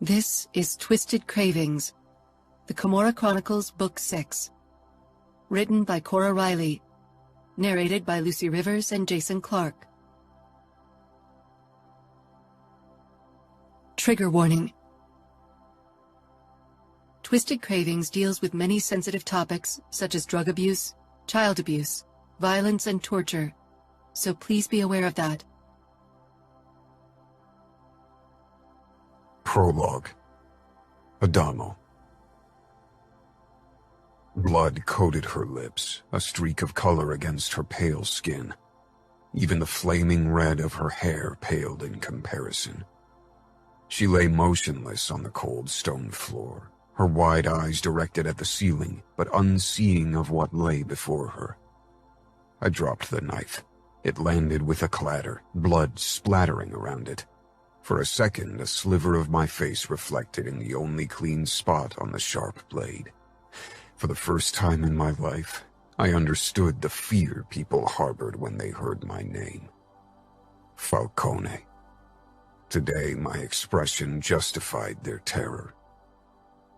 This is Twisted Cravings, the Camorra Chronicles, Book 6. Written by Cora Reilly. Narrated by Lucy Rivers and Jason Clark. Trigger warning. Twisted Cravings deals with many sensitive topics such as drug abuse, child abuse, violence, and torture, so please be aware of that. Prologue. Adamo. Blood coated her lips, a streak of color against her pale skin. Even the flaming red of her hair paled in comparison. She lay motionless on the cold stone floor, her wide eyes directed at the ceiling, but unseeing of what lay before her. I dropped the knife. It landed with a clatter, blood splattering around it. For a second, a sliver of my face reflected in the only clean spot on the sharp blade. For the first time in my life, I understood the fear people harbored when they heard my name. Falcone. Today, my expression justified their terror.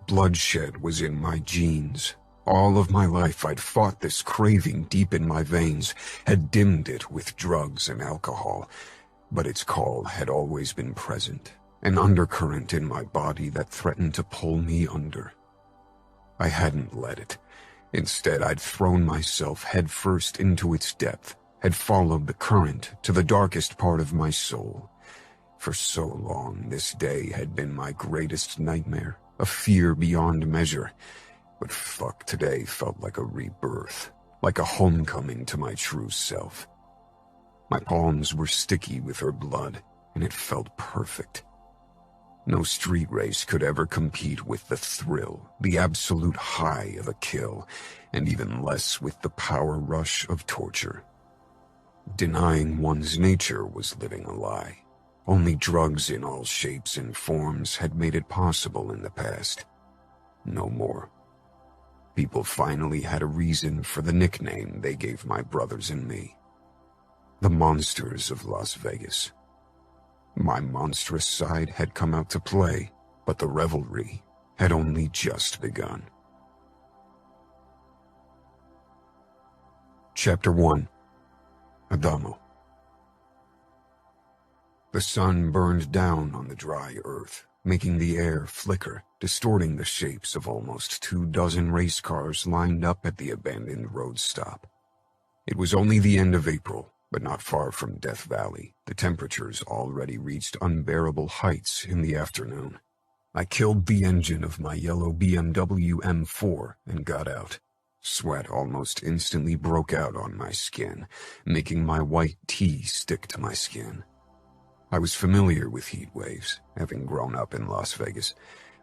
Bloodshed was in my genes. All of my life I'd fought this craving deep in my veins, had dimmed it with drugs and alcohol, but its call had always been present, an undercurrent in my body that threatened to pull me under. I hadn't let it. Instead, I'd thrown myself headfirst into its depth, had followed the current to the darkest part of my soul. For so long, this day had been my greatest nightmare, a fear beyond measure. But fuck, today felt like a rebirth, like a homecoming to my true self. My palms were sticky with her blood, and it felt perfect. No street race could ever compete with the thrill, the absolute high of a kill, and even less with the power rush of torture. Denying one's nature was living a lie. Only drugs in all shapes and forms had made it possible in the past. No more. People finally had a reason for the nickname they gave my brothers and me. The monsters of Las Vegas. My monstrous side had come out to play, but the revelry had only just begun. Chapter 1. Adamo. The sun burned down on the dry earth, making the air flicker, distorting the shapes of almost 24 race cars lined up at the abandoned road stop. It was only the end of April, but not far from Death Valley. The temperatures already reached unbearable heights in the afternoon. I killed the engine of my yellow BMW M4 and got out. Sweat almost instantly broke out on my skin, making my white tee stick to my skin. I was familiar with heat waves, having grown up in Las Vegas,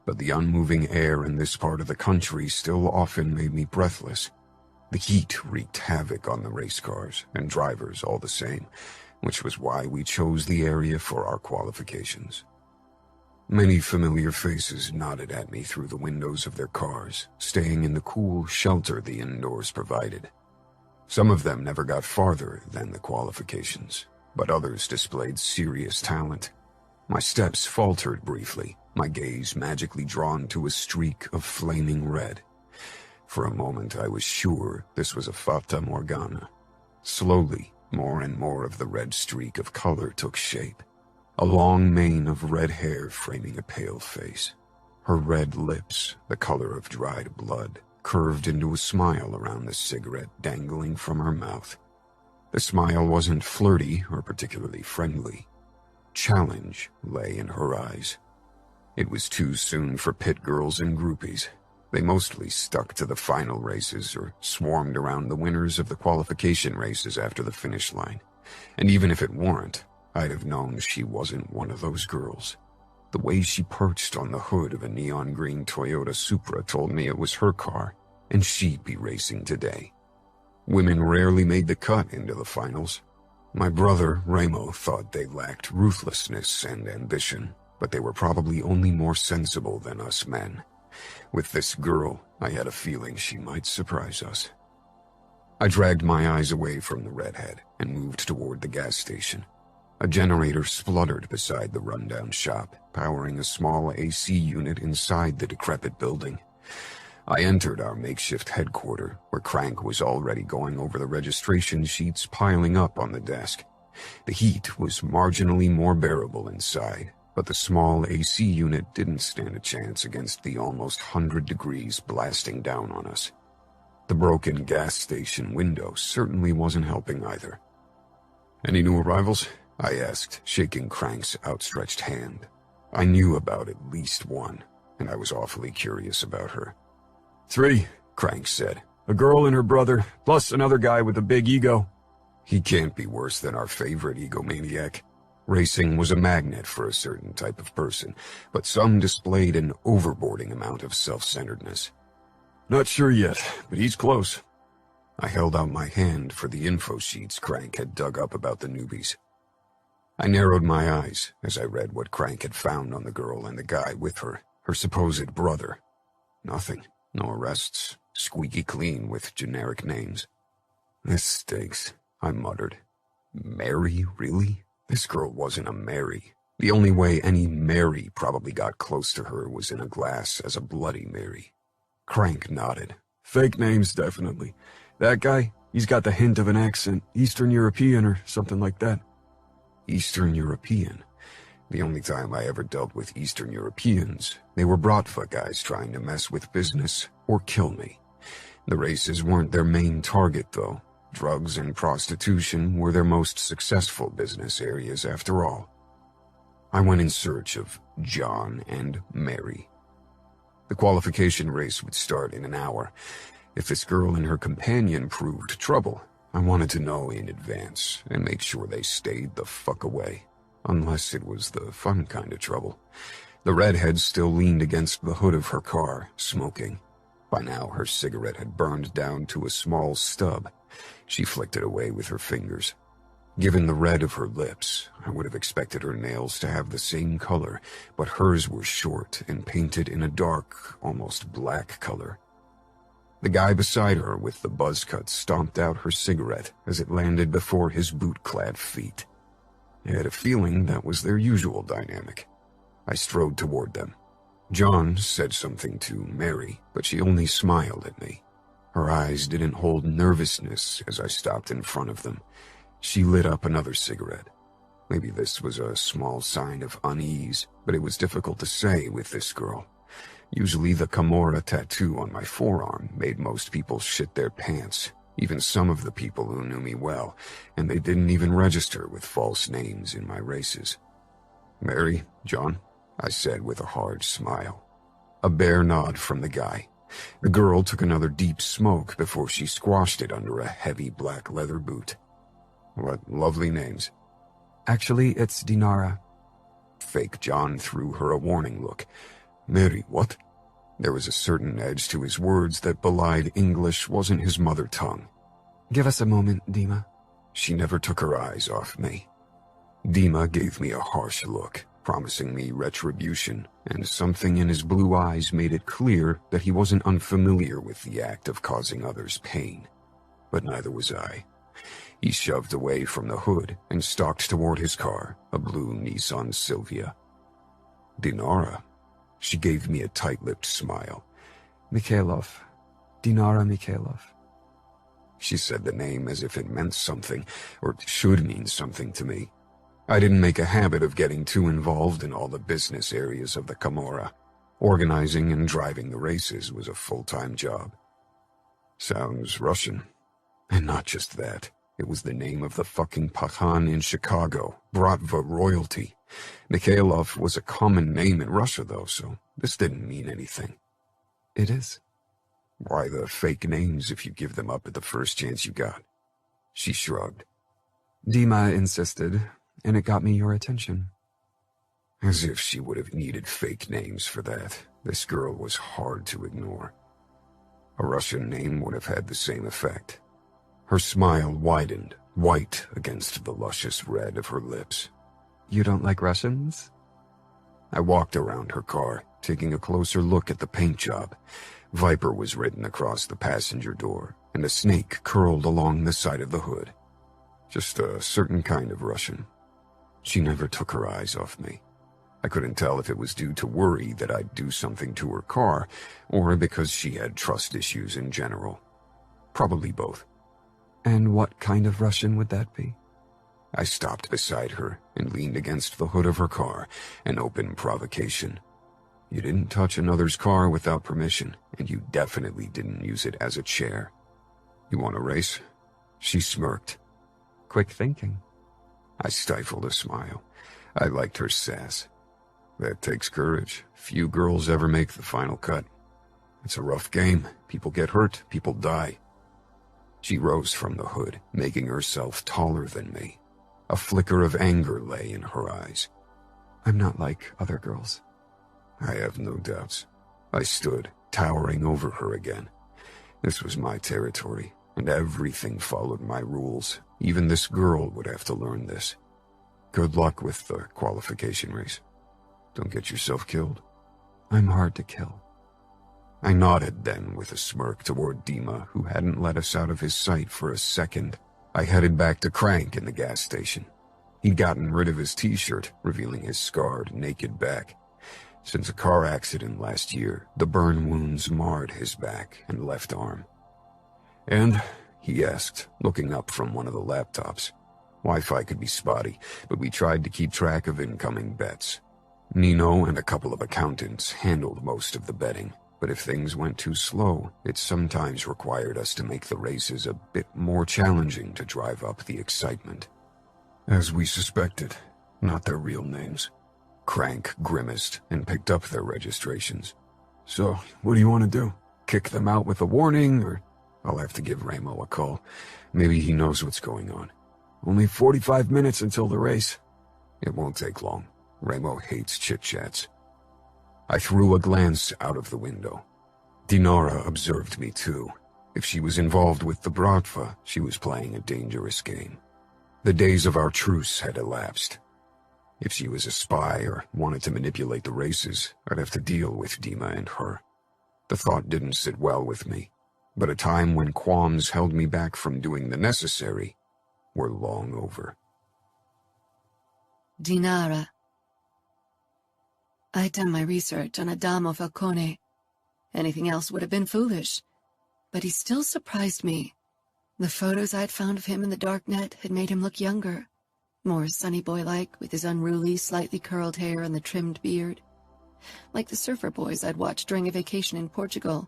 but the unmoving air in this part of the country still often made me breathless. The heat wreaked havoc on the race cars and drivers all the same, which was why we chose the area for our qualifications. Many familiar faces nodded at me through the windows of their cars, staying in the cool shelter the indoors provided. Some of them never got farther than the qualifications, but others displayed serious talent. My steps faltered briefly, my gaze magically drawn to a streak of flaming red. For a moment I was sure this was a fata morgana. Slowly, more and more of the red streak of color took shape. A long mane of red hair framing a pale face. Her red lips, the color of dried blood, curved into a smile around the cigarette dangling from her mouth. The smile wasn't flirty or particularly friendly. Challenge lay in her eyes. It was too soon for pit girls and groupies. They mostly stuck to the final races or swarmed around the winners of the qualification races after the finish line. And even if it weren't, I'd have known she wasn't one of those girls. The way she perched on the hood of a neon green Toyota Supra told me it was her car, and she'd be racing today. Women rarely made the cut into the finals. My brother, Ramo, thought they lacked ruthlessness and ambition, but they were probably only more sensible than us men. With this girl, I had a feeling she might surprise us. I dragged my eyes away from the redhead and moved toward the gas station. A generator spluttered beside the rundown shop, powering a small AC unit inside the decrepit building. I entered our makeshift headquarters, where Crank was already going over the registration sheets piling up on the desk. The heat was marginally more bearable inside, but the small AC unit didn't stand a chance against the almost 100 degrees blasting down on us. The broken gas station window certainly wasn't helping either. "Any new arrivals?" I asked, shaking Crank's outstretched hand. I knew about at least one, and I was awfully curious about her. "3," Crank said. "A girl and her brother, plus another guy with a big ego." He can't be worse than our favorite egomaniac. Racing was a magnet for a certain type of person, but some displayed an overboarding amount of self-centeredness. "Not sure yet, but he's close." I held out my hand for the info sheets Crank had dug up about the newbies. I narrowed my eyes as I read what Crank had found on the girl and the guy with her, her supposed brother. Nothing. No arrests. Squeaky clean with generic names. "This stinks," I muttered. Mary, really? This girl wasn't a Mary. The only way any Mary probably got close to her was in a glass as a Bloody Mary. Crank nodded. "Fake names, definitely. That guy, he's got the hint of an accent, Eastern European or something like that." Eastern European? The only time I ever dealt with Eastern Europeans, they were Bratva guys trying to mess with business or kill me. The races weren't their main target, though. Drugs and prostitution were their most successful business areas after all. I went in search of John and Mary. The qualification race would start in an hour. If this girl and her companion proved trouble, I wanted to know in advance and make sure they stayed the fuck away. Unless it was the fun kind of trouble. The redhead still leaned against the hood of her car, smoking. By now, her cigarette had burned down to a small stub. She flicked it away with her fingers. Given the red of her lips, I would have expected her nails to have the same color, but hers were short and painted in a dark, almost black color. The guy beside her with the buzz cut stomped out her cigarette as it landed before his boot-clad feet. I had a feeling that was their usual dynamic. I strode toward them. John said something to Mary, but she only smiled at me. Her eyes didn't hold nervousness as I stopped in front of them. She lit up another cigarette. Maybe this was a small sign of unease, but it was difficult to say with this girl. Usually the Camorra tattoo on my forearm made most people shit their pants, even some of the people who knew me well, and they didn't even register with false names in my races. "Mary, John," I said with a hard smile. A bare nod from the guy. The girl took another deep smoke before she squashed it under a heavy black leather boot. "What lovely names." "Actually, it's Dinara." Fake John threw her a warning look. "Mary, what?" There was a certain edge to his words that belied English wasn't his mother tongue. "Give us a moment, Dima." She never took her eyes off me. Dima gave me a harsh look, promising me retribution, and something in his blue eyes made it clear that he wasn't unfamiliar with the act of causing others pain. But neither was I. He shoved away from the hood and stalked toward his car, a blue Nissan Silvia. "Dinara." She gave me a tight-lipped smile. "Mikhailov. Dinara Mikhailov." She said the name as if it meant something, or should mean something to me. I didn't make a habit of getting too involved in all the business areas of the Camorra. Organizing and driving the races was a full-time job. Sounds Russian. And not just that. It was the name of the fucking Pahan in Chicago, Bratva royalty. Mikhailov was a common name in Russia, though, so this didn't mean anything. "It is." "Why the fake names if you give them up at the first chance you got?" She shrugged. "Dima insisted, and it got me your attention." As if she would have needed fake names for that. This girl was hard to ignore. A Russian name would have had the same effect. Her smile widened, white against the luscious red of her lips. "You don't like Russians?" I walked around her car, taking a closer look at the paint job. Viper was written across the passenger door, and a snake curled along the side of the hood. Just a certain kind of Russian. She never took her eyes off me. I couldn't tell if it was due to worry that I'd do something to her car, or because she had trust issues in general. Probably both. And what kind of Russian would that be? I stopped beside her and leaned against the hood of her car, an open provocation. You didn't touch another's car without permission, and you definitely didn't use it as a chair. You want a race? She smirked. Quick thinking. I stifled a smile. I liked her sass. That takes courage. Few girls ever make the final cut. It's a rough game. People get hurt, people die. She rose from the hood, making herself taller than me. A flicker of anger lay in her eyes. I'm not like other girls. I have no doubts. I stood, towering over her again. This was my territory, and everything followed my rules. Even this girl would have to learn this. Good luck with the qualification race. Don't get yourself killed. I'm hard to kill. I nodded then with a smirk toward Dima, who hadn't let us out of his sight for a second. I headed back to Crank in the gas station. He'd gotten rid of his t-shirt, revealing his scarred, naked back. Since a car accident last year, the burn wounds marred his back and left arm. And, he asked, looking up from one of the laptops. Wi-Fi could be spotty, but we tried to keep track of incoming bets. Nino and a couple of accountants handled most of the betting, but if things went too slow, it sometimes required us to make the races a bit more challenging to drive up the excitement. As we suspected, not their real names. Crank grimaced and picked up their registrations. So, what do you want to do? Kick them out with a warning, or I'll have to give Ramo a call. Maybe he knows what's going on. Only 45 minutes until the race. It won't take long. Ramo hates chit-chats. I threw a glance out of the window. Dinara observed me too. If she was involved with the Bratva, she was playing a dangerous game. The days of our truce had elapsed. If she was a spy or wanted to manipulate the races, I'd have to deal with Dima and her. The thought didn't sit well with me, but a time when qualms held me back from doing the necessary were long over. Dinara. I'd done my research on Adamo Falcone. Anything else would have been foolish, but he still surprised me. The photos I'd found of him in the darknet had made him look younger, more sunny boy-like with his unruly, slightly curled hair and the trimmed beard. Like the surfer boys I'd watched during a vacation in Portugal.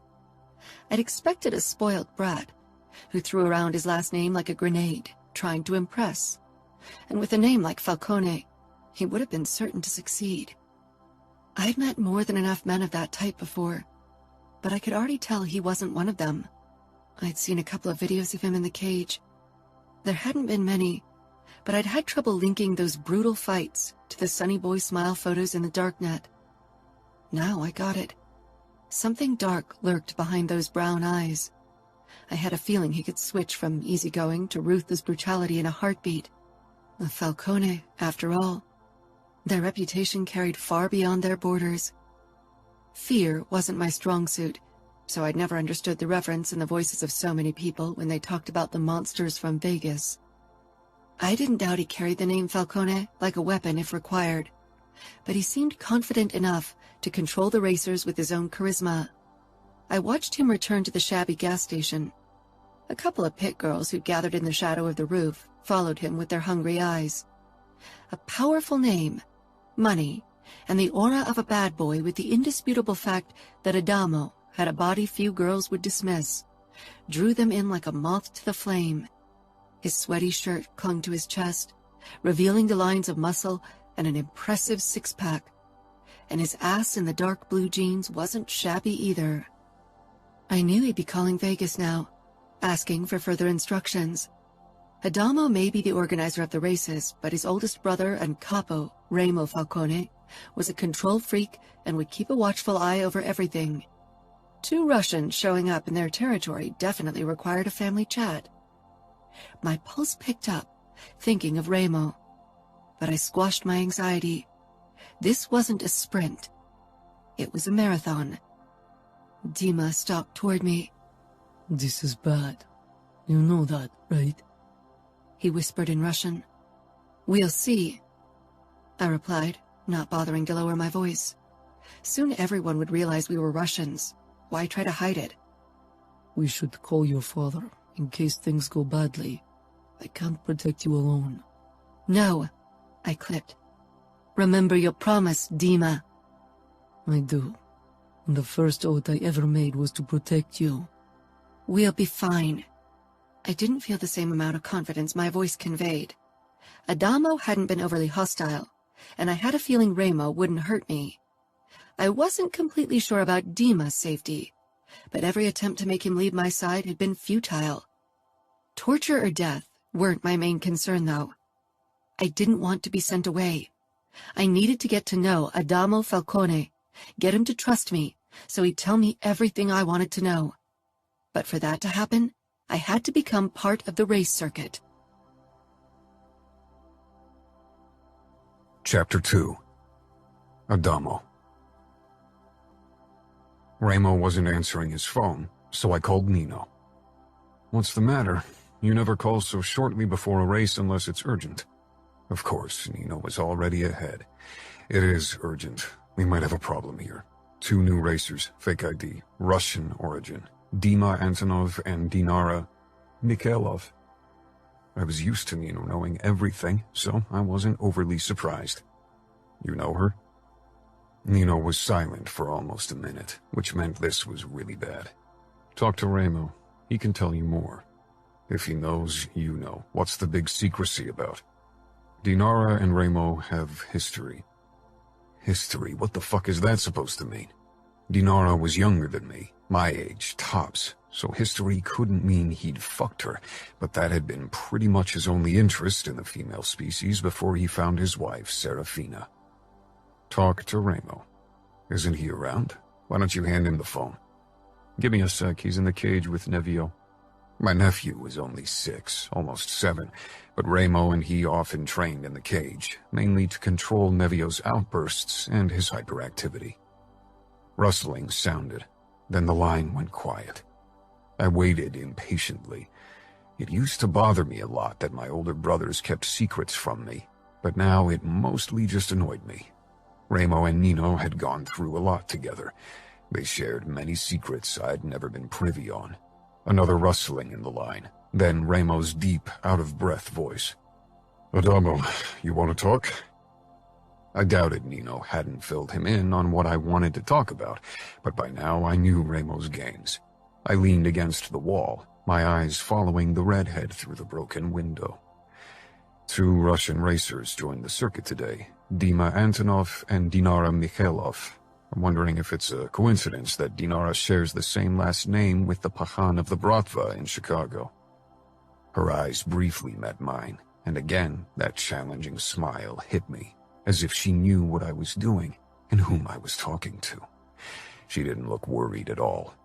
I'd expected a spoiled brat, who threw around his last name like a grenade, trying to impress. And with a name like Falcone, he would have been certain to succeed. I'd met more than enough men of that type before, but I could already tell he wasn't one of them. I'd seen a couple of videos of him in the cage. There hadn't been many, but I'd had trouble linking those brutal fights to the sunny boy smile photos in the darknet. Now I got it. Something dark lurked behind those brown eyes. I had a feeling he could switch from easygoing to ruthless brutality in a heartbeat. A Falcone, after all. Their reputation carried far beyond their borders. Fear wasn't my strong suit, so I'd never understood the reverence in the voices of so many people when they talked about the monsters from Vegas. I didn't doubt he carried the name Falcone like a weapon if required, but he seemed confident enough to control the racers with his own charisma. I watched him return to the shabby gas station. A couple of pit girls who'd gathered in the shadow of the roof followed him with their hungry eyes. A powerful name, money, and the aura of a bad boy with the indisputable fact that Adamo had a body few girls would dismiss, drew them in like a moth to the flame. His sweaty shirt clung to his chest, revealing the lines of muscle and an impressive six-pack, and his ass in the dark blue jeans wasn't shabby either. I knew he'd be calling Vegas now, asking for further instructions. Adamo may be the organizer of the races, but his oldest brother and capo, Ramo Falcone, was a control freak and would keep a watchful eye over everything. 2 Russians showing up in their territory definitely required a family chat. My pulse picked up, thinking of Ramo, but I squashed my anxiety. This wasn't a sprint. It was a marathon. Dima stalked toward me. "This is bad. You know that, right?" He whispered in Russian. "We'll see." I replied, not bothering to lower my voice. Soon everyone would realize we were Russians. Why try to hide it? We should call your father, in case things go badly. I can't protect you alone. No, I clipped. Remember your promise, Dima. I do. And the first oath I ever made was to protect you. We'll be fine. I didn't feel the same amount of confidence my voice conveyed. Adamo hadn't been overly hostile, and I had a feeling Remo wouldn't hurt me. I wasn't completely sure about Dima's safety, but every attempt to make him leave my side had been futile. Torture or death weren't my main concern, though. I didn't want to be sent away. I needed to get to know Adamo Falcone, get him to trust me, so he'd tell me everything I wanted to know. But for that to happen, I had to become part of the race circuit. Chapter 2. Adamo. Remo wasn't answering his phone, so I called Nino. "What's the matter? You never call so shortly before a race unless it's urgent." Of course, Nino was already ahead. "It is urgent. We might have a problem here. 2 new racers, fake ID, Russian origin. Dima Antonov and Dinara Mikhailov." I was used to Nino knowing everything, so I wasn't overly surprised. "You know her?" Nino was silent for almost a minute, which meant this was really bad. "Talk to Remo. He can tell you more. If he knows, you know. What's the big secrecy about?" "Dinara and Remo have history." "History? What the fuck is that supposed to mean?" Dinara was younger than me, my age, tops, so history couldn't mean he'd fucked her, but that had been pretty much his only interest in the female species before he found his wife, Serafina. "Talk to Remo. Isn't he around? Why don't you hand him the phone?" "Give me a sec, he's in the cage with Nevio." My nephew was only 6, almost 7, but Remo and he often trained in the cage, mainly to control Nevio's outbursts and his hyperactivity. Rustling sounded, then the line went quiet. I waited impatiently. It used to bother me a lot that my older brothers kept secrets from me, but now it mostly just annoyed me. Remo and Nino had gone through a lot together. They shared many secrets I'd never been privy on. Another rustling in the line, then Remo's deep, out-of-breath voice. "Adamo, you want to talk?" I doubted Nino hadn't filled him in on what I wanted to talk about, but by now I knew Remo's games. I leaned against the wall, my eyes following the redhead through the broken window. 2 Russian racers joined the circuit today, Dima Antonov and Dinara Mikhailov. I'm wondering if it's a coincidence that Dinara shares the same last name with the Pahan of the Bratva in Chicago. Her eyes briefly met mine, and again that challenging smile hit me, as if she knew what I was doing and whom I was talking to. She didn't look worried at all.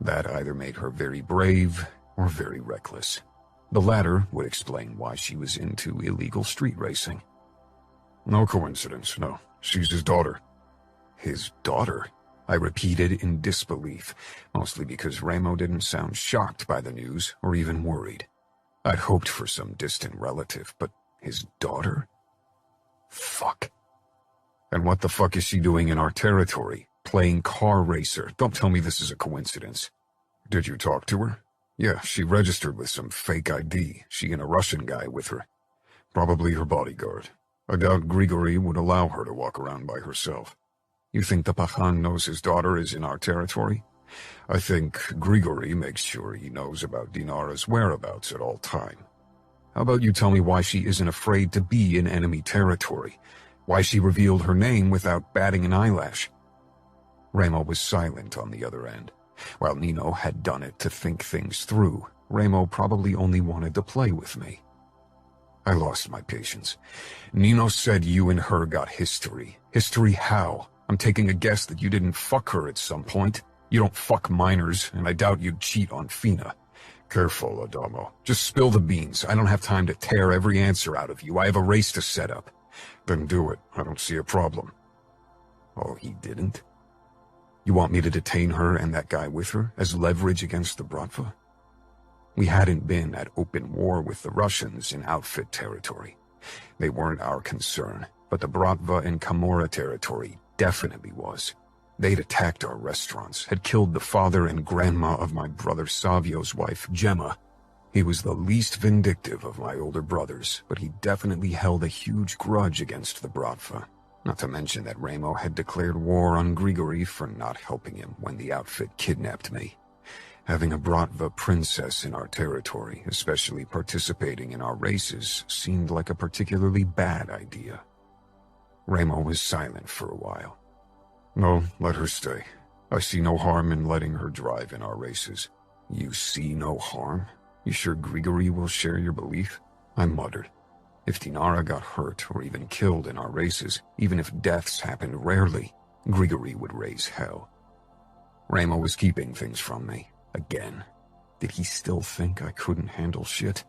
That either made her very brave or very reckless. The latter would explain why she was into illegal street racing. "No coincidence, no. She's his daughter." "His daughter?" I repeated in disbelief, mostly because Remo didn't sound shocked by the news or even worried. I'd hoped for some distant relative, but his daughter? Fuck. "And what the fuck is she doing in our territory? Playing car racer? Don't tell me this is a coincidence." "Did you talk to her?" "Yeah, she registered with some fake ID, she and a Russian guy with her. Probably her bodyguard. I doubt Grigory would allow her to walk around by herself." "You think the Pahan knows his daughter is in our territory?" "I think Grigory makes sure he knows about Dinara's whereabouts at all time." "How about you tell me why she isn't afraid to be in enemy territory? Why she revealed her name without batting an eyelash?" Remo was silent on the other end. While Nino had done it to think things through, Remo probably only wanted to play with me. I lost my patience. "Nino said you and her got history. History how? I'm taking a guess that you didn't fuck her at some point. You don't fuck minors, and I doubt you'd cheat on Fina." "Careful, Adamo. Just spill the beans. I don't have time to tear every answer out of you. I have a race to set up." "Then do it. I don't see a problem." "Oh, he didn't? You want me to detain her and that guy with her as leverage against the Bratva?" We hadn't been at open war with the Russians in outfit territory. They weren't our concern, but the Bratva and Camorra territory definitely was. They'd attacked our restaurants, had killed the father and grandma of my brother Savio's wife, Gemma. He was the least vindictive of my older brothers, but he definitely held a huge grudge against the Bratva. Not to mention that Ramo had declared war on Grigory for not helping him when the outfit kidnapped me. Having a Bratva princess in our territory, especially participating in our races, seemed like a particularly bad idea. Ramo was silent for a while. No, let her stay. I see no harm in letting her drive in our races. You see no harm? You sure Grigory will share your belief? I muttered. If Dinara got hurt or even killed in our races, even if deaths happened rarely, Grigory would raise hell. Ramo was keeping things from me. Again. Did he still think I couldn't handle shit?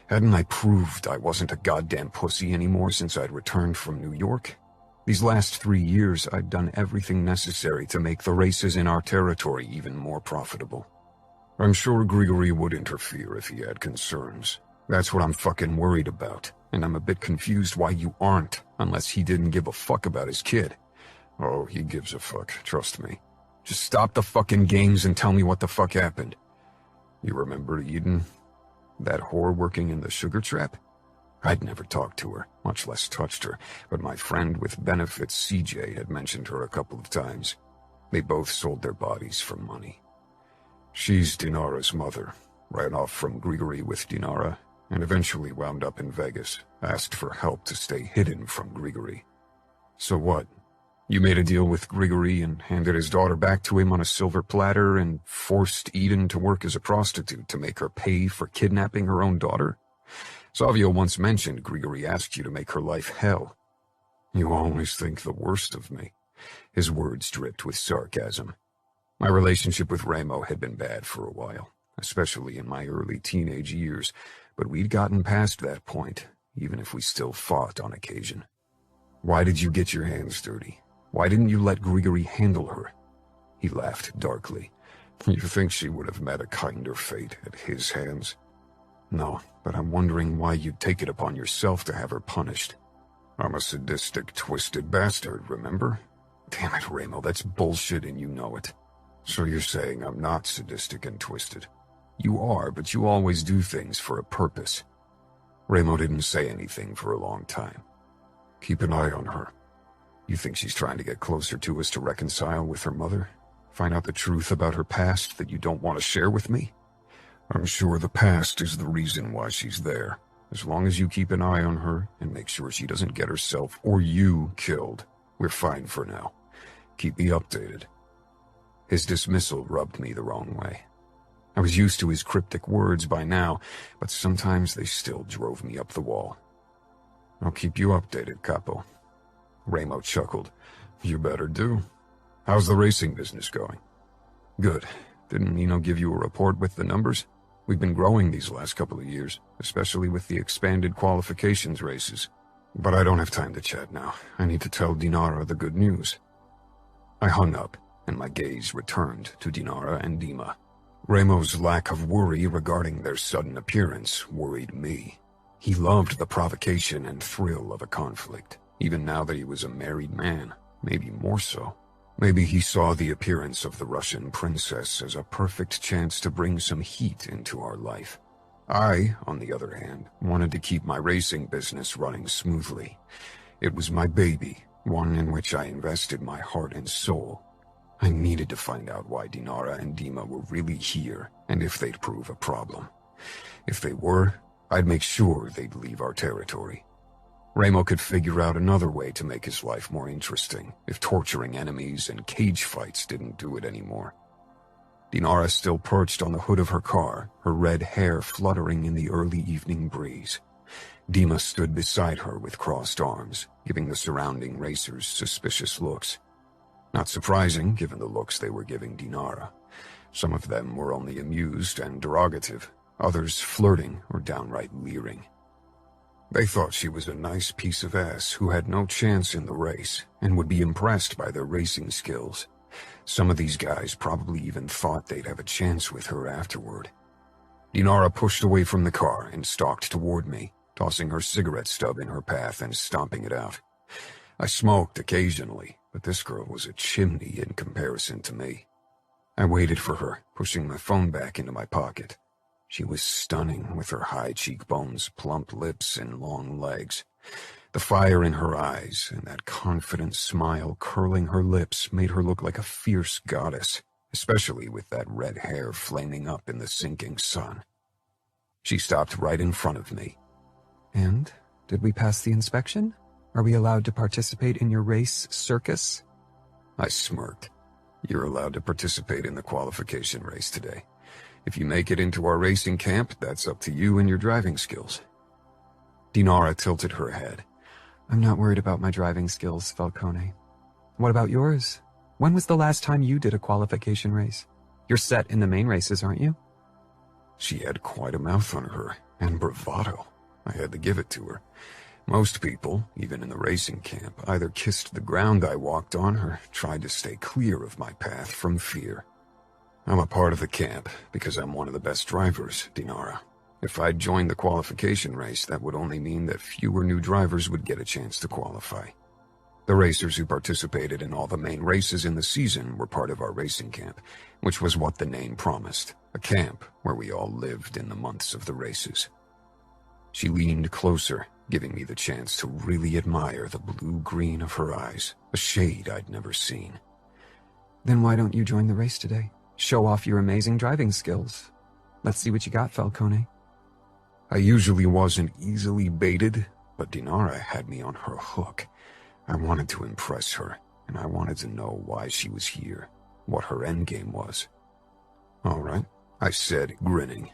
Hadn't I proved I wasn't a goddamn pussy anymore since I'd returned from New York? These last 3 years, I'd done everything necessary to make the races in our territory even more profitable. I'm sure Grigory would interfere if he had concerns. That's what I'm fucking worried about, and I'm a bit confused why you aren't, unless he didn't give a fuck about his kid. Oh, he gives a fuck, trust me. Just stop the fucking games and tell me what the fuck happened. You remember Eden? That whore working in the sugar trap? I'd never talked to her, much less touched her, but my friend with benefits, CJ, had mentioned her a couple of times. They both sold their bodies for money. She's Dinara's mother, ran off from Grigory with Dinara, and eventually wound up in Vegas, asked for help to stay hidden from Grigory. So what? You made a deal with Grigory and handed his daughter back to him on a silver platter and forced Eden to work as a prostitute to make her pay for kidnapping her own daughter? Savio once mentioned Grigory asked you to make her life hell. You always think the worst of me. His words dripped with sarcasm. My relationship with Ramo had been bad for a while, especially in my early teenage years, but we'd gotten past that point, even if we still fought on occasion. Why did you get your hands dirty? Why didn't you let Grigory handle her? He laughed darkly. You think she would have met a kinder fate at his hands? No, but I'm wondering why you'd take it upon yourself to have her punished. I'm a sadistic, twisted bastard, remember? Damn it, Ramo, that's bullshit and you know it. So you're saying I'm not sadistic and twisted? You are, but you always do things for a purpose. Ramo didn't say anything for a long time. Keep an eye on her. You think she's trying to get closer to us to reconcile with her mother? Find out the truth about her past that you don't want to share with me? I'm sure the past is the reason why she's there. As long as you keep an eye on her and make sure she doesn't get herself or you killed, we're fine for now. Keep me updated. His dismissal rubbed me the wrong way. I was used to his cryptic words by now, but sometimes they still drove me up the wall. I'll keep you updated, Capo. Ramo chuckled. You better do. How's the racing business going? Good. Didn't Nino give you a report with the numbers? We've been growing these last couple of years, especially with the expanded qualifications races. But I don't have time to chat now. I need to tell Dinara the good news. I hung up, and my gaze returned to Dinara and Dima. Ramo's lack of worry regarding their sudden appearance worried me. He loved the provocation and thrill of a conflict, even now that he was a married man, maybe more so. Maybe he saw the appearance of the Russian princess as a perfect chance to bring some heat into our life. I, on the other hand, wanted to keep my racing business running smoothly. It was my baby, one in which I invested my heart and soul. I needed to find out why Dinara and Dima were really here, and if they'd prove a problem. If they were, I'd make sure they'd leave our territory. Ramo could figure out another way to make his life more interesting, if torturing enemies and cage fights didn't do it anymore. Dinara still perched on the hood of her car, her red hair fluttering in the early evening breeze. Dima stood beside her with crossed arms, giving the surrounding racers suspicious looks. Not surprising, given the looks they were giving Dinara. Some of them were only amused and derogative, others flirting or downright leering. They thought she was a nice piece of ass who had no chance in the race and would be impressed by their racing skills. Some of these guys probably even thought they'd have a chance with her afterward. Dinara pushed away from the car and stalked toward me, tossing her cigarette stub in her path and stomping it out. I smoked occasionally, but this girl was a chimney in comparison to me. I waited for her, pushing my phone back into my pocket. She was stunning with her high cheekbones, plump lips, and long legs. The fire in her eyes and that confident smile curling her lips made her look like a fierce goddess, especially with that red hair flaming up in the sinking sun. She stopped right in front of me. And? Did we pass the inspection? Are we allowed to participate in your race circus? I smirked. You're allowed to participate in the qualification race today. If you make it into our racing camp, that's up to you and your driving skills. Dinara tilted her head. I'm not worried about my driving skills, Falcone. What about yours? When was the last time you did a qualification race? You're set in the main races, aren't you? She had quite a mouth on her, and bravado. I had to give it to her. Most people, even in the racing camp, either kissed the ground I walked on or tried to stay clear of my path from fear. I'm a part of the camp because I'm one of the best drivers, Dinara. If I'd joined the qualification race, that would only mean that fewer new drivers would get a chance to qualify. The racers who participated in all the main races in the season were part of our racing camp, which was what the name promised, a camp where we all lived in the months of the races. She leaned closer, giving me the chance to really admire the blue-green of her eyes, a shade I'd never seen. Then why don't you join the race today? Show off your amazing driving skills. Let's see what you got, Falcone. I usually wasn't easily baited, but Dinara had me on her hook. I wanted to impress her, and I wanted to know why she was here, what her endgame was. All right, I said, grinning.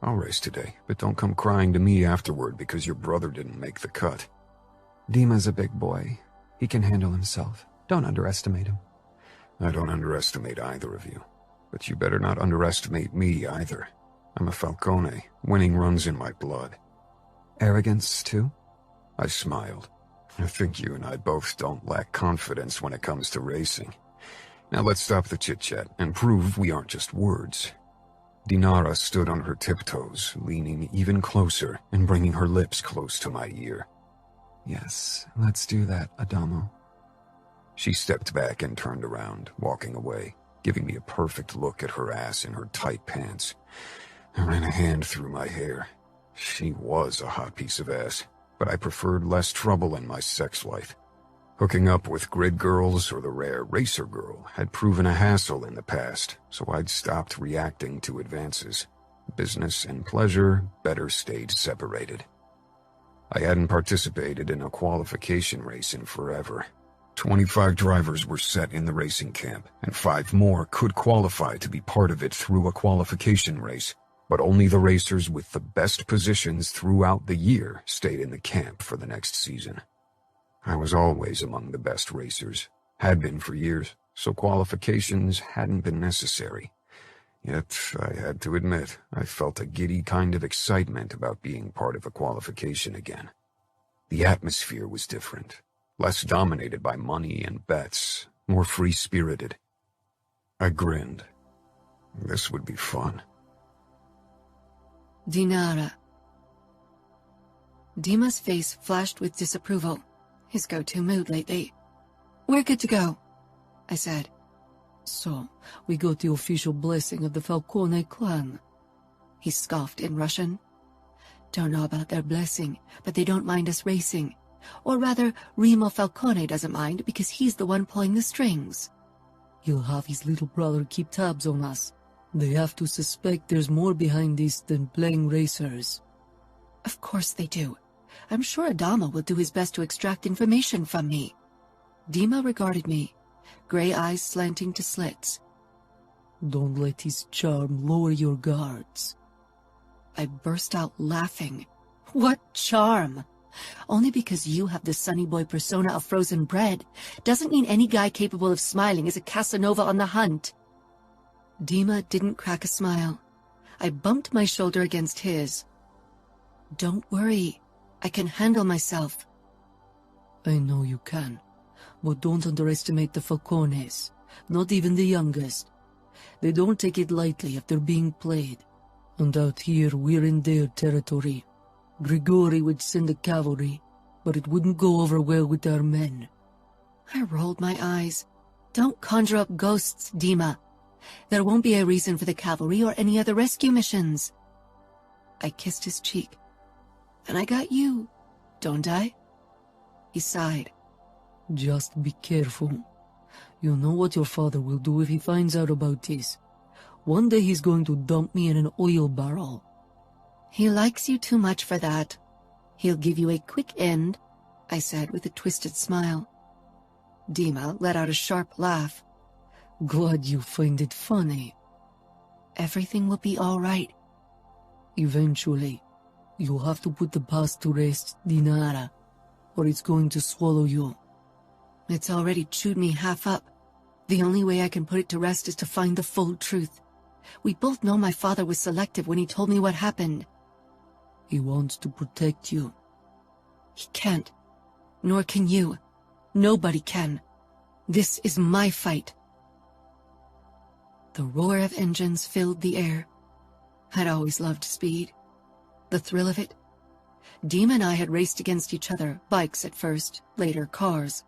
I'll race today, but don't come crying to me afterward because your brother didn't make the cut. Dima's a big boy. He can handle himself. Don't underestimate him. I don't underestimate either of you, but you better not underestimate me either. I'm a Falcone. Winning runs in my blood. Arrogance, too? I smiled. I think you and I both don't lack confidence when it comes to racing. Now let's stop the chit-chat and prove we aren't just words. Dinara stood on her tiptoes, leaning even closer and bringing her lips close to my ear. Yes, let's do that, Adamo. She stepped back and turned around, walking away, giving me a perfect look at her ass in her tight pants. I ran a hand through my hair. She was a hot piece of ass, but I preferred less trouble in my sex life. Hooking up with grid girls or the rare racer girl had proven a hassle in the past, so I'd stopped reacting to advances. Business and pleasure better stayed separated. I hadn't participated in a qualification race in forever. 25 drivers were set in the racing camp, and 5 more could qualify to be part of it through a qualification race, but only the racers with the best positions throughout the year stayed in the camp for the next season. I was always among the best racers, had been for years, so qualifications hadn't been necessary. Yet, I had to admit, I felt a giddy kind of excitement about being part of a qualification again. The atmosphere was different, less dominated by money and bets, more free-spirited. I grinned. This would be fun. Dinara. Dima's face flashed with disapproval, his go-to mood lately. We're good to go, I said. So, we got the official blessing of the Falcone clan. He scoffed in Russian. Don't know about their blessing, but they don't mind us racing. Or rather, Remo Falcone doesn't mind because he's the one pulling the strings. He'll have his little brother keep tabs on us. They have to suspect there's more behind this than playing racers. Of course they do. I'm sure Adamo will do his best to extract information from me. Dima regarded me, gray eyes slanting to slits. Don't let his charm lower your guards. I burst out laughing. What charm? Only because you have the sunny boy persona of frozen bread doesn't mean any guy capable of smiling is a Casanova on the hunt. Dima didn't crack a smile. I bumped my shoulder against his. Don't worry. I can handle myself. I know you can, but don't underestimate the Falcones, not even the youngest. They don't take it lightly if they're being played. And out here, we're in their territory. Grigori would send the cavalry, but it wouldn't go over well with our men. I rolled my eyes. Don't conjure up ghosts, Dima. There won't be a reason for the cavalry or any other rescue missions. I kissed his cheek. And I got you, don't I? He sighed. Just be careful. You know what your father will do if he finds out about this. One day he's going to dump me in an oil barrel. He likes you too much for that. He'll give you a quick end, I said with a twisted smile. Dima let out a sharp laugh. Glad you find it funny. Everything will be all right. Eventually, you'll have to put the past to rest, Dinara, or it's going to swallow you. It's already chewed me half up. The only way I can put it to rest is to find the full truth. We both know my father was selective when he told me what happened. He wants to protect you. He can't. Nor can you. Nobody can. This is my fight. The roar of engines filled the air. I'd always loved speed. The thrill of it. Dima and I had raced against each other, bikes at first, later cars,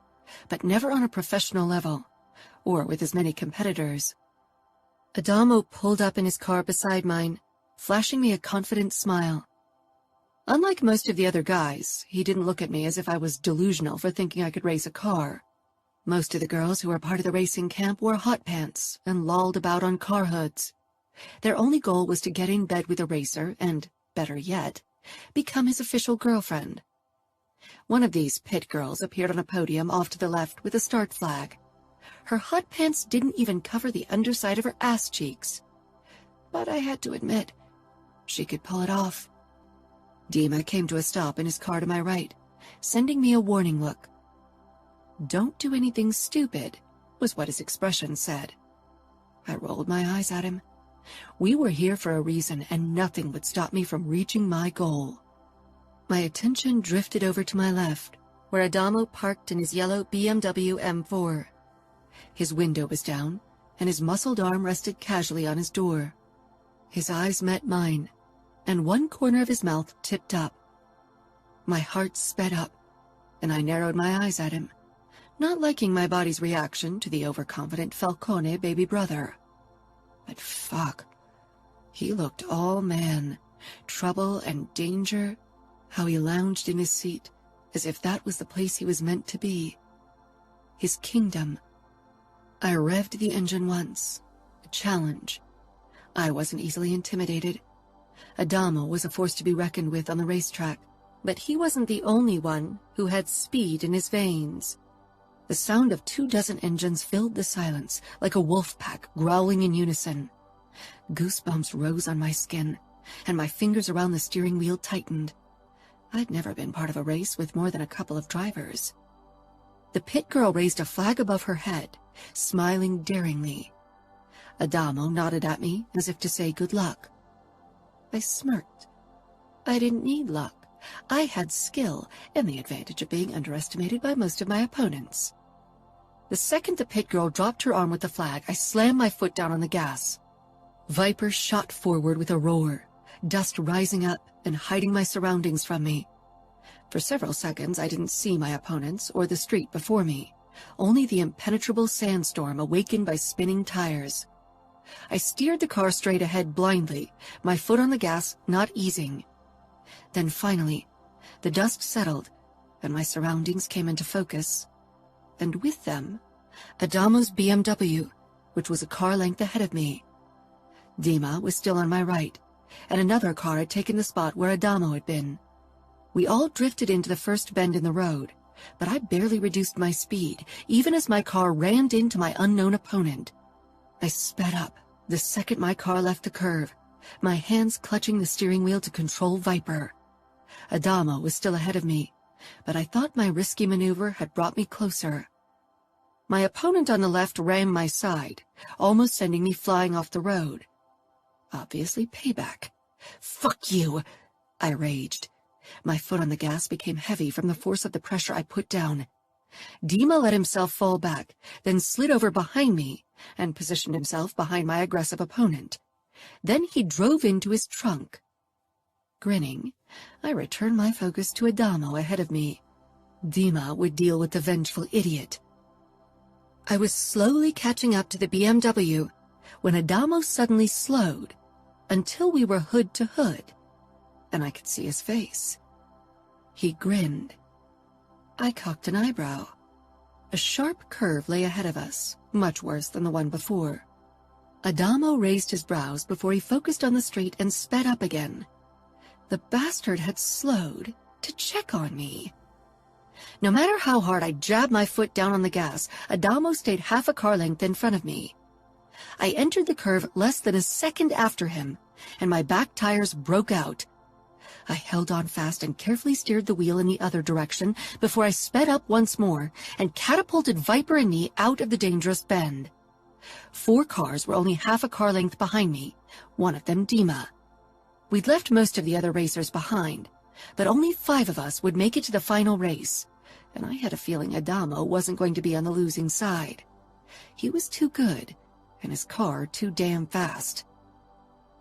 but never on a professional level, or with as many competitors. Adamo pulled up in his car beside mine, flashing me a confident smile. Unlike most of the other guys, he didn't look at me as if I was delusional for thinking I could race a car. Most of the girls who were part of the racing camp wore hot pants and lolled about on car hoods. Their only goal was to get in bed with a racer and, better yet, become his official girlfriend. One of these pit girls appeared on a podium off to the left with a start flag. Her hot pants didn't even cover the underside of her ass cheeks. But I had to admit, she could pull it off. Dima came to a stop in his car to my right, sending me a warning look. "Don't do anything stupid," was what his expression said. I rolled my eyes at him. We were here for a reason, and nothing would stop me from reaching my goal. My attention drifted over to my left, where Adamo parked in his yellow BMW M4. His window was down, and his muscled arm rested casually on his door. His eyes met mine, and one corner of his mouth tipped up. My heart sped up, and I narrowed my eyes at him, not liking my body's reaction to the overconfident Falcone baby brother. But fuck, he looked all man, trouble and danger, how he lounged in his seat, as if that was the place he was meant to be. His kingdom. I revved the engine once, a challenge. I wasn't easily intimidated. Adamo was a force to be reckoned with on the racetrack, but he wasn't the only one who had speed in his veins. The sound of 24 engines filled the silence, like a wolf pack growling in unison. Goosebumps rose on my skin, and my fingers around the steering wheel tightened. I'd never been part of a race with more than a couple of drivers. The pit girl raised a flag above her head, smiling daringly. Adamo nodded at me as if to say good luck. I smirked. I didn't need luck. I had skill and the advantage of being underestimated by most of my opponents. The second the pit girl dropped her arm with the flag, I slammed my foot down on the gas. Viper shot forward with a roar, dust rising up and hiding my surroundings from me. For several seconds, I didn't see my opponents or the street before me, only the impenetrable sandstorm awakened by spinning tires. I steered the car straight ahead blindly, my foot on the gas not easing. Then finally, the dust settled, and my surroundings came into focus. And with them, Adamo's BMW, which was a car length ahead of me. Dima was still on my right, and another car had taken the spot where Adamo had been. We all drifted into the first bend in the road, but I barely reduced my speed, even as my car rammed into my unknown opponent. I sped up the second my car left the curve, my hands clutching the steering wheel to control Viper. Adamo was still ahead of me, but I thought my risky maneuver had brought me closer. My opponent on the left rammed my side, almost sending me flying off the road. Obviously payback. "Fuck you!" I raged. My foot on the gas became heavy from the force of the pressure I put down. Dima let himself fall back, then slid over behind me and positioned himself behind my aggressive opponent. Then he drove into his trunk. Grinning, I returned my focus to Adamo ahead of me. Dima would deal with the vengeful idiot. I was slowly catching up to the BMW when Adamo suddenly slowed until we were hood to hood, and I could see his face. He grinned. I cocked an eyebrow. A sharp curve lay ahead of us, much worse than the one before. Adamo raised his brows before he focused on the street and sped up again. The bastard had slowed to check on me. No matter how hard I jabbed my foot down on the gas, Adamo stayed half a car length in front of me. I entered the curve less than a second after him, and my back tires broke out. I held on fast and carefully steered the wheel in the other direction before I sped up once more and catapulted Viper and me out of the dangerous bend. 4 cars were only half a car length behind me, one of them Dima. We'd left most of the other racers behind, but only 5 of us would make it to the final race, and I had a feeling Adamo wasn't going to be on the losing side. He was too good, and his car too damn fast.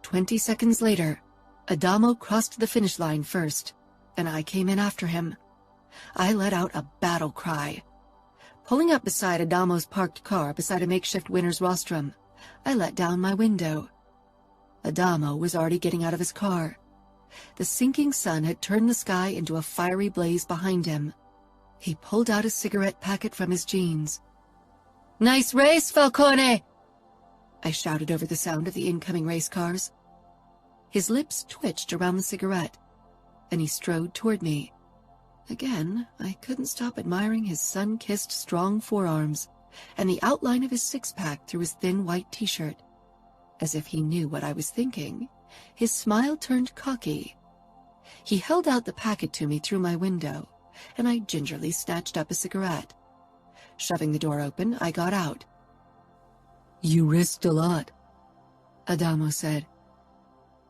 20 seconds later, Adamo crossed the finish line first, and I came in after him. I let out a battle cry. Pulling up beside Adamo's parked car beside a makeshift winner's rostrum, I let down my window. Adamo was already getting out of his car. The sinking sun had turned the sky into a fiery blaze behind him. He pulled out a cigarette packet from his jeans. "Nice race, Falcone!" I shouted over the sound of the incoming race cars. His lips twitched around the cigarette, and he strode toward me. Again, I couldn't stop admiring his sun-kissed strong forearms and the outline of his six-pack through his thin white t-shirt. As if he knew what I was thinking, his smile turned cocky. He held out the packet to me through my window, and I gingerly snatched up a cigarette. Shoving the door open, I got out. "You risked a lot," Adamo said.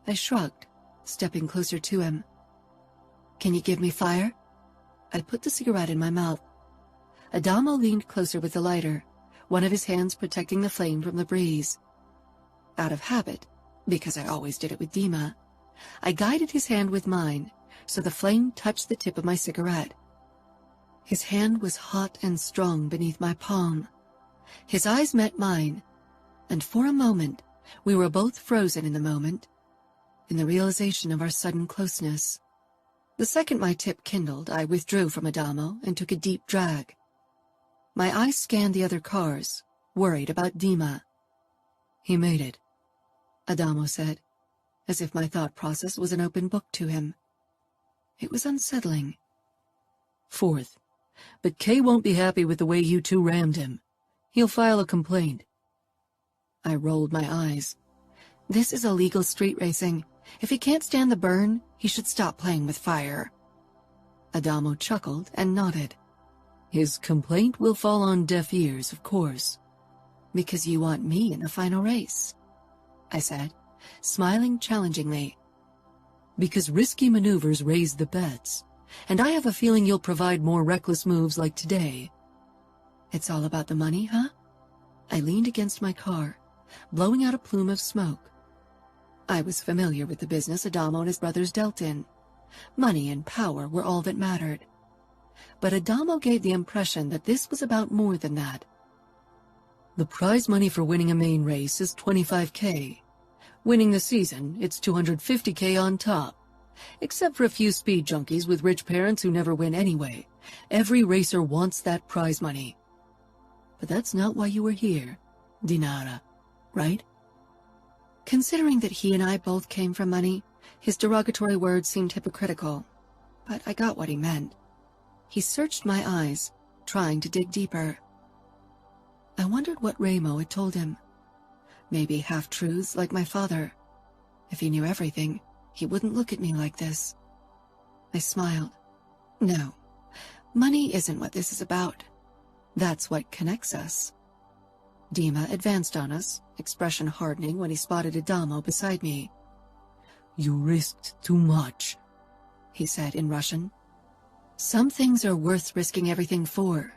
I shrugged, stepping closer to him. "Can you give me fire?" I put the cigarette in my mouth. Adamo leaned closer with the lighter, one of his hands protecting the flame from the breeze. Out of habit, because I always did it with Dima, I guided his hand with mine, so the flame touched the tip of my cigarette. His hand was hot and strong beneath my palm. His eyes met mine, and for a moment, we were both frozen in the moment, in the realization of our sudden closeness. The second my tip kindled, I withdrew from Adamo and took a deep drag. My eyes scanned the other cars, worried about Dima. "He made it," Adamo said, as if my thought process was an open book to him. It was unsettling. "4th, but Kay won't be happy with the way you two rammed him. He'll file a complaint." I rolled my eyes. This is illegal street racing. If he can't stand the burn, he should stop playing with fire. Adamo chuckled and nodded. "His complaint will fall on deaf ears, of course." "Because you want me in the final race," I said, smiling challengingly. "Because risky maneuvers raise the bets, and I have a feeling you'll provide more reckless moves like today." "It's all about the money, huh?" I leaned against my car, blowing out a plume of smoke. I was familiar with the business Adamo and his brothers dealt in. Money and power were all that mattered. But Adamo gave the impression that this was about more than that. "The prize money for winning a main race is $25K. Winning the season, it's $250K on top. Except for a few speed junkies with rich parents who never win anyway. Every racer wants that prize money. But that's not why you were here, Dinara, right?" Considering that he and I both came from money, his derogatory words seemed hypocritical, but I got what he meant. He searched my eyes, trying to dig deeper. I wondered what Ramo had told him. Maybe half-truths like my father. If he knew everything, he wouldn't look at me like this. I smiled. No, money isn't what this is about. That's what connects us. Dima advanced on us, expression hardening when he spotted Adamo beside me. "You risked too much," he said in Russian. "Some things are worth risking everything for,"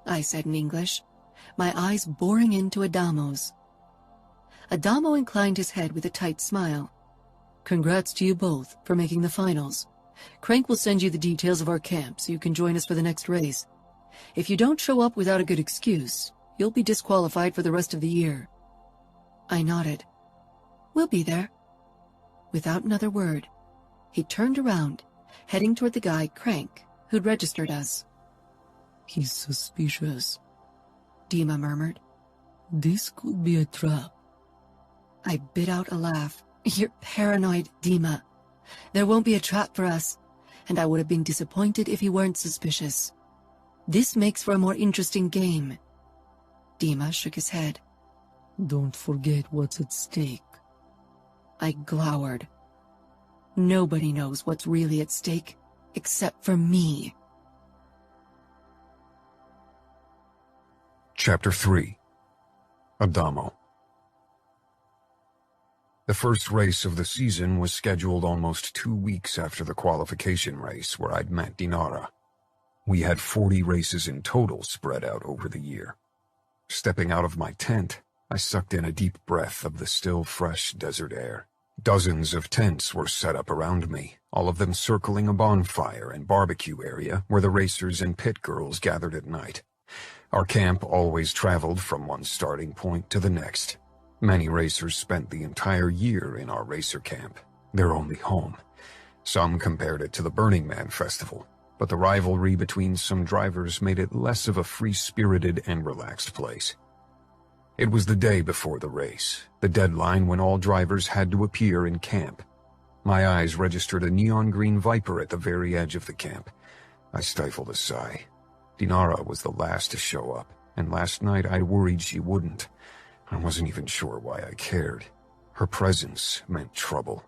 I said in English, my eyes boring into Adamo's. Adamo inclined his head with a tight smile. "Congrats to you both for making the finals. Crank will send you the details of our camp so you can join us for the next race. If you don't show up without a good excuse, you'll be disqualified for the rest of the year." I nodded. "We'll be there." Without another word, he turned around, heading toward the guy, Crank, who'd registered us. "He's suspicious," Dima murmured. "This could be a trap." I bit out a laugh. "You're paranoid, Dima. There won't be a trap for us, and I would have been disappointed if you weren't suspicious. This makes for a more interesting game." Dima shook his head. "Don't forget what's at stake." I glowered. Nobody knows what's really at stake, except for me. Chapter 3. Adamo. The first race of the season was scheduled almost 2 weeks after the qualification race where I'd met Dinara. We had 40 races in total spread out over the year. Stepping out of my tent, I sucked in a deep breath of the still fresh desert air. Dozens of tents were set up around me, all of them circling a bonfire and barbecue area where the racers and pit girls gathered at night. Our camp always traveled from one starting point to the next. Many racers spent the entire year in our racer camp, their only home. Some compared it to the Burning Man festival, but the rivalry between some drivers made it less of a free-spirited and relaxed place. It was the day before the race, the deadline when all drivers had to appear in camp. My eyes registered a neon green Viper at the very edge of the camp. I stifled a sigh. Dinara was the last to show up, and last night I worried she wouldn't. I wasn't even sure why I cared. Her presence meant trouble.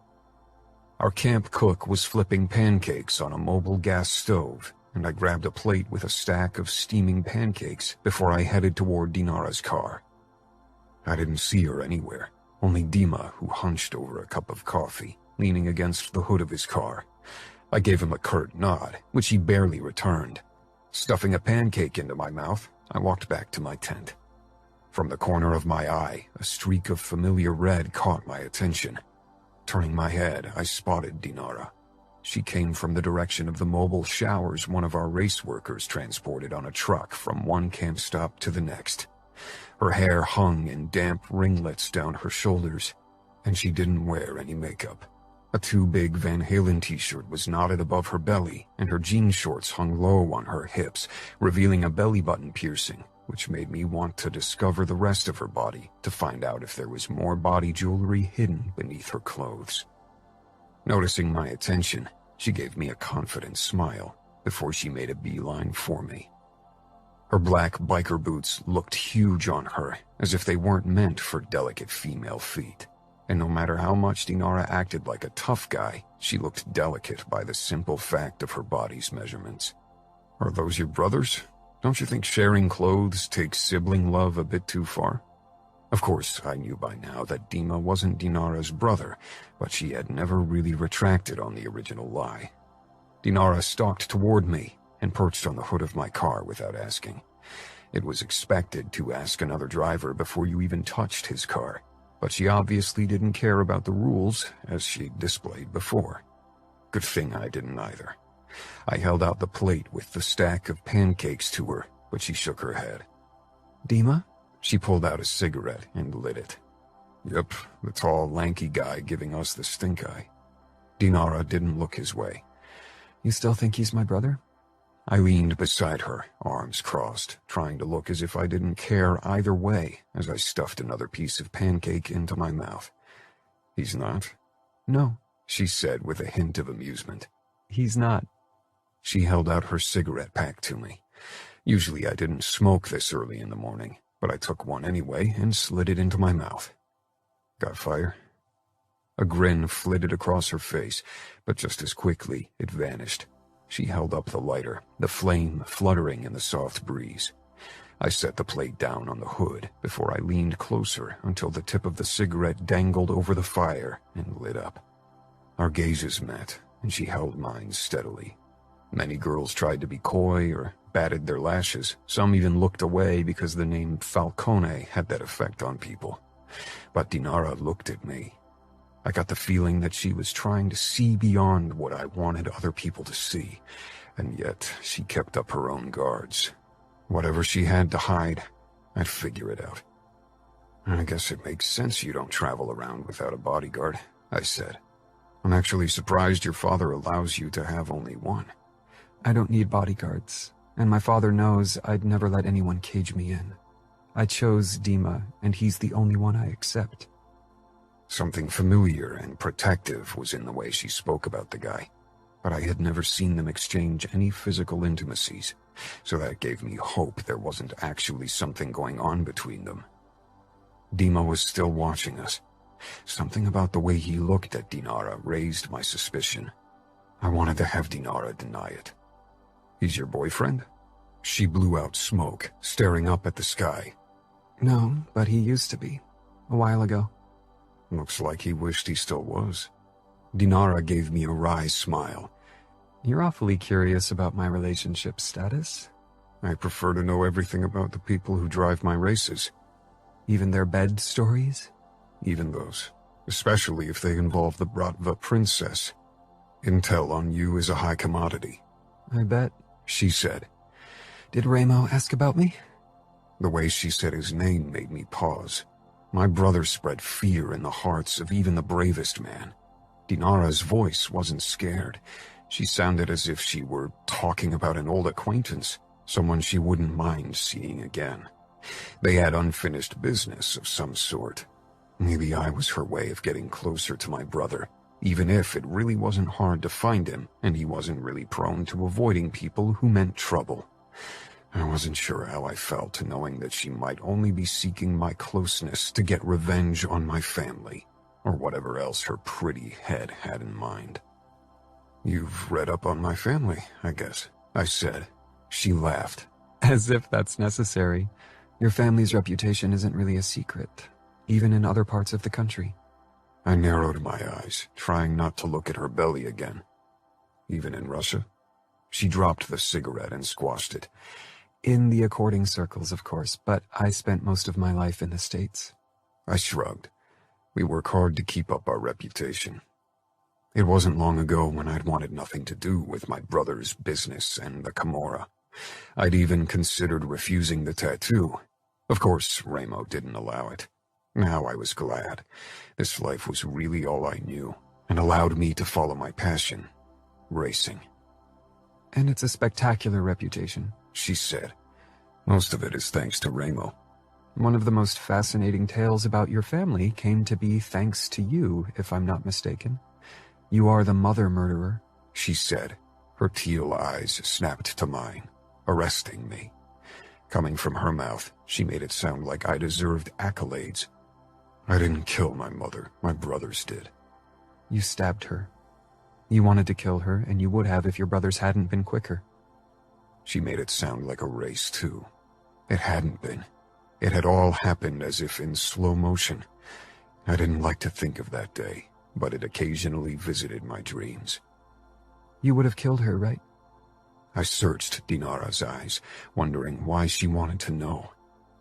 Our camp cook was flipping pancakes on a mobile gas stove, and I grabbed a plate with a stack of steaming pancakes before I headed toward Dinara's car. I didn't see her anywhere, only Dima, who hunched over a cup of coffee, leaning against the hood of his car. I gave him a curt nod, which he barely returned. Stuffing a pancake into my mouth, I walked back to my tent. From the corner of my eye, a streak of familiar red caught my attention. Turning my head, I spotted Dinara. She came from the direction of the mobile showers one of our race workers transported on a truck from one camp stop to the next. Her hair hung in damp ringlets down her shoulders, and she didn't wear any makeup. A too big Van Halen t-shirt was knotted above her belly, and her jean shorts hung low on her hips, revealing a belly button piercing, which made me want to discover the rest of her body to find out if there was more body jewelry hidden beneath her clothes. Noticing my attention, she gave me a confident smile before she made a beeline for me. Her black biker boots looked huge on her, as if they weren't meant for delicate female feet. And no matter how much Dinara acted like a tough guy, she looked delicate by the simple fact of her body's measurements. "Are those your brothers? Don't you think sharing clothes takes sibling love a bit too far?" Of course, I knew by now that Dima wasn't Dinara's brother, but she had never really retracted on the original lie. Dinara stalked toward me and perched on the hood of my car without asking. It was expected to ask another driver before you even touched his car, but she obviously didn't care about the rules as she'd displayed before. Good thing I didn't either. I held out the plate with the stack of pancakes to her, but she shook her head. Dima? She pulled out a cigarette and lit it. Yep, the tall, lanky guy giving us the stink eye. Dinara didn't look his way. You still think he's my brother? I leaned beside her, arms crossed, trying to look as if I didn't care either way as I stuffed another piece of pancake into my mouth. He's not? No, she said with a hint of amusement. He's not. She held out her cigarette pack to me. Usually I didn't smoke this early in the morning, but I took one anyway and slid it into my mouth. Got fire? A grin flitted across her face, but just as quickly it vanished. She held up the lighter, the flame fluttering in the soft breeze. I set the plate down on the hood before I leaned closer until the tip of the cigarette dangled over the fire and lit up. Our gazes met, and she held mine steadily. Many girls tried to be coy or batted their lashes. Some even looked away because the name Falcone had that effect on people. But Dinara looked at me. I got the feeling that she was trying to see beyond what I wanted other people to see, and yet she kept up her own guards. Whatever she had to hide, I'd figure it out. I guess it makes sense you don't travel around without a bodyguard, I said. I'm actually surprised your father allows you to have only one. I don't need bodyguards, and my father knows I'd never let anyone cage me in. I chose Dima, and he's the only one I accept. Something familiar and protective was in the way she spoke about the guy, but I had never seen them exchange any physical intimacies, so that gave me hope there wasn't actually something going on between them. Dima was still watching us. Something about the way he looked at Dinara raised my suspicion. I wanted to have Dinara deny it. He's your boyfriend? She blew out smoke, staring up at the sky. No, but he used to be. A while ago. Looks like he wished he still was. Dinara gave me a wry smile. You're awfully curious about my relationship status. I prefer to know everything about the people who drive my races. Even their bed stories? Even those. Especially if they involve the Bratva princess. Intel on you is a high commodity. I bet, she said. Did Ramo ask about me? The way she said his name made me pause. My brother spread fear in the hearts of even the bravest man. Dinara's voice wasn't scared. She sounded as if she were talking about an old acquaintance, someone she wouldn't mind seeing again. They had unfinished business of some sort. Maybe I was her way of getting closer to my brother, even if it really wasn't hard to find him and he wasn't really prone to avoiding people who meant trouble. I wasn't sure how I felt knowing that she might only be seeking my closeness to get revenge on my family, or whatever else her pretty head had in mind. You've read up on my family, I guess, I said. She laughed. As if that's necessary. Your family's reputation isn't really a secret, even in other parts of the country. I narrowed my eyes, trying not to look at her belly again. Even in Russia? She dropped the cigarette and squashed it. In the according circles, of course, but I spent most of my life in the States. I shrugged. We work hard to keep up our reputation. It wasn't long ago when I'd wanted nothing to do with my brother's business and the Camorra. I'd even considered refusing the tattoo. Of course, Ramo didn't allow it. Now I was glad. This life was really all I knew, and allowed me to follow my passion, racing. And it's a spectacular reputation, she said. Most of it is thanks to Ramo. One of the most fascinating tales about your family came to be thanks to you, if I'm not mistaken. You are the mother murderer, she said. Her teal eyes snapped to mine, arresting me. Coming from her mouth, she made it sound like I deserved accolades. I didn't kill my mother, my brothers did. You stabbed her. You wanted to kill her, and you would have if your brothers hadn't been quicker. She made it sound like a race, too. It hadn't been. It had all happened as if in slow motion. I didn't like to think of that day, but it occasionally visited my dreams. You would have killed her, right? I searched Dinara's eyes, wondering why she wanted to know.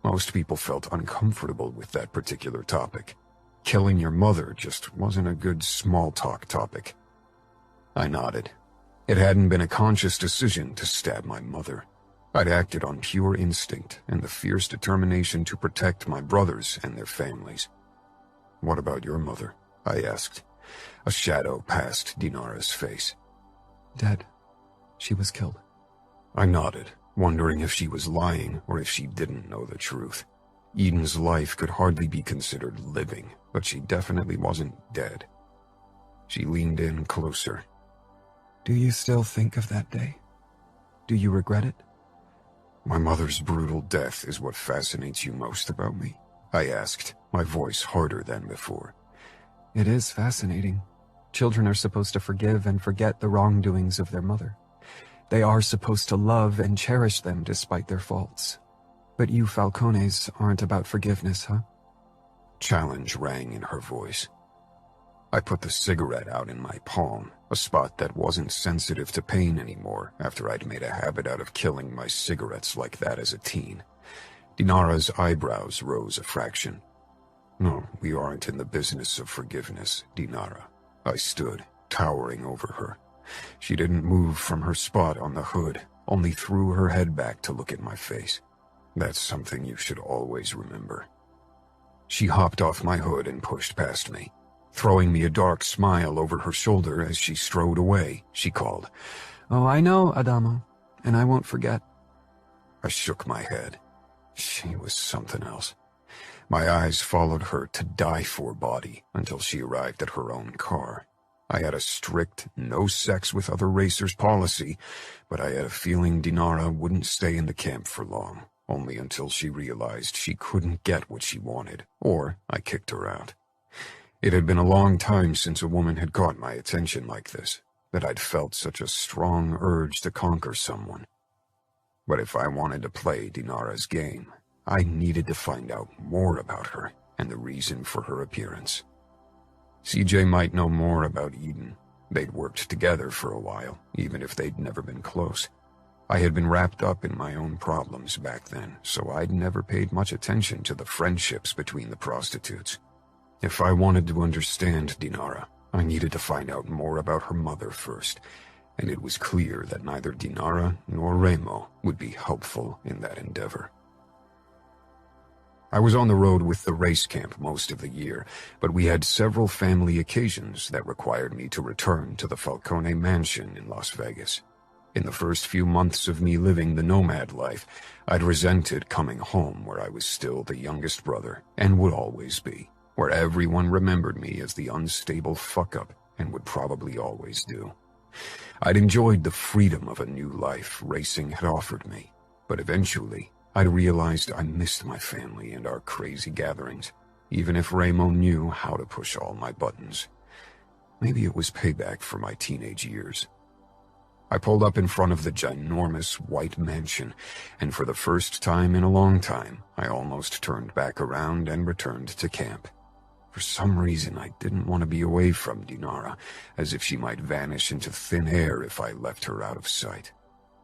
Most people felt uncomfortable with that particular topic. Killing your mother just wasn't a good small-talk topic. I nodded. It hadn't been a conscious decision to stab my mother. I'd acted on pure instinct and the fierce determination to protect my brothers and their families. What about your mother? I asked. A shadow passed Dinara's face. Dead. She was killed. I nodded, wondering if she was lying or if she didn't know the truth. Eden's life could hardly be considered living, but she definitely wasn't dead. She leaned in closer. Do you still think of that day? Do you regret it? My mother's brutal death is what fascinates you most about me? I asked, my voice harder than before. It is fascinating. Children are supposed to forgive and forget the wrongdoings of their mother. They are supposed to love and cherish them despite their faults. But you Falcones aren't about forgiveness, huh? Challenge rang in her voice. I put the cigarette out in my palm, a spot that wasn't sensitive to pain anymore after I'd made a habit out of killing my cigarettes like that as a teen. Dinara's eyebrows rose a fraction. No, We aren't in the business of forgiveness, Dinara. I stood, towering over her. She didn't move from her spot on the hood, only threw her head back to look at my face. That's something you should always remember. She hopped off my hood and pushed past me. Throwing me a dark smile over her shoulder as she strode away, she called, "Oh, I know, Adamo, and I won't forget." I shook my head. She was something else. My eyes followed her to die for body until she arrived at her own car. I had a strict no sex with other racers policy, but I had a feeling Dinara wouldn't stay in the camp for long, only until she realized she couldn't get what she wanted, or I kicked her out. It had been a long time since a woman had caught my attention like this, that I'd felt such a strong urge to conquer someone. But if I wanted to play Dinara's game, I needed to find out more about her and the reason for her appearance. CJ might know more about Eden. They'd worked together for a while, even if they'd never been close. I had been wrapped up in my own problems back then, so I'd never paid much attention to the friendships between the prostitutes. If I wanted to understand Dinara, I needed to find out more about her mother first, and it was clear that neither Dinara nor Remo would be helpful in that endeavor. I was on the road with the race camp most of the year, but we had several family occasions that required me to return to the Falcone mansion in Las Vegas. In the first few months of me living the nomad life, I'd resented coming home where I was still the youngest brother, and would always be, where everyone remembered me as the unstable fuck-up, and would probably always do. I'd enjoyed the freedom of a new life racing had offered me, but eventually I'd realized I missed my family and our crazy gatherings, even if Remo knew how to push all my buttons. Maybe it was payback for my teenage years. I pulled up in front of the ginormous white mansion, and for the first time in a long time, I almost turned back around and returned to camp. For some reason, I didn't want to be away from Dinara, as if she might vanish into thin air if I left her out of sight.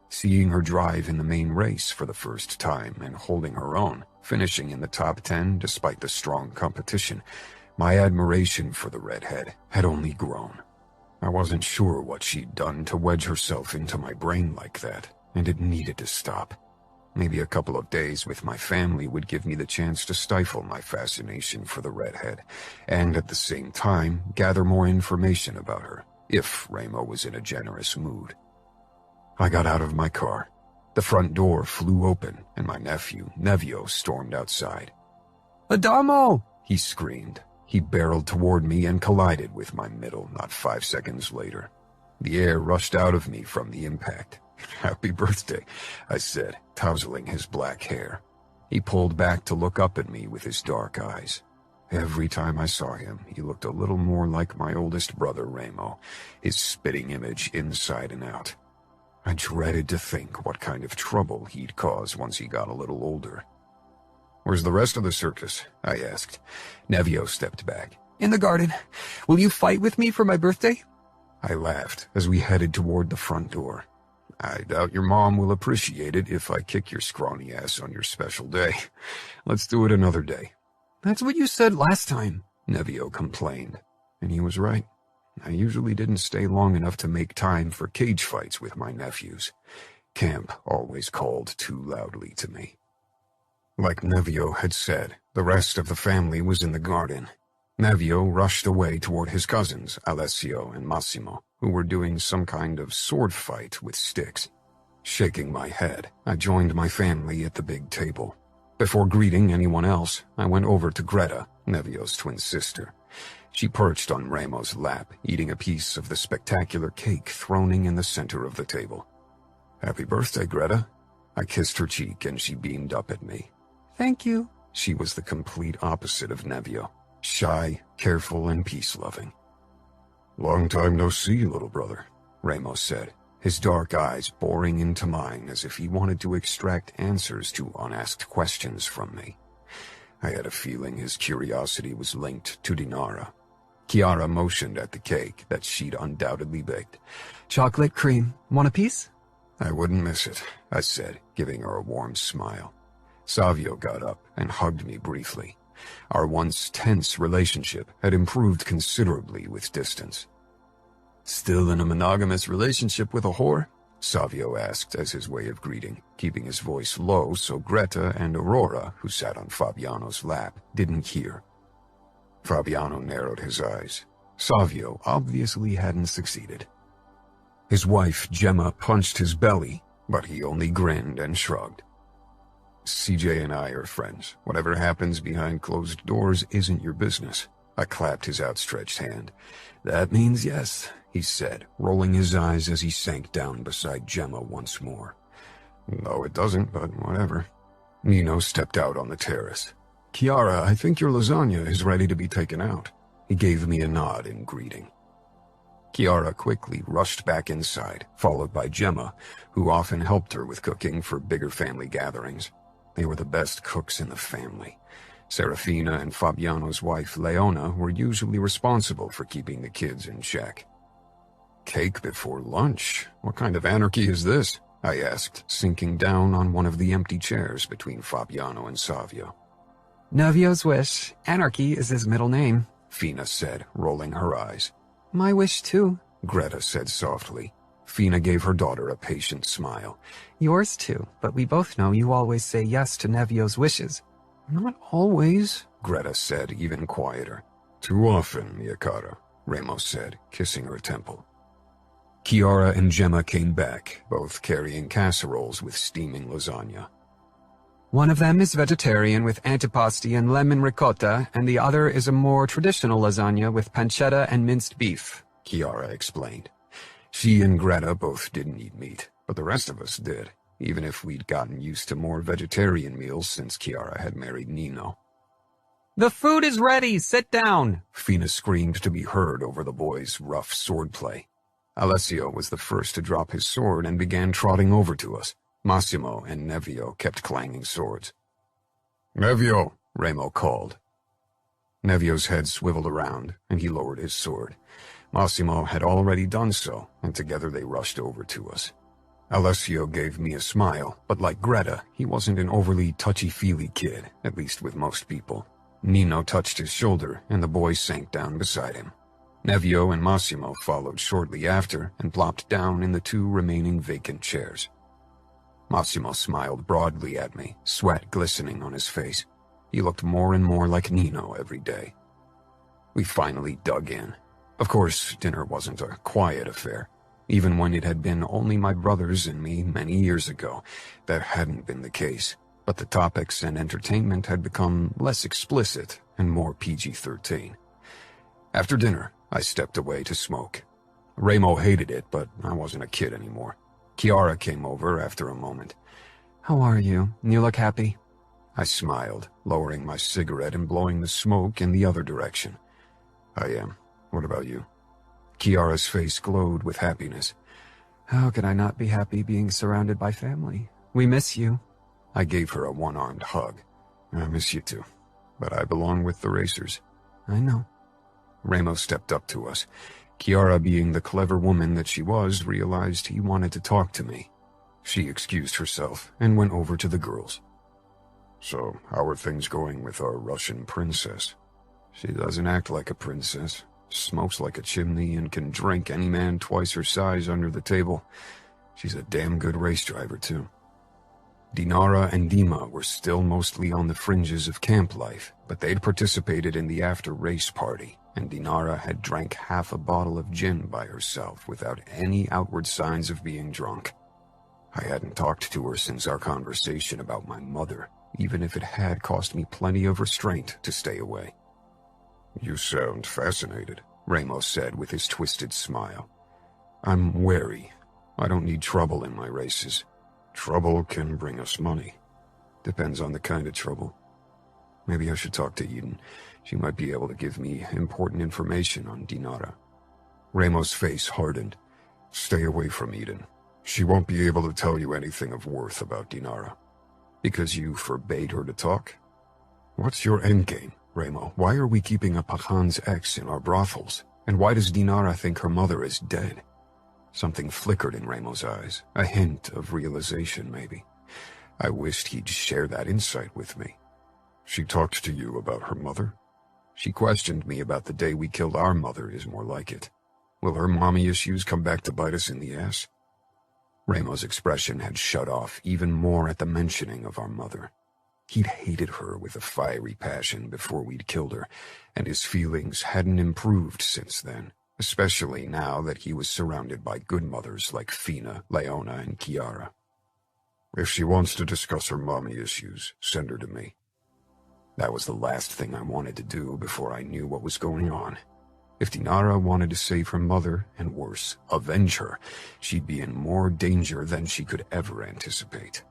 Seeing her drive in the main race for the first time and holding her own, finishing in the top 10 despite the strong competition, my admiration for the redhead had only grown. I wasn't sure what she'd done to wedge herself into my brain like that, and it needed to stop. Maybe a couple of days with my family would give me the chance to stifle my fascination for the redhead, and at the same time gather more information about her, if Remo was in a generous mood. I got out of my car. The front door flew open, and my nephew, Nevio, stormed outside. "Adamo!" he screamed. He barreled toward me and collided with my middle not 5 seconds later. The air rushed out of me from the impact. "Happy birthday," I said, tousling his black hair. He pulled back to look up at me with his dark eyes. Every time I saw him, he looked a little more like my oldest brother, Remo, his spitting image inside and out. I dreaded to think what kind of trouble he'd cause once he got a little older. "Where's the rest of the circus?" I asked. Nevio stepped back. "In the garden. Will you fight with me for my birthday?" I laughed as we headed toward the front door. "I doubt your mom will appreciate it if I kick your scrawny ass on your special day. Let's do it another day." "That's what you said last time," Nevio complained, and he was right. I usually didn't stay long enough to make time for cage fights with my nephews. Camp always called too loudly to me. Like Nevio had said, the rest of the family was in the garden. Nevio rushed away toward his cousins, Alessio and Massimo, who were doing some kind of sword fight with sticks. Shaking my head, I joined my family at the big table. Before greeting anyone else, I went over to Greta, Nevio's twin sister. She perched on Remo's lap, eating a piece of the spectacular cake throning in the center of the table. "Happy birthday, Greta." I kissed her cheek and she beamed up at me. "Thank you." She was the complete opposite of Nevio, shy, careful, and peace-loving. "Long time no see, little brother," Remo said, his dark eyes boring into mine as if he wanted to extract answers to unasked questions from me. I had a feeling his curiosity was linked to Dinara. Chiara motioned at the cake that she'd undoubtedly baked. "Chocolate cream. Want a piece?" "I wouldn't miss it," I said, giving her a warm smile. Savio got up and hugged me briefly. Our once tense relationship had improved considerably with distance. "Still in a monogamous relationship with a whore?" Savio asked as his way of greeting, keeping his voice low so Greta and Aurora, who sat on Fabiano's lap, didn't hear. Fabiano narrowed his eyes. Savio obviously hadn't succeeded. His wife, Gemma, punched his belly, but he only grinned and shrugged. "CJ and I are friends. Whatever happens behind closed doors isn't your business." I clapped his outstretched hand. "That means yes," he said, rolling his eyes as he sank down beside Gemma once more. "No, it doesn't, but whatever." Nino stepped out on the terrace. "Chiara, I think your lasagna is ready to be taken out." He gave me a nod in greeting. Chiara quickly rushed back inside, followed by Gemma, who often helped her with cooking for bigger family gatherings. They were the best cooks in the family. Serafina and Fabiano's wife, Leona, were usually responsible for keeping the kids in check. "Cake before lunch? What kind of anarchy is this?" I asked, sinking down on one of the empty chairs between Fabiano and Savio. "Nevio's wish. Anarchy is his middle name," Fina said, rolling her eyes. "My wish, too," Greta said softly. Fina gave her daughter a patient smile. "Yours, too, but we both know you always say yes to Nevio's wishes." "Not always," Greta said, even quieter. "Too often, mia cara," Ramos said, kissing her temple. Chiara and Gemma came back, both carrying casseroles with steaming lasagna. "One of them is vegetarian with antipasti and lemon ricotta, and the other is a more traditional lasagna with pancetta and minced beef," Chiara explained. She and Greta both didn't eat meat, but the rest of us did, even if we'd gotten used to more vegetarian meals since Chiara had married Nino. "The food is ready! Sit down!" Fina screamed to be heard over the boys' rough swordplay. Alessio was the first to drop his sword and began trotting over to us. Massimo and Nevio kept clanging swords. "Nevio," Remo called. Nevio's head swiveled around, and he lowered his sword. Massimo had already done so, and together they rushed over to us. Alessio gave me a smile, but like Greta, he wasn't an overly touchy-feely kid, at least with most people. Nino touched his shoulder, and the boy sank down beside him. Nevio and Massimo followed shortly after and plopped down in the two remaining vacant chairs. Massimo smiled broadly at me, sweat glistening on his face. He looked more and more like Nino every day. We finally dug in. Of course, dinner wasn't a quiet affair. Even when it had been only my brothers and me many years ago, that hadn't been the case. But the topics and entertainment had become less explicit and more PG-13. After dinner, I stepped away to smoke. Remo hated it, but I wasn't a kid anymore. Chiara came over after a moment. "How are you? You look happy." I smiled, lowering my cigarette and blowing the smoke in the other direction. "I am. What about you?" Chiara's face glowed with happiness. "How could I not be happy being surrounded by family? We miss you." I gave her a one-armed hug. "I miss you too, but I belong with the racers." "I know." Remo stepped up to us. Chiara, being the clever woman that she was, realized he wanted to talk to me. She excused herself and went over to the girls. "So, how are things going with our Russian princess?" "She doesn't act like a princess, smokes like a chimney, and can drink any man twice her size under the table. She's a damn good race driver, too." Dinara and Dima were still mostly on the fringes of camp life, but they'd participated in the after-race party, and Dinara had drank half a bottle of gin by herself without any outward signs of being drunk. I hadn't talked to her since our conversation about my mother, even if it had cost me plenty of restraint to stay away. "You sound fascinated," Ramos said with his twisted smile. "I'm wary. I don't need trouble in my races. Trouble can bring us money. Depends on the kind of trouble. Maybe I should talk to Eden. She might be able to give me important information on Dinara." Ramos' face hardened. "Stay away from Eden. She won't be able to tell you anything of worth about Dinara." "Because you forbade her to talk?" "What's your endgame, Remo? Why are we keeping a Pajan's ex in our brothels? And why does Dinara think her mother is dead?" Something flickered in Ramos' eyes, a hint of realization maybe. I wished he'd share that insight with me. She talked to you about her mother? She questioned me about the day we killed our mother is more like it. Will her mommy issues come back to bite us in the ass? Ramo's expression had shut off even more at the mentioning of our mother. He'd hated her with a fiery passion before we'd killed her, and his feelings hadn't improved since then, especially now that he was surrounded by good mothers like Fina, Leona, and Chiara. If she wants to discuss her mommy issues, send her to me. That was the last thing I wanted to do before I knew what was going on. If Dinara wanted to save her mother, and worse, avenge her, she'd be in more danger than she could ever anticipate.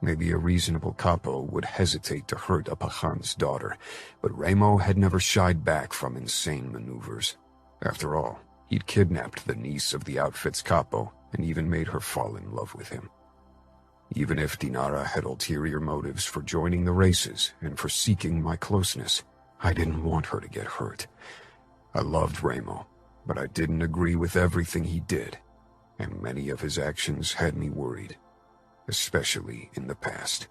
Maybe a reasonable capo would hesitate to hurt a Pajan's daughter, but Ramo had never shied back from insane maneuvers. After all, he'd kidnapped the niece of the outfit's capo and even made her fall in love with him. Even if Dinara had ulterior motives for joining the races and for seeking my closeness, I didn't want her to get hurt. I loved Ramo, but I didn't agree with everything he did, and many of his actions had me worried, especially in the past.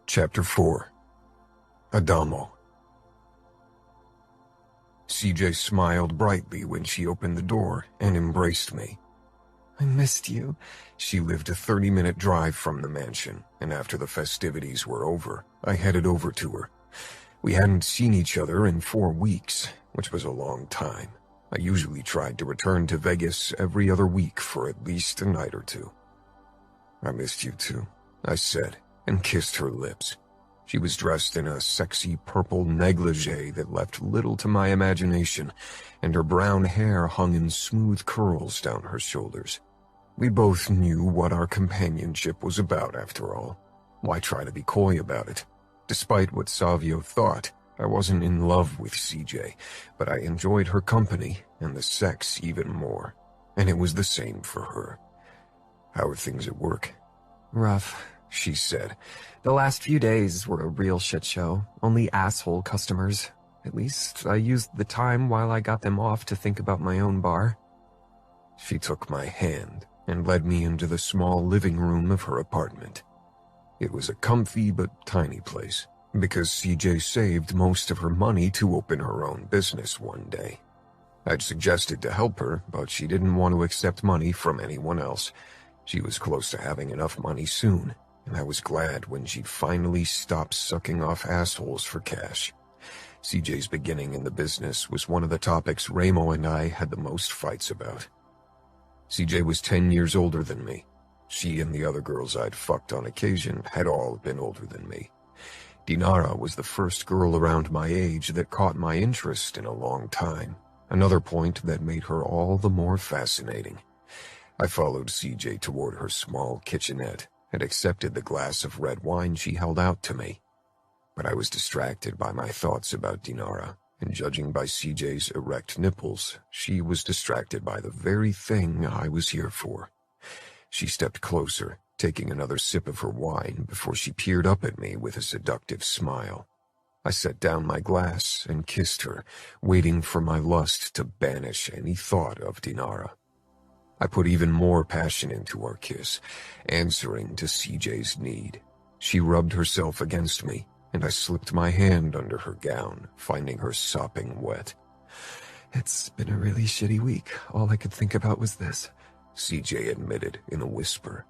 Chapter 4. Adamo. CJ smiled brightly when she opened the door and embraced me. I missed you. She lived a 30-minute drive from the mansion, and after the festivities were over, I headed over to her. We hadn't seen each other in 4 weeks, which was a long time. I usually tried to return to Vegas every other week for at least a night or two. I missed you too, I said, and kissed her lips. She was dressed in a sexy purple negligee that left little to my imagination, and her brown hair hung in smooth curls down her shoulders. We both knew what our companionship was about, after all. Why try to be coy about it? Despite what Savio thought, I wasn't in love with CJ, but I enjoyed her company and the sex even more, and it was the same for her. How are things at work? Rough, she said. The last few days were a real shit show. Only asshole customers. At least I used the time while I got them off to think about my own bar. She took my hand and led me into the small living room of her apartment. It was a comfy but tiny place, because CJ saved most of her money to open her own business one day. I'd suggested to help her, but she didn't want to accept money from anyone else. She was close to having enough money soon, and I was glad when she'd finally stopped sucking off assholes for cash. CJ's beginning in the business was one of the topics Ramo and I had the most fights about. CJ was 10 years older than me. She and the other girls I'd fucked on occasion had all been older than me. Dinara was the first girl around my age that caught my interest in a long time, another point that made her all the more fascinating. I followed CJ toward her small kitchenette and accepted the glass of red wine she held out to me. But I was distracted by my thoughts about Dinara, and judging by CJ's erect nipples, she was distracted by the very thing I was here for. She stepped closer, taking another sip of her wine before she peered up at me with a seductive smile. I set down my glass and kissed her, waiting for my lust to banish any thought of Dinara. I put even more passion into our kiss, answering to CJ's need. She rubbed herself against me, and I slipped my hand under her gown, finding her sopping wet. It's been a really shitty week. All I could think about was this, CJ admitted in a whisper.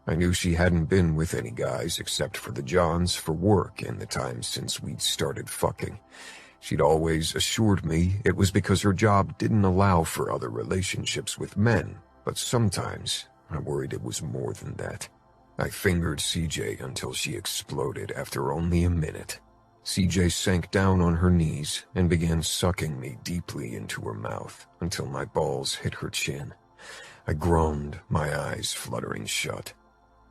I knew she hadn't been with any guys except for the Johns for work in the time since we'd started fucking. She'd always assured me it was because her job didn't allow for other relationships with men, but sometimes I worried it was more than that. I fingered CJ until she exploded after only a minute. CJ sank down on her knees and began sucking me deeply into her mouth until my balls hit her chin. I groaned, my eyes fluttering shut.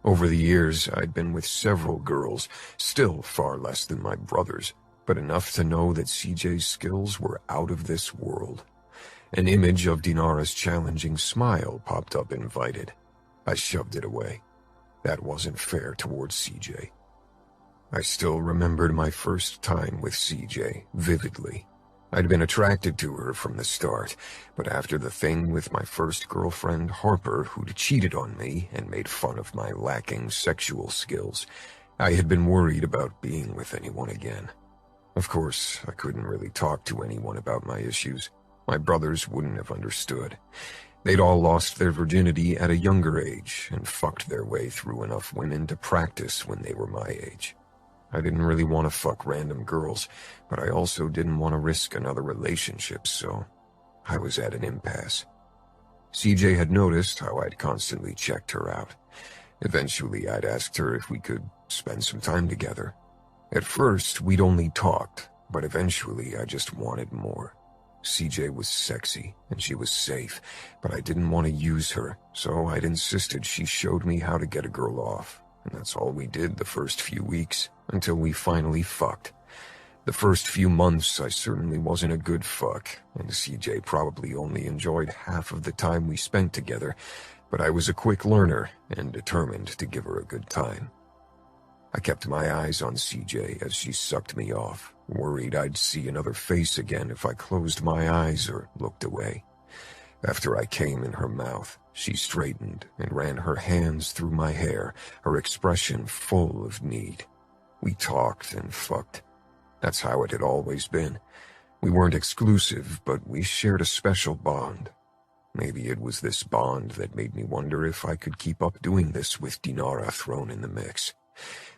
Over the years, I'd been with several girls, still far less than my brothers, but enough to know that CJ's skills were out of this world. An image of Dinara's challenging smile popped up invited. I shoved it away. That wasn't fair towards CJ. I still remembered my first time with CJ vividly. I'd been attracted to her from the start, but after the thing with my first girlfriend, Harper, who'd cheated on me and made fun of my lacking sexual skills, I had been worried about being with anyone again. Of course, I couldn't really talk to anyone about my issues. My brothers wouldn't have understood. They'd all lost their virginity at a younger age and fucked their way through enough women to practice when they were my age. I didn't really want to fuck random girls, but I also didn't want to risk another relationship, so I was at an impasse. CJ had noticed how I'd constantly checked her out. Eventually, I'd asked her if we could spend some time together. At first, we'd only talked, but eventually I just wanted more. CJ was sexy, and she was safe, but I didn't want to use her, so I'd insisted she showed me how to get a girl off, and that's all we did the first few weeks, until we finally fucked. The first few months, I certainly wasn't a good fuck, and CJ probably only enjoyed half of the time we spent together, but I was a quick learner and determined to give her a good time. I kept my eyes on CJ as she sucked me off, worried I'd see another face again if I closed my eyes or looked away. After I came in her mouth, she straightened and ran her hands through my hair, her expression full of need. We talked and fucked. That's how it had always been. We weren't exclusive, but we shared a special bond. Maybe it was this bond that made me wonder if I could keep up doing this with Dinara thrown in the mix.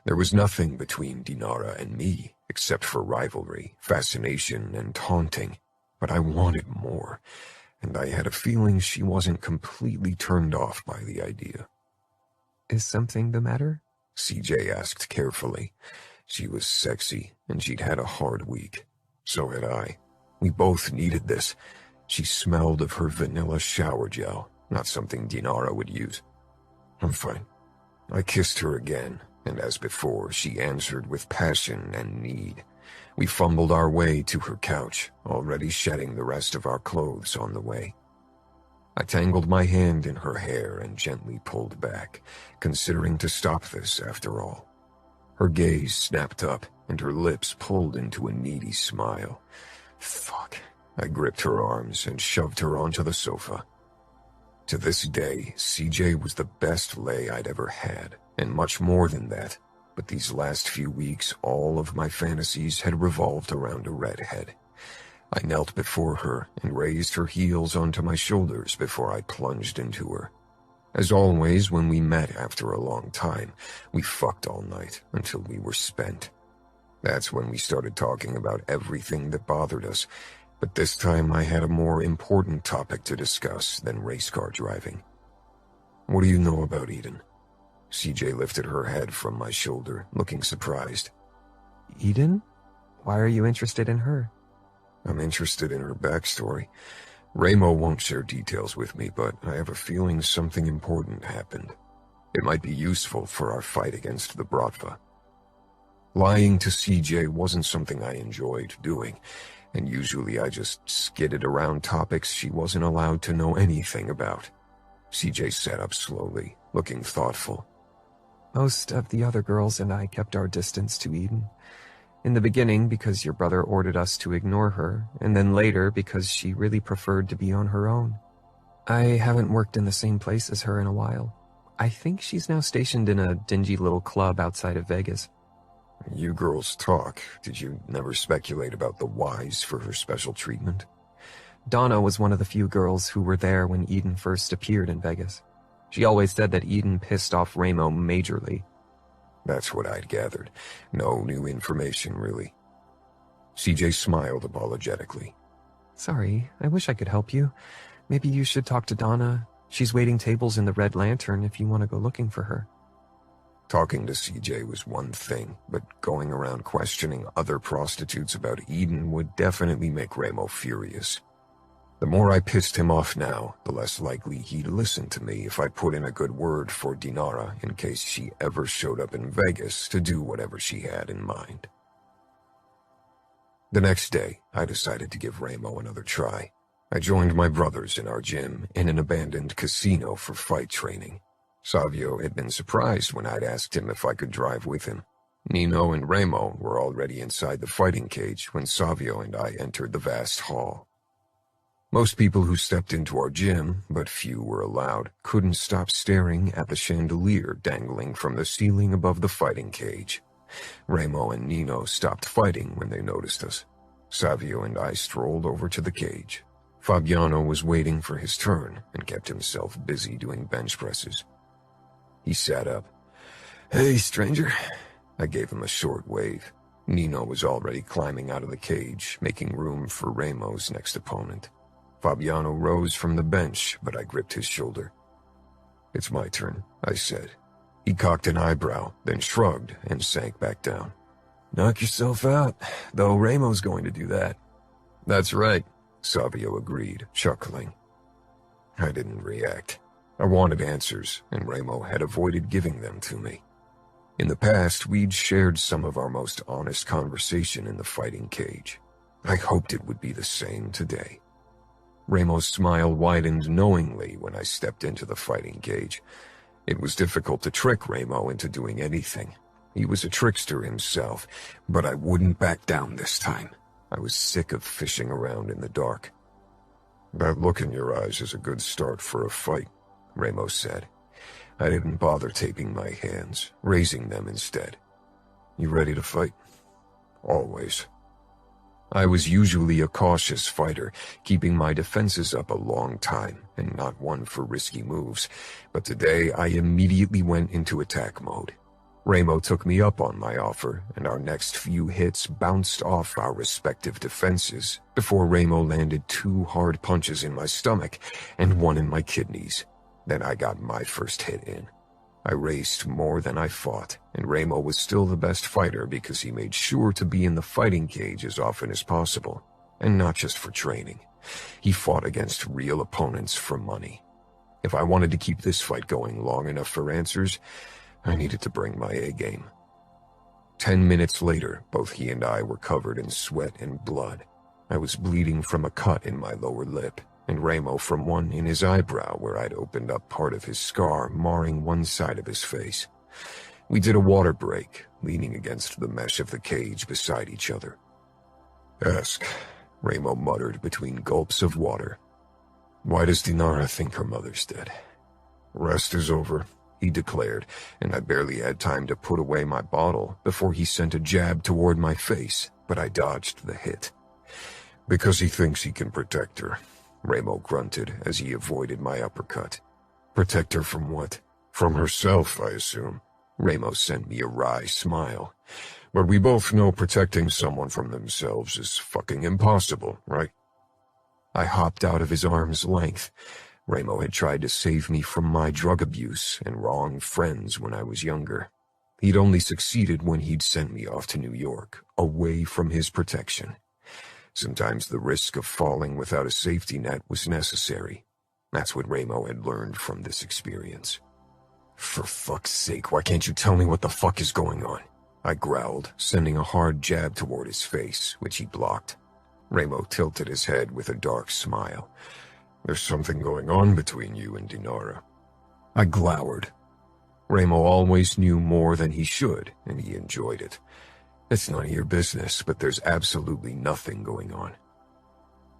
There was nothing between Dinara and me, except for rivalry, fascination, and taunting. But I wanted more, and I had a feeling she wasn't completely turned off by the idea. Is something the matter? CJ asked carefully. She was sexy, and she'd had a hard week. So had I. We both needed this. She smelled of her vanilla shower gel, not something Dinara would use. I'm fine. I kissed her again, and as before, she answered with passion and need. We fumbled our way to her couch, already shedding the rest of our clothes on the way. I tangled my hand in her hair and gently pulled back, considering to stop this after all. Her gaze snapped up, and her lips pulled into a needy smile. Fuck. I gripped her arms and shoved her onto the sofa. To this day, CJ was the best lay I'd ever had, and much more than that, but these last few weeks all of my fantasies had revolved around a redhead. I knelt before her and raised her heels onto my shoulders before I plunged into her. As always, when we met after a long time, we fucked all night until we were spent. That's when we started talking about everything that bothered us, but this time I had a more important topic to discuss than race car driving. What do you know about Eden? CJ lifted her head from my shoulder, looking surprised. Eden? Why are you interested in her? I'm interested in her backstory. Ramo won't share details with me, but I have a feeling something important happened. It might be useful for our fight against the Bratva. Lying to CJ wasn't something I enjoyed doing, and usually I just skidded around topics she wasn't allowed to know anything about. CJ sat up slowly, looking thoughtful. Most of the other girls and I kept our distance to Eden. In the beginning because your brother ordered us to ignore her, and then later because she really preferred to be on her own. I haven't worked in the same place as her in a while. I think she's now stationed in a dingy little club outside of Vegas. You girls talk. Did you never speculate about the whys for her special treatment? Donna was one of the few girls who were there when Eden first appeared in Vegas. She always said that Eden pissed off Ramo majorly. That's what I'd gathered. No new information, really. CJ smiled apologetically. Sorry, I wish I could help you. Maybe you should talk to Donna. She's waiting tables in the Red Lantern if you want to go looking for her. Talking to CJ was one thing, but going around questioning other prostitutes about Eden would definitely make Ramo furious. The more I pissed him off now, the less likely he'd listen to me if I put in a good word for Dinara in case she ever showed up in Vegas to do whatever she had in mind. The next day, I decided to give Ramo another try. I joined my brothers in our gym in an abandoned casino for fight training. Savio had been surprised when I'd asked him if I could drive with him. Nino and Remo were already inside the fighting cage when Savio and I entered the vast hall. Most people who stepped into our gym, but few were allowed, couldn't stop staring at the chandelier dangling from the ceiling above the fighting cage. Remo and Nino stopped fighting when they noticed us. Savio and I strolled over to the cage. Fabiano was waiting for his turn and kept himself busy doing bench presses. He sat up. "Hey, stranger." I gave him a short wave. Nino was already climbing out of the cage, making room for Remo's next opponent. Fabiano rose from the bench, but I gripped his shoulder. "It's my turn," I said. He cocked an eyebrow, then shrugged and sank back down. "Knock yourself out, though Remo's going to do that." "That's right," Savio agreed, chuckling. I didn't react. I wanted answers, and Remo had avoided giving them to me. In the past, we'd shared some of our most honest conversation in the fighting cage. I hoped it would be the same today. Remo's smile widened knowingly when I stepped into the fighting cage. It was difficult to trick Remo into doing anything. He was a trickster himself, but I wouldn't back down this time. I was sick of fishing around in the dark. "That look in your eyes is a good start for a fight," Remo said. I didn't bother taping my hands, raising them instead. "You ready to fight?" "Always." I was usually a cautious fighter, keeping my defenses up a long time and not one for risky moves, but today I immediately went into attack mode. Remo took me up on my offer, and our next few hits bounced off our respective defenses before Remo landed 2 hard punches in my stomach and 1 in my kidneys. Then I got my first hit in. I raced more than I fought, and Remo was still the best fighter because he made sure to be in the fighting cage as often as possible, and not just for training. He fought against real opponents for money. If I wanted to keep this fight going long enough for answers, I needed to bring my A-game. 10 minutes later, both he and I were covered in sweat and blood. I was bleeding from a cut in my lower lip, and Remo from one in his eyebrow where I'd opened up part of his scar, marring one side of his face. We did a water break, leaning against the mesh of the cage beside each other. "Ask," Remo muttered between gulps of water. "Why does Dinara think her mother's dead?" "Rest is over," he declared, and I barely had time to put away my bottle before he sent a jab toward my face, but I dodged the hit. "Because he thinks he can protect her," Remo grunted as he avoided my uppercut. "Protect her from what?" "From herself, I assume." Remo sent me a wry smile. "But we both know protecting someone from themselves is fucking impossible, right?" I hopped out of his arm's length. Remo had tried to save me from my drug abuse and wrong friends when I was younger. He'd only succeeded when he'd sent me off to New York, away from his protection. Sometimes the risk of falling without a safety net was necessary. That's what Remo had learned from this experience. "For fuck's sake, why can't you tell me what the fuck is going on?" I growled, sending a hard jab toward his face, which he blocked. Remo tilted his head with a dark smile. "There's something going on between you and Dinara." I glowered. Remo always knew more than he should, and he enjoyed it. "It's none of your business, but there's absolutely nothing going on."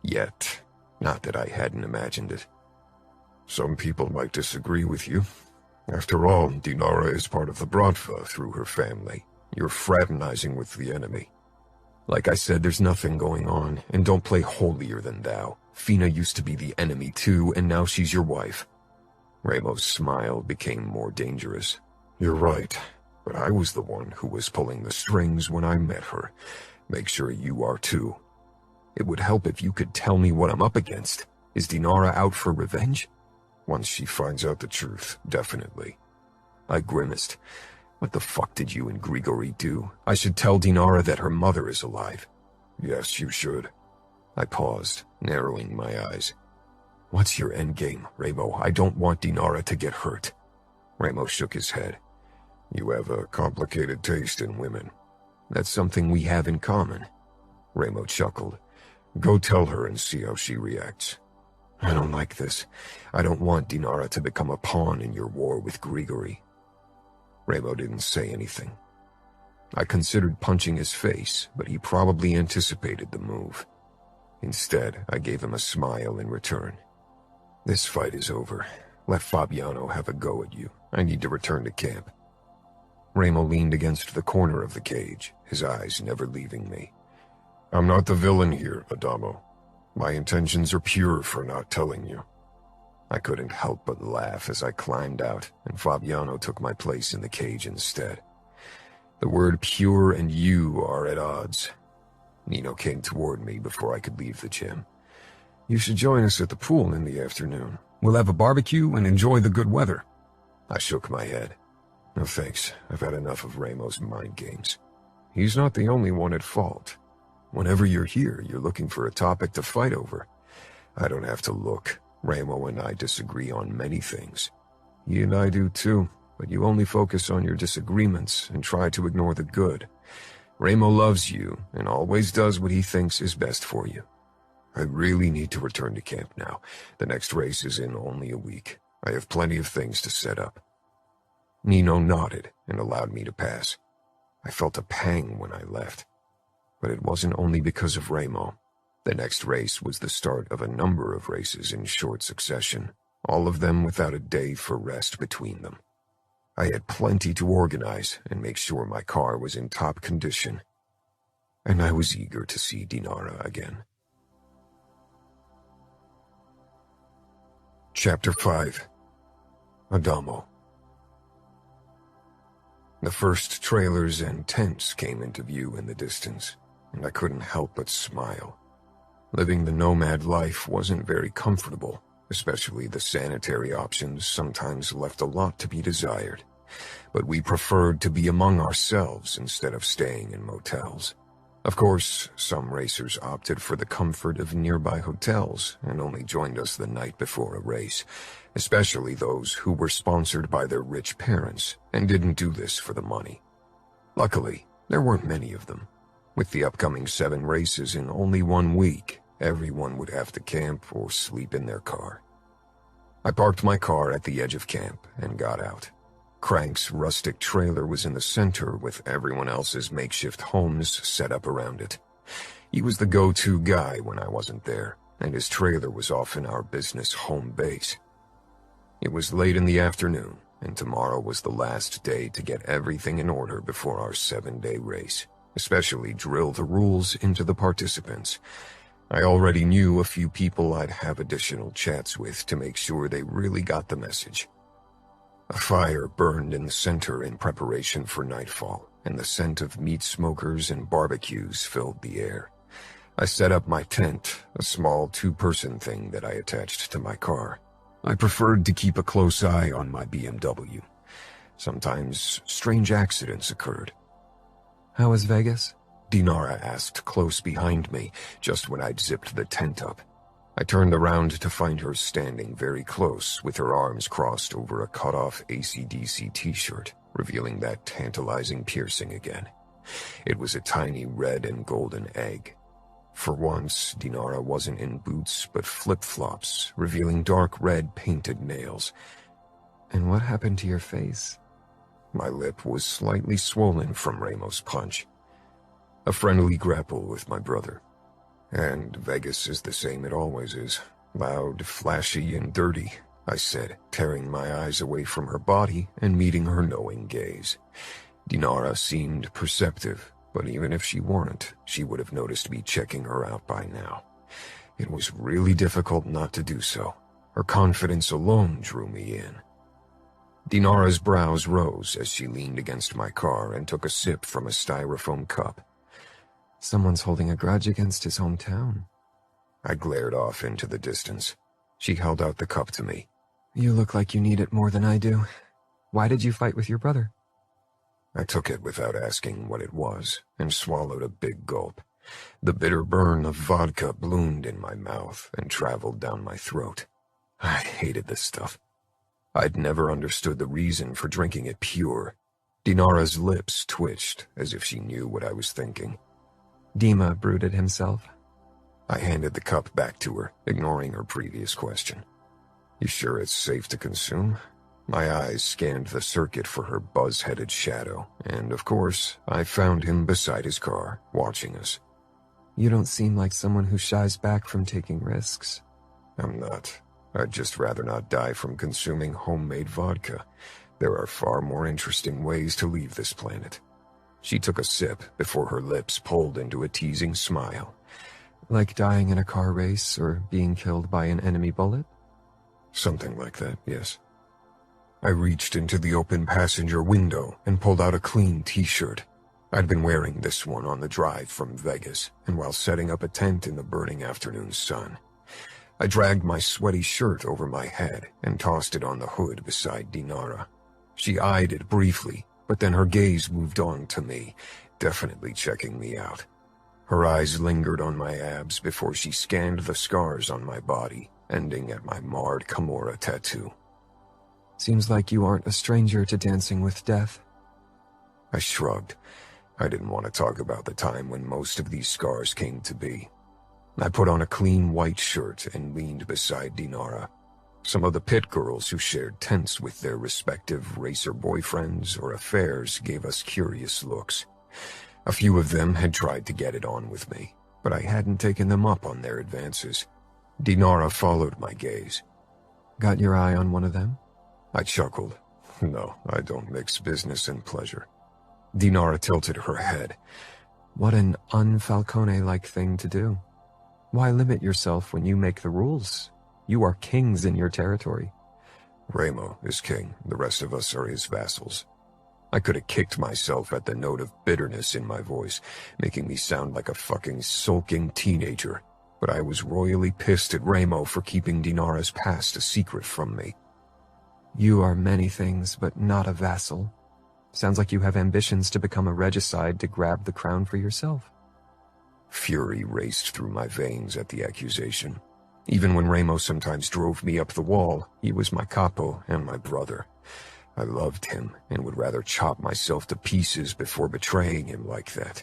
Yet, not that I hadn't imagined it. "Some people might disagree with you. After all, Dinara is part of the Bratva through her family. You're fraternizing with the enemy." "Like I said, there's nothing going on, and don't play holier than thou. Fina used to be the enemy too, and now she's your wife." Remo's smile became more dangerous. "You're right. But I was the one who was pulling the strings when I met her. Make sure you are too." "It would help if you could tell me what I'm up against. Is Dinara out for revenge?" "Once she finds out the truth, definitely." I grimaced. "What the fuck did you and Grigori do? I should tell Dinara that her mother is alive." "Yes, you should." I paused, narrowing my eyes. "What's your endgame, Remo? I don't want Dinara to get hurt." Remo shook his head. "You have a complicated taste in women." "That's something we have in common." Remo chuckled. "Go tell her and see how she reacts." "I don't like this. I don't want Dinara to become a pawn in your war with Grigori." Remo didn't say anything. I considered punching his face, but he probably anticipated the move. Instead, I gave him a smile in return. This fight is over. Let Fabiano have a go at you. I need to return to camp. Ramo leaned against the corner of the cage, his eyes never leaving me. I'm not the villain here, Adamo. My intentions are pure for not telling you. I couldn't help but laugh as I climbed out, and Fabiano took my place in the cage instead. The word pure and you are at odds. Nino came toward me before I could leave the gym. You should join us at the pool in the afternoon. We'll have a barbecue and enjoy the good weather. I shook my head. No thanks, I've had enough of Ramo's mind games. He's not the only one at fault. Whenever you're here, you're looking for a topic to fight over. I don't have to look. Ramo and I disagree on many things. You and I do too, but you only focus on your disagreements and try to ignore the good. Ramo loves you and always does what he thinks is best for you. I really need to return to camp now. The next race is in only a week. I have plenty of things to set up. Nino nodded and allowed me to pass. I felt a pang when I left. But it wasn't only because of Ramo. The next race was the start of a number of races in short succession, all of them without a day for rest between them. I had plenty to organize and make sure my car was in top condition. And I was eager to see Dinara again. Chapter 5. Adamo. The first trailers and tents came into view in the distance, and I couldn't help but smile. Living the nomad life wasn't very comfortable, especially the sanitary options sometimes left a lot to be desired. But we preferred to be among ourselves instead of staying in motels. Of course, some racers opted for the comfort of nearby hotels and only joined us the night before a race, especially those who were sponsored by their rich parents and didn't do this for the money. Luckily, there weren't many of them. With the upcoming 7 races in only 1 week, everyone would have to camp or sleep in their car. I parked my car at the edge of camp and got out. Crank's rustic trailer was in the center with everyone else's makeshift homes set up around it. He was the go-to guy when I wasn't there, and his trailer was often our business home base. It was late in the afternoon, and tomorrow was the last day to get everything in order before our 7-day race, especially drill the rules into the participants. I already knew a few people I'd have additional chats with to make sure they really got the message. A fire burned in the center in preparation for nightfall, and the scent of meat smokers and barbecues filled the air. I set up my tent, a small 2-person thing that I attached to my car. I preferred to keep a close eye on my BMW. Sometimes strange accidents occurred. How was Vegas? Dinara asked close behind me, just when I'd zipped the tent up. I turned around to find her standing very close with her arms crossed over a cut-off AC/DC t-shirt, revealing that tantalizing piercing again. It was a tiny red and golden egg. For once, Dinara wasn't in boots but flip-flops, revealing dark red painted nails. And what happened to your face? My lip was slightly swollen from Ramo's punch. A friendly grapple with my brother. And Vegas is the same it always is. Loud, flashy, and dirty, I said, tearing my eyes away from her body and meeting her knowing gaze. Dinara seemed perceptive, but even if she weren't, she would have noticed me checking her out by now. It was really difficult not to do so. Her confidence alone drew me in. Dinara's brows rose as she leaned against my car and took a sip from a styrofoam cup. Someone's holding a grudge against his hometown. I glared off into the distance. She held out the cup to me. You look like you need it more than I do. Why did you fight with your brother? I took it without asking what it was and swallowed a big gulp. The bitter burn of vodka bloomed in my mouth and traveled down my throat. I hated this stuff. I'd never understood the reason for drinking it pure. Dinara's lips twitched as if she knew what I was thinking. Dima brewed it himself. I handed the cup back to her, ignoring her previous question. You sure it's safe to consume? My eyes scanned the circuit for her buzz-headed shadow, and of course, I found him beside his car, watching us. You don't seem like someone who shies back from taking risks. I'm not. I'd just rather not die from consuming homemade vodka. There are far more interesting ways to leave this planet. She took a sip before her lips pulled into a teasing smile. Like dying in a car race or being killed by an enemy bullet? Something like that, yes. I reached into the open passenger window and pulled out a clean t-shirt. I'd been wearing this one on the drive from Vegas, and while setting up a tent in the burning afternoon sun. I dragged my sweaty shirt over my head and tossed it on the hood beside Dinara. She eyed it briefly, but then her gaze moved on to me, definitely checking me out. Her eyes lingered on my abs before she scanned the scars on my body, ending at my marred Camorra tattoo. Seems like you aren't a stranger to dancing with death. I shrugged. I didn't want to talk about the time when most of these scars came to be. I put on a clean white shirt and leaned beside Dinara. Some of the pit girls who shared tents with their respective racer boyfriends or affairs gave us curious looks. A few of them had tried to get it on with me, but I hadn't taken them up on their advances. Dinara followed my gaze. Got your eye on one of them? I chuckled. No, I don't mix business and pleasure. Dinara tilted her head. What an un-Falcone-like thing to do. Why limit yourself when you make the rules? You are kings in your territory. Ramo is king. The rest of us are his vassals. I could have kicked myself at the note of bitterness in my voice, making me sound like a fucking sulking teenager. But I was royally pissed at Ramo for keeping Dinara's past a secret from me. You are many things, but not a vassal. Sounds like you have ambitions to become a regicide to grab the crown for yourself. Fury raced through my veins at the accusation. Even when Ramo sometimes drove me up the wall, he was my capo and my brother. I loved him and would rather chop myself to pieces before betraying him like that.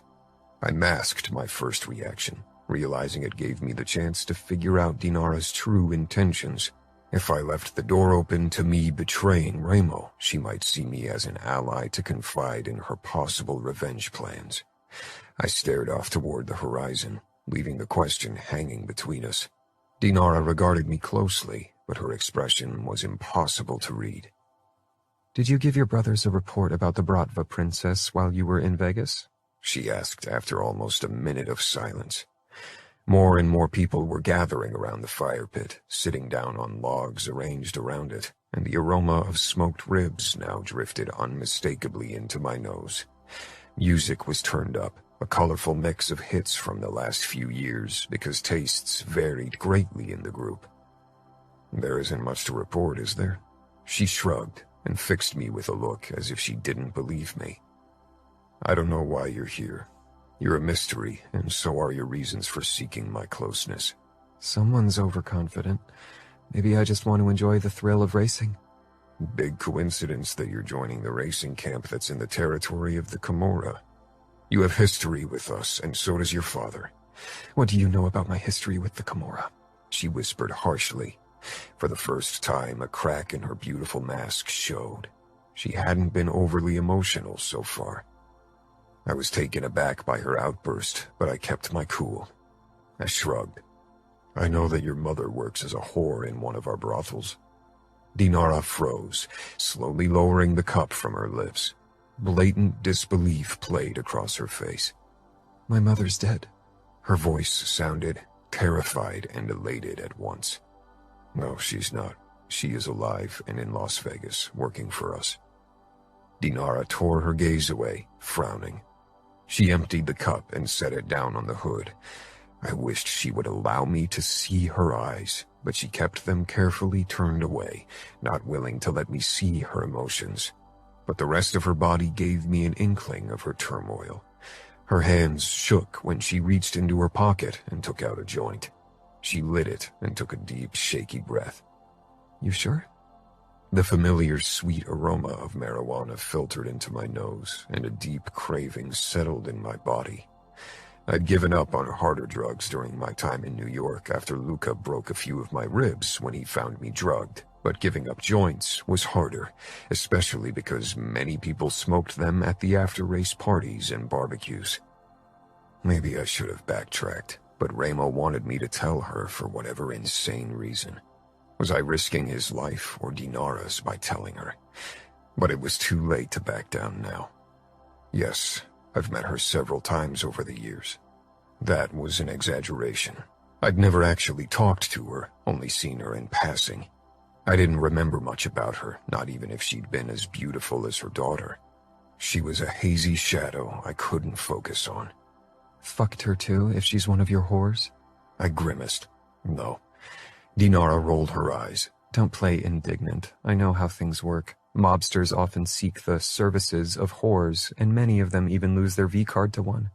I masked my first reaction, realizing it gave me the chance to figure out Dinara's true intentions. If I left the door open to me betraying Ramo, she might see me as an ally to confide in her possible revenge plans. I stared off toward the horizon, leaving the question hanging between us. Dinara regarded me closely, but her expression was impossible to read. Did you give your brothers a report about the Bratva princess while you were in Vegas? She asked after almost a minute of silence. More and more people were gathering around the fire pit, sitting down on logs arranged around it, and the aroma of smoked ribs now drifted unmistakably into my nose. Music was turned up, a colorful mix of hits from the last few years, because tastes varied greatly in the group. There isn't much to report, is there? She shrugged and fixed me with a look as if she didn't believe me. I don't know why you're here. You're a mystery, and so are your reasons for seeking my closeness. Someone's overconfident. Maybe I just want to enjoy the thrill of racing. Big coincidence that you're joining the racing camp that's in the territory of the Camorra. You have history with us, and so does your father. What do you know about my history with the Camorra? She whispered harshly. For the first time, a crack in her beautiful mask showed. She hadn't been overly emotional so far. I was taken aback by her outburst, but I kept my cool. I shrugged. I know that your mother works as a whore in one of our brothels. Dinara froze, slowly lowering the cup from her lips. Blatant disbelief played across her face. My mother's dead. Her voice sounded terrified and elated at once. No, she's not. She is alive and in Las Vegas, working for us. Dinara tore her gaze away, frowning. She emptied the cup and set it down on the hood. I wished she would allow me to see her eyes, but she kept them carefully turned away, not willing to let me see her emotions. But the rest of her body gave me an inkling of her turmoil. Her hands shook when she reached into her pocket and took out a joint. She lit it and took a deep, shaky breath. You sure? The familiar sweet aroma of marijuana filtered into my nose, and a deep craving settled in my body. I'd given up on harder drugs during my time in New York after Luca broke a few of my ribs when he found me drugged, but giving up joints was harder, especially because many people smoked them at the after-race parties and barbecues. Maybe I should have backtracked, but Ramo wanted me to tell her for whatever insane reason. Was I risking his life or Dinara's by telling her? But it was too late to back down now. Yes, I've met her several times over the years. That was an exaggeration. I'd never actually talked to her, only seen her in passing. I didn't remember much about her, not even if she'd been as beautiful as her daughter. She was a hazy shadow I couldn't focus on. Fucked her too, if she's one of your whores? I grimaced. No. Dinara rolled her eyes. Don't play indignant. I know how things work. Mobsters often seek the services of whores, and many of them even lose their V-card to one.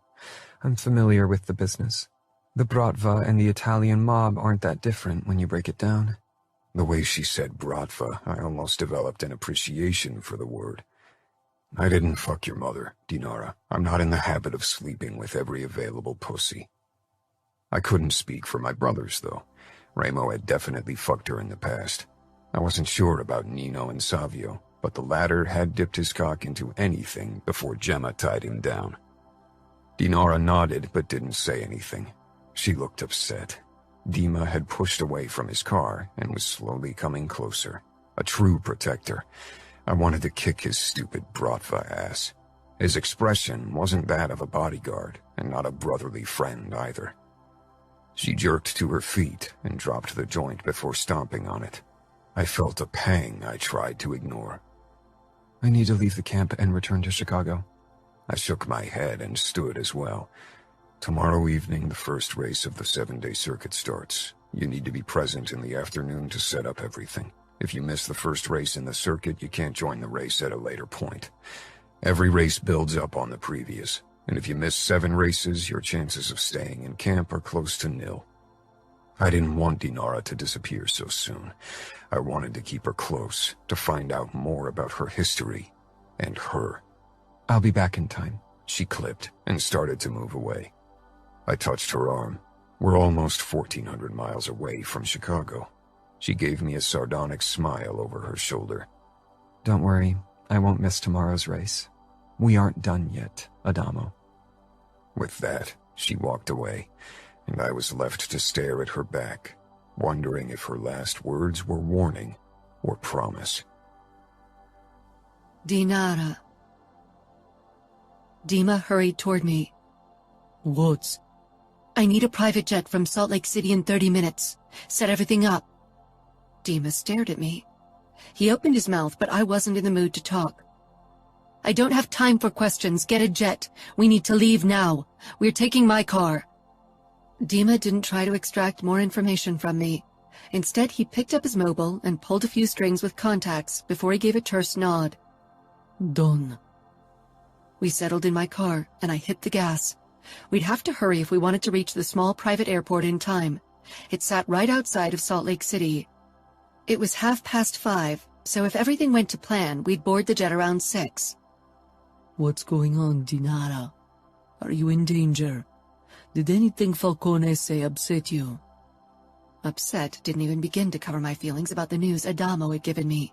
I'm familiar with the business. The Bratva and the Italian mob aren't that different when you break it down. The way she said Bratva, I almost developed an appreciation for the word. I didn't fuck your mother, Dinara. I'm not in the habit of sleeping with every available pussy. I couldn't speak for my brothers, though. Ramo had definitely fucked her in the past. I wasn't sure about Nino and Savio, but the latter had dipped his cock into anything before Gemma tied him down. Dinara nodded but didn't say anything. She looked upset. Dima had pushed away from his car and was slowly coming closer. A true protector. I wanted to kick his stupid Bratva ass. His expression wasn't that of a bodyguard, and not a brotherly friend either. She jerked to her feet and dropped the joint before stomping on it. I felt a pang I tried to ignore. I need to leave the camp and return to Chicago. I shook my head and stood as well. Tomorrow evening, the first race of the 7-day circuit starts. You need to be present in the afternoon to set up everything. If you miss the first race in the circuit, you can't join the race at a later point. Every race builds up on the previous, and if you miss 7 races, your chances of staying in camp are close to nil. I didn't want Dinara to disappear so soon. I wanted to keep her close, to find out more about her history and her. I'll be back in time. She clipped and started to move away. I touched her arm. We're almost 1,400 miles away from Chicago. She gave me a sardonic smile over her shoulder. Don't worry, I won't miss tomorrow's race. We aren't done yet, Adamo. With that, she walked away, and I was left to stare at her back, wondering if her last words were warning or promise. Dinara. Dima hurried toward me. What? I need a private jet from Salt Lake City in 30 minutes. Set everything up. Dima stared at me. He opened his mouth, but I wasn't in the mood to talk. I don't have time for questions. Get a jet. We need to leave now. We're taking my car. Dima didn't try to extract more information from me. Instead, he picked up his mobile and pulled a few strings with contacts before he gave a terse nod. Done. We settled in my car, and I hit the gas. We'd have to hurry if we wanted to reach the small private airport in time. It sat right outside of Salt Lake City. It was 5:30, so if everything went to plan, we'd board the jet around 6. What's going on, Dinara? Are you in danger? Did anything Falcone say upset you? Upset didn't even begin to cover my feelings about the news Adamo had given me.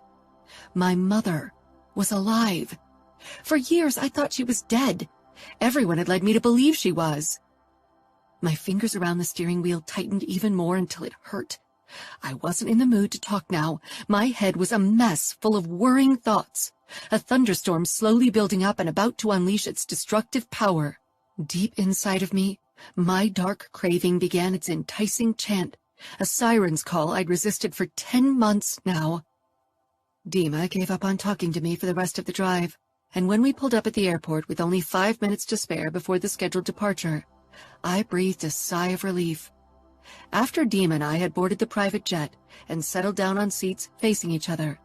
My mother was alive. For years, I thought she was dead. Everyone had led me to believe she was. My fingers around the steering wheel tightened even more until it hurt. I wasn't in the mood to talk now. My head was a mess full of worrying thoughts. A thunderstorm slowly building up and about to unleash its destructive power. Deep inside of me, my dark craving began its enticing chant, a siren's call I'd resisted for 10 months now. Dima gave up on talking to me for the rest of the drive, and when we pulled up at the airport with only 5 minutes to spare before the scheduled departure, I breathed a sigh of relief. After Dima and I had boarded the private jet and settled down on seats facing each other,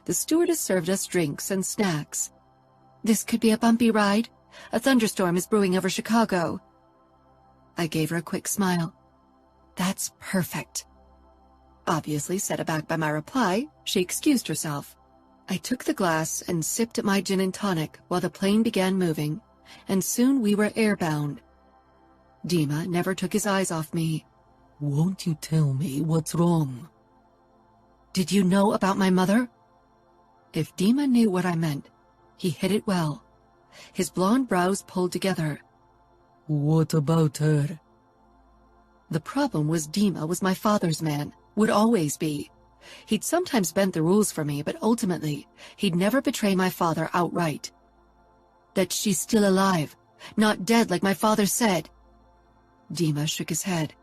the stewardess served us drinks and snacks. This could be a bumpy ride. A thunderstorm is brewing over Chicago. I gave her a quick smile. That's perfect. Obviously set aback by my reply, she excused herself. I took the glass and sipped at my gin and tonic while the plane began moving, and soon we were airbound. Dima never took his eyes off me. Won't you tell me what's wrong? Did you know about my mother? If Dima knew what I meant, he hid it well. His blonde brows pulled together. What about her? The problem was Dima was my father's man, would always be. He'd sometimes bent the rules for me, but ultimately, he'd never betray my father outright. That she's still alive, not dead like my father said. Dima shook his head.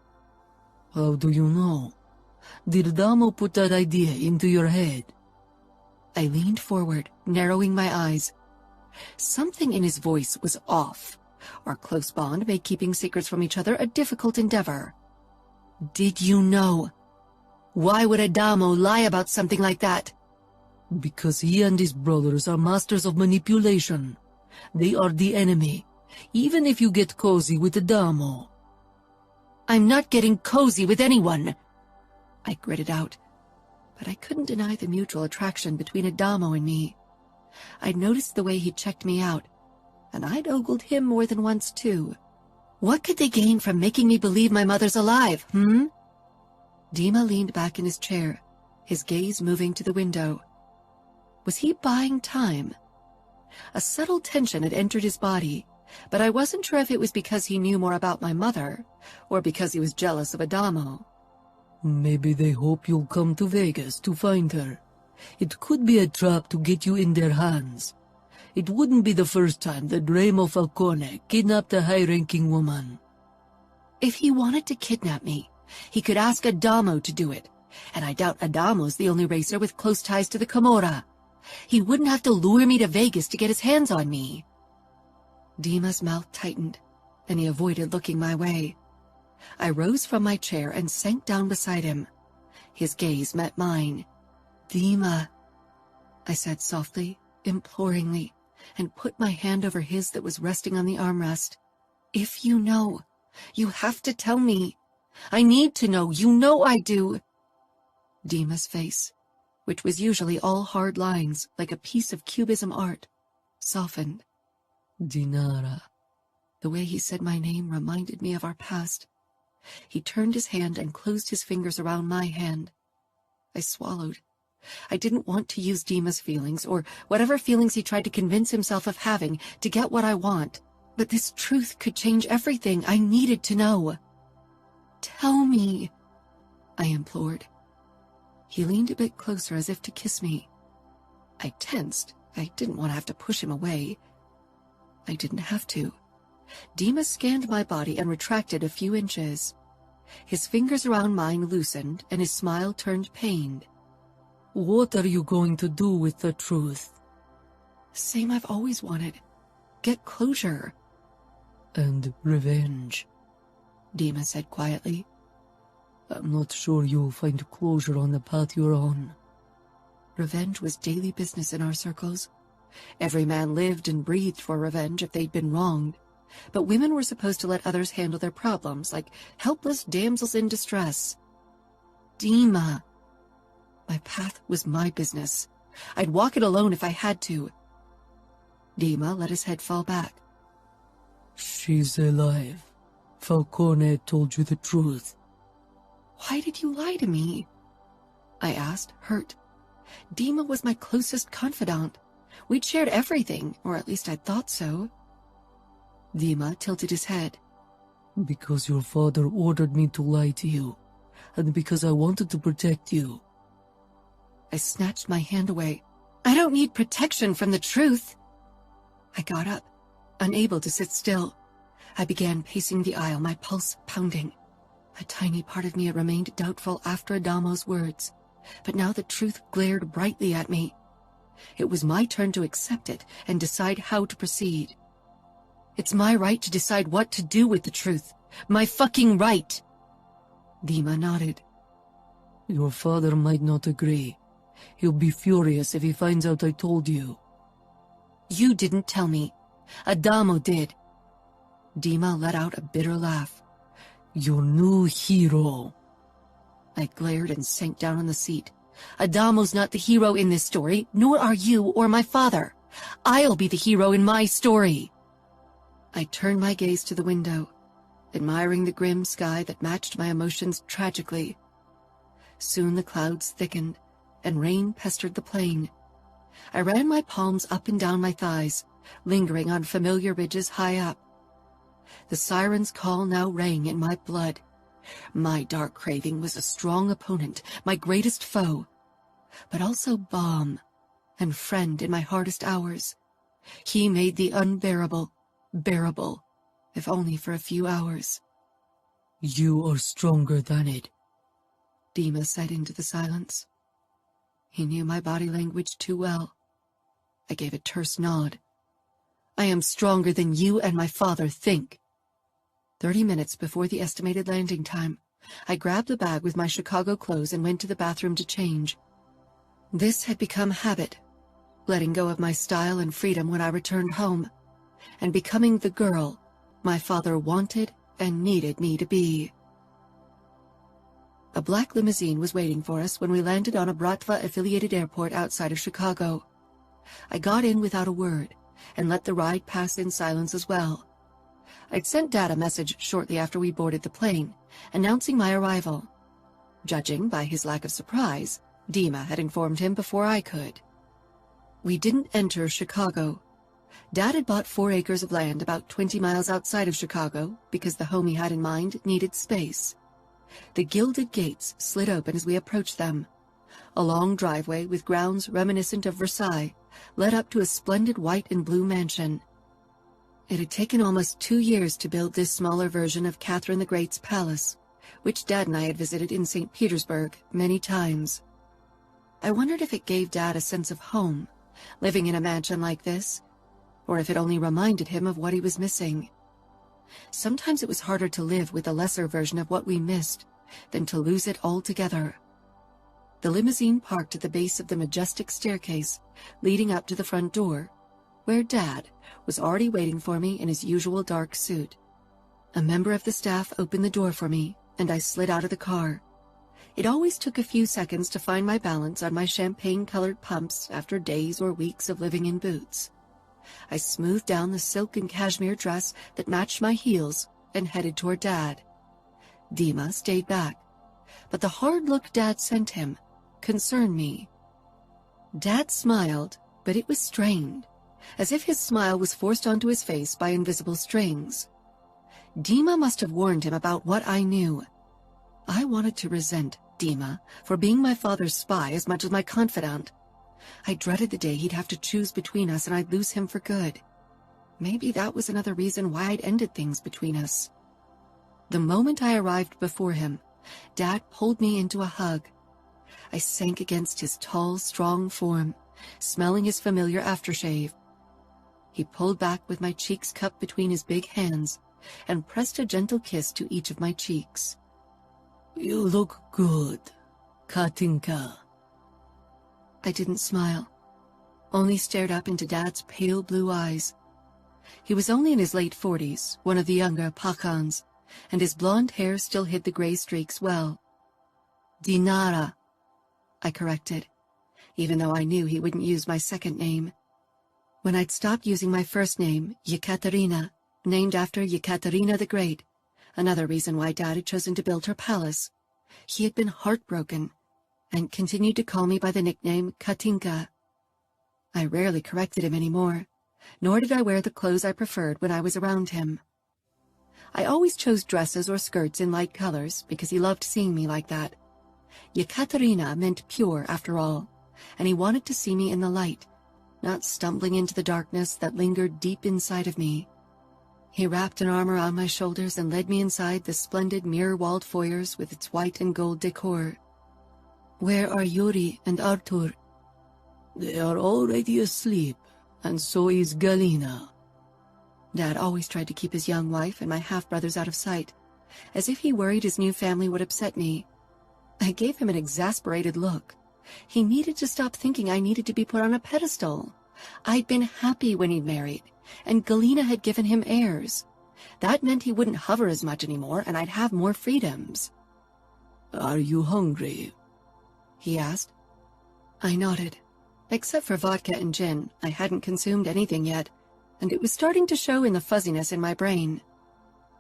How do you know? Did Adamo put that idea into your head? I leaned forward, narrowing my eyes. Something in his voice was off. Our close bond made keeping secrets from each other a difficult endeavor. Did you know? Why would Adamo lie about something like that? Because he and his brothers are masters of manipulation. They are the enemy, even if you get cozy with Adamo. I'm not getting cozy with anyone, I gritted out. But I couldn't deny the mutual attraction between Adamo and me. I'd noticed the way he checked me out, and I'd ogled him more than once too. What could they gain from making me believe my mother's alive, Dima leaned back in his chair, his gaze moving to the window. Was he buying time? A subtle tension had entered his body, but I wasn't sure if it was because he knew more about my mother, or because he was jealous of Adamo. Maybe they hope you'll come to Vegas to find her. It could be a trap to get you in their hands. It wouldn't be the first time that Remo Falcone kidnapped a high-ranking woman. If he wanted to kidnap me, he could ask Adamo to do it, and I doubt Adamo's the only racer with close ties to the Camorra. He wouldn't have to lure me to Vegas to get his hands on me. Dima's mouth tightened, and he avoided looking my way. I rose from my chair and sank down beside him. His gaze met mine. Dima, I said softly, imploringly, and put my hand over his that was resting on the armrest. If you know, you have to tell me. I need to know. You know I do. Dima's face, which was usually all hard lines like a piece of cubism art, softened. Dinara. The way he said my name reminded me of our past. He turned his hand and closed his fingers around my hand. I swallowed. I didn't want to use Dima's feelings, or whatever feelings he tried to convince himself of having, to get what I want. But this truth could change everything. I needed to know. Tell me, I implored. He leaned a bit closer as if to kiss me. I tensed. I didn't want to have to push him away. I didn't have to. Dima scanned my body and retracted a few inches. His fingers around mine loosened, and his smile turned pained. What are you going to do with the truth? Same I've always wanted. Get closure. And revenge, Dima said quietly. I'm not sure you'll find closure on the path you're on. Revenge was daily business in our circles. Every man lived and breathed for revenge if they'd been wronged. But women were supposed to let others handle their problems, like helpless damsels in distress. Dima. My path was my business. I'd walk it alone if I had to. Dima let his head fall back. She's alive. Falcone told you the truth. Why did you lie to me? I asked, hurt. Dima was my closest confidant. We'd shared everything, or at least I thought so. Dima tilted his head. Because your father ordered me to lie to you, and because I wanted to protect you. I snatched my hand away. I don't need protection from the truth. I got up, unable to sit still. I began pacing the aisle, my pulse pounding. A tiny part of me had remained doubtful after Adamo's words, but now the truth glared brightly at me. It was my turn to accept it and decide how to proceed. It's my right to decide what to do with the truth. My fucking right. Dima nodded. Your father might not agree. He'll be furious if he finds out I told you. You didn't tell me. Adamo did. Dima let out a bitter laugh. Your new hero. I glared and sank down on the seat. Adamo's not the hero in this story, nor are you or my father. I'll be the hero in my story. I turned my gaze to the window, admiring the grim sky that matched my emotions tragically. Soon the clouds thickened, and rain pestered the plain. I ran my palms up and down my thighs, lingering on familiar ridges high up. The siren's call now rang in my blood. My dark craving was a strong opponent, my greatest foe, but also balm and friend in my hardest hours. He made the unbearable bearable, if only for a few hours. You are stronger than it, Dima said into the silence. He knew my body language too well. I gave a terse nod. I am stronger than you and my father think. 30 minutes before the estimated landing time, I grabbed a bag with my Chicago clothes and went to the bathroom to change. This had become habit, letting go of my style and freedom when I returned home, and becoming the girl my father wanted and needed me to be. A black limousine was waiting for us when we landed on a Bratva-affiliated airport outside of Chicago. I got in without a word and let the ride pass in silence as well. I'd sent Dad a message shortly after we boarded the plane, announcing my arrival. Judging by his lack of surprise, Dima had informed him before I could. We didn't enter Chicago. Dad had bought 4 acres of land about 20 miles outside of Chicago because the home he had in mind needed space. The gilded gates slid open as we approached them. A long driveway with grounds reminiscent of Versailles led up to a splendid white and blue mansion. It had taken almost 2 years to build this smaller version of Catherine the Great's palace, which Dad and I had visited in St. Petersburg many times. I wondered if it gave Dad a sense of home, living in a mansion like this, or if it only reminded him of what he was missing. Sometimes it was harder to live with a lesser version of what we missed than to lose it altogether. The limousine parked at the base of the majestic staircase leading up to the front door, where Dad was already waiting for me in his usual dark suit. A member of the staff opened the door for me, and I slid out of the car. It always took a few seconds to find my balance on my champagne-colored pumps after days or weeks of living in boots. I smoothed down the silk and cashmere dress that matched my heels and headed toward Dad. Dima stayed back, but the hard look Dad sent him concerned me. Dad smiled, but it was strained, as if his smile was forced onto his face by invisible strings. Dima must have warned him about what I knew. I wanted to resent Dima for being my father's spy as much as my confidant. I dreaded the day he'd have to choose between us and I'd lose him for good. Maybe that was another reason why I'd ended things between us. The moment I arrived before him, Dad pulled me into a hug. I sank against his tall, strong form, smelling his familiar aftershave. He pulled back with my cheeks cupped between his big hands and pressed a gentle kiss to each of my cheeks. You look good, Katinka. I didn't smile, only stared up into Dad's pale blue eyes. He was only in his late 40s, one of the younger Pakhans, and his blonde hair still hid the gray streaks well. Dinara, I corrected, even though I knew he wouldn't use my second name. When I'd stopped using my first name, Yekaterina, named after Yekaterina the Great, another reason why Dad had chosen to build her palace, he had been heartbroken and continued to call me by the nickname Katinka. I rarely corrected him anymore, nor did I wear the clothes I preferred when I was around him. I always chose dresses or skirts in light colors because he loved seeing me like that. Yekaterina meant pure after all, and he wanted to see me in the light, not stumbling into the darkness that lingered deep inside of me. He wrapped an arm around my shoulders and led me inside the splendid mirror-walled foyers with its white and gold decor. Where are Yuri and Artur? They are already asleep, and so is Galina. Dad always tried to keep his young wife and my half-brothers out of sight, as if he worried his new family would upset me. I gave him an exasperated look. He needed to stop thinking I needed to be put on a pedestal. I'd been happy when he'd married, and Galina had given him heirs. That meant he wouldn't hover as much anymore, and I'd have more freedoms. Are you hungry? He asked. I nodded. Except for vodka and gin, I hadn't consumed anything yet, and it was starting to show in the fuzziness in my brain.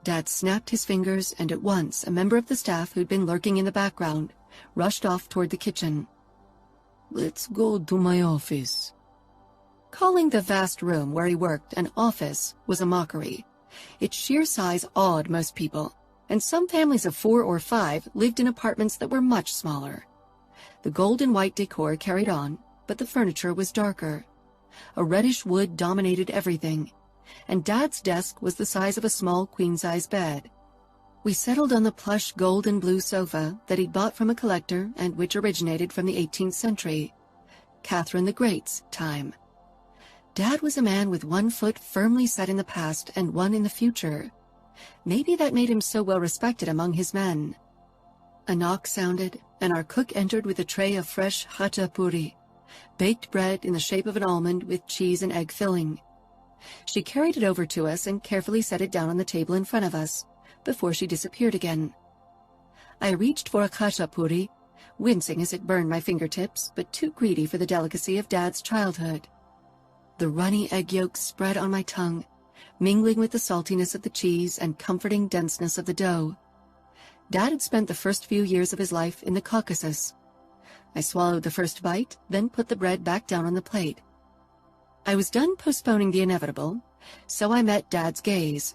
Dad snapped his fingers, and at once a member of the staff who'd been lurking in the background rushed off toward the kitchen. Let's go to my office. Calling the vast room where he worked an office was a mockery. Its sheer size awed most people, and some families of 4 or 5 lived in apartments that were much smaller. The gold and white decor carried on, but the furniture was darker. A reddish wood dominated everything, and Dad's desk was the size of a small queen-size bed. We settled on the plush gold and blue sofa that he'd bought from a collector and which originated from the 18th century, Catherine the Great's time. Dad was a man with one foot firmly set in the past and one in the future. Maybe that made him so well respected among his men. A knock sounded, and our cook entered with a tray of fresh hachapuri, baked bread in the shape of an almond with cheese and egg filling. She carried it over to us and carefully set it down on the table in front of us, before she disappeared again. I reached for a hachapuri, wincing as it burned my fingertips, but too greedy for the delicacy of Dad's childhood. The runny egg yolks spread on my tongue, mingling with the saltiness of the cheese and comforting denseness of the dough. Dad had spent the first few years of his life in the Caucasus. I swallowed the first bite, then put the bread back down on the plate. I was done postponing the inevitable, so I met Dad's gaze.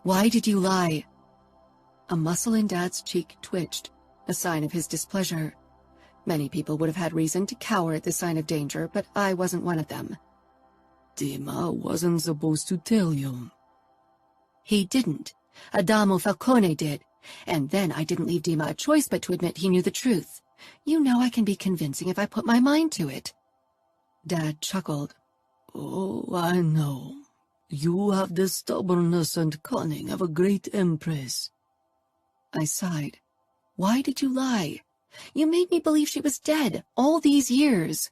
"Why did you lie?" A muscle in Dad's cheek twitched, a sign of his displeasure. Many people would have had reason to cower at the sign of danger, but I wasn't one of them. Dima wasn't supposed to tell you. He didn't. Adamo Falcone did. And then I didn't leave Dima a choice but to admit he knew the truth. You know I can be convincing if I put my mind to it. Dad chuckled. Oh, I know. You have the stubbornness and cunning of a great empress. I sighed. Why did you lie? You made me believe she was dead all these years.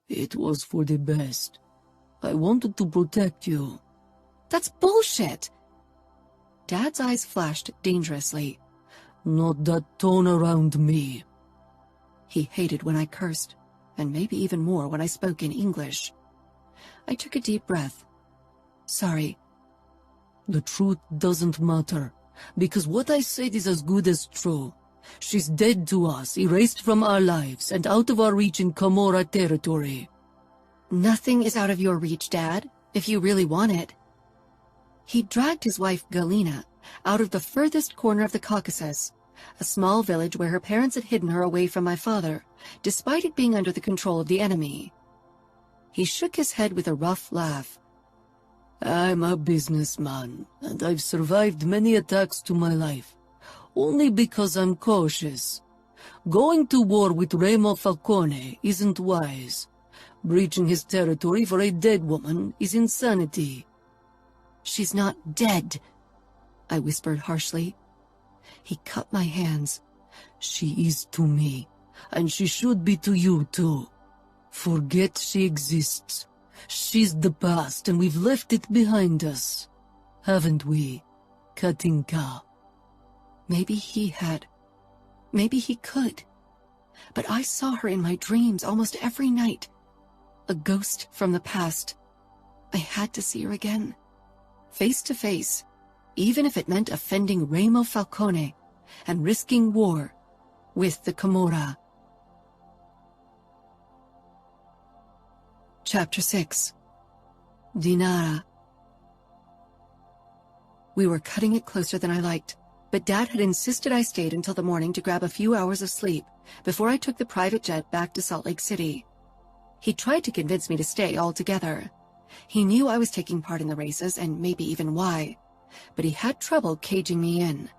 It was for the best. I wanted to protect you. That's bullshit. Dad's eyes flashed dangerously. Not that tone around me. He hated when I cursed, and maybe even more when I spoke in English. I took a deep breath. Sorry. The truth doesn't matter, because what I said is as good as true. She's dead to us, erased from our lives, and out of our reach in Camorra territory. Nothing is out of your reach, Dad, if you really want it. He dragged his wife, Galina, out of the furthest corner of the Caucasus, a small village where her parents had hidden her away from my father, despite it being under the control of the enemy. He shook his head with a rough laugh. I'm a businessman, and I've survived many attacks to my life, only because I'm cautious. Going to war with Remo Falcone isn't wise. Breaching his territory for a dead woman is insanity. She's not dead, I whispered harshly. He cut my hands. She is to me, and she should be to you too. Forget she exists. She's the past, and we've left it behind us. Haven't we, Katinka? Maybe he had. Maybe he could. But I saw her in my dreams almost every night. A ghost from the past. I had to see her again. Face to face, even if it meant offending Remo Falcone and risking war with the Camorra. Chapter 6. Dinara. We were cutting it closer than I liked, but Dad had insisted I stayed until the morning to grab a few hours of sleep before I took the private jet back to Salt Lake City. He tried to convince me to stay altogether. He knew I was taking part in the races and maybe even why, but he had trouble caging me in.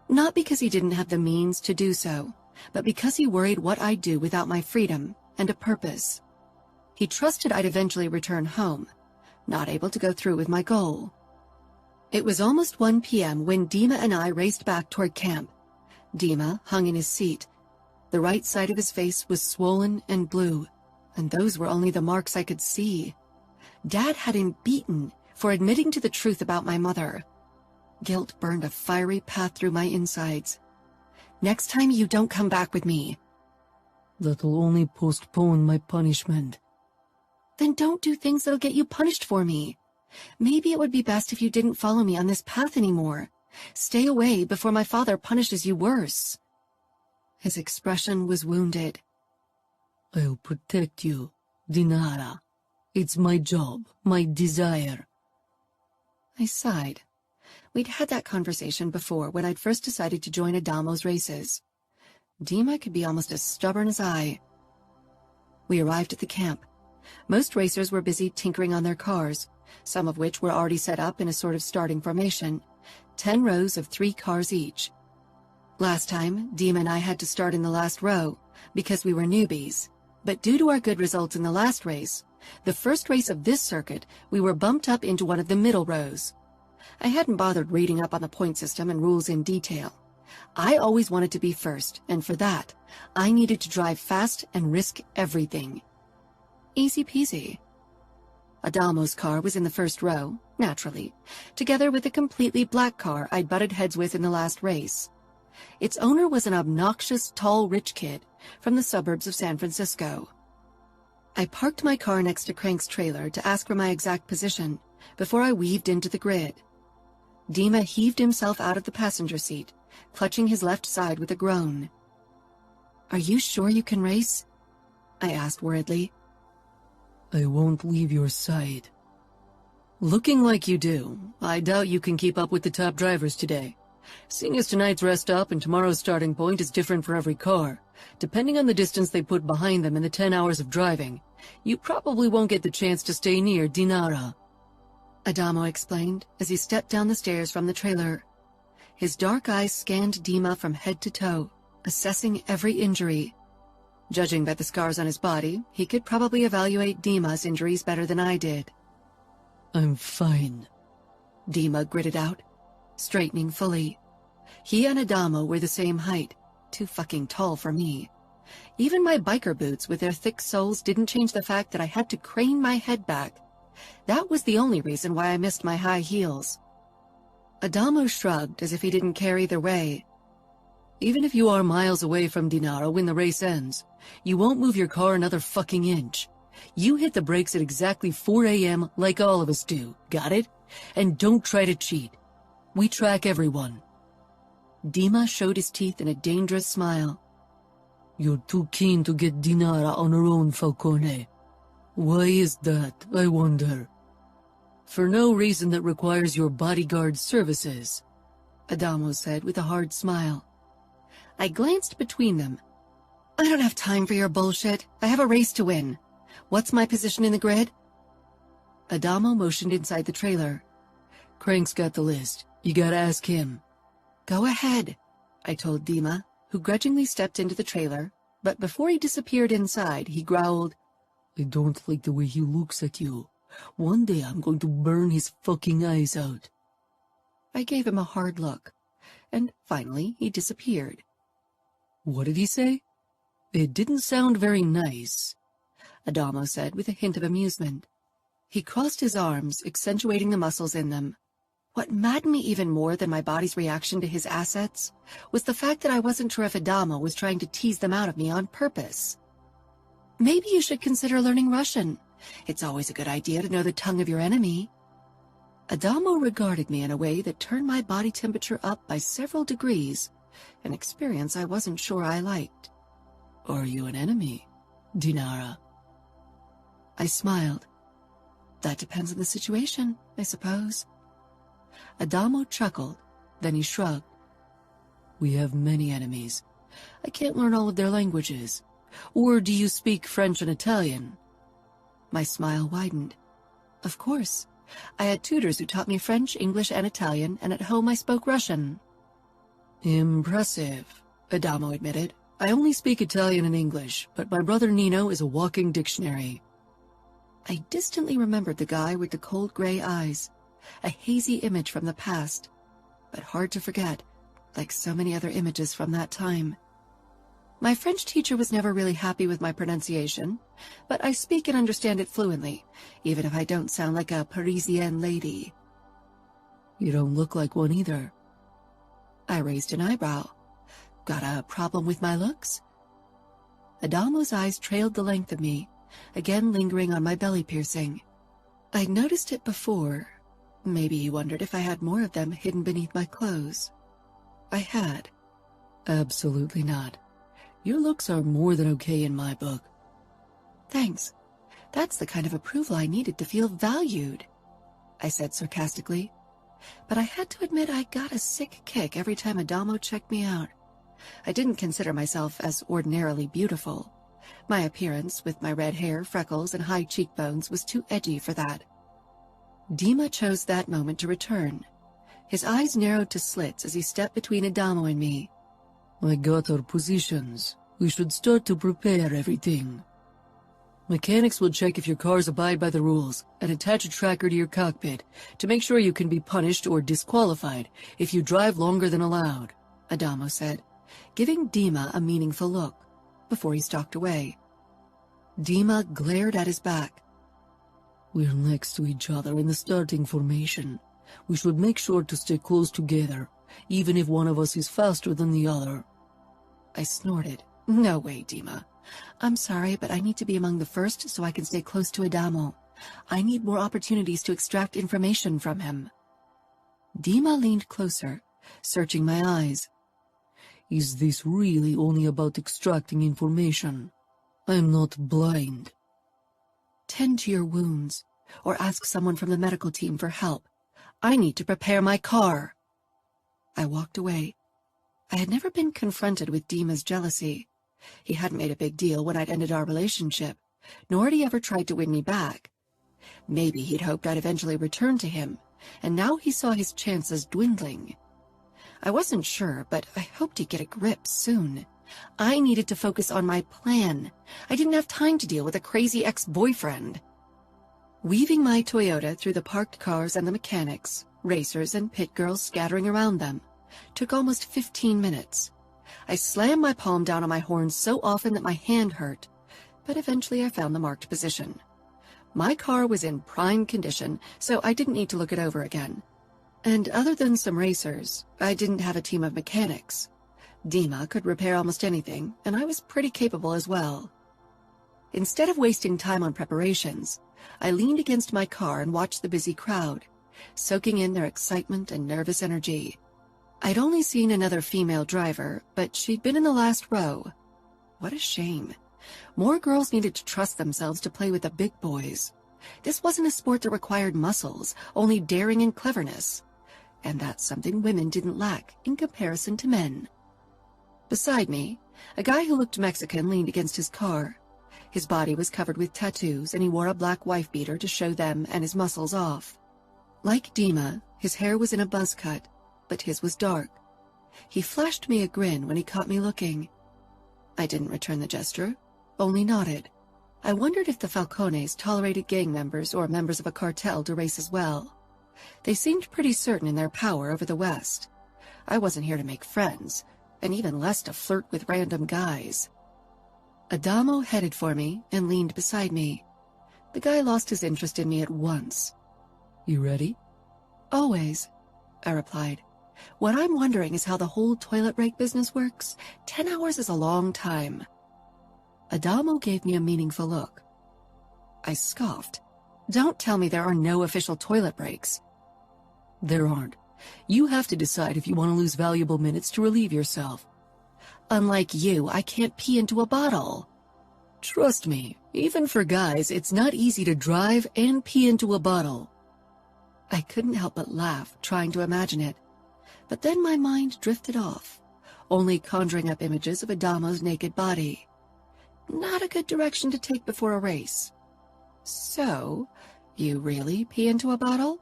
Not because he didn't have the means to do so, but because he worried what I'd do without my freedom and a purpose. He trusted I'd eventually return home, not able to go through with my goal. It was almost 1 p.m. when Dima and I raced back toward camp. Dima hung in his seat. The right side of his face was swollen and blue, and those were only the marks I could see. Dad had him beaten for admitting to the truth about my mother. Guilt burned a fiery path through my insides. Next time you don't come back with me. That'll only postpone my punishment. Then don't do things that'll get you punished for me. Maybe it would be best if you didn't follow me on this path anymore. Stay away before my father punishes you worse. His expression was wounded. I'll protect you, Dinara. It's my job, my desire. I sighed. We'd had that conversation before when I'd first decided to join Adamo's races. Dima could be almost as stubborn as I. We arrived at the camp. Most racers were busy tinkering on their cars, some of which were already set up in a sort of starting formation, 10 rows of 3 cars each. Last time, Dima and I had to start in the last row because we were newbies, but due to our good results in the last race, the first race of this circuit, we were bumped up into one of the middle rows. I hadn't bothered reading up on the point system and rules in detail. I always wanted to be first, and for that, I needed to drive fast and risk everything. Easy peasy. Adamo's car was in the first row, naturally, together with a completely black car I'd butted heads with in the last race. Its owner was an obnoxious, tall, rich kid from the suburbs of San Francisco. I parked my car next to Crank's trailer to ask for my exact position before I weaved into the grid. Dima heaved himself out of the passenger seat, clutching his left side with a groan. "Are you sure you can race?" I asked worriedly. I won't leave your side. Looking like you do. I doubt you can keep up with the top drivers today. Seeing as tonight's rest stop and tomorrow's starting point is different for every car, depending on the distance they put behind them in the 10 hours of driving, you probably won't get the chance to stay near Dinara. Adamo explained as he stepped down the stairs from the trailer. His dark eyes scanned Dima from head to toe, assessing every injury. Judging by the scars on his body, he could probably evaluate Dima's injuries better than I did. I'm fine, Dima gritted out, straightening fully. He and Adamo were the same height, too fucking tall for me. Even my biker boots with their thick soles didn't change the fact that I had to crane my head back. That was the only reason why I missed my high heels. Adamo shrugged as if he didn't care either way. Even if you are miles away from Dinara when the race ends, you won't move your car another fucking inch. You hit the brakes at exactly 4 a.m. like all of us do, got it? And don't try to cheat. We track everyone. Dima showed his teeth in a dangerous smile. You're too keen to get Dinara on her own, Falcone. Why is that, I wonder? For no reason that requires your bodyguard services, Adamo said with a hard smile. I glanced between them. I don't have time for your bullshit. I have a race to win. What's my position in the grid? Adamo motioned inside the trailer. Crank's got the list. You gotta ask him. Go ahead, I told Dima, who grudgingly stepped into the trailer, but before he disappeared inside, he growled, I don't like the way he looks at you. One day I'm going to burn his fucking eyes out. I gave him a hard look, and finally he disappeared. What did he say? It didn't sound very nice, Adamo said with a hint of amusement. He crossed his arms, accentuating the muscles in them. What maddened me even more than my body's reaction to his assets was the fact that I wasn't sure if Adamo was trying to tease them out of me on purpose. Maybe you should consider learning Russian. It's always a good idea to know the tongue of your enemy. Adamo regarded me in a way that turned my body temperature up by several degrees, an experience I wasn't sure I liked. Are you an enemy, Dinara? I smiled. That depends on the situation, I suppose. Adamo chuckled, then he shrugged. We have many enemies. I can't learn all of their languages. Or do you speak French and Italian? My smile widened. Of course. I had tutors who taught me French, English, and Italian, and at home I spoke Russian. Impressive, Adamo admitted. I only speak Italian and English, but my brother Nino is a walking dictionary. I distantly remembered the guy with the cold gray eyes, a hazy image from the past, but hard to forget, like so many other images from that time. My French teacher was never really happy with my pronunciation, but I speak and understand it fluently, even if I don't sound like a Parisienne lady. You don't look like one either. I raised an eyebrow. Got a problem with my looks? Adamo's eyes trailed the length of me, again lingering on my belly piercing. I'd noticed it before. Maybe he wondered if I had more of them hidden beneath my clothes. I had. Absolutely not. Your looks are more than okay in my book. Thanks. That's the kind of approval I needed to feel valued, I said sarcastically. But I had to admit I got a sick kick every time Adamo checked me out. I didn't consider myself as ordinarily beautiful. My appearance, with my red hair, freckles, and high cheekbones, was too edgy for that. Dima chose that moment to return. His eyes narrowed to slits as he stepped between Adamo and me. I got our positions. We should start to prepare everything. Mechanics will check if your cars abide by the rules and attach a tracker to your cockpit to make sure you can be punished or disqualified if you drive longer than allowed, Adamo said, giving Dima a meaningful look before he stalked away. Dima glared at his back. We're next to each other in the starting formation. We should make sure to stay close together, even if one of us is faster than the other. I snorted. No way, Dima. I'm sorry, but I need to be among the first so I can stay close to Adamo. I need more opportunities to extract information from him. Dima leaned closer, searching my eyes. Is this really only about extracting information? I'm not blind. Tend to your wounds, or ask someone from the medical team for help. I need to prepare my car. I walked away. I had never been confronted with Dima's jealousy. He hadn't made a big deal when I'd ended our relationship, nor had he ever tried to win me back. Maybe he'd hoped I'd eventually return to him, and now he saw his chances dwindling. I wasn't sure, but I hoped he'd get a grip soon. I needed to focus on my plan. I didn't have time to deal with a crazy ex-boyfriend. Weaving my Toyota through the parked cars and the mechanics, racers and pit girls scattering around them, took almost 15 minutes. I slammed my palm down on my horn so often that my hand hurt, but eventually I found the marked position. My car was in prime condition, so I didn't need to look it over again. And other than some racers, I didn't have a team of mechanics. Dima could repair almost anything, and I was pretty capable as well. Instead of wasting time on preparations, I leaned against my car and watched the busy crowd, soaking in their excitement and nervous energy. I'd only seen another female driver, but she'd been in the last row. What a shame. More girls needed to trust themselves to play with the big boys. This wasn't a sport that required muscles, only daring and cleverness. And that's something women didn't lack in comparison to men. Beside me, a guy who looked Mexican leaned against his car. His body was covered with tattoos, and he wore a black wife beater to show them and his muscles off. Like Dima, his hair was in a buzz cut, but his was dark. He flashed me a grin when he caught me looking. I didn't return the gesture, only nodded. I wondered if the Falcones tolerated gang members or members of a cartel to race as well. They seemed pretty certain in their power over the West. I wasn't here to make friends, and even less to flirt with random guys. Adamo headed for me and leaned beside me. The guy lost his interest in me at once. You ready? Always, I replied. What I'm wondering is how the whole toilet break business works. 10 hours is a long time. Adamo gave me a meaningful look. I scoffed. Don't tell me there are no official toilet breaks. There aren't. You have to decide if you want to lose valuable minutes to relieve yourself. Unlike you, I can't pee into a bottle. Trust me, even for guys, it's not easy to drive and pee into a bottle. I couldn't help but laugh, trying to imagine it. But then my mind drifted off, only conjuring up images of Adamo's naked body. Not a good direction to take before a race. So, you really pee into a bottle?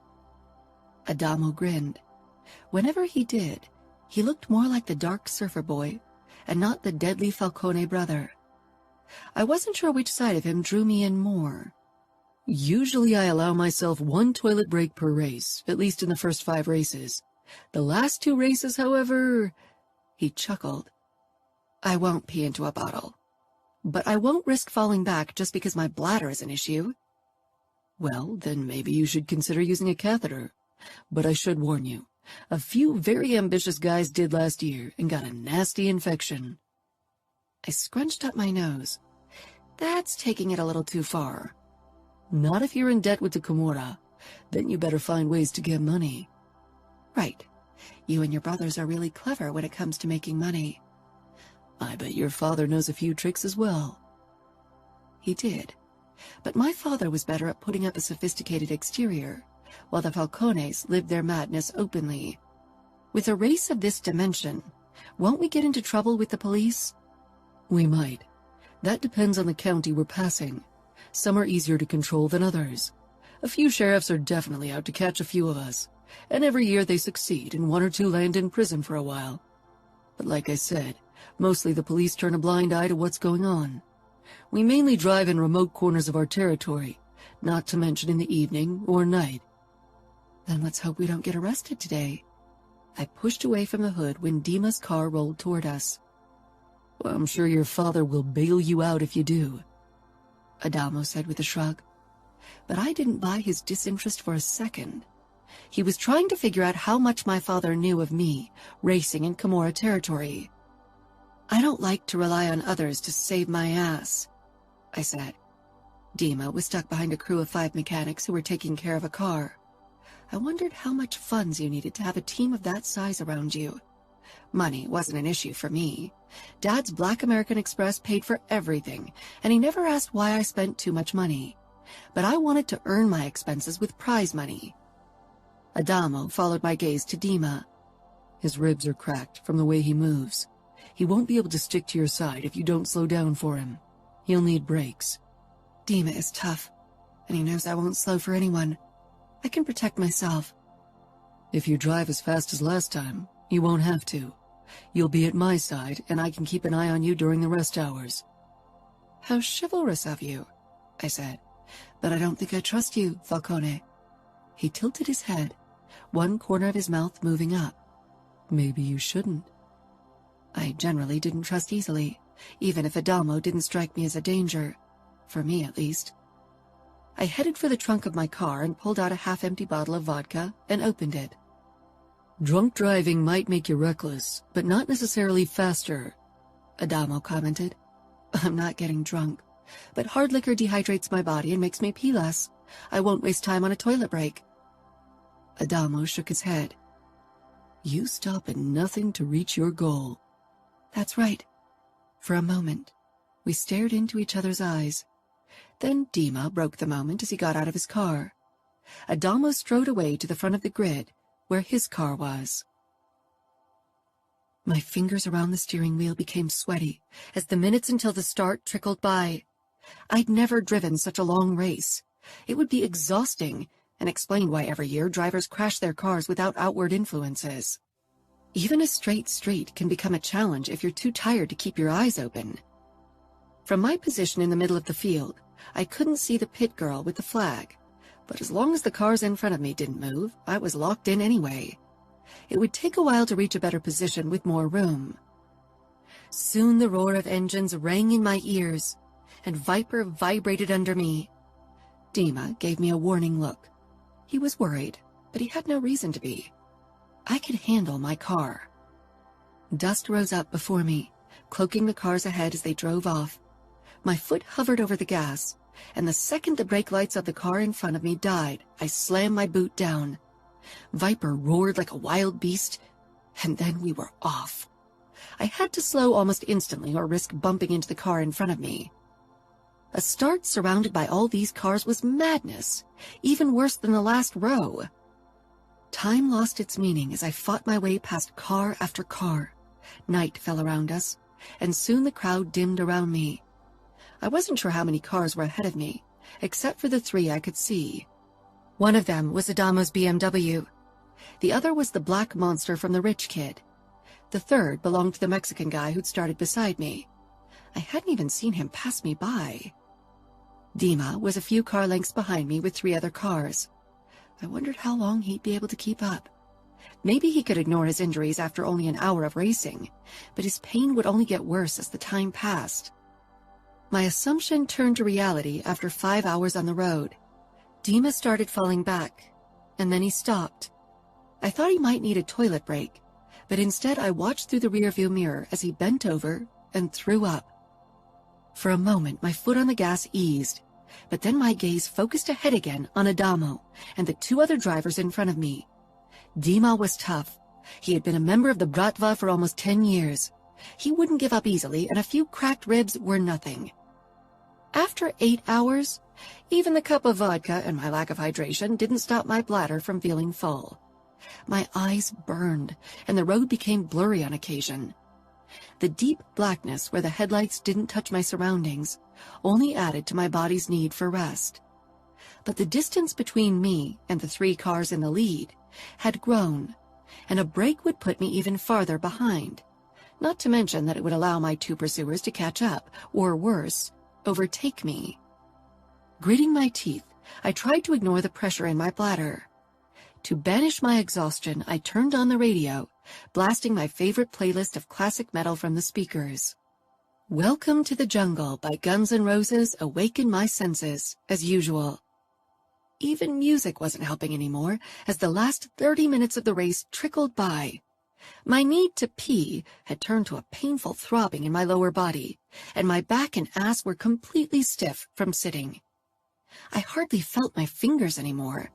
Adamo grinned. Whenever he did, he looked more like the dark surfer boy, and not the deadly Falcone brother. I wasn't sure which side of him drew me in more. Usually I allow myself one toilet break per race, at least in the first 5 races. The last 2 races, however, he chuckled. I won't pee into a bottle. But I won't risk falling back just because my bladder is an issue. Well, then maybe you should consider using a catheter. But I should warn you, a few very ambitious guys did last year and got a nasty infection. I scrunched up my nose. That's taking it a little too far. Not if you're in debt with the Camorra. Then you better find ways to get money. Right. You and your brothers are really clever when it comes to making money. I bet your father knows a few tricks as well. He did. But my father was better at putting up a sophisticated exterior, while the Falcones lived their madness openly. With a race of this dimension, won't we get into trouble with the police? We might. That depends on the county we're passing. Some are easier to control than others. A few sheriffs are definitely out to catch a few of us, and every year they succeed and 1 or 2 land in prison for a while. But like I said, mostly the police turn a blind eye to what's going on. We mainly drive in remote corners of our territory, not to mention in the evening or night. Then let's hope we don't get arrested today. I pushed away from the hood when Dima's car rolled toward us. Well, I'm sure your father will bail you out if you do, Adamo said with a shrug. But I didn't buy his disinterest for a second. He was trying to figure out how much my father knew of me, racing in Camorra territory. I don't like to rely on others to save my ass, I said. Dima was stuck behind a crew of 5 mechanics who were taking care of a car. I wondered how much funds you needed to have a team of that size around you. Money wasn't an issue for me. Dad's Black American Express paid for everything, and he never asked why I spent too much money. But I wanted to earn my expenses with prize money. Adamo followed my gaze to Dima. His ribs are cracked from the way he moves. He won't be able to stick to your side if you don't slow down for him. He'll need brakes. Dima is tough, and he knows I won't slow for anyone. I can protect myself. If you drive as fast as last time, you won't have to. You'll be at my side, and I can keep an eye on you during the rest hours. How chivalrous of you, I said. But I don't think I trust you, Falcone. He tilted his head, one corner of his mouth moving up. Maybe you shouldn't. I generally didn't trust easily, even if Adamo didn't strike me as a danger. For me, at least. I headed for the trunk of my car and pulled out a half-empty bottle of vodka and opened it. Drunk driving might make you reckless, but not necessarily faster, Adamo commented. I'm not getting drunk, but hard liquor dehydrates my body and makes me pee less. I won't waste time on a toilet break. Adamo shook his head. You stop at nothing to reach your goal. That's right. For a moment, we stared into each other's eyes. Then Dima broke the moment as he got out of his car. Adamo strode away to the front of the grid, where his car was. My fingers around the steering wheel became sweaty as the minutes until the start trickled by. I'd never driven such a long race. It would be exhausting, and explained why every year drivers crash their cars without outward influences. Even a straight street can become a challenge if you're too tired to keep your eyes open. From my position in the middle of the field, I couldn't see the pit girl with the flag, but as long as the cars in front of me didn't move, I was locked in anyway. It would take a while to reach a better position with more room. Soon the roar of engines rang in my ears, and Viper vibrated under me. Dima gave me a warning look. He was worried, but he had no reason to be. I could handle my car. Dust rose up before me, cloaking the cars ahead as they drove off. My foot hovered over the gas, and the second the brake lights of the car in front of me died, I slammed my boot down. Viper roared like a wild beast, and then we were off. I had to slow almost instantly or risk bumping into the car in front of me. A start surrounded by all these cars was madness, even worse than the last row. Time lost its meaning as I fought my way past car after car. Night fell around us, and soon the crowd dimmed around me. I wasn't sure how many cars were ahead of me, except for the 3 I could see. One of them was Adamo's BMW. The other was the black monster from the rich kid. The third belonged to the Mexican guy who'd started beside me. I hadn't even seen him pass me by. Dima was a few car lengths behind me with 3 other cars. I wondered how long he'd be able to keep up. Maybe he could ignore his injuries after only an hour of racing, but his pain would only get worse as the time passed. My assumption turned to reality after 5 hours on the road. Dima started falling back, and then he stopped. I thought he might need a toilet break, but instead I watched through the rearview mirror as he bent over and threw up. For a moment, my foot on the gas eased, but then my gaze focused ahead again on Adamo and the 2 other drivers in front of me. Dima was tough. He had been a member of the Bratva for almost 10 years. He wouldn't give up easily, and a few cracked ribs were nothing. After 8 hours, Even the cup of vodka and my lack of hydration didn't stop my bladder from feeling full. My eyes burned, and the road became blurry on occasion. The deep blackness where the headlights didn't touch my surroundings only added to my body's need for rest. But the distance between me and the 3 cars in the lead had grown, and a break would put me even farther behind, not to mention that it would allow my 2 pursuers to catch up, or worse, overtake me. Gritting my teeth, I tried to ignore the pressure in my bladder. To banish my exhaustion, I turned on the radio, blasting my favorite playlist of classic metal from the speakers. Welcome to the Jungle by Guns N' Roses awakened my senses, as usual. Even music wasn't helping anymore, as the last 30 minutes of the race trickled by. My need to pee had turned to a painful throbbing in my lower body, and my back and ass were completely stiff from sitting. I hardly felt my fingers anymore.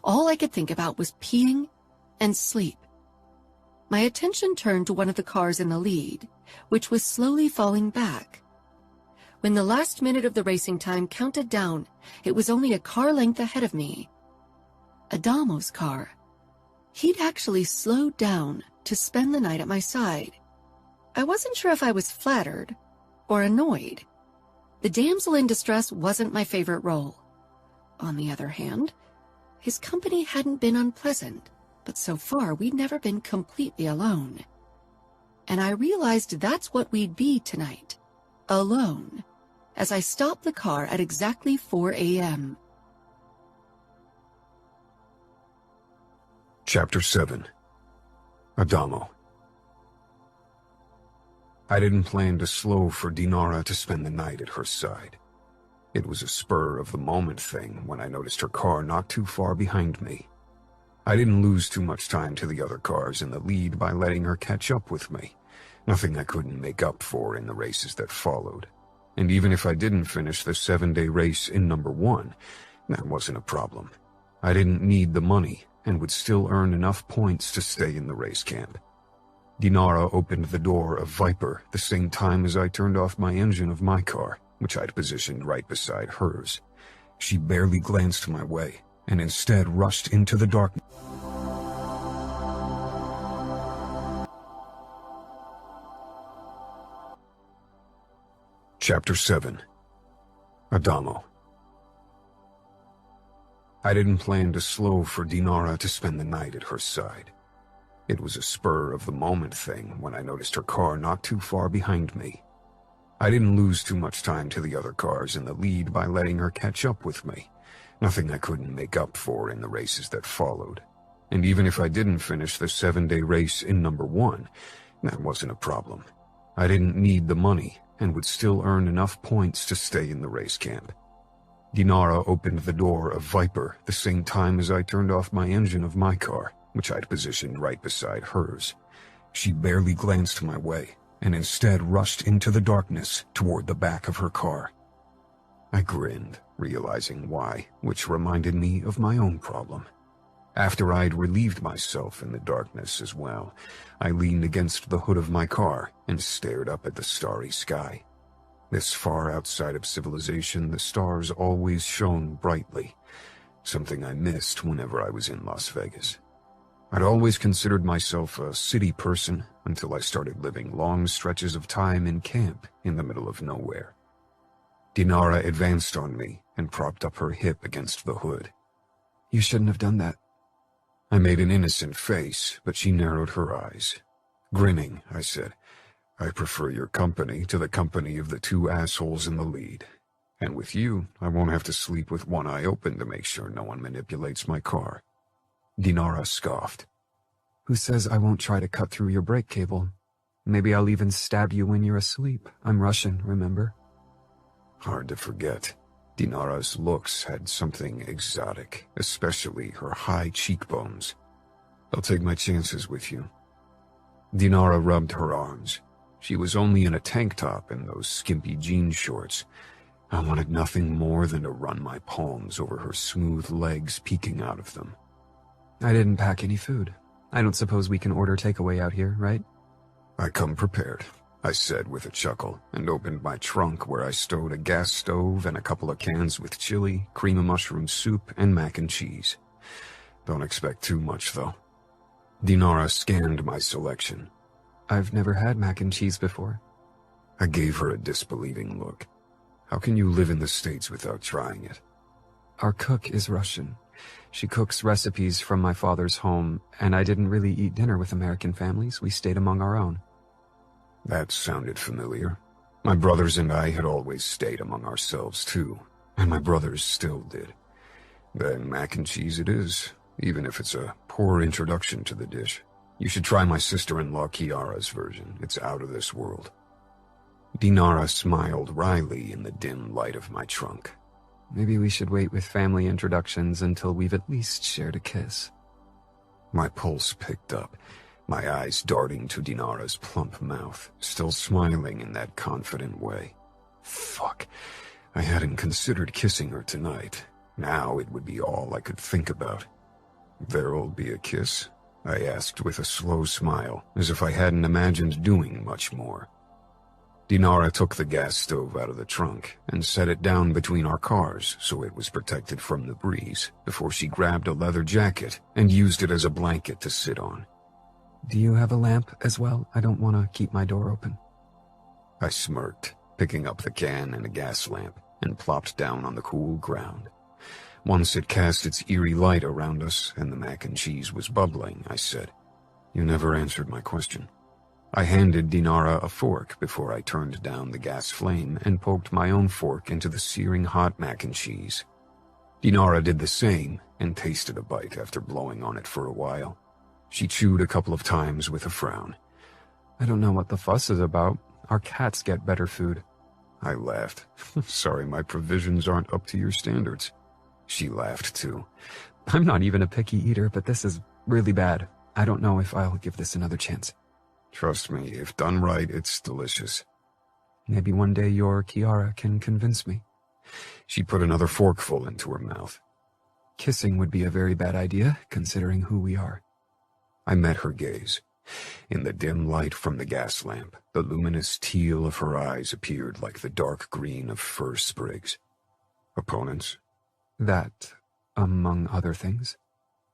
All I could think about was peeing and sleep. My attention turned to one of the cars in the lead, which was slowly falling back. When the last minute of the racing time counted down, it was only a car length ahead of me. Adamo's car. He'd actually slowed down to spend the night at my side. I wasn't sure if I was flattered or annoyed. The damsel in distress wasn't my favorite role. On the other hand, his company hadn't been unpleasant, but so far we'd never been completely alone. And I realized that's what we'd be tonight, alone, as I stopped the car at exactly 4 a.m. Chapter 7. Adamo. I didn't plan to slow for Dinara to spend the night at her side. It was a spur-of-the-moment thing when I noticed her car not too far behind me. I didn't lose too much time to the other cars in the lead by letting her catch up with me, nothing I couldn't make up for in the races that followed. And even if I didn't finish the 7-day race in number 1, that wasn't a problem. I didn't need the money and would still earn enough points to stay in the race camp. Dinara opened the door of Viper the same time as I turned off my engine of my car, which I'd positioned right beside hers. She barely glanced my way, and instead rushed into the darkness. Chapter 7. Adamo. I didn't plan to slow for Dinara to spend the night at her side. It was a spur-of-the-moment thing when I noticed her car not too far behind me. I didn't lose too much time to the other cars in the lead by letting her catch up with me, nothing I couldn't make up for in the races that followed. And even if I didn't finish the 7-day race in number 1, that wasn't a problem. I didn't need the money and would still earn enough points to stay in the race camp. Dinara opened the door of Viper the same time as I turned off my engine of my car, which I'd positioned right beside hers. She barely glanced my way, and instead rushed into the darkness toward the back of her car. I grinned, realizing why, which reminded me of my own problem. After I'd relieved myself in the darkness as well, I leaned against the hood of my car and stared up at the starry sky. This far outside of civilization, the stars always shone brightly, something I missed whenever I was in Las Vegas. I'd always considered myself a city person until I started living long stretches of time in camp in the middle of nowhere. Dinara advanced on me and propped up her hip against the hood. You shouldn't have done that. I made an innocent face, but she narrowed her eyes. Grinning, I said, I prefer your company to the company of the 2 assholes in the lead. And with you, I won't have to sleep with one eye open to make sure no one manipulates my car. Dinara scoffed. Who says I won't try to cut through your brake cable? Maybe I'll even stab you when you're asleep. I'm Russian, remember? Hard to forget. Dinara's looks had something exotic, especially her high cheekbones. I'll take my chances with you. Dinara rubbed her arms. She was only in a tank top and those skimpy jean shorts. I wanted nothing more than to run my palms over her smooth legs peeking out of them. I didn't pack any food. I don't suppose we can order takeaway out here, right? I come prepared. I said with a chuckle, and opened my trunk where I stowed a gas stove and a couple of cans with chili, cream of mushroom soup, and mac and cheese. Don't expect too much, though. Dinara scanned my selection. I've never had mac and cheese before. I gave her a disbelieving look. How can you live in the States without trying it? Our cook is Russian. She cooks recipes from my father's home, and I didn't really eat dinner with American families. We stayed among our own. That sounded familiar. My brothers and I had always stayed among ourselves, too, and my brothers still did. Then mac and cheese it is, even if it's a poor introduction to the dish. You should try my sister-in-law Kiara's version. It's out of this world. Dinara smiled wryly in the dim light of my trunk. Maybe we should wait with family introductions until we've at least shared a kiss. My pulse picked up, my eyes darting to Dinara's plump mouth, still smiling in that confident way. Fuck, I hadn't considered kissing her tonight. Now it would be all I could think about. There'll be a kiss? I asked with a slow smile, as if I hadn't imagined doing much more. Dinara took the gas stove out of the trunk and set it down between our cars so it was protected from the breeze before she grabbed a leather jacket and used it as a blanket to sit on. Do you have a lamp as well? I don't want to keep my door open. I smirked, picking up the can and a gas lamp, and plopped down on the cool ground. Once it cast its eerie light around us and the mac and cheese was bubbling, I said, "You never answered my question." I handed Dinara a fork before I turned down the gas flame and poked my own fork into the searing hot mac and cheese. Dinara did the same and tasted a bite after blowing on it for a while. She chewed a couple of times with a frown. I don't know what the fuss is about. Our cats get better food. I laughed. Sorry, my provisions aren't up to your standards. She laughed too. I'm not even a picky eater, but this is really bad. I don't know if I'll give this another chance. Trust me, if done right, it's delicious. Maybe one day your Kiara can convince me. She put another forkful into her mouth. Kissing would be a very bad idea, considering who we are. I met her gaze. In the dim light from the gas lamp, the luminous teal of her eyes appeared like the dark green of fir sprigs. Opponents? That, among other things.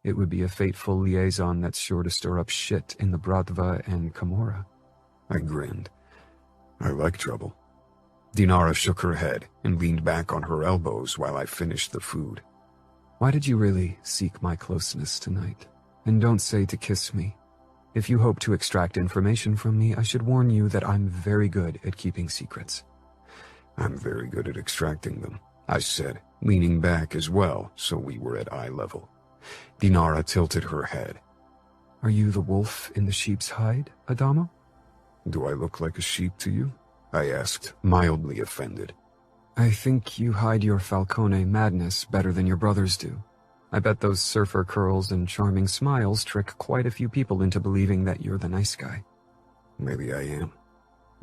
It would be a fateful liaison that's sure to stir up shit in the Bratva and Camorra. I grinned. I like trouble. Dinara shook her head and leaned back on her elbows while I finished the food. Why did you really seek my closeness tonight? And don't say to kiss me. If you hope to extract information from me, I should warn you that I'm very good at keeping secrets. I'm very good at extracting them, I said, leaning back as well so we were at eye level. Dinara tilted her head. Are you the wolf in the sheep's hide, Adamo? Do I look like a sheep to you? I asked, mildly offended. I think you hide your Falcone madness better than your brothers do. I bet those surfer curls and charming smiles trick quite a few people into believing that you're the nice guy. Maybe I am.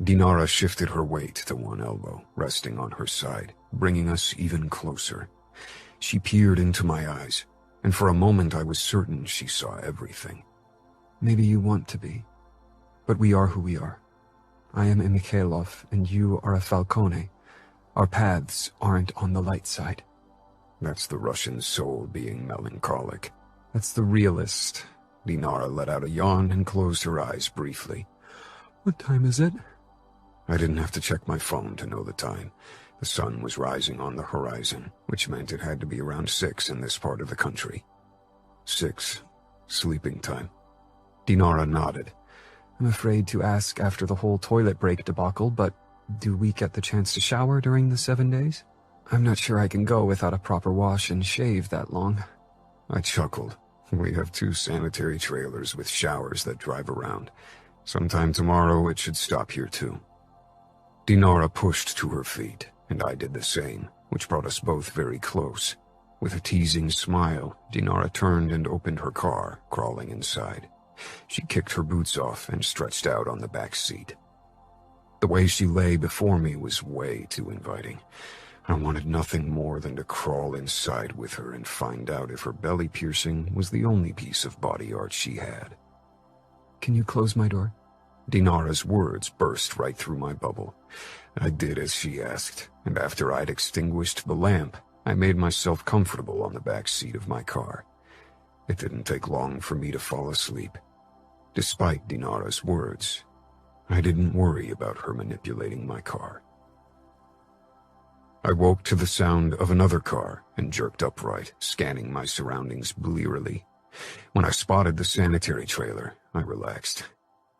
Dinara shifted her weight to one elbow, resting on her side, bringing us even closer. She peered into my eyes, and for a moment I was certain she saw everything. Maybe you want to be, but we are who we are. I am a Mikhailov, and you are a Falcone. Our paths aren't on the light side. That's the Russian soul being melancholic. That's the realist. Dinara let out a yawn and closed her eyes briefly. What time is it? I didn't have to check my phone to know the time. The sun was rising on the horizon, which meant it had to be around 6 in this part of the country. 6. Sleeping time. Dinara nodded. I'm afraid to ask after the whole toilet break debacle, but do we get the chance to shower during the 7 days? I'm not sure I can go without a proper wash and shave that long. I chuckled. We have 2 sanitary trailers with showers that drive around. Sometime tomorrow it should stop here too. Dinara pushed to her feet, and I did the same, which brought us both very close. With a teasing smile, Dinara turned and opened her car, crawling inside. She kicked her boots off and stretched out on the back seat. The way she lay before me was way too inviting. I wanted nothing more than to crawl inside with her and find out if her belly piercing was the only piece of body art she had. Can you close my door? Dinara's words burst right through my bubble. I did as she asked, and after I'd extinguished the lamp, I made myself comfortable on the back seat of my car. It didn't take long for me to fall asleep. Despite Dinara's words, I didn't worry about her manipulating my car. I woke to the sound of another car and jerked upright, scanning my surroundings blearily. When I spotted the sanitary trailer, I relaxed.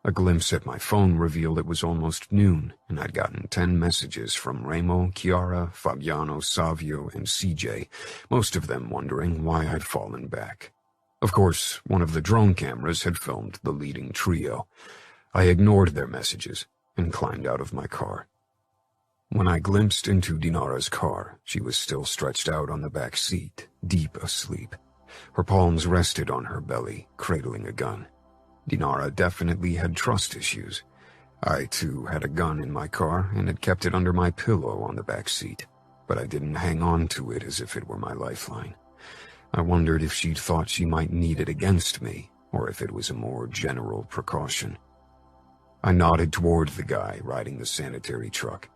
A glimpse at my phone revealed it was almost noon, and I'd gotten 10 messages from Remo, Chiara, Fabiano, Savio, and CJ, most of them wondering why I'd fallen back. Of course, one of the drone cameras had filmed the leading trio. I ignored their messages and climbed out of my car. When I glimpsed into Dinara's car, she was still stretched out on the back seat, deep asleep. Her palms rested on her belly, cradling a gun. Dinara definitely had trust issues. I, too, had a gun in my car and had kept it under my pillow on the back seat, but I didn't hang on to it as if it were my lifeline. I wondered if she'd thought she might need it against me, or if it was a more general precaution. I nodded toward the guy riding the sanitary truck.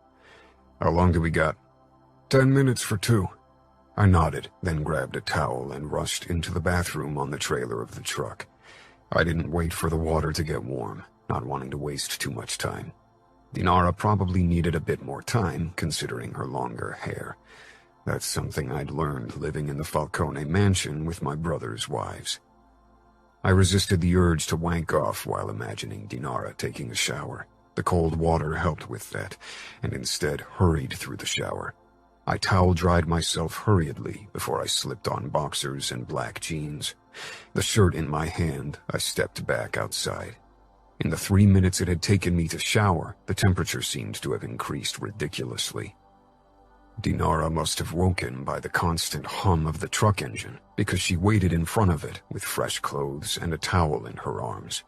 "How long do we got?" 10 minutes for 2. I nodded, then grabbed a towel and rushed into the bathroom on the trailer of the truck. I didn't wait for the water to get warm, not wanting to waste too much time. Dinara probably needed a bit more time, considering her longer hair. That's something I'd learned living in the Falcone mansion with my brother's wives. I resisted the urge to wank off while imagining Dinara taking a shower. The cold water helped with that, and instead hurried through the shower. I towel-dried myself hurriedly before I slipped on boxers and black jeans. The shirt in my hand, I stepped back outside. In the 3 minutes it had taken me to shower, the temperature seemed to have increased ridiculously. Dinara must have woken by the constant hum of the truck engine, because she waited in front of it with fresh clothes and a towel in her arms.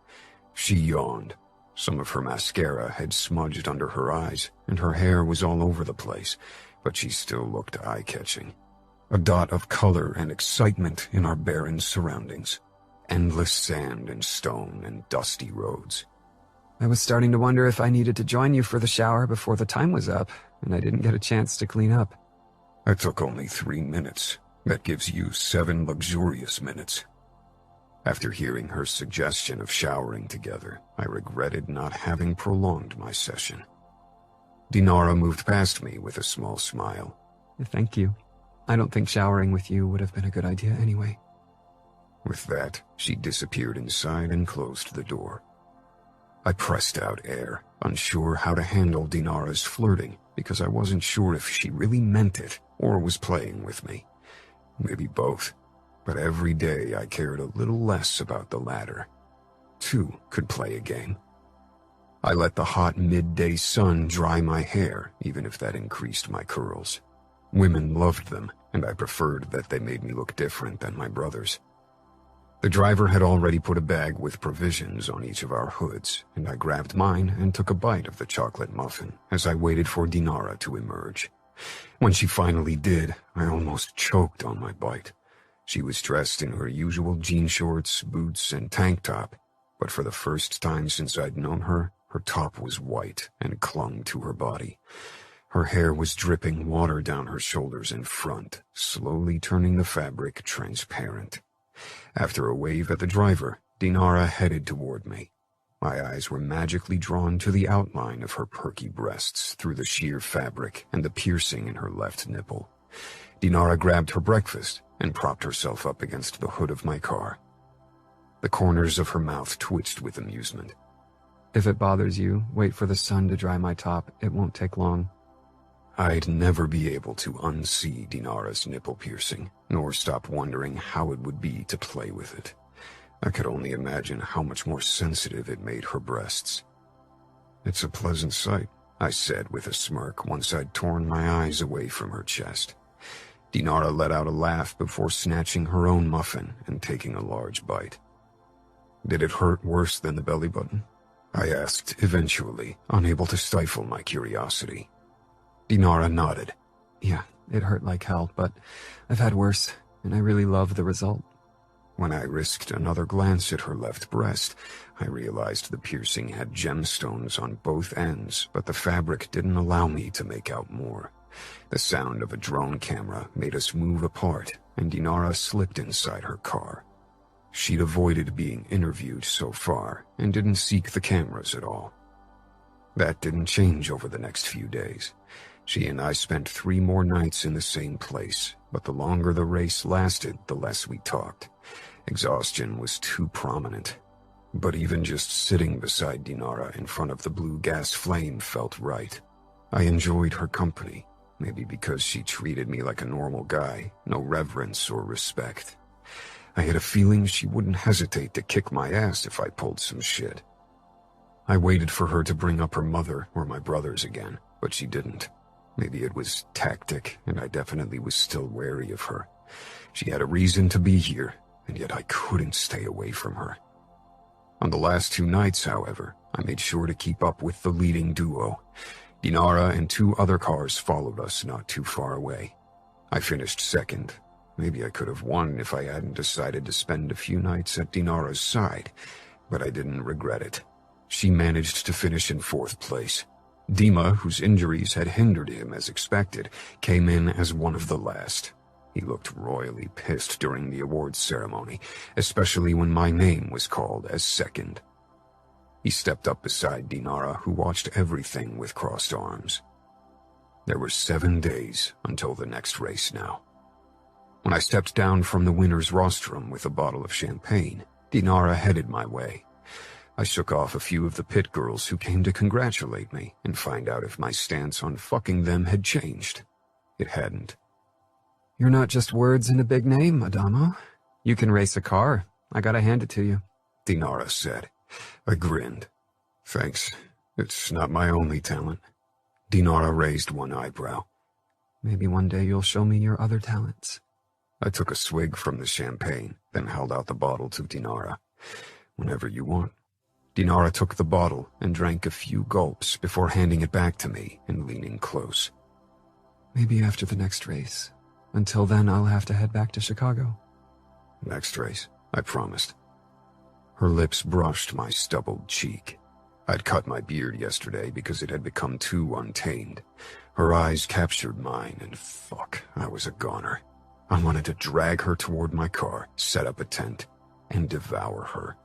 She yawned. Some of her mascara had smudged under her eyes, and her hair was all over the place, but she still looked eye-catching. A dot of color and excitement in our barren surroundings. Endless sand and stone and dusty roads. I was starting to wonder if I needed to join you for the shower before the time was up, and I didn't get a chance to clean up. It took only 3 minutes. That gives you 7 luxurious minutes. After hearing her suggestion of showering together, I regretted not having prolonged my session. Dinara moved past me with a small smile. Thank you. I don't think showering with you would have been a good idea anyway. With that, she disappeared inside and closed the door. I pressed out air, unsure how to handle Dinara's flirting, because I wasn't sure if she really meant it or was playing with me. Maybe both, but every day I cared a little less about the latter. 2 could play a game. I let the hot midday sun dry my hair, even if that increased my curls. Women loved them, and I preferred that they made me look different than my brothers. The driver had already put a bag with provisions on each of our hoods, and I grabbed mine and took a bite of the chocolate muffin as I waited for Dinara to emerge. When she finally did, I almost choked on my bite. She was dressed in her usual jean shorts, boots, and tank top, but for the first time since I'd known her, her top was white and clung to her body. Her hair was dripping water down her shoulders and front, slowly turning the fabric transparent. After a wave at the driver, Dinara headed toward me. My eyes were magically drawn to the outline of her perky breasts through the sheer fabric and the piercing in her left nipple. Dinara grabbed her breakfast and propped herself up against the hood of my car. The corners of her mouth twitched with amusement. If it bothers you, wait for the sun to dry my top. It won't take long. I'd never be able to unsee Dinara's nipple piercing, nor stop wondering how it would be to play with it. I could only imagine how much more sensitive it made her breasts. "It's a pleasant sight," I said with a smirk once I'd torn my eyes away from her chest. Dinara let out a laugh before snatching her own muffin and taking a large bite. "Did it hurt worse than the belly button?" I asked eventually, unable to stifle my curiosity. Dinara nodded. "Yeah, it hurt like hell, but I've had worse, and I really love the result." When I risked another glance at her left breast, I realized the piercing had gemstones on both ends, but the fabric didn't allow me to make out more. The sound of a drone camera made us move apart, and Dinara slipped inside her car. She'd avoided being interviewed so far, and didn't seek the cameras at all. That didn't change over the next few days. She and I spent 3 more nights in the same place, but the longer the race lasted, the less we talked. Exhaustion was too prominent. But even just sitting beside Dinara in front of the blue gas flame felt right. I enjoyed her company, maybe because she treated me like a normal guy, no reverence or respect. I had a feeling she wouldn't hesitate to kick my ass if I pulled some shit. I waited for her to bring up her mother or my brothers again, but she didn't. Maybe it was tactic, and I definitely was still wary of her. She had a reason to be here, and yet I couldn't stay away from her. On the last 2 nights, however, I made sure to keep up with the leading duo. Dinara and 2 other cars followed us not too far away. I finished second. Maybe I could have won if I hadn't decided to spend a few nights at Dinara's side, but I didn't regret it. She managed to finish in 4th place. Dima, whose injuries had hindered him as expected, came in as one of the last. He looked royally pissed during the awards ceremony, especially when my name was called as second. He stepped up beside Dinara, who watched everything with crossed arms. There were 7 days until the next race now. When I stepped down from the winner's rostrum with a bottle of champagne, Dinara headed my way. I shook off a few of the pit girls who came to congratulate me and find out if my stance on fucking them had changed. It hadn't. You're not just words and a big name, Adamo. You can race a car. I gotta hand it to you, Dinara said. I grinned. Thanks. It's not my only talent. Dinara raised one eyebrow. Maybe one day you'll show me your other talents. I took a swig from the champagne, then held out the bottle to Dinara. Whenever you want. Dinara took the bottle and drank a few gulps before handing it back to me and leaning close. Maybe after the next race. Until then, I'll have to head back to Chicago. Next race, I promised. Her lips brushed my stubbled cheek. I'd cut my beard yesterday because it had become too untamed. Her eyes captured mine, and fuck, I was a goner. I wanted to drag her toward my car, set up a tent, and devour her.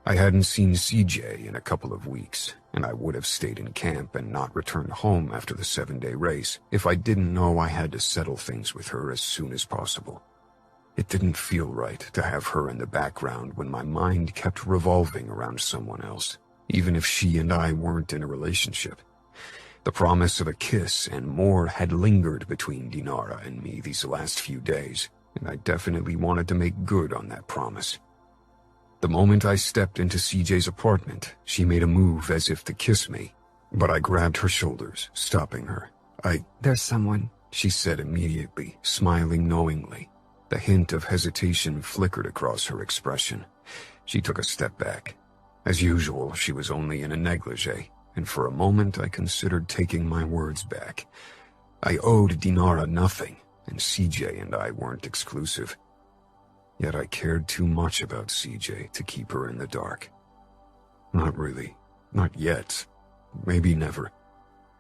I hadn't seen CJ in a couple of weeks, and I would have stayed in camp and not returned home after the 7-day race if I didn't know I had to settle things with her as soon as possible. It didn't feel right to have her in the background when my mind kept revolving around someone else, even if she and I weren't in a relationship. The promise of a kiss and more had lingered between Dinara and me these last few days, and I definitely wanted to make good on that promise. The moment I stepped into CJ's apartment, she made a move as if to kiss me, but I grabbed her shoulders, stopping her. There's someone, she said immediately, smiling knowingly. The hint of hesitation flickered across her expression. She took a step back. As usual, she was only in a negligee, and for a moment I considered taking my words back. I owed Dinara nothing, and CJ and I weren't exclusive. Yet I cared too much about CJ to keep her in the dark. Not really. Not yet. Maybe never.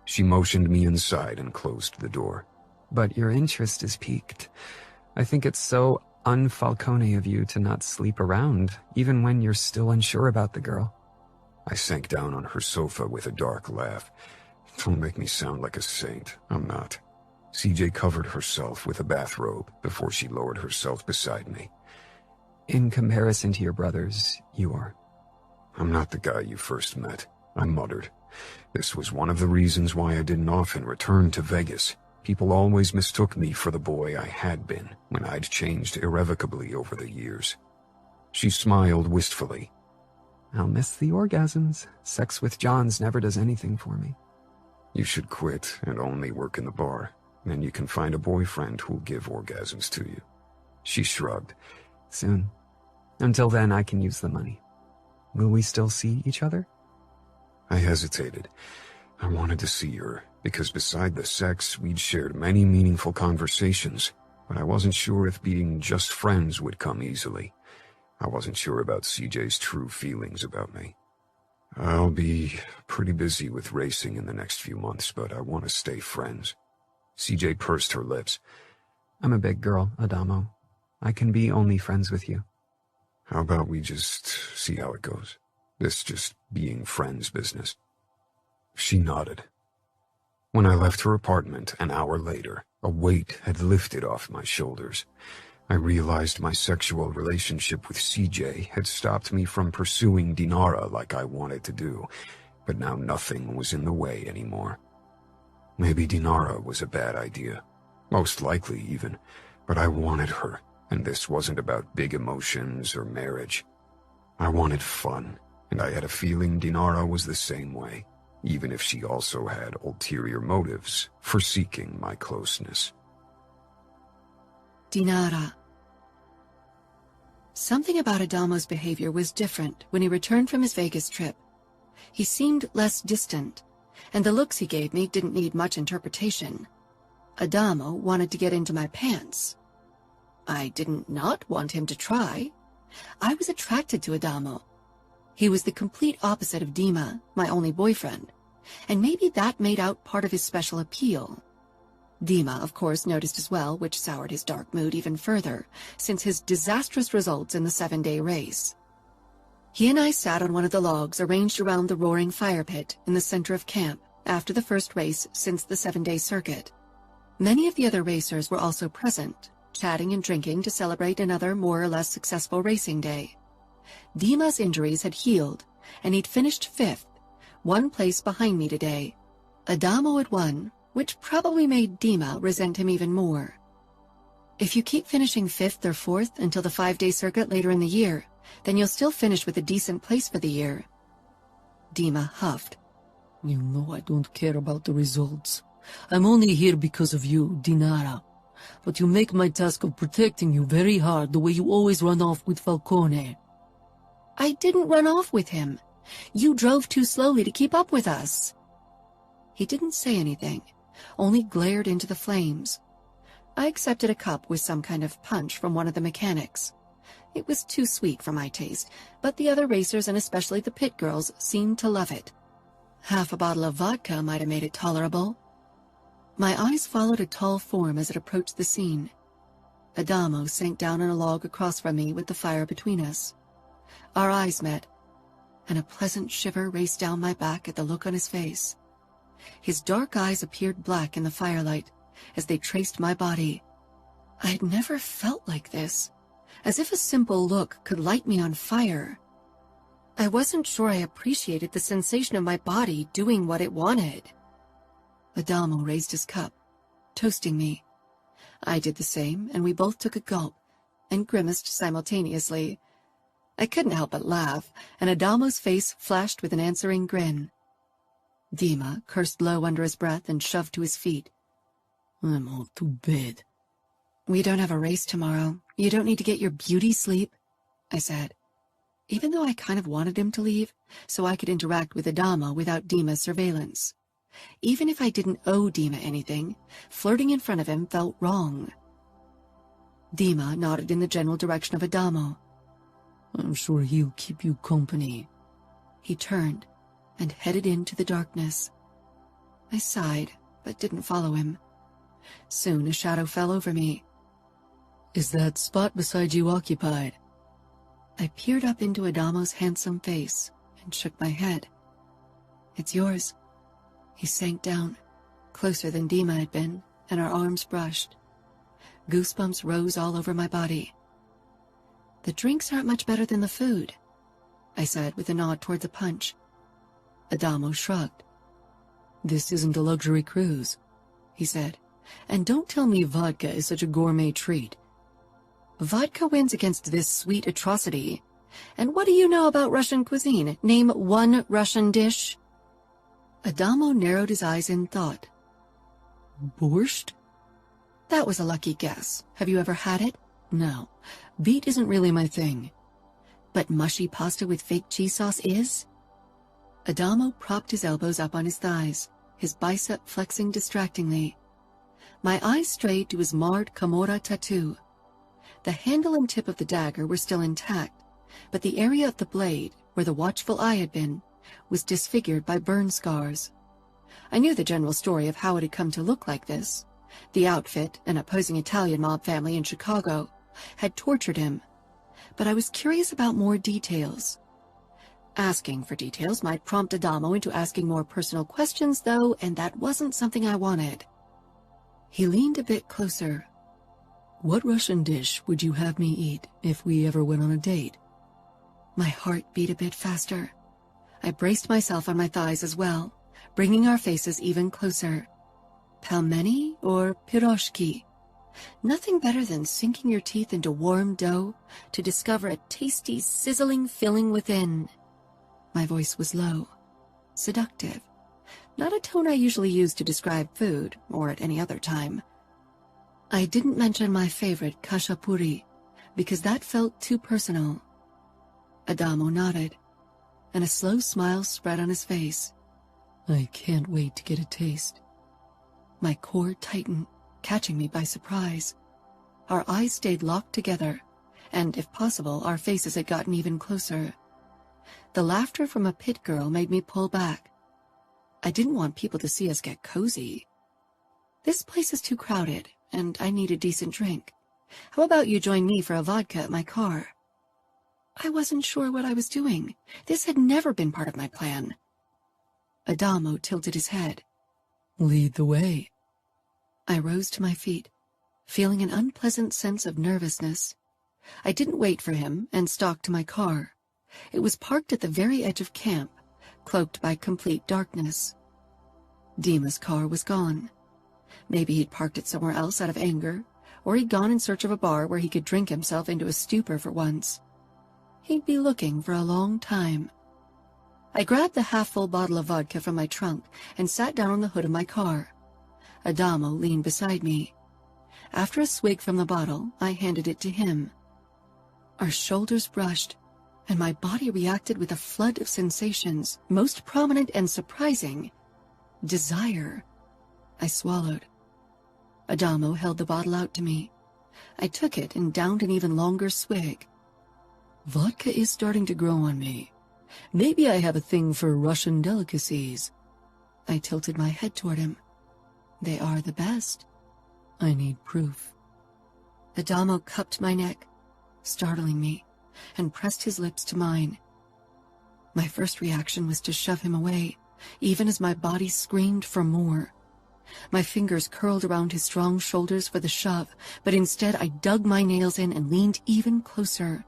She motioned me inside and closed the door. But your interest is piqued. I think it's so un-Falcone of you to not sleep around, even when you're still unsure about the girl. I sank down on her sofa with a dark laugh. Don't make me sound like a saint. I'm not. CJ covered herself with a bathrobe before she lowered herself beside me. In comparison to your brothers, you are. I'm not the guy you first met, I muttered. This was one of the reasons why I didn't often return to Vegas. People always mistook me for the boy I had been when I'd changed irrevocably over the years. She smiled wistfully. I'll miss the orgasms. Sex with Johns never does anything for me. You should quit and only work in the bar. Then you can find a boyfriend who'll give orgasms to you. She shrugged. Soon. Until then, I can use the money. Will we still see each other? I hesitated. I wanted to see her, because beside the sex, we'd shared many meaningful conversations. but I wasn't sure if being just friends would come easily. I wasn't sure about CJ's true feelings about me. I'll be pretty busy with racing in the next few months, but I want to stay friends. CJ pursed her lips. I'm a big girl, Adamo. I can be only friends with you. How about we just see how it goes? This just being friends business. She nodded. When I left her apartment an hour later, a weight had lifted off my shoulders. I realized my sexual relationship with CJ had stopped me from pursuing Dinara like I wanted to do, but now nothing was in the way anymore. Maybe Dinara was a bad idea, most likely even, but I wanted her, and this wasn't about big emotions or marriage. I wanted fun, and I had a feeling Dinara was the same way, even if she also had ulterior motives for seeking my closeness. Dinara. Something about Adamo's behavior was different when he returned from his Vegas trip. He seemed less distant, and the looks he gave me didn't need much interpretation. Adamo wanted to get into my pants. I didn't not want him to try. I was attracted to Adamo. He was the complete opposite of Dima, my only boyfriend, and maybe that made out part of his special appeal. Dima, of course, noticed as well, which soured his dark mood even further, since his disastrous results in the 7-day race. He and I sat on one of the logs arranged around the roaring fire pit in the center of camp after the first race since the 7-day circuit. Many of the other racers were also present, chatting and drinking to celebrate another more or less successful racing day. Dima's injuries had healed, and he'd finished 5th, 1 place behind me today. Adamo had won, which probably made Dima resent him even more. If you keep finishing 5th or 4th until the 5-day circuit later in the year, then you'll still finish with a decent place for the year. Dima huffed. You know I don't care about the results. I'm only here because of you, Dinara. But you make my task of protecting you very hard the way you always run off with Falcone. I didn't run off with him. You drove too slowly to keep up with us. He didn't say anything, only glared into the flames. I accepted a cup with some kind of punch from one of the mechanics. It was too sweet for my taste, but the other racers and especially the pit girls seemed to love it. Half a bottle of vodka might have made it tolerable. My eyes followed a tall form as it approached the scene. Adamo sank down on a log across from me with the fire between us. Our eyes met, and a pleasant shiver raced down my back at the look on his face. His dark eyes appeared black in the firelight as they traced my body. I had never felt like this, as if a simple look could light me on fire. I wasn't sure I appreciated the sensation of my body doing what it wanted. Adamo raised his cup, toasting me. I did the same, and we both took a gulp, and grimaced simultaneously. I couldn't help but laugh, and Adamo's face flashed with an answering grin. Dima cursed low under his breath and shoved to his feet. I'm off to bed. We don't have a race tomorrow. You don't need to get your beauty sleep, I said, even though I kind of wanted him to leave, so I could interact with Adamo without Dima's surveillance. Even if I didn't owe Dima anything, flirting in front of him felt wrong. Dima nodded in the general direction of Adamo. I'm sure he'll keep you company. He turned and headed into the darkness. I sighed, but didn't follow him. Soon a shadow fell over me. Is that spot beside you occupied? I peered up into Adamo's handsome face and shook my head. It's yours. He sank down, closer than Dima had been, and our arms brushed. Goosebumps rose all over my body. The drinks aren't much better than the food, I said with a nod toward the punch. Adamo shrugged. This isn't a luxury cruise, he said, and don't tell me vodka is such a gourmet treat. Vodka wins against this sweet atrocity. And what do you know about Russian cuisine? Name one Russian dish. Adamo narrowed his eyes in thought. Borscht? That was a lucky guess. Have you ever had it? No. Beet isn't really my thing. But mushy pasta with fake cheese sauce is? Adamo propped his elbows up on his thighs, his bicep flexing distractingly. My eyes strayed to his marred Camorra tattoo. The handle and tip of the dagger were still intact, but the area of the blade, where the watchful eye had been, was disfigured by burn scars. I knew the general story of how it had come to look like this. The outfit, an opposing Italian mob family in Chicago, had tortured him, but I was curious about more details. Asking for details might prompt Adamo into asking more personal questions, though, and that wasn't something I wanted. He leaned a bit closer. What Russian dish would you have me eat if we ever went on a date? My heart beat a bit faster. I braced myself on my thighs as well, bringing our faces even closer. Pelmeni or piroshki? Nothing better than sinking your teeth into warm dough to discover a tasty, sizzling filling within. My voice was low, seductive, not a tone I usually use to describe food or at any other time. I didn't mention my favorite khachapuri because that felt too personal. Adamo nodded, and a slow smile spread on his face. I can't wait to get a taste. My core tightened, catching me by surprise. Our eyes stayed locked together, and if possible, our faces had gotten even closer. The laughter from a pit girl made me pull back. I didn't want people to see us get cozy. This place is too crowded, and I need a decent drink. How about you join me for a vodka at my car? I wasn't sure what I was doing. This had never been part of my plan. Adamo tilted his head. Lead the way. I rose to my feet, feeling an unpleasant sense of nervousness. I didn't wait for him and stalked to my car. It was parked at the very edge of camp, cloaked by complete darkness. Dima's car was gone. Maybe he'd parked it somewhere else out of anger, or he'd gone in search of a bar where he could drink himself into a stupor for once. He'd be looking for a long time. I grabbed the half-full bottle of vodka from my trunk and sat down on the hood of my car. Adamo leaned beside me. After a swig from the bottle, I handed it to him. Our shoulders brushed, and my body reacted with a flood of sensations, most prominent and surprising. Desire. I swallowed. Adamo held the bottle out to me. I took it and downed an even longer swig. Vodka is starting to grow on me. Maybe I have a thing for Russian delicacies. I tilted my head toward him. They are the best. I need proof. Adamo cupped my neck, startling me, and pressed his lips to mine. My first reaction was to shove him away, even as my body screamed for more. My fingers curled around his strong shoulders for the shove, but instead I dug my nails in and leaned even closer.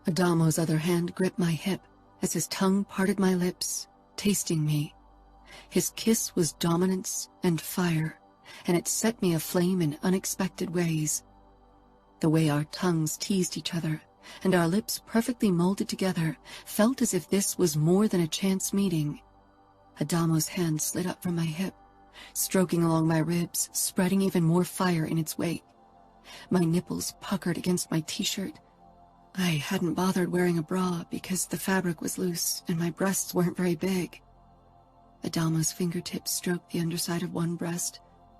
Adamo's other hand gripped my hip as his tongue parted my lips, tasting me. His kiss was dominance and fire, and it set me aflame in unexpected ways. The way our tongues teased each other, and our lips perfectly molded together, felt as if this was more than a chance meeting. Adamo's hand slid up from my hip, stroking along my ribs, spreading even more fire in its wake. My nipples puckered against my t-shirt. I hadn't bothered wearing a bra because the fabric was loose and my breasts weren't very big. Adamo's fingertips stroked the underside of one breast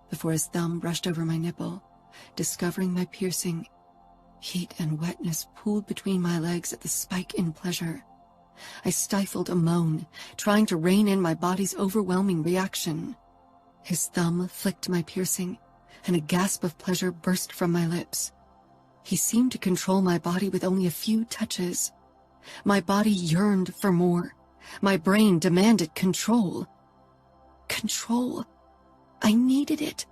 before his thumb brushed over my nipple, discovering my piercing. Heat and wetness pooled between my legs at the spike in pleasure. I stifled a moan, trying to rein in my body's overwhelming reaction. His thumb flicked my piercing, and a gasp of pleasure burst from my lips. He seemed to control my body with only a few touches. My body yearned for more. My brain demanded control. Control. I needed it.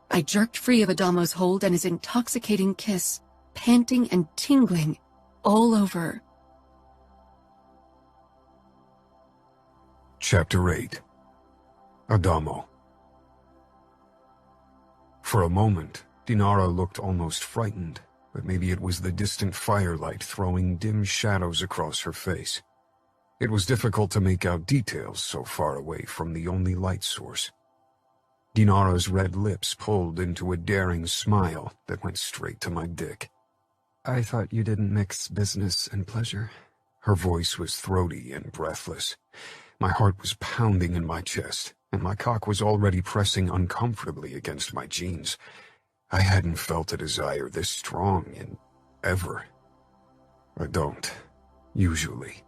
I jerked free of Adamo's hold and his intoxicating kiss, panting and tingling all over. Chapter 8. Adamo. For a moment, Dinara looked almost frightened, but maybe it was the distant firelight throwing dim shadows across her face. It was difficult to make out details so far away from the only light source. Dinara's red lips pulled into a daring smile that went straight to my dick. I thought you didn't mix business and pleasure. Her voice was throaty and breathless. My heart was pounding in my chest, and my cock was already pressing uncomfortably against my jeans. I hadn't felt a desire this strong in ever. I don't, usually.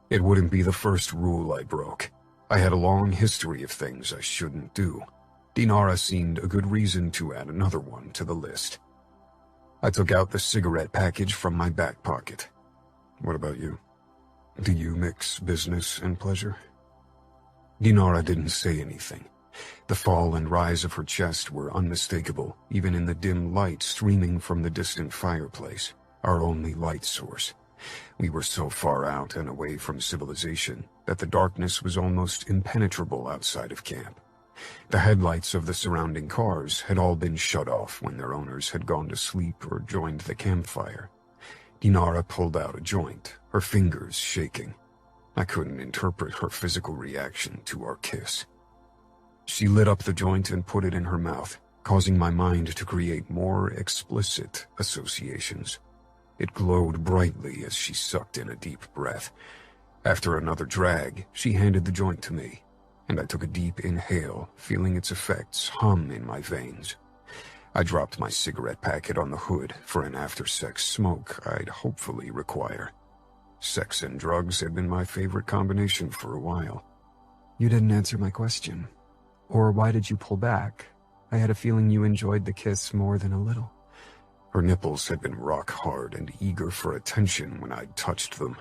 It wouldn't be the first rule I broke. I had a long history of things I shouldn't do. Dinara seemed a good reason to add another one to the list. I took out the cigarette package from my back pocket. What about you? Do you mix business and pleasure? Dinara didn't say anything. The fall and rise of her chest were unmistakable, even in the dim light streaming from the distant fireplace, our only light source. We were so far out and away from civilization that the darkness was almost impenetrable outside of camp. The headlights of the surrounding cars had all been shut off when their owners had gone to sleep or joined the campfire. Dinara pulled out a joint, her fingers shaking. I couldn't interpret her physical reaction to our kiss. She lit up the joint and put it in her mouth, causing my mind to create more explicit associations. It glowed brightly as she sucked in a deep breath. After another drag, she handed the joint to me, and I took a deep inhale, feeling its effects hum in my veins. I dropped my cigarette packet on the hood for an after-sex smoke I'd hopefully require. Sex and drugs had been my favorite combination for a while. You didn't answer my question. Or why did you pull back? I had a feeling you enjoyed the kiss more than a little. Her nipples had been rock hard and eager for attention when I'd touched them.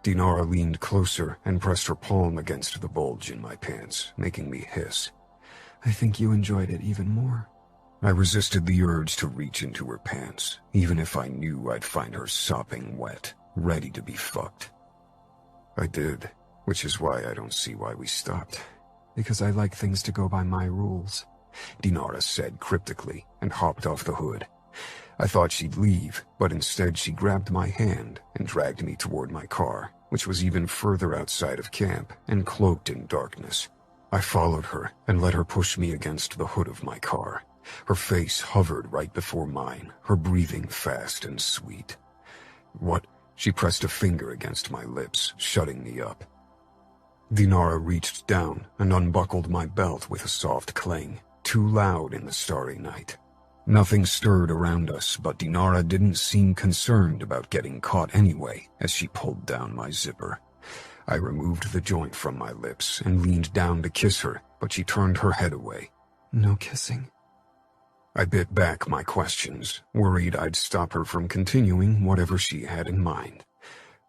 Dinara leaned closer and pressed her palm against the bulge in my pants, making me hiss. I think you enjoyed it even more. I resisted the urge to reach into her pants, even if I knew I'd find her sopping wet, ready to be fucked. I did, which is why I don't see why we stopped. Because I like things to go by my rules, Dinara said cryptically and hopped off the hood. I thought she'd leave, but instead she grabbed my hand and dragged me toward my car, which was even further outside of camp and cloaked in darkness. I followed her and let her push me against the hood of my car. Her face hovered right before mine, her breathing fast and sweet. What? She pressed a finger against my lips, shutting me up. Dinara reached down and unbuckled my belt with a soft clang, too loud in the starry night. Nothing stirred around us, but Dinara didn't seem concerned about getting caught anyway as she pulled down my zipper. I removed the joint from my lips and leaned down to kiss her, but she turned her head away. No kissing. I bit back my questions, worried I'd stop her from continuing whatever she had in mind.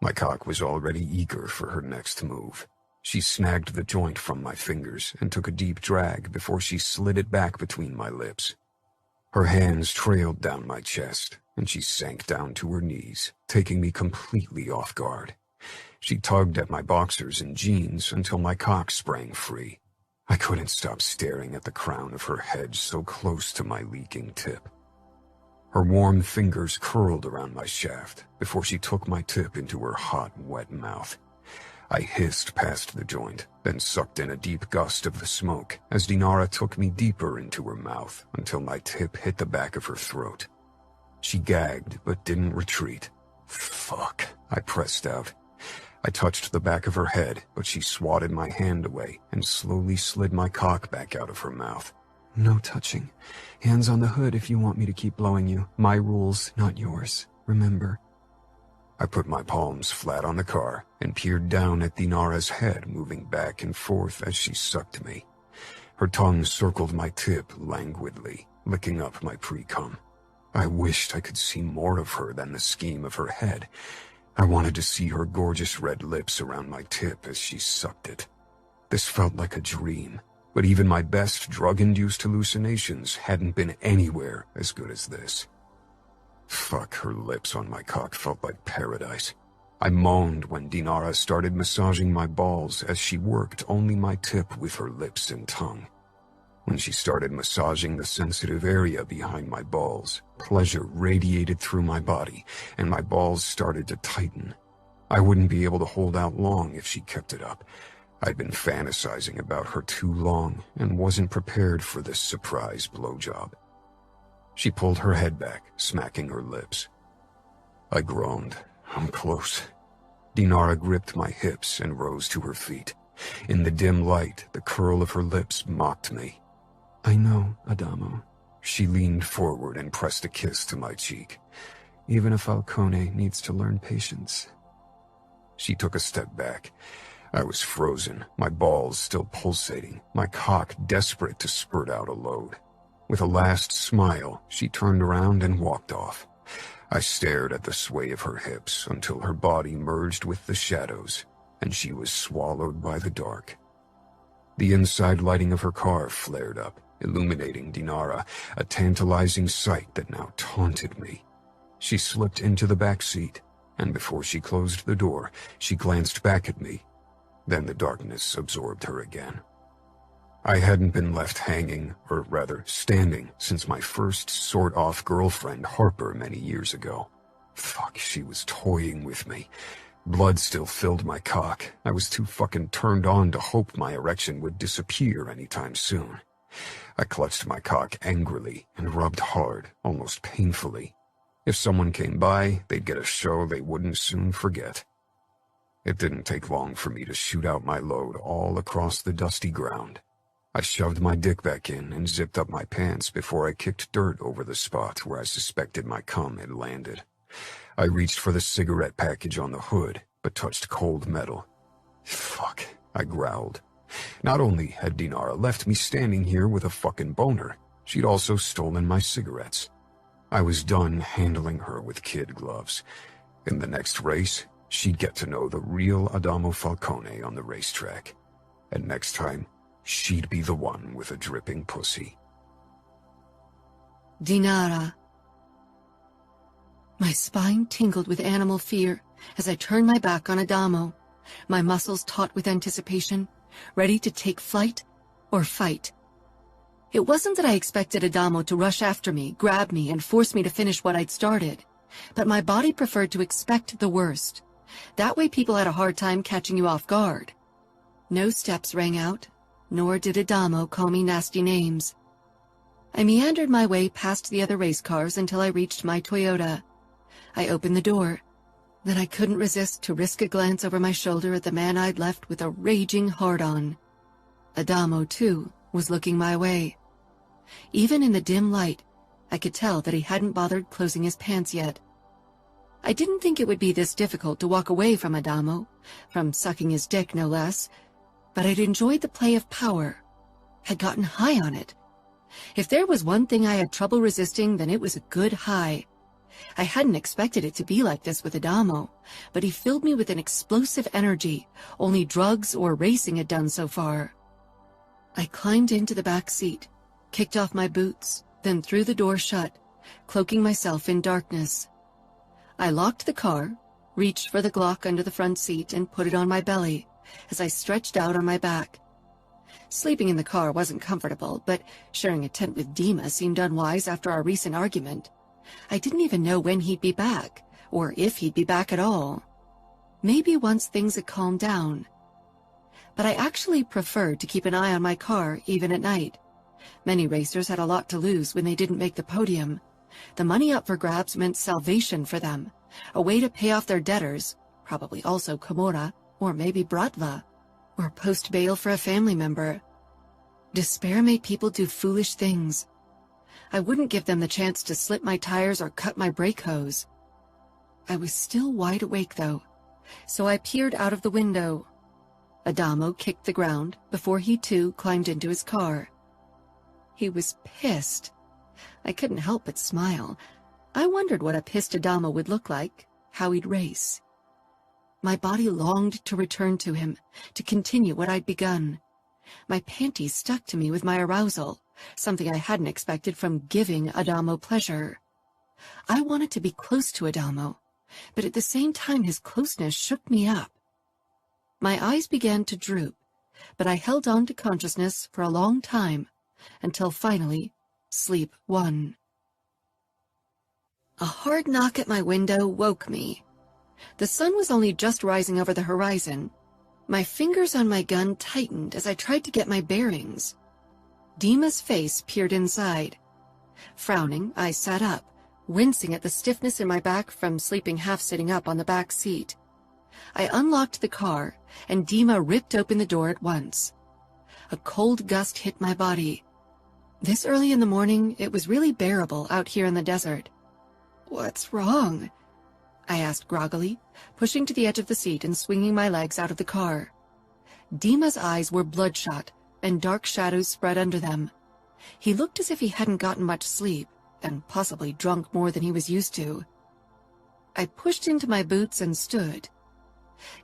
My cock was already eager for her next move. She snagged the joint from my fingers and took a deep drag before she slid it back between my lips. Her hands trailed down my chest, and she sank down to her knees, taking me completely off guard. She tugged at my boxers and jeans until my cock sprang free. I couldn't stop staring at the crown of her head so close to my leaking tip. Her warm fingers curled around my shaft before she took my tip into her hot, wet mouth. I hissed past the joint, then sucked in a deep gust of the smoke as Dinara took me deeper into her mouth until my tip hit the back of her throat. She gagged but didn't retreat. Fuck, I pressed out. I touched the back of her head, but she swatted my hand away and slowly slid my cock back out of her mouth. No touching. Hands on the hood if you want me to keep blowing you. My rules, not yours. Remember. I put my palms flat on the car and peered down at Dinara's head, moving back and forth as she sucked me. Her tongue circled my tip languidly, licking up my pre-cum. I wished I could see more of her than the scheme of her head. I wanted to see her gorgeous red lips around my tip as she sucked it. This felt like a dream, but even my best drug-induced hallucinations hadn't been anywhere as good as this. Fuck, her lips on my cock felt like paradise. I moaned when Dinara started massaging my balls as she worked only my tip with her lips and tongue. When she started massaging the sensitive area behind my balls, pleasure radiated through my body, and my balls started to tighten. I wouldn't be able to hold out long if she kept it up. I'd been fantasizing about her too long and wasn't prepared for this surprise blowjob. She pulled her head back, smacking her lips. I groaned. I'm close. Dinara gripped my hips and rose to her feet. In the dim light, the curl of her lips mocked me. I know, Adamo. She leaned forward and pressed a kiss to my cheek. Even a Falcone needs to learn patience. She took a step back. I was frozen, my balls still pulsating, my cock desperate to spurt out a load. With a last smile, she turned around and walked off. I stared at the sway of her hips until her body merged with the shadows, and she was swallowed by the dark. The inside lighting of her car flared up, illuminating Dinara, a tantalizing sight that now taunted me. She slipped into the back seat, and before she closed the door, she glanced back at me. Then the darkness absorbed her again. I hadn't been left hanging, or rather standing, since my first sort-off girlfriend, Harper, many years ago. Fuck, she was toying with me. Blood still filled my cock. I was too fucking turned on to hope my erection would disappear anytime soon. I clutched my cock angrily and rubbed hard, almost painfully. If someone came by, they'd get a show they wouldn't soon forget. It didn't take long for me to shoot out my load all across the dusty ground. I shoved my dick back in and zipped up my pants before I kicked dirt over the spot where I suspected my cum had landed. I reached for the cigarette package on the hood, but touched cold metal. Fuck, I growled. Not only had Dinara left me standing here with a fucking boner, she'd also stolen my cigarettes. I was done handling her with kid gloves. In the next race, she'd get to know the real Adamo Falcone on the racetrack. And next time, she'd be the one with a dripping pussy. Dinara. My spine tingled with animal fear as I turned my back on Adamo, my muscles taut with anticipation, ready to take flight or fight. It wasn't that I expected Adamo to rush after me, grab me, and force me to finish what I'd started, but my body preferred to expect the worst. That way people had a hard time catching you off guard. No steps rang out, nor did Adamo call me nasty names. I meandered my way past the other race cars until I reached my Toyota. I opened the door. Then I couldn't resist to risk a glance over my shoulder at the man I'd left with a raging hard-on. Adamo, too, was looking my way. Even in the dim light, I could tell that he hadn't bothered closing his pants yet. I didn't think it would be this difficult to walk away from Adamo, from sucking his dick no less, but I'd enjoyed the play of power, had gotten high on it. If there was one thing I had trouble resisting, then it was a good high. I hadn't expected it to be like this with Adamo, but he filled me with an explosive energy only drugs or racing had done so far. I climbed into the back seat, kicked off my boots, then threw the door shut, cloaking myself in darkness. I locked the car, reached for the Glock under the front seat, and put it on my belly as I stretched out on my back. Sleeping in the car wasn't comfortable, but sharing a tent with Dima seemed unwise after our recent argument. I didn't even know when he'd be back, or if he'd be back at all. Maybe once things had calmed down. But I actually preferred to keep an eye on my car even at night. Many racers had a lot to lose when they didn't make the podium. The money up for grabs meant salvation for them, a way to pay off their debtors, probably also Camorra, or maybe Bratva, or post bail for a family member. Despair made people do foolish things. I wouldn't give them the chance to slip my tires or cut my brake hose. I was still wide awake, though, so I peered out of the window. Adamo kicked the ground before he, too, climbed into his car. He was pissed. I couldn't help but smile. I wondered what a pissed Adamo would look like, how he'd race. My body longed to return to him, to continue what I'd begun. My panties stuck to me with my arousal, something I hadn't expected from giving Adamo pleasure. I wanted to be close to Adamo, but at the same time his closeness shook me up. My eyes began to droop, but I held on to consciousness for a long time, until finally sleep won. A hard knock at my window woke me. The sun was only just rising over the horizon. My fingers on my gun tightened as I tried to get my bearings. Dima's face peered inside. Frowning, I sat up, wincing at the stiffness in my back from sleeping half sitting up on the back seat. I unlocked the car, and Dima ripped open the door at once. A cold gust hit my body. This early in the morning, it was really bearable out here in the desert. "What's wrong?" I asked groggily, pushing to the edge of the seat and swinging my legs out of the car. Dima's eyes were bloodshot, and dark shadows spread under them. He looked as if he hadn't gotten much sleep, and possibly drunk more than he was used to. I pushed into my boots and stood.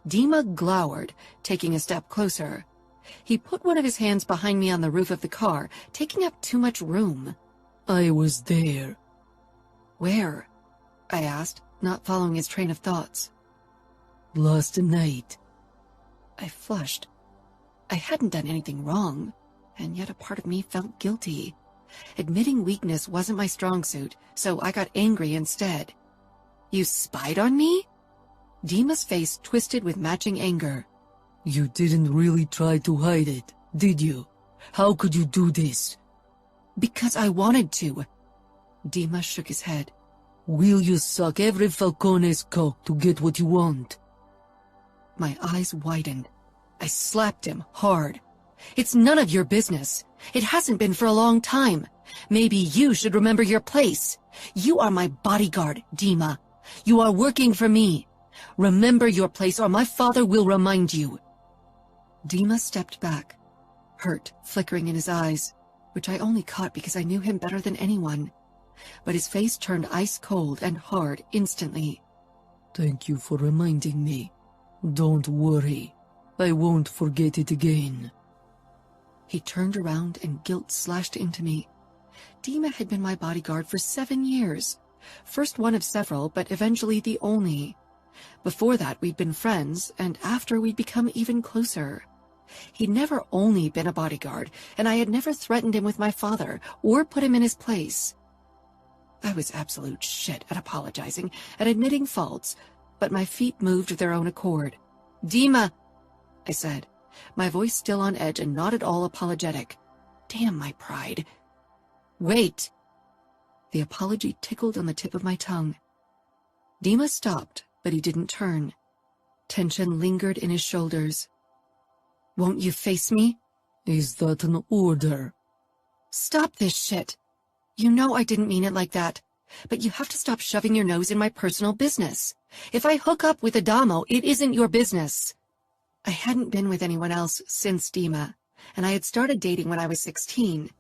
Dima glowered, taking a step closer. He put one of his hands behind me on the roof of the car, taking up too much room. "I was there." "Where?" I asked, not following his train of thoughts. "Last night." I flushed. I hadn't done anything wrong, and yet a part of me felt guilty. Admitting weakness wasn't my strong suit, so I got angry instead. "You spied on me?" Dima's face twisted with matching anger. "You didn't really try to hide it, did you? How could you do this?" "Because I wanted to." Dima shook his head. "Will you suck every Falcone's cock to get what you want?" My eyes widened. I slapped him hard. "It's none of your business. It hasn't been for a long time. Maybe you should remember your place. You are my bodyguard, Dima. You are working for me. Remember your place or my father will remind you." Dima stepped back, hurt flickering in his eyes, which I only caught because I knew him better than anyone. But his face turned ice cold and hard instantly. "Thank you for reminding me. Don't worry. I won't forget it again." He turned around and guilt slashed into me. Dima had been my bodyguard for 7 years. First one of several, but eventually the only. Before that, we'd been friends, and after we'd become even closer. He'd never only been a bodyguard, and I had never threatened him with my father or put him in his place. I was absolute shit at apologizing and admitting faults, but my feet moved of their own accord. "Dima," I said, my voice still on edge and not at all apologetic. Damn my pride. "Wait." The apology tickled on the tip of my tongue. Dima stopped, but he didn't turn. Tension lingered in his shoulders. "Won't you face me?" "Is that an order?" "Stop this shit. You know I didn't mean it like that, but you have to stop shoving your nose in my personal business. If I hook up with Adamo, it isn't your business." I hadn't been with anyone else since Dima, and I had started dating when I was 16,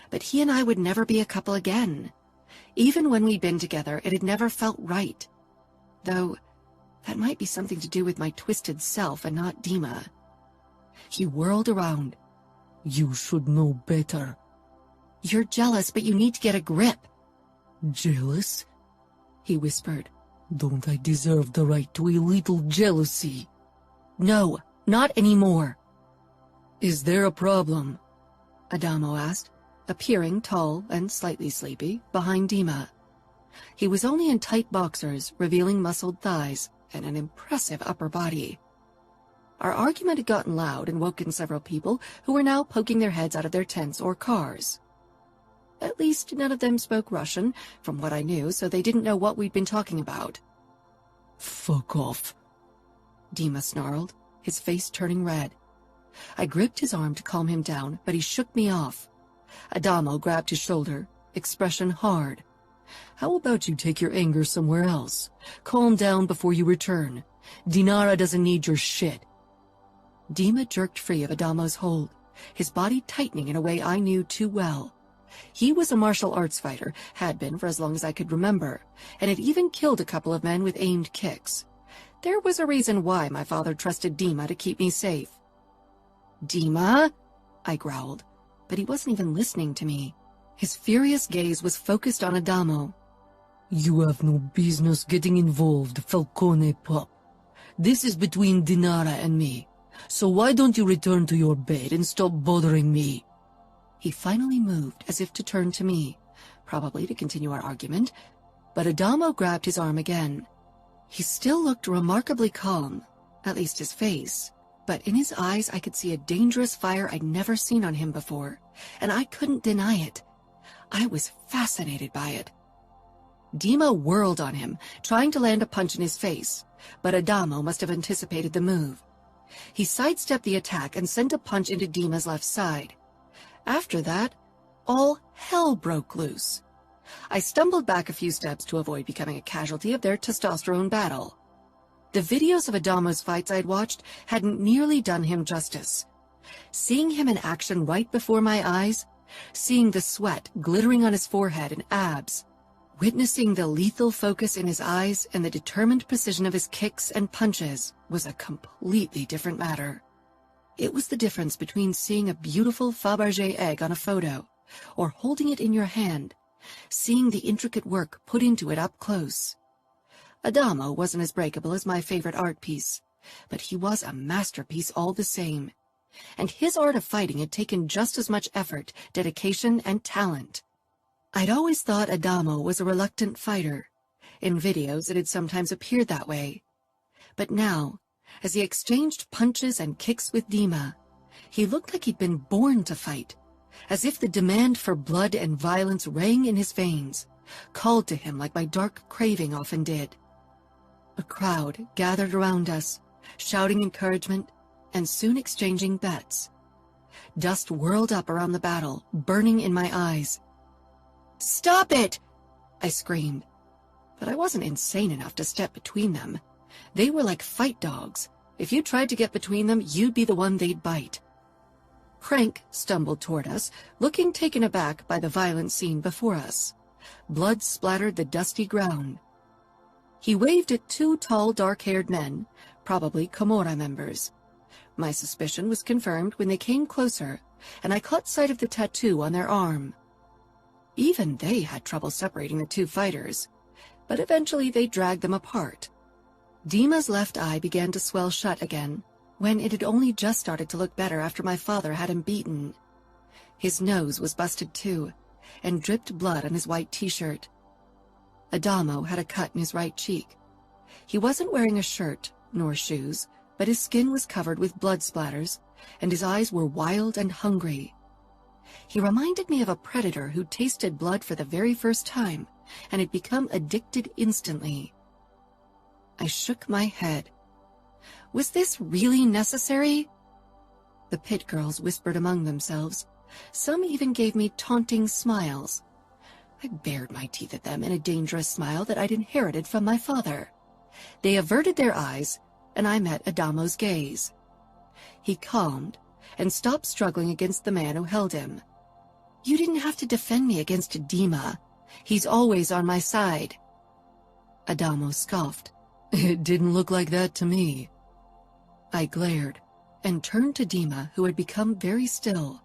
but he and I would never be a couple again. Even when we'd been together, it had never felt right. Though, that might be something to do with my twisted self and not Dima. He whirled around. "You should know better." "You're jealous, but you need to get a grip." "Jealous?" he whispered. "Don't I deserve the right to a little jealousy?" "No, not anymore." "Is there a problem?" Adamo asked, appearing tall and slightly sleepy behind Dima. He was only in tight boxers, revealing muscled thighs and an impressive upper body. Our argument had gotten loud and woken several people who were now poking their heads out of their tents or cars. At least none of them spoke Russian, from what I knew, so they didn't know what we'd been talking about. "Fuck off," Dima snarled, his face turning red. I gripped his arm to calm him down, but he shook me off. Adamo grabbed his shoulder, expression hard. "How about you take your anger somewhere else? Calm down before you return. Dinara doesn't need your shit." Dima jerked free of Adamo's hold, his body tightening in a way I knew too well. He was a martial arts fighter, had been for as long as I could remember, and had even killed a couple of men with aimed kicks. There was a reason why my father trusted Dima to keep me safe. "Dima?" I growled, but he wasn't even listening to me. His furious gaze was focused on Adamo. "You have no business getting involved, Falcone pup. This is between Dinara and me, so why don't you return to your bed and stop bothering me?" He finally moved as if to turn to me, probably to continue our argument, but Adamo grabbed his arm again. He still looked remarkably calm, at least his face, but in his eyes I could see a dangerous fire I'd never seen on him before, and I couldn't deny it. I was fascinated by it. Dima whirled on him, trying to land a punch in his face, but Adamo must have anticipated the move. He sidestepped the attack and sent a punch into Dima's left side. After that, all hell broke loose. I stumbled back a few steps to avoid becoming a casualty of their testosterone battle. The videos of Adamo's fights I'd watched hadn't nearly done him justice. Seeing him in action right before my eyes, seeing the sweat glittering on his forehead and abs, witnessing the lethal focus in his eyes and the determined precision of his kicks and punches was a completely different matter. It was the difference between seeing a beautiful Fabergé egg on a photo or holding it in your hand, seeing the intricate work put into it up close. Adamo wasn't as breakable as my favorite art piece, but he was a masterpiece all the same, and his art of fighting had taken just as much effort, dedication, and talent. I'd always thought Adamo was a reluctant fighter. In videos it had sometimes appeared that way. But now, as he exchanged punches and kicks with Dima, he looked like he'd been born to fight, as if the demand for blood and violence rang in his veins, called to him like my dark craving often did. A crowd gathered around us, shouting encouragement and soon exchanging bets. Dust whirled up around the battle, burning in my eyes. "Stop it!" I screamed. But I wasn't insane enough to step between them. They were like fight dogs. If you tried to get between them, you'd be the one they'd bite. Frank stumbled toward us, looking taken aback by the violent scene before us. Blood splattered the dusty ground. He waved at two tall, dark-haired men, probably Camorra members. My suspicion was confirmed when they came closer, and I caught sight of the tattoo on their arm. Even they had trouble separating the two fighters, but eventually they dragged them apart. Dima's left eye began to swell shut again, when it had only just started to look better after my father had him beaten. His nose was busted too, and dripped blood on his white t-shirt. Adamo had a cut in his right cheek. He wasn't wearing a shirt, nor shoes, but his skin was covered with blood splatters, and his eyes were wild and hungry. He reminded me of a predator who tasted blood for the very first time, and had become addicted instantly. I shook my head. Was this really necessary? The pit girls whispered among themselves. Some even gave me taunting smiles. I bared my teeth at them in a dangerous smile that I'd inherited from my father. They averted their eyes, and I met Adamo's gaze. He calmed and stopped struggling against the man who held him. "You didn't have to defend me against Dima. He's always on my side." Adamo scoffed. "It didn't look like that to me." I glared and turned to Dima, who had become very still.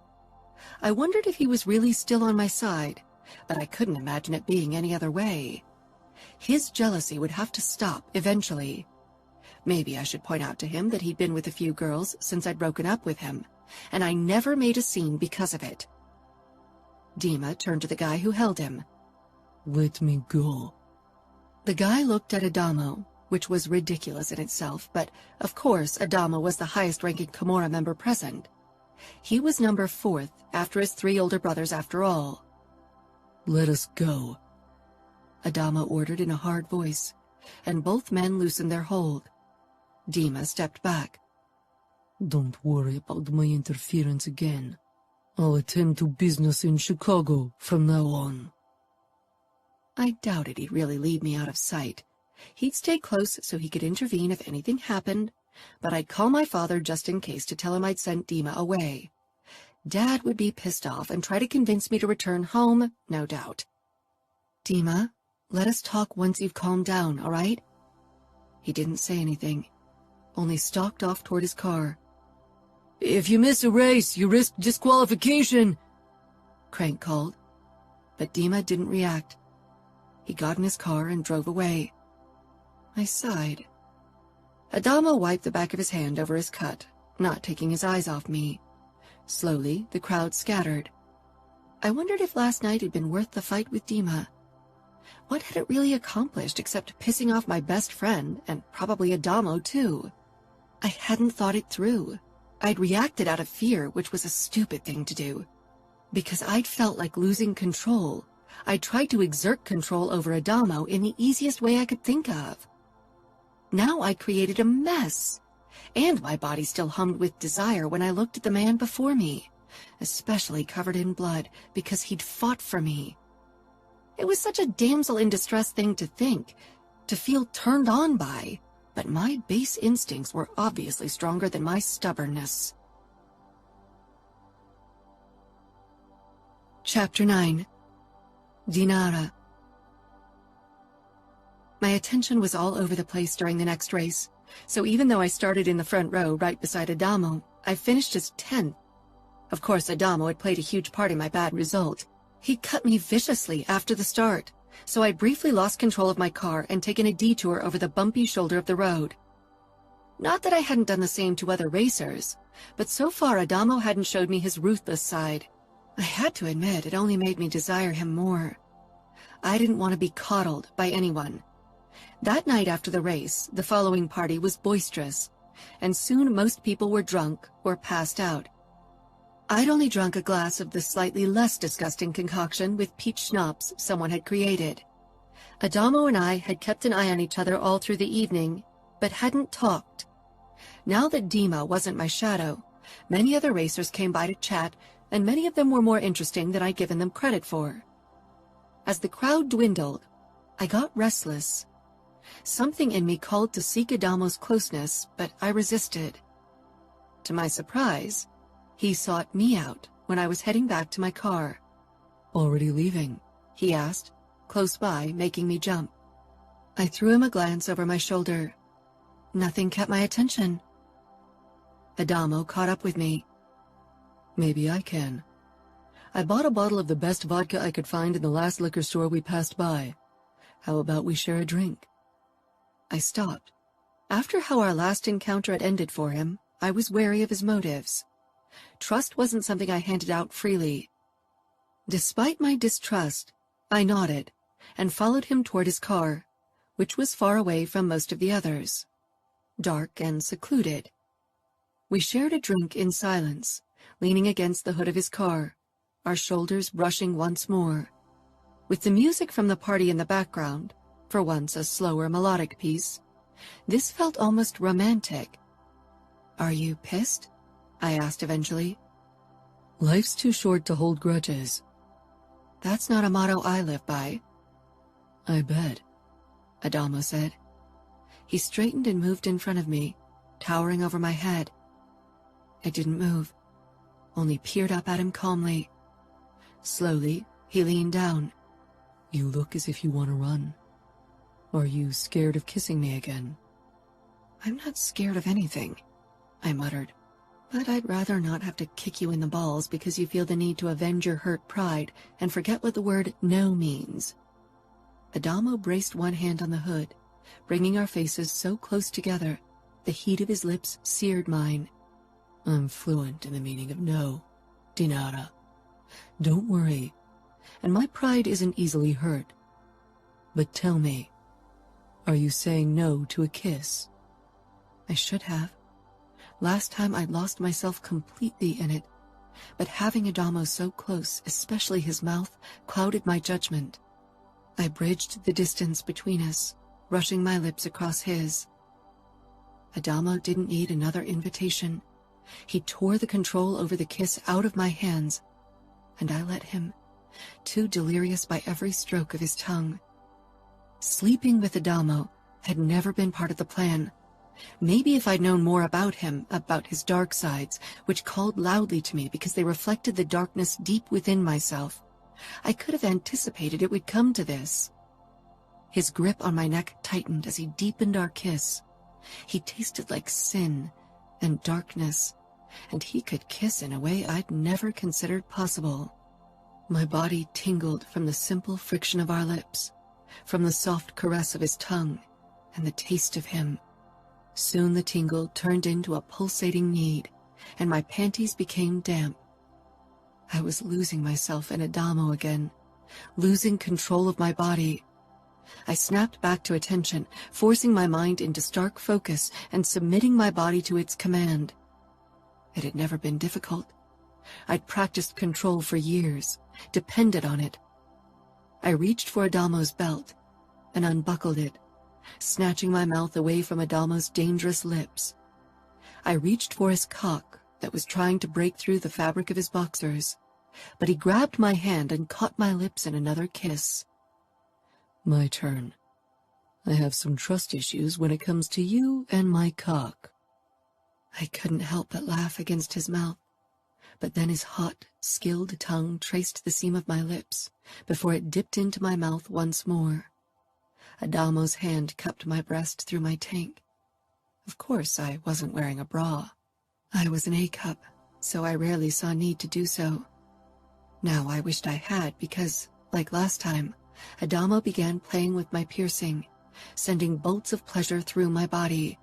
I wondered if he was really still on my side, but I couldn't imagine it being any other way. His jealousy would have to stop eventually. Maybe I should point out to him that he'd been with a few girls since I'd broken up with him, and I never made a scene because of it. Dima turned to the guy who held him. "Let me go." The guy looked at Adamo, which was ridiculous in itself, but of course Adamo was the highest-ranking Camorra member present. He was number 4th after his 3 older brothers after all. "Let us go," Adamo ordered in a hard voice, and both men loosened their hold. Dima stepped back. "Don't worry about my interference again. I'll attend to business in Chicago from now on." I doubted he'd really leave me out of sight. He'd stay close so he could intervene if anything happened, but I'd call my father just in case to tell him I'd sent Dima away. Dad would be pissed off and try to convince me to return home, no doubt. "Dima, let us talk once you've calmed down, all right?" He didn't say anything, only stalked off toward his car. "If you miss a race, you risk disqualification," Crank called, but Dima didn't react. He got in his car and drove away. I sighed. Adamo wiped the back of his hand over his cut, not taking his eyes off me. Slowly, the crowd scattered. I wondered if last night had been worth the fight with Dima. What had it really accomplished except pissing off my best friend, and probably Adamo too? I hadn't thought it through. I'd reacted out of fear, which was a stupid thing to do. Because I'd felt like losing control. I tried to exert control over Adamo in the easiest way I could think of. Now I created a mess, and my body still hummed with desire when I looked at the man before me, especially covered in blood because he'd fought for me. It was such a damsel in distress thing to think, to feel turned on by, but my base instincts were obviously stronger than my stubbornness. Chapter 9. Dinara. My attention was all over the place during the next race, so even though I started in the front row right beside Adamo, I finished as 10th. Of course, Adamo had played a huge part in my bad result. He cut me viciously after the start, so I briefly lost control of my car and taken a detour over the bumpy shoulder of the road. Not that I hadn't done the same to other racers, but so far Adamo hadn't showed me his ruthless side. I had to admit it only made me desire him more. I didn't want to be coddled by anyone. That night after the race, the following party was boisterous, and soon most people were drunk or passed out. I'd only drunk a glass of the slightly less disgusting concoction with peach schnapps someone had created. Adamo and I had kept an eye on each other all through the evening, but hadn't talked. Now that Dima wasn't my shadow, many other racers came by to chat, and many of them were more interesting than I'd given them credit for. As the crowd dwindled, I got restless. Something in me called to seek Adamo's closeness, but I resisted. To my surprise, he sought me out when I was heading back to my car. "Already leaving?" he asked, close by, making me jump. I threw him a glance over my shoulder. Nothing kept my attention. Adamo caught up with me. "Maybe I can. I bought a bottle of the best vodka I could find in the last liquor store we passed by. How about we share a drink?" I stopped. After how our last encounter had ended for him, I was wary of his motives. Trust wasn't something I handed out freely. Despite my distrust, I nodded and followed him toward his car, which was far away from most of the others, dark and secluded. We shared a drink in silence, leaning against the hood of his car, our shoulders brushing once more. With the music from the party in the background, for once a slower melodic piece, this felt almost romantic. "Are you pissed?" I asked eventually. "Life's too short to hold grudges." "That's not a motto I live by." "I bet," Adamo said. He straightened and moved in front of me, towering over my head. I didn't move, only peered up at him calmly. Slowly, he leaned down. "You look as if you want to run. Are you scared of kissing me again?" "I'm not scared of anything," I muttered. "But I'd rather not have to kick you in the balls because you feel the need to avenge your hurt pride and forget what the word no means." Adamo braced one hand on the hood, bringing our faces so close together, the heat of his lips seared mine. "I'm fluent in the meaning of no, Dinara. Don't worry, and my pride isn't easily hurt. But tell me, are you saying no to a kiss?" I should have. Last time I'd lost myself completely in it, but having Adamo so close, especially his mouth, clouded my judgment. I bridged the distance between us, brushing my lips across his. Adamo didn't need another invitation. He tore the control over the kiss out of my hands, and I let him, too delirious by every stroke of his tongue. Sleeping with Adamo had never been part of the plan. Maybe if I'd known more about him, about his dark sides, which called loudly to me because they reflected the darkness deep within myself, I could have anticipated it would come to this. His grip on my neck tightened as he deepened our kiss. He tasted like sin and darkness, and he could kiss in a way I'd never considered possible. My body tingled from the simple friction of our lips, from the soft caress of his tongue, and the taste of him. Soon the tingle turned into a pulsating need, and my panties became damp. I was losing myself in Adamo again, losing control of my body. I snapped back to attention, forcing my mind into stark focus and submitting my body to its command. It had never been difficult. I'd practiced control for years, depended on it. I reached for Adamo's belt and unbuckled it, snatching my mouth away from Adamo's dangerous lips. I reached for his cock that was trying to break through the fabric of his boxers, but he grabbed my hand and caught my lips in another kiss. My turn. I have some trust issues when it comes to you and my cock. I couldn't help but laugh against his mouth, but then his hot, skilled tongue traced the seam of my lips before it dipped into my mouth once more. Adamo's hand cupped my breast through my tank. Of course, I wasn't wearing a bra. I was an A-cup, so I rarely saw need to do so. Now I wished I had because, like last time, Adamo began playing with my piercing, sending bolts of pleasure through my body.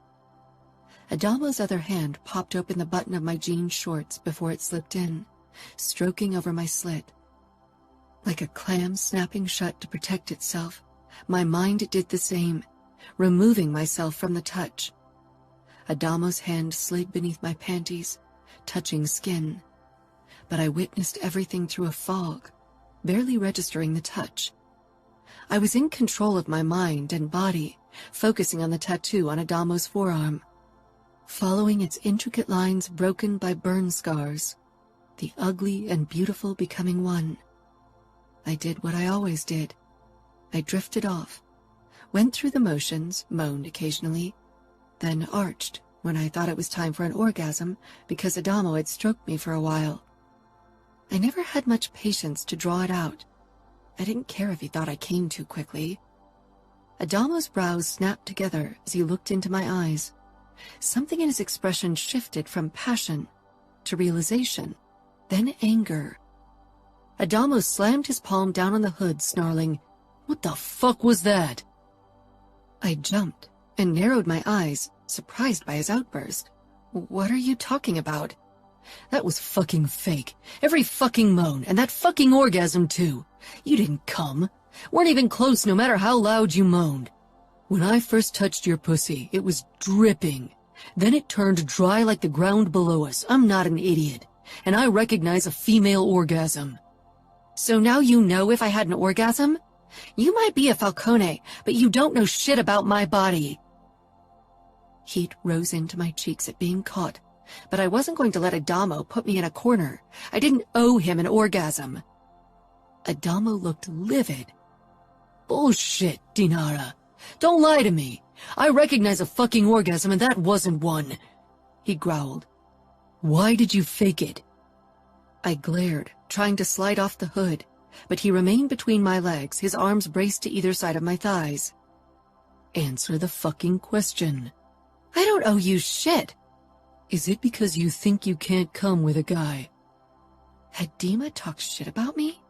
Adamo's other hand popped open the button of my jean shorts before it slipped in, stroking over my slit. Like a clam snapping shut to protect itself, my mind did the same, removing myself from the touch. Adamo's hand slid beneath my panties, touching skin. But I witnessed everything through a fog, barely registering the touch. I was in control of my mind and body, focusing on the tattoo on Adamo's forearm, following its intricate lines broken by burn scars, the ugly and beautiful becoming one. I did what I always did. I drifted off, went through the motions, moaned occasionally, then arched when I thought it was time for an orgasm because Adamo had stroked me for a while. I never had much patience to draw it out. I didn't care if he thought I came too quickly. Adamo's brows snapped together as he looked into my eyes. Something in his expression shifted from passion to realization, then anger. Adamo slammed his palm down on the hood, snarling, "What the fuck was that?" I jumped and narrowed my eyes, surprised by his outburst. "What are you talking about?" That was fucking fake. Every fucking moan, and that fucking orgasm too. You didn't come. Weren't even close no matter how loud you moaned. When I first touched your pussy, it was dripping. Then it turned dry like the ground below us. I'm not an idiot. And I recognize a female orgasm. So now you know if I had an orgasm? You might be a Falcone, but you don't know shit about my body. Heat rose into my cheeks at being caught, but I wasn't going to let Adamo put me in a corner. I didn't owe him an orgasm. Adamo looked livid. Bullshit, Dinara. Don't lie to me. I recognize a fucking orgasm and that wasn't one. He growled. Why did you fake it? I glared, trying to slide off the hood, but he remained between my legs, his arms braced to either side of my thighs. Answer the fucking question. I don't owe you shit. Is it because you think you can't come with a guy? Had Dima talked shit about me?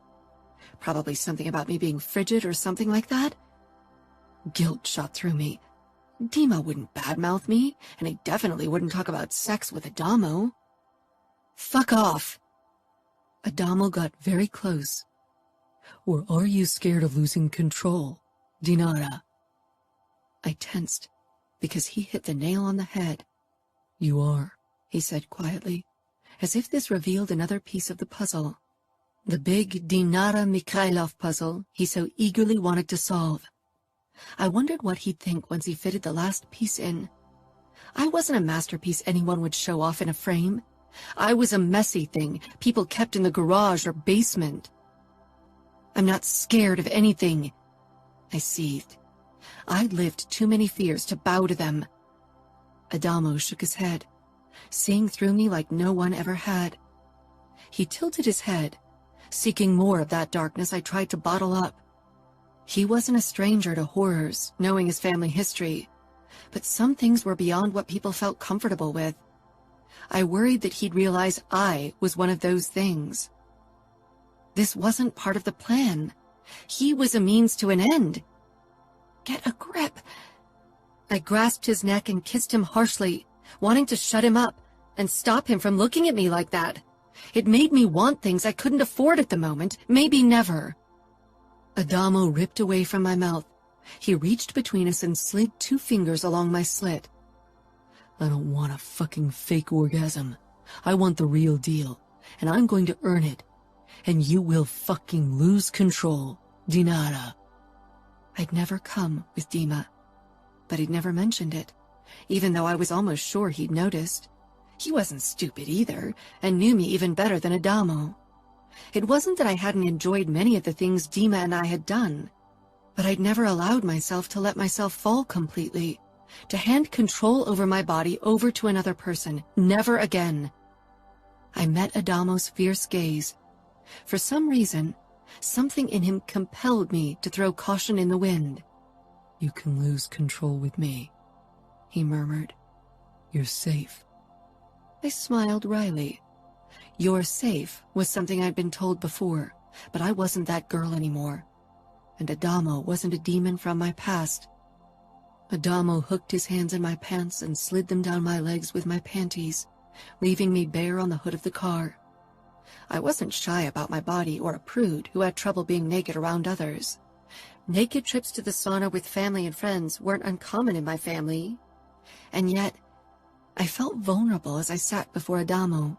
Probably something about me being frigid or something like that. Guilt shot through me. Dima wouldn't badmouth me, and he definitely wouldn't talk about sex with Adamo. Fuck off. Adamo got very close. Or are you scared of losing control, Dinara? I tensed, because he hit the nail on the head. You are, he said quietly, as if this revealed another piece of the puzzle. The big Dinara Mikhailov puzzle he so eagerly wanted to solve. I wondered what he'd think once he fitted the last piece in. I wasn't a masterpiece anyone would show off in a frame. I was a messy thing people kept in the garage or basement. I'm not scared of anything, I seethed. I'd lived too many fears to bow to them. Adamo shook his head, seeing through me like no one ever had. He tilted his head, seeking more of that darkness I tried to bottle up. He wasn't a stranger to horrors, knowing his family history, but some things were beyond what people felt comfortable with. I worried that he'd realize I was one of those things. This wasn't part of the plan. He was a means to an end. Get a grip. I grasped his neck and kissed him harshly, wanting to shut him up and stop him from looking at me like that. It made me want things I couldn't afford at the moment, maybe never. Adamo ripped away from my mouth. He reached between us and slid 2 fingers along my slit. I don't want a fucking fake orgasm. I want the real deal, and I'm going to earn it. And you will fucking lose control. Dinara. I'd never come with Dima, but he'd never mentioned it, even though I was almost sure he'd noticed. He wasn't stupid either, and knew me even better than Adamo. It wasn't that I hadn't enjoyed many of the things Dima and I had done, but I'd never allowed myself to let myself fall completely, to hand control over my body over to another person. Never again. I met Adamo's fierce gaze. For some reason, something in him compelled me to throw caution in the wind. You can lose control with me, he murmured. You're safe. I smiled wryly. You're safe was something I'd been told before, but I wasn't that girl anymore. And Adamo wasn't a demon from my past. Adamo hooked his hands in my pants and slid them down my legs with my panties, leaving me bare on the hood of the car. I wasn't shy about my body or a prude who had trouble being naked around others. Naked trips to the sauna with family and friends weren't uncommon in my family. And yet, I felt vulnerable as I sat before Adamo.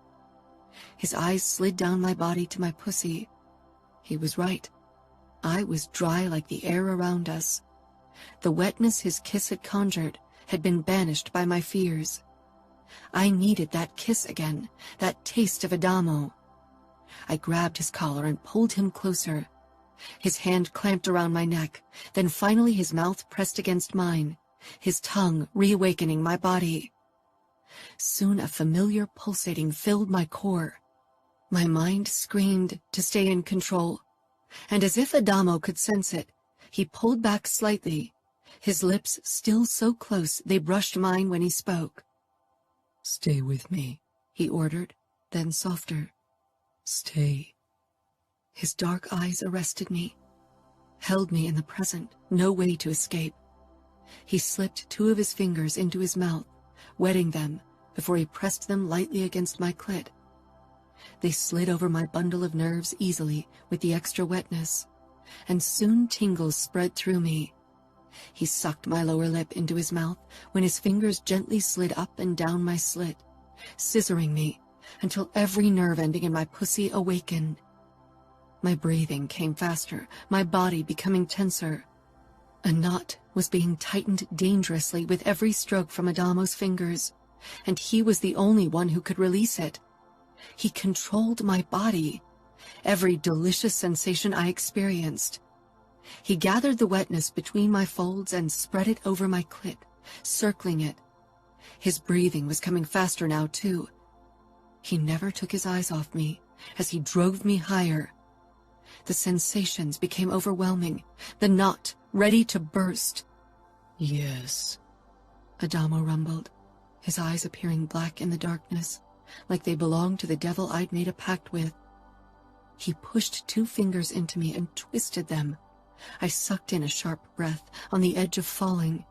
His eyes slid down my body to my pussy. He was right. I was dry like the air around us. The wetness his kiss had conjured had been banished by my fears. I needed that kiss again, that taste of Adamo. I grabbed his collar and pulled him closer. His hand clamped around my neck, then finally his mouth pressed against mine, his tongue reawakening my body. Soon a familiar pulsating filled my core. My mind screamed to stay in control, and as if Adamo could sense it, he pulled back slightly, his lips still so close they brushed mine when he spoke. Stay with me, he ordered, then softer. Stay. His dark eyes arrested me, held me in the present, no way to escape. He slipped 2 of his fingers into his mouth, wetting them before he pressed them lightly against my clit. They slid over my bundle of nerves easily with the extra wetness, and soon tingles spread through me. He sucked my lower lip into his mouth when his fingers gently slid up and down my slit, scissoring me until every nerve ending in my pussy awakened. My breathing came faster, my body becoming tenser. A knot was being tightened dangerously with every stroke from Adamo's fingers, and he was the only one who could release it. He controlled my body, every delicious sensation I experienced. He gathered the wetness between my folds and spread it over my clit, circling it. His breathing was coming faster now, too. He never took his eyes off me as he drove me higher. The sensations became overwhelming, the knot ready to burst. Yes, Adamo rumbled, his eyes appearing black in the darkness, like they belonged to the devil I'd made a pact with. He pushed 2 fingers into me and twisted them. I sucked in a sharp breath, on the edge of falling.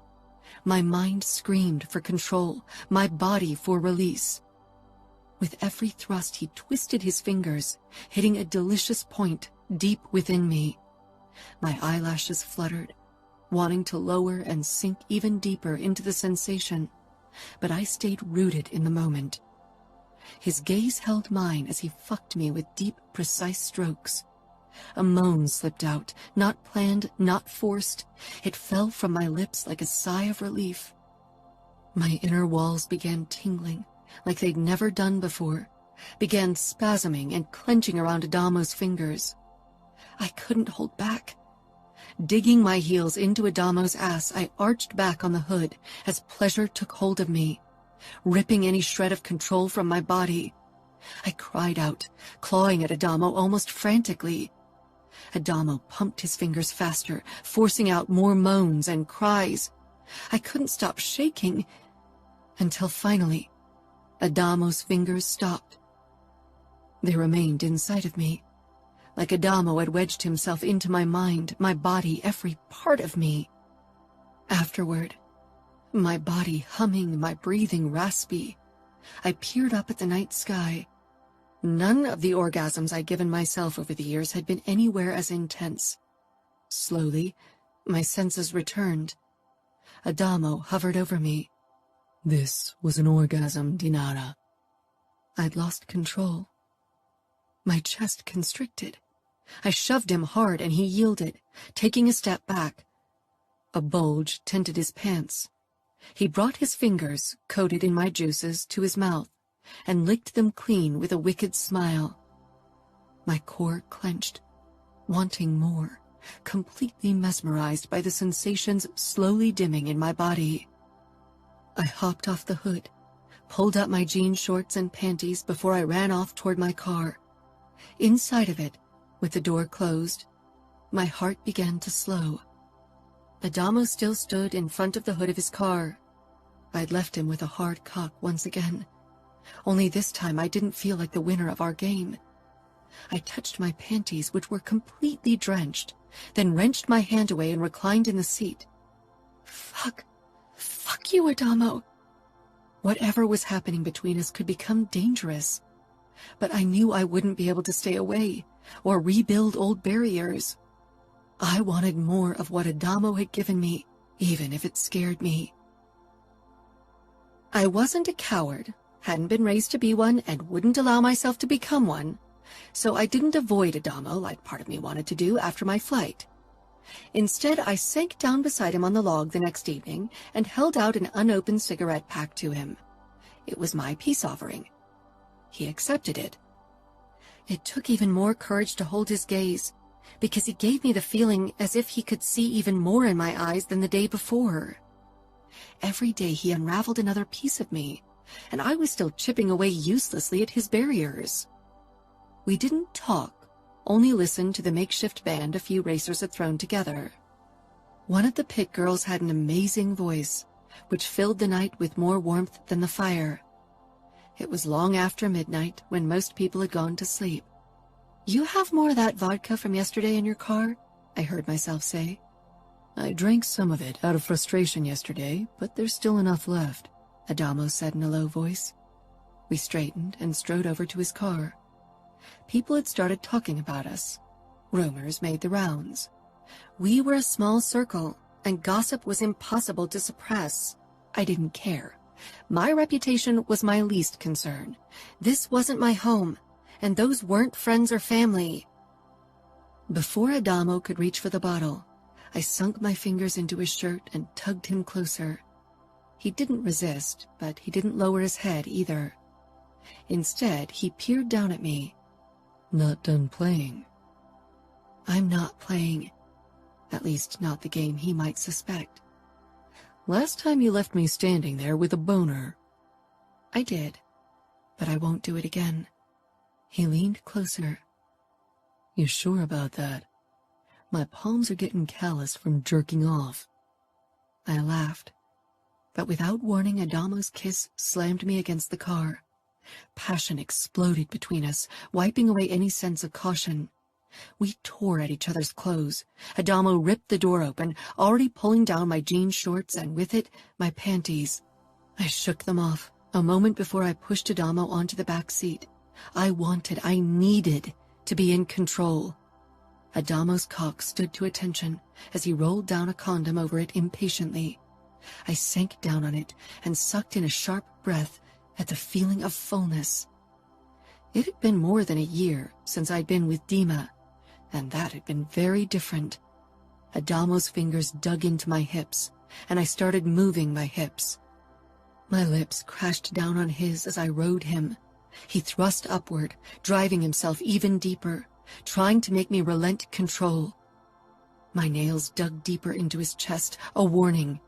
My mind screamed for control, my body for release. With every thrust, he twisted his fingers, hitting a delicious point deep within me. My eyelashes fluttered, wanting to lower and sink even deeper into the sensation, but I stayed rooted in the moment. His gaze held mine as he fucked me with deep, precise strokes. A moan slipped out, not planned, not forced. It fell from my lips like a sigh of relief. My inner walls began tingling, like they'd never done before, began spasming and clenching around Adamo's fingers. I couldn't hold back. Digging my heels into Adamo's ass, I arched back on the hood as pleasure took hold of me, ripping any shred of control from my body. I cried out, clawing at Adamo almost frantically. Adamo pumped his fingers faster, forcing out more moans and cries. I couldn't stop shaking, until finally, Adamo's fingers stopped. They remained inside of me, like Adamo had wedged himself into my mind, my body, every part of me. Afterward, my body humming, my breathing raspy, I peered up at the night sky. None of the orgasms I'd given myself over the years had been anywhere as intense. Slowly, my senses returned. Adamo hovered over me. This was an orgasm, Dinara. I'd lost control. My chest constricted, I shoved him hard and he yielded, taking a step back. A bulge tinted his pants. He brought his fingers, coated in my juices, to his mouth and licked them clean with a wicked smile. My core clenched, wanting more, completely mesmerized by the sensations slowly dimming in my body. I hopped off the hood, pulled up my jean shorts and panties before I ran off toward my car. Inside of it, with the door closed, my heart began to slow. Adamo still stood in front of the hood of his car. I'd left him with a hard cock once again. Only this time I didn't feel like the winner of our game. I touched my panties, which were completely drenched, then wrenched my hand away and reclined in the seat. Fuck you, Adamo. Whatever was happening between us could become dangerous. But I knew I wouldn't be able to stay away or rebuild old barriers. I wanted more of what Adamo had given me, even if it scared me. I wasn't a coward, hadn't been raised to be one, and wouldn't allow myself to become one, so I didn't avoid Adamo like part of me wanted to do after my flight. Instead, I sank down beside him on the log the next evening and held out an unopened cigarette pack to him. It was my peace offering. He accepted it. It took even more courage to hold his gaze, because he gave me the feeling as if he could see even more in my eyes than the day before. Every day he unraveled another piece of me, and I was still chipping away uselessly at his barriers. We didn't talk, only listened to the makeshift band a few racers had thrown together. One of the pit girls had an amazing voice, which filled the night with more warmth than the fire. It was long after midnight when most people had gone to sleep. "You have more of that vodka from yesterday in your car?" I heard myself say. "I drank some of it out of frustration yesterday, but there's still enough left," Adamo said in a low voice. We straightened and strode over to his car. People had started talking about us. Rumors made the rounds. We were a small circle, and gossip was impossible to suppress. I didn't care. My reputation was my least concern. This wasn't my home, and those weren't friends or family. Before Adamo could reach for the bottle, I sunk my fingers into his shirt and tugged him closer. He didn't resist, but he didn't lower his head either. Instead, he peered down at me. "Not done playing?" "I'm not playing. At least not the game he might suspect." "Last time you left me standing there with a boner." "I did, but I won't do it again." He leaned closer. "You sure about that? My palms are getting callous from jerking off." I laughed, but without warning, Adamo's kiss slammed me against the car. Passion exploded between us, wiping away any sense of caution. We tore at each other's clothes. Adamo ripped the door open, already pulling down my jean shorts and with it, my panties. I shook them off, a moment before I pushed Adamo onto the back seat. I needed to be in control. Adamo's cock stood to attention as he rolled down a condom over it impatiently. I sank down on it and sucked in a sharp breath at the feeling of fullness. It had been more than a year since I'd been with Dima, and that had been very different. Adamo's fingers dug into my hips, and I started moving my hips. My lips crashed down on his as I rode him. He thrust upward, driving himself even deeper, trying to make me relent control. My nails dug deeper into his chest, a warning.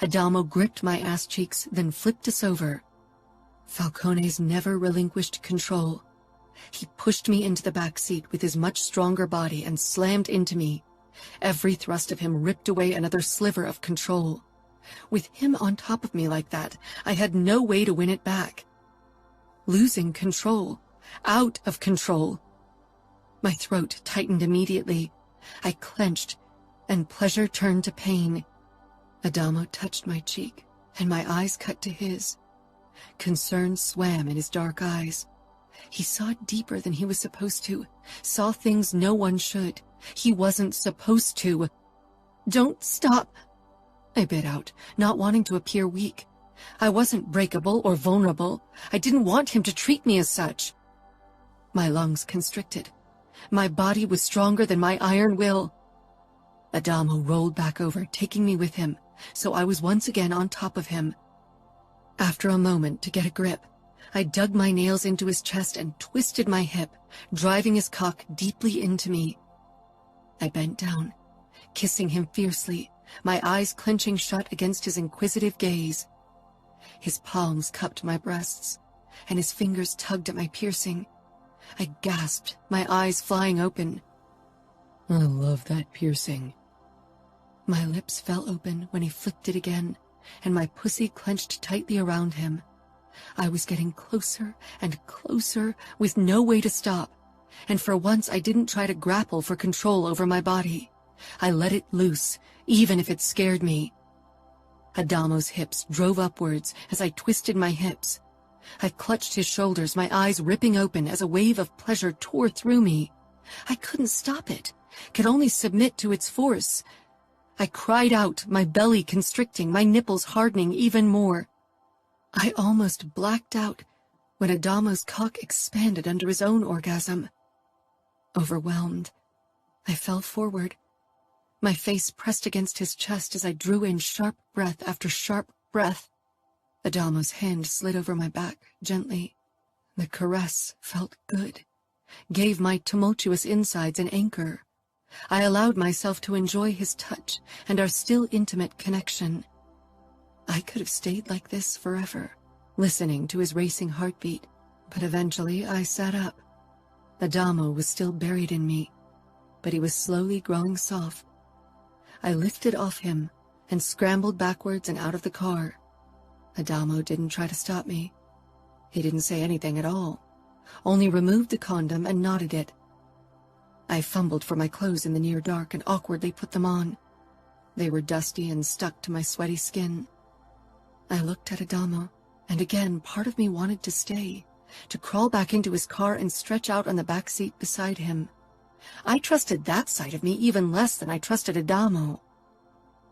Adamo gripped my ass cheeks, then flipped us over. Falcone's never relinquished control. He pushed me into the back seat with his much stronger body and slammed into me. Every thrust of him ripped away another sliver of control. With him on top of me like that, I had no way to win it back. Losing control. Out of control. My throat tightened immediately. I clenched, and pleasure turned to pain. Adamo touched my cheek, and my eyes cut to his. Concern swam in his dark eyes. He saw deeper than he was supposed to, saw things no one should. He wasn't supposed to. "Don't stop," I bit out, not wanting to appear weak. I wasn't breakable or vulnerable. I didn't want him to treat me as such. My lungs constricted. My body was stronger than my iron will. Adamo rolled back over, taking me with him, so I was once again on top of him. After a moment to get a grip, I dug my nails into his chest and twisted my hip, driving his cock deeply into me. I bent down, kissing him fiercely, my eyes clenching shut against his inquisitive gaze. His palms cupped my breasts, and his fingers tugged at my piercing. I gasped, my eyes flying open. I love that piercing. My lips fell open when he flicked it again, and my pussy clenched tightly around him. I was getting closer and closer with no way to stop, and for once I didn't try to grapple for control over my body. I let it loose, even if it scared me. Adamo's hips drove upwards as I twisted my hips. I clutched his shoulders, my eyes ripping open as a wave of pleasure tore through me. I couldn't stop it, could only submit to its force. I cried out, my belly constricting, my nipples hardening even more. I almost blacked out when Adamo's cock expanded under his own orgasm. Overwhelmed, I fell forward, my face pressed against his chest as I drew in sharp breath after sharp breath. Adamo's hand slid over my back gently. The caress felt good, gave my tumultuous insides an anchor. I allowed myself to enjoy his touch and our still intimate connection. I could have stayed like this forever, listening to his racing heartbeat, but eventually I sat up. Adamo was still buried in me, but he was slowly growing soft. I lifted off him and scrambled backwards and out of the car. Adamo didn't try to stop me. He didn't say anything at all, only removed the condom and knotted it. I fumbled for my clothes in the near dark and awkwardly put them on. They were dusty and stuck to my sweaty skin. I looked at Adamo, and again part of me wanted to stay, to crawl back into his car and stretch out on the back seat beside him. I trusted that side of me even less than I trusted Adamo.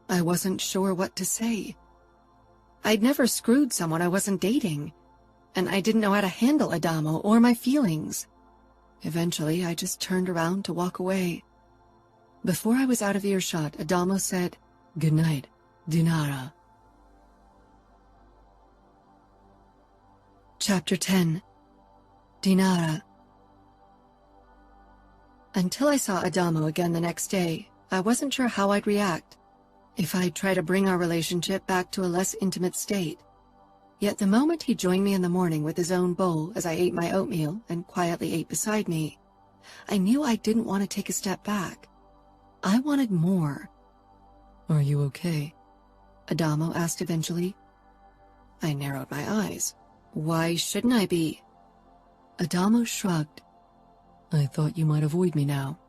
I wasn't sure what to say. I'd never screwed someone I wasn't dating, and I didn't know how to handle Adamo or my feelings. Eventually, I just turned around to walk away. Before I was out of earshot, Adamo said, "Good night, Dinara." Chapter 10. Dinara. Until I saw Adamo again the next day, I wasn't sure how I'd react, if I'd try to bring our relationship back to a less intimate state. Yet the moment he joined me in the morning with his own bowl as I ate my oatmeal and quietly ate beside me, I knew I didn't want to take a step back. I wanted more. "Are you okay?" Adamo asked eventually. I narrowed my eyes. Why shouldn't I be? Adamo shrugged. "I thought you might avoid me now,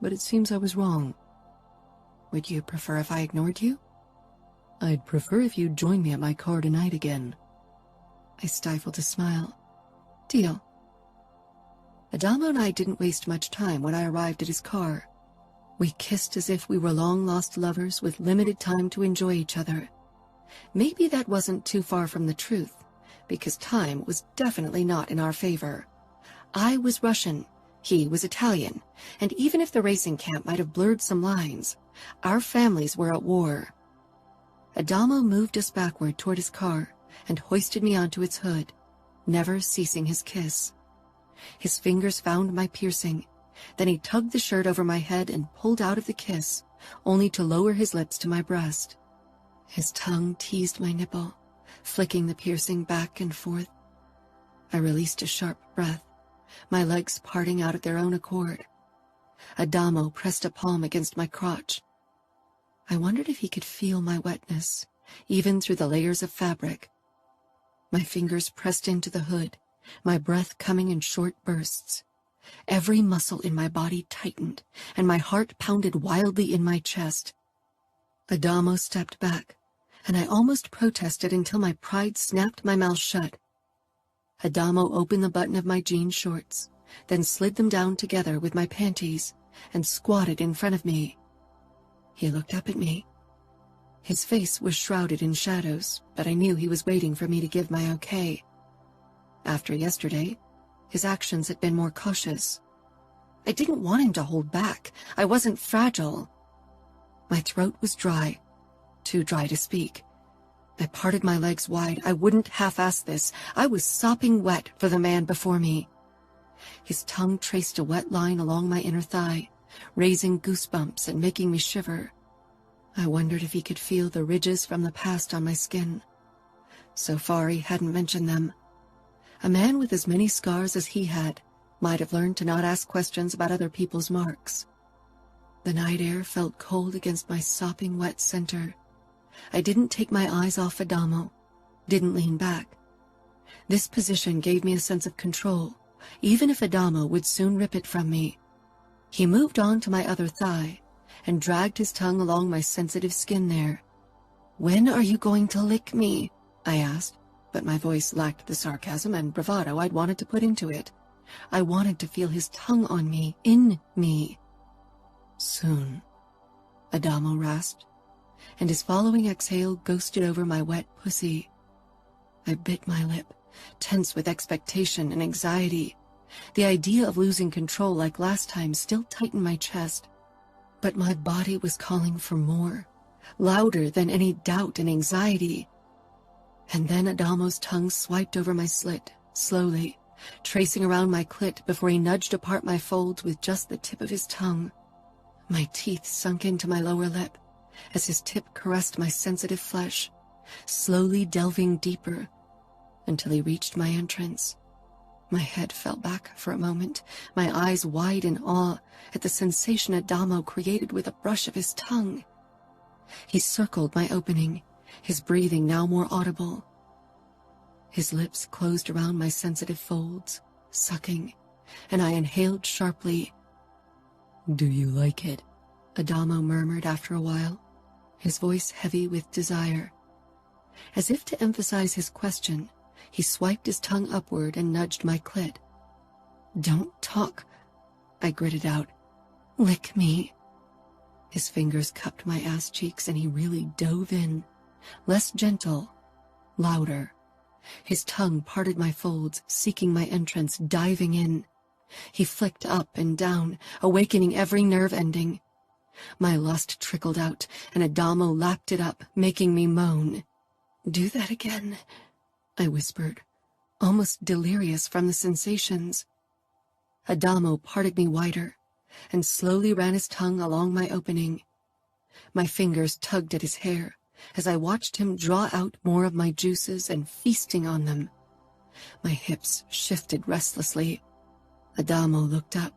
but it seems I was wrong." Would you prefer if I ignored you? "I'd prefer if you'd join me at my car tonight again." I stifled a smile. Deal. Adamo and I didn't waste much time when I arrived at his car. We kissed as if we were long-lost lovers with limited time to enjoy each other. Maybe that wasn't too far from the truth, because time was definitely not in our favor. I was Russian, he was Italian, and even if the racing camp might have blurred some lines, our families were at war. Adamo moved us backward toward his car and hoisted me onto its hood, never ceasing his kiss. His fingers found my piercing, then he tugged the shirt over my head and pulled out of the kiss, only to lower his lips to my breast. His tongue teased my nipple, flicking the piercing back and forth. I released a sharp breath, my legs parting out of their own accord. Adamo pressed a palm against my crotch. I wondered if he could feel my wetness, even through the layers of fabric. My fingers pressed into the hood, my breath coming in short bursts. Every muscle in my body tightened, and my heart pounded wildly in my chest. Adamo stepped back, and I almost protested until my pride snapped my mouth shut. Adamo opened the button of my jean shorts, then slid them down together with my panties, and squatted in front of me. He looked up at me. His face was shrouded in shadows, but I knew he was waiting for me to give my okay. After yesterday, his actions had been more cautious. I didn't want him to hold back. I wasn't fragile. My throat was dry, too dry to speak. I parted my legs wide. I wouldn't half-ass this. I was sopping wet for the man before me. His tongue traced a wet line along my inner thigh, raising goosebumps and making me shiver. I wondered if he could feel the ridges from the past on my skin. So far, he hadn't mentioned them. A man with as many scars as he had might have learned to not ask questions about other people's marks. The night air felt cold against my sopping wet center. I didn't take my eyes off Adamo, didn't lean back. This position gave me a sense of control, even if Adamo would soon rip it from me. He moved on to my other thigh and dragged his tongue along my sensitive skin there. "When are you going to lick me?" I asked, but my voice lacked the sarcasm and bravado I'd wanted to put into it. I wanted to feel his tongue on me, in me. "Soon," Adamo rasped, and his following exhale ghosted over my wet pussy. I bit my lip, tense with expectation and anxiety. The idea of losing control like last time still tightened my chest, but my body was calling for more, louder than any doubt and anxiety. And then Adamo's tongue swiped over my slit, slowly, tracing around my clit before he nudged apart my folds with just the tip of his tongue. My teeth sunk into my lower lip as his tip caressed my sensitive flesh, slowly delving deeper until he reached my entrance. My head fell back for a moment, my eyes wide in awe at the sensation Adamo created with a brush of his tongue. He circled my opening, his breathing now more audible. His lips closed around my sensitive folds, sucking, and I inhaled sharply. "Do you like it?" Adamo murmured after a while, his voice heavy with desire. As if to emphasize his question, he swiped his tongue upward and nudged my clit. "Don't talk," I gritted out. "Lick me." His fingers cupped my ass cheeks and he really dove in, less gentle, louder. His tongue parted my folds, seeking my entrance, diving in. He flicked up and down, awakening every nerve ending. My lust trickled out, and Adamo lapped it up, making me moan. "Do that again," I whispered, almost delirious from the sensations. Adamo parted me wider, and slowly ran his tongue along my opening. My fingers tugged at his hair, as I watched him draw out more of my juices and feasting on them. My hips shifted restlessly. Adamo looked up,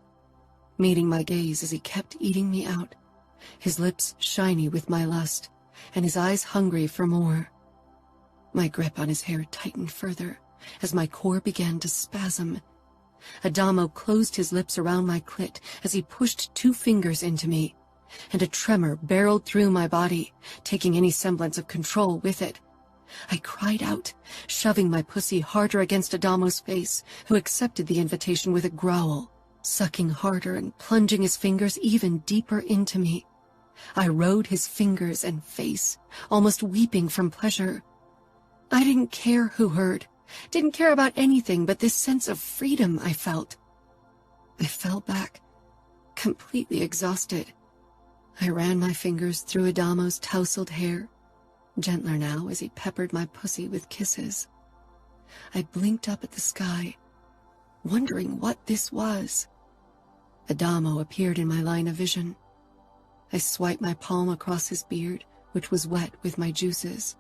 meeting my gaze as he kept eating me out, his lips shiny with my lust, and his eyes hungry for more. My grip on his hair tightened further, as my core began to spasm. Adamo closed his lips around my clit as he pushed 2 fingers into me, and a tremor barreled through my body, taking any semblance of control with it. I cried out, shoving my pussy harder against Adamo's face, who accepted the invitation with a growl, sucking harder and plunging his fingers even deeper into me. I rode his fingers and face, almost weeping from pleasure. I didn't care who heard, didn't care about anything but this sense of freedom I felt. I fell back, completely exhausted. I ran my fingers through Adamo's tousled hair, gentler now as he peppered my pussy with kisses. I blinked up at the sky, wondering what this was. Adamo appeared in my line of vision. I swiped my palm across his beard, which was wet with my juices.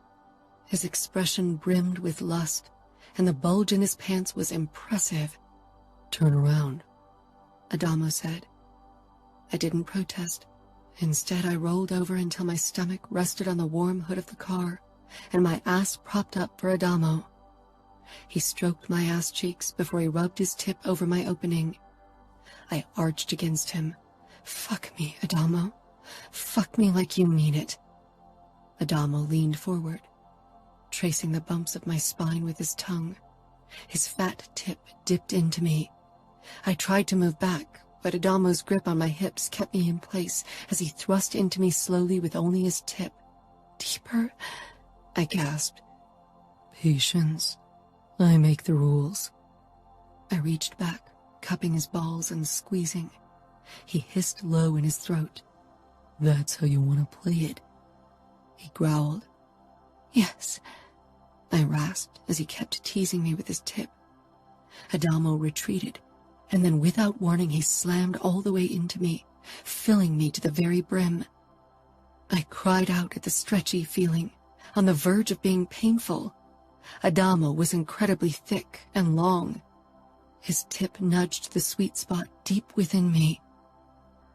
His expression brimmed with lust, and the bulge in his pants was impressive. "Turn around," Adamo said. I didn't protest. Instead, I rolled over until my stomach rested on the warm hood of the car, and my ass propped up for Adamo. He stroked my ass cheeks before he rubbed his tip over my opening. I arched against him. "Fuck me, Adamo. Fuck me like you mean it." Adamo leaned forward, tracing the bumps of my spine with his tongue. His fat tip dipped into me. I tried to move back, but Adamo's grip on my hips kept me in place as he thrust into me slowly with only his tip. "Deeper?" I gasped. "Patience. I make the rules." I reached back, cupping his balls and squeezing, He hissed low in his throat. That's how you want to play it? He growled. Yes, I rasped as he kept teasing me with his tip. Adamo retreated, and then without warning he slammed all the way into me, filling me to the very brim. I cried out at the stretchy feeling, on the verge of being painful. Adamo was incredibly thick and long. His tip nudged the sweet spot deep within me.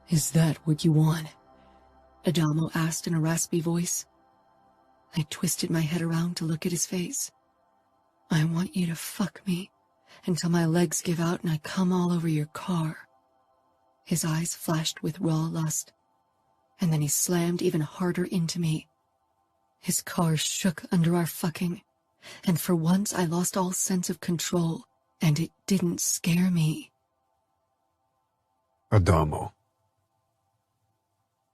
Is that what you want? Adamo asked in a raspy voice. I twisted my head around to look at his face. I want you to fuck me until my legs give out and I come all over your car. His eyes flashed with raw lust, and then he slammed even harder into me. His car shook under our fucking, and for once I lost all sense of control, and it didn't scare me. Adamo.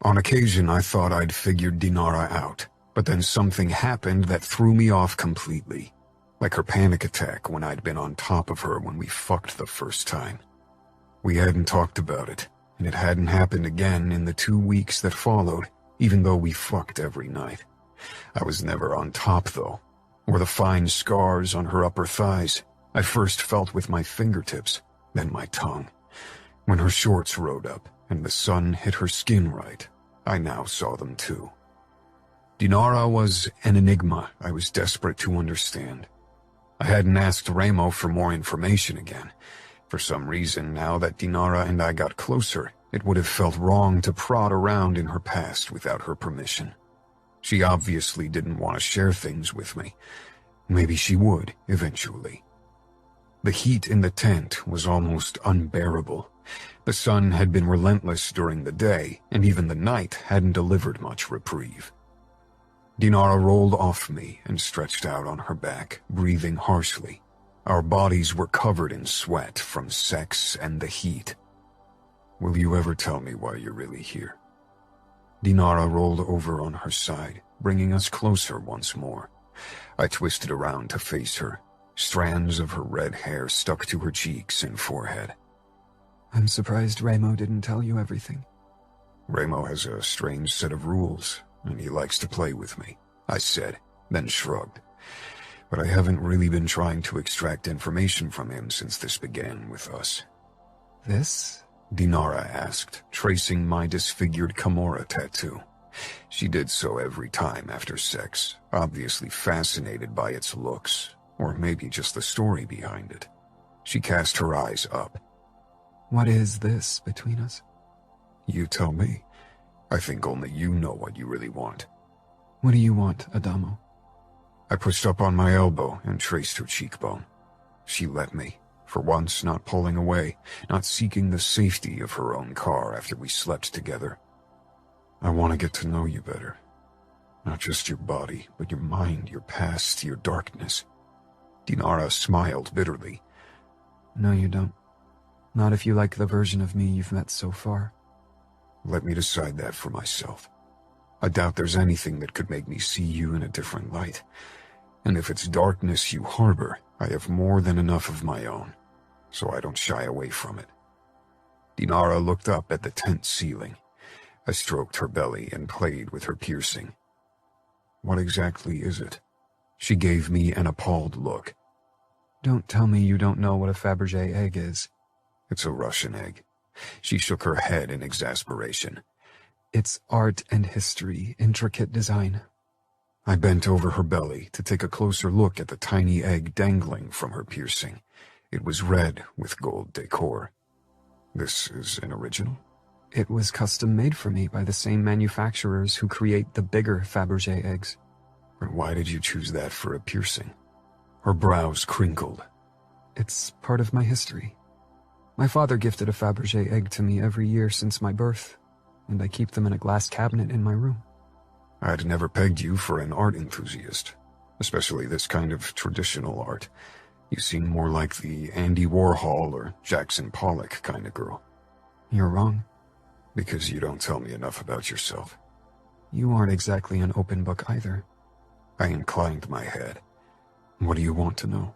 On occasion, I thought I'd figured Dinara out, but then something happened that threw me off completely, like her panic attack when I'd been on top of her when we fucked the first time. We hadn't talked about it, and it hadn't happened again in the 2 weeks that followed, even though we fucked every night. I was never on top, though, or the fine scars on her upper thighs I first felt with my fingertips, then my tongue. When her shorts rode up and the sun hit her skin right, I now saw them too. Dinara was an enigma I was desperate to understand. I hadn't asked Ramo for more information again. For some reason, now that Dinara and I got closer, it would have felt wrong to prod around in her past without her permission. She obviously didn't want to share things with me. Maybe she would, eventually. The heat in the tent was almost unbearable. The sun had been relentless during the day, and even the night hadn't delivered much reprieve. Dinara rolled off me and stretched out on her back, breathing harshly. Our bodies were covered in sweat from sex and the heat. Will you ever tell me why you're really here? Dinara rolled over on her side, bringing us closer once more. I twisted around to face her. Strands of her red hair stuck to her cheeks and forehead. I'm surprised Ramo didn't tell you everything. Ramo has a strange set of rules, and he likes to play with me, I said, then shrugged. But I haven't really been trying to extract information from him since this began with us. This? Dinara asked, tracing my disfigured Camorra tattoo. She did so every time after sex, obviously fascinated by its looks, or maybe just the story behind it. She cast her eyes up. What is this between us? You tell me. I think only you know what you really want. What do you want, Adamo? I pushed up on my elbow and traced her cheekbone. She let me, for once not pulling away, not seeking the safety of her own car after we slept together. I want to get to know you better. Not just your body, but your mind, your past, your darkness. Dinara smiled bitterly. No, you don't. Not if you like the version of me you've met so far. Let me decide that for myself. I doubt there's anything that could make me see you in a different light. And if it's darkness you harbor, I have more than enough of my own, so I don't shy away from it. Dinara looked up at the tent ceiling. I stroked her belly and played with her piercing. What exactly is it? She gave me an appalled look. Don't tell me you don't know what a Fabergé egg is. It's a Russian egg. She shook her head in exasperation. It's art and history, intricate design. I bent over her belly to take a closer look at the tiny egg dangling from her piercing. It was red with gold decor. This is an original? It was custom made for me by the same manufacturers who create the bigger Fabergé eggs. And why did you choose that for a piercing? Her brows crinkled. It's part of my history. My father gifted a Fabergé egg to me every year since my birth, and I keep them in a glass cabinet in my room. I'd never pegged you for an art enthusiast, especially this kind of traditional art. You seem more like the Andy Warhol or Jackson Pollock kind of girl. You're wrong. Because you don't tell me enough about yourself. You aren't exactly an open book either. I inclined my head. What do you want to know?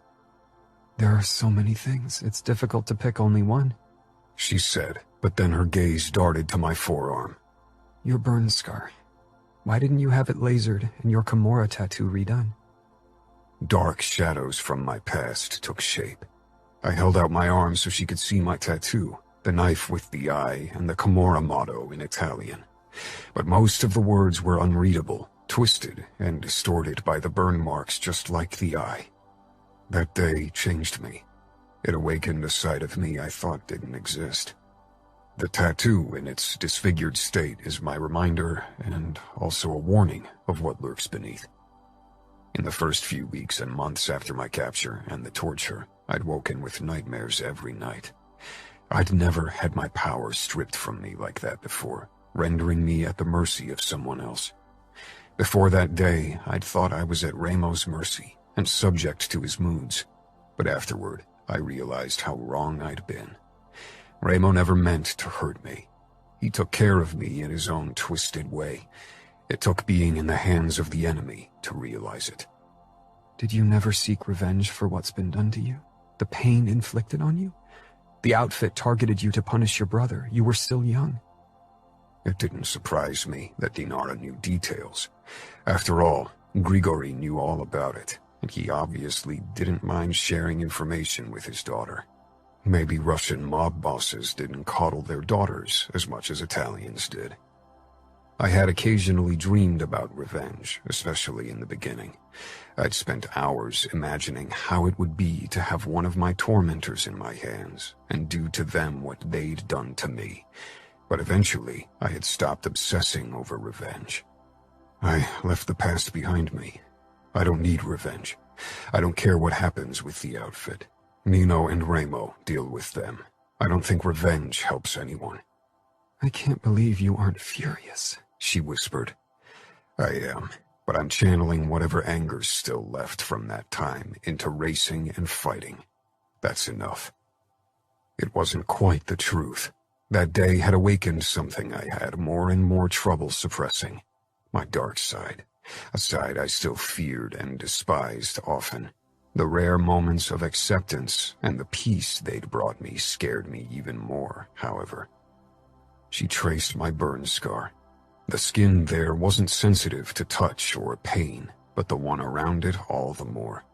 There are so many things, it's difficult to pick only one. she said, but then her gaze darted to my forearm. Your burn scar. Why didn't you have it lasered and your Camorra tattoo redone? Dark shadows from my past took shape. I held out my arm so she could see my tattoo, the knife with the eye and the Camorra motto in Italian. But most of the words were unreadable, twisted and distorted by the burn marks just like the eye. That day changed me. It awakened a side of me I thought didn't exist. The tattoo in its disfigured state is my reminder and also a warning of what lurks beneath. In the first few weeks and months after my capture and the torture, I'd woken with nightmares every night. I'd never had my power stripped from me like that before, rendering me at the mercy of someone else. Before that day, I'd thought I was at Ramo's mercy and subject to his moods, but afterward, I realized how wrong I'd been. Ramo never meant to hurt me. He took care of me in his own twisted way. It took being in the hands of the enemy to realize it. Did you never seek revenge for what's been done to you? The pain inflicted on you? The outfit targeted you to punish your brother. You were still young. It didn't surprise me that Dinara knew details. After all, Grigori knew all about it, and he obviously didn't mind sharing information with his daughter. Maybe Russian mob bosses didn't coddle their daughters as much as Italians did. I had occasionally dreamed about revenge, especially in the beginning. I'd spent hours imagining how it would be to have one of my tormentors in my hands and do to them what they'd done to me. But eventually, I had stopped obsessing over revenge. I left the past behind me. I don't need revenge. I don't care what happens with the outfit. Nino and Ramo deal with them. I don't think revenge helps anyone. I can't believe you aren't furious, she whispered. I am, but I'm channeling whatever anger's still left from that time into racing and fighting. That's enough. It wasn't quite the truth. That day had awakened something I had more and more trouble suppressing. My dark side, a side I still feared and despised often. The rare moments of acceptance and the peace they'd brought me scared me even more, however. She traced my burn scar. The skin there wasn't sensitive to touch or pain, but the one around it all the more.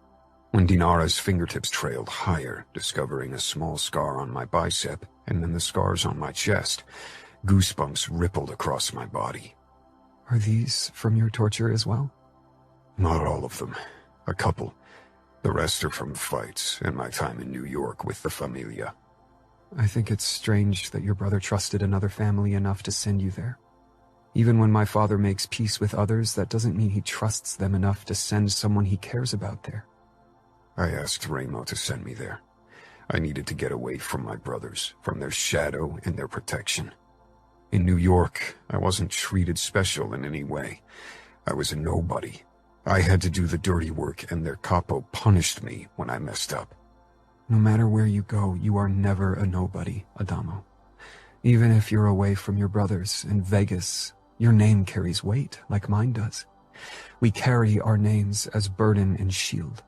When Dinara's fingertips trailed higher, discovering a small scar on my bicep and then the scars on my chest, goosebumps rippled across my body. Are these from your torture as well? Not all of them. A couple. The rest are from fights and my time in New York with the Familia. I think it's strange that your brother trusted another family enough to send you there. Even when my father makes peace with others, that doesn't mean he trusts them enough to send someone he cares about there. I asked Ramo to send me there. I needed to get away from my brothers, from their shadow and their protection. In New York, I wasn't treated special in any way. I was a nobody. I had to do the dirty work, and their capo punished me when I messed up. No matter where you go, you are never a nobody, Adamo. Even if you're away from your brothers in Vegas, your name carries weight, like mine does. We carry our names as burden and shield.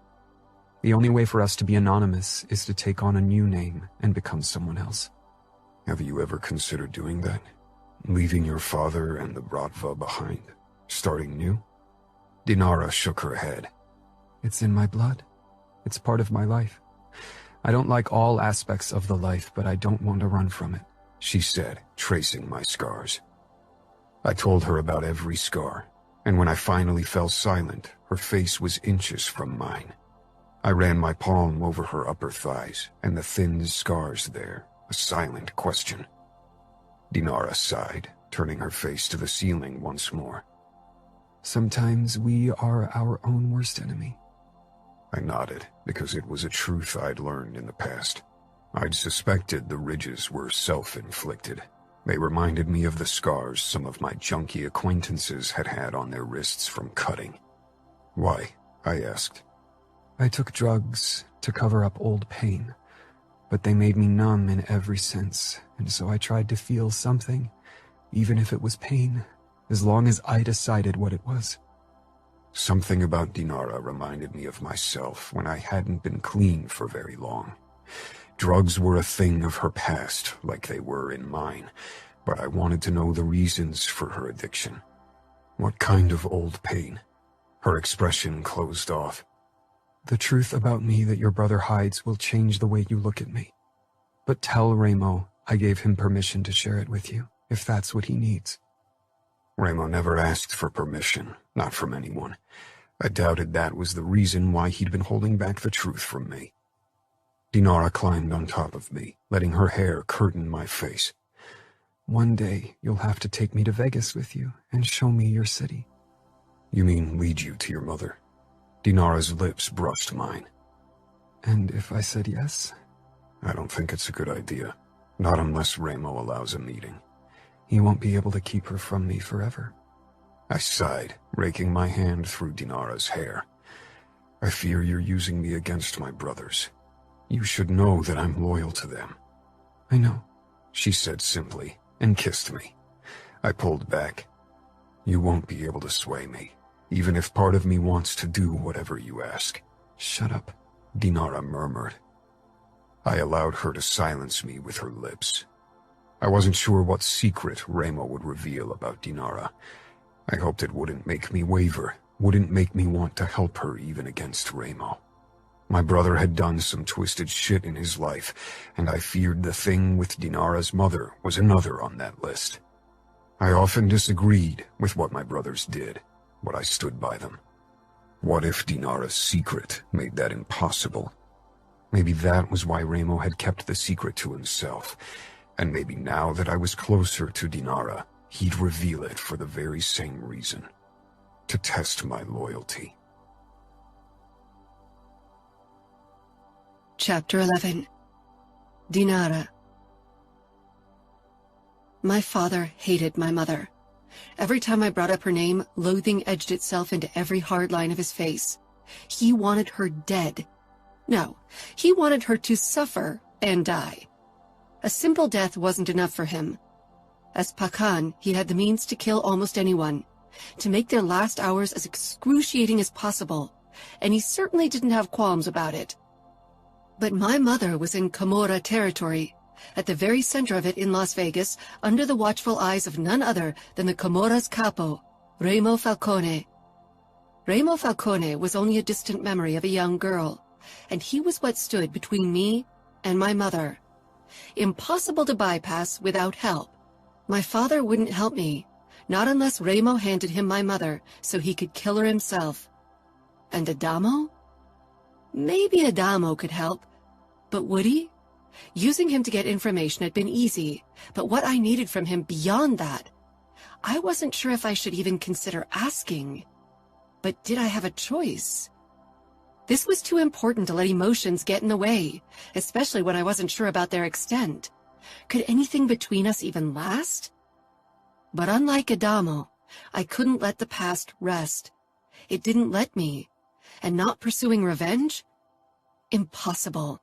The only way for us to be anonymous is to take on a new name and become someone else. Have you ever considered doing that? Leaving your father and the Bratva behind? Starting new? Dinara shook her head. It's in my blood. It's part of my life. I don't like all aspects of the life, but I don't want to run from it, she said, tracing my scars. I told her about every scar, and when I finally fell silent, her face was inches from mine. I ran my palm over her upper thighs and the thin scars there, a silent question. Dinara sighed, turning her face to the ceiling once more. Sometimes we are our own worst enemy. I nodded, because it was a truth I'd learned in the past. I'd suspected the ridges were self-inflicted. They reminded me of the scars some of my junkie acquaintances had had on their wrists from cutting. Why? I asked. I took drugs to cover up old pain, but they made me numb in every sense, and so I tried to feel something, even if it was pain, as long as I decided what it was. Something about Dinara reminded me of myself when I hadn't been clean for very long. Drugs were a thing of her past, like they were in mine, but I wanted to know the reasons for her addiction. What kind of old pain? Her expression closed off. The truth about me that your brother hides will change the way you look at me. But tell Ramo I gave him permission to share it with you, if that's what he needs. Ramo never asked for permission, not from anyone. I doubted that was the reason why he'd been holding back the truth from me. Dinara climbed on top of me, letting her hair curtain my face. One day, you'll have to take me to Vegas with you and show me your city. You mean lead you to your mother? Dinara's lips brushed mine. And if I said yes? I don't think it's a good idea. Not unless Ramo allows a meeting. He won't be able to keep her from me forever. I sighed, raking my hand through Dinara's hair. I fear you're using me against my brothers. You should know that I'm loyal to them. I know, she said simply, and kissed me. I pulled back. You won't be able to sway me, even if part of me wants to do whatever you ask. Shut up, Dinara murmured. I allowed her to silence me with her lips. I wasn't sure what secret Ramo would reveal about Dinara. I hoped it wouldn't make me waver, wouldn't make me want to help her even against Ramo. My brother had done some twisted shit in his life, and I feared the thing with Dinara's mother was another on that list. I often disagreed with what my brothers did, but I stood by them. What if Dinara's secret made that impossible? Maybe that was why Ramo had kept the secret to himself, and maybe now that I was closer to Dinara, he'd reveal it for the very same reason, to test my loyalty. Chapter 11. Dinara. My father hated my mother. Every time I brought up her name, loathing edged itself into every hard line of his face. He wanted her dead. No, he wanted her to suffer and die. A simple death wasn't enough for him. As Pakan, he had the means to kill almost anyone, to make their last hours as excruciating as possible, and he certainly didn't have qualms about it. But my mother was in Camorra territory, at the very center of it in Las Vegas, under the watchful eyes of none other than the Camorra's capo, Ramo Falcone. Ramo Falcone was only a distant memory of a young girl, and he was what stood between me and my mother. Impossible to bypass without help. My father wouldn't help me, not unless Ramo handed him my mother so he could kill her himself. And Adamo? Maybe Adamo could help, but would he? Using him to get information had been easy, but what I needed from him beyond that, I wasn't sure if I should even consider asking. But did I have a choice? This was too important to let emotions get in the way, especially when I wasn't sure about their extent. Could anything between us even last? But unlike Adamo, I couldn't let the past rest. It didn't let me. And not pursuing revenge? Impossible.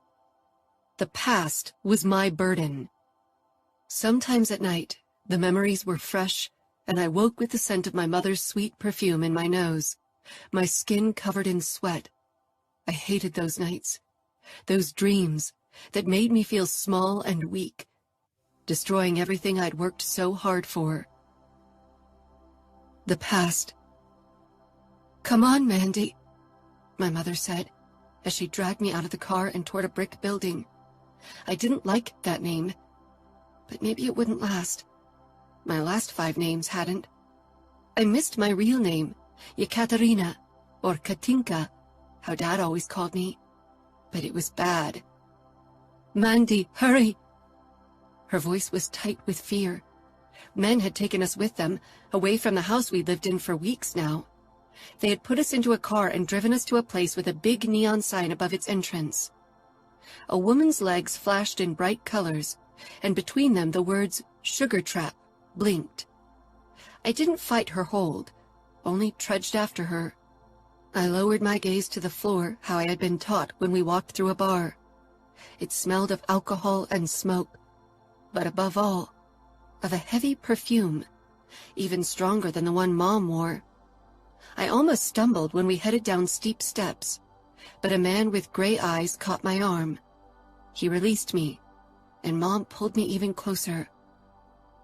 The past was my burden. Sometimes at night, the memories were fresh, and I woke with the scent of my mother's sweet perfume in my nose, my skin covered in sweat. I hated those nights, those dreams that made me feel small and weak, destroying everything I'd worked so hard for. The past. "Come on, Mandy," my mother said, as she dragged me out of the car and toward a brick building. I didn't like that name, but maybe it wouldn't last. My last 5 names hadn't. I missed my real name, Yekaterina, or Katinka, how Dad always called me, but it was bad. "Mandy, hurry!" Her voice was tight with fear. Men had taken us with them, away from the house we lived in for weeks now. They had put us into a car and driven us to a place with a big neon sign above its entrance. A woman's legs flashed in bright colors, and between them the words "Sugar Trap" blinked. I didn't fight her hold, only trudged after her. I lowered my gaze to the floor, how I had been taught when we walked through a bar. It smelled of alcohol and smoke, but above all, of a heavy perfume, even stronger than the one Mom wore. I almost stumbled when we headed down steep steps, but a man with gray eyes caught my arm. He released me, and Mom pulled me even closer.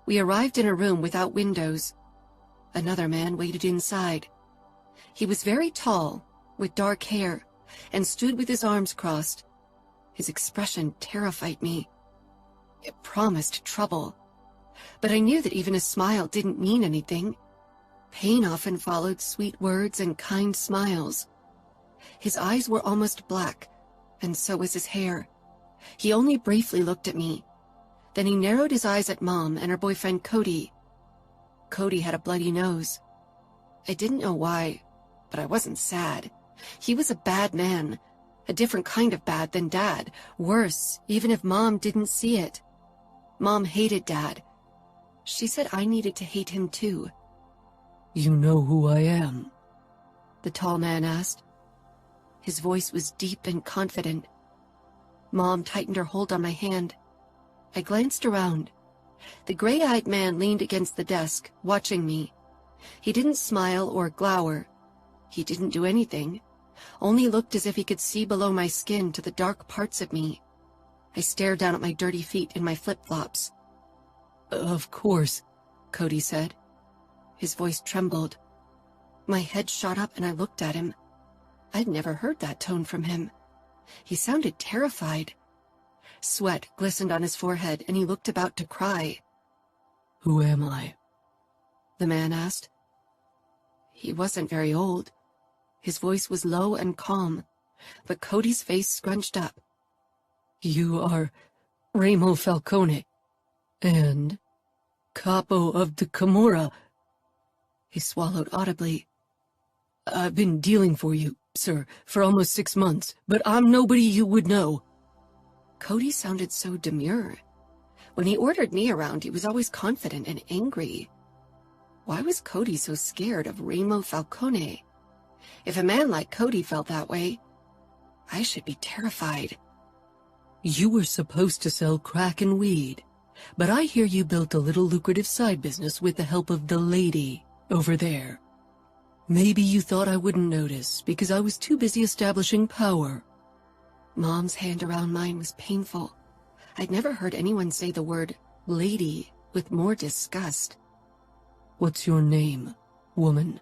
We arrived in a room without windows. Another man waited inside. He was very tall, with dark hair, and stood with his arms crossed. His expression terrified me. It promised trouble. But I knew that even a smile didn't mean anything. Pain often followed sweet words and kind smiles. His eyes were almost black, and so was his hair. He only briefly looked at me. Then he narrowed his eyes at Mom and her boyfriend Cody. Cody had a bloody nose. I didn't know why, but I wasn't sad. He was a bad man, a different kind of bad than Dad, worse, even if Mom didn't see it. Mom hated Dad. She said I needed to hate him too. You know who I am? The tall man asked. His voice was deep and confident. Mom tightened her hold on my hand. I glanced around. The gray-eyed man leaned against the desk, watching me. He didn't smile or glower. He didn't do anything, only looked as if he could see below my skin to the dark parts of me. I stared down at my dirty feet in my flip-flops. Of course, Cody said. His voice trembled. My head shot up and I looked at him. I'd never heard that tone from him. He sounded terrified. Sweat glistened on his forehead and he looked about to cry. Who am I? The man asked. He wasn't very old. His voice was low and calm, but Cody's face scrunched up. You are Remo Falcone, and capo of the Camorra. He swallowed audibly. I've been dealing for you, sir, for almost 6 months, but I'm nobody you would know. Cody sounded so demure. When he ordered me around, he was always confident and angry. Why was Cody so scared of Remo Falcone? If a man like Cody felt that way, I should be terrified. You were supposed to sell crack and weed, but I hear you built a little lucrative side business with the help of the lady over there. Maybe you thought I wouldn't notice because I was too busy establishing power. Mom's hand around mine was painful. I'd never heard anyone say the word lady with more disgust. What's your name, woman?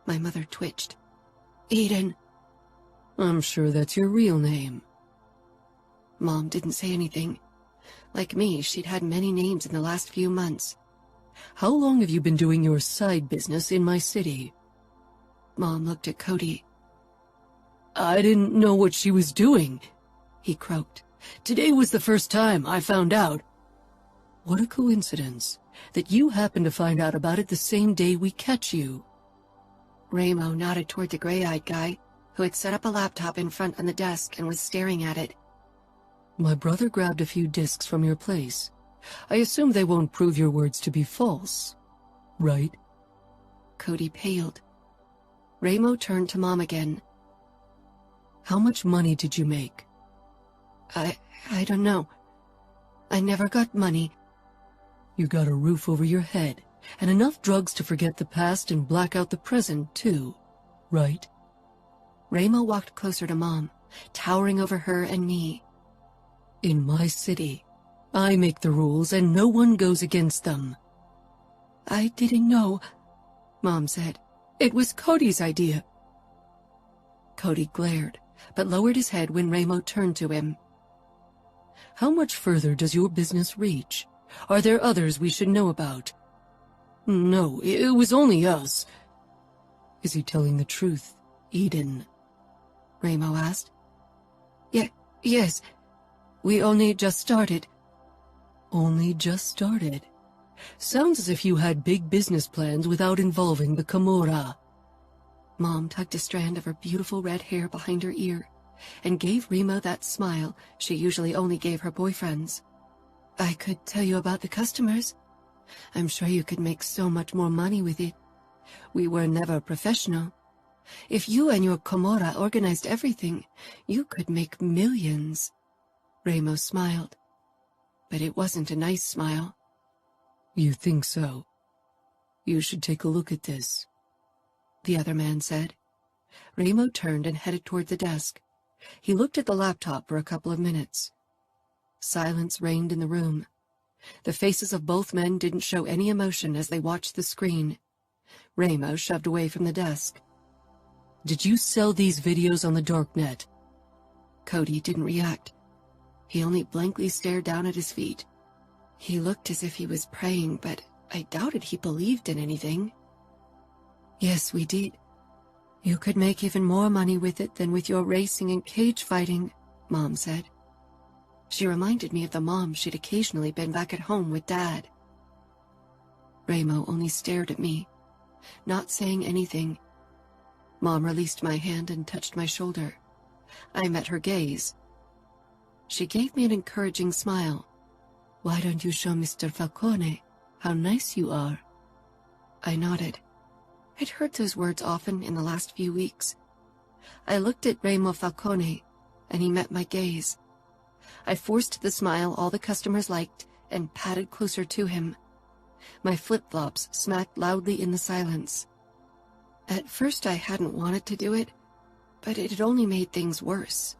My mother twitched. Eden. I'm sure that's your real name. Mom didn't say anything. Like me, she'd had many names in the last few months. How long have you been doing your side business in my city? Mom looked at Cody. I didn't know what she was doing, he croaked. Today was the first time I found out. What a coincidence that you happened to find out about it the same day we catch you. Remo nodded toward the gray-eyed guy, who had set up a laptop in front on the desk and was staring at it. My brother grabbed a few discs from your place. I assume they won't prove your words to be false, right? Cody paled. Remo turned to Mom again. How much money did you make? I don't know. I never got money. You got a roof over your head, and enough drugs to forget the past and black out the present, too, right? Remo walked closer to Mom, towering over her and me. In my city, I make the rules and no one goes against them. I didn't know, Mom said. It was Cody's idea. Cody glared, but lowered his head when Remo turned to him. How much further does your business reach? Are there others we should know about? No, it was only us. Is he telling the truth, Eden? Remo asked. Yes. We only just started. Only just started? Sounds as if you had big business plans without involving the Camorra. Mom tucked a strand of her beautiful red hair behind her ear and gave Remo that smile she usually only gave her boyfriends. I could tell you about the customers. I'm sure you could make so much more money with it. We were never professional. If you and your Camorra organized everything, you could make millions. Remo smiled, but it wasn't a nice smile. You think so? You should take a look at this, the other man said. Remo turned and headed toward the desk. He looked at the laptop for a couple of minutes, Silence reigned in the room. The faces of both men didn't show any emotion as they watched the screen. Ramo shoved away from the desk. Did you sell these videos on the darknet? Cody didn't react. He only blankly stared down at his feet. He looked as if he was praying, but I doubted he believed in anything. Yes, we did. You could make even more money with it than with your racing and cage fighting, Mom said. She reminded me of the mom she'd occasionally been back at home with Dad. Ramo only stared at me, not saying anything. Mom released my hand and touched my shoulder. I met her gaze. She gave me an encouraging smile. Why don't you show Mr. Falcone how nice you are? I nodded. I'd heard those words often in the last few weeks. I looked at Ramo Falcone, and he met my gaze. I forced the smile all the customers liked and padded closer to him. My flip-flops smacked loudly in the silence. At first I hadn't wanted to do it, but it had only made things worse.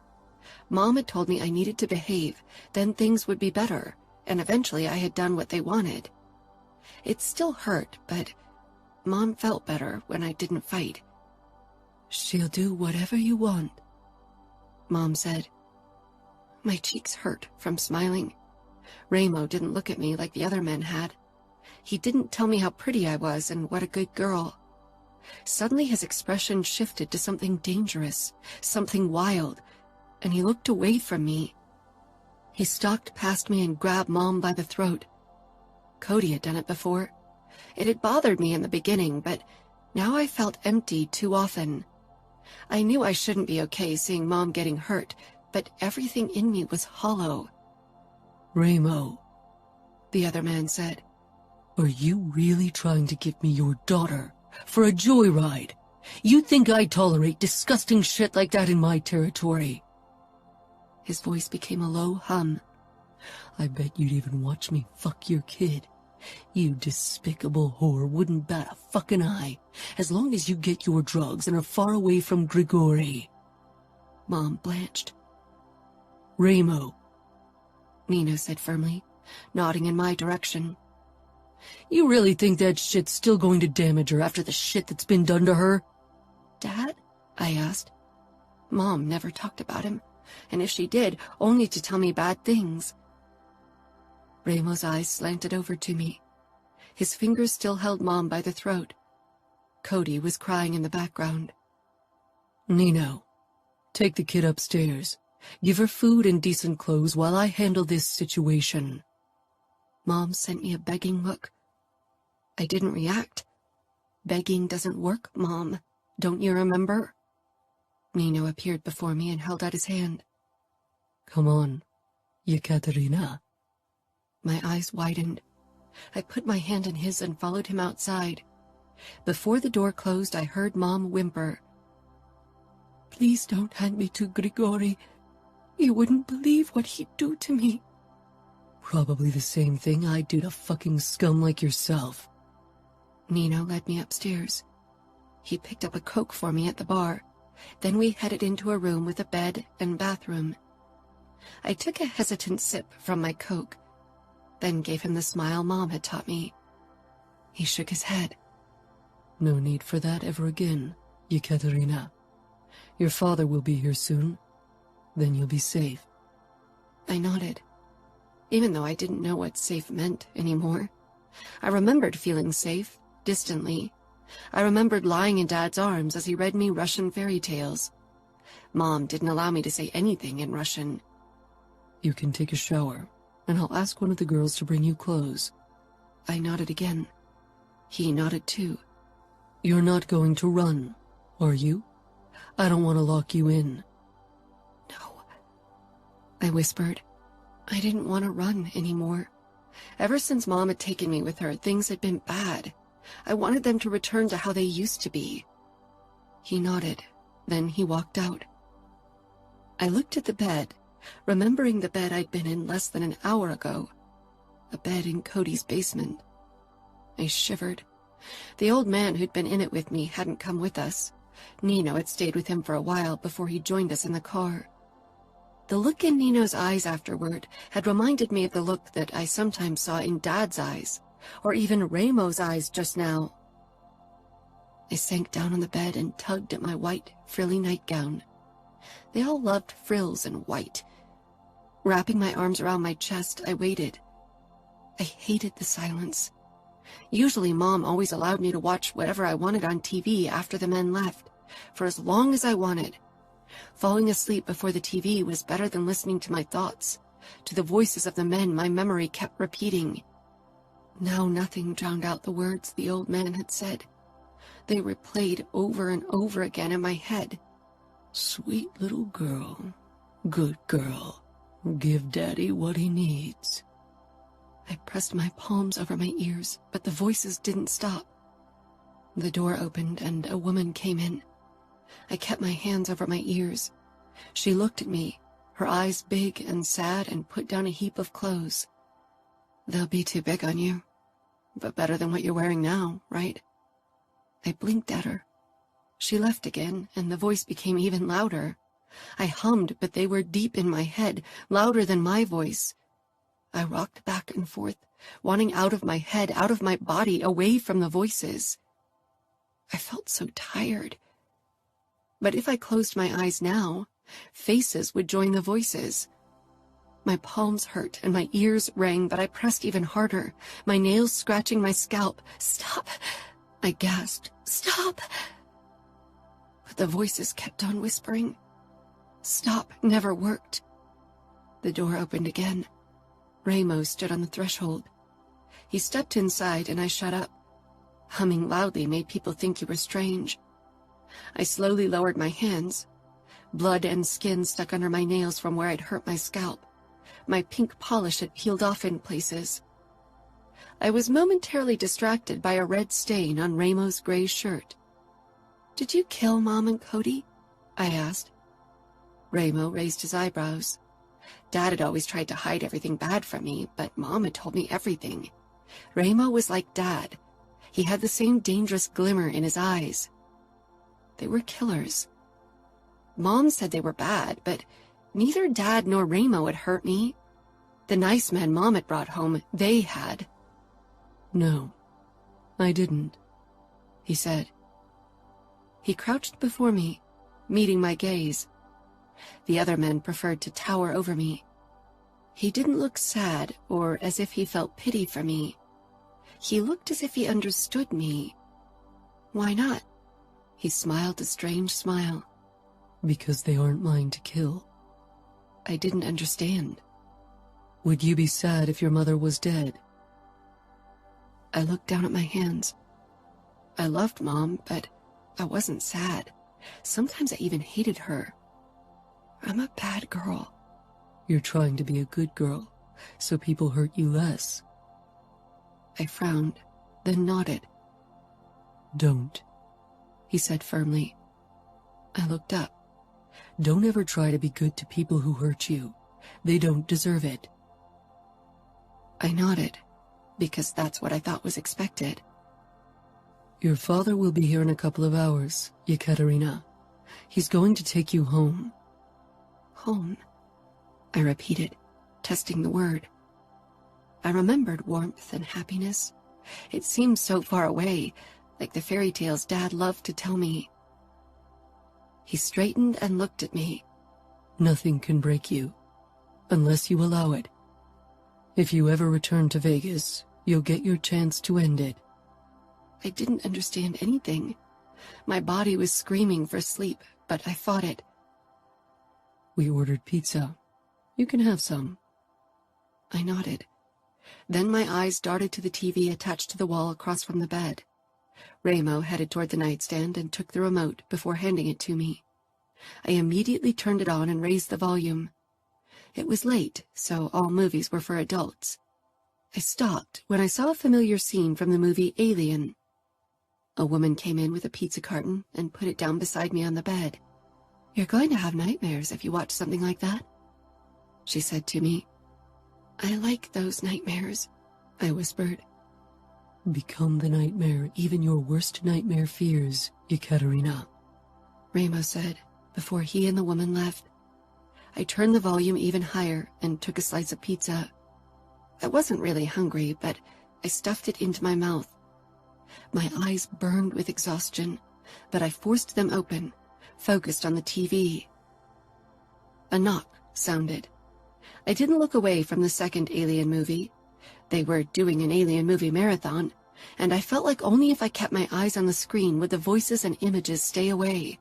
Mom had told me I needed to behave, then things would be better, and eventually I had done what they wanted. It still hurt, but Mom felt better when I didn't fight. She'll do whatever you want, Mom said. My cheeks hurt from smiling. Ramo didn't look at me like the other men had. He didn't tell me how pretty I was and what a good girl. Suddenly his expression shifted to something dangerous, something wild, and he looked away from me. He stalked past me and grabbed Mom by the throat. Cody had done it before. It had bothered me in the beginning, but now I felt empty too often. I knew I shouldn't be okay seeing Mom getting hurt, but everything in me was hollow. Ramo, the other man said. Are you really trying to give me your daughter for a joyride? You think I tolerate disgusting shit like that in my territory? His voice became a low hum. I bet you'd even watch me fuck your kid. You despicable whore wouldn't bat a fucking eye, as long as you get your drugs and are far away from Grigori. Mom blanched. Ramo, Nino said firmly, nodding in my direction. You really think that shit's still going to damage her after the shit that's been done to her? Dad? I asked. Mom never talked about him, and if she did, only to tell me bad things. Ramo's eyes slanted over to me. His fingers still held Mom by the throat. Cody was crying in the background. Nino, take the kid upstairs. Give her food and decent clothes while I handle this situation. Mom sent me a begging look. I didn't react. Begging doesn't work, Mom. Don't you remember? Nino appeared before me and held out his hand. Come on, Yekaterina. My eyes widened. I put my hand in his and followed him outside. Before the door closed, I heard Mom whimper. Please don't hand me to Grigori. You wouldn't believe what he'd do to me. Probably the same thing I'd do to fucking scum like yourself. Nino led me upstairs. He picked up a Coke for me at the bar. Then we headed into a room with a bed and bathroom. I took a hesitant sip from my Coke, then gave him the smile Mom had taught me. He shook his head. No need for that ever again, Yekaterina. Your father will be here soon. Then you'll be safe. I nodded, even though I didn't know what safe meant anymore. I remembered feeling safe, distantly. I remembered lying in Dad's arms as he read me Russian fairy tales. Mom didn't allow me to say anything in Russian. You can take a shower, and I'll ask one of the girls to bring you clothes. I nodded again. He nodded too. You're not going to run, are you? I don't want to lock you in. No, I whispered. I didn't want to run anymore. Ever since Mom had taken me with her, things had been bad. I wanted them to return to how they used to be. He nodded, then he walked out. I looked at the bed, remembering the bed I'd been in less than an hour ago. A bed in Cody's basement. I shivered. The old man who'd been in it with me hadn't come with us. Nino had stayed with him for a while before he joined us in the car. The look in Nino's eyes afterward had reminded me of the look that I sometimes saw in Dad's eyes, or even Ramo's eyes just now. I sank down on the bed and tugged at my white, frilly nightgown. They all loved frills and white. Wrapping my arms around my chest, I waited. I hated the silence. Usually Mom always allowed me to watch whatever I wanted on TV after the men left, for as long as I wanted. Falling asleep before the TV was better than listening to my thoughts, to the voices of the men my memory kept repeating. Now nothing drowned out the words the old man had said. They replayed over and over again in my head. Sweet little girl. Good girl. Give Daddy what he needs. I pressed my palms over my ears, but the voices didn't stop. The door opened and a woman came in. I kept my hands over my ears. She looked at me, her eyes big and sad, and put down a heap of clothes. They'll be too big on you, but better than what you're wearing now, right? I blinked at her. She left again, and the voice became even louder. I hummed, but they were deep in my head, louder than my voice. I rocked back and forth, wanting out of my head, out of my body, away from the voices. I felt so tired. But if I closed my eyes now, faces would join the voices. My palms hurt and my ears rang, but I pressed even harder, my nails scratching my scalp. Stop! I gasped. Stop! But the voices kept on whispering. Stop never worked. The door opened again. Ramo stood on the threshold. He stepped inside and I shut up. Humming loudly made people think you were strange. I slowly lowered my hands. Blood and skin stuck under my nails from where I'd hurt my scalp. My pink polish had peeled off in places. I was momentarily distracted by a red stain on Ramo's gray shirt. "Did you kill Mom and Cody?" I asked. Ramo raised his eyebrows. Dad had always tried to hide everything bad from me, but Mom had told me everything. Ramo was like Dad. He had the same dangerous glimmer in his eyes. They were killers. Mom said they were bad, but neither Dad nor Ramo had hurt me. The nice men Mom had brought home, they had. "No, I didn't," he said. He crouched before me, meeting my gaze. The other men preferred to tower over me. He didn't look sad or as if he felt pity for me. He looked as if he understood me. Why not? He smiled a strange smile. "Because they aren't mine to kill." I didn't understand. "Would you be sad if your mother was dead?" I looked down at my hands. I loved Mom, but I wasn't sad. Sometimes I even hated her. I'm a bad girl. "You're trying to be a good girl, so people hurt you less." I frowned, then nodded. "Don't," he said firmly. I looked up. "Don't ever try to be good to people who hurt you. They don't deserve it." I nodded, because that's what I thought was expected. "Your father will be here in a couple of hours, Yekaterina. He's going to take you home." Home, I repeated, testing the word. I remembered warmth and happiness. It seemed so far away, like the fairy tales Dad loved to tell me. He straightened and looked at me. "Nothing can break you, unless you allow it. If you ever return to Vegas, you'll get your chance to end it." I didn't understand anything. My body was screaming for sleep, but I fought it. "We ordered pizza. You can have some." I nodded. Then my eyes darted to the TV attached to the wall across from the bed. Ramo headed toward the nightstand and took the remote before handing it to me. I immediately turned it on and raised the volume. It was late, so all movies were for adults. I stopped when I saw a familiar scene from the movie Alien. A woman came in with a pizza carton and put it down beside me on the bed. "You're going to have nightmares if you watch something like that," she said to me. "I like those nightmares," I whispered. "Become the nightmare even your worst nightmare fears, Yekaterina," Ramo said before he and the woman left. I turned the volume even higher and took a slice of pizza. I wasn't really hungry, but I stuffed it into my mouth. My eyes burned with exhaustion, but I forced them open, focused on the TV. A knock sounded. I didn't look away from the second Alien movie. They were doing an Alien movie marathon, and I felt like only if I kept my eyes on the screen would the voices and images stay away.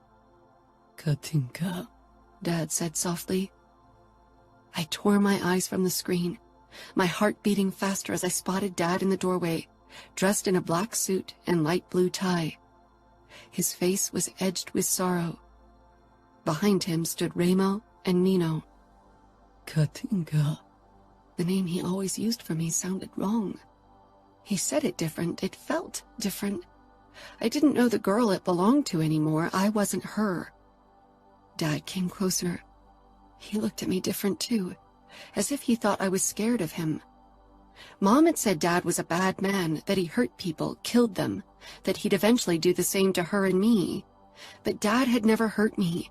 Katinka, Dad said softly. I tore my eyes from the screen, my heart beating faster as I spotted Dad in the doorway, dressed in a black suit and light blue tie. His face was edged with sorrow. Behind him stood Remo and Nino. Katinka. The name he always used for me sounded wrong. He said it different. It felt different. I didn't know the girl it belonged to anymore. I wasn't her. Dad came closer. He looked at me different too, as if he thought I was scared of him. Mom had said Dad was a bad man, that he hurt people, killed them, that he'd eventually do the same to her and me. But Dad had never hurt me.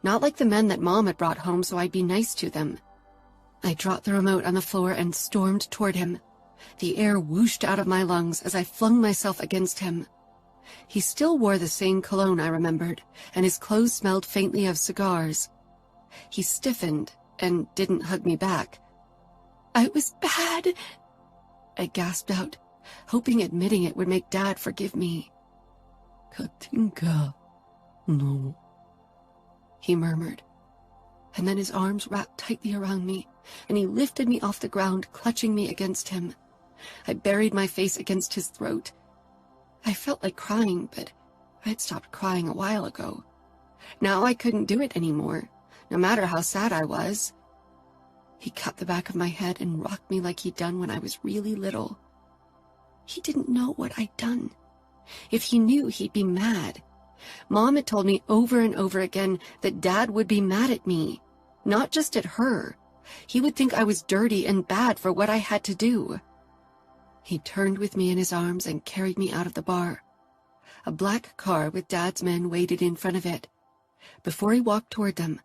Not like the men that Mom had brought home so I'd be nice to them. I dropped the remote on the floor and stormed toward him. The air whooshed out of my lungs as I flung myself against him. He still wore the same cologne I remembered, and his clothes smelled faintly of cigars. He stiffened and didn't hug me back. "I was bad," I gasped out, hoping admitting it would make Dad forgive me. Katinka. No. He murmured, and then his arms wrapped tightly around me, and he lifted me off the ground, clutching me against him. I buried my face against his throat. I felt like crying, but I had stopped crying a while ago. Now I couldn't do it anymore, no matter how sad I was. He cut the back of my head and rocked me like he'd done when I was really little. He didn't know what I'd done. If he knew, he'd be mad. Mom had told me over and over again that Dad would be mad at me, not just at her. He would think I was dirty and bad for what I had to do. He turned with me in his arms and carried me out of the bar. A black car with Dad's men waited in front of it. Before he walked toward them,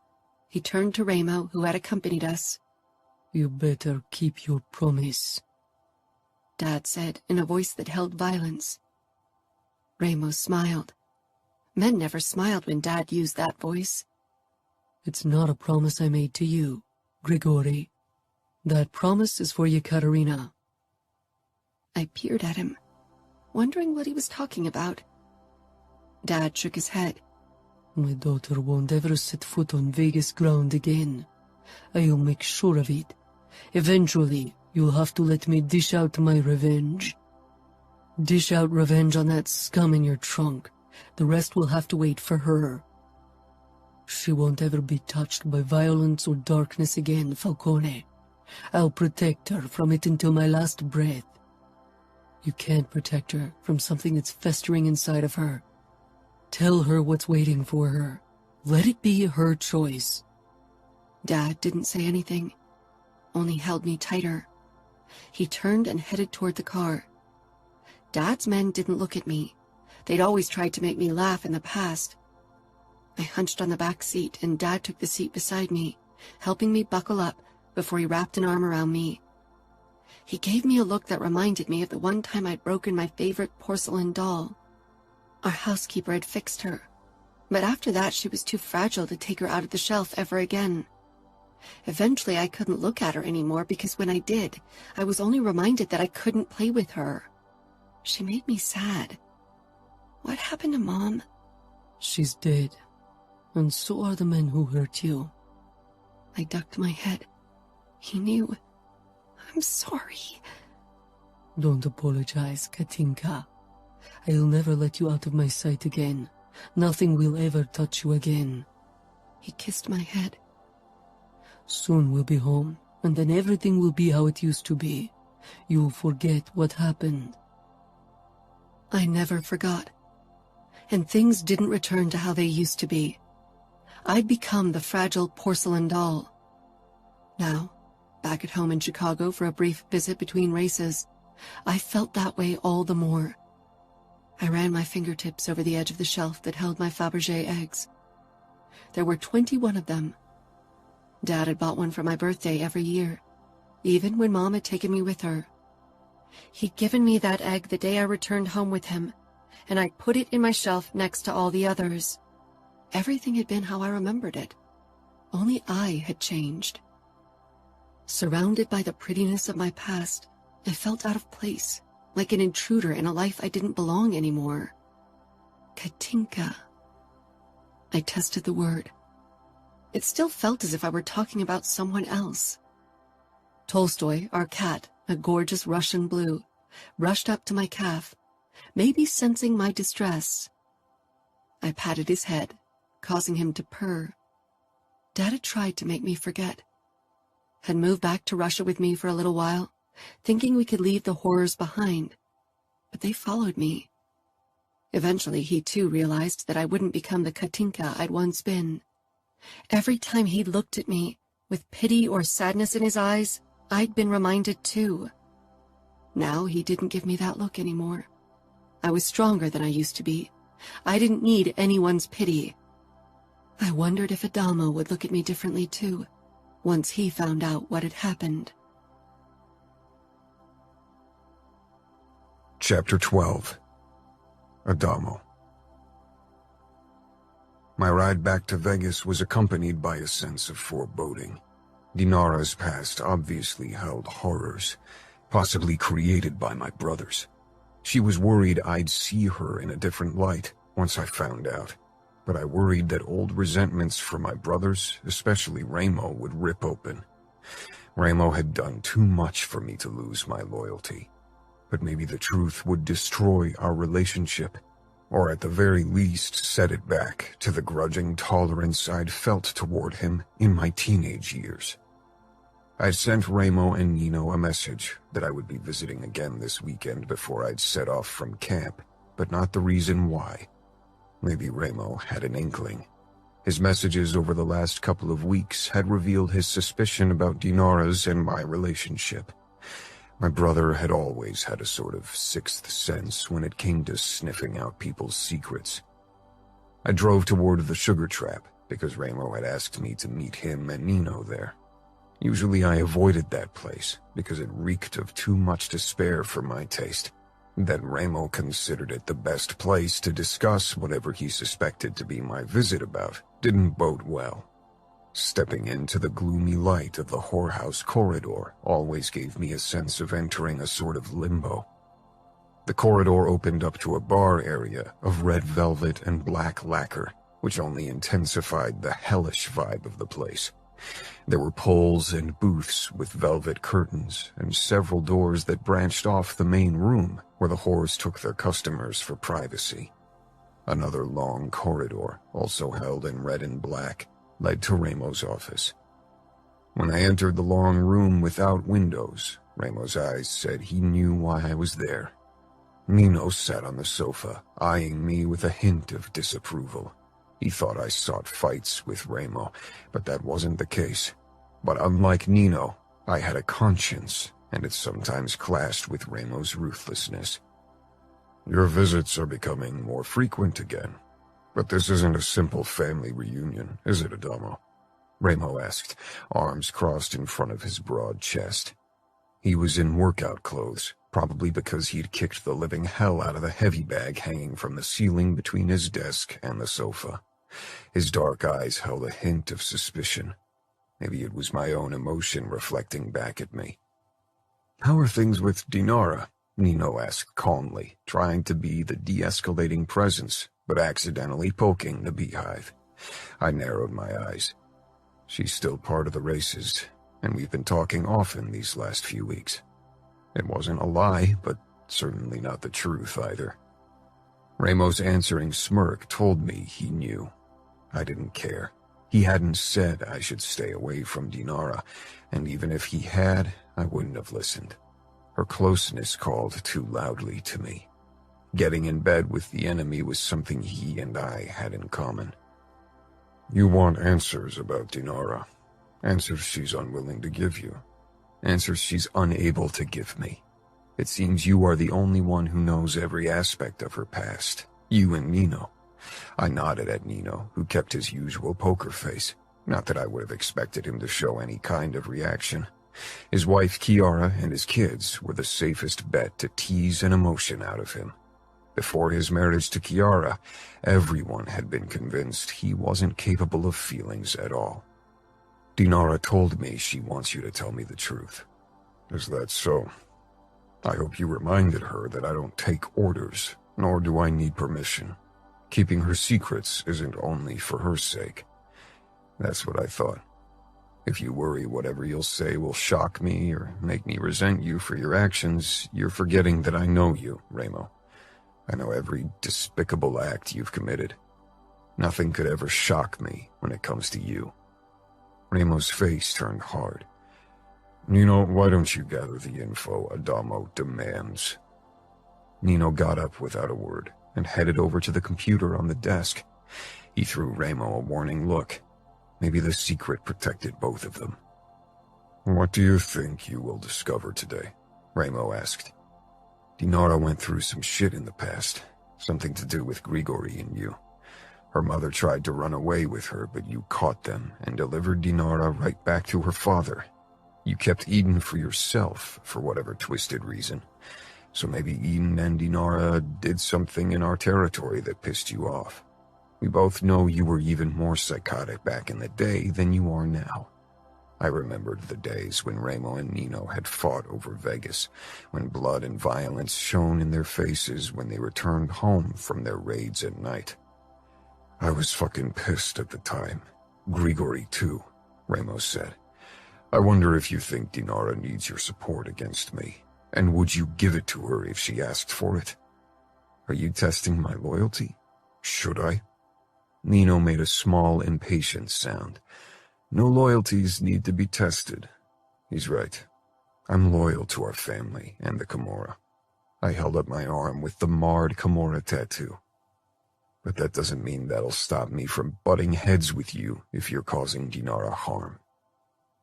he turned to Remo, who had accompanied us. "You better keep your promise," Dad said in a voice that held violence. Remo smiled. Men never smiled when Dad used that voice. "It's not a promise I made to you, Grigori. That promise is for Yekaterina." I peered at him, wondering what he was talking about. Dad shook his head. "My daughter won't ever set foot on Vegas ground again. I'll make sure of it. Eventually, you'll have to let me dish out my revenge. Dish out revenge on that scum in your trunk. The rest will have to wait for her. She won't ever be touched by violence or darkness again, Falcone. I'll protect her from it until my last breath. You can't protect her from something that's festering inside of her. Tell her what's waiting for her. Let it be her choice." Dad didn't say anything, only held me tighter. He turned and headed toward the car. Dad's men didn't look at me. They'd always tried to make me laugh in the past. I hunched on the back seat, and Dad took the seat beside me, helping me buckle up before he wrapped an arm around me. He gave me a look that reminded me of the one time I'd broken my favorite porcelain doll. Our housekeeper had fixed her, but after that she was too fragile to take her out of the shelf ever again. Eventually I couldn't look at her anymore because when I did, I was only reminded that I couldn't play with her. She made me sad. What happened to Mom? She's dead, and so are the men who hurt you. I ducked my head. He knew. I'm sorry. Don't apologize, Katinka. I'll never let you out of my sight again. Nothing will ever touch you again. He kissed my head. Soon we'll be home, and then everything will be how it used to be. You'll forget what happened. I never forgot. And things didn't return to how they used to be. I'd become the fragile porcelain doll. Now, back at home in Chicago for a brief visit between races, I felt that way all the more. I ran my fingertips over the edge of the shelf that held my Fabergé eggs. There were 21 of them. Dad had bought one for my birthday every year, even when Mom had taken me with her. He'd given me that egg the day I returned home with him, and I'd put it in my shelf next to all the others. Everything had been how I remembered it. Only I had changed. Surrounded by the prettiness of my past, I felt out of place, like an intruder in a life I didn't belong anymore. Katinka. I tested the word. It still felt as if I were talking about someone else. Tolstoy, our cat, a gorgeous Russian blue, rushed up to my calf, maybe sensing my distress. I patted his head, causing him to purr. Dad had tried to make me forget. Had moved back to Russia with me for a little while, thinking we could leave the horrors behind, but they followed me. Eventually, he too realized that I wouldn't become the Katinka I'd once been. Every time he looked at me, with pity or sadness in his eyes, I'd been reminded too. Now he didn't give me that look anymore. I was stronger than I used to be. I didn't need anyone's pity. I wondered if Adamo would look at me differently too, once he found out what had happened. Chapter 12. Adamo. My ride back to Vegas was accompanied by a sense of foreboding. Dinara's past obviously held horrors, possibly created by my brothers. She was worried I'd see her in a different light once I found out, but I worried that old resentments for my brothers, especially Ramo, would rip open. Ramo had done too much for me to lose my loyalty, but maybe the truth would destroy our relationship, or at the very least set it back to the grudging tolerance I'd felt toward him in my teenage years. I sent Ramo and Nino a message that I would be visiting again this weekend before I'd set off from camp, but not the reason why. Maybe Ramo had an inkling. His messages over the last couple of weeks had revealed his suspicion about Dinara's and my relationship. My brother had always had a sort of sixth sense when it came to sniffing out people's secrets. I drove toward the Sugar Trap because Ramo had asked me to meet him and Nino there. Usually I avoided that place because it reeked of too much despair for my taste. That Ramo considered it the best place to discuss whatever he suspected to be my visit about didn't bode well. Stepping into the gloomy light of the whorehouse corridor always gave me a sense of entering a sort of limbo. The corridor opened up to a bar area of red velvet and black lacquer, which only intensified the hellish vibe of the place. There were poles and booths with velvet curtains and several doors that branched off the main room where the whores took their customers for privacy. Another long corridor, also held in red and black, led to Ramo's office. When I entered the long room without windows, Ramo's eyes said he knew why I was there. Nino sat on the sofa, eyeing me with a hint of disapproval. He thought I sought fights with Ramo, but that wasn't the case. But unlike Nino, I had a conscience, and it sometimes clashed with Ramo's ruthlessness. Your visits are becoming more frequent again. But this isn't a simple family reunion, is it, Adamo? Ramo asked, arms crossed in front of his broad chest. He was in workout clothes, probably because he'd kicked the living hell out of the heavy bag hanging from the ceiling between his desk and the sofa. His dark eyes held a hint of suspicion. Maybe it was my own emotion reflecting back at me. How are things with Dinara? Nino asked calmly, trying to be the de-escalating presence, but accidentally poking the beehive. I narrowed my eyes. She's still part of the races, and we've been talking often these last few weeks. It wasn't a lie, but certainly not the truth either. Ramo's answering smirk told me he knew. I didn't care. He hadn't said I should stay away from Dinara, and even if he had, I wouldn't have listened. Her closeness called too loudly to me. Getting in bed with the enemy was something he and I had in common. You want answers about Dinara. Answers she's unwilling to give you. Answers she's unable to give me. It seems you are the only one who knows every aspect of her past. You and Nino. I nodded at Nino, who kept his usual poker face. Not that I would have expected him to show any kind of reaction. His wife Kiara and his kids were the safest bet to tease an emotion out of him. Before his marriage to Kiara, everyone had been convinced he wasn't capable of feelings at all. Dinara told me she wants you to tell me the truth. Is that so? I hope you reminded her that I don't take orders, nor do I need permission. Keeping her secrets isn't only for her sake. That's what I thought. If you worry whatever you'll say will shock me or make me resent you for your actions, you're forgetting that I know you, Ramo. I know every despicable act you've committed. Nothing could ever shock me when it comes to you. Ramo's face turned hard. Nino, why don't you gather the info Adamo demands? Nino got up without a word and headed over to the computer on the desk. He threw Ramo a warning look. Maybe the secret protected both of them. What do you think you will discover today? Ramo asked. Dinara went through some shit in the past, something to do with Grigori and you. Her mother tried to run away with her, but you caught them and delivered Dinara right back to her father. You kept Eden for yourself for whatever twisted reason. So maybe Eden and Dinara did something in our territory that pissed you off. We both know you were even more psychotic back in the day than you are now. I remembered the days when Ramo and Nino had fought over Vegas, when blood and violence shone in their faces when they returned home from their raids at night. I was fucking pissed at the time. Grigori too, Ramo said. I wonder if you think Dinara needs your support against me, and would you give it to her if she asked for it? Are you testing my loyalty? Should I? Nino made a small, impatient sound. No loyalties need to be tested. He's right. I'm loyal to our family and the Camorra. I held up my arm with the marred Camorra tattoo. But that doesn't mean that'll stop me from butting heads with you if you're causing Dinara harm.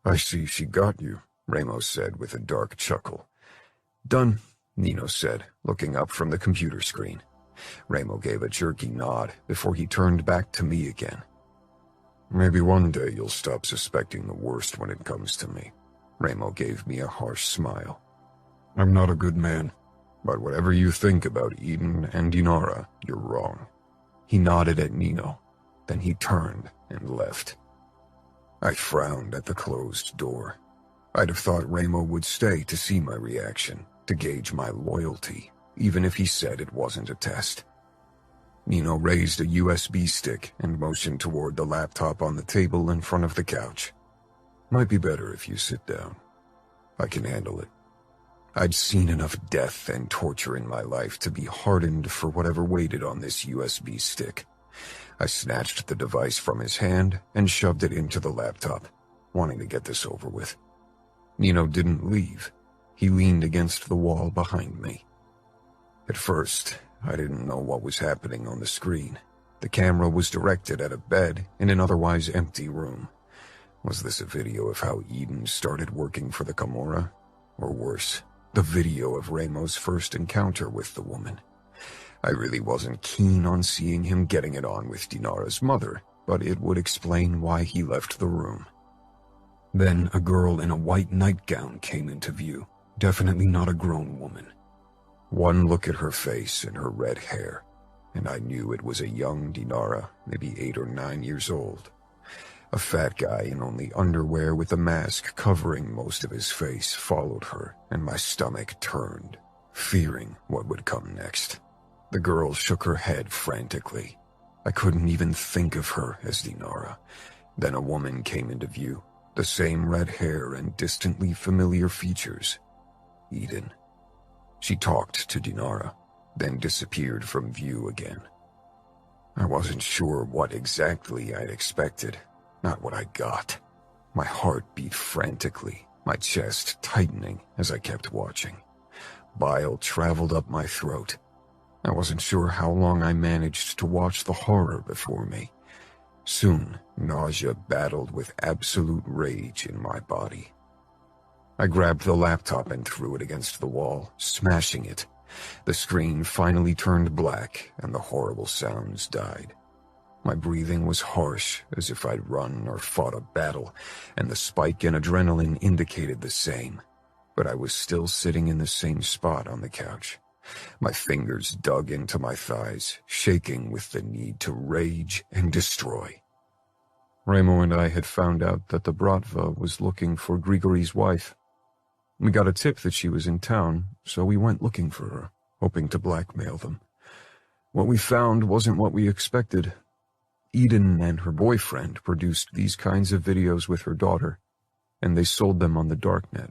I see she got you, Ramo said with a dark chuckle. Done, Nino said, looking up from the computer screen. Ramo gave a jerky nod before he turned back to me again. Maybe one day you'll stop suspecting the worst when it comes to me. Ramo gave me a harsh smile. I'm not a good man, but whatever you think about Eden and Dinara, you're wrong. He nodded at Nino, then he turned and left. I frowned at the closed door. I'd have thought Ramo would stay to see my reaction, to gauge my loyalty, even if he said it wasn't a test. Nino raised a USB stick and motioned toward the laptop on the table in front of the couch. Might be better if you sit down. I can handle it. I'd seen enough death and torture in my life to be hardened for whatever waited on this USB stick. I snatched the device from his hand and shoved it into the laptop, wanting to get this over with. Nino didn't leave. He leaned against the wall behind me. At first, I didn't know what was happening on the screen. The camera was directed at a bed in an otherwise empty room. Was this a video of how Eden started working for the Camorra? Or worse, the video of Ramo's first encounter with the woman? I really wasn't keen on seeing him getting it on with Dinara's mother, but it would explain why he left the room. Then a girl in a white nightgown came into view, definitely not a grown woman. One look at her face and her red hair, and I knew it was a young Dinara, maybe 8 or 9 years old. A fat guy in only underwear with a mask covering most of his face followed her, and my stomach turned, fearing what would come next. The girl shook her head frantically. I couldn't even think of her as Dinara. Then a woman came into view, the same red hair and distantly familiar features. Eden. She talked to Dinara, then disappeared from view again. I wasn't sure what exactly I'd expected, not what I got. My heart beat frantically, my chest tightening as I kept watching. Bile traveled up my throat. I wasn't sure how long I managed to watch the horror before me. Soon, nausea battled with absolute rage in my body. I grabbed the laptop and threw it against the wall, smashing it. The screen finally turned black and the horrible sounds died. My breathing was harsh, as if I'd run or fought a battle, and the spike in adrenaline indicated the same. But I was still sitting in the same spot on the couch. My fingers dug into my thighs, shaking with the need to rage and destroy. Remo and I had found out that the Bratva was looking for Grigory's wife. We got a tip that she was in town, so we went looking for her, hoping to blackmail them. What we found wasn't what we expected. Eden and her boyfriend produced these kinds of videos with her daughter, and they sold them on the darknet.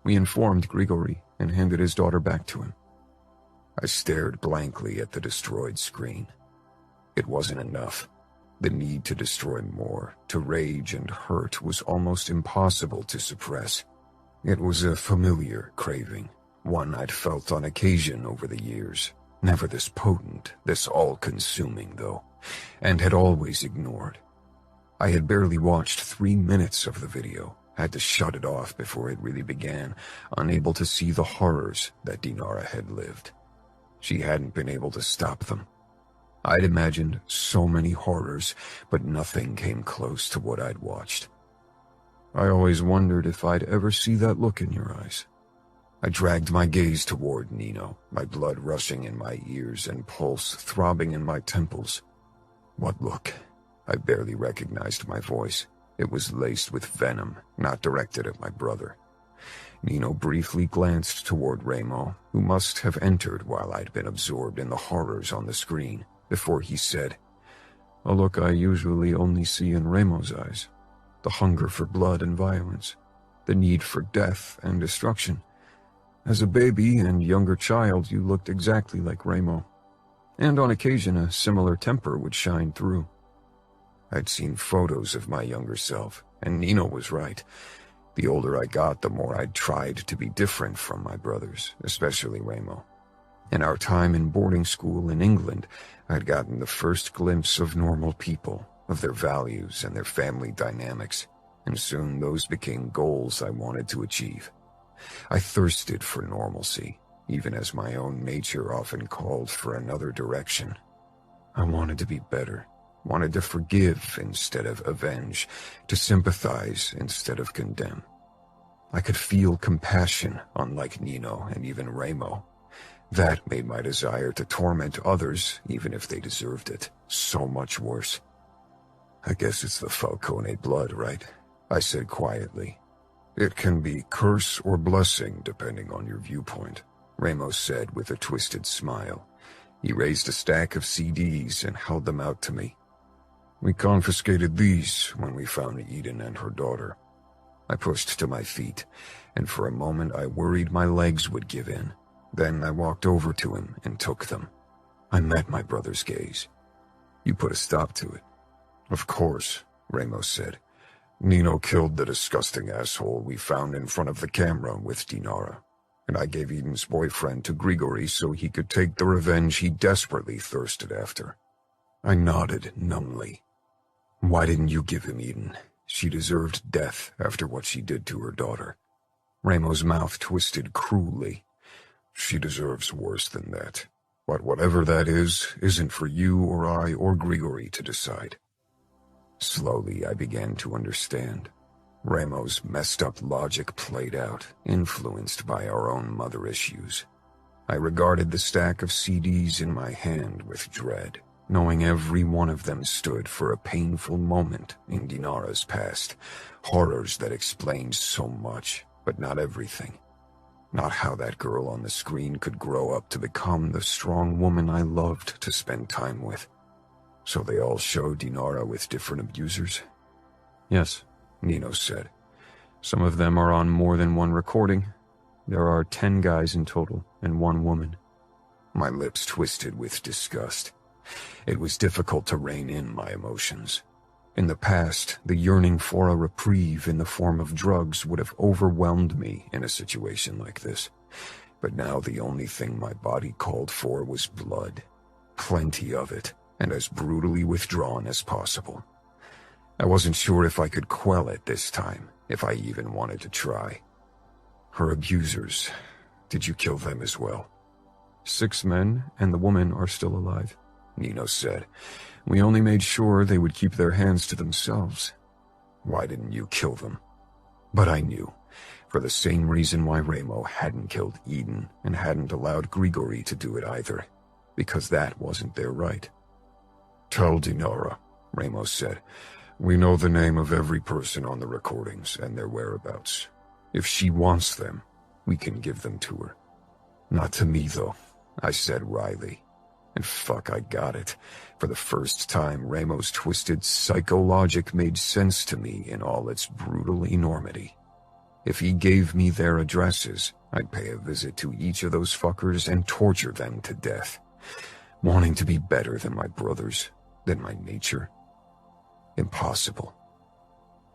We informed Grigory and handed his daughter back to him. I stared blankly at the destroyed screen. It wasn't enough. The need to destroy more, to rage and hurt, was almost impossible to suppress. It was a familiar craving, one I'd felt on occasion over the years. Never this potent, this all-consuming, though, and had always ignored. I had barely watched 3 minutes of the video, had to shut it off before it really began, unable to see the horrors that Dinara had lived. She hadn't been able to stop them. I'd imagined so many horrors, but nothing came close to what I'd watched. I always wondered if I'd ever see that look in your eyes. I dragged my gaze toward Nino, my blood rushing in my ears and pulse throbbing in my temples. What look? I barely recognized my voice. It was laced with venom, not directed at my brother. Nino briefly glanced toward Remo, who must have entered while I'd been absorbed in the horrors on the screen, before he said, "A look I usually only see in Remo's eyes. The hunger for blood and violence. The need for death and destruction. As a baby and younger child, you looked exactly like Remo. And on occasion, a similar temper would shine through." I'd seen photos of my younger self, and Nino was right. The older I got, the more I'd tried to be different from my brothers, especially Remo. In our time in boarding school in England, I'd gotten the first glimpse of normal people, of their values and their family dynamics, and soon those became goals I wanted to achieve. I thirsted for normalcy, even as my own nature often called for another direction. I wanted to be better, wanted to forgive instead of avenge, to sympathize instead of condemn. I could feel compassion, unlike Nino and even Remo. That made my desire to torment others, even if they deserved it, so much worse. "I guess it's the Falcone blood, right?" I said quietly. "It can be curse or blessing, depending on your viewpoint," Remo said with a twisted smile. He raised a stack of CDs and held them out to me. "We confiscated these when we found Eden and her daughter." I pushed to my feet, and for a moment I worried my legs would give in. Then I walked over to him and took them. I met my brother's gaze. "You put a stop to it." "Of course," Remo said. "Nino killed the disgusting asshole we found in front of the camera with Dinara, and I gave Eden's boyfriend to Grigory so he could take the revenge he desperately thirsted after." I nodded numbly. "Why didn't you give him Eden? She deserved death after what she did to her daughter." Remo's mouth twisted cruelly. "She deserves worse than that. But whatever that is, isn't for you or I or Grigory to decide." Slowly, I began to understand. Remo's messed up logic played out, influenced by our own mother issues. I regarded the stack of CDs in my hand with dread, knowing every one of them stood for a painful moment in Dinara's past, horrors that explained so much, but not everything. Not how that girl on the screen could grow up to become the strong woman I loved to spend time with. "So they all show Dinara with different abusers?" "Yes," Nino said. "Some of them are on more than one recording. There are 10 guys in total, and 1 woman." My lips twisted with disgust. It was difficult to rein in my emotions. In the past, the yearning for a reprieve in the form of drugs would have overwhelmed me in a situation like this. But now the only thing my body called for was blood. Plenty of it, and as brutally withdrawn as possible. I wasn't sure if I could quell it this time, if I even wanted to try. "Her abusers, did you kill them as well?" 6 men and the woman are still alive," Nino said. We only made sure they would keep their hands to themselves. Why didn't you kill them? But I knew, for the same reason why Ramo hadn't killed Eden and hadn't allowed Grigori to do it either, because that wasn't their right. Tell Dinara, Ramos said. We know the name of every person on the recordings and their whereabouts. If she wants them, we can give them to her. Not to me, though, I said wryly. And fuck, I got it. For the first time, Ramos' twisted psychologic made sense to me in all its brutal enormity. If he gave me their addresses, I'd pay a visit to each of those fuckers and torture them to death. Wanting to be better than my brothers, than my nature. Impossible.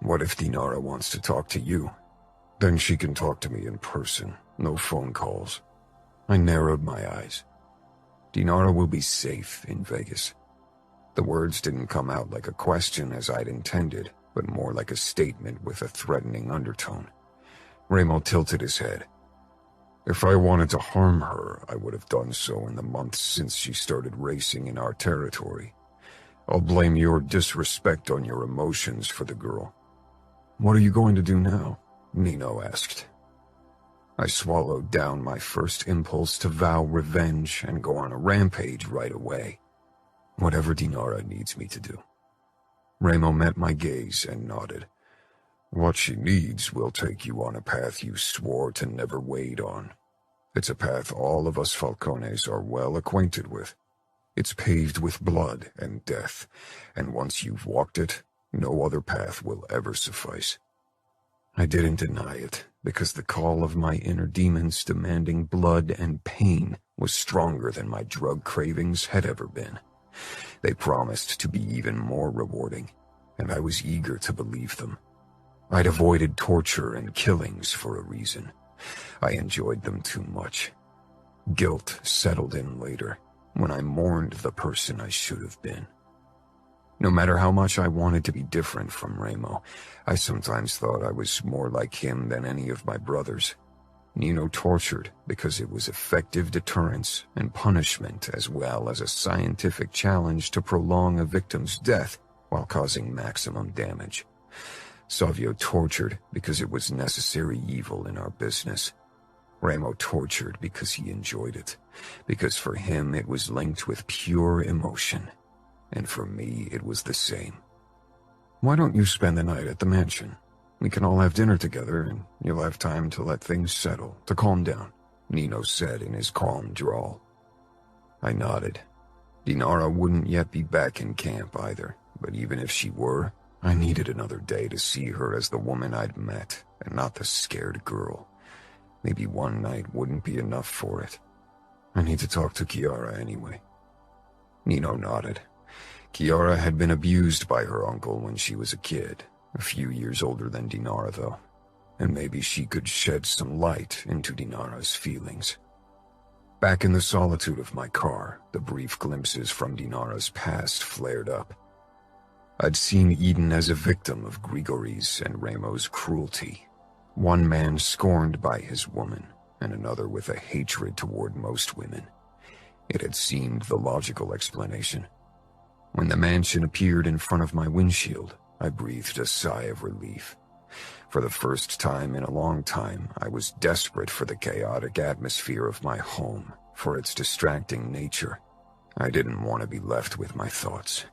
What if Dinara wants to talk to you? Then she can talk to me in person, no phone calls. I narrowed my eyes. Dinara will be safe in Vegas. The words didn't come out like a question as I'd intended, but more like a statement with a threatening undertone. Ramo tilted his head. If I wanted to harm her, I would have done so in the months since she started racing in our territory. I'll blame your disrespect on your emotions for the girl. What are you going to do now? Nino asked. I swallowed down my first impulse to vow revenge and go on a rampage right away. Whatever Dinara needs me to do. Ramo met my gaze and nodded. What she needs will take you on a path you swore to never wade on. It's a path all of us Falcones are well acquainted with. It's paved with blood and death, and once you've walked it, no other path will ever suffice. I didn't deny it, because the call of my inner demons demanding blood and pain was stronger than my drug cravings had ever been. They promised to be even more rewarding, and I was eager to believe them. I'd avoided torture and killings for a reason. I enjoyed them too much. Guilt settled in later, when I mourned the person I should have been. No matter how much I wanted to be different from Ramo, I sometimes thought I was more like him than any of my brothers. Nino tortured because it was effective deterrence and punishment as well as a scientific challenge to prolong a victim's death while causing maximum damage. Savio tortured because it was necessary evil in our business. Ramo tortured because he enjoyed it, because for him it was linked with pure emotion. And for me, it was the same. Why don't you spend the night at the mansion? We can all have dinner together, and you'll have time to let things settle, to calm down, Nino said in his calm drawl. I nodded. Dinara wouldn't yet be back in camp either, but even if she were, I needed another day to see her as the woman I'd met, and not the scared girl. Maybe one night wouldn't be enough for it. I need to talk to Chiara anyway. Nino nodded. Chiara had been abused by her uncle when she was a kid, a few years older than Dinara though, and maybe she could shed some light into Dinara's feelings. Back in the solitude of my car, the brief glimpses from Dinara's past flared up. I'd seen Eden as a victim of Grigori's and Ramo's cruelty, one man scorned by his woman, and another with a hatred toward most women. It had seemed the logical explanation. When the mansion appeared in front of my windshield, I breathed a sigh of relief. For the first time in a long time, I was desperate for the chaotic atmosphere of my home, for its distracting nature. I didn't want to be left with my thoughts.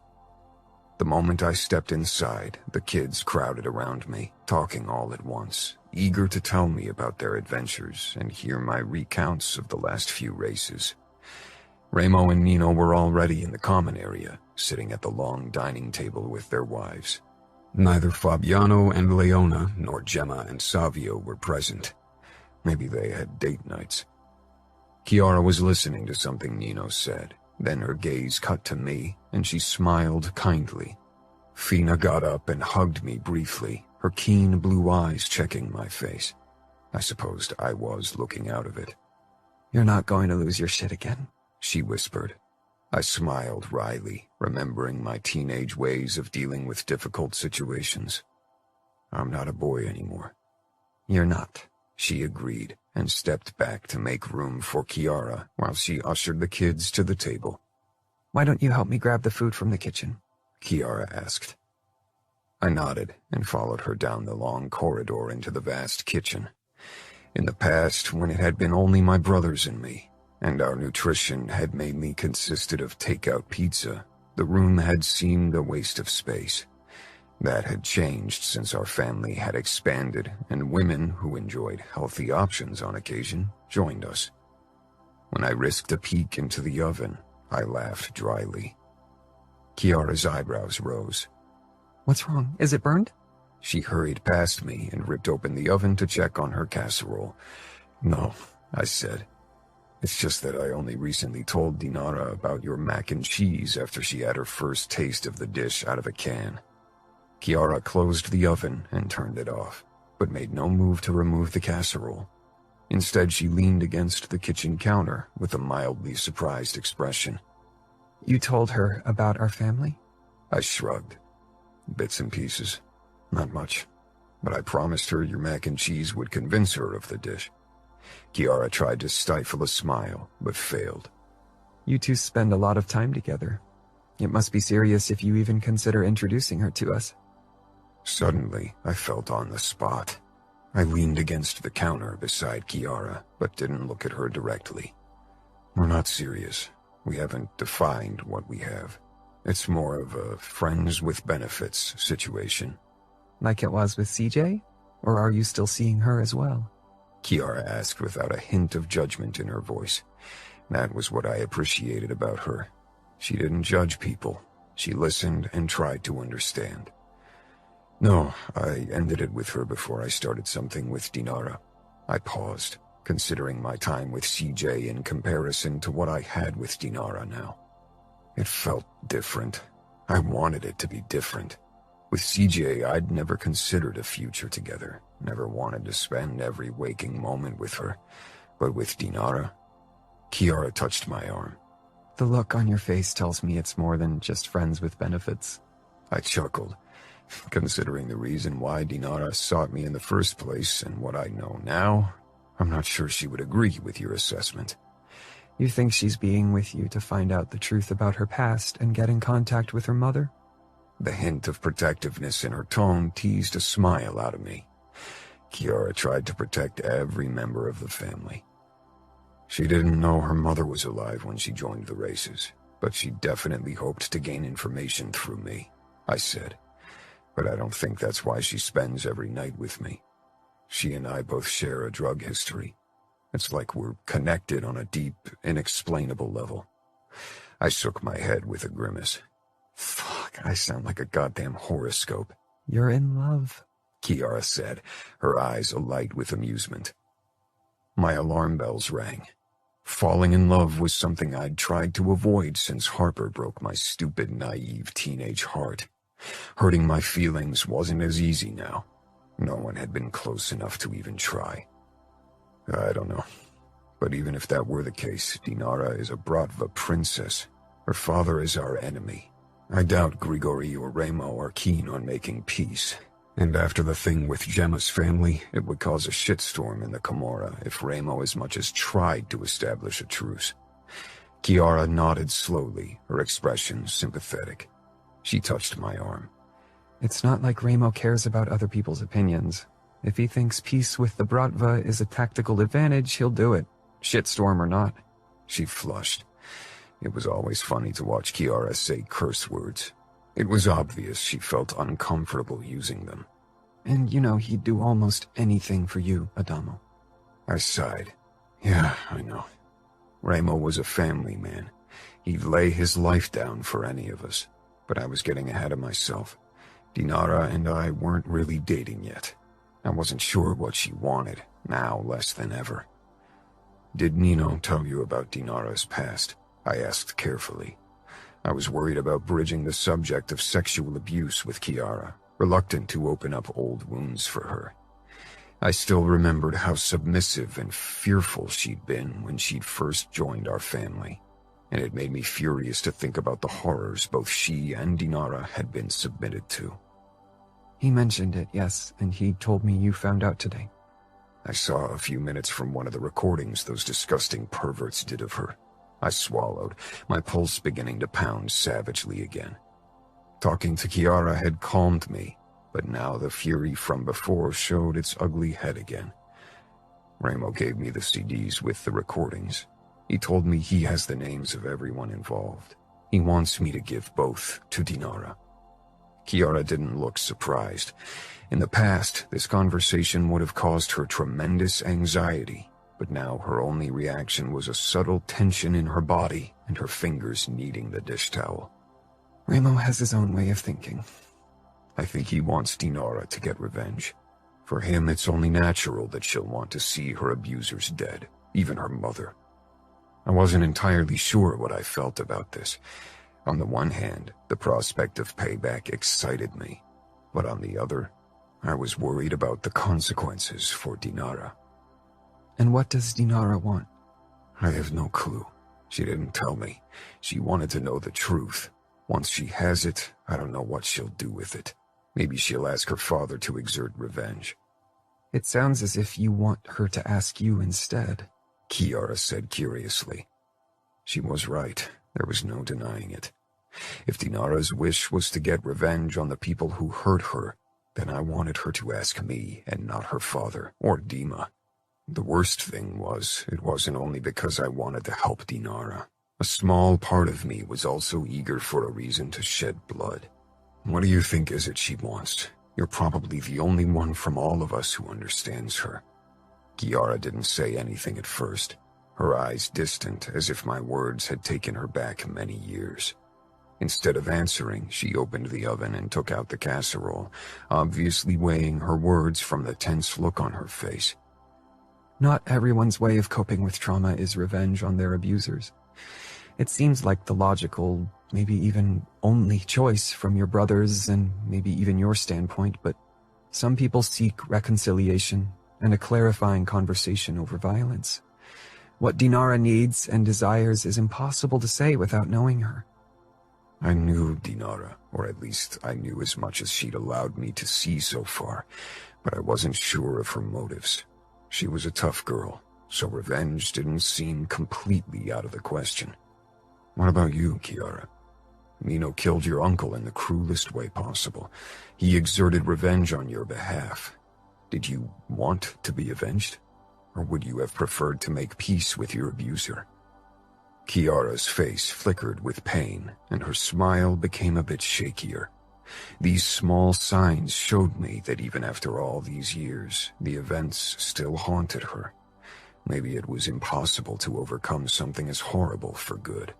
The moment I stepped inside, the kids crowded around me, talking all at once, eager to tell me about their adventures and hear my recounts of the last few races. Ramo and Nino were already in the common area, sitting at the long dining table with their wives. Neither Fabiano and Leona nor Gemma and Savio were present. Maybe they had date nights. Chiara was listening to something Nino said. Then her gaze cut to me, and she smiled kindly. Fina got up and hugged me briefly, her keen blue eyes checking my face. I supposed I was looking out of it. You're not going to lose your shit again, she whispered. I smiled wryly, remembering my teenage ways of dealing with difficult situations. I'm not a boy anymore. You're not, she agreed, and stepped back to make room for Chiara while she ushered the kids to the table. Why don't you help me grab the food from the kitchen? Kiara asked. I nodded and followed her down the long corridor into the vast kitchen. In the past, when it had been only my brothers and me, and our nutrition had mainly consisted of takeout pizza, the room had seemed a waste of space. That had changed since our family had expanded and women who enjoyed healthy options on occasion joined us. When I risked a peek into the oven, I laughed dryly. Kiara's eyebrows rose. What's wrong? Is it burned? She hurried past me and ripped open the oven to check on her casserole. No, I said. It's just that I only recently told Dinara about your mac and cheese after she had her first taste of the dish out of a can. Kiara closed the oven and turned it off, but made no move to remove the casserole. Instead, she leaned against the kitchen counter with a mildly surprised expression. You told her about our family? I shrugged. Bits and pieces. Not much. But I promised her your mac and cheese would convince her of the dish. Kiara tried to stifle a smile, but failed. You two spend a lot of time together. It must be serious if you even consider introducing her to us. Suddenly, I felt on the spot. I leaned against the counter beside Kiara, but didn't look at her directly. We're not serious. We haven't defined what we have. It's more of a friends with benefits situation. Like it was with CJ? Or are you still seeing her as well? Kiara asked without a hint of judgment in her voice. That was what I appreciated about her. She didn't judge people. She listened and tried to understand. No, I ended it with her before I started something with Dinara. I paused, considering my time with CJ in comparison to what I had with Dinara now. It felt different. I wanted it to be different. With CJ, I'd never considered a future together, never wanted to spend every waking moment with her. But with Dinara, Kiara touched my arm. The look on your face tells me it's more than just friends with benefits. I chuckled. Considering the reason why Dinara sought me in the first place and what I know now, I'm not sure she would agree with your assessment. You think she's being with you to find out the truth about her past and get in contact with her mother? The hint of protectiveness in her tone teased a smile out of me. Kiara tried to protect every member of the family. She didn't know her mother was alive when she joined the races, but she definitely hoped to gain information through me, I said. But I don't think that's why she spends every night with me. She and I both share a drug history. It's like we're connected on a deep, inexplainable level. I shook my head with a grimace. Fuck, I sound like a goddamn horoscope. You're in love, Kiara said, her eyes alight with amusement. My alarm bells rang. Falling in love was something I'd tried to avoid since Harper broke my stupid, naive teenage heart. Hurting my feelings wasn't as easy now. No one had been close enough to even try. I don't know. But even if that were the case, Dinara is a Bratva princess. Her father is our enemy. I doubt Grigori or Remo are keen on making peace. And after the thing with Gemma's family, it would cause a shitstorm in the Camorra if Remo as much as tried to establish a truce. Kiara nodded slowly, her expression sympathetic. She touched my arm. It's not like Remo cares about other people's opinions. If he thinks peace with the Bratva is a tactical advantage, he'll do it, shitstorm or not. She flushed. It was always funny to watch Kiara say curse words. It was obvious she felt uncomfortable using them. And you know he'd do almost anything for you, Adamo. I sighed. Yeah, I know. Remo was a family man. He'd lay his life down for any of us. But I was getting ahead of myself. Dinara and I weren't really dating yet. I wasn't sure what she wanted, now less than ever. Did Nino tell you about Dinara's past? I asked carefully. I was worried about bridging the subject of sexual abuse with Kiara, reluctant to open up old wounds for her. I still remembered how submissive and fearful she'd been when she'd first joined our family, and it made me furious to think about the horrors both she and Dinara had been submitted to. He mentioned it, yes, and he told me you found out today. I saw a few minutes from one of the recordings those disgusting perverts did of her. I swallowed, my pulse beginning to pound savagely again. Talking to Cora had calmed me, but now the fury from before showed its ugly head again. Ramo gave me the CDs with the recordings. He told me he has the names of everyone involved. He wants me to give both to Dinara. Cora didn't look surprised. In the past, this conversation would have caused her tremendous anxiety, but now her only reaction was a subtle tension in her body and her fingers kneading the dish towel. Ramo has his own way of thinking. I think he wants Dinara to get revenge. For him, it's only natural that she'll want to see her abusers dead, even her mother. I wasn't entirely sure what I felt about this. On the one hand, the prospect of payback excited me, but on the other, I was worried about the consequences for Dinara. And what does Dinara want? I have no clue. She didn't tell me. She wanted to know the truth. Once she has it, I don't know what she'll do with it. Maybe she'll ask her father to exert revenge. It sounds as if you want her to ask you instead, Cora said curiously. She was right. There was no denying it. If Dinara's wish was to get revenge on the people who hurt her, then I wanted her to ask me and not her father or Dima. The worst thing was, it wasn't only because I wanted to help Dinara. A small part of me was also eager for a reason to shed blood. What do you think is it she wants? You're probably the only one from all of us who understands her. Cora didn't say anything at first, her eyes distant as if my words had taken her back many years. Instead of answering, she opened the oven and took out the casserole, obviously weighing her words from the tense look on her face. Not everyone's way of coping with trauma is revenge on their abusers. It seems like the logical, maybe even only choice from your brothers and maybe even your standpoint, but some people seek reconciliation and a clarifying conversation over violence. What Dinara needs and desires is impossible to say without knowing her. I knew Dinara, or at least I knew as much as she'd allowed me to see so far, but I wasn't sure of her motives. She was a tough girl, so revenge didn't seem completely out of the question. What about you, Cora? Nino killed your uncle in the cruelest way possible. He exerted revenge on your behalf. Did you want to be avenged? Or would you have preferred to make peace with your abuser? Kiara's face flickered with pain, and her smile became a bit shakier. These small signs showed me that even after all these years, the events still haunted her. Maybe it was impossible to overcome something as horrible for good.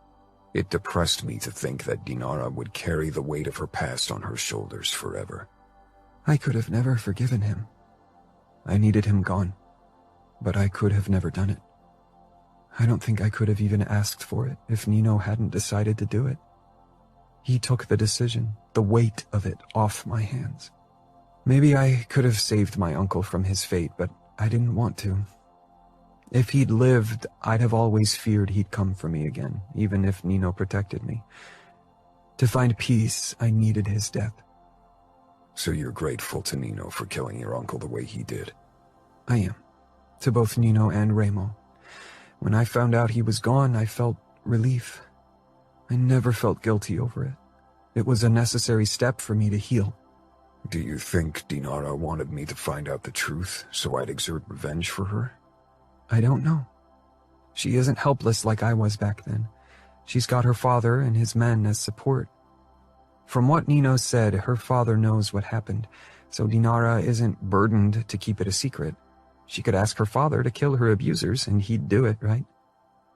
It depressed me to think that Dinara would carry the weight of her past on her shoulders forever. I could have never forgiven him. I needed him gone, but I could have never done it. I don't think I could have even asked for it if Nino hadn't decided to do it. He took the decision, the weight of it off my hands. Maybe I could have saved my uncle from his fate, but I didn't want to. If he'd lived, I'd have always feared he'd come for me again, even if Nino protected me. To find peace, I needed his death. So you're grateful to Nino for killing your uncle the way he did? I am. To both Nino and Ramo. When I found out he was gone, I felt relief. I never felt guilty over it. It was a necessary step for me to heal. Do you think Dinara wanted me to find out the truth so I'd exert revenge for her? I don't know. She isn't helpless like I was back then. She's got her father and his men as support. From what Nino said, her father knows what happened, so Dinara isn't burdened to keep it a secret. She could ask her father to kill her abusers, and he'd do it, right?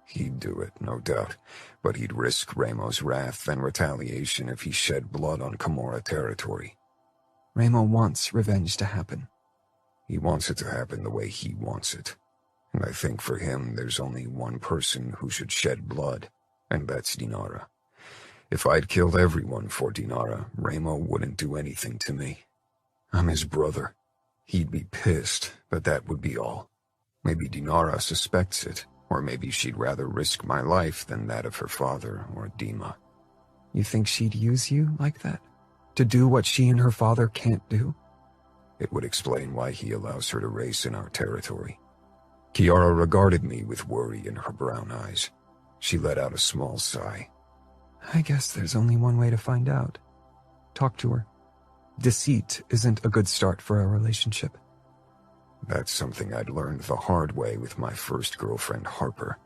He'd do it, no doubt, but he'd risk Ramo's wrath and retaliation if he shed blood on Camorra territory. Ramo wants revenge to happen. He wants it to happen the way he wants it. And I think for him there's only one person who should shed blood, and that's Dinara. If I'd killed everyone for Dinara, Ramo wouldn't do anything to me. I'm his brother. He'd be pissed, but that would be all. Maybe Dinara suspects it, or maybe she'd rather risk my life than that of her father or Dima. You think she'd use you like that? To do what she and her father can't do? It would explain why he allows her to race in our territory. Cora regarded me with worry in her brown eyes. She let out a small sigh. I guess there's only one way to find out. Talk to her. Deceit isn't a good start for a relationship. That's something I'd learned the hard way with my first girlfriend, Harper.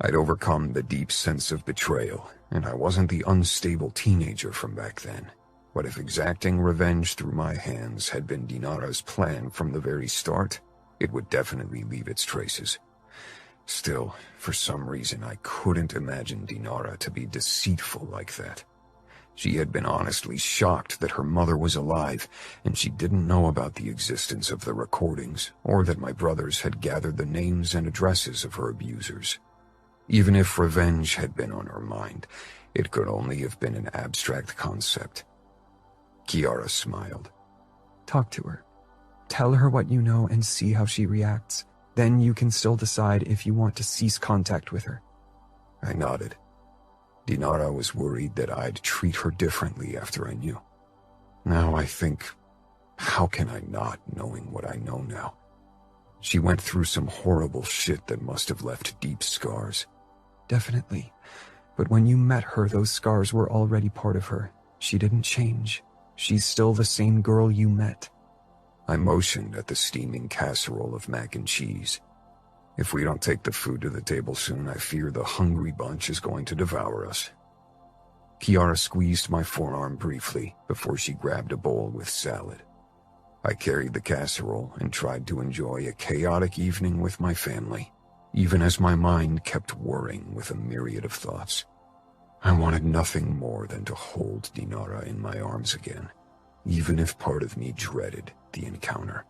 I'd overcome the deep sense of betrayal, and I wasn't the unstable teenager from back then. But if exacting revenge through my hands had been Dinara's plan from the very start, it would definitely leave its traces. Still, for some reason, I couldn't imagine Dinara to be deceitful like that. She had been honestly shocked that her mother was alive, and she didn't know about the existence of the recordings, or that my brothers had gathered the names and addresses of her abusers. Even if revenge had been on her mind, it could only have been an abstract concept. Kiara smiled. Talk to her. Tell her what you know and see how she reacts. Then you can still decide if you want to cease contact with her. I nodded. Dinara was worried that I'd treat her differently after I knew. Now I think, how can I not, knowing what I know now? She went through some horrible shit that must have left deep scars. Definitely. But when you met her, those scars were already part of her. She didn't change. She's still the same girl you met. I motioned at the steaming casserole of mac and cheese. If we don't take the food to the table soon, I fear the hungry bunch is going to devour us. Kiara squeezed my forearm briefly before she grabbed a bowl with salad. I carried the casserole and tried to enjoy a chaotic evening with my family, even as my mind kept whirring with a myriad of thoughts. I wanted nothing more than to hold Dinara in my arms again, even if part of me dreaded the encounter.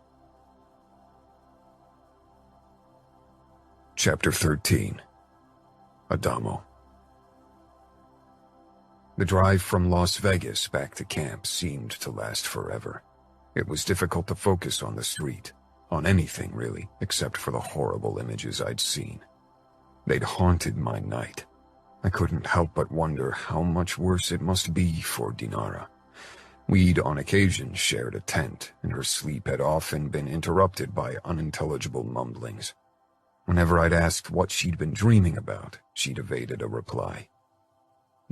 Chapter 13. Adamo. The drive from Las Vegas back to camp seemed to last forever. It was difficult to focus on the street, on anything really, except for the horrible images I'd seen. They'd haunted my night. I couldn't help but wonder how much worse it must be for Dinara. We'd on occasion shared a tent, and her sleep had often been interrupted by unintelligible mumblings. Whenever I'd asked what she'd been dreaming about, she'd evaded a reply.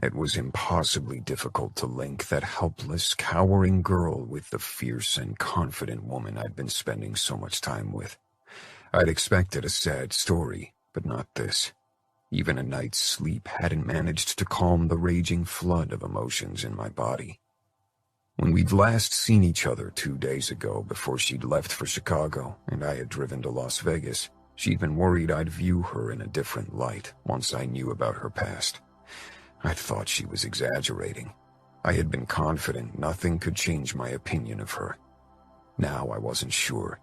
It was impossibly difficult to link that helpless, cowering girl with the fierce and confident woman I'd been spending so much time with. I'd expected a sad story, but not this. Even a night's sleep hadn't managed to calm the raging flood of emotions in my body. When we'd last seen each other 2 days ago before she'd left for Chicago and I had driven to Las Vegas, she'd been worried I'd view her in a different light once I knew about her past. I'd thought she was exaggerating. I had been confident nothing could change my opinion of her. Now I wasn't sure.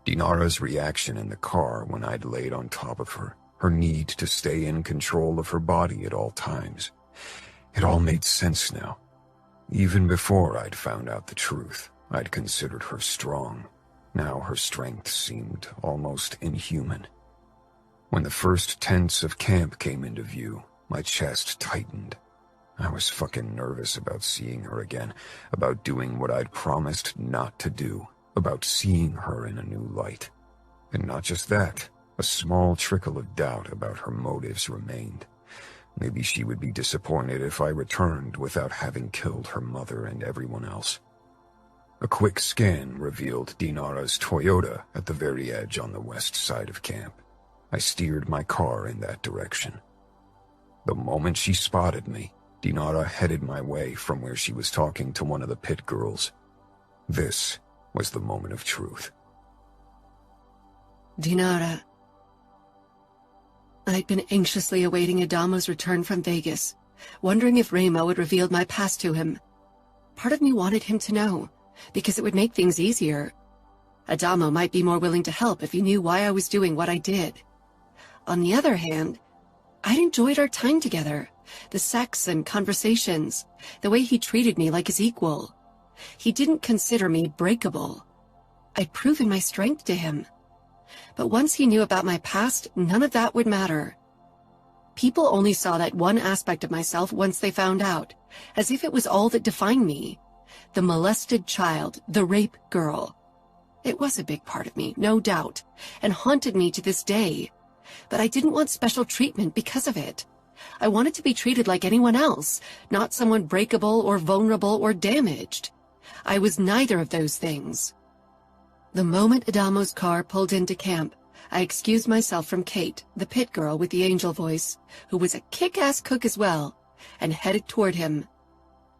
Dinara's reaction in the car when I'd laid on top of her, her need to stay in control of her body at all times. It all made sense now. Even before I'd found out the truth, I'd considered her strong. Now her strength seemed almost inhuman. When the first tents of camp came into view, my chest tightened. I was fucking nervous about seeing her again, about doing what I'd promised not to do, about seeing her in a new light. And not just that, a small trickle of doubt about her motives remained. Maybe she would be disappointed if I returned without having killed her mother and everyone else. A quick scan revealed Dinara's Toyota at the very edge on the west side of camp. I steered my car in that direction. The moment she spotted me, Dinara headed my way from where she was talking to one of the pit girls. This was the moment of truth. Dinara. I'd been anxiously awaiting Adamo's return from Vegas, wondering if Ramo had revealed my past to him. Part of me wanted him to know, because it would make things easier. Adamo might be more willing to help if he knew why I was doing what I did. On the other hand, I'd enjoyed our time together, the sex and conversations, the way he treated me like his equal. He didn't consider me breakable. I'd proven my strength to him. But once he knew about my past, none of that would matter. People only saw that one aspect of myself once they found out, as if it was all that defined me. The molested child, the rape girl. It was a big part of me, no doubt, and haunted me to this day. But I didn't want special treatment because of it. I wanted to be treated like anyone else, not someone breakable or vulnerable or damaged. I was neither of those things. The moment Adamo's car pulled into camp, I excused myself from Kate, the pit girl with the angel voice, who was a kick-ass cook as well, and headed toward him.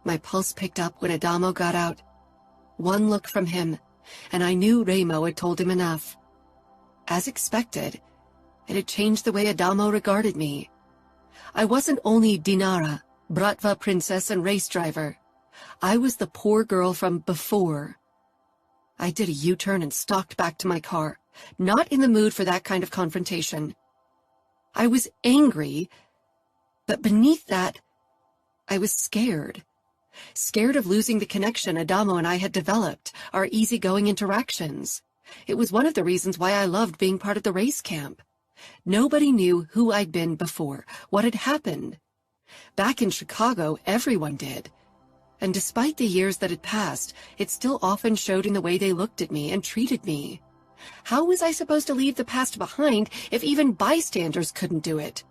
My pulse picked up when Adamo got out. One look from him, and I knew Remo had told him enough. As expected, it had changed the way Adamo regarded me. I wasn't only Dinara, Bratva princess and race driver. I was the poor girl from before. I did a U-turn and stalked back to my car, not in the mood for that kind of confrontation. I was angry, but beneath that, I was scared. Scared of losing the connection Adamo and I had developed, our easygoing interactions. It was one of the reasons why I loved being part of the race camp. Nobody knew who I'd been before, what had happened. Back in Chicago, everyone did. And despite the years that had passed, it still often showed in the way they looked at me and treated me. How was I supposed to leave the past behind if even bystanders couldn't do it?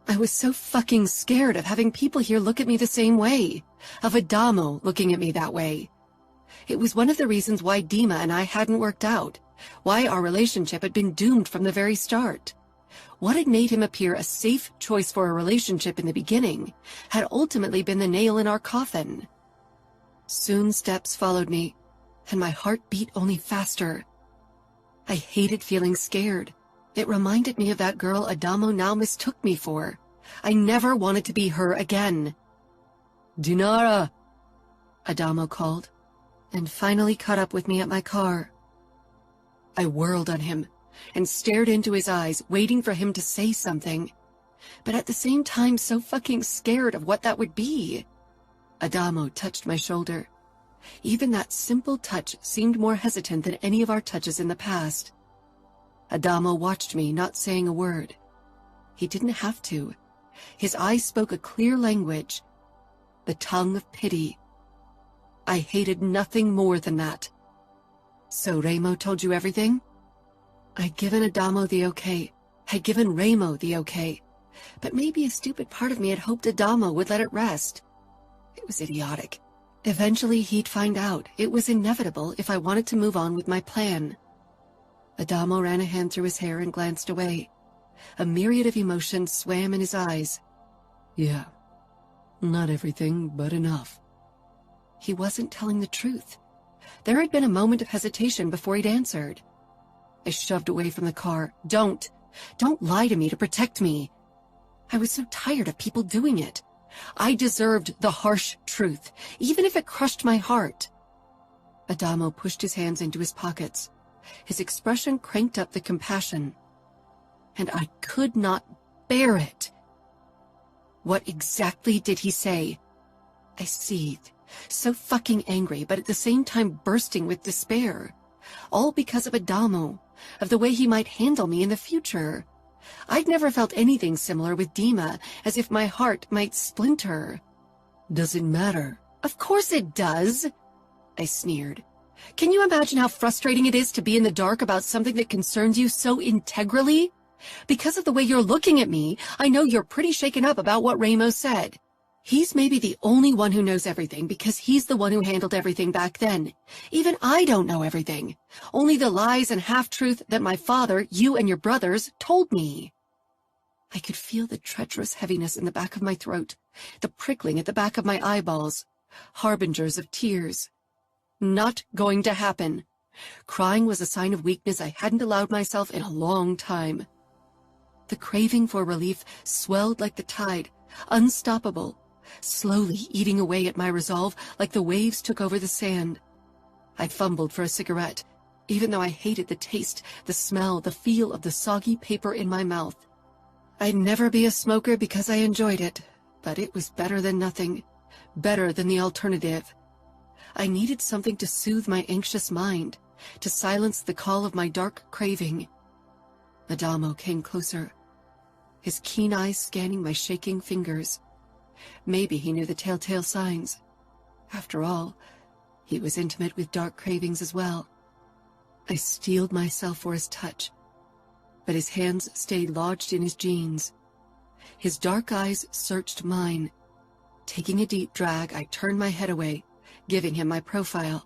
I was so fucking scared of having people here look at me the same way, of Adamo looking at me that way. It was one of the reasons why Dima and I hadn't worked out, why our relationship had been doomed from the very start. What had made him appear a safe choice for a relationship in the beginning had ultimately been the nail in our coffin. Soon steps followed me, and my heart beat only faster. I hated feeling scared. It reminded me of that girl Adamo now mistook me for. I never wanted to be her again. Dinara! Adamo called, and finally caught up with me at my car. I whirled on him and stared into his eyes, waiting for him to say something, but at the same time so fucking scared of what that would be. Adamo touched my shoulder. Even that simple touch seemed more hesitant than any of our touches in the past. Adamo watched me, not saying a word. He didn't have to. His eyes spoke a clear language, the tongue of pity. I hated nothing more than that. So Remo told you everything? I'd given Adamo the okay. I'd given Remo the okay. But maybe a stupid part of me had hoped Adamo would let it rest. It was idiotic. Eventually he'd find out. It was inevitable if I wanted to move on with my plan. Adamo ran a hand through his hair and glanced away. A myriad of emotions swam in his eyes. Yeah. Not everything, but enough. He wasn't telling the truth. There had been a moment of hesitation before he'd answered. I shoved away from the car. Don't lie to me to protect me. I was so tired of people doing it. I deserved the harsh truth, even if it crushed my heart. Adamo pushed his hands into his pockets. His expression cranked up the compassion, and I could not bear it. What exactly did he say? I seethed, so fucking angry, but at the same time bursting with despair. All because of Adamo, of the way he might handle me in the future. I'd never felt anything similar with Dima, as if my heart might splinter. Does it matter? Of course it does, I sneered. Can you imagine how frustrating it is to be in the dark about something that concerns you so integrally? Because of the way you're looking at me, I know you're pretty shaken up about what Remo said. He's maybe the only one who knows everything because he's the one who handled everything back then. Even I don't know everything. Only the lies and half-truth that my father, you and your brothers, told me. I could feel the treacherous heaviness in the back of my throat, the prickling at the back of my eyeballs, harbingers of tears. Not going to happen. Crying was a sign of weakness I hadn't allowed myself in a long time. The craving for relief swelled like the tide, unstoppable, slowly eating away at my resolve like the waves took over the sand. I fumbled for a cigarette, even though I hated the taste, the smell, the feel of the soggy paper in my mouth. I'd never be a smoker because I enjoyed it, but it was better than nothing, better than the alternative. I needed something to soothe my anxious mind, to silence the call of my dark craving. Adamo came closer, his keen eyes scanning my shaking fingers. Maybe he knew the telltale signs. After all, he was intimate with dark cravings as well. I steeled myself for his touch. but his hands stayed lodged in his jeans. His dark eyes searched mine. Taking a deep drag, I turned my head away, giving him my profile.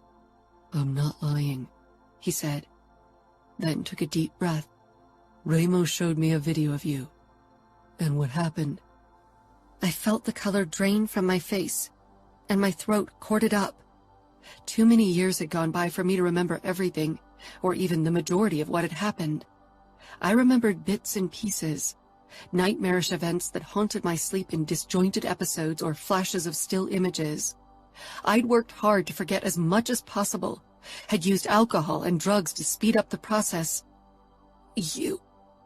"I'm not lying," he said, then took a deep breath. "Ramo showed me a video of you. And what happened?" I felt the color drain from my face, and my throat corded up. Too many years had gone by for me to remember everything, or even the majority of what had happened. I remembered bits and pieces, nightmarish events that haunted my sleep in disjointed episodes or flashes of still images. I'd worked hard to forget as much as possible, had used alcohol and drugs to speed up the process. You...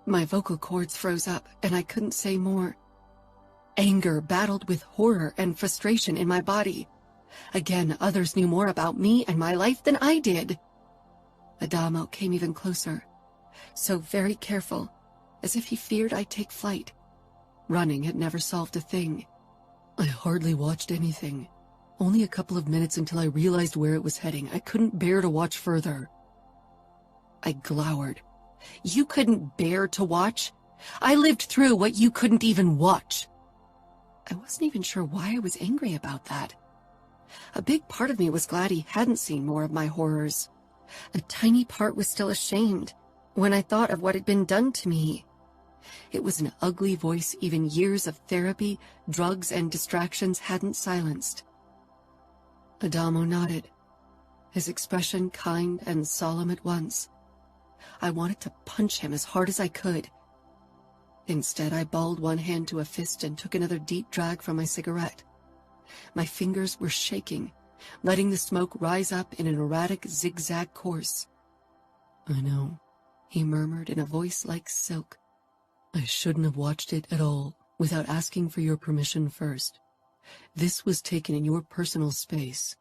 My vocal cords froze up, and I couldn't say more. Anger battled with horror and frustration in my body. Again, others knew more about me and my life than I did. Adamo came even closer, so very careful, as if he feared I'd take flight. Running had never solved a thing. "I hardly watched anything. Only a couple of minutes until I realized where it was heading. I couldn't bear to watch further." I glowered. You couldn't bear to watch? I lived through what you couldn't even watch. I wasn't even sure why I was angry about that. A big part of me was glad he hadn't seen more of my horrors. A tiny part was still ashamed when I thought of what had been done to me. It was an ugly voice even years of therapy, drugs, and distractions hadn't silenced. Adamo nodded, his expression kind and solemn at once. I wanted to punch him as hard as I could. Instead, I balled one hand to a fist and took another deep drag from my cigarette. My fingers were shaking, letting the smoke rise up in an erratic zigzag course. "I know," he murmured in a voice like silk. "I shouldn't have watched it at all without asking for your permission first. This was taken in your personal space."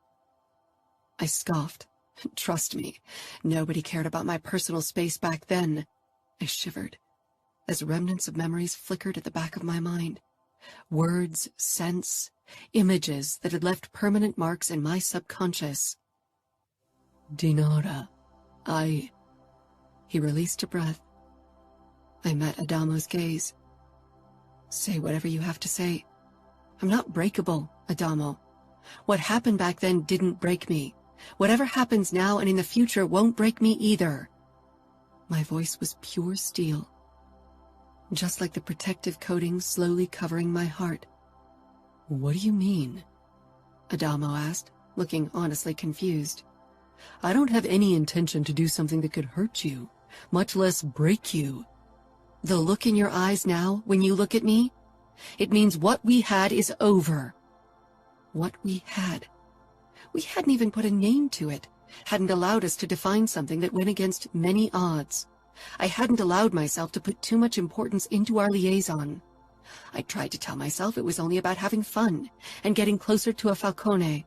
I scoffed. Trust me, nobody cared about my personal space back then. I shivered as remnants of memories flickered at the back of my mind. Words, scents, images that had left permanent marks in my subconscious. "Dinara, I..." He released a breath. I met Adamo's gaze. "Say whatever you have to say. I'm not breakable, Adamo. What happened back then didn't break me. Whatever happens now and in the future won't break me either." My voice was pure steel, just like the protective coating slowly covering my heart. "What do you mean?" Adamo asked, looking honestly confused. "I don't have any intention to do something that could hurt you, much less break you." The look in your eyes now, when you look at me, it means what we had is over. What we had. We hadn't even put a name to it, hadn't allowed us to define something that went against many odds. I hadn't allowed myself to put too much importance into our liaison. I tried to tell myself it was only about having fun and getting closer to a Falcone.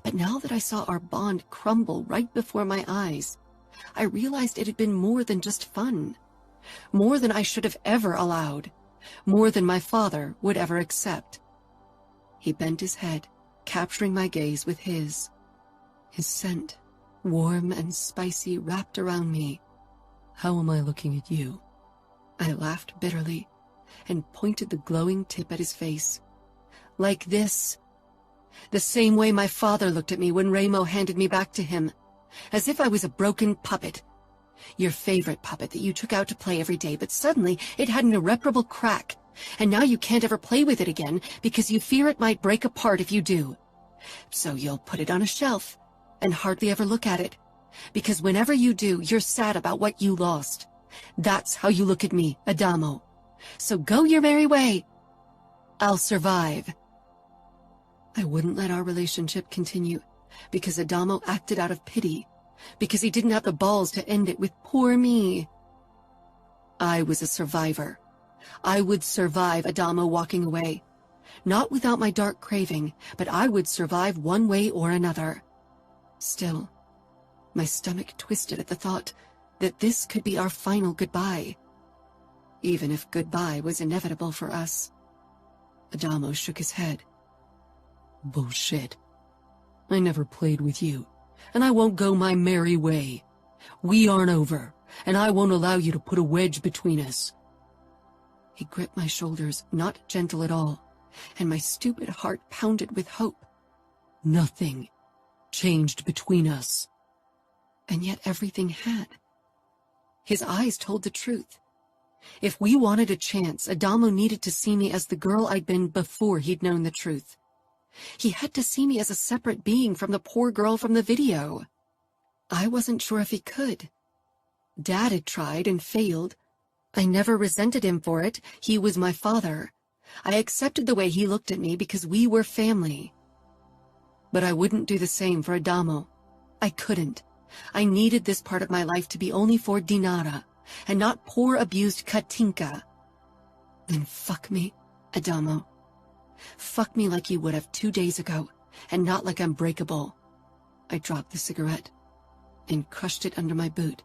But now that I saw our bond crumble right before my eyes, I realized it had been more than just fun. More than I should have ever allowed. More than my father would ever accept. He bent his head, capturing my gaze with his. His scent, warm and spicy, wrapped around me. "How am I looking at you?" I laughed bitterly and pointed the glowing tip at his face. "Like this. The same way my father looked at me when Ramo handed me back to him. As if I was a broken puppet. Your favorite puppet that you took out to play every day, but suddenly it had an irreparable crack, and now you can't ever play with it again because you fear it might break apart if you do. So you'll put it on a shelf and hardly ever look at it, because whenever you do, you're sad about what you lost. That's how you look at me, Adamo. So go your merry way. I'll survive." I wouldn't let our relationship continue, because Adamo acted out of pity, because he didn't have the balls to end it with poor me. I was a survivor. I would survive Adamo walking away. Not without my dark craving, but I would survive one way or another. Still, my stomach twisted at the thought that this could be our final goodbye. Even if goodbye was inevitable for us. Adamo shook his head. "Bullshit. I never played with you, and I won't go my merry way. We aren't over. and I won't allow you to put a wedge between us. He gripped my shoulders, not gentle at all, and my stupid heart pounded with hope. Nothing changed between us. And yet everything had. His eyes told the truth. If we wanted a chance, Adamo needed to see me as the girl I'd been before he'd known the truth. He had to see me as a separate being from the poor girl from the video. I wasn't sure if he could. Dad had tried and failed. I never resented him for it. He was my father. I accepted the way he looked at me because we were family. But I wouldn't do the same for Adamo. I couldn't. I needed this part of my life to be only for Dinara, and not poor abused Katinka. Then fuck me, Adamo. Fuck me like you would have 2 days ago, and not like I'm breakable. I dropped the cigarette and crushed it under my boot.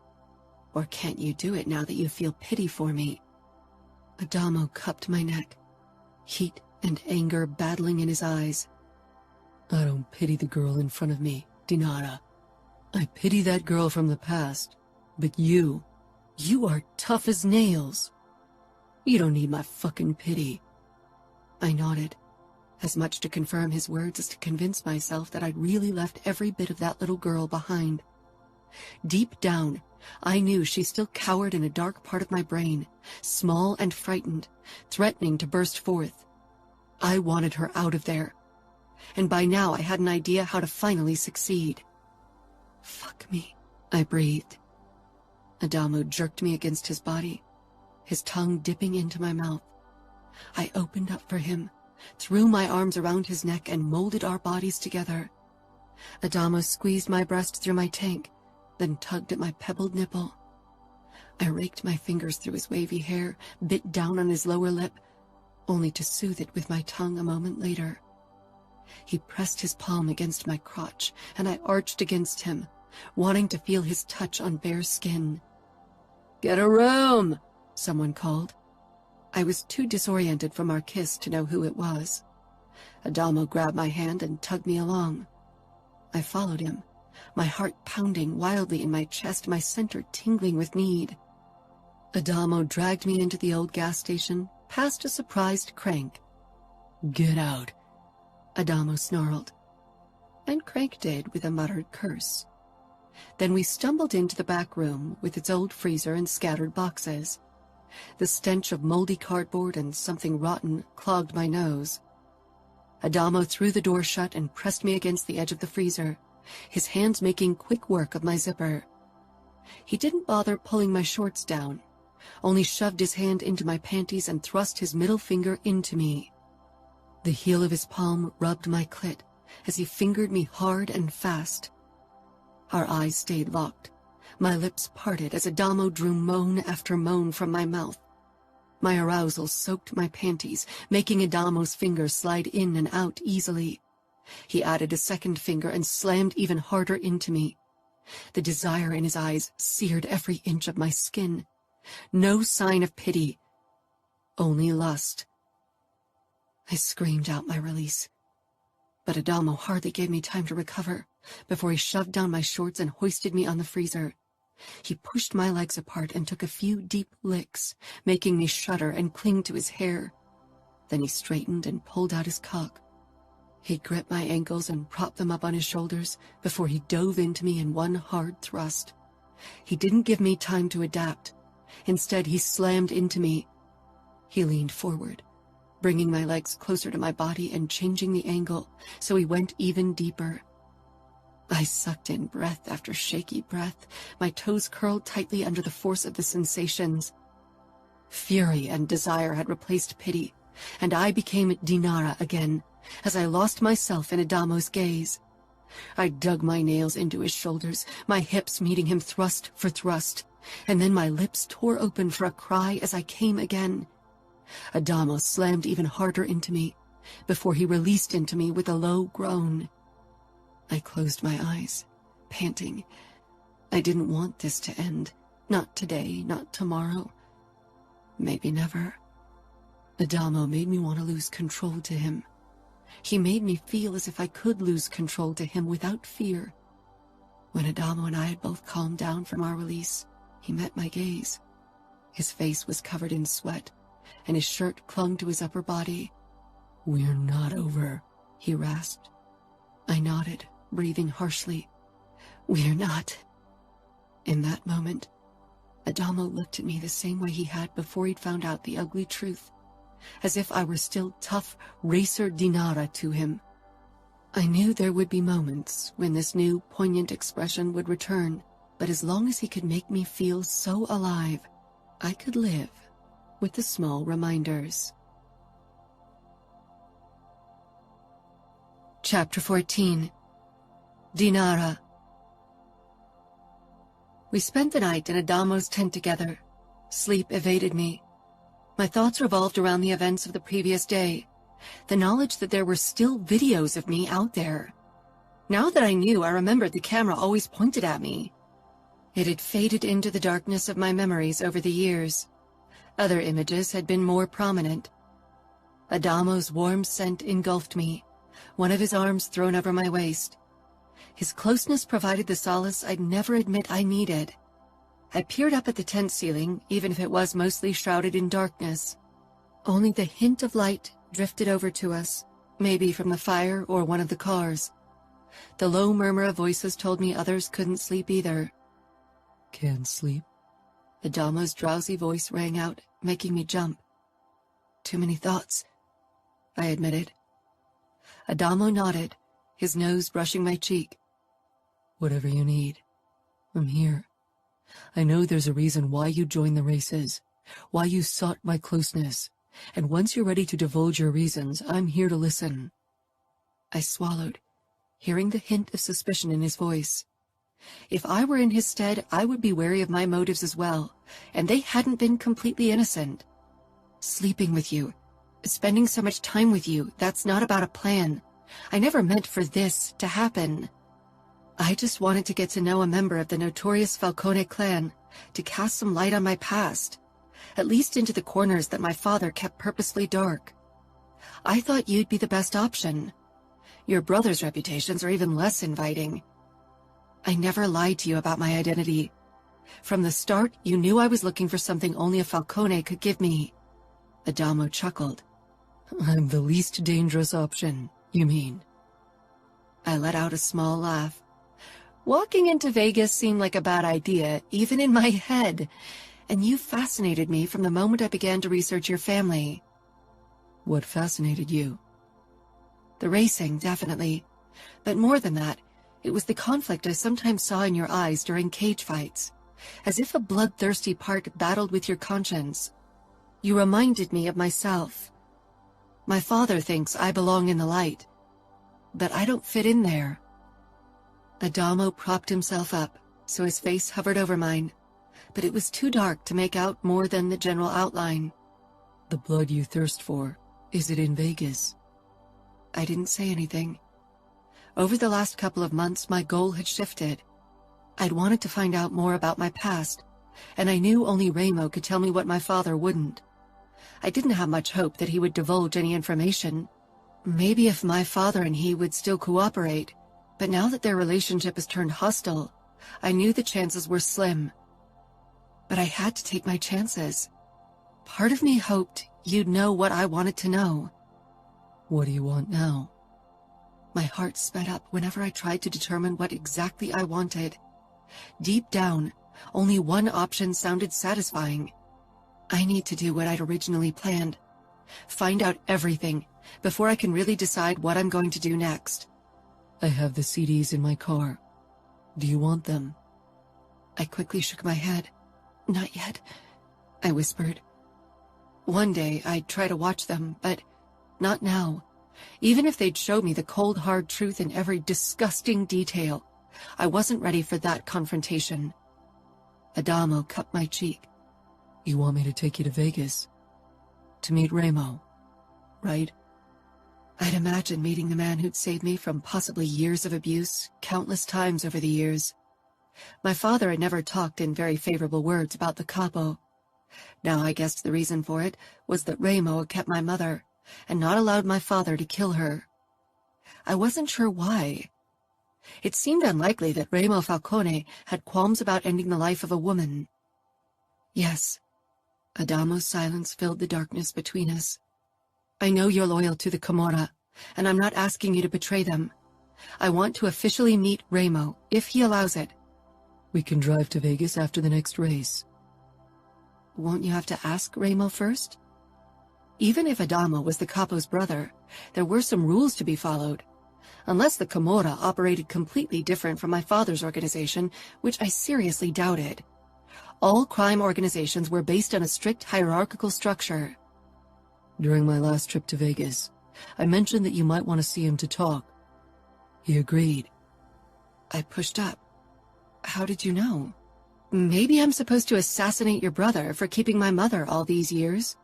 Or can't you do it now that you feel pity for me? Adamo cupped my neck, heat and anger battling in his eyes. I don't pity the girl in front of me, Dinara. I pity that girl from the past, but you are tough as nails. You don't need my fucking pity. I nodded, as much to confirm his words as to convince myself that I'd really left every bit of that little girl behind. Deep down, I knew she still cowered in a dark part of my brain, small and frightened, threatening to burst forth. I wanted her out of there, and by now I had an idea how to finally succeed. Fuck me, I breathed. Adamo jerked me against his body, his tongue dipping into my mouth. I opened up for him, threw my arms around his neck and molded our bodies together. Adamo squeezed my breast through my tank, then tugged at my pebbled nipple. I raked my fingers through his wavy hair, bit down on his lower lip, only to soothe it with my tongue a moment later. He pressed his palm against my crotch, and I arched against him, wanting to feel his touch on bare skin. "Get a room," someone called. I was too disoriented from our kiss to know who it was. Adamo grabbed my hand and tugged me along. I followed him, my heart pounding wildly in my chest, my center tingling with need. Adamo dragged me into the old gas station, past a surprised Crank. "Get out," Adamo snarled. And Crank did with a muttered curse. Then we stumbled into the back room with its old freezer and scattered boxes. The stench of moldy cardboard and something rotten clogged my nose. Adamo threw the door shut and pressed me against the edge of the freezer, his hands making quick work of my zipper. He didn't bother pulling my shorts down, only shoved his hand into my panties and thrust his middle finger into me. The heel of his palm rubbed my clit as he fingered me hard and fast. Our eyes stayed locked, my lips parted as Adamo drew moan after moan from my mouth. My arousal soaked my panties, making Adamo's fingers slide in and out easily. He added a second finger and slammed even harder into me. The desire in his eyes seared every inch of my skin. No sign of pity, only lust. I screamed out my release, but Adamo hardly gave me time to recover before he shoved down my shorts and hoisted me on the freezer. He pushed my legs apart and took a few deep licks, making me shudder and cling to his hair. Then he straightened and pulled out his cock. He gripped my ankles and propped them up on his shoulders before he dove into me in one hard thrust. He didn't give me time to adapt. Instead, he slammed into me. He leaned forward, bringing my legs closer to my body and changing the angle so he went even deeper. I sucked in breath after shaky breath, my toes curled tightly under the force of the sensations. Fury and desire had replaced pity, and I became Dinara again, as I lost myself in Adamo's gaze. I dug my nails into his shoulders, my hips meeting him thrust for thrust, and then my lips tore open for a cry as I came again. Adamo slammed even harder into me, before he released into me with a low groan. I closed my eyes, panting. I didn't want this to end. Not today, not tomorrow. Maybe never. Adamo made me want to lose control to him. He made me feel as if I could lose control to him without fear. When Adamo and I had both calmed down from our release, He met my gaze. His face was covered in sweat, and his shirt clung to his upper body. "We're not over," he rasped. I nodded, breathing harshly. "We're not." In that moment, Adamo looked at me the same way he had before he'd found out the ugly truth, as if I were still tough racer Dinara to him. I knew there would be moments when this new, poignant expression would return, but as long as he could make me feel so alive, I could live with the small reminders. Chapter 14. Dinara. We spent the night in Adamo's tent together. Sleep evaded me. My thoughts revolved around the events of the previous day, the knowledge that there were still videos of me out there. Now that I knew, I remembered the camera always pointed at me. It had faded into the darkness of my memories over the years. Other images had been more prominent. Adamo's warm scent engulfed me, one of his arms thrown over my waist. His closeness provided the solace I'd never admit I needed. I peered up at the tent ceiling, even if it was mostly shrouded in darkness. Only the hint of light drifted over to us, maybe from the fire or one of the cars. The low murmur of voices told me others couldn't sleep either. "Can't sleep?" Adamo's drowsy voice rang out, making me jump. "Too many thoughts," I admitted. Adamo nodded, his nose brushing my cheek. "Whatever you need. I'm here. I know there's a reason why you joined the races, why you sought my closeness, and once you're ready to divulge your reasons, I'm here to listen." I swallowed, hearing the hint of suspicion in his voice. If I were in his stead, I would be wary of my motives as well, and they hadn't been completely innocent. Sleeping with you, spending so much time with you, that's not about a plan. I never meant for this to happen. I just wanted to get to know a member of the notorious Falcone clan, to cast some light on my past, at least into the corners that my father kept purposely dark. I thought you'd be the best option. Your brother's reputations are even less inviting. I never lied to you about my identity. From the start, you knew I was looking for something only a Falcone could give me. Adamo chuckled. "I'm the least dangerous option, you mean?" I let out a small laugh. Walking into Vegas seemed like a bad idea, even in my head, and you fascinated me from the moment I began to research your family. "What fascinated you?" The racing, definitely. But more than that, it was the conflict I sometimes saw in your eyes during cage fights, as if a bloodthirsty part battled with your conscience. You reminded me of myself. My father thinks I belong in the light, but I don't fit in there. Adamo propped himself up, so his face hovered over mine, but it was too dark to make out more than the general outline. "The blood you thirst for, is it in Vegas?" I didn't say anything. Over the last couple of months, my goal had shifted. I'd wanted to find out more about my past, and I knew only Ramo could tell me what my father wouldn't. I didn't have much hope that he would divulge any information. Maybe if my father and he would still cooperate, but now that their relationship has turned hostile, I knew the chances were slim. But I had to take my chances. Part of me hoped you'd know what I wanted to know. "What do you want now?" My heart sped up whenever I tried to determine what exactly I wanted. Deep down, only one option sounded satisfying. I need to do what I'd originally planned. Find out everything before I can really decide what I'm going to do next. "I have the CDs in my car. Do you want them?" I quickly shook my head. "Not yet," I whispered. One day I'd try to watch them, but not now. Even if they'd show me the cold, hard truth in every disgusting detail, I wasn't ready for that confrontation. Adamo cupped my cheek. "You want me to take you to Vegas? To meet Ramo, right?" I'd imagined meeting the man who'd saved me from possibly years of abuse, countless times over the years. My father had never talked in very favorable words about the capo. Now I guessed the reason for it was that Ramo had kept my mother, and not allowed my father to kill her. I wasn't sure why. It seemed unlikely that Ramo Falcone had qualms about ending the life of a woman, Yes. Adamo's silence filled the darkness between us. I know you're loyal to the Camorra, and I'm not asking you to betray them. I want to officially meet Ramo, if he allows it. We can drive to Vegas after the next race. Won't you have to ask Ramo first? Even if Adamo was the capo's brother, there were some rules to be followed. Unless the Camorra operated completely different from my father's organization, which I seriously doubted. All crime organizations were based on a strict hierarchical structure. During my last trip to Vegas, I mentioned that you might want to see him to talk. He agreed. I pushed up. How did you know? Maybe I'm supposed to assassinate your brother for keeping my mother all these years.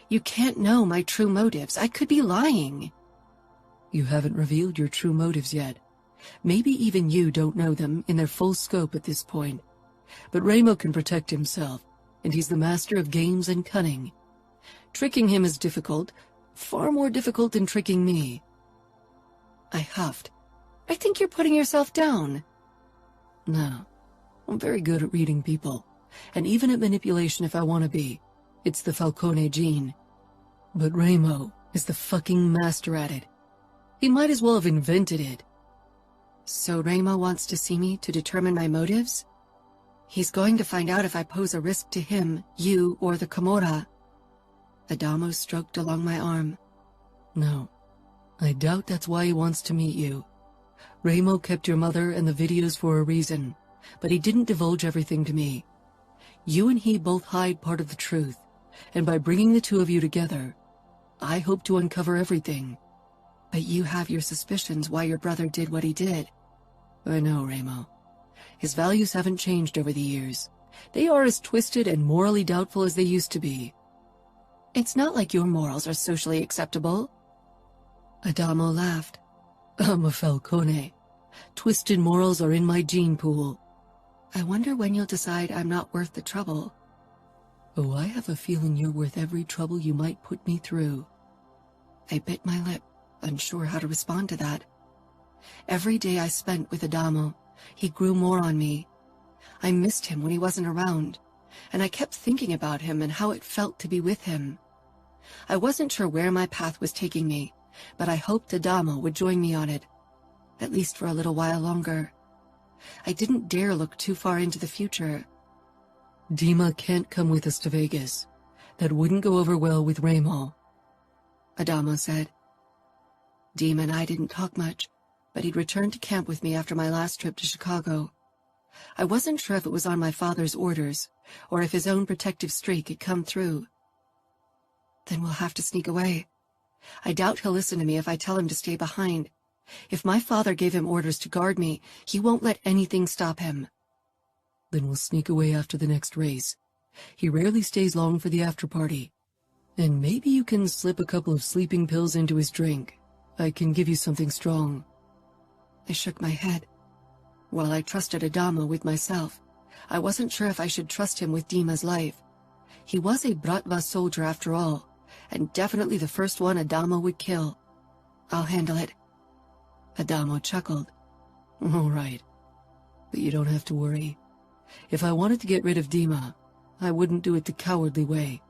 You can't know my true motives. I could be lying. You haven't revealed your true motives yet. Maybe even you don't know them in their full scope at this point. But Ramo can protect himself, and he's the master of games and cunning. Tricking him is difficult, far more difficult than tricking me. I huffed. I think you're putting yourself down. No. I'm very good at reading people, and even at manipulation if I want to be. It's the Falcone gene. But Ramo is the fucking master at it. He might as well have invented it. So Ramo wants to see me to determine my motives? He's going to find out if I pose a risk to him, you, or the Camorra. Adamo stroked along my arm. No. I doubt that's why he wants to meet you. Ramo kept your mother and the videos for a reason, but he didn't divulge everything to me. You and he both hide part of the truth, and by bringing the two of you together, I hope to uncover everything. But you have your suspicions why your brother did what he did. I know, Ramo. His values haven't changed over the years. They are as twisted and morally doubtful as they used to be. It's not like your morals are socially acceptable. Adamo laughed. I'm a Falcone. Twisted morals are in my gene pool. I wonder when you'll decide I'm not worth the trouble. Oh, I have a feeling you're worth every trouble you might put me through. I bit my lip, unsure how to respond to that. Every day I spent with Adamo, he grew more on me. I missed him when he wasn't around, and I kept thinking about him and how it felt to be with him. I wasn't sure where my path was taking me, but I hoped Adamo would join me on it, at least for a little while longer. I didn't dare look too far into the future. Dima can't come with us to Vegas. That wouldn't go over well with Ramo, Adamo said. Dima and I didn't talk much, but he'd returned to camp with me after my last trip to Chicago. I wasn't sure if it was on my father's orders, or if his own protective streak had come through. Then we'll have to sneak away. I doubt he'll listen to me if I tell him to stay behind. If my father gave him orders to guard me, he won't let anything stop him. Then we'll sneak away after the next race. He rarely stays long for the after-party. And maybe you can slip a couple of sleeping pills into his drink. I can give you something strong. I shook my head. While I trusted Adamo with myself, I wasn't sure if I should trust him with Dima's life. He was a Bratva soldier after all, and definitely the first one Adamo would kill. I'll handle it. Adamo chuckled. All right. But you don't have to worry. If I wanted to get rid of Dima, I wouldn't do it the cowardly way.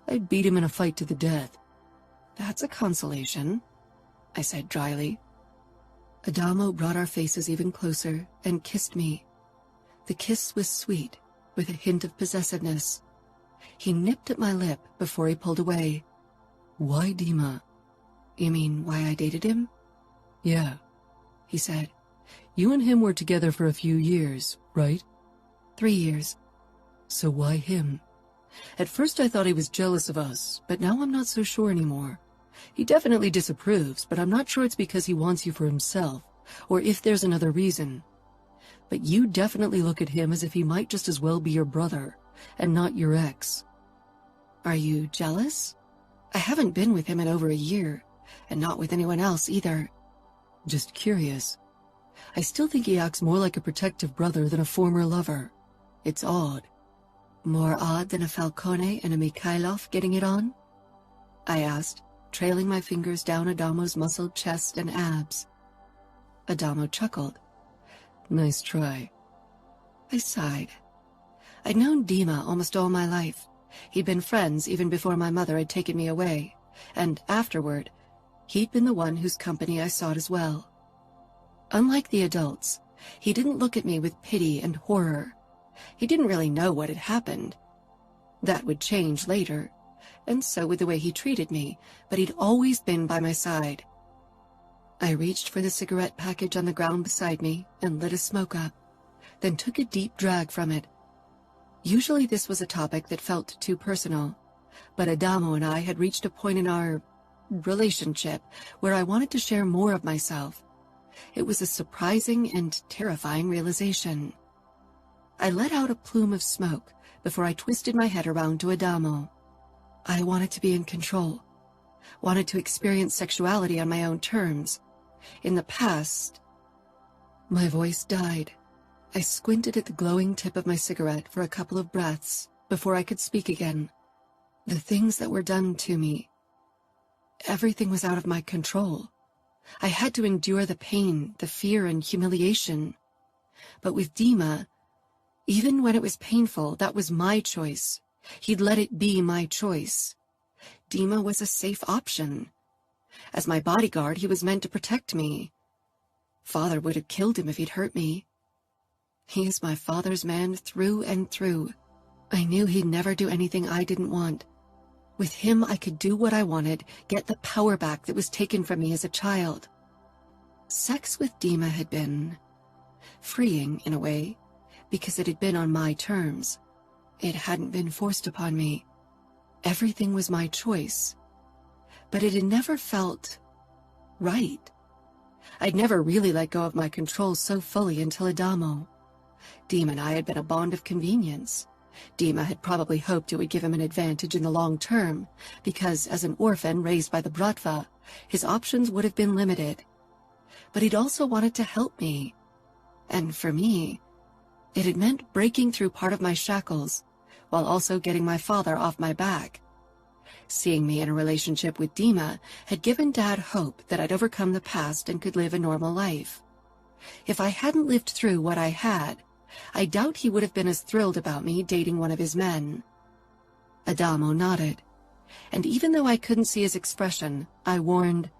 I'd beat him in a fight to the death. That's a consolation, I said dryly. Adamo brought our faces even closer and kissed me. The kiss was sweet, with a hint of possessiveness. He nipped at my lip before he pulled away. Why Dima? You mean why I dated him? Yeah, he said. You and him were together for a few years, right? 3 years. So why him? At first I thought he was jealous of us, but now I'm not so sure anymore. He definitely disapproves, but I'm not sure it's because he wants you for himself, or if there's another reason. But you definitely look at him as if he might just as well be your brother, and not your ex. Are you jealous? I haven't been with him in over a year, and not with anyone else either. Just curious. I still think he acts more like a protective brother than a former lover. It's odd. More odd than a Falcone and a Mikhailov getting it on? I asked, trailing my fingers down Adamo's muscled chest and abs. Adamo chuckled. Nice try. I sighed. I'd known Dima almost all my life. He'd been friends even before my mother had taken me away, and afterward, he'd been the one whose company I sought as well. Unlike the adults, he didn't look at me with pity and horror. He didn't really know what had happened. That would change later, and so would the way he treated me, but he'd always been by my side. I reached for the cigarette package on the ground beside me and lit a smoke up, then took a deep drag from it. Usually this was a topic that felt too personal, but Adamo and I had reached a point in our relationship where I wanted to share more of myself. It was a surprising and terrifying realization. I let out a plume of smoke before I twisted my head around to Adamo. I wanted to be in control, wanted to experience sexuality on my own terms. In the past, my voice died. I squinted at the glowing tip of my cigarette for a couple of breaths before I could speak again. The things that were done to me, everything was out of my control. I had to endure the pain, the fear, and humiliation. But with Dima, even when it was painful, that was my choice. He'd let it be my choice. Dima was a safe option. As my bodyguard, he was meant to protect me. Father would have killed him if he'd hurt me. He is my father's man through and through. I knew he'd never do anything I didn't want. With him, I could do what I wanted, get the power back that was taken from me as a child. Sex with Dima had been freeing, in a way, because it had been on my terms. It hadn't been forced upon me. Everything was my choice. But it had never felt right. I'd never really let go of my control so fully until Adamo. Dima and I had been a bond of convenience. Dima had probably hoped it would give him an advantage in the long term, because as an orphan raised by the Bratva, his options would have been limited. But he'd also wanted to help me. And for me, it had meant breaking through part of my shackles, while also getting my father off my back. Seeing me in a relationship with Dima had given Dad hope that I'd overcome the past and could live a normal life. If I hadn't lived through what I had, I doubt he would have been as thrilled about me dating one of his men. Adamo nodded, and even though I couldn't see his expression, I warned,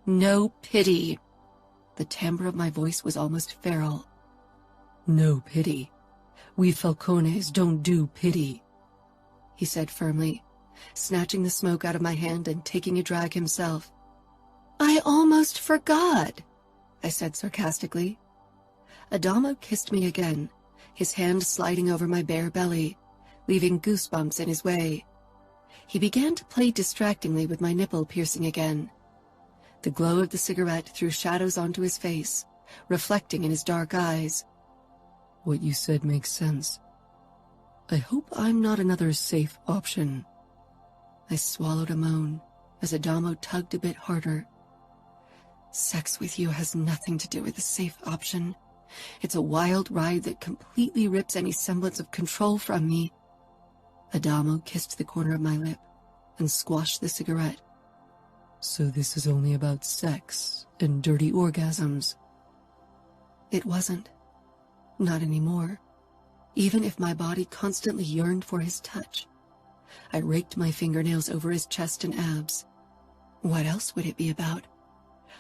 "No pity." The timbre of my voice was almost feral. "No pity. We Falcones don't do pity," he said firmly, snatching the smoke out of my hand and taking a drag himself. "I almost forgot," I said sarcastically. Adamo kissed me again, his hand sliding over my bare belly, leaving goosebumps in his way. He began to play distractingly with my nipple piercing again. The glow of the cigarette threw shadows onto his face, reflecting in his dark eyes. "What you said makes sense. I hope I'm not another safe option." I swallowed a moan as Adamo tugged a bit harder. "Sex with you has nothing to do with a safe option. It's a wild ride that completely rips any semblance of control from me." Adamo kissed the corner of my lip and squashed the cigarette. "So this is only about sex and dirty orgasms?" It wasn't. Not anymore. Even if my body constantly yearned for his touch. I raked my fingernails over his chest and abs. What else would it be about?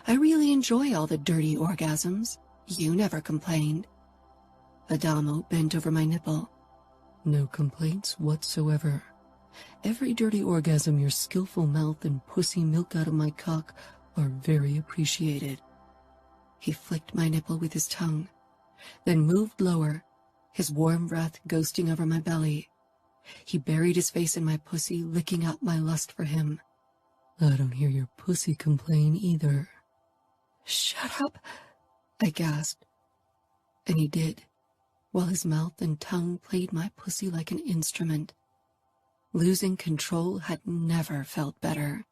I really enjoy all the dirty orgasms. You never complained. Adamo bent over my nipple. "No complaints whatsoever. Every dirty orgasm your skillful mouth and pussy milk out of my cock are very appreciated." He flicked my nipple with his tongue, then moved lower, his warm breath ghosting over my belly. He buried his face in my pussy, licking up my lust for him. "I don't hear your pussy complain either." "Shut up," I gasped. And he did, while his mouth and tongue played my pussy like an instrument. Losing control had never felt better.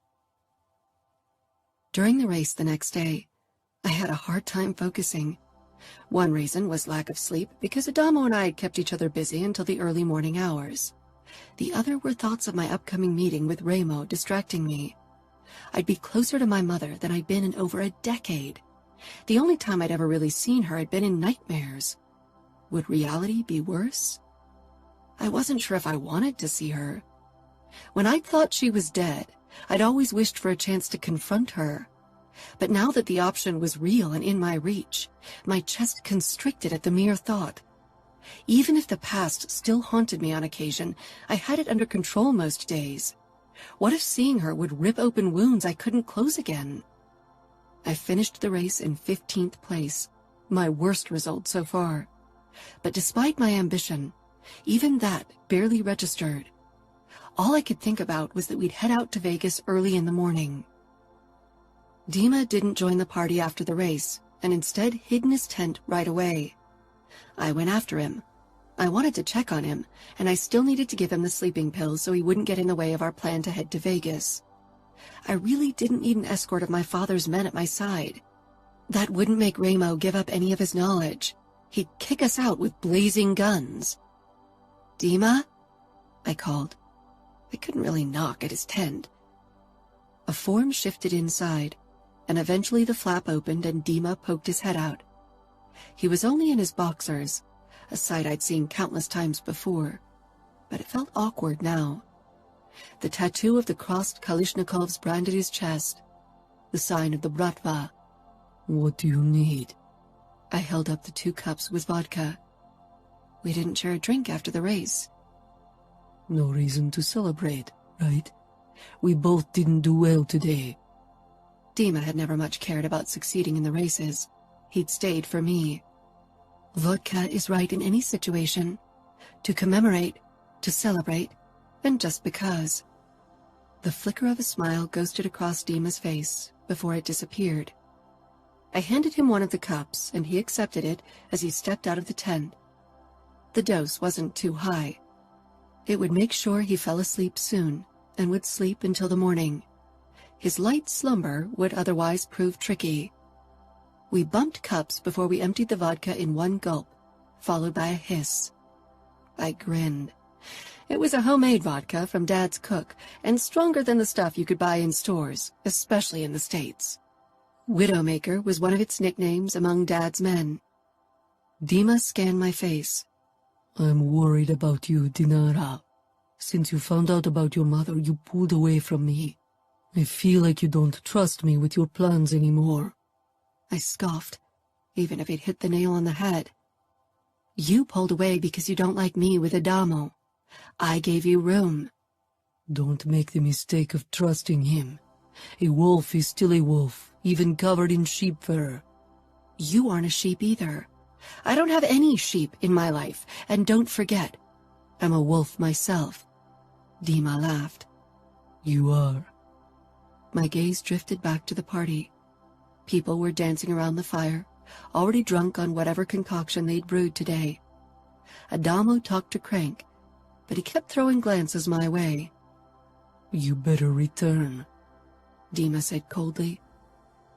During the race the next day, I had a hard time focusing. One reason was lack of sleep, because Adamo and I had kept each other busy until the early morning hours. The other were thoughts of my upcoming meeting with Ramo distracting me. I'd be closer to my mother than I'd been in over a decade. The only time I'd ever really seen her had been in nightmares. Would reality be worse? I wasn't sure if I wanted to see her. When I thought she was dead, I'd always wished for a chance to confront her. But now that the option was real and in my reach, my chest constricted at the mere thought. Even if the past still haunted me on occasion, I had it under control most days. What if seeing her would rip open wounds I couldn't close again? I finished the race in 15th place, my worst result so far. But despite my ambition, even that barely registered. All I could think about was that we'd head out to Vegas early in the morning. Dima didn't join the party after the race, and instead hid in his tent right away. I went after him. I wanted to check on him, and I still needed to give him the sleeping pills so he wouldn't get in the way of our plan to head to Vegas. I really didn't need an escort of my father's men at my side. That wouldn't make Ramo give up any of his knowledge. He'd kick us out with blazing guns. "Dima?" I called. I couldn't really knock at his tent. A form shifted inside, and eventually the flap opened and Dima poked his head out. He was only in his boxers, a sight I'd seen countless times before, but it felt awkward now. The tattoo of the crossed Kalishnikovs branded his chest, the sign of the Bratva. "What do you need?" I held up the 2 cups with vodka. We didn't share a drink after the race. "No reason to celebrate, right? We both didn't do well today." Dima had never much cared about succeeding in the races. He'd stayed for me. Vodka is right in any situation. To commemorate, to celebrate, and just because. The flicker of a smile ghosted across Dima's face before it disappeared. I handed him one of the cups, and he accepted it as he stepped out of the tent. The dose wasn't too high. It would make sure he fell asleep soon, and would sleep until the morning. His light slumber would otherwise prove tricky. We bumped cups before we emptied the vodka in one gulp, followed by a hiss. I grinned. It was a homemade vodka from Dad's cook, and stronger than the stuff you could buy in stores, especially in the States. Widowmaker was one of its nicknames among Dad's men. Dima scanned my face. "I'm worried about you, Dinara. Since you found out about your mother, you pulled away from me. I feel like you don't trust me with your plans anymore." I scoffed, even if it hit the nail on the head. You pulled away because you don't like me with Adamo. I gave you room. "Don't make the mistake of trusting him. A wolf is still a wolf, even covered in sheep fur." You aren't a sheep either. I don't have any sheep in my life, and don't forget, I'm a wolf myself. Dima laughed. "You are." My gaze drifted back to the party. People were dancing around the fire, already drunk on whatever concoction they'd brewed today. Adamo talked to Crank, but he kept throwing glances my way. "You better return," Dima said coldly.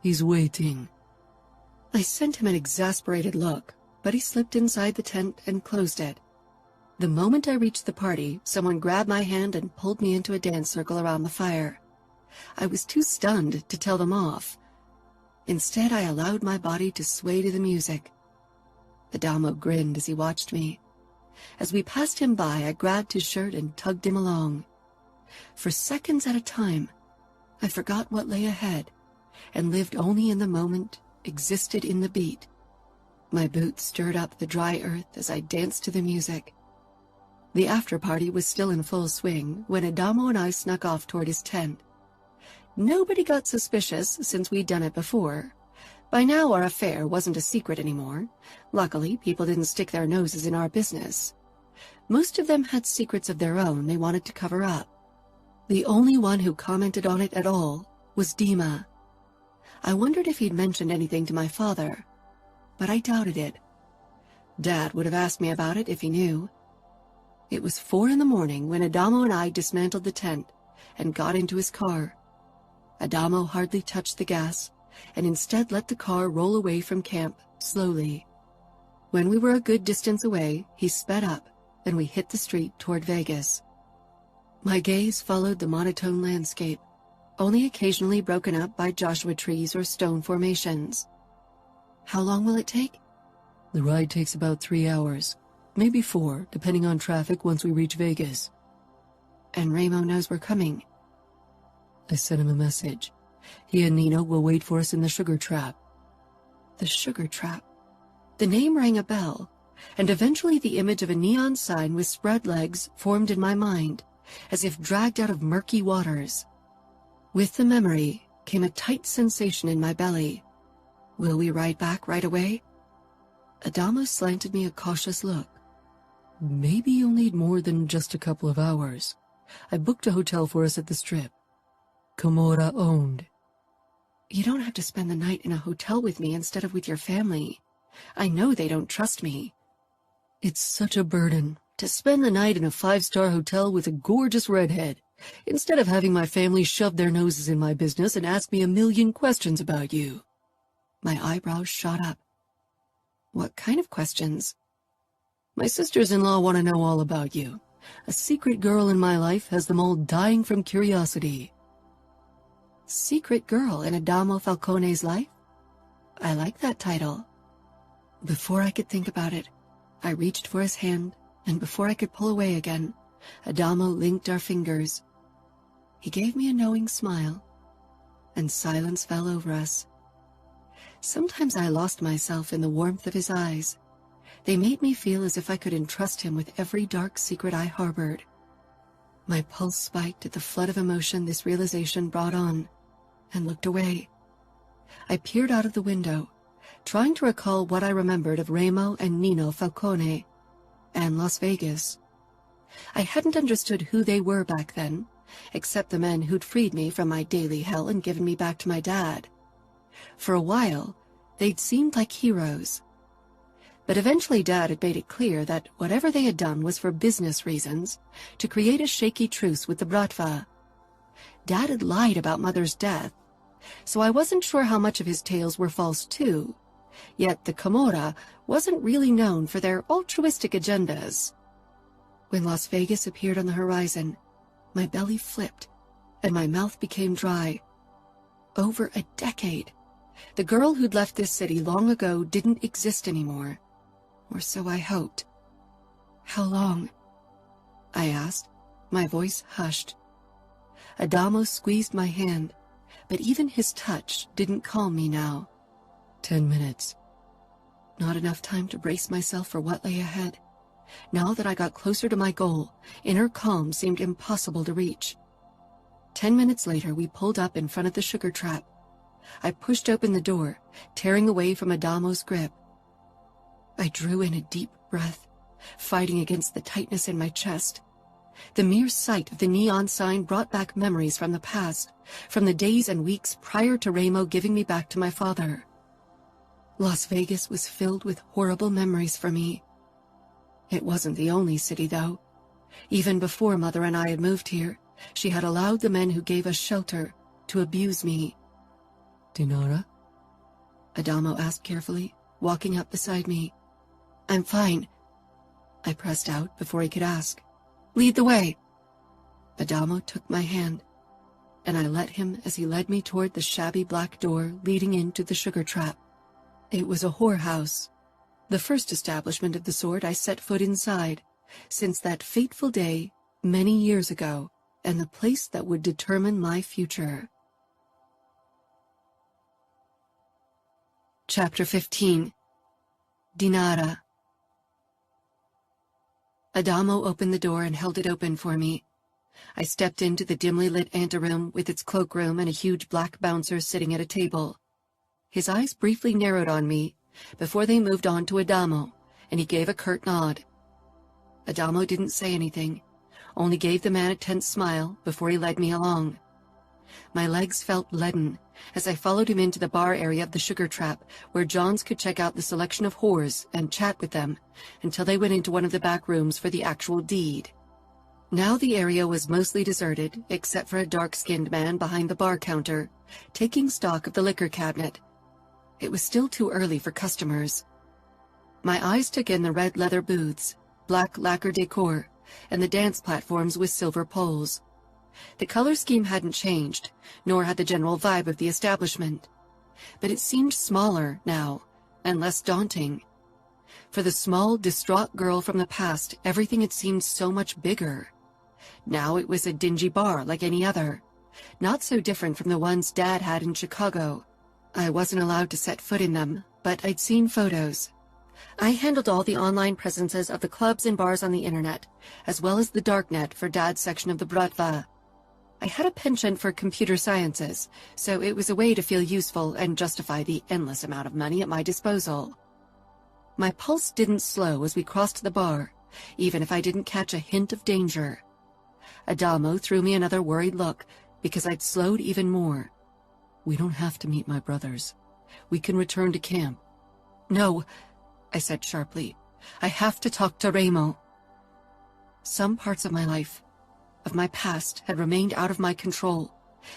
"He's waiting." I sent him an exasperated look, but he slipped inside the tent and closed it. The moment I reached the party, someone grabbed my hand and pulled me into a dance circle around the fire. I was too stunned to tell them off. Instead, I allowed my body to sway to the music. Adamo grinned as he watched me. As we passed him by, I grabbed his shirt and tugged him along. For seconds at a time, I forgot what lay ahead, and lived only in the moment, existed in the beat. My boots stirred up the dry earth as I danced to the music. The after-party was still in full swing when Adamo and I snuck off toward his tent. Nobody got suspicious since we'd done it before. By now our affair wasn't a secret anymore. Luckily, people didn't stick their noses in our business. Most of them had secrets of their own they wanted to cover up. The only one who commented on it at all was Dima. I wondered if he'd mentioned anything to my father, but I doubted it. Dad would have asked me about it if he knew. It was 4 a.m. when Adamo and I dismantled the tent and got into his car. Adamo hardly touched the gas, and instead let the car roll away from camp slowly. When we were a good distance away, he sped up, and we hit the street toward Vegas. My gaze followed the monotone landscape, only occasionally broken up by Joshua trees or stone formations. How long will it take? The ride takes about 3 hours. maybe 4, depending on traffic once we reach Vegas. And Ramo knows we're coming. I sent him a message. He and Nino will wait for us in the sugar trap. The sugar trap. The name rang a bell, and eventually the image of a neon sign with spread legs formed in my mind, as if dragged out of murky waters. With the memory came a tight sensation in my belly. Will we ride back right away? Adamo slanted me a cautious look. Maybe you'll need more than just a couple of hours. I booked a hotel for us at the Strip. Camorra owned. You don't have to spend the night in a hotel with me instead of with your family. I know they don't trust me. It's such a burden to spend the night in a 5-star hotel with a gorgeous redhead, instead of having my family shove their noses in my business and ask me a million questions about you. My eyebrows shot up. What kind of questions? My sisters-in-law want to know all about you. A secret girl in my life has them all dying from curiosity. Secret girl in Adamo Falcone's life? I like that title. Before I could think about it, I reached for his hand, and before I could pull away again, Adamo linked our fingers. He gave me a knowing smile, and silence fell over us. Sometimes I lost myself in the warmth of his eyes. They made me feel as if I could entrust him with every dark secret I harbored. My pulse spiked at the flood of emotion this realization brought on, and looked away. I peered out of the window, trying to recall what I remembered of Ramo and Nino Falcone, and Las Vegas. I hadn't understood who they were back then, except the men who'd freed me from my daily hell and given me back to my dad. For a while, they'd seemed like heroes. But eventually Dad had made it clear that whatever they had done was for business reasons, to create a shaky truce with the Bratva. Dad had lied about Mother's death, so I wasn't sure how much of his tales were false too. Yet the Camorra wasn't really known for their altruistic agendas. When Las Vegas appeared on the horizon, my belly flipped, and my mouth became dry. Over a decade, the girl who'd left this city long ago didn't exist anymore. Or so I hoped. How long? I asked, my voice hushed. Adamo squeezed my hand, but even his touch didn't calm me now. 10 minutes. Not enough time to brace myself for what lay ahead. Now that I got closer to my goal, inner calm seemed impossible to reach. 10 minutes later, we pulled up in front of the sugar trap. I pushed open the door, tearing away from Adamo's grip. I drew in a deep breath, fighting against the tightness in my chest. The mere sight of the neon sign brought back memories from the past, from the days and weeks prior to Ramo giving me back to my father. Las Vegas was filled with horrible memories for me. It wasn't the only city, though. Even before Mother and I had moved here, she had allowed the men who gave us shelter to abuse me. Dinara? Adamo asked carefully, walking up beside me. I'm fine. I pressed out before he could ask. Lead the way. Adamo took my hand, and I let him as he led me toward the shabby black door leading into the sugar trap. It was a whorehouse, the first establishment of the sort I set foot inside since that fateful day many years ago, and the place that would determine my future. Chapter 15. Dinara. Adamo opened the door and held it open for me. I stepped into the dimly lit anteroom with its cloakroom and a huge black bouncer sitting at a table. His eyes briefly narrowed on me before they moved on to Adamo, and he gave a curt nod. Adamo didn't say anything, only gave the man a tense smile before he led me along. My legs felt leaden as I followed him into the bar area of the sugar trap, where Johns could check out the selection of whores and chat with them until they went into one of the back rooms for the actual deed. Now the area was mostly deserted, except for a dark-skinned man behind the bar counter, taking stock of the liquor cabinet. It was still too early for customers. My eyes took in the red leather booths, black lacquer decor, and the dance platforms with silver poles. The color scheme hadn't changed, nor had the general vibe of the establishment. But it seemed smaller now, and less daunting. For the small, distraught girl from the past, everything had seemed so much bigger. Now it was a dingy bar like any other, not so different from the ones Dad had in Chicago. I wasn't allowed to set foot in them, but I'd seen photos. I handled all the online presences of the clubs and bars on the internet, as well as the darknet for Dad's section of the Bratva. I had a penchant for computer sciences, so it was a way to feel useful and justify the endless amount of money at my disposal. My pulse didn't slow as we crossed the bar, even if I didn't catch a hint of danger. Adamo threw me another worried look, because I'd slowed even more. We don't have to meet my brothers. We can return to camp. No, I said sharply. I have to talk to Remo. Some parts of my life, of my past, had remained out of my control,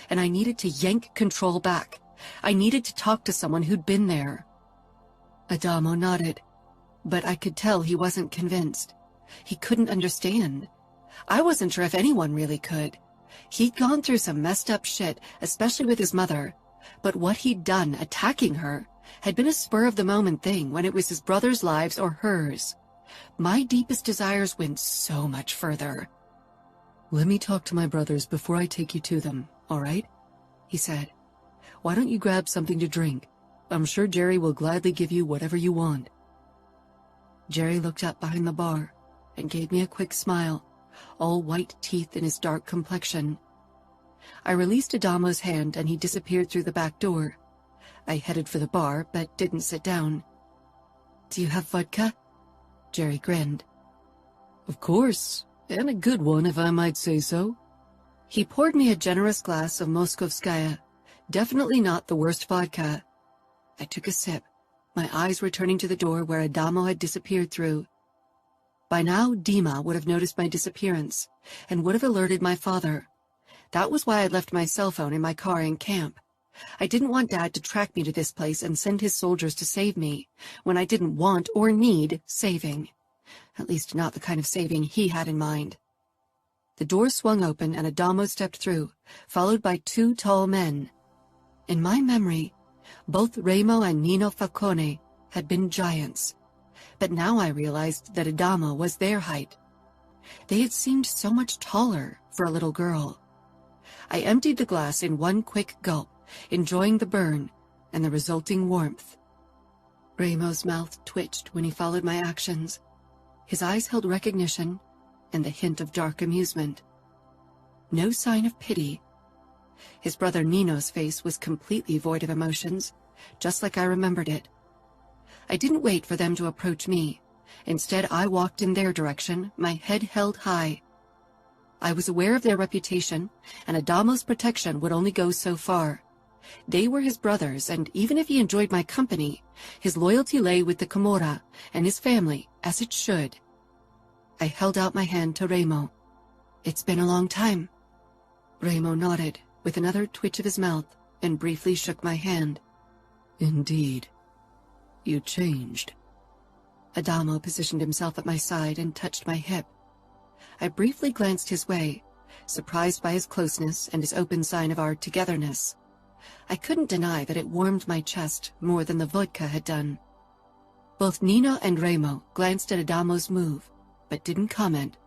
and I needed to yank control back. I needed to talk to someone who'd been there. Adamo nodded, but I could tell he wasn't convinced. He couldn't understand. I wasn't sure if anyone really could. He'd gone through some messed up shit, especially with his mother, but what he'd done, attacking her, had been a spur-of-the-moment thing when it was his brother's lives or hers. My deepest desires went so much further. Let me talk to my brothers before I take you to them, all right? He said. Why don't you grab something to drink? I'm sure Jerry will gladly give you whatever you want. Jerry looked up behind the bar and gave me a quick smile, all white teeth in his dark complexion. I released Adamo's hand and he disappeared through the back door. I headed for the bar, but didn't sit down. Do you have vodka? Jerry grinned. Of course, and a good one if I might say so. He poured me a generous glass of Moskovskaya, definitely not the worst vodka. I took a sip, my eyes returning to the door where Adamo had disappeared through. By now, Dima would have noticed my disappearance and would have alerted my father. That was why I left my cell phone in my car in camp. I didn't want Dad to track me to this place and send his soldiers to save me when I didn't want or need saving. At least not the kind of saving he had in mind. The door swung open and Adamo stepped through, followed by two tall men. In my memory, both Remo and Nino Falcone had been giants, but now I realized that Adamo was their height. They had seemed so much taller for a little girl. I emptied the glass in one quick gulp, enjoying the burn and the resulting warmth. Remo's mouth twitched when he followed my actions. His eyes held recognition and the hint of dark amusement. No sign of pity. His brother Nino's face was completely void of emotions, just like I remembered it. I didn't wait for them to approach me. Instead, I walked in their direction, my head held high. I was aware of their reputation, and Adamo's protection would only go so far. They were his brothers, and even if he enjoyed my company, his loyalty lay with the Camorra and his family, as it should. I held out my hand to Remo. It's been a long time. Remo nodded, with another twitch of his mouth, and briefly shook my hand. Indeed. You changed. Adamo positioned himself at my side and touched my hip. I briefly glanced his way, surprised by his closeness and his open sign of our togetherness. I couldn't deny that it warmed my chest more than the vodka had done. Both Nino and Remo glanced at Adamo's move, but didn't comment.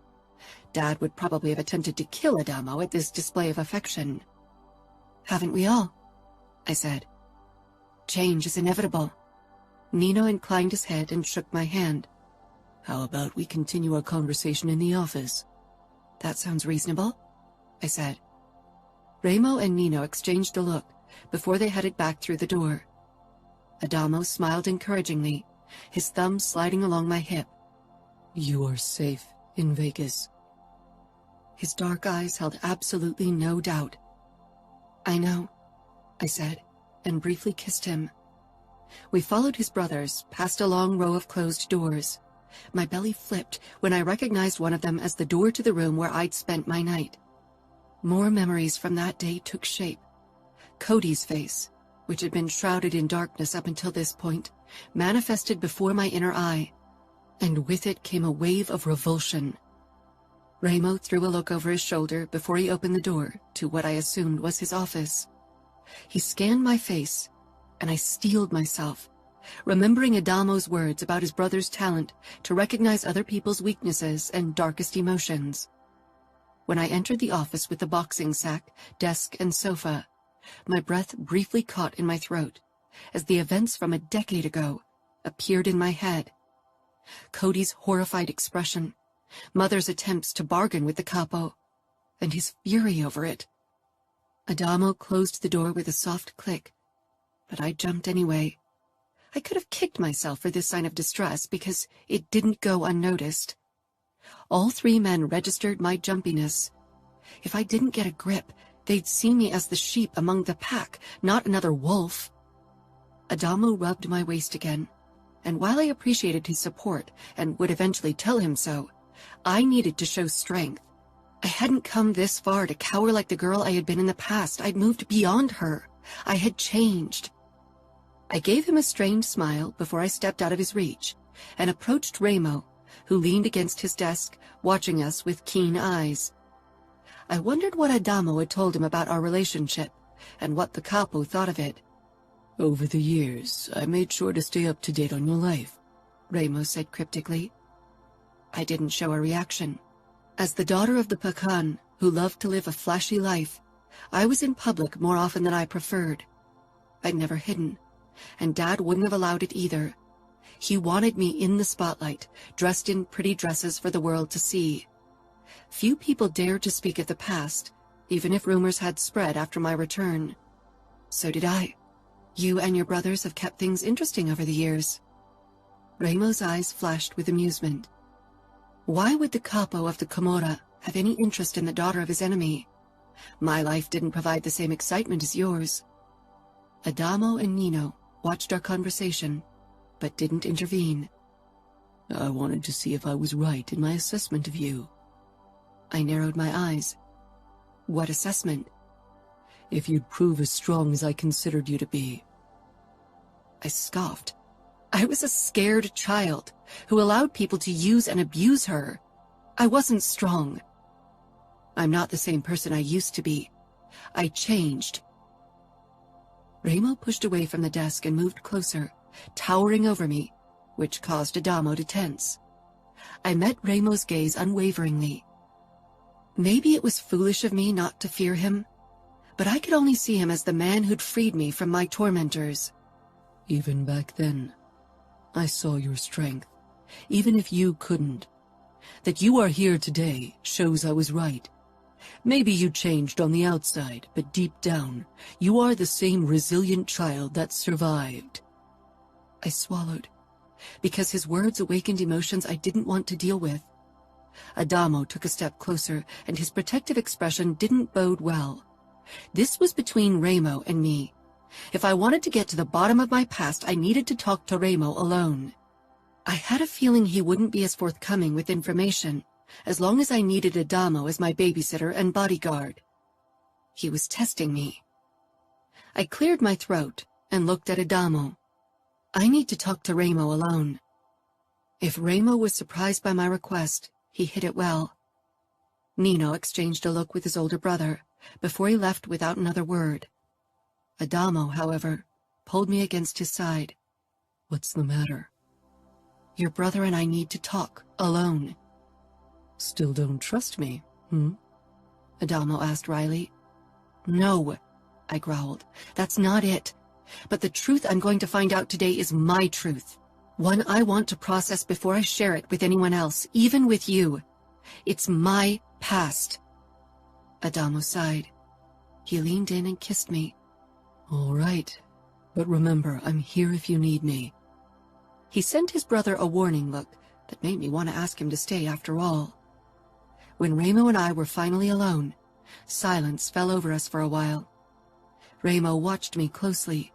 Dad would probably have attempted to kill Adamo at this display of affection. Haven't we all? I said. Change is inevitable. Nino inclined his head and shook my hand. How about we continue our conversation in the office? That sounds reasonable, I said. Remo and Nino exchanged a look before they headed back through the door. Adamo smiled encouragingly, his thumb sliding along my hip. You are safe in Vegas. His dark eyes held absolutely no doubt. I know, I said, and briefly kissed him. We followed his brothers past a long row of closed doors. My belly flipped when I recognized one of them as the door to the room where I'd spent my night. More memories from that day took shape. Cody's face, which had been shrouded in darkness up until this point, manifested before my inner eye, and with it came a wave of revulsion. Remo threw a look over his shoulder before he opened the door to what I assumed was his office. He scanned my face, and I steeled myself, remembering Adamo's words about his brother's talent to recognize other people's weaknesses and darkest emotions. When I entered the office with the boxing sack, desk, and sofa, my breath briefly caught in my throat as the events from a decade ago appeared in my head. Cody's horrified expression, Mother's attempts to bargain with the capo, and his fury over it. Adamo closed the door with a soft click, but I jumped anyway. I could have kicked myself for this sign of distress because it didn't go unnoticed. All 3 men registered my jumpiness. If I didn't get a grip, they'd see me as the sheep among the pack, not another wolf. Adamo rubbed my waist again, and while I appreciated his support and would eventually tell him so, I needed to show strength. I hadn't come this far to cower like the girl I had been in the past. I'd moved beyond her. I had changed. I gave him a strained smile before I stepped out of his reach and approached Ramo, who leaned against his desk, watching us with keen eyes. I wondered what Adamo had told him about our relationship and what the capo thought of it. Over the years, I made sure to stay up to date on your life, Ramo said cryptically. I didn't show a reaction. As the daughter of the Pakan, who loved to live a flashy life, I was in public more often than I preferred. I'd never hidden, and Dad wouldn't have allowed it either. He wanted me in the spotlight, dressed in pretty dresses for the world to see. Few people dared to speak of the past, even if rumors had spread after my return. So did I. You and your brothers have kept things interesting over the years. Ramo's eyes flashed with amusement. Why would the capo of the Camorra have any interest in the daughter of his enemy? My life didn't provide the same excitement as yours. Adamo and Nino watched our conversation, but didn't intervene. I wanted to see if I was right in my assessment of you. I narrowed my eyes. What assessment? If you'd prove as strong as I considered you to be. I scoffed. I was a scared child who allowed people to use and abuse her. I wasn't strong. I'm not the same person I used to be. I changed. Ramo pushed away from the desk and moved closer, towering over me, which caused Adamo to tense. I met Ramo's gaze unwaveringly. Maybe it was foolish of me not to fear him, but I could only see him as the man who'd freed me from my tormentors. Even back then, I saw your strength, even if you couldn't. That you are here today shows I was right. Maybe you changed on the outside, but deep down, you are the same resilient child that survived. I swallowed, because his words awakened emotions I didn't want to deal with. Adamo took a step closer, and his protective expression didn't bode well. This was between Ramo and me. If I wanted to get to the bottom of my past, I needed to talk to Ramo alone. I had a feeling he wouldn't be as forthcoming with information, as long as I needed Adamo as my babysitter and bodyguard. He was testing me. I cleared my throat and looked at Adamo. I need to talk to Ramo alone. If Ramo was surprised by my request, he hid it well. Nino exchanged a look with his older brother before he left without another word. Adamo, however, pulled me against his side. What's the matter? Your brother and I need to talk, alone. Still don't trust me, Adamo asked Reilly. No, I growled. That's not it. But the truth I'm going to find out today is my truth. One I want to process before I share it with anyone else, even with you. It's my past. Adamo sighed. He leaned in and kissed me. All right, but remember, I'm here if you need me. He sent his brother a warning look that made me want to ask him to stay after all. When Ramo and I were finally alone, silence fell over us for a while. Ramo watched me closely,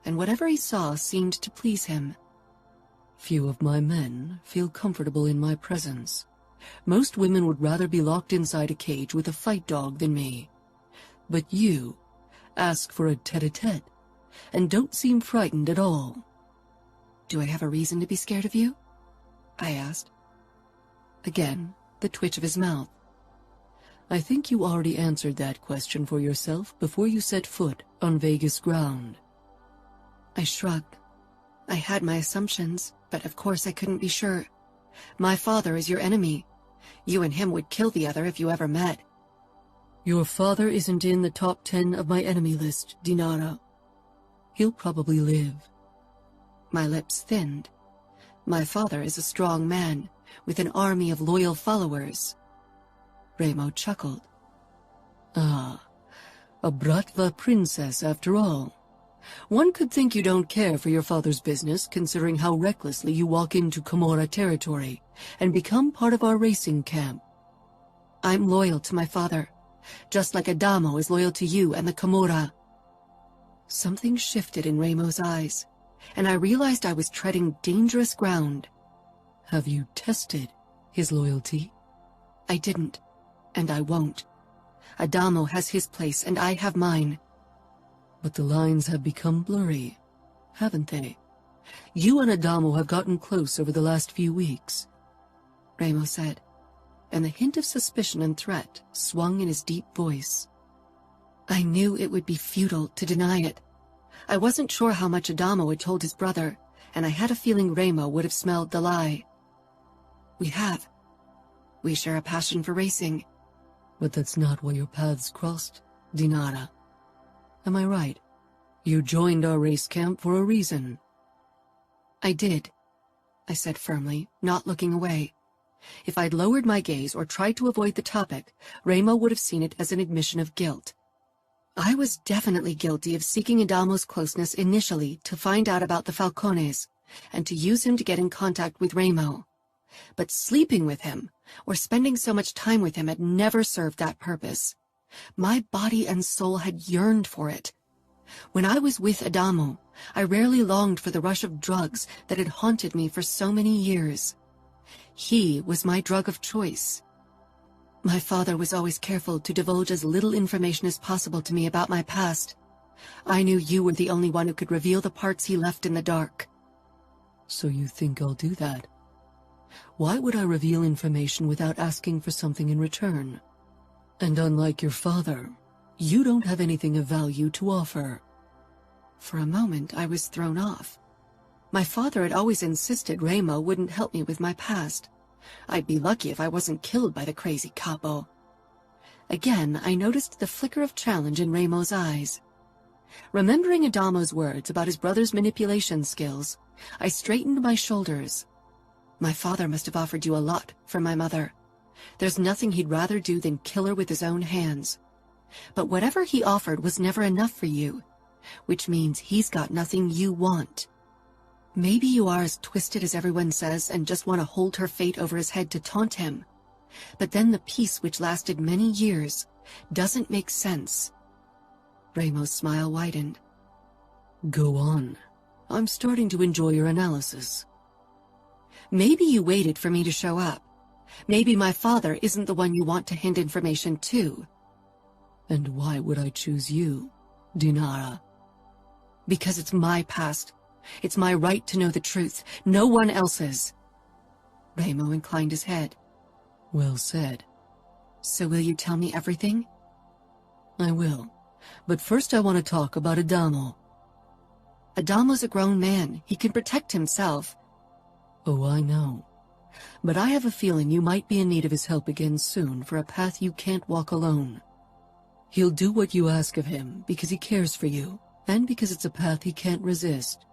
and whatever he saw seemed to please him. Few of my men feel comfortable in my presence. Most women would rather be locked inside a cage with a fight dog than me. But you ask for a tete-a-tete and don't seem frightened at all. Do I have a reason to be scared of you? I asked. Again, the twitch of his mouth. I think you already answered that question for yourself before you set foot on Vegas ground. I shrugged. I had my assumptions, but of course I couldn't be sure. My father is your enemy. You and him would kill the other if you ever met. Your father isn't in the top 10 of my enemy list, Dinara. He'll probably live. My lips thinned. My father is a strong man, with an army of loyal followers. Remo chuckled. Ah, a Bratva princess after all. One could think you don't care for your father's business, considering how recklessly you walk into Camorra territory and become part of our racing camp. I'm loyal to my father, just like Adamo is loyal to you and the Camorra. Something shifted in Remo's eyes, and I realized I was treading dangerous ground. Have you tested his loyalty? I didn't, and I won't. Adamo has his place, and I have mine. But the lines have become blurry, haven't they? You and Adamo have gotten close over the last few weeks, Remo said, and the hint of suspicion and threat swung in his deep voice. I knew it would be futile to deny it. I wasn't sure how much Adamo had told his brother, and I had a feeling Remo would have smelled the lie. We have. We share a passion for racing. But that's not where your paths crossed, Dinara. Am I right? You joined our race camp for a reason. I did, I said firmly, not looking away. If I'd lowered my gaze or tried to avoid the topic, Remo would have seen it as an admission of guilt. I was definitely guilty of seeking Adamo's closeness initially to find out about the Falcones, and to use him to get in contact with Remo. But sleeping with him, or spending so much time with him, had never served that purpose. My body and soul had yearned for it. When I was with Adamo, I rarely longed for the rush of drugs that had haunted me for so many years. He was my drug of choice. My father was always careful to divulge as little information as possible to me about my past. I knew you were the only one who could reveal the parts he left in the dark. So you think I'll do that? Why would I reveal information without asking for something in return? And unlike your father, you don't have anything of value to offer. For a moment, I was thrown off. My father had always insisted Remo wouldn't help me with my past. I'd be lucky if I wasn't killed by the crazy capo. Again, I noticed the flicker of challenge in Remo's eyes. Remembering Adamo's words about his brother's manipulation skills, I straightened my shoulders. My father must have offered you a lot for my mother. There's nothing he'd rather do than kill her with his own hands. But whatever he offered was never enough for you, which means he's got nothing you want. Maybe you are as twisted as everyone says and just want to hold her fate over his head to taunt him. But then the peace which lasted many years doesn't make sense. Remo's smile widened. Go on. I'm starting to enjoy your analysis. Maybe you waited for me to show up. Maybe my father isn't the one you want to hint information to. And why would I choose you, Dinara? Because it's my past. It's my right to know the truth, no one else's. Remo inclined his head. Well said. So will you tell me everything? I will. But first I want to talk about Adamo. Adamo's a grown man. He can protect himself. Oh, I know. But I have a feeling you might be in need of his help again soon for a path you can't walk alone. He'll do what you ask of him because he cares for you, and because it's a path he can't resist.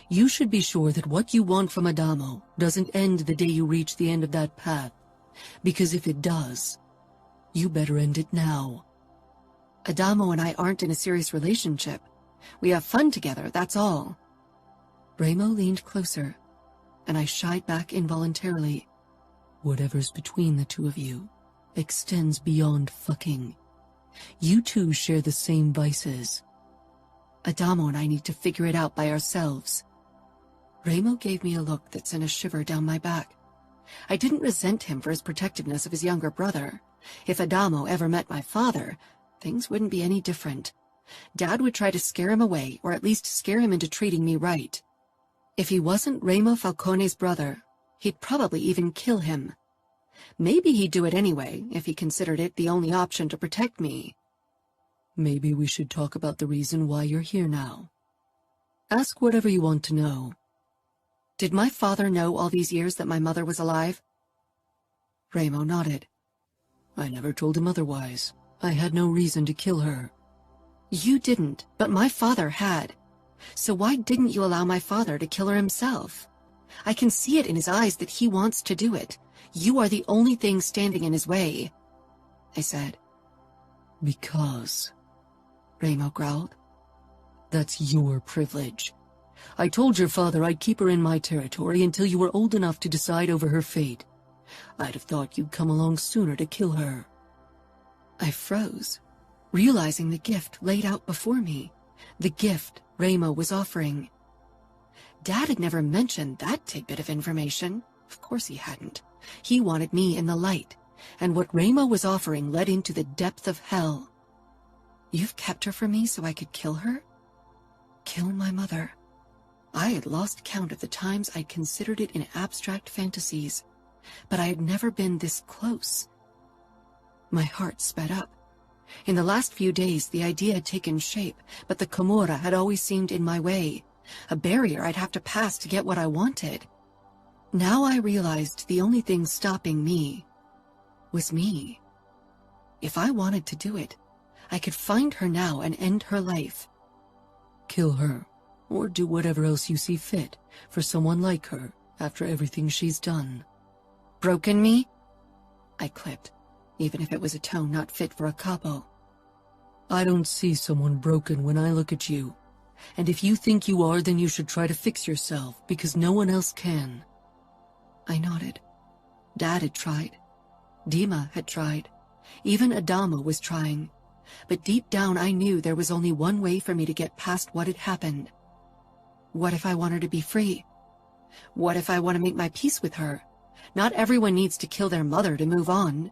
You should be sure that what you want from Adamo doesn't end the day you reach the end of that path, because if it does, you better end it now. Adamo and I aren't in a serious relationship. We have fun together, that's all. Remo leaned closer, and I shied back involuntarily. Whatever's between the two of you extends beyond fucking. You two share the same vices. Adamo and I need to figure it out by ourselves. Remo gave me a look that sent a shiver down my back. I didn't resent him for his protectiveness of his younger brother. If Adamo ever met my father, things wouldn't be any different. Dad would try to scare him away, or at least scare him into treating me right. If he wasn't Remo Falcone's brother, he'd probably even kill him. Maybe he'd do it anyway, if he considered it the only option to protect me. Maybe we should talk about the reason why you're here now. Ask whatever you want to know. Did my father know all these years that my mother was alive? Ramo nodded. I never told him otherwise. I had no reason to kill her. You didn't, but my father had. So why didn't you allow my father to kill her himself? I can see it in his eyes that he wants to do it. You are the only thing standing in his way, I said. Because, Ramo growled. That's your privilege. I told your father I'd keep her in my territory until you were old enough to decide over her fate. I'd have thought you'd come along sooner to kill her. I froze, realizing the gift laid out before me, the gift Ramo was offering. Dad had never mentioned that tidbit of information. Of course he hadn't. He wanted me in the light, and what Ramo was offering led into the depth of hell. You've kept her from me so I could kill her? Kill my mother. I had lost count of the times I'd considered it in abstract fantasies, but I had never been this close. My heart sped up. In the last few days, the idea had taken shape, but the Camorra had always seemed in my way, a barrier I'd have to pass to get what I wanted. Now I realized the only thing stopping me was me. If I wanted to do it, I could find her now and end her life. Kill her, or do whatever else you see fit for someone like her after everything she's done. Broken me? I clipped, even if it was a tone not fit for a capo. I don't see someone broken when I look at you. And if you think you are, then you should try to fix yourself, because no one else can. I nodded. Dad had tried. Dima had tried. Even Adamo was trying. But deep down I knew there was only one way for me to get past what had happened. What if I want her to be free? What if I want to make my peace with her? Not everyone needs to kill their mother to move on.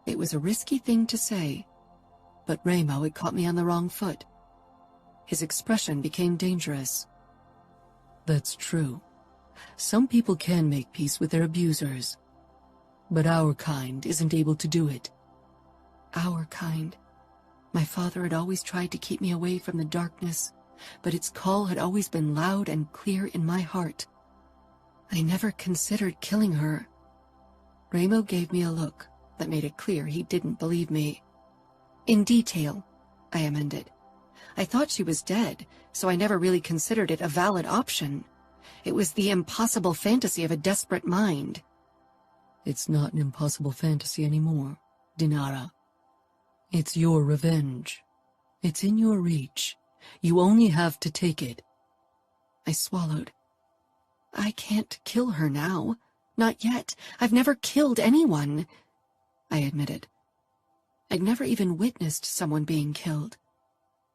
It was a risky thing to say, but Ramo had caught me on the wrong foot. His expression became dangerous. That's true. Some people can make peace with their abusers, but our kind isn't able to do it. Our kind. My father had always tried to keep me away from the darkness, but its call had always been loud and clear in my heart. I never considered killing her. Ramo gave me a look that made it clear he didn't believe me. In detail, I amended. I thought she was dead, so I never really considered it a valid option. It was the impossible fantasy of a desperate mind. It's not an impossible fantasy anymore, Dinara. It's your revenge. It's in your reach. You only have to take it. I swallowed. I can't kill her now. Not yet. I've never killed anyone, I admitted. I'd never even witnessed someone being killed.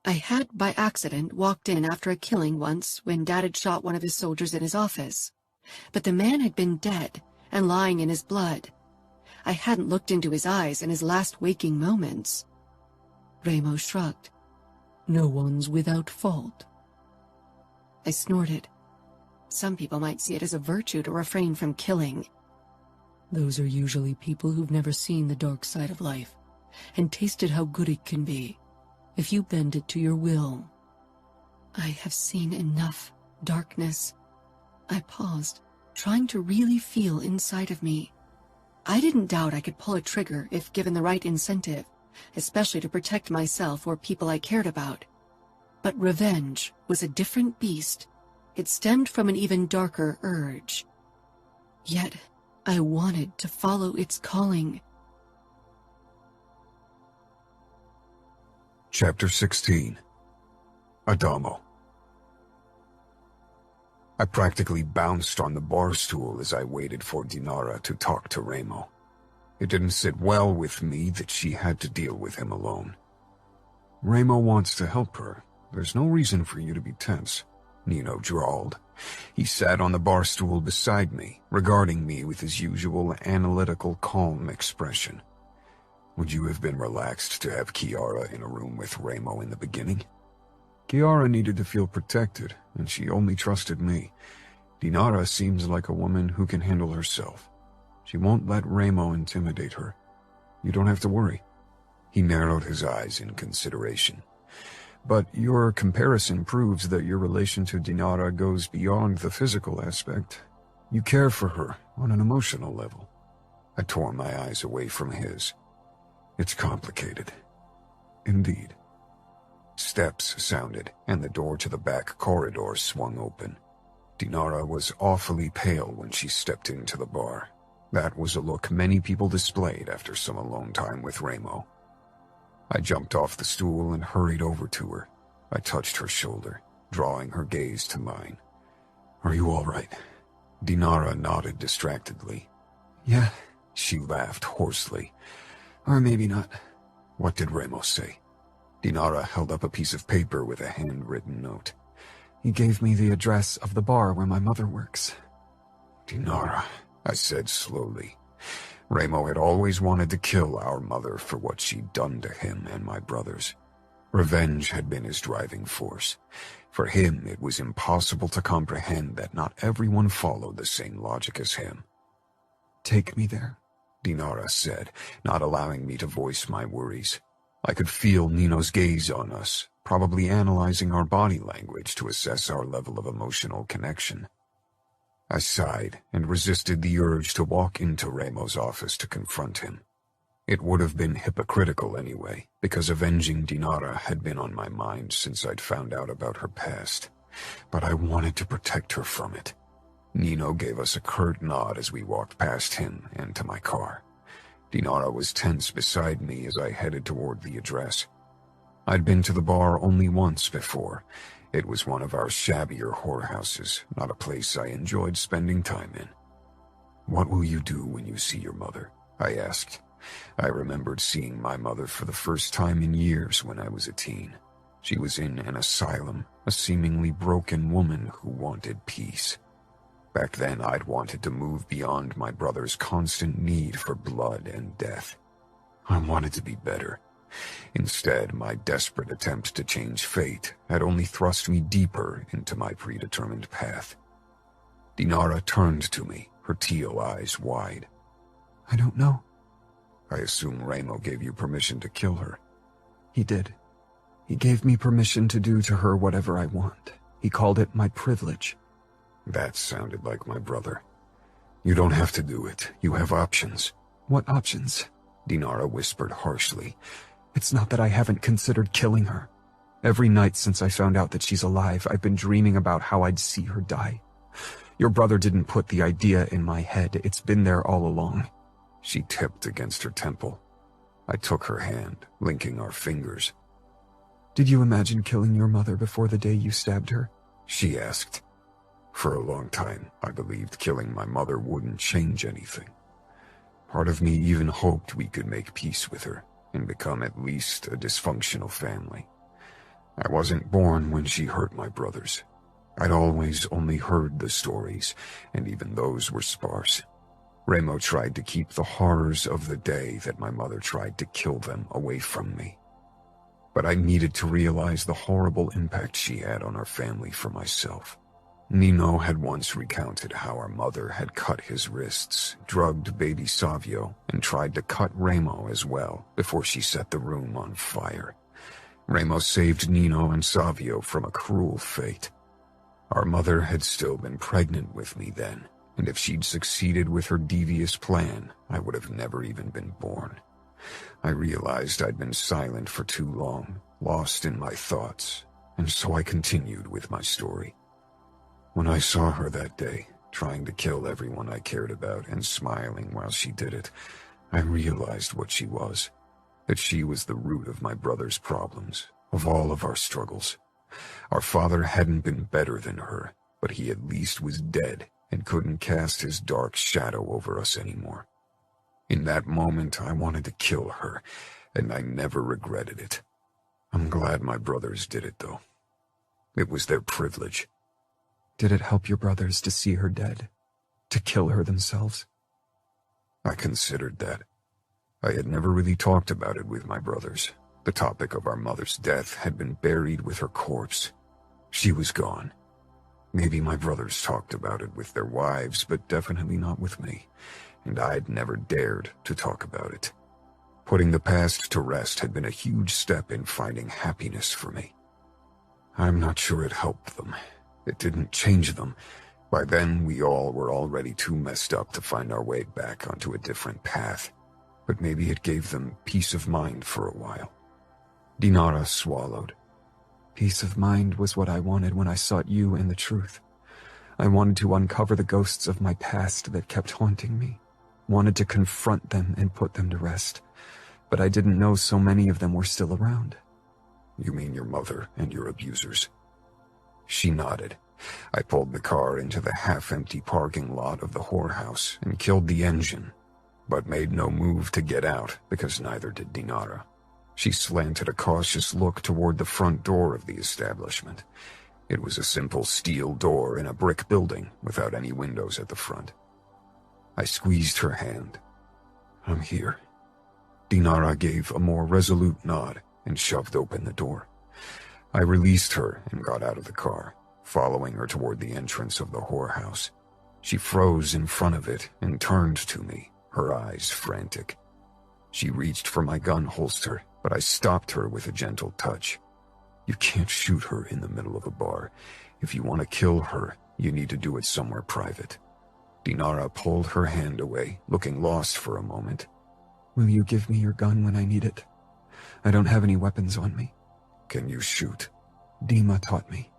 I had, by accident, walked in after a killing once when Dad had shot one of his soldiers in his office. But the man had been dead and lying in his blood. I hadn't looked into his eyes in his last waking moments. Ramo shrugged. No one's without fault. I snorted. Some people might see it as a virtue to refrain from killing. Those are usually people who've never seen the dark side of life and tasted how good it can be if you bend it to your will. I have seen enough darkness. I paused, trying to really feel inside of me. I didn't doubt I could pull a trigger if given the right incentive, especially to protect myself or people I cared about. But revenge was a different beast. It stemmed from an even darker urge. Yet, I wanted to follow its calling. Chapter 16. Adamo. I practically bounced on the bar stool as I waited for Dinara to talk to Ramo. It didn't sit well with me that she had to deal with him alone. Ramo wants to help her. There's no reason for you to be tense, Nino drawled. He sat on the bar stool beside me, regarding me with his usual analytical, calm expression. Would you have been relaxed to have Kiara in a room with Ramo in the beginning? Kiara needed to feel protected, and she only trusted me. Dinara seems like a woman who can handle herself. She won't let Ramo intimidate her. You don't have to worry. He narrowed his eyes in consideration. But your comparison proves that your relation to Dinara goes beyond the physical aspect. You care for her on an emotional level. I tore my eyes away from his. It's complicated. Indeed. Steps sounded, and the door to the back corridor swung open. Dinara was awfully pale when she stepped into the bar. That was a look many people displayed after some alone time with Ramo. I jumped off the stool and hurried over to her. I touched her shoulder, drawing her gaze to mine. "Are you all right?" Dinara nodded distractedly. Yeah. She laughed hoarsely. Or maybe not. What did Ramo say? Dinara held up a piece of paper with a handwritten note. He gave me the address of the bar where my mother works. Dinara, I said slowly. Ramo had always wanted to kill our mother for what she'd done to him and my brothers. Revenge had been his driving force. For him, it was impossible to comprehend that not everyone followed the same logic as him. "Take me there," Dinara said, not allowing me to voice my worries. I could feel Nino's gaze on us, probably analyzing our body language to assess our level of emotional connection. I sighed and resisted the urge to walk into Ramo's office to confront him. It would have been hypocritical anyway, because avenging Dinara had been on my mind since I'd found out about her past. But I wanted to protect her from it. Nino gave us a curt nod as we walked past him and to my car. Dinara was tense beside me as I headed toward the address. I'd been to the bar only once before. It was one of our shabbier whorehouses, not a place I enjoyed spending time in. "What will you do when you see your mother?" I asked. I remembered seeing my mother for the first time in years when I was a teen. She was in an asylum, a seemingly broken woman who wanted peace. Back then, I'd wanted to move beyond my brother's constant need for blood and death. I wanted to be better. Instead, my desperate attempt to change fate had only thrust me deeper into my predetermined path. Dinara turned to me, her teal eyes wide. "I don't know." "I assume Ramo gave you permission to kill her." "He did. He gave me permission to do to her whatever I want. He called it my privilege." That sounded like my brother. "You don't have to do it. You have options." "What options?" Dinara whispered harshly. "It's not that I haven't considered killing her. Every night since I found out that she's alive, I've been dreaming about how I'd see her die. Your brother didn't put the idea in my head. It's been there all along." She tipped against her temple. I took her hand, linking our fingers. "Did you imagine killing your mother before the day you stabbed her?" she asked. For a long time, I believed killing my mother wouldn't change anything. Part of me even hoped we could make peace with her and become at least a dysfunctional family. I wasn't born when she hurt my brothers. I'd always only heard the stories, and even those were sparse. Ramo tried to keep the horrors of the day that my mother tried to kill them away from me. But I needed to realize the horrible impact she had on our family for myself. Nino had once recounted how our mother had cut his wrists, drugged baby Savio, and tried to cut Ramo as well before she set the room on fire. Ramo saved Nino and Savio from a cruel fate. Our mother had still been pregnant with me then, and if she'd succeeded with her devious plan, I would have never even been born. I realized I'd been silent for too long, lost in my thoughts, and so I continued with my story. When I saw her that day, trying to kill everyone I cared about and smiling while she did it, I realized what she was, that she was the root of my brother's problems, of all of our struggles. Our father hadn't been better than her, but he at least was dead and couldn't cast his dark shadow over us anymore. In that moment, I wanted to kill her, and I never regretted it. I'm glad my brothers did it, though. It was their privilege. "Did it help your brothers to see her dead? To kill her themselves?" I considered that. I had never really talked about it with my brothers. The topic of our mother's death had been buried with her corpse. She was gone. Maybe my brothers talked about it with their wives, but definitely not with me, and I'd never dared to talk about it. Putting the past to rest had been a huge step in finding happiness for me. I'm not sure it helped them. It didn't change them. By then, we all were already too messed up to find our way back onto a different path. But maybe it gave them peace of mind for a while. Dinara swallowed. Peace of mind was what I wanted when I sought you and the truth. I wanted to uncover the ghosts of my past that kept haunting me. Wanted to confront them and put them to rest. But I didn't know so many of them were still around. You mean your mother and your abusers? She nodded. I pulled the car into the half-empty parking lot of the whorehouse and killed the engine, but made no move to get out because neither did Dinara. She slanted a cautious look toward the front door of the establishment. It was a simple steel door in a brick building without any windows at the front. I squeezed her hand. I'm here. Dinara gave a more resolute nod and shoved open the door. I released her and got out of the car, following her toward the entrance of the whorehouse. She froze in front of it and turned to me, her eyes frantic. She reached for my gun holster, but I stopped her with a gentle touch. You can't shoot her in the middle of a bar. If you want to kill her, you need to do it somewhere private. Dinara pulled her hand away, looking lost for a moment. Will you give me your gun when I need it? I don't have any weapons on me. Can you shoot? Dima taught me.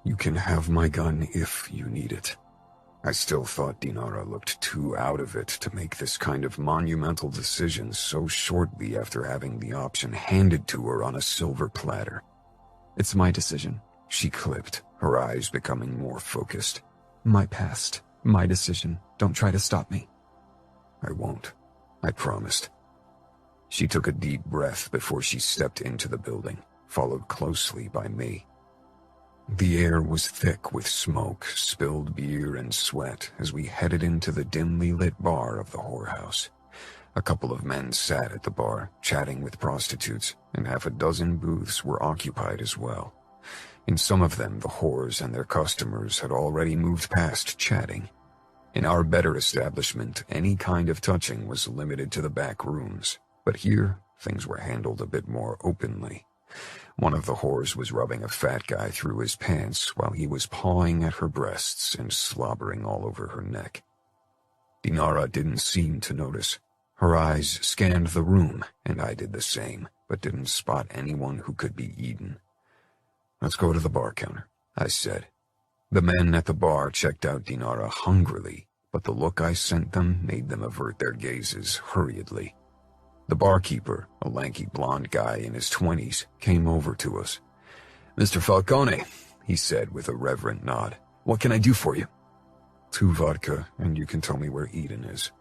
You can have my gun if you need it. I still thought Dinara looked too out of it to make this kind of monumental decision so shortly after having the option handed to her on a silver platter. It's my decision, she clipped, her eyes becoming more focused. My past, my decision. Don't try to stop me. I won't, I promised. She took a deep breath before she stepped into the building, followed closely by me. The air was thick with smoke, spilled beer, and sweat as we headed into the dimly lit bar of the whorehouse. A couple of men sat at the bar, chatting with prostitutes, and half a dozen booths were occupied as well. In some of them, the whores and their customers had already moved past chatting. In our better establishment, any kind of touching was limited to the back rooms, but here, things were handled a bit more openly. One of the whores was rubbing a fat guy through his pants while he was pawing at her breasts and slobbering all over her neck. Dinara didn't seem to notice. Her eyes scanned the room, and I did the same, but didn't spot anyone who could be eaten. Let's go to the bar counter, I said. The men at the bar checked out Dinara hungrily, but the look I sent them made them avert their gazes hurriedly. The barkeeper, a lanky blonde guy in his 20s, came over to us. Mr. Falcone, he said with a reverent nod. What can I do for you? 2 vodka, and you can tell me where Eden is.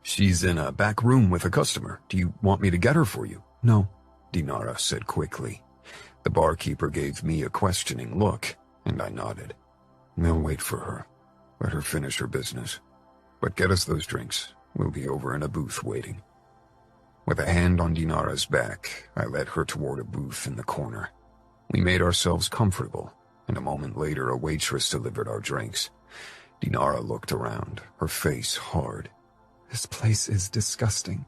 She's in a back room with a customer. Do you want me to get her for you? No, Dinara said quickly. The barkeeper gave me a questioning look, and I nodded. We'll wait for her. Let her finish her business. But get us those drinks. We'll be over in a booth waiting. With a hand on Dinara's back, I led her toward a booth in the corner. We made ourselves comfortable, and a moment later a waitress delivered our drinks. Dinara looked around, her face hard. This place is disgusting.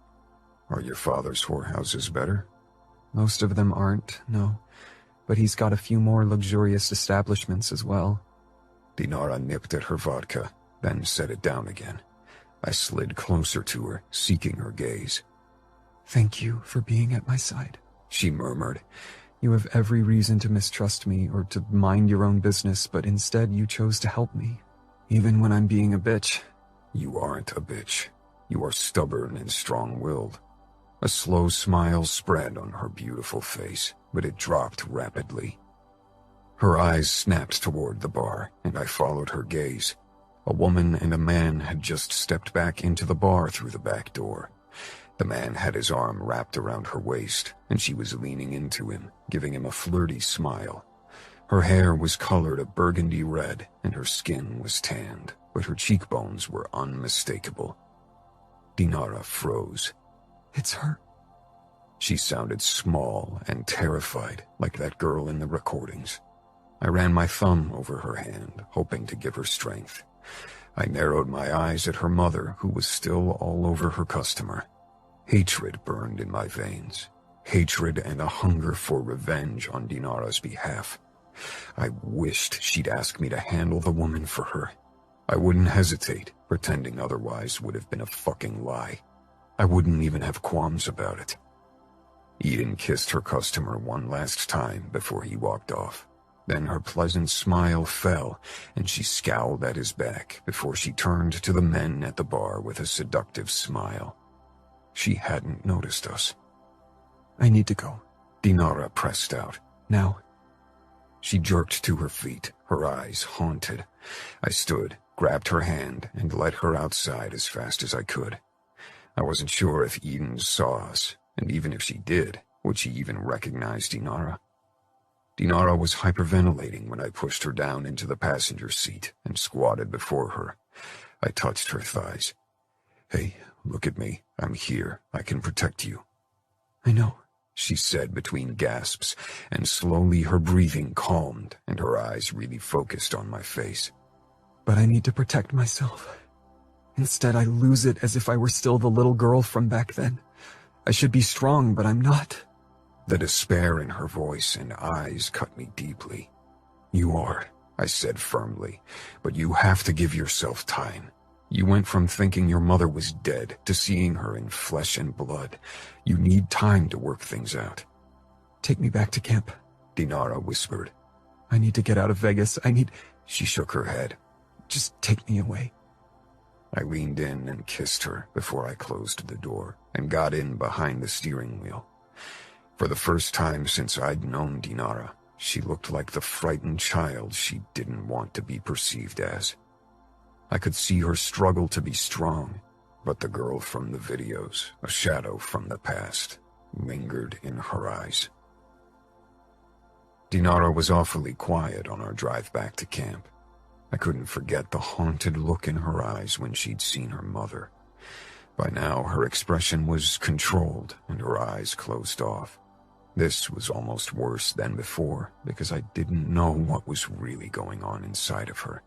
Are your father's whorehouses better? Most of them aren't, no. But he's got a few more luxurious establishments as well. Dinara nipped at her vodka, then set it down again. I slid closer to her, seeking her gaze. Thank you for being at my side, she murmured. You have every reason to mistrust me or to mind your own business, but instead you chose to help me, even when I'm being a bitch. You aren't a bitch. You are stubborn and strong-willed. A slow smile spread on her beautiful face, but it dropped rapidly. Her eyes snapped toward the bar, and I followed her gaze. A woman and a man had just stepped back into the bar through the back door. The man had his arm wrapped around her waist, and she was leaning into him, giving him a flirty smile. Her hair was colored a burgundy red, and her skin was tanned, but her cheekbones were unmistakable. Dinara froze. It's her. She sounded small and terrified, like that girl in the recordings. I ran my thumb over her hand, hoping to give her strength. I narrowed my eyes at her mother, who was still all over her customer. Hatred burned in my veins. Hatred and a hunger for revenge on Dinara's behalf. I wished she'd ask me to handle the woman for her. I wouldn't hesitate. Pretending otherwise would have been a fucking lie. I wouldn't even have qualms about it. Eden kissed her customer one last time before he walked off. Then her pleasant smile fell, and she scowled at his back before she turned to the men at the bar with a seductive smile. She hadn't noticed us. I need to go. Dinara pressed out. Now. She jerked to her feet, her eyes haunted. I stood, grabbed her hand, and led her outside as fast as I could. I wasn't sure if Eden saw us, and even if she did, would she even recognize Dinara? Dinara was hyperventilating when I pushed her down into the passenger seat and squatted before her. I touched her thighs. "Hey, look at me. I'm here. I can protect you." "I know," she said between gasps, and slowly her breathing calmed and her eyes really focused on my face. "But I need to protect myself. Instead, I lose it as if I were still the little girl from back then. I should be strong, but I'm not." The despair in her voice and eyes cut me deeply. "You are," I said firmly, "but you have to give yourself time. You went from thinking your mother was dead to seeing her in flesh and blood. You need time to work things out." "Take me back to camp," Dinara whispered. "I need to get out of Vegas. She shook her head. Just take me away." I leaned in and kissed her before I closed the door and got in behind the steering wheel. For the first time since I'd known Dinara, she looked like the frightened child she didn't want to be perceived as. I could see her struggle to be strong, but the girl from the videos, a shadow from the past, lingered in her eyes. Dinara was awfully quiet on our drive back to camp. I couldn't forget the haunted look in her eyes when she'd seen her mother. By now, her expression was controlled and her eyes closed off. This was almost worse than before because I didn't know what was really going on inside of her.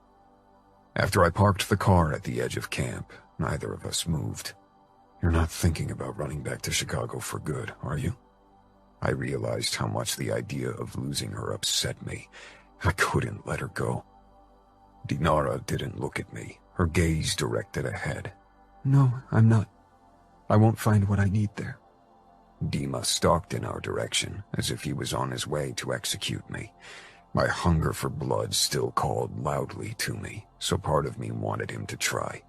After I parked the car at the edge of camp, neither of us moved. "You're not thinking about running back to Chicago for good, are you?" I realized how much the idea of losing her upset me. I couldn't let her go. Dinara didn't look at me, her gaze directed ahead. "No, I'm not. I won't find what I need there." Dima stalked in our direction, as if he was on his way to execute me. My hunger for blood still called loudly to me, so part of me wanted him to try.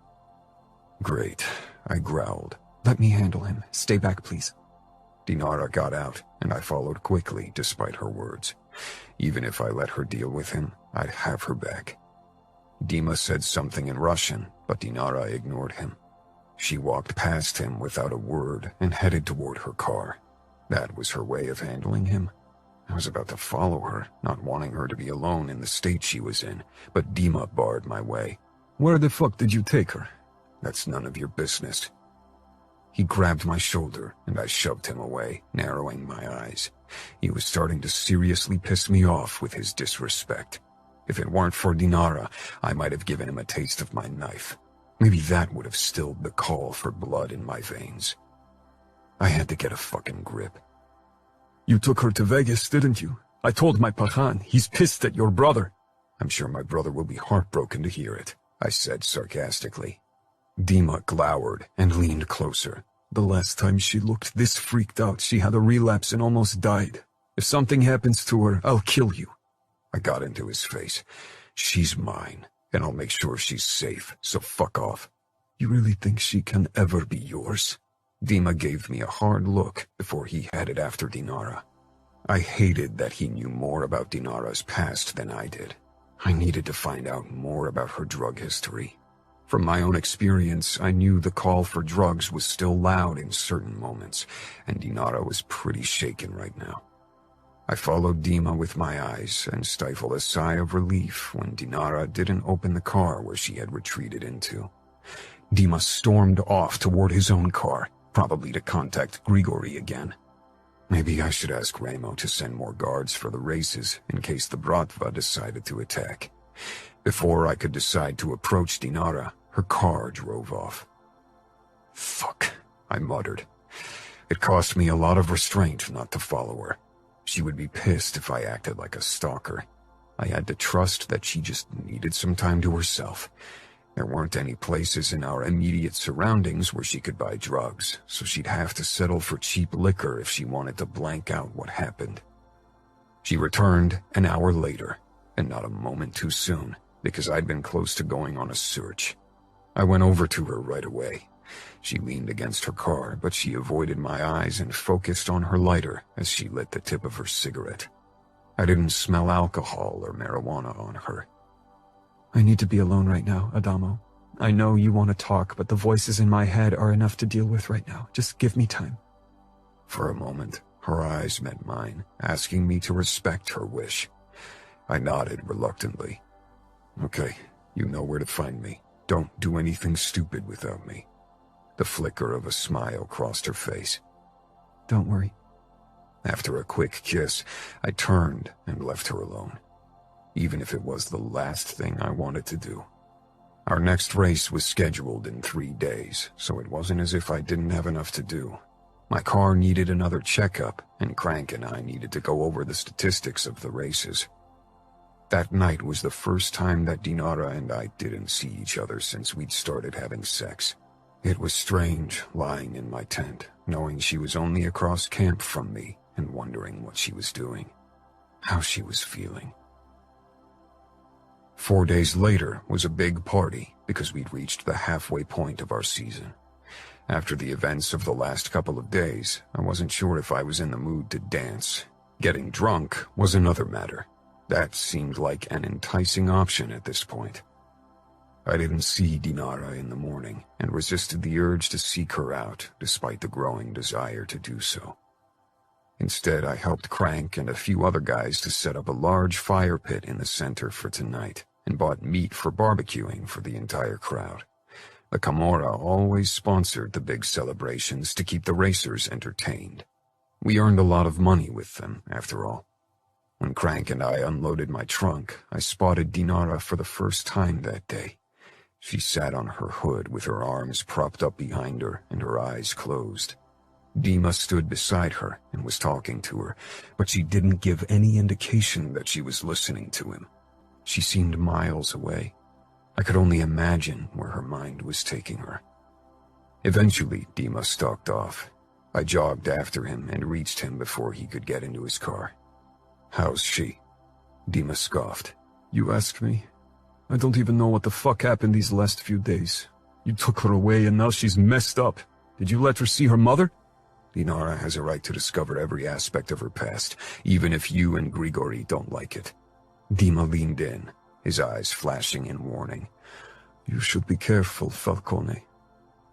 "Great," I growled. "Let me handle him. Stay back, please." Dinara got out, and I followed quickly despite her words. Even if I let her deal with him, I'd have her back. Dima said something in Russian, but Dinara ignored him. She walked past him without a word and headed toward her car. That was her way of handling him. I was about to follow her, not wanting her to be alone in the state she was in, but Dima barred my way. "Where the fuck did you take her?" "That's none of your business." He grabbed my shoulder, and I shoved him away, narrowing my eyes. He was starting to seriously piss me off with his disrespect. If it weren't for Dinara, I might have given him a taste of my knife. Maybe that would have stilled the call for blood in my veins. I had to get a fucking grip. "You took her to Vegas, didn't you? I told my Pajan. He's pissed at your brother." "I'm sure my brother will be heartbroken to hear it," I said sarcastically. Dima glowered and leaned closer. "The last time she looked this freaked out, she had a relapse and almost died. If something happens to her, I'll kill you." I got into his face. "She's mine, and I'll make sure she's safe, so fuck off." "You really think she can ever be yours?" Dima gave me a hard look before he headed after Dinara. I hated that he knew more about Dinara's past than I did. I needed to find out more about her drug history. From my own experience, I knew the call for drugs was still loud in certain moments, and Dinara was pretty shaken right now. I followed Dima with my eyes and stifled a sigh of relief when Dinara didn't open the car where she had retreated into. Dima stormed off toward his own car, probably to contact Grigori again. Maybe I should ask Ramo to send more guards for the races in case the Bratva decided to attack. Before I could decide to approach Dinara, her car drove off. "Fuck," I muttered. It cost me a lot of restraint not to follow her. She would be pissed if I acted like a stalker. I had to trust that she just needed some time to herself. There weren't any places in our immediate surroundings where she could buy drugs, so she'd have to settle for cheap liquor if she wanted to blank out what happened. She returned an hour later, and not a moment too soon, because I'd been close to going on a search. I went over to her right away. She leaned against her car, but she avoided my eyes and focused on her lighter as she lit the tip of her cigarette. I didn't smell alcohol or marijuana on her. I need to be alone right now, Adamo. I know you want to talk, but the voices in my head are enough to deal with right now. Just give me time. For a moment, her eyes met mine, asking me to respect her wish. I nodded reluctantly. Okay, you know where to find me. Don't do anything stupid without me. The flicker of a smile crossed her face. Don't worry. After a quick kiss, I turned and left her alone, even if it was the last thing I wanted to do. Our next race was scheduled in 3 days, so it wasn't as if I didn't have enough to do. My car needed another checkup, and Crank and I needed to go over the statistics of the races. That night was the first time that Dinara and I didn't see each other since we'd started having sex. It was strange lying in my tent, knowing she was only across camp from me and wondering what she was doing, how she was feeling. 4 days later was a big party because we'd reached the halfway point of our season. After the events of the last couple of days, I wasn't sure if I was in the mood to dance. Getting drunk was another matter. That seemed like an enticing option at this point. I didn't see Dinara in the morning and resisted the urge to seek her out despite the growing desire to do so. Instead, I helped Crank and a few other guys to set up a large fire pit in the center for tonight and bought meat for barbecuing for the entire crowd. The Camorra always sponsored the big celebrations to keep the racers entertained. We earned a lot of money with them, after all. When Crank and I unloaded my trunk, I spotted Dinara for the first time that day. She sat on her hood with her arms propped up behind her and her eyes closed. Dima stood beside her and was talking to her, but she didn't give any indication that she was listening to him. She seemed miles away. I could only imagine where her mind was taking her. Eventually, Dima stalked off. I jogged after him and reached him before he could get into his car. "How's she?" Dima scoffed. You ask me? I don't even know what the fuck happened these last few days. You took her away and now she's messed up. Did you let her see her mother? Dinara has a right to discover every aspect of her past, even if you and Grigori don't like it. Dima leaned in, his eyes flashing in warning. You should be careful, Falcone.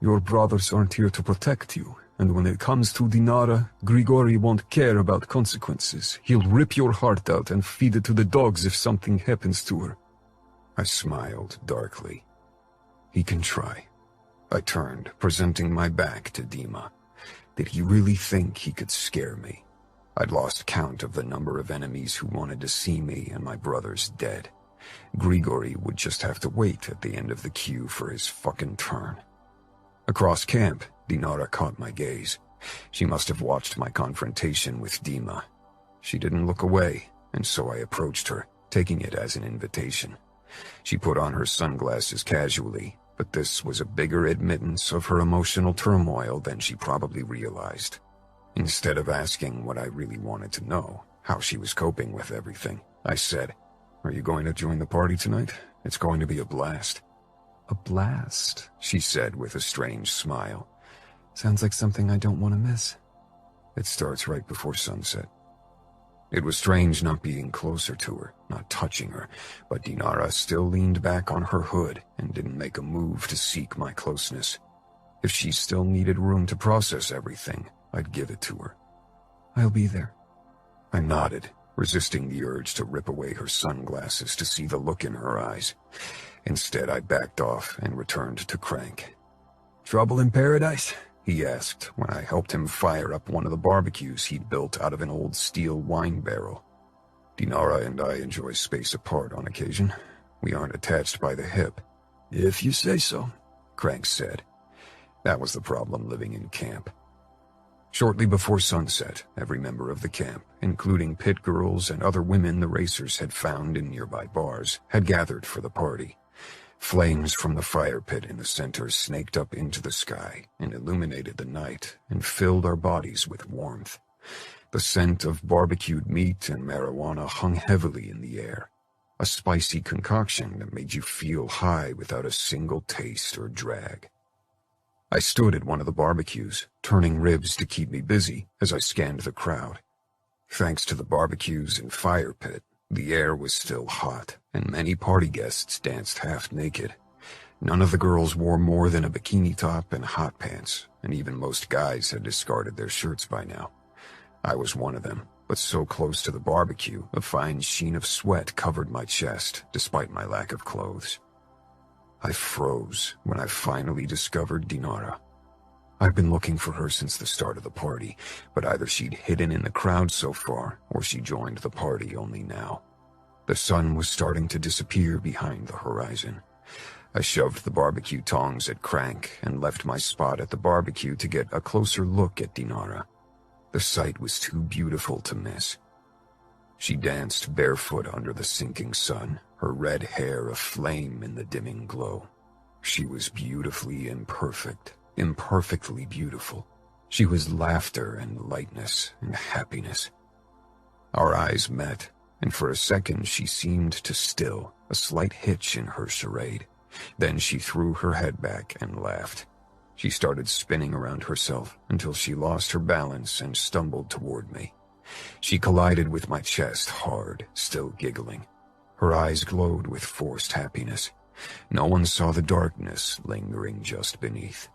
Your brothers aren't here to protect you, and when it comes to Dinara, Grigori won't care about consequences. He'll rip your heart out and feed it to the dogs if something happens to her. I smiled darkly. He can try. I turned, presenting my back to Dima. Did he really think he could scare me? I'd lost count of the number of enemies who wanted to see me and my brothers dead. Grigori would just have to wait at the end of the queue for his fucking turn. Across camp, Dinara caught my gaze. She must have watched my confrontation with Dima. She didn't look away, and so I approached her, taking it as an invitation. She put on her sunglasses casually, but this was a bigger admittance of her emotional turmoil than she probably realized. Instead of asking what I really wanted to know, how she was coping with everything, I said, "Are you going to join the party tonight? It's going to be a blast." A blast, she said with a strange smile. Sounds like something I don't want to miss. It starts right before sunset. It was strange not being closer to her, not touching her, but Dinara still leaned back on her hood and didn't make a move to seek my closeness. If she still needed room to process everything, I'd give it to her. I'll be there. I nodded, resisting the urge to rip away her sunglasses to see the look in her eyes. Instead, I backed off and returned to Crank. "Trouble in paradise?" he asked when I helped him fire up one of the barbecues he'd built out of an old steel wine barrel. Dinara and I enjoy space apart on occasion. We aren't attached by the hip. "If you say so," Crank said. That was the problem living in camp. Shortly before sunset, every member of the camp, including pit girls and other women the racers had found in nearby bars, had gathered for the party. Flames from the fire pit in the center snaked up into the sky and illuminated the night and filled our bodies with warmth. The scent of barbecued meat and marijuana hung heavily in the air, a spicy concoction that made you feel high without a single taste or drag. I stood at one of the barbecues, turning ribs to keep me busy as I scanned the crowd. Thanks to the barbecues and fire pit, the air was still hot, and many party guests danced half naked. None of the girls wore more than a bikini top and hot pants, and even most guys had discarded their shirts by now. I was one of them, but so close to the barbecue, a fine sheen of sweat covered my chest, despite my lack of clothes. I froze when I finally discovered Dinara. I've been looking for her since the start of the party, but either she'd hidden in the crowd so far, or she joined the party only now. The sun was starting to disappear behind the horizon. I shoved the barbecue tongs at Crank and left my spot at the barbecue to get a closer look at Dinara. The sight was too beautiful to miss. She danced barefoot under the sinking sun, her red hair aflame in the dimming glow. She was beautifully imperfect, imperfectly beautiful. She was laughter and lightness and happiness. Our eyes met, and for a second she seemed to still, a slight hitch in her charade. Then she threw her head back and laughed. She started spinning around herself until she lost her balance and stumbled toward me. She collided with my chest hard, still giggling. Her eyes glowed with forced happiness. No one saw the darkness lingering just beneath.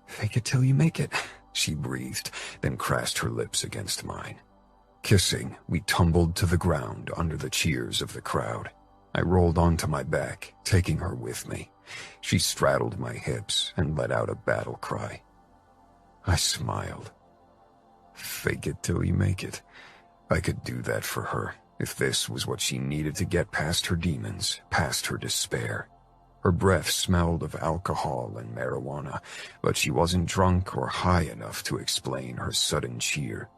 "Fake it till you make it," she breathed, then crashed her lips against mine. Kissing, we tumbled to the ground under the cheers of the crowd. I rolled onto my back, taking her with me. She straddled my hips and let out a battle cry. I smiled. Fake it till you make it. I could do that for her, if this was what she needed to get past her demons, past her despair. Her breath smelled of alcohol and marijuana, but she wasn't drunk or high enough to explain her sudden cheer.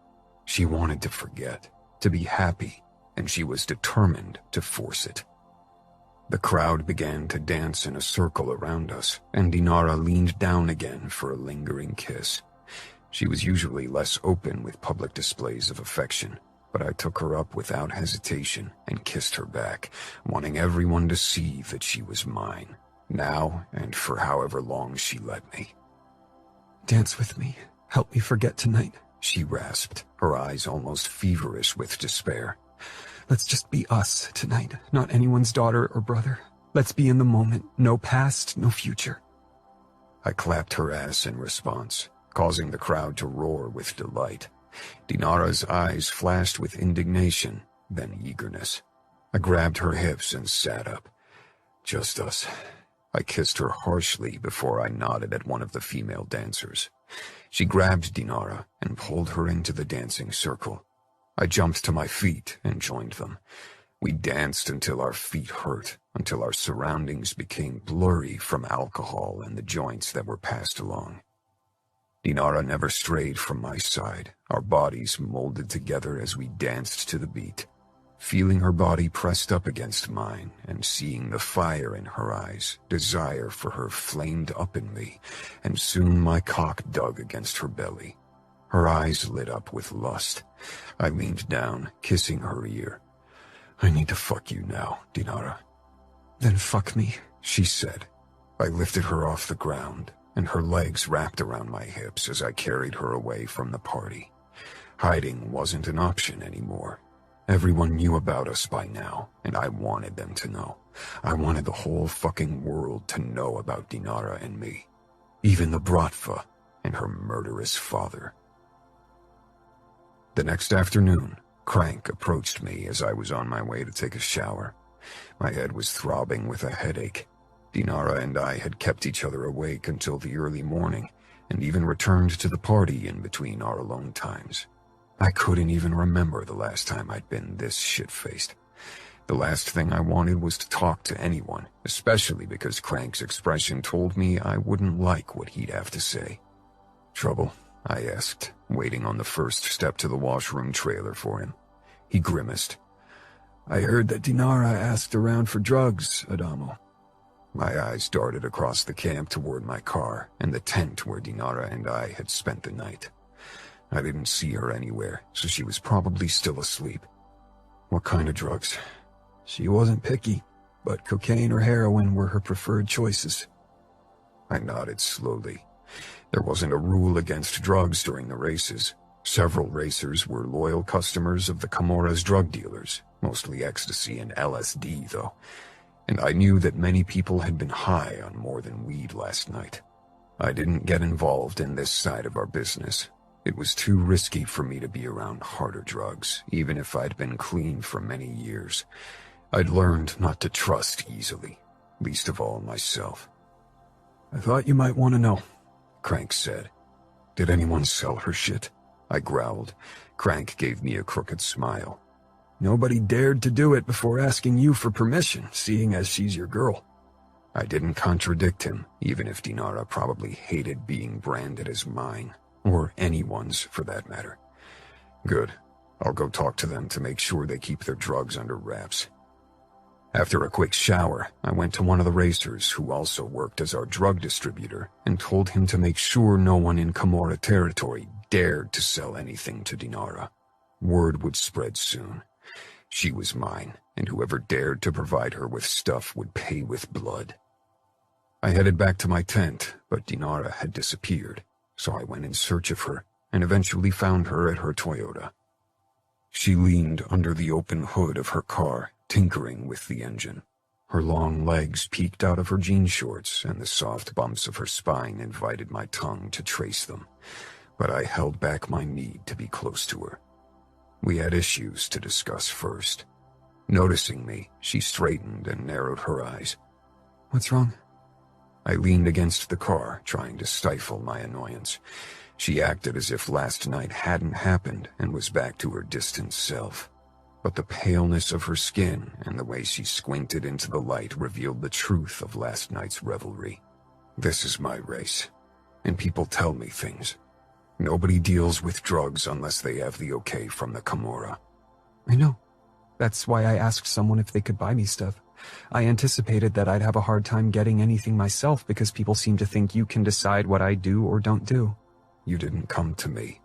She wanted to forget, to be happy, and she was determined to force it. The crowd began to dance in a circle around us, and Dinara leaned down again for a lingering kiss. She was usually less open with public displays of affection, but I took her up without hesitation and kissed her back, wanting everyone to see that she was mine, now and for however long she let me. "Dance with me. Help me forget tonight," she rasped, her eyes almost feverish with despair. "Let's just be us tonight, not anyone's daughter or brother. Let's be in the moment, no past, no future." I clapped her ass in response, causing the crowd to roar with delight. Dinara's eyes flashed with indignation, then eagerness. I grabbed her hips and sat up. Just us. I kissed her harshly before I nodded at one of the female dancers. She grabbed Dinara and pulled her into the dancing circle. I jumped to my feet and joined them. We danced until our feet hurt, until our surroundings became blurry from alcohol and the joints that were passed along. Dinara never strayed from my side, our bodies molded together as we danced to the beat. Feeling her body pressed up against mine and seeing the fire in her eyes, desire for her flamed up in me, and soon my cock dug against her belly. Her eyes lit up with lust. I leaned down, kissing her ear. "I need to fuck you now, Dinara." "Then fuck me," she said. I lifted her off the ground, and her legs wrapped around my hips as I carried her away from the party. Hiding wasn't an option anymore. Everyone knew about us by now, and I wanted them to know. I wanted the whole fucking world to know about Dinara and me. Even the Bratva and her murderous father. The next afternoon, Crank approached me as I was on my way to take a shower. My head was throbbing with a headache. Dinara and I had kept each other awake until the early morning, and even returned to the party in between our alone times. I couldn't even remember the last time I'd been this shit-faced. The last thing I wanted was to talk to anyone, especially because Crank's expression told me I wouldn't like what he'd have to say. Trouble, I asked, waiting on the first step to the washroom trailer for him. He grimaced. I heard that Dinara asked around for drugs, Adamo. My eyes darted across the camp toward my car and the tent where Dinara and I had spent the night. I didn't see her anywhere, so she was probably still asleep. What kind of drugs? She wasn't picky, but cocaine or heroin were her preferred choices. I nodded slowly. There wasn't a rule against drugs during the races. Several racers were loyal customers of the Camorra's drug dealers, mostly ecstasy and LSD, though, and I knew that many people had been high on more than weed last night. I didn't get involved in this side of our business. It was too risky for me to be around harder drugs, even if I'd been clean for many years. I'd learned not to trust easily, least of all myself. I thought you might want to know, Crank said. Did anyone sell her shit? I growled. Crank gave me a crooked smile. Nobody dared to do it before asking you for permission, seeing as she's your girl. I didn't contradict him, even if Dinara probably hated being branded as mine, or anyone's for that matter. Good. I'll go talk to them to make sure they keep their drugs under wraps. After a quick shower, I went to one of the racers who also worked as our drug distributor and told him to make sure no one in Camorra territory dared to sell anything to Dinara. Word would spread soon. She was mine, and whoever dared to provide her with stuff would pay with blood. I headed back to my tent, but Dinara had disappeared, so I went in search of her and eventually found her at her Toyota. She leaned under the open hood of her car, tinkering with the engine. Her long legs peeked out of her jean shorts, and the soft bumps of her spine invited my tongue to trace them, but I held back my need to be close to her. We had issues to discuss first. Noticing me, she straightened and narrowed her eyes. What's wrong? I leaned against the car, trying to stifle my annoyance. She acted as if last night hadn't happened and was back to her distant self. But the paleness of her skin and the way she squinted into the light revealed the truth of last night's revelry. This is my race, and people tell me things. Nobody deals with drugs unless they have the okay from the Camorra. I know. That's why I asked someone if they could buy me stuff. I anticipated that I'd have a hard time getting anything myself because people seem to think you can decide what I do or don't do. You didn't come to me.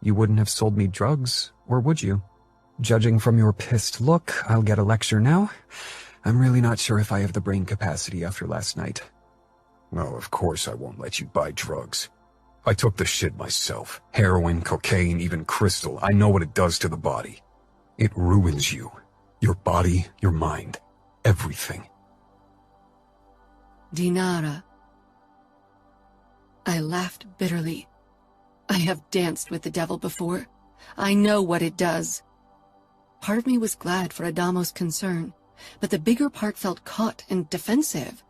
You wouldn't have sold me drugs, or would you? Judging from your pissed look, I'll get a lecture now. I'm really not sure if I have the brain capacity after last night. No, of course I won't let you buy drugs. I took the shit myself. Heroin, cocaine, even crystal. I know what it does to the body. It ruins you. Your body, your mind. Everything. Dinara. I laughed bitterly. I have danced with the devil before. I know what it does. Part of me was glad for Adamo's concern, but the bigger part felt caught and defensive.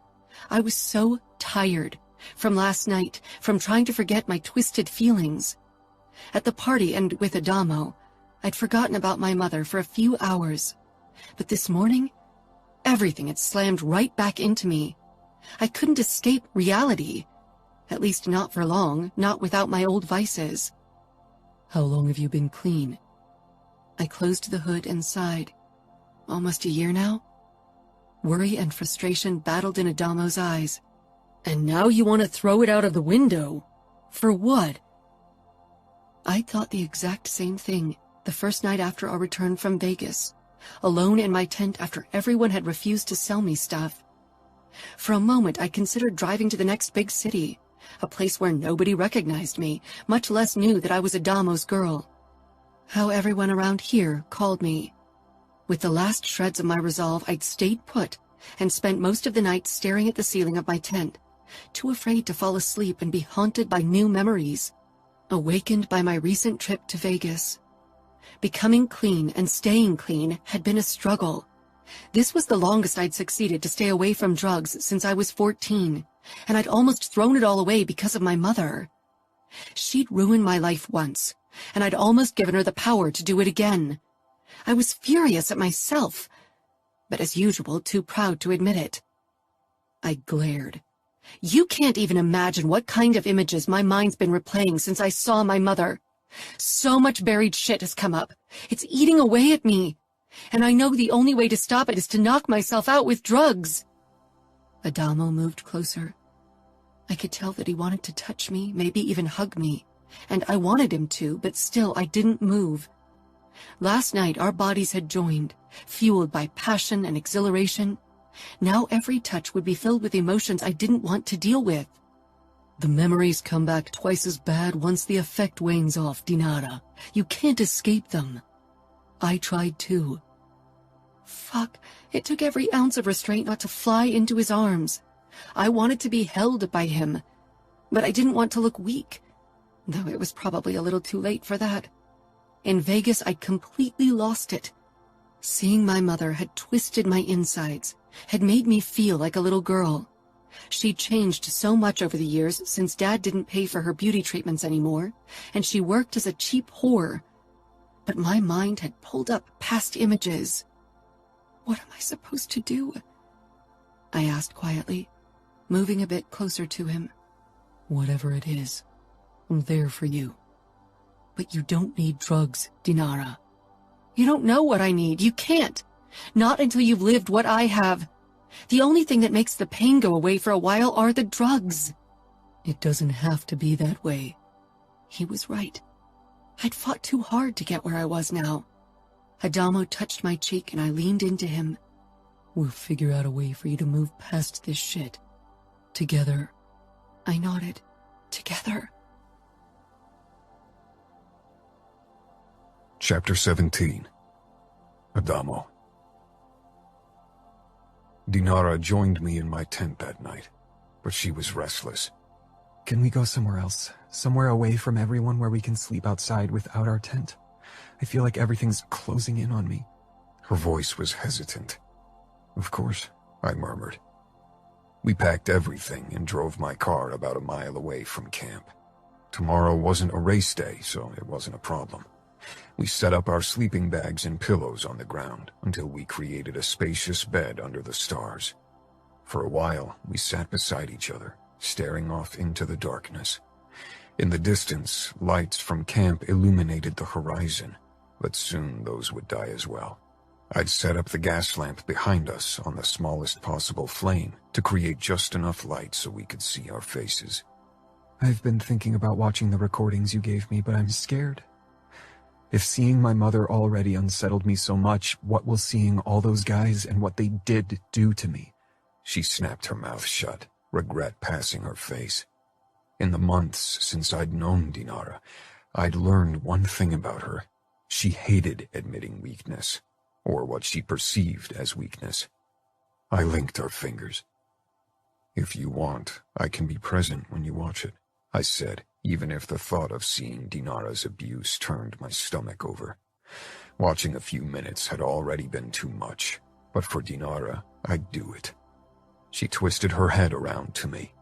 I was so tired from last night, from trying to forget my twisted feelings. At the party and with Adamo, I'd forgotten about my mother for a few hours. But this morning, everything had slammed right back into me. I couldn't escape reality. At least not for long, not without my old vices. How long have you been clean? I closed the hood and sighed. Almost a year now? Worry and frustration battled in Adamo's eyes. And now you want to throw it out of the window? For what? I thought the exact same thing the first night after our return from Vegas, alone in my tent after everyone had refused to sell me stuff. For a moment, I considered driving to the next big city, a place where nobody recognized me, much less knew that I was Adamo's girl. How everyone around here called me. With the last shreds of my resolve, I'd stayed put and spent most of the night staring at the ceiling of my tent, too afraid to fall asleep and be haunted by new memories, awakened by my recent trip to Vegas. Becoming clean and staying clean had been a struggle. This was the longest I'd succeeded to stay away from drugs since I was 14, and I'd almost thrown it all away because of my mother. She'd ruined my life once, and I'd almost given her the power to do it again. I was furious at myself, but as usual, too proud to admit it. I glared. You can't even imagine what kind of images my mind's been replaying since I saw my mother. So much buried shit has come up. It's eating away at me. And I know the only way to stop it is to knock myself out with drugs. Adamo moved closer. I could tell that he wanted to touch me, maybe even hug me. And I wanted him to, but still I didn't move. Last night our bodies had joined, fueled by passion and exhilaration. Now every touch would be filled with emotions I didn't want to deal with. The memories come back twice as bad once the effect wanes off, Dinara. You can't escape them. I tried too. Fuck, it took every ounce of restraint not to fly into his arms. I wanted to be held by him, but I didn't want to look weak, though it was probably a little too late for that. In Vegas, I'd completely lost it. Seeing my mother had twisted my insides, had made me feel like a little girl. She'd changed so much over the years since Dad didn't pay for her beauty treatments anymore, and she worked as a cheap whore. But my mind had pulled up past images. What am I supposed to do? I asked quietly, moving a bit closer to him. Whatever it is, I'm there for you. But you don't need drugs, Dinara. You don't know what I need. You can't. Not until you've lived what I have. The only thing that makes the pain go away for a while are the drugs. It doesn't have to be that way. He was right. I'd fought too hard to get where I was now. Adamo touched my cheek and I leaned into him. We'll figure out a way for you to move past this shit. Together. I nodded. Together. Chapter 17. Adamo. Dinara joined me in my tent that night, but she was restless. Can we go somewhere else? Somewhere away from everyone where we can sleep outside without our tent? I feel like everything's closing in on me. Her voice was hesitant. Of course, I murmured. We packed everything and drove my car about a mile away from camp. Tomorrow wasn't a race day, so it wasn't a problem. We set up our sleeping bags and pillows on the ground until we created a spacious bed under the stars. For a while, we sat beside each other, staring off into the darkness. In the distance, lights from camp illuminated the horizon, but soon those would die as well. I'd set up the gas lamp behind us on the smallest possible flame to create just enough light so we could see our faces. I've been thinking about watching the recordings you gave me, but I'm scared. If seeing my mother already unsettled me so much, what will seeing all those guys and what they did do to me? She snapped her mouth shut, regret passing her face. In the months since I'd known Dinara, I'd learned one thing about her. She hated admitting weakness, or what she perceived as weakness. I linked our fingers. If you want, I can be present when you watch it, I said, even if the thought of seeing Dinara's abuse turned my stomach over. Watching a few minutes had already been too much, but for Dinara, I'd do it. She twisted her head around to me.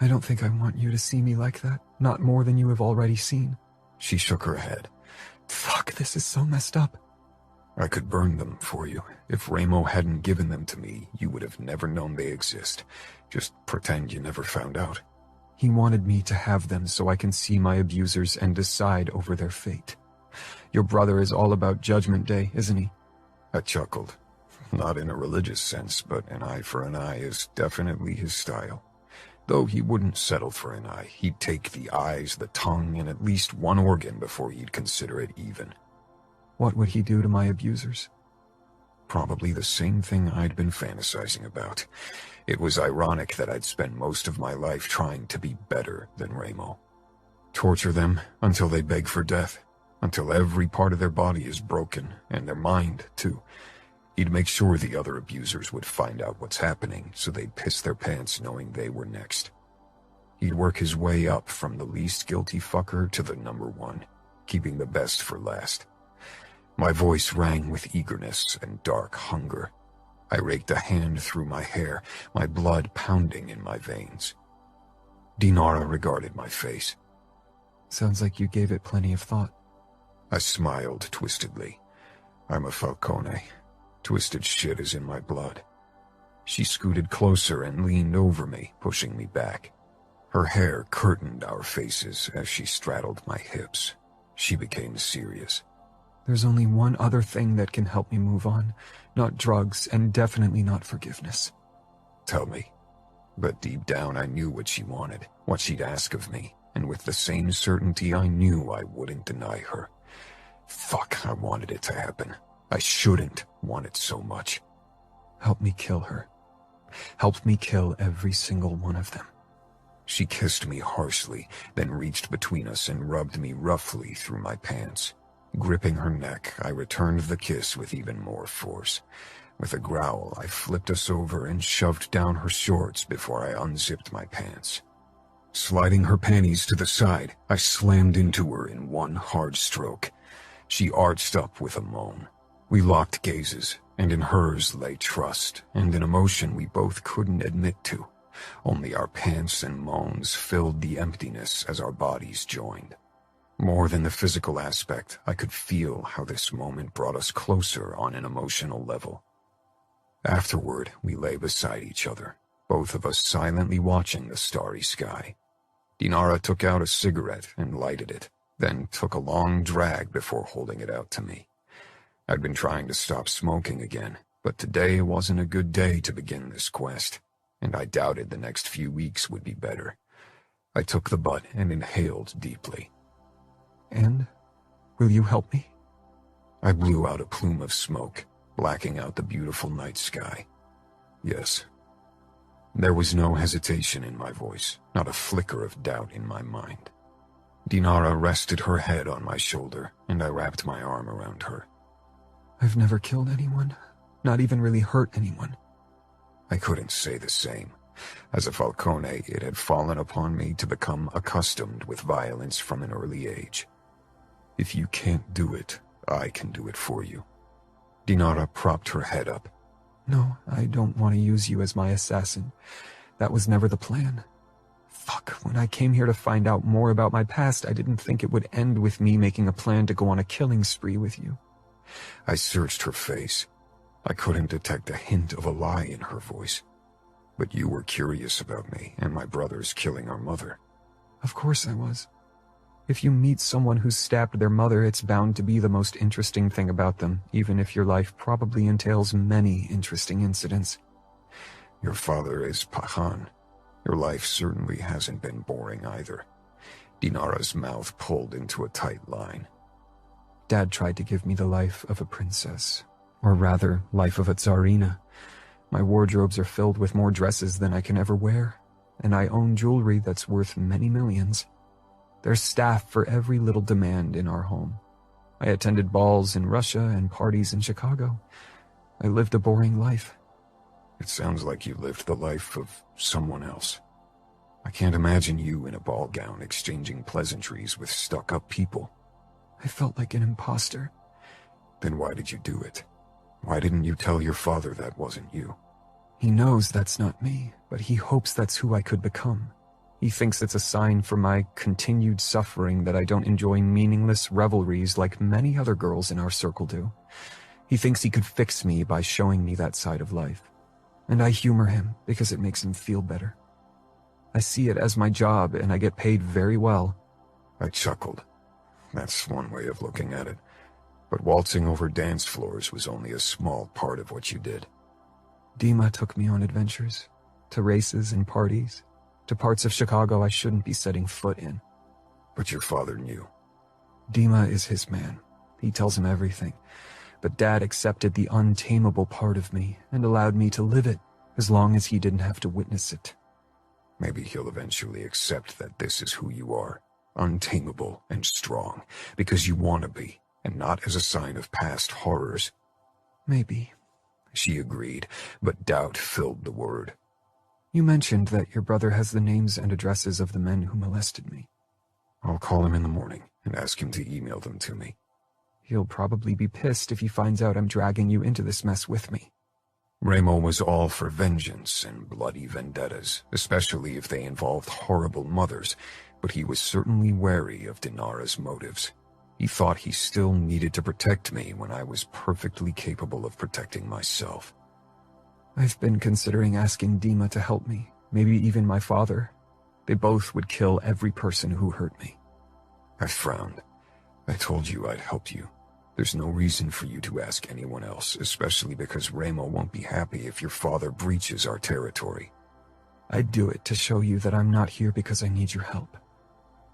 I don't think I want you to see me like that, not more than you have already seen. She shook her head. Fuck, this is so messed up. I could burn them for you. If Ramo hadn't given them to me, you would have never known they exist. Just pretend you never found out. He wanted me to have them so I can see my abusers and decide over their fate. Your brother is all about Judgment Day, isn't he? I chuckled. Not in a religious sense, but an eye for an eye is definitely his style. Though he wouldn't settle for an eye, he'd take the eyes, the tongue, and at least one organ before he'd consider it even. What would he do to my abusers? Probably the same thing I'd been fantasizing about. It was ironic that I'd spent most of my life trying to be better than Ramo. Torture them until they beg for death, until every part of their body is broken, and their mind, too. He'd make sure the other abusers would find out what's happening, so they'd piss their pants knowing they were next. He'd work his way up from the least guilty fucker to the number one, keeping the best for last. My voice rang with eagerness and dark hunger. I raked a hand through my hair, my blood pounding in my veins. Dinara regarded my face. Sounds like you gave it plenty of thought. I smiled twistedly. I'm a Falcone. Twisted shit is in my blood. She scooted closer and leaned over me, pushing me back. Her hair curtained our faces as she straddled my hips. She became serious. There's only one other thing that can help me move on. Not drugs, and definitely not forgiveness. Tell me. But deep down I knew what she wanted, what she'd ask of me, and with the same certainty I knew I wouldn't deny her. Fuck, I wanted it to happen. I shouldn't want it so much. Help me kill her. Help me kill every single one of them. She kissed me harshly, then reached between us and rubbed me roughly through my pants. Gripping her neck, I returned the kiss with even more force. With a growl, I flipped us over and shoved down her shorts before I unzipped my pants. Sliding her panties to the side, I slammed into her in one hard stroke. She arched up with a moan. We locked gazes, and in hers lay trust and an emotion we both couldn't admit to. Only our pants and moans filled the emptiness as our bodies joined. More than the physical aspect, I could feel how this moment brought us closer on an emotional level. Afterward, we lay beside each other, both of us silently watching the starry sky. Dinara took out a cigarette and lighted it, then took a long drag before holding it out to me. I'd been trying to stop smoking again, but today wasn't a good day to begin this quest, and I doubted the next few weeks would be better. I took the butt and inhaled deeply. And? Will you help me? I blew out a plume of smoke, blacking out the beautiful night sky. Yes. There was no hesitation in my voice, not a flicker of doubt in my mind. Dinara rested her head on my shoulder, and I wrapped my arm around her. I've never killed anyone, not even really hurt anyone. I couldn't say the same. As a Falcone, it had fallen upon me to become accustomed with violence from an early age. If you can't do it, I can do it for you. Dinara propped her head up. No, I don't want to use you as my assassin. That was never the plan. Fuck, when I came here to find out more about my past, I didn't think it would end with me making a plan to go on a killing spree with you. I searched her face. I couldn't detect a hint of a lie in her voice. But you were curious about me and my brothers killing our mother. Of course I was. If you meet someone who's stabbed their mother, it's bound to be the most interesting thing about them, even if your life probably entails many interesting incidents. Your father is Pahan. Your life certainly hasn't been boring either. Dinara's mouth pulled into a tight line. Dad tried to give me the life of a princess, or rather, life of a tsarina. My wardrobes are filled with more dresses than I can ever wear, and I own jewelry that's worth many millions. There's staff for every little demand in our home. I attended balls in Russia and parties in Chicago. I lived a boring life. It sounds like you lived the life of someone else. I can't imagine you in a ball gown exchanging pleasantries with stuck-up people. I felt like an imposter. Then why did you do it? Why didn't you tell your father that wasn't you? He knows that's not me, but he hopes that's who I could become. He thinks it's a sign for my continued suffering that I don't enjoy meaningless revelries like many other girls in our circle do. He thinks he could fix me by showing me that side of life. And I humor him because it makes him feel better. I see it as my job and I get paid very well. I chuckled. That's one way of looking at it. But waltzing over dance floors was only a small part of what you did. Dima took me on adventures, to races and parties, to parts of Chicago I shouldn't be setting foot in. But your father knew. Dima is his man. He tells him everything. But Dad accepted the untamable part of me and allowed me to live it, as long as he didn't have to witness it. Maybe he'll eventually accept that this is who you are, untamable and strong, because you want to be, and not as a sign of past horrors. Maybe. She agreed, but doubt filled the word. You mentioned that your brother has the names and addresses of the men who molested me. I'll call him in the morning and ask him to email them to me. He'll probably be pissed if he finds out I'm dragging you into this mess with me. Remo was all for vengeance and bloody vendettas, especially if they involved horrible mothers, but he was certainly wary of Dinara's motives. He thought he still needed to protect me when I was perfectly capable of protecting myself. I've been considering asking Dima to help me, maybe even my father. They both would kill every person who hurt me. I frowned. I told you I'd help you. There's no reason for you to ask anyone else, especially because Ramo won't be happy if your father breaches our territory. I'd do it to show you that I'm not here because I need your help.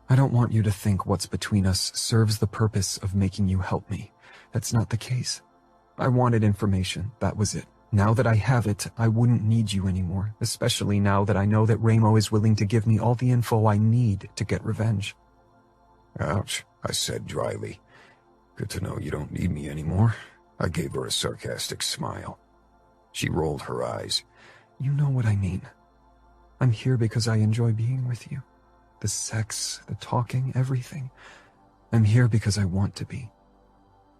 I don't want you to think what's between us serves the purpose of making you help me. That's not the case. I wanted information, that was it. Now that I have it, I wouldn't need you anymore, especially now that I know that Ramo is willing to give me all the info I need to get revenge. Ouch, I said dryly. Good to know you don't need me anymore. I gave her a sarcastic smile. She rolled her eyes. You know what I mean. I'm here because I enjoy being with you. The sex, the talking, everything. I'm here because I want to be.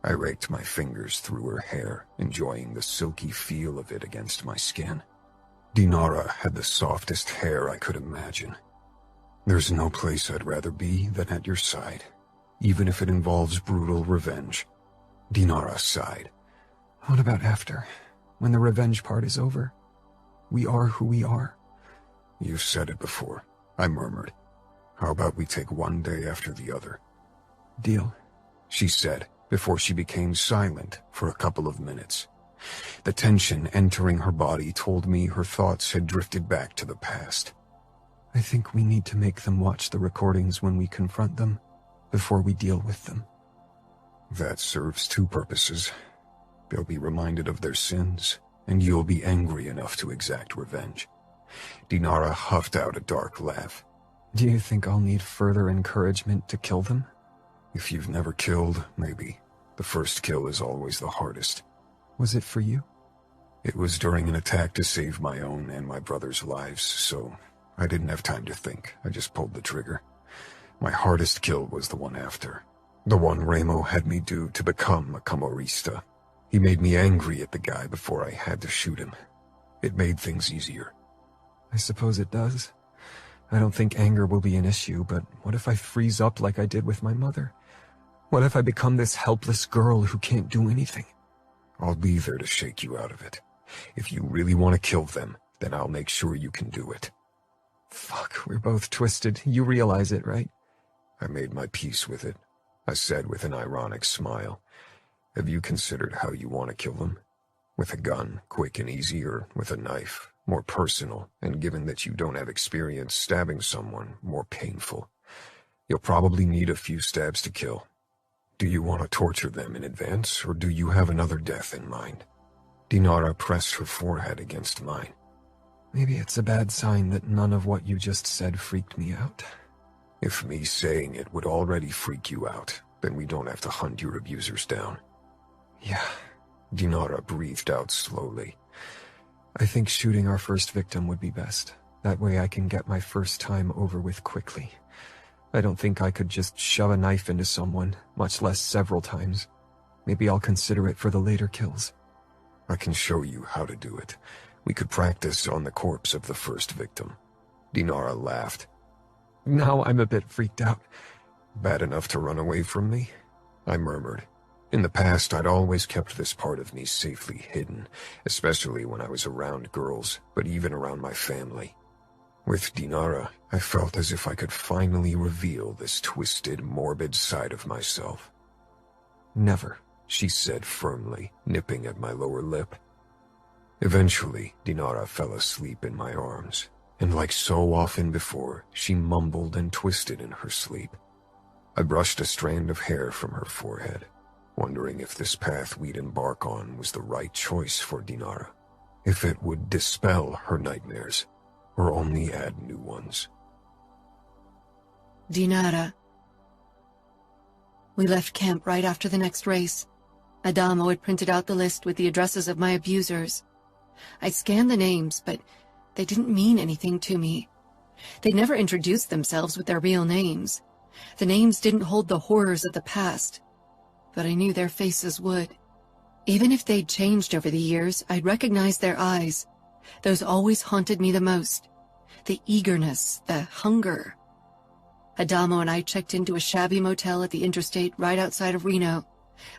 I raked my fingers through her hair, enjoying the silky feel of it against my skin. Dinara had the softest hair I could imagine. There's no place I'd rather be than at your side, even if it involves brutal revenge. Dinara sighed. What about after? When the revenge part is over? We are who we are. You've said it before, I murmured. How about we take one day after the other? Deal, she said, before she became silent for a couple of minutes. The tension entering her body told me her thoughts had drifted back to the past. I think we need to make them watch the recordings when we confront them, before we deal with them. That serves two purposes. They'll be reminded of their sins, and you'll be angry enough to exact revenge. Dinara huffed out a dark laugh. Do you think I'll need further encouragement to kill them? If you've never killed, maybe. The first kill is always the hardest. Was it for you? It was during an attack to save my own and my brother's lives, so I didn't have time to think. I just pulled the trigger. My hardest kill was the one after. The one Ramo had me do to become a Camorrista. He made me angry at the guy before I had to shoot him. It made things easier. I suppose it does. I don't think anger will be an issue, but what if I freeze up like I did with my mother? What if I become this helpless girl who can't do anything? I'll be there to shake you out of it. If you really want to kill them, then I'll make sure you can do it. Fuck, we're both twisted. You realize it, right? I made my peace with it, I said with an ironic smile. Have you considered how you want to kill them? With a gun, quick and easy, or with a knife, more personal, and given that you don't have experience stabbing someone, more painful? You'll probably need a few stabs to kill. Do you want to torture them in advance, or do you have another death in mind? Dinara pressed her forehead against mine. Maybe it's a bad sign that none of what you just said freaked me out. If me saying it would already freak you out, then we don't have to hunt your abusers down. Yeah. Dinara breathed out slowly. I think shooting our first victim would be best. That way I can get my first time over with quickly. I don't think I could just shove a knife into someone, much less several times. Maybe I'll consider it for the later kills. I can show you how to do it. We could practice on the corpse of the first victim. Dinara laughed. Now I'm a bit freaked out. Bad enough to run away from me? I murmured. In the past, I'd always kept this part of me safely hidden, especially when I was around girls, but even around my family. With Dinara, I felt as if I could finally reveal this twisted, morbid side of myself. Never, she said firmly, nipping at my lower lip. Eventually, Dinara fell asleep in my arms, and like so often before, she mumbled and twisted in her sleep. I brushed a strand of hair from her forehead, wondering if this path we'd embark on was the right choice for Dinara, if it would dispel her nightmares, or only add new ones. Dinara. We left camp right after the next race. Adamo had printed out the list with the addresses of my abusers. I scanned the names, but they didn't mean anything to me. They'd never introduced themselves with their real names. The names didn't hold the horrors of the past, but I knew their faces would. Even if they'd changed over the years, I'd recognize their eyes. Those always haunted me the most. The eagerness, the hunger. Adamo and I checked into a shabby motel at the interstate right outside of Reno,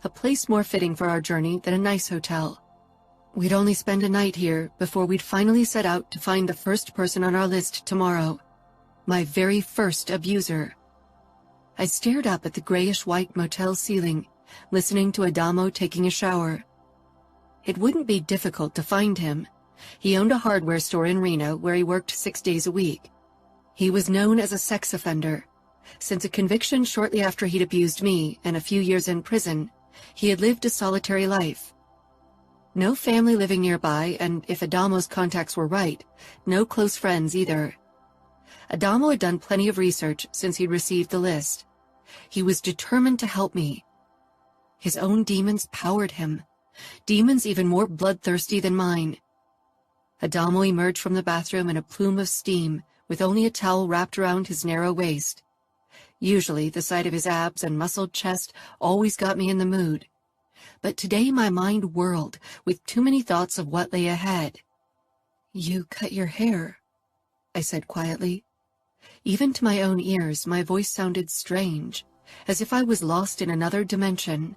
a place more fitting for our journey than a nice hotel. We'd only spend a night here before we'd finally set out to find the first person on our list tomorrow. My very first abuser. I stared up at the grayish-white motel ceiling, listening to Adamo taking a shower. It wouldn't be difficult to find him. He owned a hardware store in Reno where he worked 6 days a week. He was known as a sex offender. Since a conviction shortly after he'd abused me and a few years in prison, he had lived a solitary life. No family living nearby, and if Adamo's contacts were right, no close friends either. Adamo had done plenty of research since he'd received the list. He was determined to help me. His own demons powered him, demons even more bloodthirsty than mine. Adamo emerged from the bathroom in a plume of steam, with only a towel wrapped around his narrow waist. Usually, the sight of his abs and muscled chest always got me in the mood. But today my mind whirled with too many thoughts of what lay ahead. "You cut your hair," I said quietly. Even to my own ears, my voice sounded strange, as if I was lost in another dimension.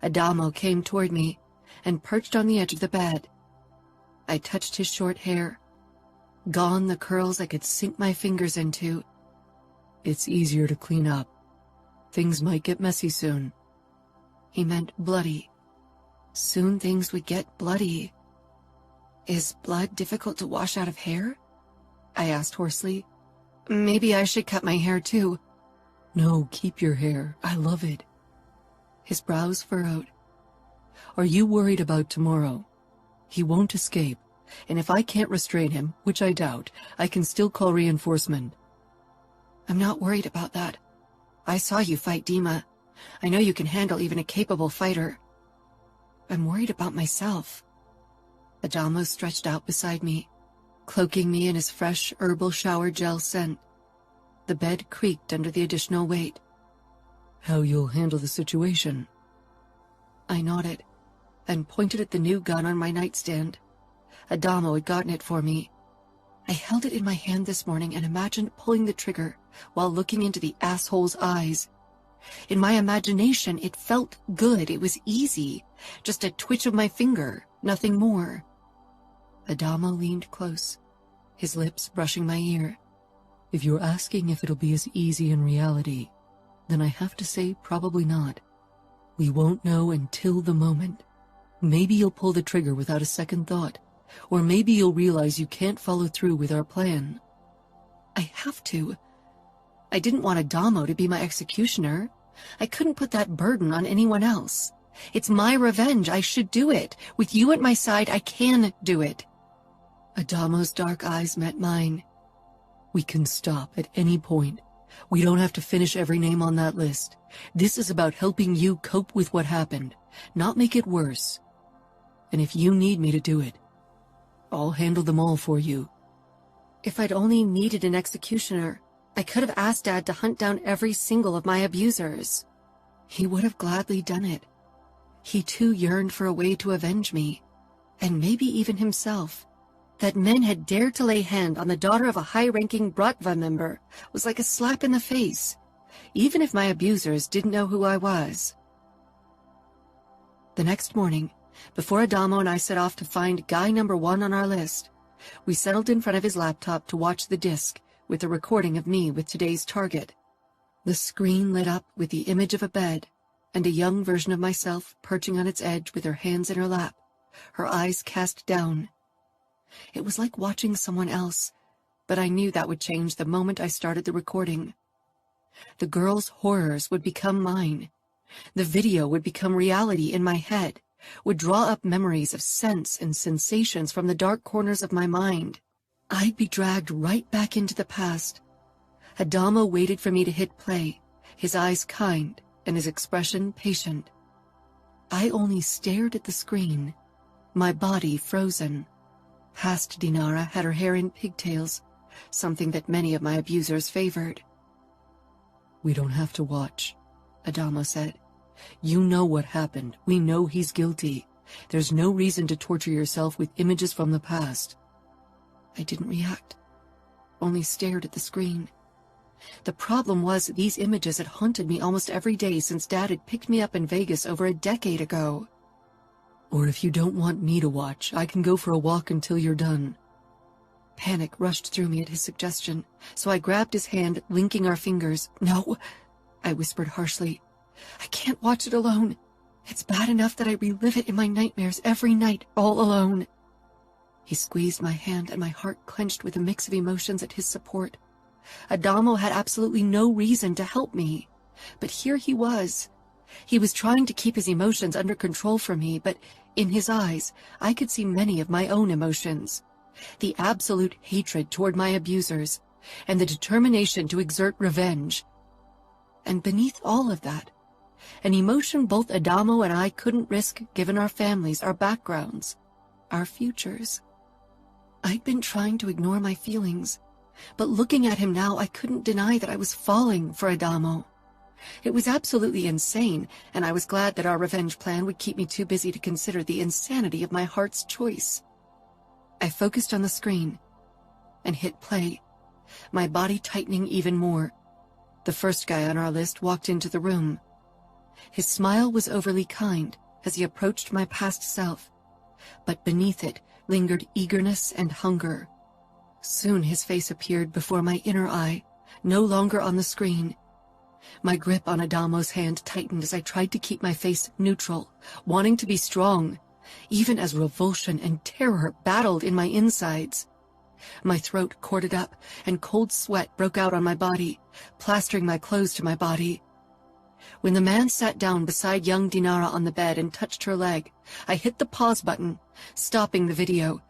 Adamo came toward me and perched on the edge of the bed. I touched his short hair. Gone the curls I could sink my fingers into. "It's easier to clean up. Things might get messy soon." He meant bloody. Soon things would get bloody. "Is blood difficult to wash out of hair?" I asked hoarsely. "Maybe I should cut my hair too." "No, keep your hair. I love it." His brows furrowed. "Are you worried about tomorrow? He won't escape, and if I can't restrain him, which I doubt, I can still call reinforcement." "I'm not worried about that. I saw you fight Dima. I know you can handle even a capable fighter. I'm worried about myself." Adamo stretched out beside me, cloaking me in his fresh herbal shower gel scent. The bed creaked under the additional weight. "How you'll handle the situation?" I nodded and pointed at the new gun on my nightstand. Adamo had gotten it for me. I held it in my hand this morning and imagined pulling the trigger while looking into the asshole's eyes. In my imagination, it felt good. It was easy. Just a twitch of my finger, nothing more. Adamo leaned close, his lips brushing my ear. "If you're asking if it'll be as easy in reality, then I have to say probably not. We won't know until the moment. Maybe you'll pull the trigger without a second thought, or maybe you'll realize you can't follow through with our plan." I have to. I didn't want Adamo to be my executioner. I couldn't put that burden on anyone else. It's my revenge. I should do it. With you at my side, I can do it. Adamo's dark eyes met mine. "We can stop at any point. We don't have to finish every name on that list. This is about helping you cope with what happened, not make it worse. And if you need me to do it, I'll handle them all for you." If I'd only needed an executioner, I could have asked Dad to hunt down every single of my abusers. He would have gladly done it. He too yearned for a way to avenge me, and maybe even himself. That men had dared to lay hand on the daughter of a high-ranking Bratva member was like a slap in the face, even if my abusers didn't know who I was. The next morning, before Adamo and I set off to find guy number 1 on our list, we settled in front of his laptop to watch the disc with a recording of me with today's target. The screen lit up with the image of a bed and a young version of myself perching on its edge with her hands in her lap, her eyes cast down. It was like watching someone else, but I knew that would change the moment I started the recording. The girl's horrors would become mine. The video would become reality in my head, would draw up memories of scents and sensations from the dark corners of my mind. I'd be dragged right back into the past. Adamo waited for me to hit play, his eyes kind and his expression patient. I only stared at the screen, my body frozen. Past Dinara had her hair in pigtails, something that many of my abusers favored. "We don't have to watch," Adamo said. "You know what happened. We know he's guilty. There's no reason to torture yourself with images from the past." I didn't react, only stared at the screen. The problem was that these images had haunted me almost every day since Dad had picked me up in Vegas over a decade ago. Or if you don't want me to watch, I can go for a walk until you're done. Panic rushed through me at his suggestion, so I grabbed his hand, linking our fingers. No, I whispered harshly. I can't watch it alone. It's bad enough that I relive it in my nightmares every night, all alone. He squeezed my hand, and my heart clenched with a mix of emotions at his support. Adamo had absolutely no reason to help me, but here he was. He was trying to keep his emotions under control for me, but in his eyes, I could see many of my own emotions. The absolute hatred toward my abusers, and the determination to exert revenge. And beneath all of that, an emotion both Adamo and I couldn't risk given our families, our backgrounds, our futures. I'd been trying to ignore my feelings, but looking at him now, I couldn't deny that I was falling for Adamo. It was absolutely insane, and I was glad that our revenge plan would keep me too busy to consider the insanity of my heart's choice. I focused on the screen and hit play, my body tightening even more. The first guy on our list walked into the room. His smile was overly kind as he approached my past self, but beneath it lingered eagerness and hunger. Soon his face appeared before my inner eye, no longer on the screen. My grip on Adamo's hand tightened as I tried to keep my face neutral, wanting to be strong, even as revulsion and terror battled in my insides. My throat corded up, and cold sweat broke out on my body, plastering my clothes to my body. When the man sat down beside young Dinara on the bed and touched her leg, I hit the pause button, stopping the video.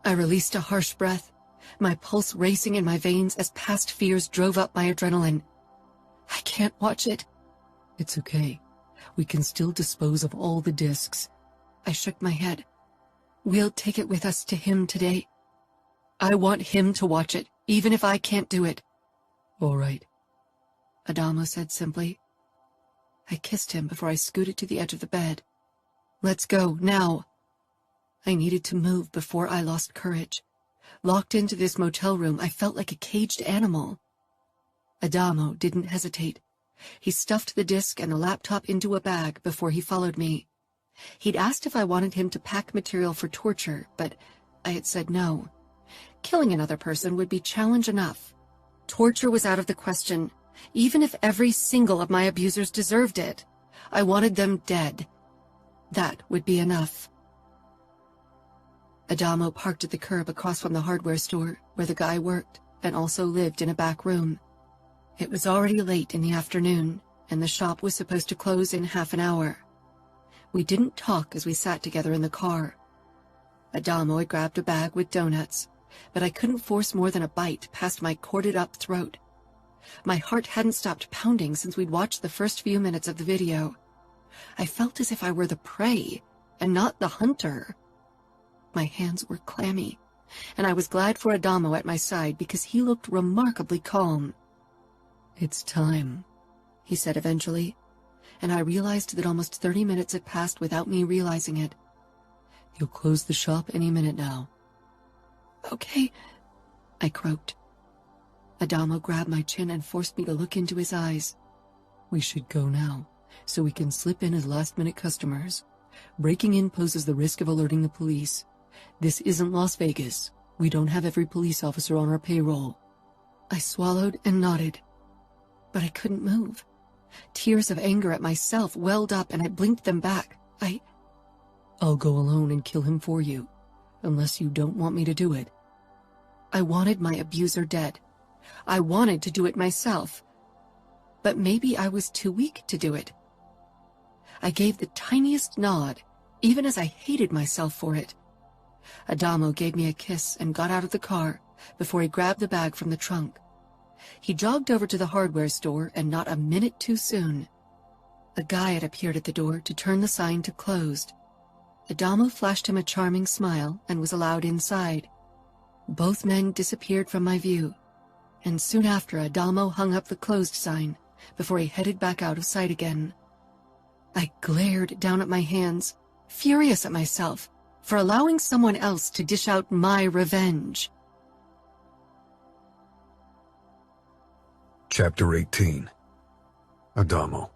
I released a harsh breath, my pulse racing in my veins as past fears drove up my adrenaline. I can't watch it. It's okay. We can still dispose of all the discs. I shook my head. We'll take it with us to him today. I want him to watch it, even if I can't do it. All right, Adamo said simply. I kissed him before I scooted to the edge of the bed. Let's go, now. I needed to move before I lost courage. Locked into this motel room, I felt like a caged animal. Adamo didn't hesitate. He stuffed the disc and the laptop into a bag before he followed me. He'd asked if I wanted him to pack material for torture, but I had said no. Killing another person would be challenge enough. Torture was out of the question, even if every single of my abusers deserved it. I wanted them dead. That would be enough. Adamo parked at the curb across from the hardware store where the guy worked and also lived in a back room. It was already late in the afternoon, and the shop was supposed to close in half an hour. We didn't talk as we sat together in the car. Adamo had grabbed a bag with donuts, but I couldn't force more than a bite past my corded-up throat. My heart hadn't stopped pounding since we'd watched the first few minutes of the video. I felt as if I were the prey, and not the hunter. My hands were clammy, and I was glad for Adamo at my side because he looked remarkably calm. It's time, he said eventually, and I realized that almost 30 minutes had passed without me realizing it. You'll close the shop any minute now. Okay, I croaked. Adamo grabbed my chin and forced me to look into his eyes. We should go now, so we can slip in as last-minute customers. Breaking in poses the risk of alerting the police. This isn't Las Vegas. We don't have every police officer on our payroll. I swallowed and nodded, but I couldn't move. Tears of anger at myself welled up and I blinked them back. I'll go alone and kill him for you, unless you don't want me to do it. I wanted my abuser dead. I wanted to do it myself, but maybe I was too weak to do it. I gave the tiniest nod, even as I hated myself for it. Adamo gave me a kiss and got out of the car before he grabbed the bag from the trunk. He jogged over to the hardware store, and not a minute too soon, a guy had appeared at the door to turn the sign to closed. Adamo flashed him a charming smile and was allowed inside. Both men disappeared from my view, and soon after Adamo hung up the closed sign before he headed back out of sight again. I glared down at my hands, furious at myself for allowing someone else to dish out my revenge. Chapter 18. Adamo.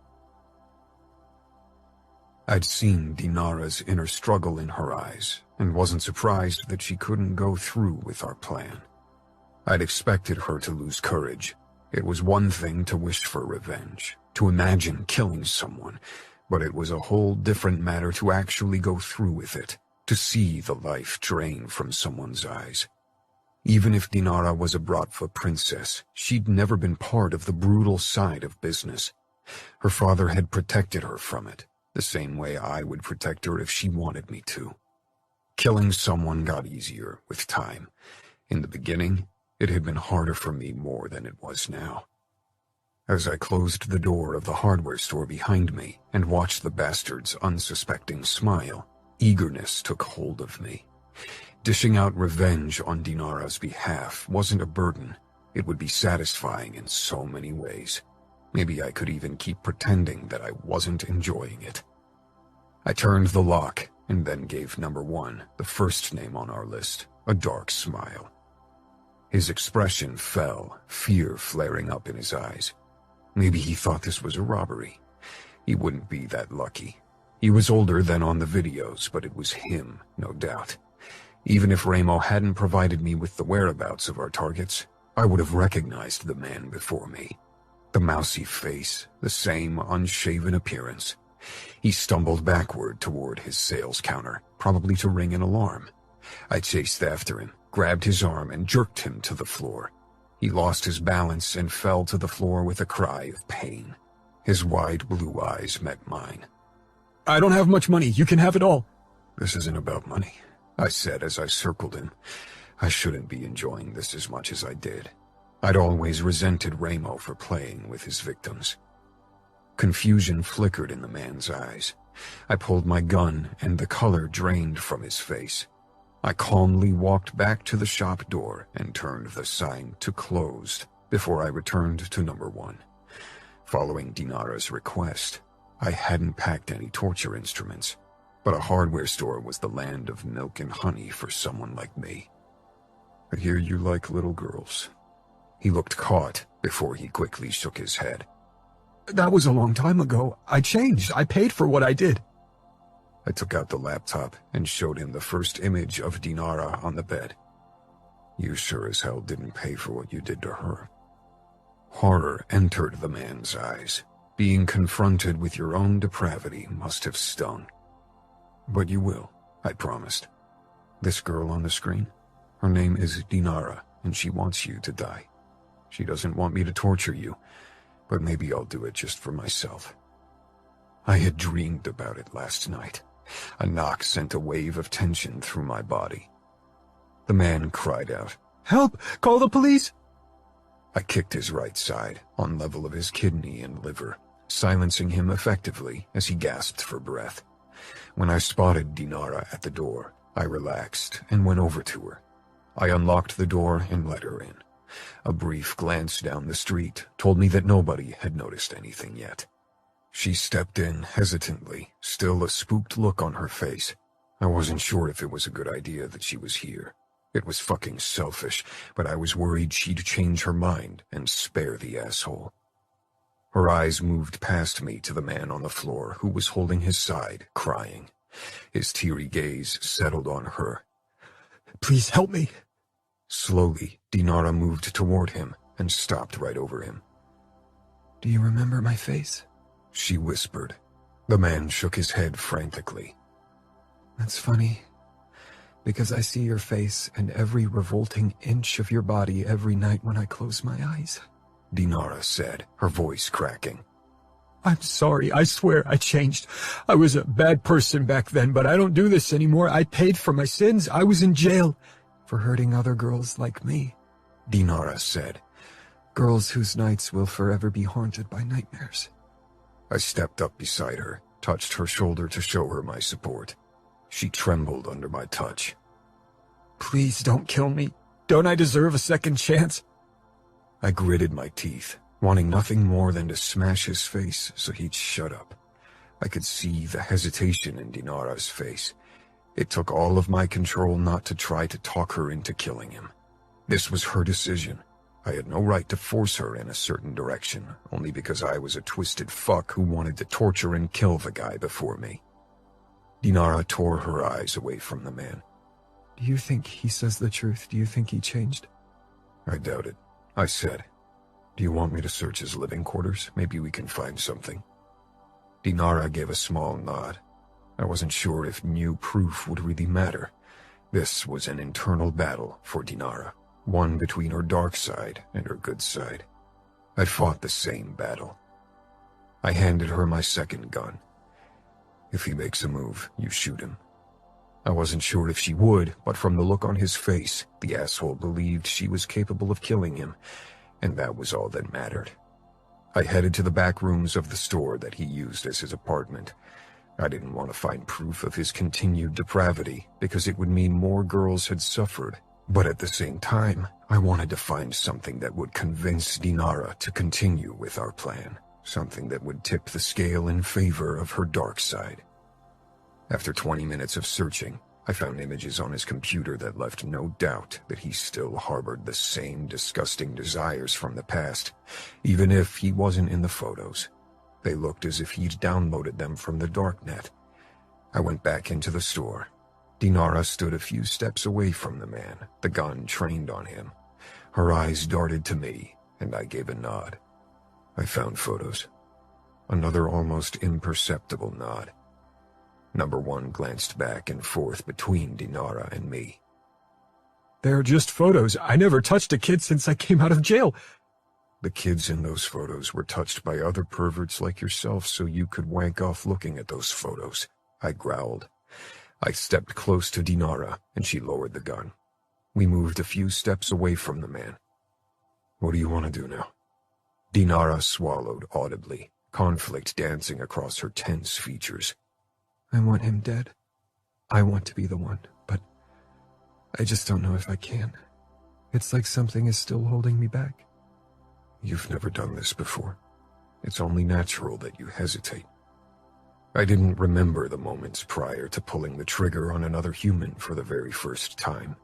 I'd seen Dinara's inner struggle in her eyes, and wasn't surprised that she couldn't go through with our plan. I'd expected her to lose courage. It was one thing to wish for revenge, to imagine killing someone, but it was a whole different matter to actually go through with it, to see the life drain from someone's eyes. Even if Dinara was a Bratva princess, she'd never been part of the brutal side of business. Her father had protected her from it, the same way I would protect her if she wanted me to. Killing someone got easier with time. In the beginning, it had been harder for me more than it was now. As I closed the door of the hardware store behind me and watched the bastard's unsuspecting smile, eagerness took hold of me. Dishing out revenge on Dinara's behalf wasn't a burden. It would be satisfying in so many ways. Maybe I could even keep pretending that I wasn't enjoying it. I turned the lock and then gave number 1, the first name on our list, a dark smile. His expression fell, fear flaring up in his eyes. Maybe he thought this was a robbery. He wouldn't be that lucky. He was older than on the videos, but it was him, no doubt. Even if Ramo hadn't provided me with the whereabouts of our targets, I would have recognized the man before me. The mousy face, the same unshaven appearance. He stumbled backward toward his sales counter, probably to ring an alarm. I chased after him, grabbed his arm, and jerked him to the floor. He lost his balance and fell to the floor with a cry of pain. His wide blue eyes met mine. I don't have much money. You can have it all. This isn't about money, I said as I circled him. I shouldn't be enjoying this as much as I did. I'd always resented Ramo for playing with his victims. Confusion flickered in the man's eyes. I pulled my gun, and the color drained from his face. I calmly walked back to the shop door and turned the sign to closed before I returned to number 1. Following Dinara's request, I hadn't packed any torture instruments, but a hardware store was the land of milk and honey for someone like me. I hear you like little girls. He looked caught before he quickly shook his head. That was a long time ago. I changed. I paid for what I did. I took out the laptop and showed him the first image of Dinara on the bed. You sure as hell didn't pay for what you did to her. Horror entered the man's eyes. Being confronted with your own depravity must have stung. But you will, I promised. This girl on the screen, her name is Dinara, and she wants you to die. She doesn't want me to torture you, but maybe I'll do it just for myself. I had dreamed about it last night. A knock sent a wave of tension through my body. The man cried out, Help! Call the police! I kicked his right side, on level of his kidney and liver, silencing him effectively as he gasped for breath. When I spotted Dinara at the door, I relaxed and went over to her. I unlocked the door and let her in. A brief glance down the street told me that nobody had noticed anything yet. She stepped in hesitantly, still a spooked look on her face. I wasn't sure if it was a good idea that she was here. It was fucking selfish, but I was worried she'd change her mind and spare the asshole. Her eyes moved past me to the man on the floor who was holding his side, crying. His teary gaze settled on her. Please help me. Slowly, Dinara moved toward him and stopped right over him. Do you remember my face? She whispered. The man shook his head frantically. That's funny, because I see your face and every revolting inch of your body every night when I close my eyes, Dinara said, her voice cracking. I'm sorry, I swear I changed. I was a bad person back then, but I don't do this anymore. I paid for my sins. I was in jail for hurting other girls like me, Dinara said. Girls whose nights will forever be haunted by nightmares. I stepped up beside her, touched her shoulder to show her my support. She trembled under my touch. Please don't kill me. Don't I deserve a second chance? I gritted my teeth, wanting nothing more than to smash his face so he'd shut up. I could see the hesitation in Dinara's face. It took all of my control not to try to talk her into killing him. This was her decision. I had no right to force her in a certain direction, only because I was a twisted fuck who wanted to torture and kill the guy before me. Dinara tore her eyes away from the man. Do you think he says the truth? Do you think he changed? I doubt it. I said, "Do you want me to search his living quarters? Maybe we can find something." Dinara gave a small nod. I wasn't sure if new proof would really matter. This was an internal battle for Dinara, one between her dark side and her good side. I fought the same battle. I handed her my second gun. "If he makes a move, you shoot him." I wasn't sure if she would, but from the look on his face, the asshole believed she was capable of killing him, and that was all that mattered. I headed to the back rooms of the store that he used as his apartment. I didn't want to find proof of his continued depravity, because it would mean more girls had suffered. But at the same time, I wanted to find something that would convince Dinara to continue with our plan, something that would tip the scale in favor of her dark side. After 20 minutes of searching, I found images on his computer that left no doubt that he still harbored the same disgusting desires from the past, even if he wasn't in the photos. They looked as if he'd downloaded them from the darknet. I went back into the store. Dinara stood a few steps away from the man, the gun trained on him. Her eyes darted to me, and I gave a nod. I found photos. Another almost imperceptible nod. Number 1 glanced back and forth between Dinara and me. They're just photos. I never touched a kid since I came out of jail. The kids in those photos were touched by other perverts like yourself, so you could wank off looking at those photos, I growled. I stepped close to Dinara, and she lowered the gun. We moved a few steps away from the man. "What do you want to do now?" Dinara swallowed audibly, conflict dancing across her tense features. I want him dead. I want to be the one, but I just don't know if I can. It's like something is still holding me back. You've never done this before. It's only natural that you hesitate. I didn't remember the moments prior to pulling the trigger on another human for the very first time.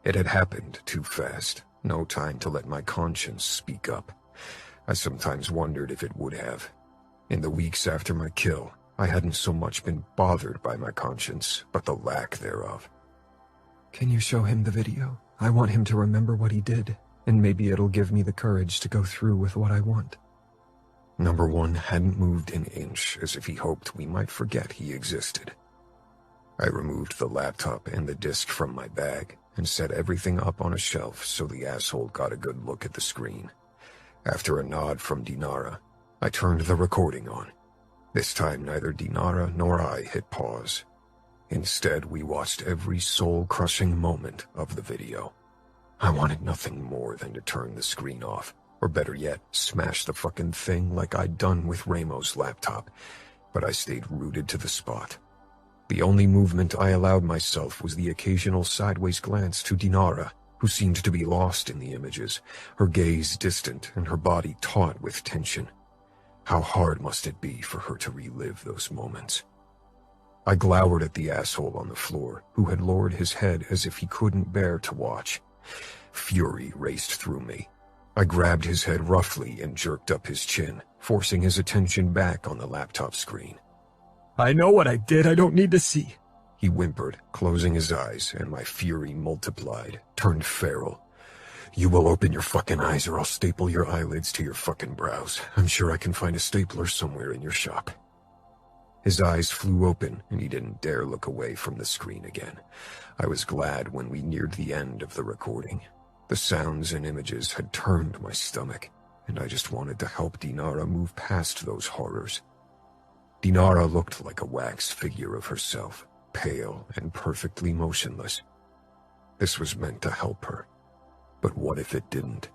It had happened too fast, no time to let my conscience speak up. I sometimes wondered if it would have. In the weeks after my kill, I hadn't so much been bothered by my conscience, but the lack thereof. Can you show him the video? I want him to remember what he did, and maybe it'll give me the courage to go through with what I want. Number 1 hadn't moved an inch, as if he hoped we might forget he existed. I removed the laptop and the disc from my bag and set everything up on a shelf so the asshole got a good look at the screen. After a nod from Dinara, I turned the recording on. This time neither Dinara nor I hit pause. Instead, we watched every soul-crushing moment of the video. I wanted nothing more than to turn the screen off, or better yet, smash the fucking thing like I'd done with Ramo's laptop, but I stayed rooted to the spot. The only movement I allowed myself was the occasional sideways glance to Dinara, who seemed to be lost in the images, her gaze distant and her body taut with tension. How hard must it be for her to relive those moments? I glowered at the asshole on the floor, who had lowered his head as if he couldn't bear to watch. Fury raced through me. I grabbed his head roughly and jerked up his chin, forcing his attention back on the laptop screen. I know what I did. I don't need to see. He whimpered, closing his eyes, and my fury multiplied, turned feral. You will open your fucking eyes or I'll staple your eyelids to your fucking brows. I'm sure I can find a stapler somewhere in your shop. His eyes flew open, and he didn't dare look away from the screen again. I was glad when we neared the end of the recording. The sounds and images had turned my stomach, and I just wanted to help Dinara move past those horrors. Dinara looked like a wax figure of herself, pale and perfectly motionless. This was meant to help her. But what if it didn't?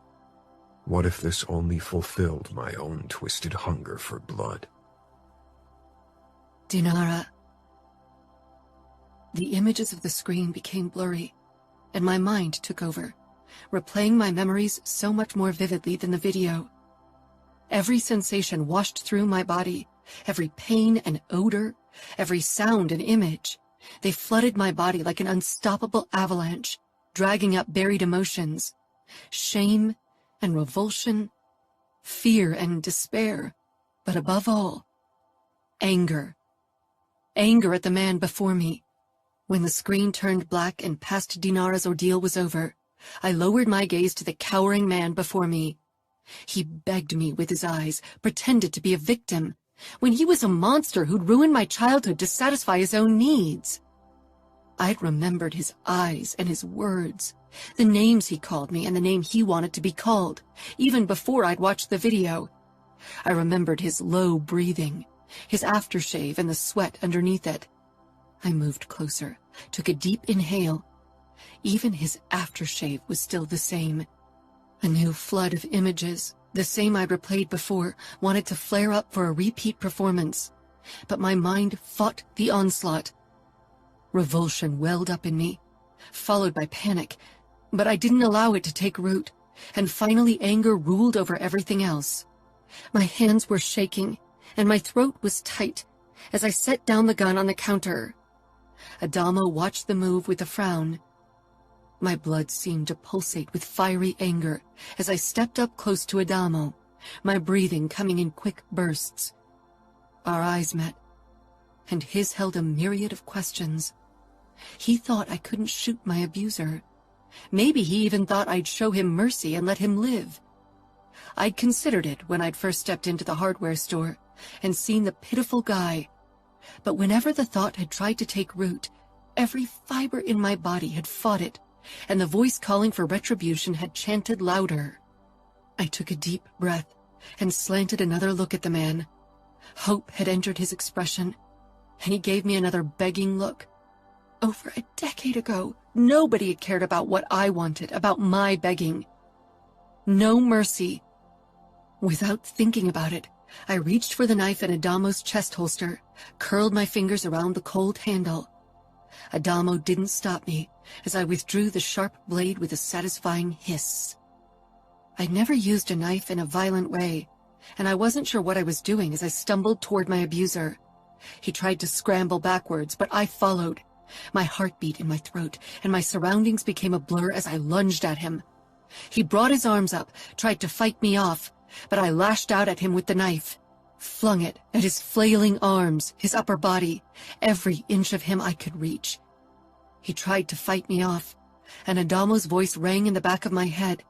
What if this only fulfilled my own twisted hunger for blood? Dinara. The images of the screen became blurry, and my mind took over, replaying my memories so much more vividly than the video. Every sensation washed through my body, every pain and odor, every sound and image. They flooded my body like an unstoppable avalanche, dragging up buried emotions, shame and revulsion, fear and despair, but above all, anger. anger at the man before me. When the screen turned black and past Dinara's ordeal was over, I lowered my gaze to the cowering man before me. He begged me with his eyes, pretended to be a victim, when he was a monster who'd ruined my childhood to satisfy his own needs. I'd remembered his eyes and his words, the names he called me and the name he wanted to be called, even before I'd watched the video. I remembered his low breathing, his aftershave and the sweat underneath it. I moved closer, took a deep inhale. Even his aftershave was still the same. A new flood of images, the same I'd replayed before, wanted to flare up for a repeat performance. But my mind fought the onslaught. Revulsion welled up in me, followed by panic, but I didn't allow it to take root, and finally anger ruled over everything else. My hands were shaking, and my throat was tight as I set down the gun on the counter. Adamo watched the move with a frown. My blood seemed to pulsate with fiery anger as I stepped up close to Adamo, my breathing coming in quick bursts. Our eyes met, and his held a myriad of questions. He thought I couldn't shoot my abuser. Maybe he even thought I'd show him mercy and let him live. I'd considered it when I'd first stepped into the hardware store and seen the pitiful guy. But whenever the thought had tried to take root, every fiber in my body had fought it, and the voice calling for retribution had chanted louder. I took a deep breath and slanted another look at the man. Hope had entered his expression, and he gave me another begging look. Over a decade ago, nobody had cared about what I wanted, about my begging. No mercy. Without thinking about it, I reached for the knife in Adamo's chest holster, curled my fingers around the cold handle. Adamo didn't stop me as I withdrew the sharp blade with a satisfying hiss. I'd never used a knife in a violent way, and I wasn't sure what I was doing as I stumbled toward my abuser. He tried to scramble backwards, but I followed. My heart beat in my throat, and my surroundings became a blur as I lunged at him. He brought his arms up, tried to fight me off, but I lashed out at him with the knife, flung it at his flailing arms, his upper body, every inch of him I could reach. He tried to fight me off, and Adamo's voice rang in the back of my head,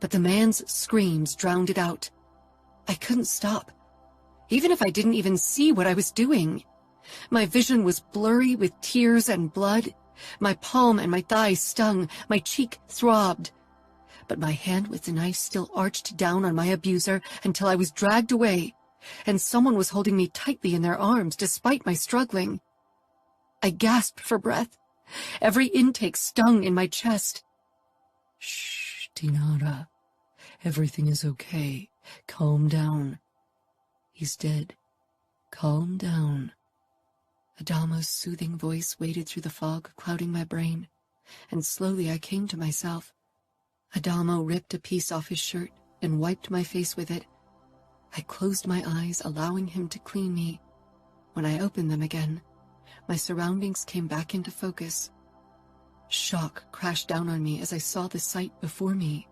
but the man's screams drowned it out. I couldn't stop, even if I didn't even see what I was doing. My vision was blurry with tears and blood. My palm and my thigh stung, my cheek throbbed. But my hand with the knife still arched down on my abuser until I was dragged away, and someone was holding me tightly in their arms despite my struggling. I gasped for breath. Every intake stung in my chest. Shh, Dinara. Everything is okay. Calm down. He's dead. Calm down. Adamo's soothing voice waded through the fog, clouding my brain, and slowly I came to myself. Adamo ripped a piece off his shirt and wiped my face with it. I closed my eyes, allowing him to clean me. When I opened them again, my surroundings came back into focus. Shock crashed down on me as I saw the sight before me.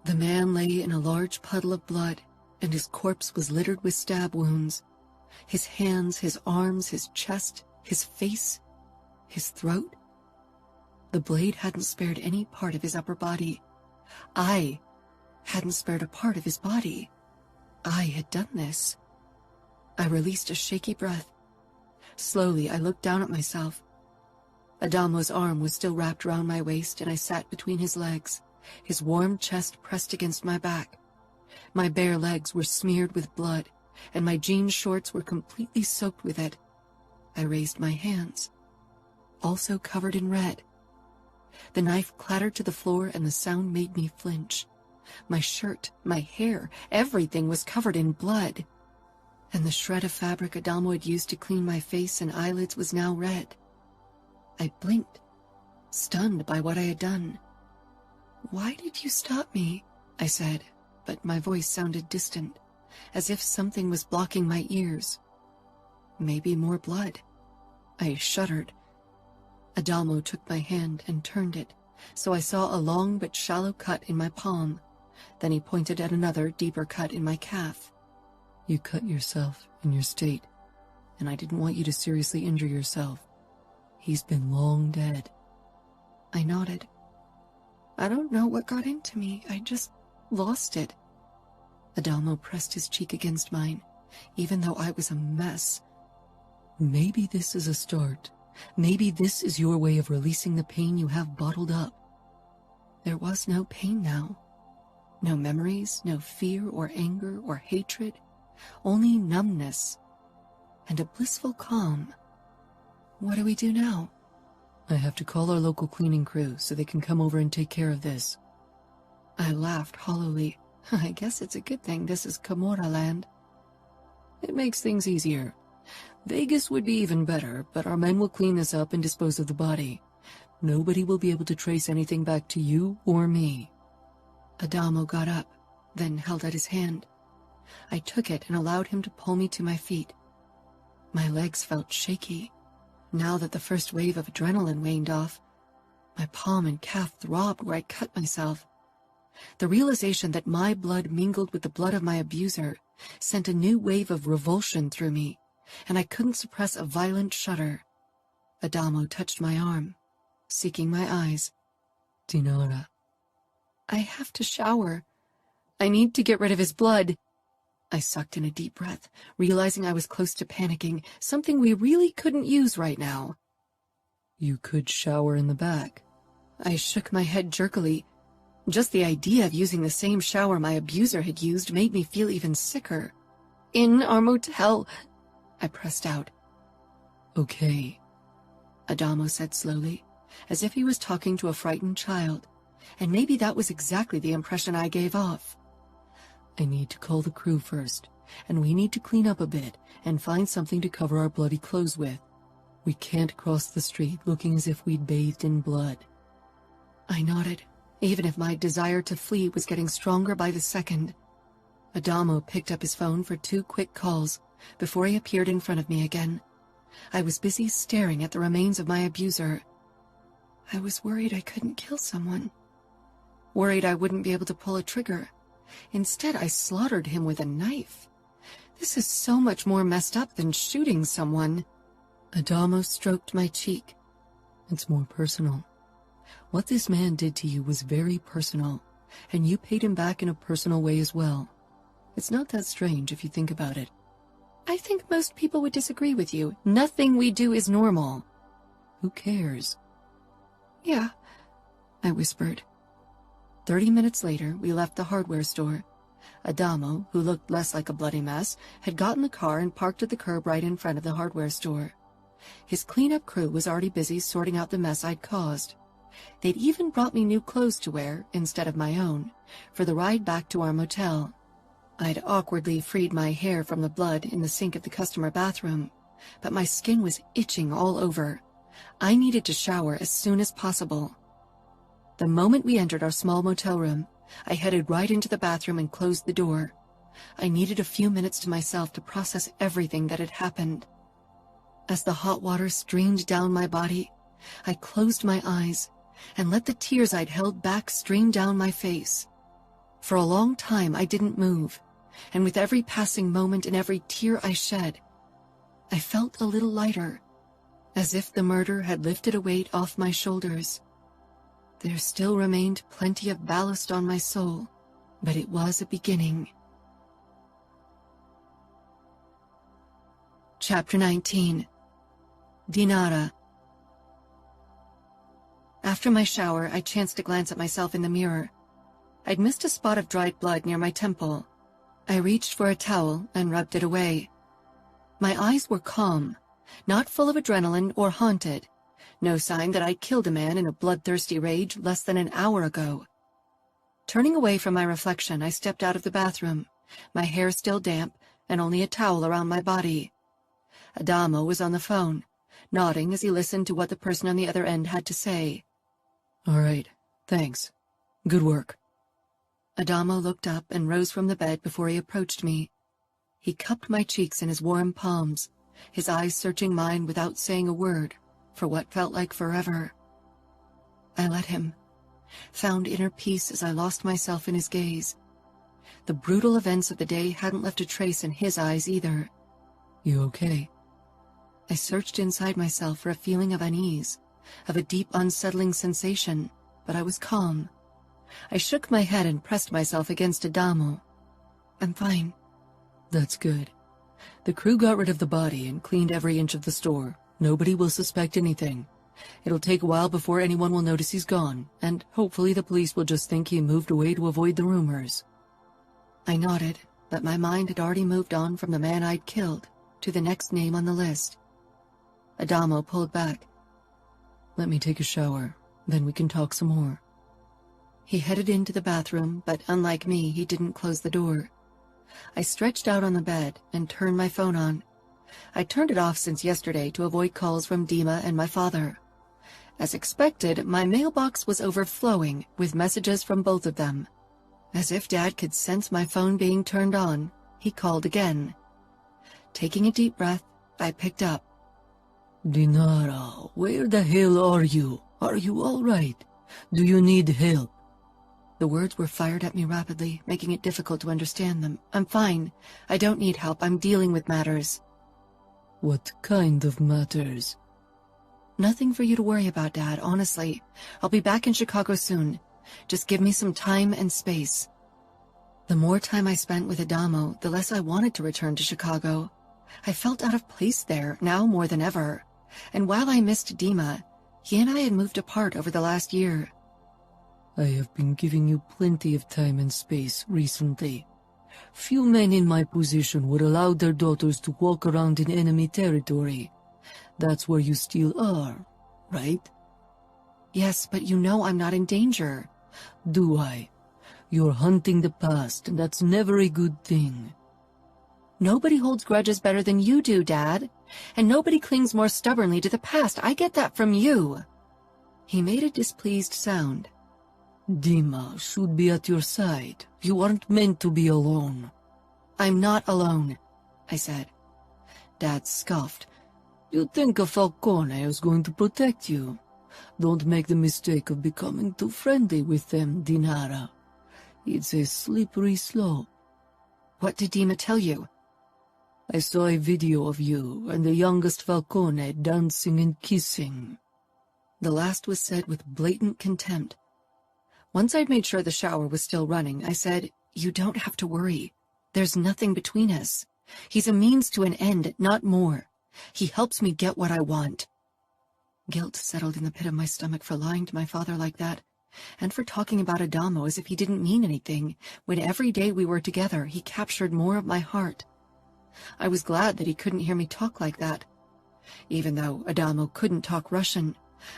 The man lay in a large puddle of blood, and his corpse was littered with stab wounds. His hands, his arms, his chest, his face, his throat. The blade hadn't spared any part of his upper body. I hadn't spared a part of his body. I had done this. I released a shaky breath. Slowly, I looked down at myself. Adamo's arm was still wrapped around my waist, and I sat between his legs, his warm chest pressed against my back. My bare legs were smeared with blood, and my jean shorts were completely soaked with it. I raised my hands, also covered in red. The knife clattered to the floor, and the sound made me flinch. My shirt, my hair, everything was covered in blood. And the shred of fabric Adamo had used to clean my face and eyelids was now red. I blinked, stunned by what I had done. "Why did you stop me?" I said, but my voice sounded distant, as if something was blocking my ears. Maybe more blood. I shuddered. Adamo took my hand and turned it, so I saw a long but shallow cut in my palm. Then he pointed at another, deeper cut in my calf. You cut yourself in your state, and I didn't want you to seriously injure yourself. He's been long dead. I nodded. I don't know what got into me. I just lost it. Adamo pressed his cheek against mine, even though I was a mess. Maybe this is a start. Maybe this is your way of releasing the pain you have bottled up. There was no pain now. No memories, no fear or anger or hatred, only numbness and a blissful calm. What do we do now? I have to call our local cleaning crew so they can come over and take care of this. I laughed hollowly. I guess it's a good thing this is Camorra land. It makes things easier. Vegas would be even better, but our men will clean this up and dispose of the body. Nobody will be able to trace anything back to you or me. Adamo got up, then held out his hand. I took it and allowed him to pull me to my feet. My legs felt shaky. Now that the first wave of adrenaline waned off, my palm and calf throbbed where I cut myself. The realization that my blood mingled with the blood of my abuser sent a new wave of revulsion through me, and I couldn't suppress a violent shudder. Adamo touched my arm, seeking my eyes. Dinara. I have to shower. I need to get rid of his blood. I sucked in a deep breath, realizing I was close to panicking, something we really couldn't use right now. You could shower in the back. I shook my head jerkily. Just the idea of using the same shower my abuser had used made me feel even sicker. In our motel, I pressed out. Okay, Adamo said slowly, as if he was talking to a frightened child, and maybe that was exactly the impression I gave off. I need to call the crew first, and we need to clean up a bit and find something to cover our bloody clothes with. We can't cross the street looking as if we'd bathed in blood. I nodded, even if my desire to flee was getting stronger by the second. Adamo picked up his phone for 2 quick calls before he appeared in front of me again. I was busy staring at the remains of my abuser. I was worried I couldn't kill someone. Worried I wouldn't be able to pull a trigger. Instead, I slaughtered him with a knife. This is so much more messed up than shooting someone. Adamo stroked my cheek. It's more personal. What this man did to you was very personal, and you paid him back in a personal way as well. It's not that strange if you think about it. I think most people would disagree with you. Nothing we do is normal. Who cares? Yeah, I whispered. 30 minutes later, we left the hardware store. Adamo, who looked less like a bloody mess, had gotten the car and parked at the curb right in front of the hardware store. His cleanup crew was already busy sorting out the mess I'd caused. They'd even brought me new clothes to wear, instead of my own, for the ride back to our motel. I'd awkwardly freed my hair from the blood in the sink of the customer bathroom, but my skin was itching all over. I needed to shower as soon as possible. The moment we entered our small motel room, I headed right into the bathroom and closed the door. I needed a few minutes to myself to process everything that had happened. As the hot water streamed down my body, I closed my eyes and let the tears I'd held back stream down my face. For a long time, I didn't move, and with every passing moment and every tear I shed, I felt a little lighter, as if the murder had lifted a weight off my shoulders. There still remained plenty of ballast on my soul, but it was a beginning. Chapter 19. Dinara. After my shower, I chanced to glance at myself in the mirror. I'd missed a spot of dried blood near my temple. I reached for a towel and rubbed it away. My eyes were calm, not full of adrenaline or haunted. No sign that I'd killed a man in a bloodthirsty rage less than an hour ago. Turning away from my reflection, I stepped out of the bathroom, my hair still damp and only a towel around my body. Adamo was on the phone, nodding as he listened to what the person on the other end had to say. All right, thanks. Good work. Adamo looked up and rose from the bed before he approached me. He cupped my cheeks in his warm palms, his eyes searching mine without saying a word for what felt like forever. I let him, found inner peace as I lost myself in his gaze. The brutal events of the day hadn't left a trace in his eyes either. You okay? I searched inside myself for a feeling of unease, of a deep unsettling sensation, but I was calm. I shook my head and pressed myself against Adamo. I'm fine. That's good. The crew got rid of the body and cleaned every inch of the store. Nobody will suspect anything. It'll take a while before anyone will notice he's gone, and hopefully the police will just think he moved away to avoid the rumors. I nodded, but my mind had already moved on from the man I'd killed to the next name on the list. Adamo pulled back. Let me take a shower, then we can talk some more. He headed into the bathroom, but unlike me, he didn't close the door. I stretched out on the bed and turned my phone on. I turned it off since yesterday to avoid calls from Dima and my father. As expected, my mailbox was overflowing with messages from both of them. As if Dad could sense my phone being turned on, he called again. Taking a deep breath, I picked up. Dinara, where the hell are you? Are you all right? Do you need help? The words were fired at me rapidly, making it difficult to understand them. I'm fine. I don't need help. I'm dealing with matters. What kind of matters? Nothing for you to worry about, Dad, honestly. I'll be back in Chicago soon. Just give me some time and space. The more time I spent with Adamo, the less I wanted to return to Chicago. I felt out of place there, now more than ever. And while I missed Dima, he and I had moved apart over the last year. I have been giving you plenty of time and space recently. Few men in my position would allow their daughters to walk around in enemy territory. That's where you still are, right? Yes, but you know I'm not in danger. Do I? You're hunting the past, and that's never a good thing. Nobody holds grudges better than you do, Dad. And nobody clings more stubbornly to the past. I get that from you. He made a displeased sound. Dima should be at your side. You aren't meant to be alone. I'm not alone, I said. Dad scoffed. You think a Falcone is going to protect you? Don't make the mistake of becoming too friendly with them, Dinara. It's a slippery slope. What did Dima tell you? I saw a video of you and the youngest Falcone dancing and kissing. The last was said with blatant contempt. Once I'd made sure the shower was still running, I said, You don't have to worry. There's nothing between us. He's a means to an end, not more. He helps me get what I want. Guilt settled in the pit of my stomach for lying to my father like that, and for talking about Adamo as if he didn't mean anything, when every day we were together he captured more of my heart. I was glad that he couldn't hear me talk like that. Even though Adamo couldn't talk Russian,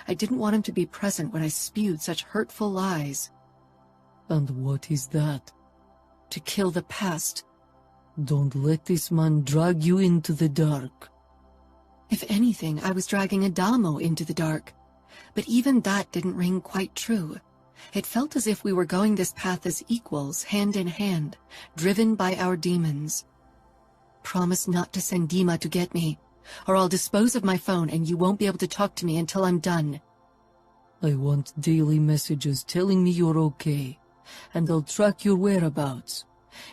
I didn't want him to be present when I spewed such hurtful lies. And what is that? To kill the past. Don't let this man drag you into the dark. If anything, I was dragging Adamo into the dark. But even that didn't ring quite true. It felt as if we were going this path as equals, hand in hand, driven by our demons. Promise not to send Dima to get me, or I'll dispose of my phone and you won't be able to talk to me until I'm done. I want daily messages telling me you're okay, and I'll track your whereabouts.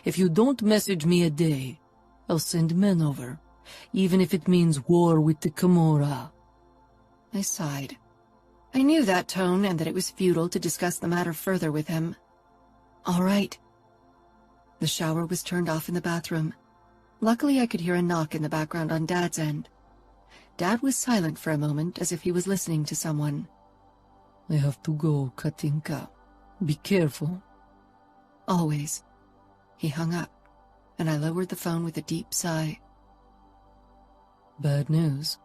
If you don't message me a day, I'll send men over, even if it means war with the Camorra. I sighed. I knew that tone and that it was futile to discuss the matter further with him. All right. The shower was turned off in the bathroom. Luckily, I could hear a knock in the background on Dad's end. Dad was silent for a moment, as if he was listening to someone. I have to go, Katinka. Be careful. Always. He hung up, and I lowered the phone with a deep sigh. Bad news?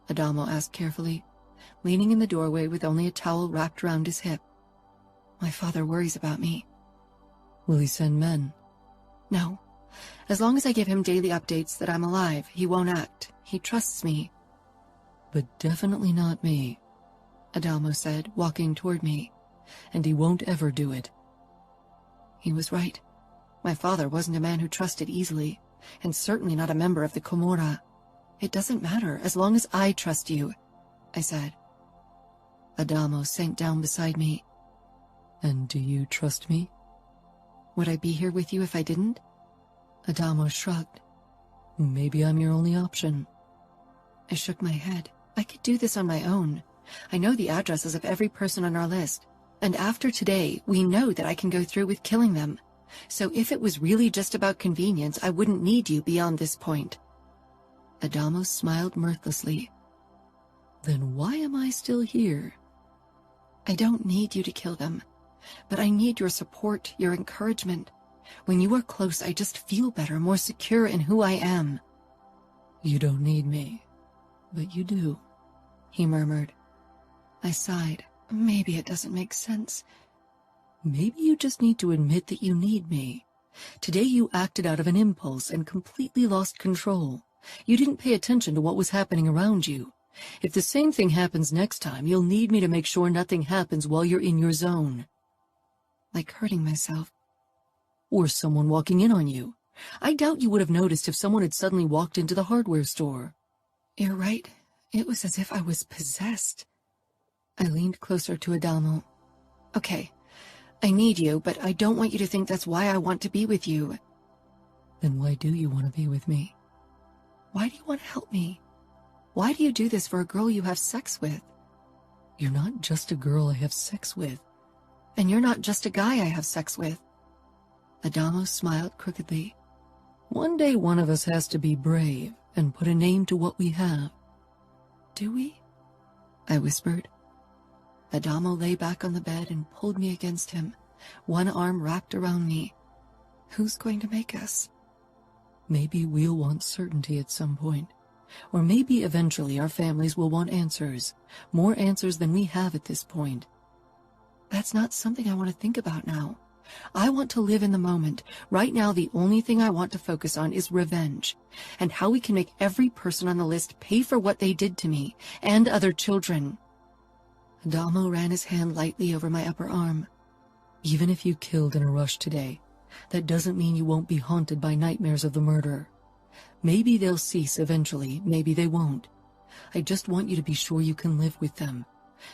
Adamo asked carefully, leaning in the doorway with only a towel wrapped around his hip. My father worries about me. Will he send men? No. As long as I give him daily updates that I'm alive, he won't act. He trusts me. But definitely not me, Adamo said, walking toward me. And he won't ever do it. He was right. My father wasn't a man who trusted easily, and certainly not a member of the Camorra. It doesn't matter, as long as I trust you, I said. Adamo sank down beside me. And do you trust me? Would I be here with you if I didn't? Adamo shrugged. Maybe I'm your only option. I shook my head. I could do this on my own. I know the addresses of every person on our list. And after today, we know that I can go through with killing them. So if it was really just about convenience, I wouldn't need you beyond this point. Adamo smiled mirthlessly. Then why am I still here? I don't need you to kill them, but I need your support, your encouragement. When you are close, I just feel better, more secure in who I am. You don't need me, but you do, he murmured. I sighed. Maybe it doesn't make sense. Maybe you just need to admit that you need me. Today you acted out of an impulse and completely lost control. You didn't pay attention to what was happening around you. If the same thing happens next time, you'll need me to make sure nothing happens while you're in your zone. Like hurting myself. Or someone walking in on you. I doubt you would have noticed if someone had suddenly walked into the hardware store. You're right. It was as if I was possessed. I leaned closer to Adamo. Okay, I need you, but I don't want you to think that's why I want to be with you. Then why do you want to be with me? Why do you want to help me? Why do you do this for a girl you have sex with? You're not just a girl I have sex with. And you're not just a guy I have sex with. Adamo smiled crookedly. One day one of us has to be brave and put a name to what we have. Do we? I whispered. Adamo lay back on the bed and pulled me against him, one arm wrapped around me. Who's going to make us? Maybe we'll want certainty at some point. Or maybe eventually our families will want answers. More answers than we have at this point. That's not something I want to think about now. I want to live in the moment. Right now, the only thing I want to focus on is revenge, and how we can make every person on the list pay for what they did to me, and other children. Adamo ran his hand lightly over my upper arm. Even if you killed in a rush today, that doesn't mean you won't be haunted by nightmares of the murder. Maybe they'll cease eventually, maybe they won't. I just want you to be sure you can live with them,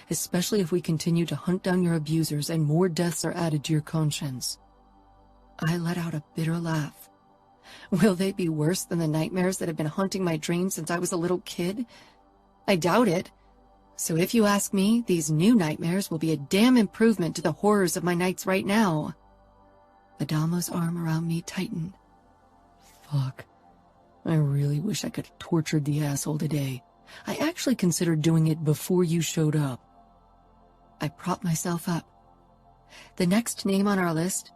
especially if we continue to hunt down your abusers and more deaths are added to your conscience. I let out a bitter laugh. Will they be worse than the nightmares that have been haunting my dreams since I was a little kid? I doubt it. So if you ask me, these new nightmares will be a damn improvement to the horrors of my nights right now. Adamo's arm around me tightened. Fuck. I really wish I could have tortured the asshole today. I actually considered doing it before you showed up. I propped myself up. The next name on our list,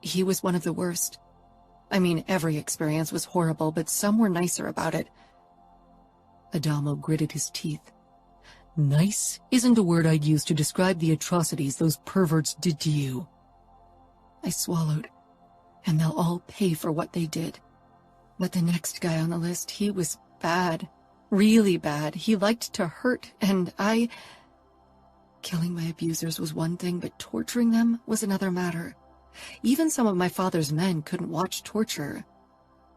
he was one of the worst. I mean, every experience was horrible, but some were nicer about it. Adamo gritted his teeth. Nice isn't a word I'd use to describe the atrocities those perverts did to you. I swallowed, and they'll all pay for what they did. But the next guy on the list, he was bad. Really bad. He liked to hurt, and killing my abusers was one thing, but torturing them was another matter. Even some of my father's men couldn't watch torture.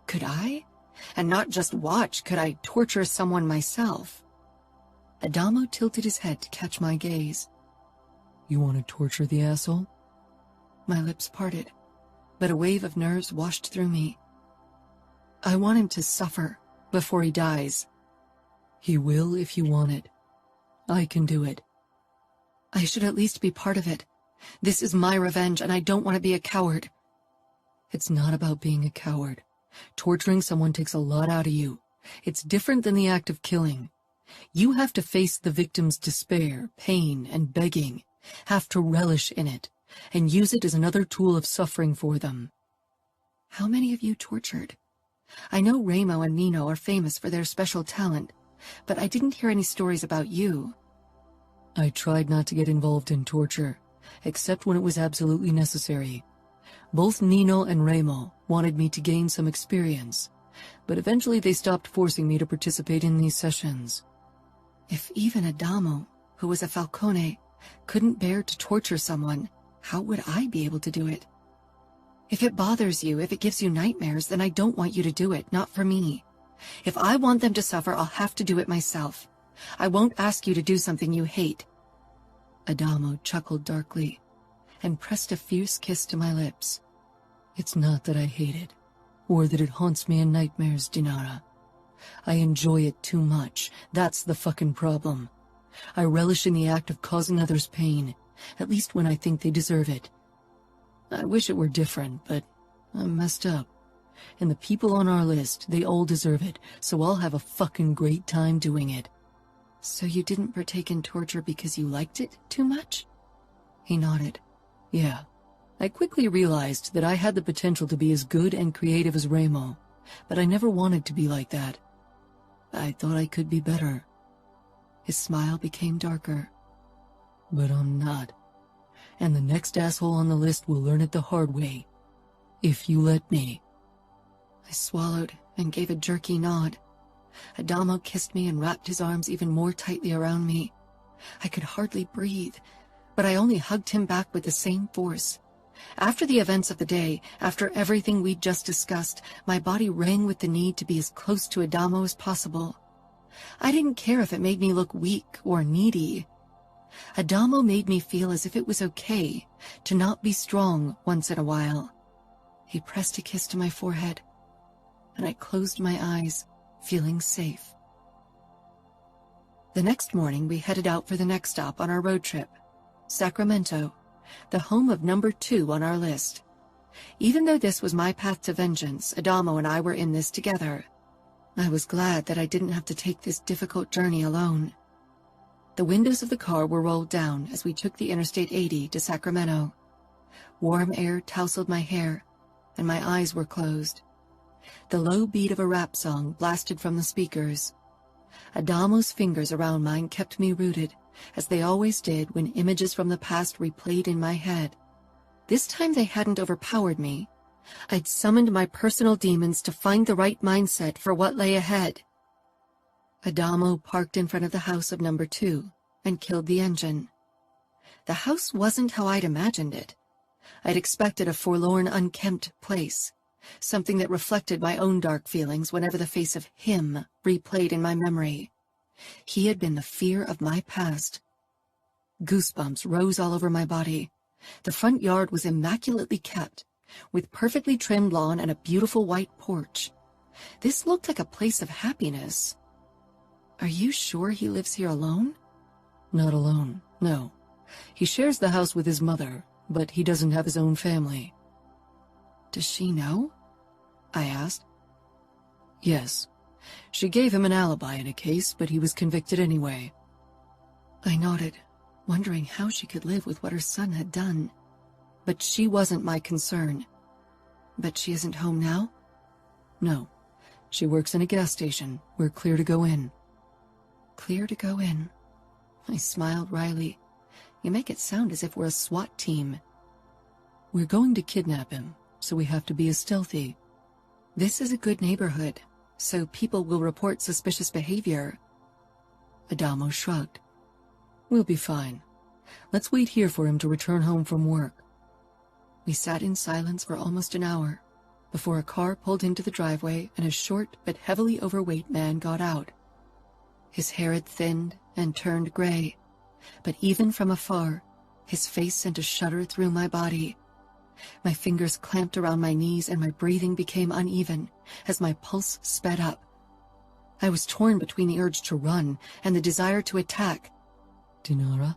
Could I? And not just watch, could I torture someone myself? Adamo tilted his head to catch my gaze. You want to torture the asshole? My lips parted, but a wave of nerves washed through me. I want him to suffer before he dies. He will if you want it. I can do it. I should at least be part of it. This is my revenge, and I don't want to be a coward. It's not about being a coward. Torturing someone takes a lot out of you. It's different than the act of killing. You have to face the victim's despair, pain, and begging, have to relish in it, and use it as another tool of suffering for them. How many of you tortured? I know Ramo and Nino are famous for their special talent, but I didn't hear any stories about you. I tried not to get involved in torture, except when it was absolutely necessary. Both Nino and Ramo wanted me to gain some experience, but eventually they stopped forcing me to participate in these sessions. If even Adamo, who was a Falcone, couldn't bear to torture someone, how would I be able to do it? If it bothers you, if it gives you nightmares, then I don't want you to do it, not for me. If I want them to suffer, I'll have to do it myself. I won't ask you to do something you hate. Adamo chuckled darkly and pressed a fierce kiss to my lips. It's not that I hate it, or that it haunts me in nightmares, Dinara. I enjoy it too much. That's the fucking problem. I relish in the act of causing others pain, at least when I think they deserve it. I wish it were different, but I'm messed up. And the people on our list, they all deserve it, so I'll have a fucking great time doing it. So you didn't partake in torture because you liked it too much? He nodded. Yeah. I quickly realized that I had the potential to be as good and creative as Ramo, but I never wanted to be like that. I thought I could be better. His smile became darker. But I'm not. And the next asshole on the list will learn it the hard way. If you let me. I swallowed and gave a jerky nod. Adamo kissed me and wrapped his arms even more tightly around me. I could hardly breathe, but I only hugged him back with the same force. After the events of the day, after everything we'd just discussed, my body rang with the need to be as close to Adamo as possible. I didn't care if it made me look weak or needy. Adamo made me feel as if it was okay to not be strong once in a while. He pressed a kiss to my forehead, and I closed my eyes, feeling safe. The next morning, we headed out for the next stop on our road trip, Sacramento, the home of number 2 on our list. Even though this was my path to vengeance, Adamo and I were in this together. I was glad that I didn't have to take this difficult journey alone. The windows of the car were rolled down as we took the Interstate 80 to Sacramento. Warm air tousled my hair, and my eyes were closed. The low beat of a rap song blasted from the speakers. Adamo's fingers around mine kept me rooted, as they always did when images from the past replayed in my head. This time they hadn't overpowered me. I'd summoned my personal demons to find the right mindset for what lay ahead. Adamo parked in front of the house of number 2 and killed the engine. The house wasn't how I'd imagined it. I'd expected a forlorn, unkempt place, something that reflected my own dark feelings whenever the face of him replayed in my memory. He had been the fear of my past. Goosebumps rose all over my body. The front yard was immaculately kept, with perfectly trimmed lawn and a beautiful white porch. This looked like a place of happiness. Are you sure he lives here alone? Not alone, no. He shares the house with his mother, but he doesn't have his own family. Does she know? I asked. Yes. She gave him an alibi in a case, but he was convicted anyway. I nodded, wondering how she could live with what her son had done. But she wasn't my concern. But she isn't home now? No. She works in a gas station. We're clear to go in. Clear to go in. I smiled wryly. You make it sound as if we're a SWAT team. We're going to kidnap him, so we have to be as stealthy. This is a good neighborhood, so people will report suspicious behavior. Adamo shrugged. We'll be fine. Let's wait here for him to return home from work. We sat in silence for almost an hour, before a car pulled into the driveway and a short but heavily overweight man got out. His hair had thinned and turned gray, but even from afar, his face sent a shudder through my body. My fingers clamped around my knees and my breathing became uneven as my pulse sped up. I was torn between the urge to run and the desire to attack. Dinara,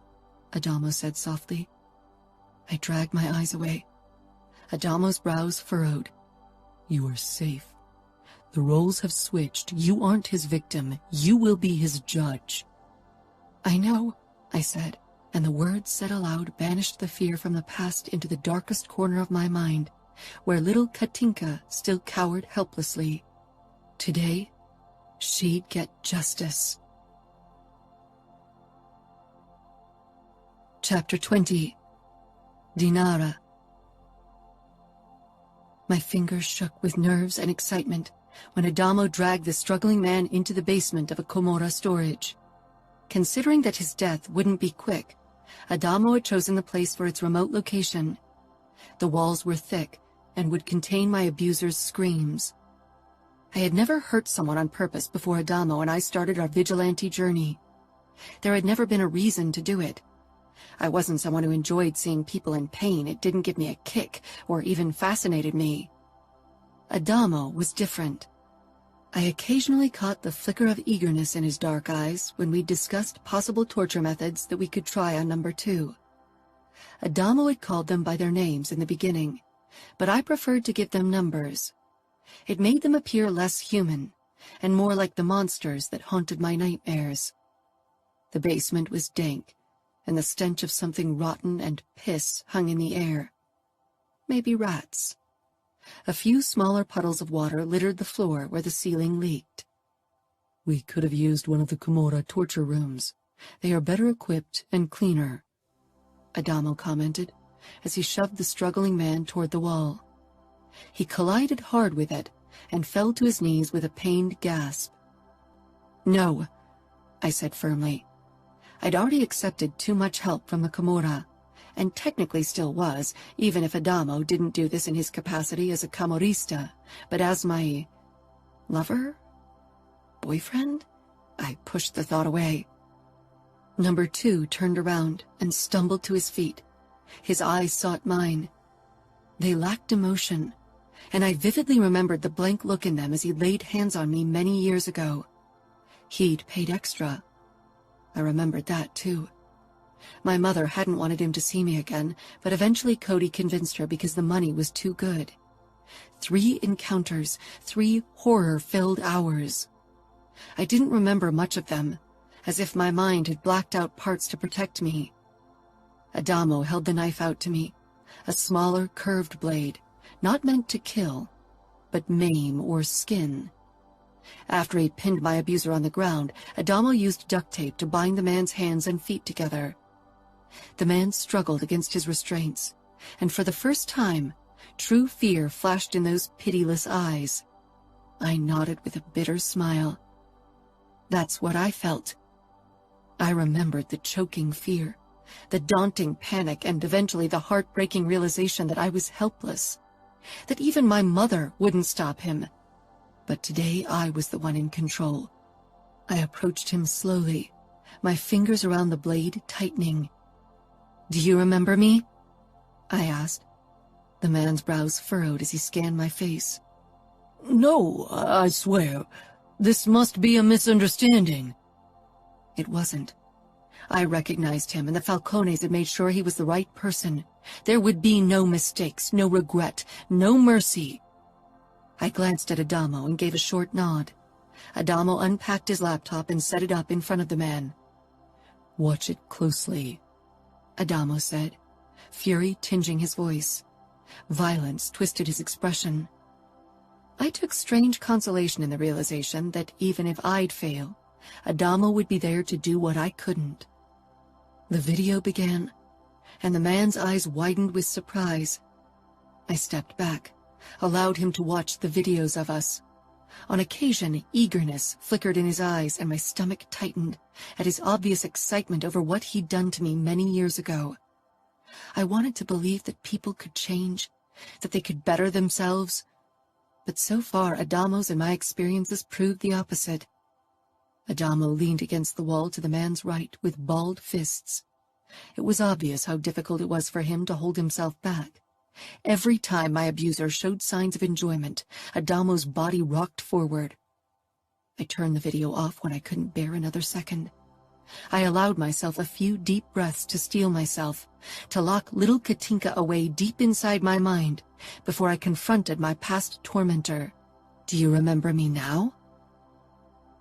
Adamo said softly. I dragged my eyes away. Adamo's brows furrowed. You are safe. The roles have switched. You aren't his victim. You will be his judge. I know, I said, and the words said aloud banished the fear from the past into the darkest corner of my mind, where little Katinka still cowered helplessly. Today, she'd get justice. Chapter 20. Dinara. My fingers shook with nerves and excitement when Adamo dragged the struggling man into the basement of a Camorra storage. Considering that his death wouldn't be quick, Adamo had chosen the place for its remote location. The walls were thick and would contain my abuser's screams. I had never hurt someone on purpose before Adamo and I started our vigilante journey. There had never been a reason to do it. I wasn't someone who enjoyed seeing people in pain. It didn't give me a kick or even fascinated me. Adamo was different. I occasionally caught the flicker of eagerness in his dark eyes when we discussed possible torture methods that we could try on number 2. Adamo had called them by their names in the beginning, but I preferred to give them numbers. It made them appear less human, and more like the monsters that haunted my nightmares. The basement was dank, and the stench of something rotten and piss hung in the air. Maybe rats. A few smaller puddles of water littered the floor where the ceiling leaked. We could have used one of the Camorra torture rooms. They are better equipped and cleaner, Adamo commented as he shoved the struggling man toward the wall. He collided hard with it and fell to his knees with a pained gasp. No, I said firmly. I'd already accepted too much help from the Camorra, and technically still was, even if Adamo didn't do this in his capacity as a camorrista, but as my lover? Boyfriend? I pushed the thought away. Number 2 turned around and stumbled to his feet. His eyes sought mine. They lacked emotion, and I vividly remembered the blank look in them as he laid hands on me many years ago. He'd paid extra. I remembered that, too. My mother hadn't wanted him to see me again, but eventually Cody convinced her because the money was too good. 3 encounters, 3 horror-filled hours. I didn't remember much of them, as if my mind had blacked out parts to protect me. Adamo held the knife out to me, a smaller, curved blade, not meant to kill, but maim or skin. After he pinned my abuser on the ground, Adamo used duct tape to bind the man's hands and feet together. The man struggled against his restraints, and for the first time, true fear flashed in those pitiless eyes. I nodded with a bitter smile. That's what I felt. I remembered the choking fear, the daunting panic, and eventually the heartbreaking realization that I was helpless, that even my mother wouldn't stop him. But today I was the one in control. I approached him slowly, my fingers around the blade tightening. "Do you remember me?" I asked. The man's brows furrowed as he scanned my face. "No, I swear. This must be a misunderstanding." It wasn't. I recognized him, and the Falcones had made sure he was the right person. There would be no mistakes, no regret, no mercy. I glanced at Adamo and gave a short nod. Adamo unpacked his laptop and set it up in front of the man. "Watch it closely," Adamo said, fury tinging his voice. Violence twisted his expression. I took strange consolation in the realization that even if I'd fail, Adamo would be there to do what I couldn't. The video began, and the man's eyes widened with surprise. I stepped back, allowed him to watch the videos of us. On occasion, eagerness flickered in his eyes, and my stomach tightened at his obvious excitement over what he'd done to me many years ago. I wanted to believe that people could change, that they could better themselves, but so far Adamo's and my experiences proved the opposite. Adamo leaned against the wall to the man's right with balled fists. It was obvious how difficult it was for him to hold himself back. Every time my abuser showed signs of enjoyment, Adamo's body rocked forward. I turned the video off when I couldn't bear another second. I allowed myself a few deep breaths to steel myself, to lock little Katinka away deep inside my mind, before I confronted my past tormentor. "Do you remember me now?"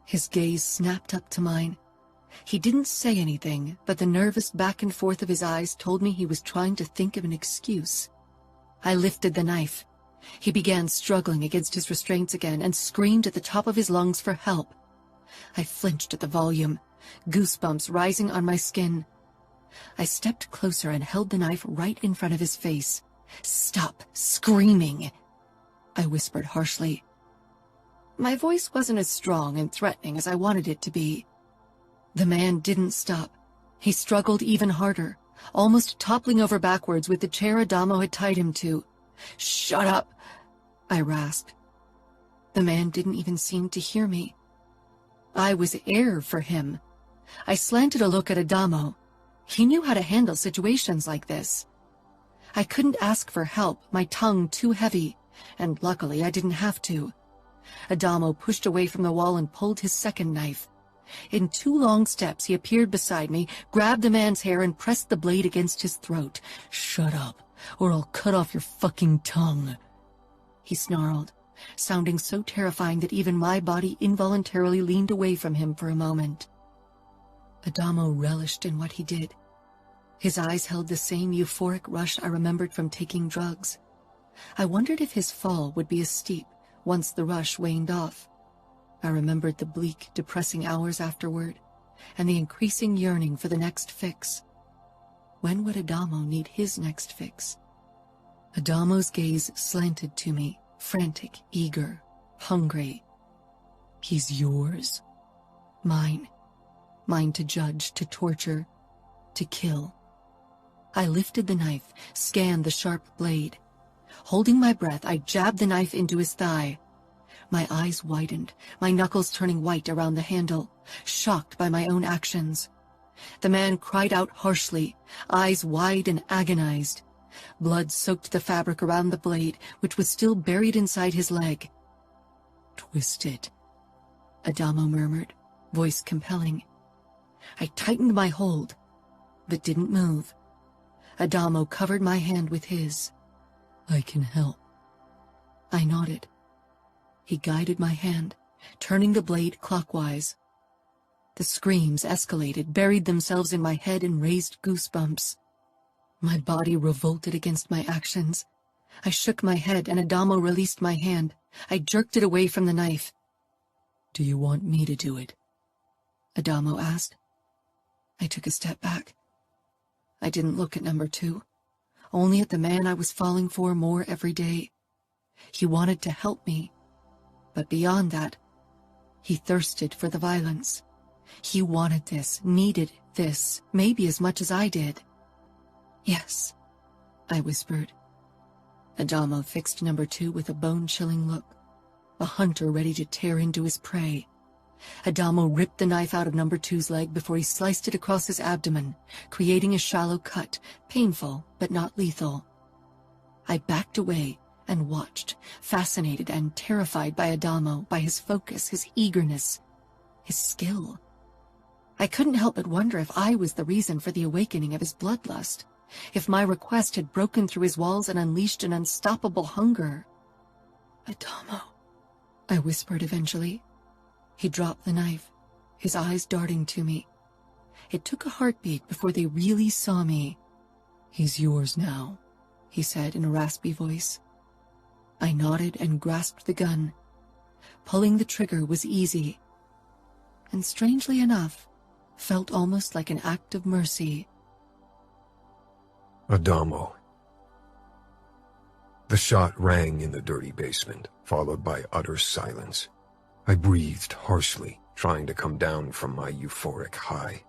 His gaze snapped up to mine. He didn't say anything, but the nervous back and forth of his eyes told me he was trying to think of an excuse. I lifted the knife. He began struggling against his restraints again and screamed at the top of his lungs for help. I flinched at the volume, goosebumps rising on my skin. I stepped closer and held the knife right in front of his face. "Stop screaming," I whispered harshly. My voice wasn't as strong and threatening as I wanted it to be. The man didn't stop. He struggled even harder, almost toppling over backwards with the chair Adamo had tied him to. "Shut up," I rasped. The man didn't even seem to hear me. I was air for him. I slanted a look at Adamo. He knew how to handle situations like this. I couldn't ask for help, my tongue too heavy, and luckily I didn't have to. Adamo pushed away from the wall and pulled his second knife. In 2 long steps, he appeared beside me, grabbed the man's hair, and pressed the blade against his throat. "Shut up, or I'll cut off your fucking tongue," he snarled, sounding so terrifying that even my body involuntarily leaned away from him for a moment. Adamo relished in what he did. His eyes held the same euphoric rush I remembered from taking drugs. I wondered if his fall would be as steep once the rush waned off. I remembered the bleak, depressing hours afterward, and the increasing yearning for the next fix. When would Adamo need his next fix? Adamo's gaze slanted to me, frantic, eager, hungry. "He's yours." Mine. Mine to judge, to torture, to kill. I lifted the knife, scanned the sharp blade. Holding my breath, I jabbed the knife into his thigh. My eyes widened, my knuckles turning white around the handle, shocked by my own actions. The man cried out harshly, eyes wide and agonized. Blood soaked the fabric around the blade, which was still buried inside his leg. "Twist it," Adamo murmured, voice compelling. I tightened my hold, but didn't move. Adamo covered my hand with his. "I can help." I nodded. He guided my hand, turning the blade clockwise. The screams escalated, buried themselves in my head and raised goosebumps. My body revolted against my actions. I shook my head and Adamo released my hand. I jerked it away from the knife. "Do you want me to do it?" Adamo asked. I took a step back. I didn't look at number 2, only at the man I was falling for more every day. He wanted to help me, but beyond that, he thirsted for the violence. He wanted this, needed this, maybe as much as I did. "Yes," I whispered. Adamo fixed number 2 with a bone-chilling look, a hunter ready to tear into his prey. Adamo ripped the knife out of number 2's leg before he sliced it across his abdomen, creating a shallow cut, painful but not lethal. I backed away and watched, fascinated and terrified by Adamo, by his focus, his eagerness, his skill. I couldn't help but wonder if I was the reason for the awakening of his bloodlust, if my request had broken through his walls and unleashed an unstoppable hunger. "Adamo," I whispered eventually. He dropped the knife, his eyes darting to me. It took a heartbeat before they really saw me. "He's yours now," he said in a raspy voice. I nodded and grasped the gun. Pulling the trigger was easy, and strangely enough, felt almost like an act of mercy. Adamo. The shot rang in the dirty basement, followed by utter silence. I breathed harshly, trying to come down from my euphoric high.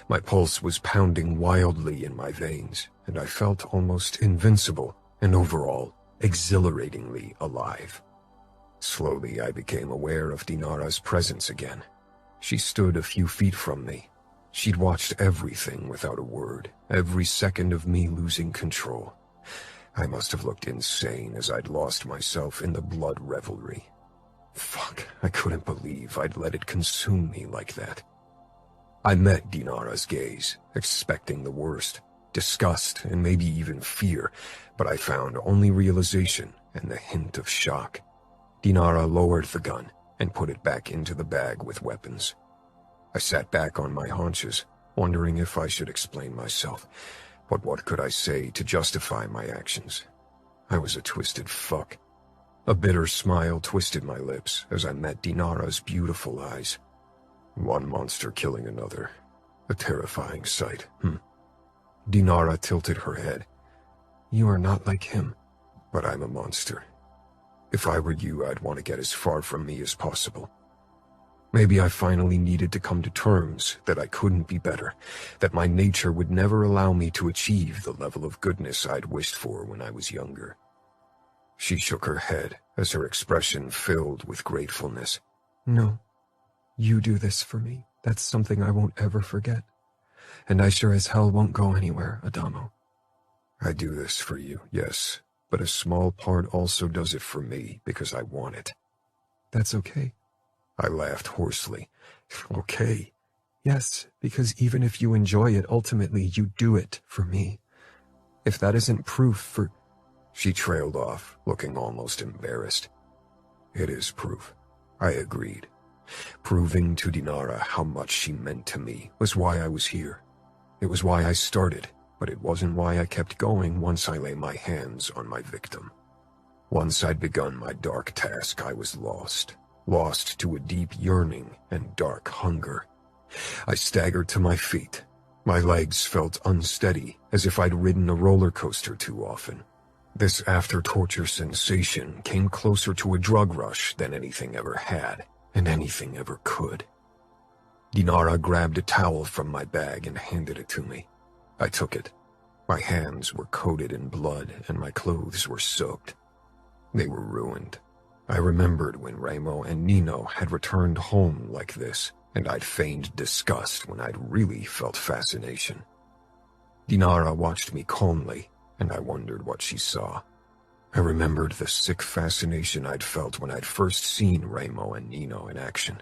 My pulse was pounding wildly in my veins, and I felt almost invincible and overall exhilaratingly alive. Slowly, I became aware of Dinara's presence again. She stood a few feet from me. She'd watched everything without a word, every second of me losing control. I must have looked insane as I'd lost myself in the blood revelry. Fuck, I couldn't believe I'd let it consume me like that. I met Dinara's gaze, expecting the worst, disgust and maybe even fear, but I found only realization and the hint of shock. Dinara lowered the gun and put it back into the bag with weapons. I sat back on my haunches, wondering if I should explain myself, but what could I say to justify my actions? I was a twisted fuck. A bitter smile twisted my lips as I met Dinara's beautiful eyes. One monster killing another. A terrifying sight, Dinara tilted her head. "You are not like him." "But I'm a monster. If I were you, I'd want to get as far from me as possible. Maybe I finally needed to come to terms that I couldn't be better, that my nature would never allow me to achieve the level of goodness I'd wished for when I was younger." She shook her head as her expression filled with gratefulness. "No, you do this for me. That's something I won't ever forget. And I sure as hell won't go anywhere, Adamo." "I do this for you, yes, but a small part also does it for me because I want it." That's okay. I laughed hoarsely. Okay. Yes, because even if you enjoy it, ultimately you do it for me. If that isn't proof for... She trailed off, looking almost embarrassed. It is proof, I agreed. Proving to Dinara how much she meant to me was why I was here. It was why I started, but it wasn't why I kept going once I lay my hands on my victim. Once I'd begun my dark task, I was lost. Lost to a deep yearning and dark hunger. I staggered to my feet. My legs felt unsteady, as if I'd ridden a roller coaster too often. This after-torture sensation came closer to a drug rush than anything ever had, and anything ever could. Dinara grabbed a towel from my bag and handed it to me. I took it. My hands were coated in blood, and my clothes were soaked. They were ruined. I remembered when Ramo and Nino had returned home like this, and I'd feigned disgust when I'd really felt fascination. Dinara watched me calmly, and I wondered what she saw. I remembered the sick fascination I'd felt when I'd first seen Ramo and Nino in action.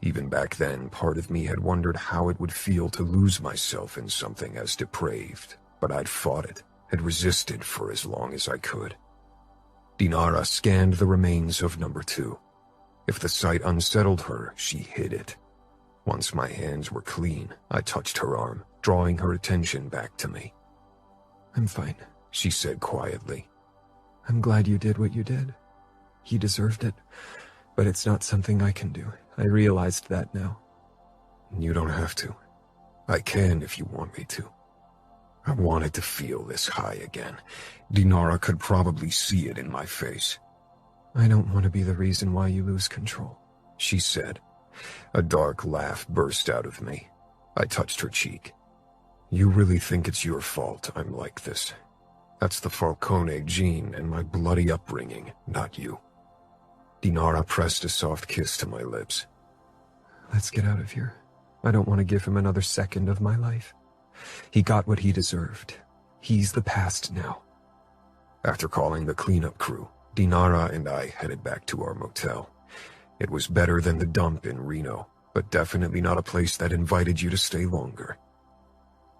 Even back then, part of me had wondered how it would feel to lose myself in something as depraved, but I'd fought it, had resisted for as long as I could. Dinara scanned the remains of number 2. If the sight unsettled her, she hid it. Once my hands were clean, I touched her arm, drawing her attention back to me. I'm fine, she said quietly. I'm glad you did what you did. He deserved it, but it's not something I can do. I realized that now. You don't have to. I can if you want me to. I wanted to feel this high again. Dinara could probably see it in my face. I don't want to be the reason why you lose control, she said. A dark laugh burst out of me. I touched her cheek. You really think it's your fault I'm like this? That's the Falcone gene and my bloody upbringing, not you. Dinara pressed a soft kiss to my lips. Let's get out of here. I don't want to give him another second of my life. He got what he deserved. He's the past now. After calling the cleanup crew, Dinara and I headed back to our motel. It was better than the dump in Reno, but definitely not a place that invited you to stay longer.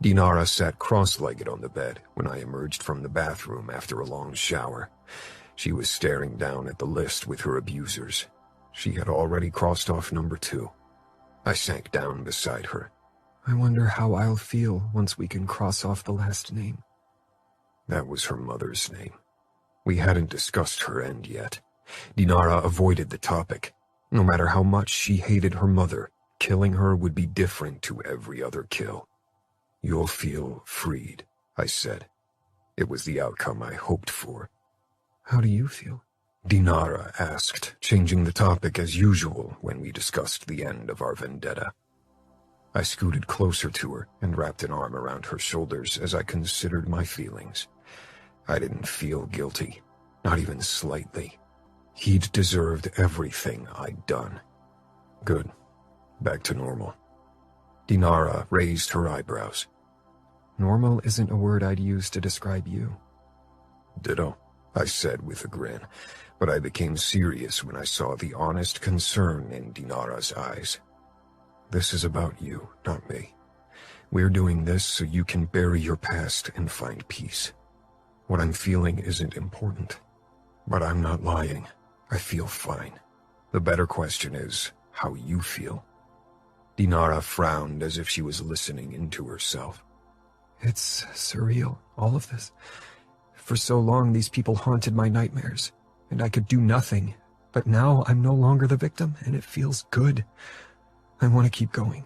Dinara sat cross-legged on the bed when I emerged from the bathroom after a long shower. She was staring down at the list with her abusers. She had already crossed off number 2. I sank down beside her. I wonder how I'll feel once we can cross off the last name. That was her mother's name. We hadn't discussed her end yet. Dinara avoided the topic. No matter how much she hated her mother, killing her would be different to every other kill. You'll feel freed, I said. It was the outcome I hoped for. How do you feel? Dinara asked, changing the topic as usual when we discussed the end of our vendetta. I scooted closer to her and wrapped an arm around her shoulders as I considered my feelings. I didn't feel guilty, not even slightly. He'd deserved everything I'd done. Good. Back to normal. Dinara raised her eyebrows. Normal isn't a word I'd use to describe you. Ditto, I said with a grin, but I became serious when I saw the honest concern in Dinara's eyes. This is about you, not me. We're doing this so you can bury your past and find peace. What I'm feeling isn't important, but I'm not lying. I feel fine. The better question is how you feel. Dinara frowned as if she was listening into herself. It's surreal, all of this. For so long, these people haunted my nightmares, and I could do nothing. But now I'm no longer the victim, and it feels good. I want to keep going.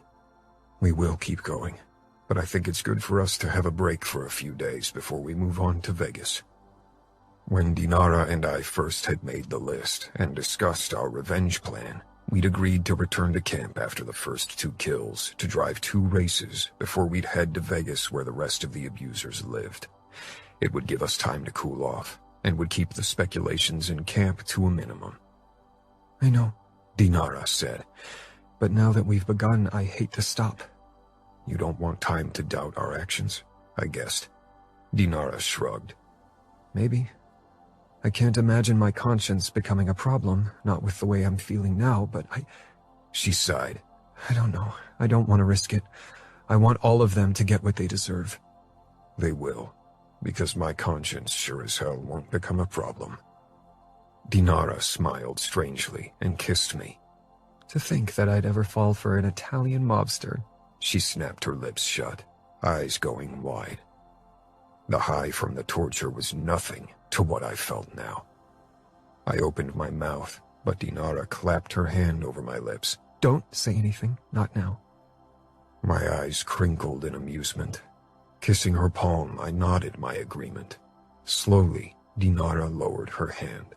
We will keep going, but I think it's good for us to have a break for a few days before we move on to Vegas. When Dinara and I first had made the list and discussed our revenge plan, we'd agreed to return to camp after the first 2 kills to drive 2 races before we'd head to Vegas where the rest of the abusers lived. It would give us time to cool off and would keep the speculations in camp to a minimum. I know, Dinara said. But now that we've begun, I hate to stop. You don't want time to doubt our actions, I guessed. Dinara shrugged. Maybe. I can't imagine my conscience becoming a problem, not with the way I'm feeling now, but She sighed. I don't know. I don't want to risk it. I want all of them to get what they deserve. They will, because my conscience sure as hell won't become a problem. Dinara smiled strangely and kissed me. To think that I'd ever fall for an Italian mobster. She snapped her lips shut, eyes going wide. The high from the torture was nothing to what I felt now. I opened my mouth, but Dinara clapped her hand over my lips. Don't say anything, not now. My eyes crinkled in amusement. Kissing her palm, I nodded my agreement. Slowly, Dinara lowered her hand.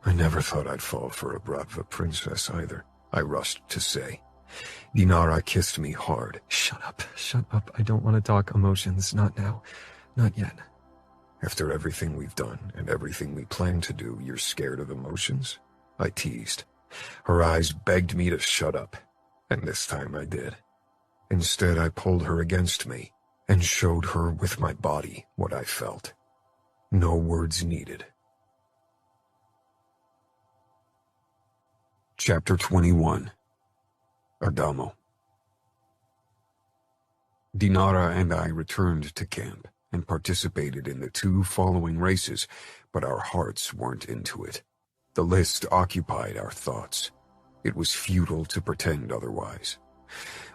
I never thought I'd fall for a Bratva princess either, I rushed to say. Dinara kissed me hard. Shut up. I don't want to talk emotions, not now. Not yet. After everything we've done and everything we plan to do, you're scared of emotions? I teased. Her eyes begged me to shut up, and this time I did. Instead, I pulled her against me and showed her with my body what I felt. No words needed. Chapter 21. Adamo. Dinara and I returned to camp and participated in the 2 following races, but our hearts weren't into it. The list occupied our thoughts. It was futile to pretend otherwise.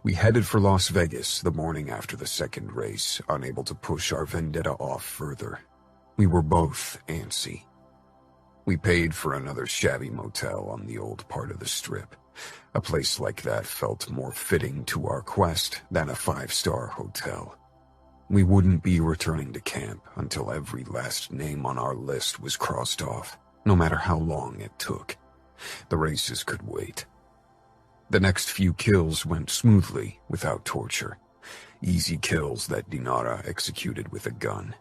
We headed for Las Vegas the morning after the 2nd race, unable to push our vendetta off further. We were both antsy. We paid for another shabby motel on the old part of the Strip. A place like that felt more fitting to our quest than a 5-star hotel. We wouldn't be returning to camp until every last name on our list was crossed off, no matter how long it took. The races could wait. The next few kills went smoothly, without torture. Easy kills that Dinara executed with a gun.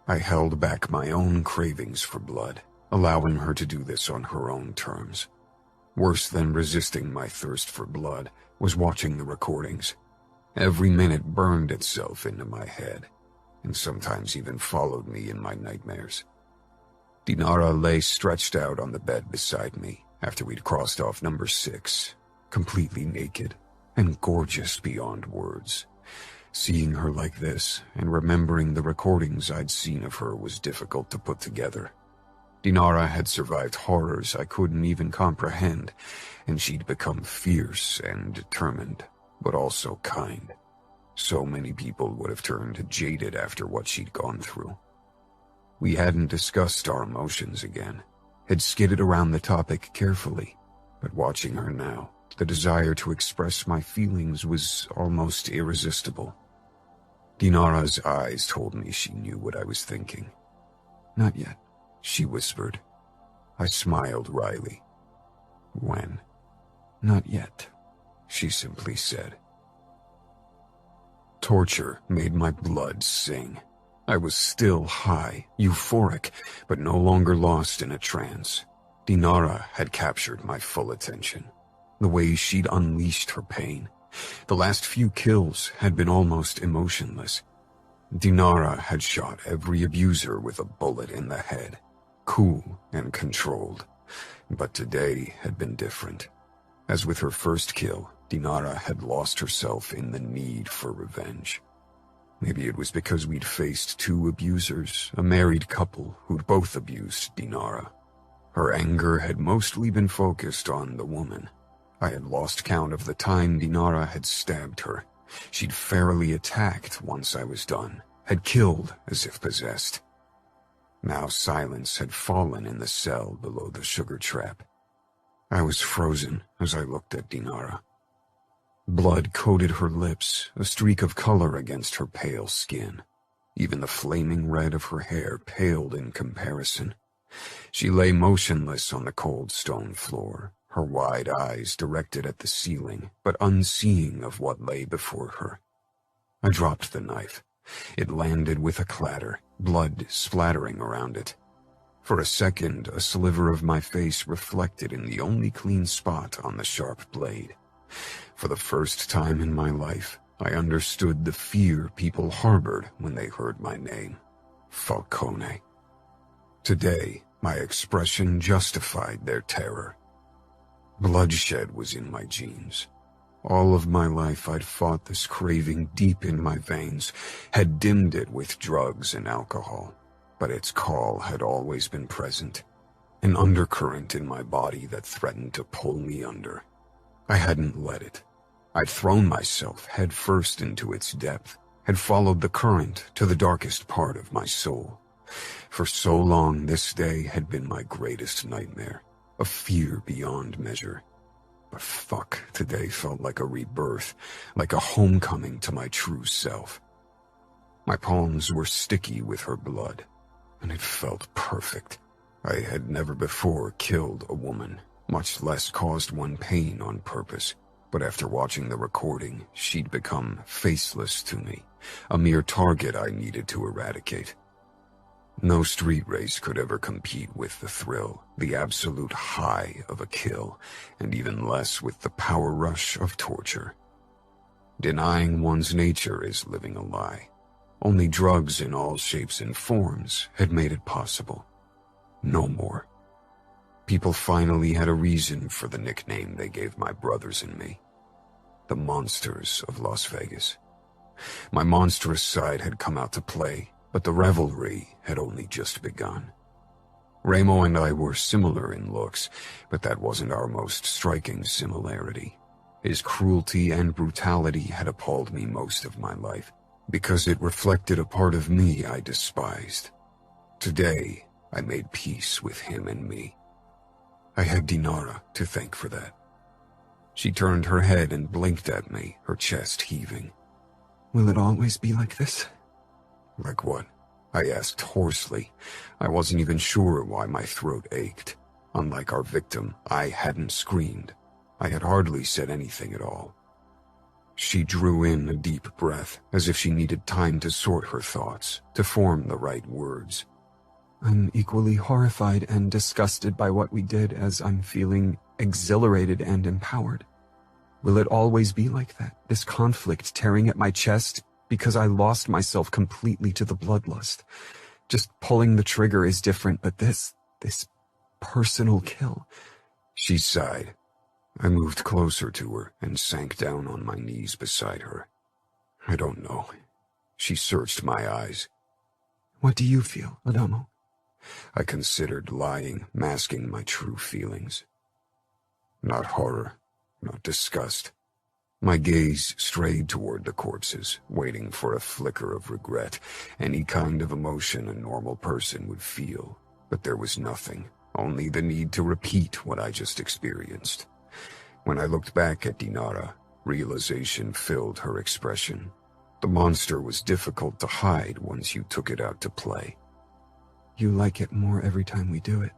I held back my own cravings for blood, allowing her to do this on her own terms. Worse than resisting my thirst for blood was watching the recordings. Every minute burned itself into my head, and sometimes even followed me in my nightmares. Dinara lay stretched out on the bed beside me after we'd crossed off number 6, completely naked and gorgeous beyond words. Seeing her like this and remembering the recordings I'd seen of her was difficult to put together. Dinara had survived horrors I couldn't even comprehend, and she'd become fierce and determined, but also kind. So many people would have turned jaded after what she'd gone through. We hadn't discussed our emotions again, had skidded around the topic carefully, but watching her now, the desire to express my feelings was almost irresistible. Dinara's eyes told me she knew what I was thinking. Not yet, she whispered. I smiled wryly. When? Not yet, she simply said. Torture made my blood sing. I was still high, euphoric, but no longer lost in a trance. Dinara had captured my full attention. The way she'd unleashed her pain. The last few kills had been almost emotionless. Dinara had shot every abuser with a bullet in the head. Cool and controlled. But today had been different. As with her first kill, Dinara had lost herself in the need for revenge. Maybe it was because we'd faced 2 abusers, a married couple who'd both abused Dinara. Her anger had mostly been focused on the woman. I had lost count of the time Dinara had stabbed her. She'd fairly attacked once I was done, had killed as if possessed. Now silence had fallen in the cell below the sugar trap. I was frozen as I looked at Dinara. Blood coated her lips, a streak of color against her pale skin. Even the flaming red of her hair paled in comparison. She lay motionless on the cold stone floor, her wide eyes directed at the ceiling, but unseeing of what lay before her. I dropped the knife. It landed with a clatter, blood splattering around it. For a second, a sliver of my face reflected in the only clean spot on the sharp blade. For the first time in my life, I understood the fear people harbored when they heard my name. Falcone. Today, my expression justified their terror. Bloodshed was in my genes. All of my life I'd fought this craving deep in my veins, had dimmed it with drugs and alcohol, but its call had always been present, an undercurrent in my body that threatened to pull me under. I hadn't let it. I'd thrown myself headfirst into its depth, had followed the current to the darkest part of my soul. For so long, this day had been my greatest nightmare, a fear beyond measure. But fuck, today felt like a rebirth, like a homecoming to my true self. My palms were sticky with her blood, and it felt perfect. I had never before killed a woman, much less caused one pain on purpose. But after watching the recording, she'd become faceless to me, a mere target I needed to eradicate. No street race could ever compete with the thrill, the absolute high of a kill, and even less with the power rush of torture. Denying one's nature is living a lie. Only drugs in all shapes and forms had made it possible. No more. People finally had a reason for the nickname they gave my brothers and me. The Monsters of Las Vegas. My monstrous side had come out to play, but the revelry had only just begun. Ramo and I were similar in looks, but that wasn't our most striking similarity. His cruelty and brutality had appalled me most of my life, because it reflected a part of me I despised. Today, I made peace with him and me. I had Dinara to thank for that. She turned her head and blinked at me, her chest heaving. Will it always be like this? Like what? I asked hoarsely. I wasn't even sure why my throat ached. Unlike our victim, I hadn't screamed. I had hardly said anything at all. She drew in a deep breath, as if she needed time to sort her thoughts, to form the right words. I'm equally horrified and disgusted by what we did as I'm feeling exhilarated and empowered. Will it always be like that, this conflict tearing at my chest because I lost myself completely to the bloodlust? Just pulling the trigger is different, but this personal kill. She sighed. I moved closer to her and sank down on my knees beside her. I don't know. She searched my eyes. What do you feel, Adamo? I considered lying, masking my true feelings. Not horror, not disgust. My gaze strayed toward the corpses, waiting for a flicker of regret, any kind of emotion a normal person would feel. But there was nothing, only the need to repeat what I just experienced. When I looked back at Dinara, realization filled her expression. The monster was difficult to hide once you took it out to play. You like it more every time we do it.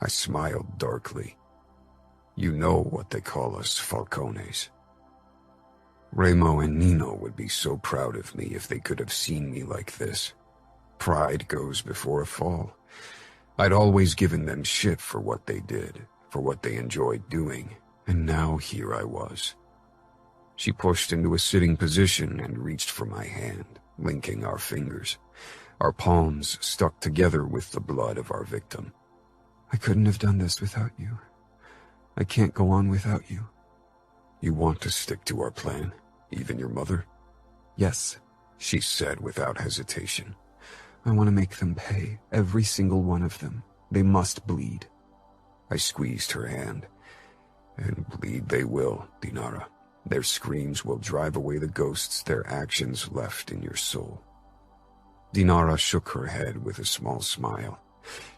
I smiled darkly. You know what they call us Falcones. Ramo and Nino would be so proud of me if they could have seen me like this. Pride goes before a fall. I'd always given them shit for what they did, for what they enjoyed doing, and now here I was. She pushed into a sitting position and reached for my hand, linking our fingers. Our palms stuck together with the blood of our victim. I couldn't have done this without you. I can't go on without you. You want to stick to our plan, even your mother? Yes, she said without hesitation. I want to make them pay, every single one of them. They must bleed. I squeezed her hand. And bleed they will, Dinara. Their screams will drive away the ghosts their actions left in your soul. Dinara shook her head with a small smile.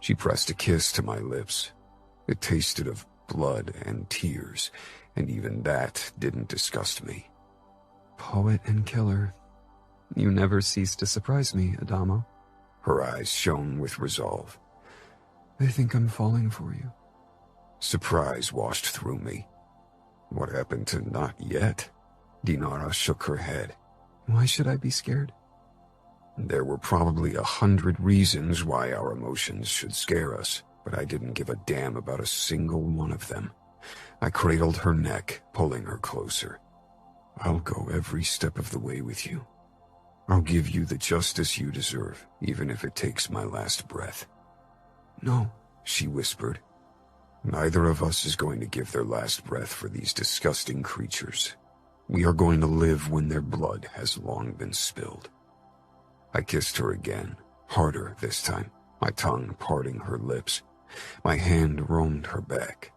She pressed a kiss to my lips. It tasted of blood and tears, and even that didn't disgust me. Poet and killer. You never cease to surprise me, Adamo. Her eyes shone with resolve. I think I'm falling for you. Surprise washed through me. What happened to not yet? Dinara shook her head. Why should I be scared? There were probably 100 reasons why our emotions should scare us, but I didn't give a damn about a single one of them. I cradled her neck, pulling her closer. I'll go every step of the way with you. I'll give you the justice you deserve, even if it takes my last breath. No. she whispered. Neither of us is going to give their last breath for these disgusting creatures. We are going to live when their blood has long been spilled. I kissed her again, harder this time, my tongue parting her lips. My hand roamed her back.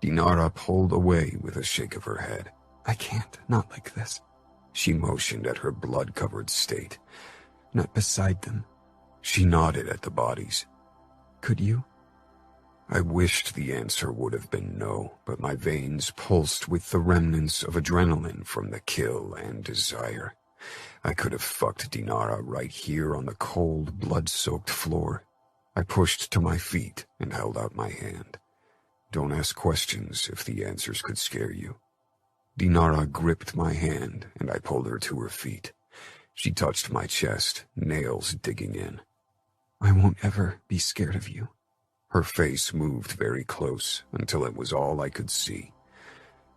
Dinara pulled away with a shake of her head. I can't, not like this. She motioned at her blood-covered state. Not beside them. She nodded at the bodies. Could you? I wished the answer would have been no, but my veins pulsed with the remnants of adrenaline from the kill and desire. I could have fucked Dinara right here on the cold, blood-soaked floor. I pushed to my feet and held out my hand. Don't ask questions if the answers could scare you. Dinara gripped my hand and I pulled her to her feet. She touched my chest, nails digging in. I won't ever be scared of you. Her face moved very close until it was all I could see.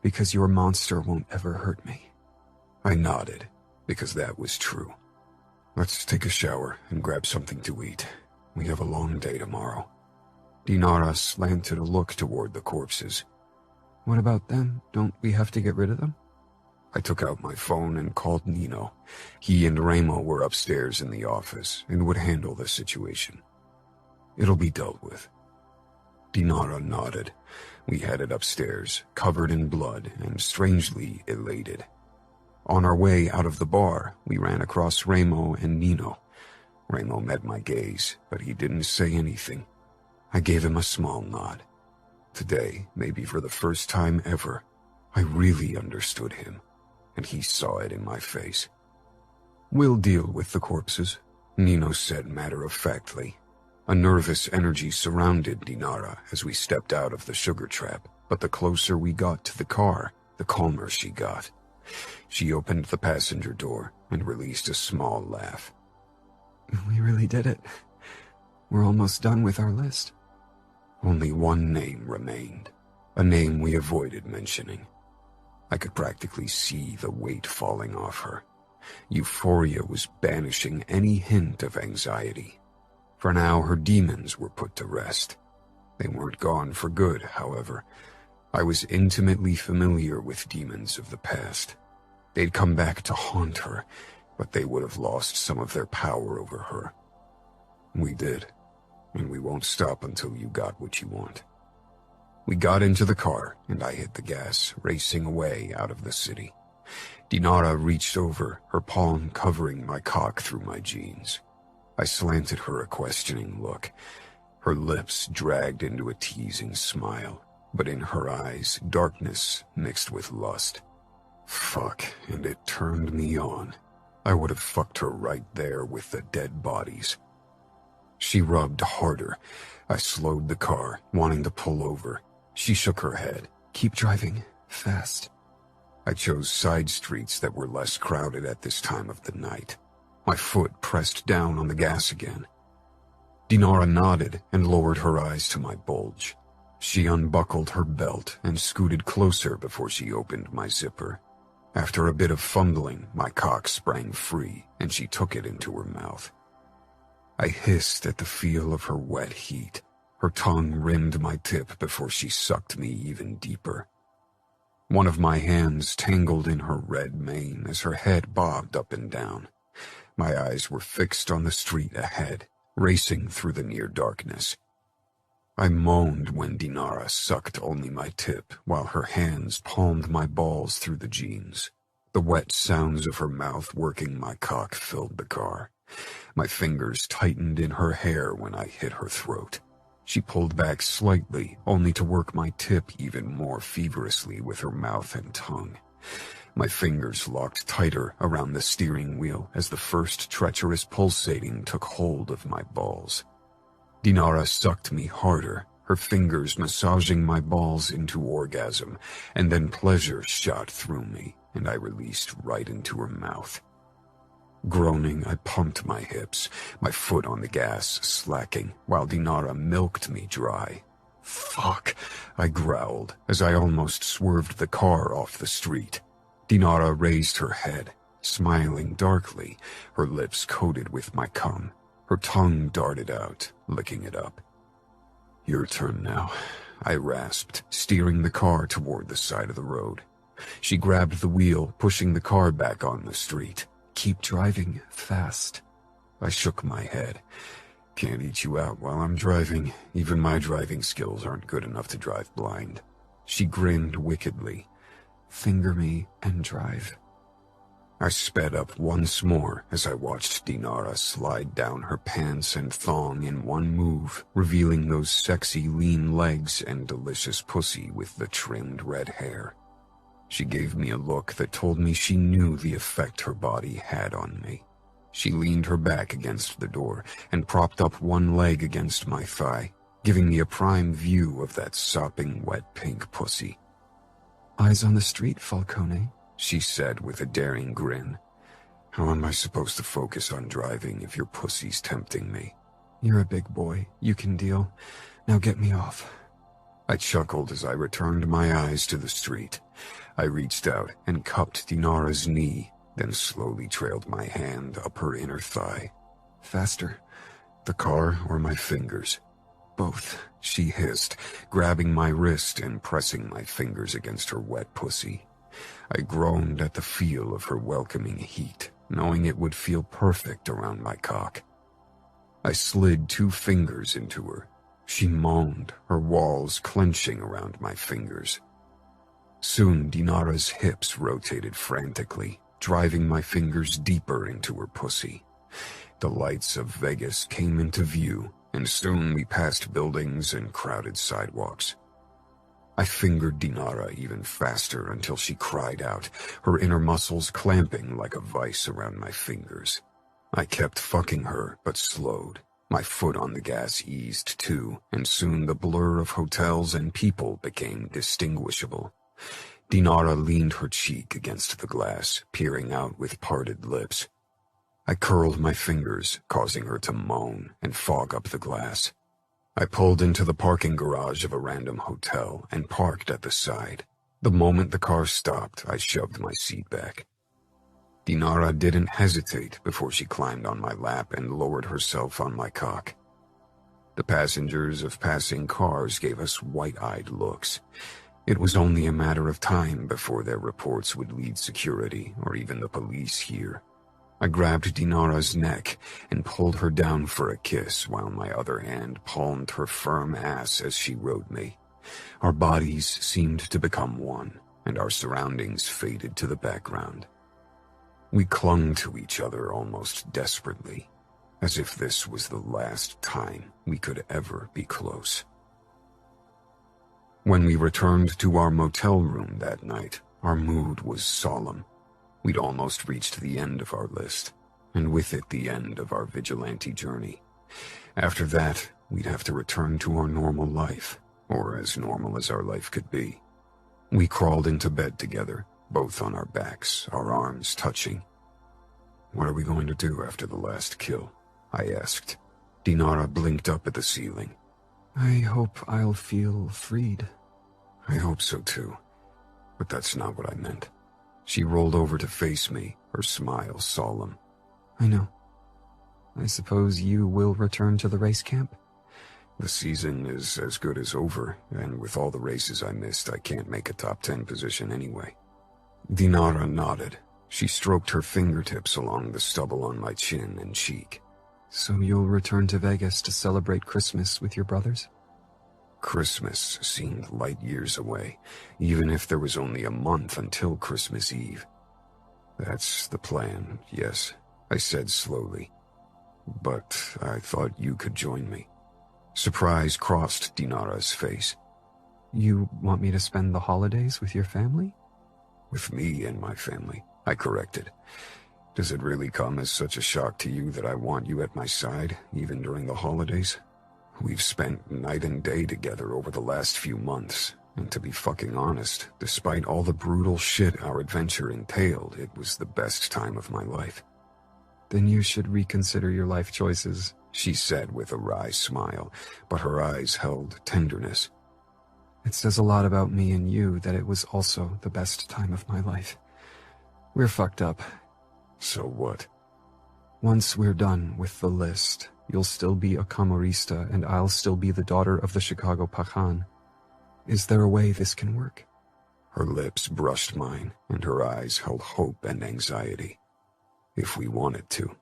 Because your monster won't ever hurt me. I nodded, because that was true. Let's take a shower and grab something to eat. We have a long day tomorrow. Dinara slanted a look toward the corpses. What about them? Don't we have to get rid of them? I took out my phone and called Nino. He and Remo were upstairs in the office and would handle the situation. It'll be dealt with. Dinara nodded. We headed upstairs, covered in blood and strangely elated. On our way out of the bar, we ran across Remo and Nino. Remo met my gaze, but he didn't say anything. I gave him a small nod. Today, maybe for the first time ever, I really understood him, and he saw it in my face. We'll deal with the corpses, Nino said matter-of-factly. A nervous energy surrounded Dinara as we stepped out of the sugar trap, but the closer we got to the car, the calmer she got. She opened the passenger door and released a small laugh. We really did it. We're almost done with our list. Only one name remained, a name we avoided mentioning. I could practically see the weight falling off her. Euphoria was banishing any hint of anxiety. For now, her demons were put to rest. They weren't gone for good, however. I was intimately familiar with demons of the past. They'd come back to haunt her, but they would have lost some of their power over her. We did, and we won't stop until you got what you want. We got into the car, and I hit the gas, racing away out of the city. Dinara reached over, her palm covering my cock through my jeans. I slanted her a questioning look. Her lips dragged into a teasing smile, but in her eyes, darkness mixed with lust. Fuck, and it turned me on. I would have fucked her right there with the dead bodies. She rubbed harder. I slowed the car, wanting to pull over. She shook her head. Keep driving. Fast. I chose side streets that were less crowded at this time of the night. My foot pressed down on the gas again. Dinara nodded and lowered her eyes to my bulge. She unbuckled her belt and scooted closer before she opened my zipper. After a bit of fumbling, my cock sprang free and she took it into her mouth. I hissed at the feel of her wet heat. Her tongue rimmed my tip before she sucked me even deeper. One of my hands tangled in her red mane as her head bobbed up and down. My eyes were fixed on the street ahead, racing through the near darkness. I moaned when Dinara sucked only my tip while her hands palmed my balls through the jeans. The wet sounds of her mouth working my cock filled the car. My fingers tightened in her hair when I hit her throat. She pulled back slightly, only to work my tip even more feverishly with her mouth and tongue. My fingers locked tighter around the steering wheel as the first treacherous pulsating took hold of my balls. Dinara sucked me harder, her fingers massaging my balls into orgasm, and then pleasure shot through me, and I released right into her mouth. Groaning, I pumped my hips, my foot on the gas slacking, while Dinara milked me dry. Fuck, I growled as I almost swerved the car off the street. Dinara raised her head, smiling darkly, her lips coated with my cum. Her tongue darted out, licking it up. Your turn now, I rasped, steering the car toward the side of the road. She grabbed the wheel, pushing the car back on the street. Keep driving fast. I shook my head. Can't eat you out while I'm driving. Even my driving skills aren't good enough to drive blind. She grinned wickedly. Finger me and drive. I sped up once more as I watched Dinara slide down her pants and thong in one move, revealing those sexy lean legs and delicious pussy with the trimmed red hair. She gave me a look that told me she knew the effect her body had on me. She leaned her back against the door and propped up one leg against my thigh, giving me a prime view of that sopping wet pink pussy. Eyes on the street, Falcone, she said with a daring grin. How am I supposed to focus on driving if your pussy's tempting me? You're a big boy. You can deal. Now get me off. I chuckled as I returned my eyes to the street. I reached out and cupped Dinara's knee, then slowly trailed my hand up her inner thigh. Faster. The car or my fingers? Both. She hissed, grabbing my wrist and pressing my fingers against her wet pussy. I groaned at the feel of her welcoming heat, knowing it would feel perfect around my cock. I slid 2 fingers into her. She moaned, her walls clenching around my fingers. Soon Dinara's hips rotated frantically, driving my fingers deeper into her pussy. The lights of Vegas came into view, and soon we passed buildings and crowded sidewalks. I fingered Dinara even faster until she cried out, her inner muscles clamping like a vice around my fingers. I kept fucking her, but slowed. My foot on the gas eased too, and soon the blur of hotels and people became distinguishable. Dinara leaned her cheek against the glass, peering out with parted lips. I curled my fingers, causing her to moan and fog up the glass. I pulled into the parking garage of a random hotel and parked at the side. The moment the car stopped, I shoved my seat back. Dinara didn't hesitate before she climbed on my lap and lowered herself on my cock. The passengers of passing cars gave us wide-eyed looks. It was only a matter of time before their reports would lead security or even the police here. I grabbed Dinara's neck and pulled her down for a kiss while my other hand palmed her firm ass as she rode me. Our bodies seemed to become one, and our surroundings faded to the background. We clung to each other almost desperately, as if this was the last time we could ever be close. When we returned to our motel room that night, our mood was solemn. We'd almost reached the end of our list, and with it the end of our vigilante journey. After that, we'd have to return to our normal life, or as normal as our life could be. We crawled into bed together, both on our backs, our arms touching. What are we going to do after the last kill? I asked. Dinara blinked up at the ceiling. I hope I'll feel freed. I hope so too, but that's not what I meant. She rolled over to face me, her smile solemn. I know. I suppose you will return to the race camp? The season is as good as over, and with all the races I missed, I can't make a top 10 position anyway. Dinara nodded. She stroked her fingertips along the stubble on my chin and cheek. So you'll return to Vegas to celebrate Christmas with your brothers? Christmas seemed light years away, even if there was only a month until Christmas Eve. That's the plan, yes, I said slowly. But I thought you could join me. Surprise crossed Dinara's face. You want me to spend the holidays with your family? With me and my family, I corrected. Does it really come as such a shock to you that I want you at my side, even during the holidays? We've spent night and day together over the last few months, and to be fucking honest, despite all the brutal shit our adventure entailed, it was the best time of my life. Then you should reconsider your life choices, she said with a wry smile, but her eyes held tenderness. It says a lot about me and you that it was also the best time of my life. We're fucked up. So what? Once we're done with the list, you'll still be a Camorrista and I'll still be the daughter of the Chicago Pajan. Is there a way this can work? Her lips brushed mine, and her eyes held hope and anxiety. If we wanted to.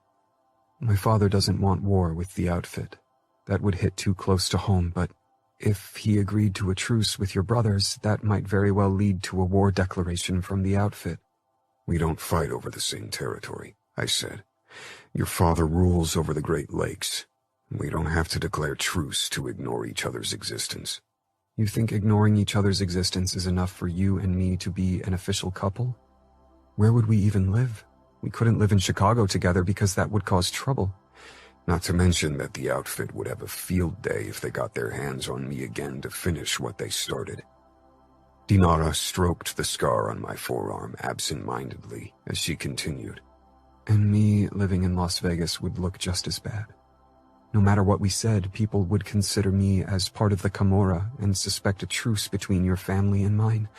My father doesn't want war with the outfit. That would hit too close to home, but if he agreed to a truce with your brothers, that might very well lead to a war declaration from the outfit. We don't fight over the same territory, I said. Your father rules over the Great Lakes. We don't have to declare truce to ignore each other's existence. You think ignoring each other's existence is enough for you and me to be an official couple? Where would we even live? We couldn't live in Chicago together because that would cause trouble. Not to mention that the outfit would have a field day if they got their hands on me again to finish what they started. Dinara stroked the scar on my forearm absent-mindedly as she continued. And me living in Las Vegas would look just as bad. No matter what we said, people would consider me as part of the Camorra and suspect a truce between your family and mine,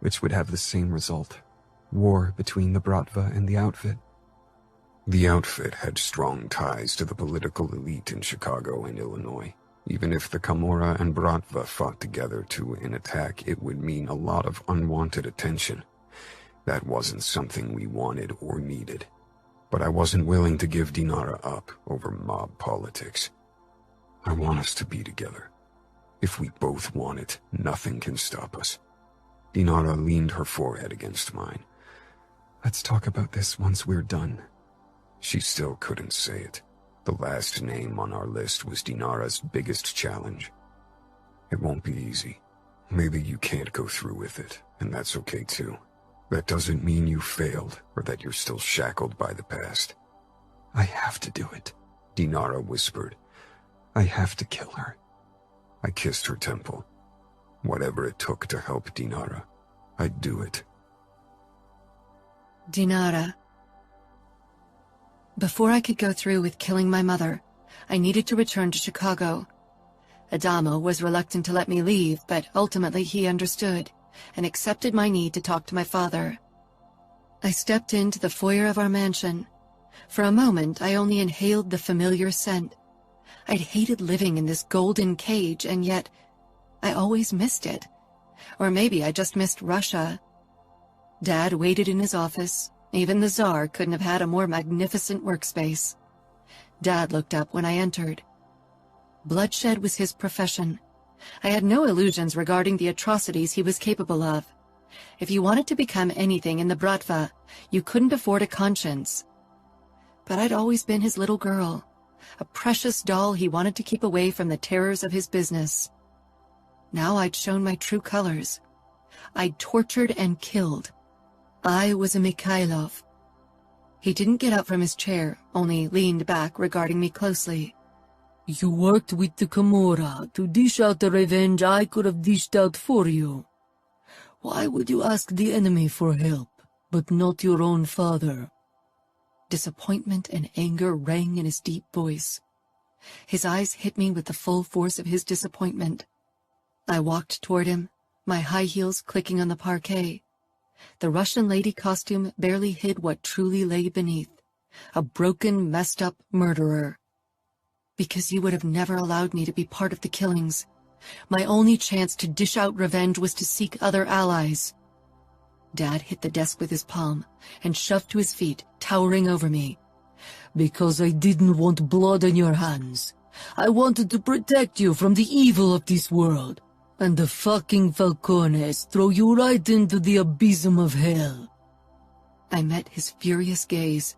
which would have the same result. War between the Bratva and the outfit. The outfit had strong ties to the political elite in Chicago and Illinois. Even if the Camorra and Bratva fought together to an attack, it would mean a lot of unwanted attention. That wasn't something we wanted or needed. But I wasn't willing to give Dinara up over mob politics. I want us to be together. If we both want it, nothing can stop us. Dinara leaned her forehead against mine. Let's talk about this once we're done. She still couldn't say it. The last name on our list was Dinara's biggest challenge. It won't be easy. Maybe you can't go through with it, and that's okay too. That doesn't mean you failed, or that you're still shackled by the past. I have to do it, Dinara whispered. I have to kill her. I kissed her temple. Whatever it took to help Dinara, I'd do it. Dinara. Before I could go through with killing my mother, I needed to return to Chicago. Adamo was reluctant to let me leave, but ultimately he understood and accepted my need to talk to my father. I stepped into the foyer of our mansion. For a moment, I only inhaled the familiar scent. I'd hated living in this golden cage, and yet I always missed it. Or maybe I just missed Russia. Dad waited in his office. Even the Tsar couldn't have had a more magnificent workspace. Dad looked up when I entered. Bloodshed was his profession. I had no illusions regarding the atrocities he was capable of. If you wanted to become anything in the Bratva, you couldn't afford a conscience. But I'd always been his little girl, a precious doll he wanted to keep away from the terrors of his business. Now I'd shown my true colors. I'd tortured and killed. I was a Mikhailov. He didn't get up from his chair, only leaned back, regarding me closely. You worked with the Camorra to dish out the revenge I could have dished out for you. Why would you ask the enemy for help, but not your own father? Disappointment and anger rang in his deep voice. His eyes hit me with the full force of his disappointment. I walked toward him, my high heels clicking on the parquet. The Russian lady costume barely hid what truly lay beneath. A broken, messed-up murderer. Because you would have never allowed me to be part of the killings. My only chance to dish out revenge was to seek other allies. Dad hit the desk with his palm and shoved to his feet, towering over me. Because I didn't want blood on your hands. I wanted to protect you from the evil of this world. And the fucking Falcones throw you right into the abysm of hell. I met his furious gaze.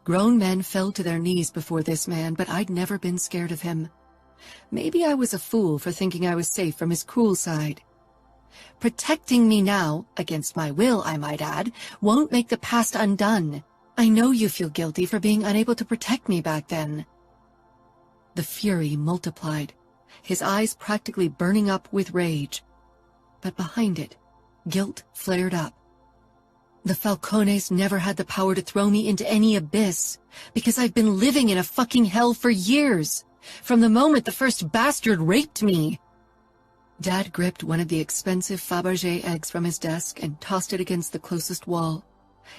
Grown men fell to their knees before this man, but I'd never been scared of him. Maybe I was a fool for thinking I was safe from his cruel side. Protecting me now, against my will, I might add, won't make the past undone. I know you feel guilty for being unable to protect me back then. The fury multiplied, his eyes practically burning up with rage. But behind it, guilt flared up. The Falcones never had the power to throw me into any abyss, because I've been living in a fucking hell for years, from the moment the first bastard raped me. Dad gripped one of the expensive Fabergé eggs from his desk and tossed it against the closest wall.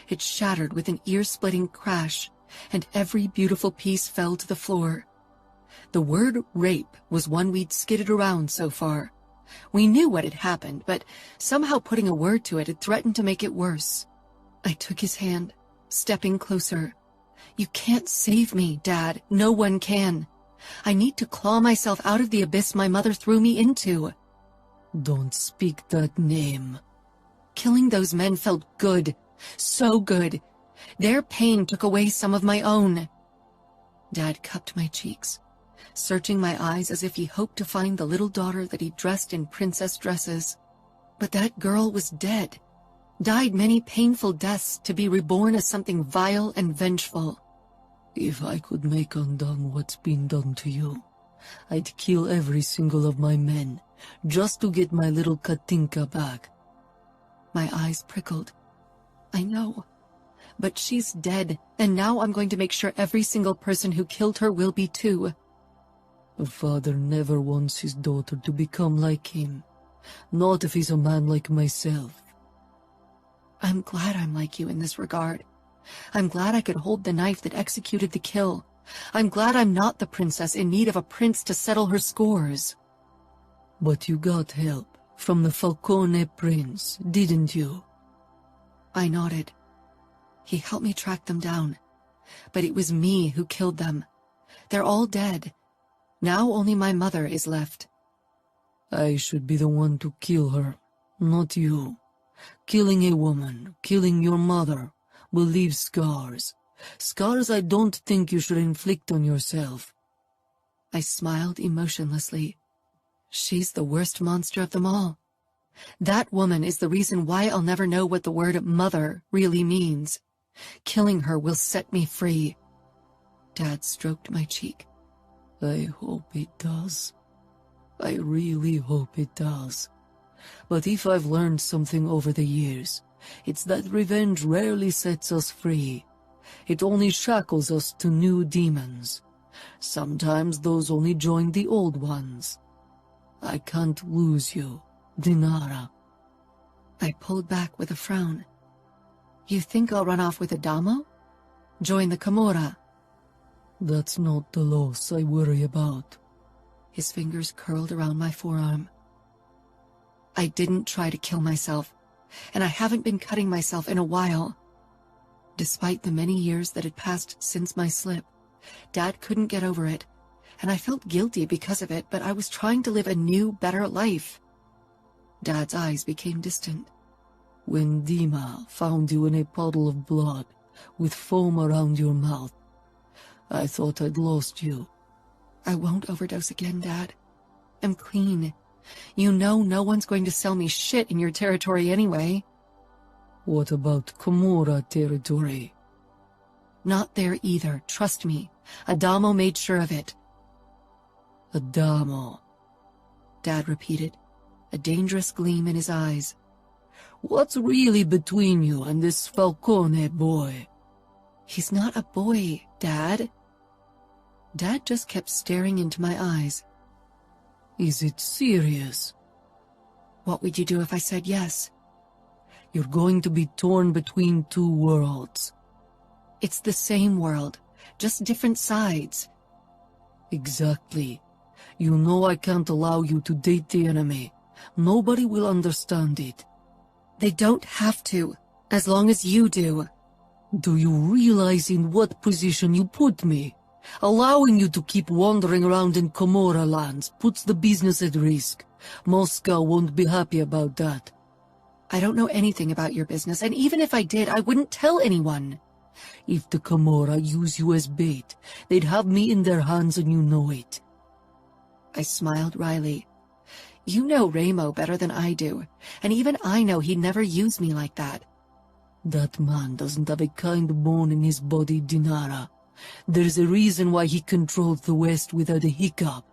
It shattered with an ear-splitting crash, and every beautiful piece fell to the floor. The word rape was one we'd skidded around so far. We knew what had happened, but somehow putting a word to it had threatened to make it worse. I took his hand, stepping closer. You can't save me, Dad. No one can. I need to claw myself out of the abyss my mother threw me into. Don't speak that name. Killing those men felt good. So good. Their pain took away some of my own. Dad cupped my cheeks, searching my eyes as if he hoped to find the little daughter that he dressed in princess dresses. But that girl was dead, died many painful deaths to be reborn as something vile and vengeful. If I could make undone what's been done to you, I'd kill every single of my men, just to get my little Katinka back. My eyes prickled. I know. But she's dead, and now I'm going to make sure every single person who killed her will be too. A father never wants his daughter to become like him, not if he's a man like myself. I'm glad I'm like you in this regard. I'm glad I could hold the knife that executed the kill. I'm glad I'm not the princess in need of a prince to settle her scores. But you got help from the Falcone prince, didn't you? I nodded. He helped me track them down. But it was me who killed them. They're all dead. Now only my mother is left. I should be the one to kill her, not you. Killing a woman, killing your mother, will leave scars. Scars I don't think you should inflict on yourself. I smiled emotionlessly. She's the worst monster of them all. That woman is the reason why I'll never know what the word mother really means. Killing her will set me free. Dad stroked my cheek. I hope it does. I really hope it does. But if I've learned something over the years, it's that revenge rarely sets us free. It only shackles us to new demons. Sometimes those only join the old ones. I can't lose you, Dinara. I pulled back with a frown. You think I'll run off with Adamo? Join the Camorra? That's not the loss I worry about. His fingers curled around my forearm. I didn't try to kill myself, and I haven't been cutting myself in a while. Despite the many years that had passed since my slip, Dad couldn't get over it, and I felt guilty because of it, but I was trying to live a new, better life. Dad's eyes became distant. When Dima found you in a puddle of blood, with foam around your mouth, I thought I'd lost you. I won't overdose again, Dad. I'm clean. You know no one's going to sell me shit in your territory anyway. What about Camorra territory? Not there either, trust me. Adamo made sure of it. Adamo, Dad repeated, a dangerous gleam in his eyes. What's really between you and this Falcone boy? He's not a boy, Dad. Dad just kept staring into my eyes. Is it serious? What would you do if I said yes? You're going to be torn between two worlds. It's the same world, just different sides. Exactly. You know I can't allow you to date the enemy. Nobody will understand it. They don't have to, as long as you do. Do you realize in what position you put me? Allowing you to keep wandering around in Camorra lands puts the business at risk. Moscow won't be happy about that. I don't know anything about your business, and even if I did, I wouldn't tell anyone. If the Camorra use you as bait, they'd have me in their hands and you know it. I smiled wryly. You know Ramo better than I do, and even I know he'd never use me like that. That man doesn't have a kind bone in his body, Dinara. There's a reason why he controlled the West without a hiccup.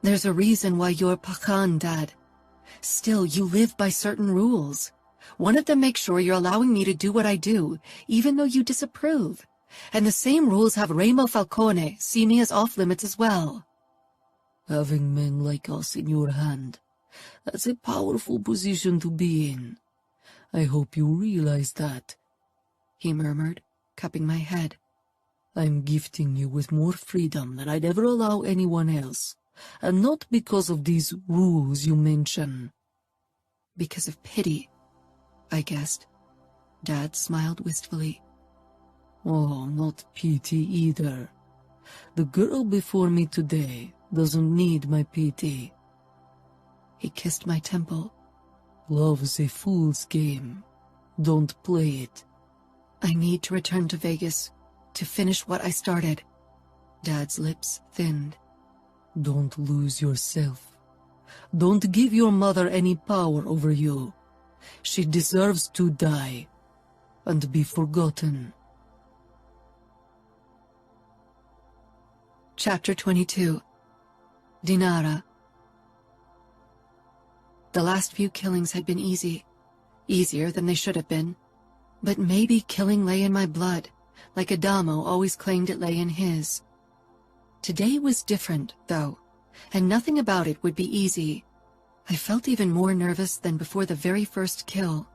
There's a reason why you're Pakan, Dad. Still, you live by certain rules. One of them makes sure you're allowing me to do what I do, even though you disapprove. And the same rules have Ramo Falcone see me as off-limits as well. Having men like us in your hand, that's a powerful position to be in. I hope you realize that, he murmured, cupping my head. I'm gifting you with more freedom than I'd ever allow anyone else, and not because of these rules you mention. Because of pity, I guessed. Dad smiled wistfully. Oh, not pity either. The girl before me today doesn't need my pity. He kissed my temple. Love's a fool's game. Don't play it. I need to return to Vegas to finish what I started. Dad's lips thinned. Don't lose yourself. Don't give your mother any power over you. She deserves to die and be forgotten. Chapter 22. Dinara. The last few killings had been easy, easier than they should have been. But maybe killing lay in my blood, like Adamo always claimed it lay in his. Today was different, though, and nothing about it would be easy. I felt even more nervous than before the very first kill.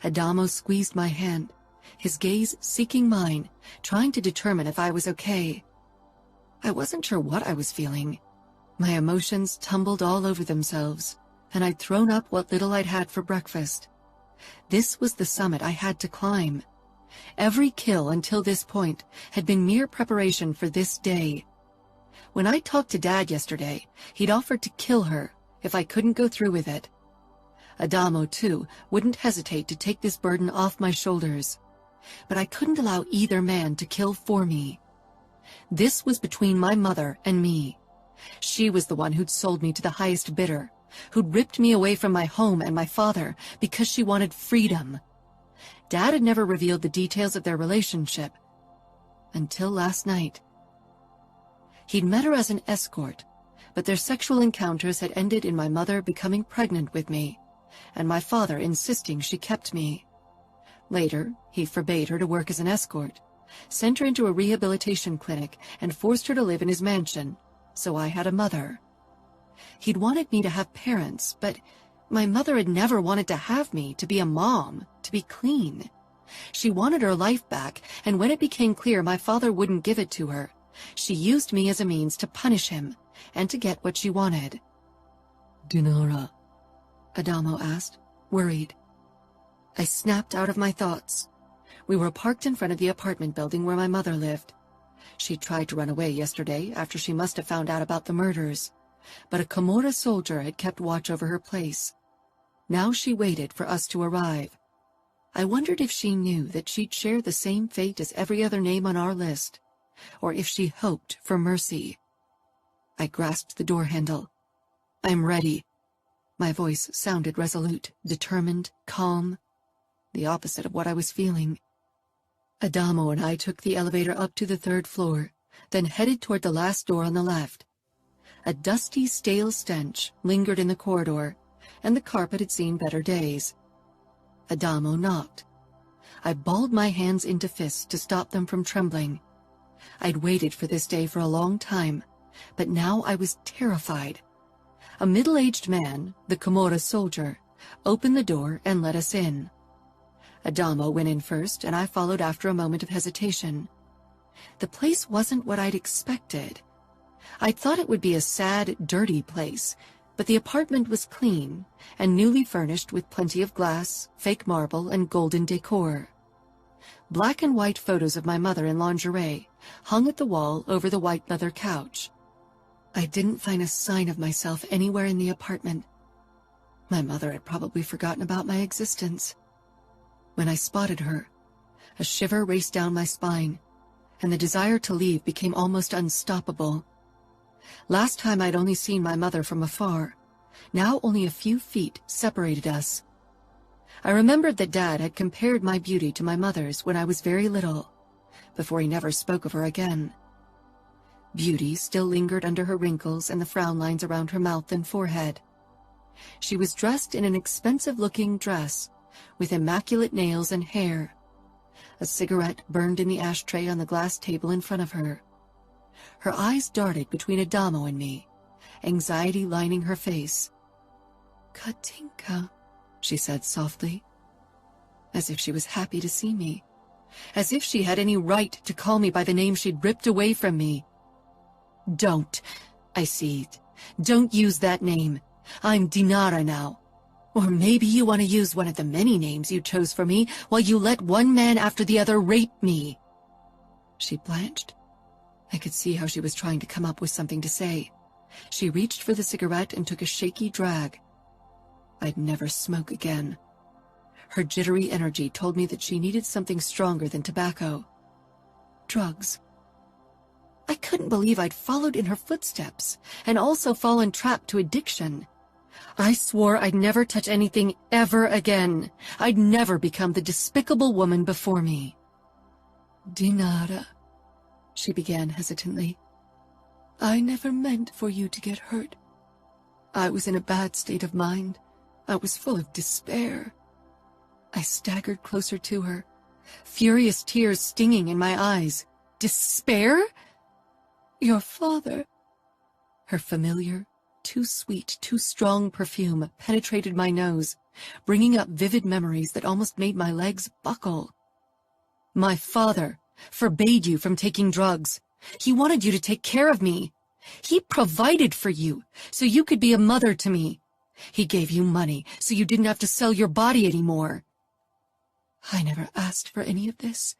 Adamo squeezed my hand, his gaze seeking mine, trying to determine if I was okay. I wasn't sure what I was feeling. My emotions tumbled all over themselves, and I'd thrown up what little I'd had for breakfast. This was the summit I had to climb. Every kill until this point had been mere preparation for this day. When I talked to Dad yesterday, he'd offered to kill her if I couldn't go through with it. Adamo, too, wouldn't hesitate to take this burden off my shoulders. But I couldn't allow either man to kill for me. This was between my mother and me. She was the one who'd sold me to the highest bidder, who'd ripped me away from my home and my father because she wanted freedom. Dad had never revealed the details of their relationship until last night. He'd met her as an escort, but their sexual encounters had ended in my mother becoming pregnant with me, and my father insisting she kept me. Later, he forbade her to work as an escort, sent her into a rehabilitation clinic, and forced her to live in his mansion, so I had a mother. He'd wanted me to have parents, but my mother had never wanted to have me, to be a mom, to be clean. She wanted her life back, and when it became clear my father wouldn't give it to her, she used me as a means to punish him and to get what she wanted. Dinara, Adamo asked, worried. I snapped out of my thoughts. We were parked in front of the apartment building where my mother lived. She tried to run away yesterday after she must have found out about the murders, but a Camorra soldier had kept watch over her place. Now she waited for us to arrive. I wondered if she knew that she'd share the same fate as every other name on our list, or if she hoped for mercy. I grasped the door handle. I'm ready. My voice sounded resolute, determined, calm, the opposite of what I was feeling. Adamo and I took the elevator up to the 3rd floor, then headed toward the last door on the left. A dusty, stale stench lingered in the corridor, and the carpet had seen better days. Adamo knocked. I balled my hands into fists to stop them from trembling. I'd waited for this day for a long time, but now I was terrified. A middle-aged man, the Camorra soldier, opened the door and let us in. Adamo went in first, and I followed after a moment of hesitation. The place wasn't what I'd expected. I thought it would be a sad, dirty place, but the apartment was clean and newly furnished with plenty of glass, fake marble, and golden decor. Black and white photos of my mother in lingerie hung at the wall over the white leather couch. I didn't find a sign of myself anywhere in the apartment. My mother had probably forgotten about my existence. When I spotted her, a shiver raced down my spine, and the desire to leave became almost unstoppable. Last time I'd only seen my mother from afar. Now only a few feet separated us. I remembered that Dad had compared my beauty to my mother's when I was very little, before he never spoke of her again. Beauty still lingered under her wrinkles and the frown lines around her mouth and forehead. She was dressed in an expensive-looking dress, with immaculate nails and hair. A cigarette burned in the ashtray on the glass table in front of her. Her eyes darted between Adamo and me, anxiety lining her face. "Katinka," she said softly, as if she was happy to see me, as if she had any right to call me by the name she'd ripped away from me. "Don't," I seethed. "Don't use that name. I'm Dinara now. Or maybe you want to use one of the many names you chose for me while you let one man after the other rape me." She blanched. I could see how she was trying to come up with something to say. She reached for the cigarette and took a shaky drag. I'd never smoke again. Her jittery energy told me that she needed something stronger than tobacco. Drugs. I couldn't believe I'd followed in her footsteps and also fallen trapped to addiction. I swore I'd never touch anything ever again. I'd never become the despicable woman before me. "Dinara," she began hesitantly. "I never meant for you to get hurt. I was in a bad state of mind. I was full of despair." I staggered closer to her, furious tears stinging in my eyes. Despair? "Your father." Her familiar, too sweet, too strong perfume penetrated my nose, bringing up vivid memories that almost made my legs buckle. "My father forbade you from taking drugs. He wanted you to take care of me. He provided for you so you could be a mother to me. He gave you money so you didn't have to sell your body anymore." I never asked for any of this.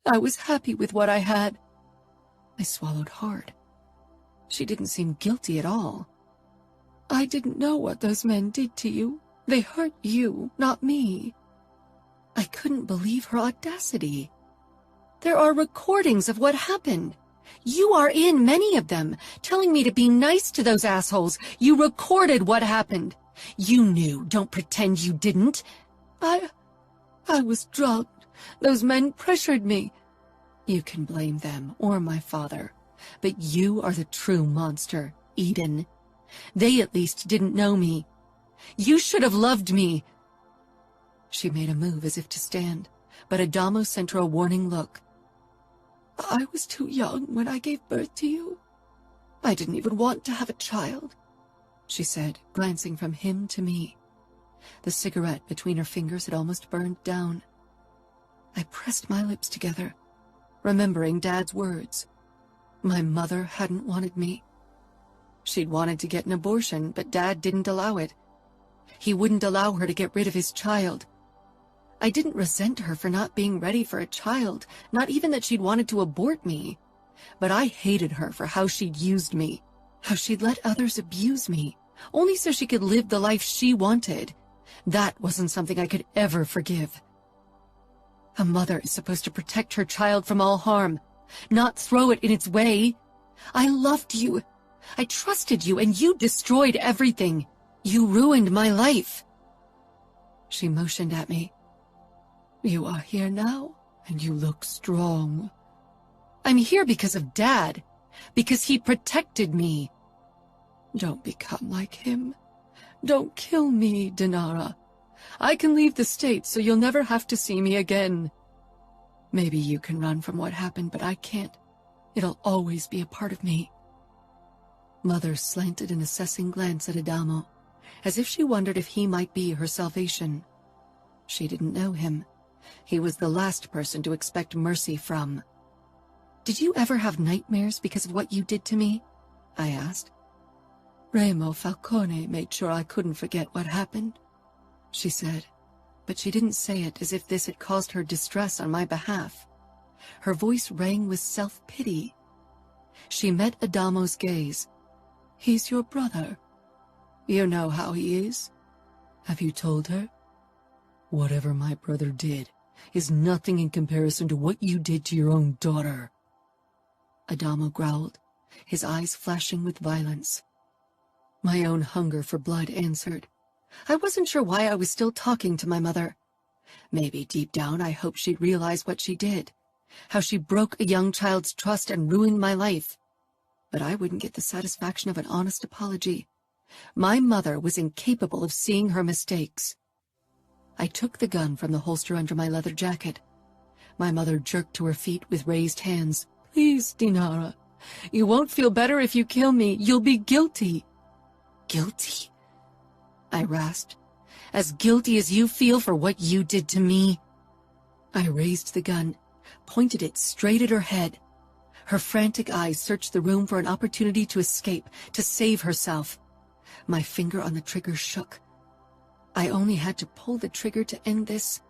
I was happy with what I had. I swallowed hard. She didn't seem guilty at all. "I didn't know what those men did to you. They hurt you, not me." I couldn't believe her audacity. "There are recordings of what happened. You are in many of them, telling me to be nice to those assholes. You recorded what happened. You knew. Don't pretend you didn't." I was drugged. Those men pressured me." You can blame them or my father, but you are the true monster, Eden. They at least didn't know me. You should have loved me. She made a move as if to stand, but Adamo sent her a warning look. "I was too young when I gave birth to you. I didn't even want to have a child," she said, glancing from him to me. The cigarette between her fingers had almost burned down. I pressed my lips together, remembering Dad's words. My mother hadn't wanted me. She'd wanted to get an abortion, but Dad didn't allow it. He wouldn't allow her to get rid of his child. I didn't resent her for not being ready for a child, not even that she'd wanted to abort me. But I hated her for how she'd used me, how she'd let others abuse me, only so she could live the life she wanted. That wasn't something I could ever forgive. A mother is supposed to protect her child from all harm, not throw it in its way. I loved you. I trusted you, and you destroyed everything. You ruined my life. She motioned at me. "You are here now, and you look strong." "I'm here because of Dad, because he protected me." "Don't become like him. Don't kill me, Dinara. I can leave the States so you'll never have to see me again." Maybe you can run from what happened, but I can't. It'll always be a part of me. Mother slanted an assessing glance at Adamo, as if she wondered if he might be her salvation. She didn't know him. He was the last person to expect mercy from. "Did you ever have nightmares because of what you did to me?" I asked. "Remo Falcone made sure I couldn't forget what happened," she said, but she didn't say it as if this had caused her distress on my behalf. Her voice rang with self-pity. She met Adamo's gaze. "He's your brother. You know how he is. Have you told her? Whatever my brother did is nothing in comparison to what you did to your own daughter." Adamo growled, his eyes flashing with violence. My own hunger for blood answered. I wasn't sure why I was still talking to my mother. Maybe deep down I hoped she'd realize what she did, how she broke a young child's trust and ruined my life. But I wouldn't get the satisfaction of an honest apology. My mother was incapable of seeing her mistakes. I took the gun from the holster under my leather jacket. My mother jerked to her feet with raised hands. "Please, Dinara. You won't feel better if you kill me. You'll be guilty." "Guilty?" I rasped. "As guilty as you feel for what you did to me?" I raised the gun, pointed it straight at her head. Her frantic eyes searched the room for an opportunity to escape, to save herself. My finger on the trigger shook. I only had to pull the trigger to end this,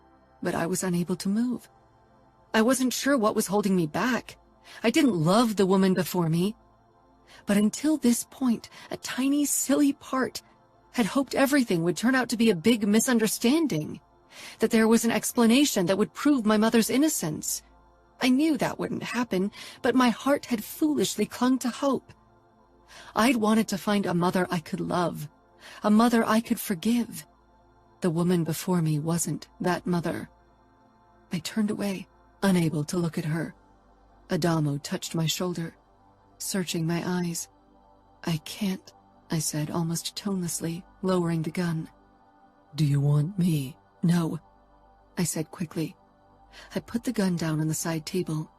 but I was unable to move. I wasn't sure what was holding me back. I didn't love the woman before me. But until this point, a tiny, silly part had hoped everything would turn out to be a big misunderstanding, that there was an explanation that would prove my mother's innocence. I knew that wouldn't happen, but my heart had foolishly clung to hope. I'd wanted to find a mother I could love, a mother I could forgive. The woman before me wasn't that mother. I turned away, unable to look at her. Adamo touched my shoulder, searching my eyes. "I can't," I said almost tonelessly, lowering the gun. Do you want me? "No," I said quickly. I put the gun down on the side table.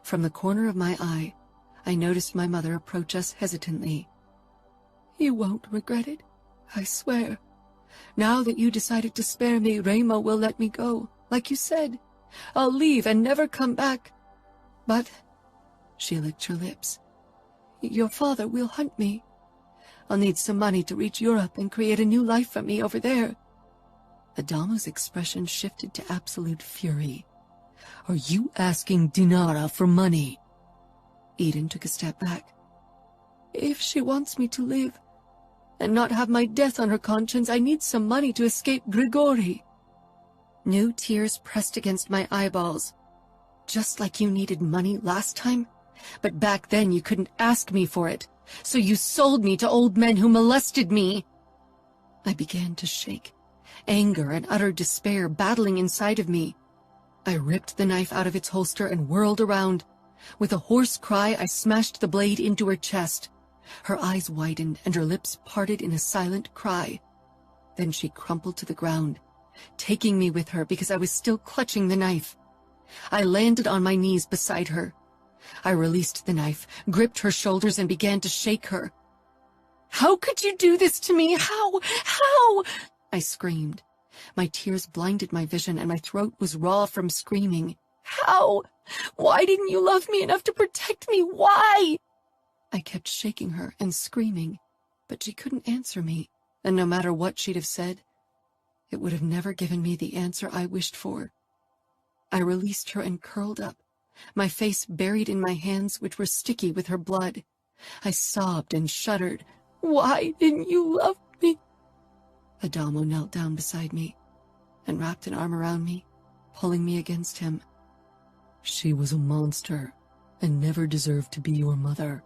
From the corner of my eye, I noticed my mother approach us hesitantly. "You won't regret it, I swear. Now that you decided to spare me, Remo will let me go, like you said. I'll leave and never come back. But," she licked her lips, "your father will hunt me. I'll need some money to reach Europe and create a new life for me over there." Adamo's expression shifted to absolute fury. Are you asking Dinara for money? Eden took a step back. "If she wants me to live and not have my death on her conscience, I need some money to escape Grigori." New tears pressed against my eyeballs. "Just like you needed money last time? But back then you couldn't ask me for it, so you sold me to old men who molested me." I began to shake, anger and utter despair battling inside of me. I ripped the knife out of its holster and whirled around. With a hoarse cry, I smashed the blade into her chest. Her eyes widened and her lips parted in a silent cry. Then she crumpled to the ground, taking me with her because I was still clutching the knife. I landed on my knees beside her. I released the knife, gripped her shoulders, and began to shake her. "How could you do this to me? How? How?" I screamed. My tears blinded my vision and my throat was raw from screaming. "How? Why didn't you love me enough to protect me? Why?" I kept shaking her and screaming, but she couldn't answer me, and no matter what she'd have said, it would have never given me the answer I wished for. I released her and curled up, my face buried in my hands, which were sticky with her blood. I sobbed and shuddered. "Why didn't you love me?" Adamo knelt down beside me and wrapped an arm around me, pulling me against him. She was a monster and never deserved to be your mother.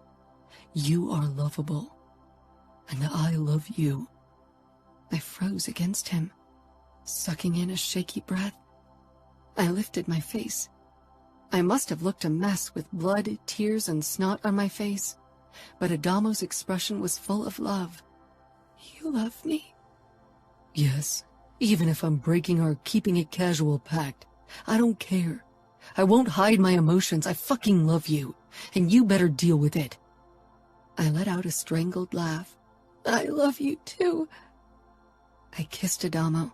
You are lovable, and I love you. I froze against him, sucking in a shaky breath. I lifted my face. I must have looked a mess with blood, tears, and snot on my face, but Adamo's expression was full of love. "You love me?" "Yes, even if I'm breaking our keeping it casual pact. I don't care. I won't hide my emotions. I fucking love you, and you better deal with it." I let out a strangled laugh. "I love you too." I kissed Adamo,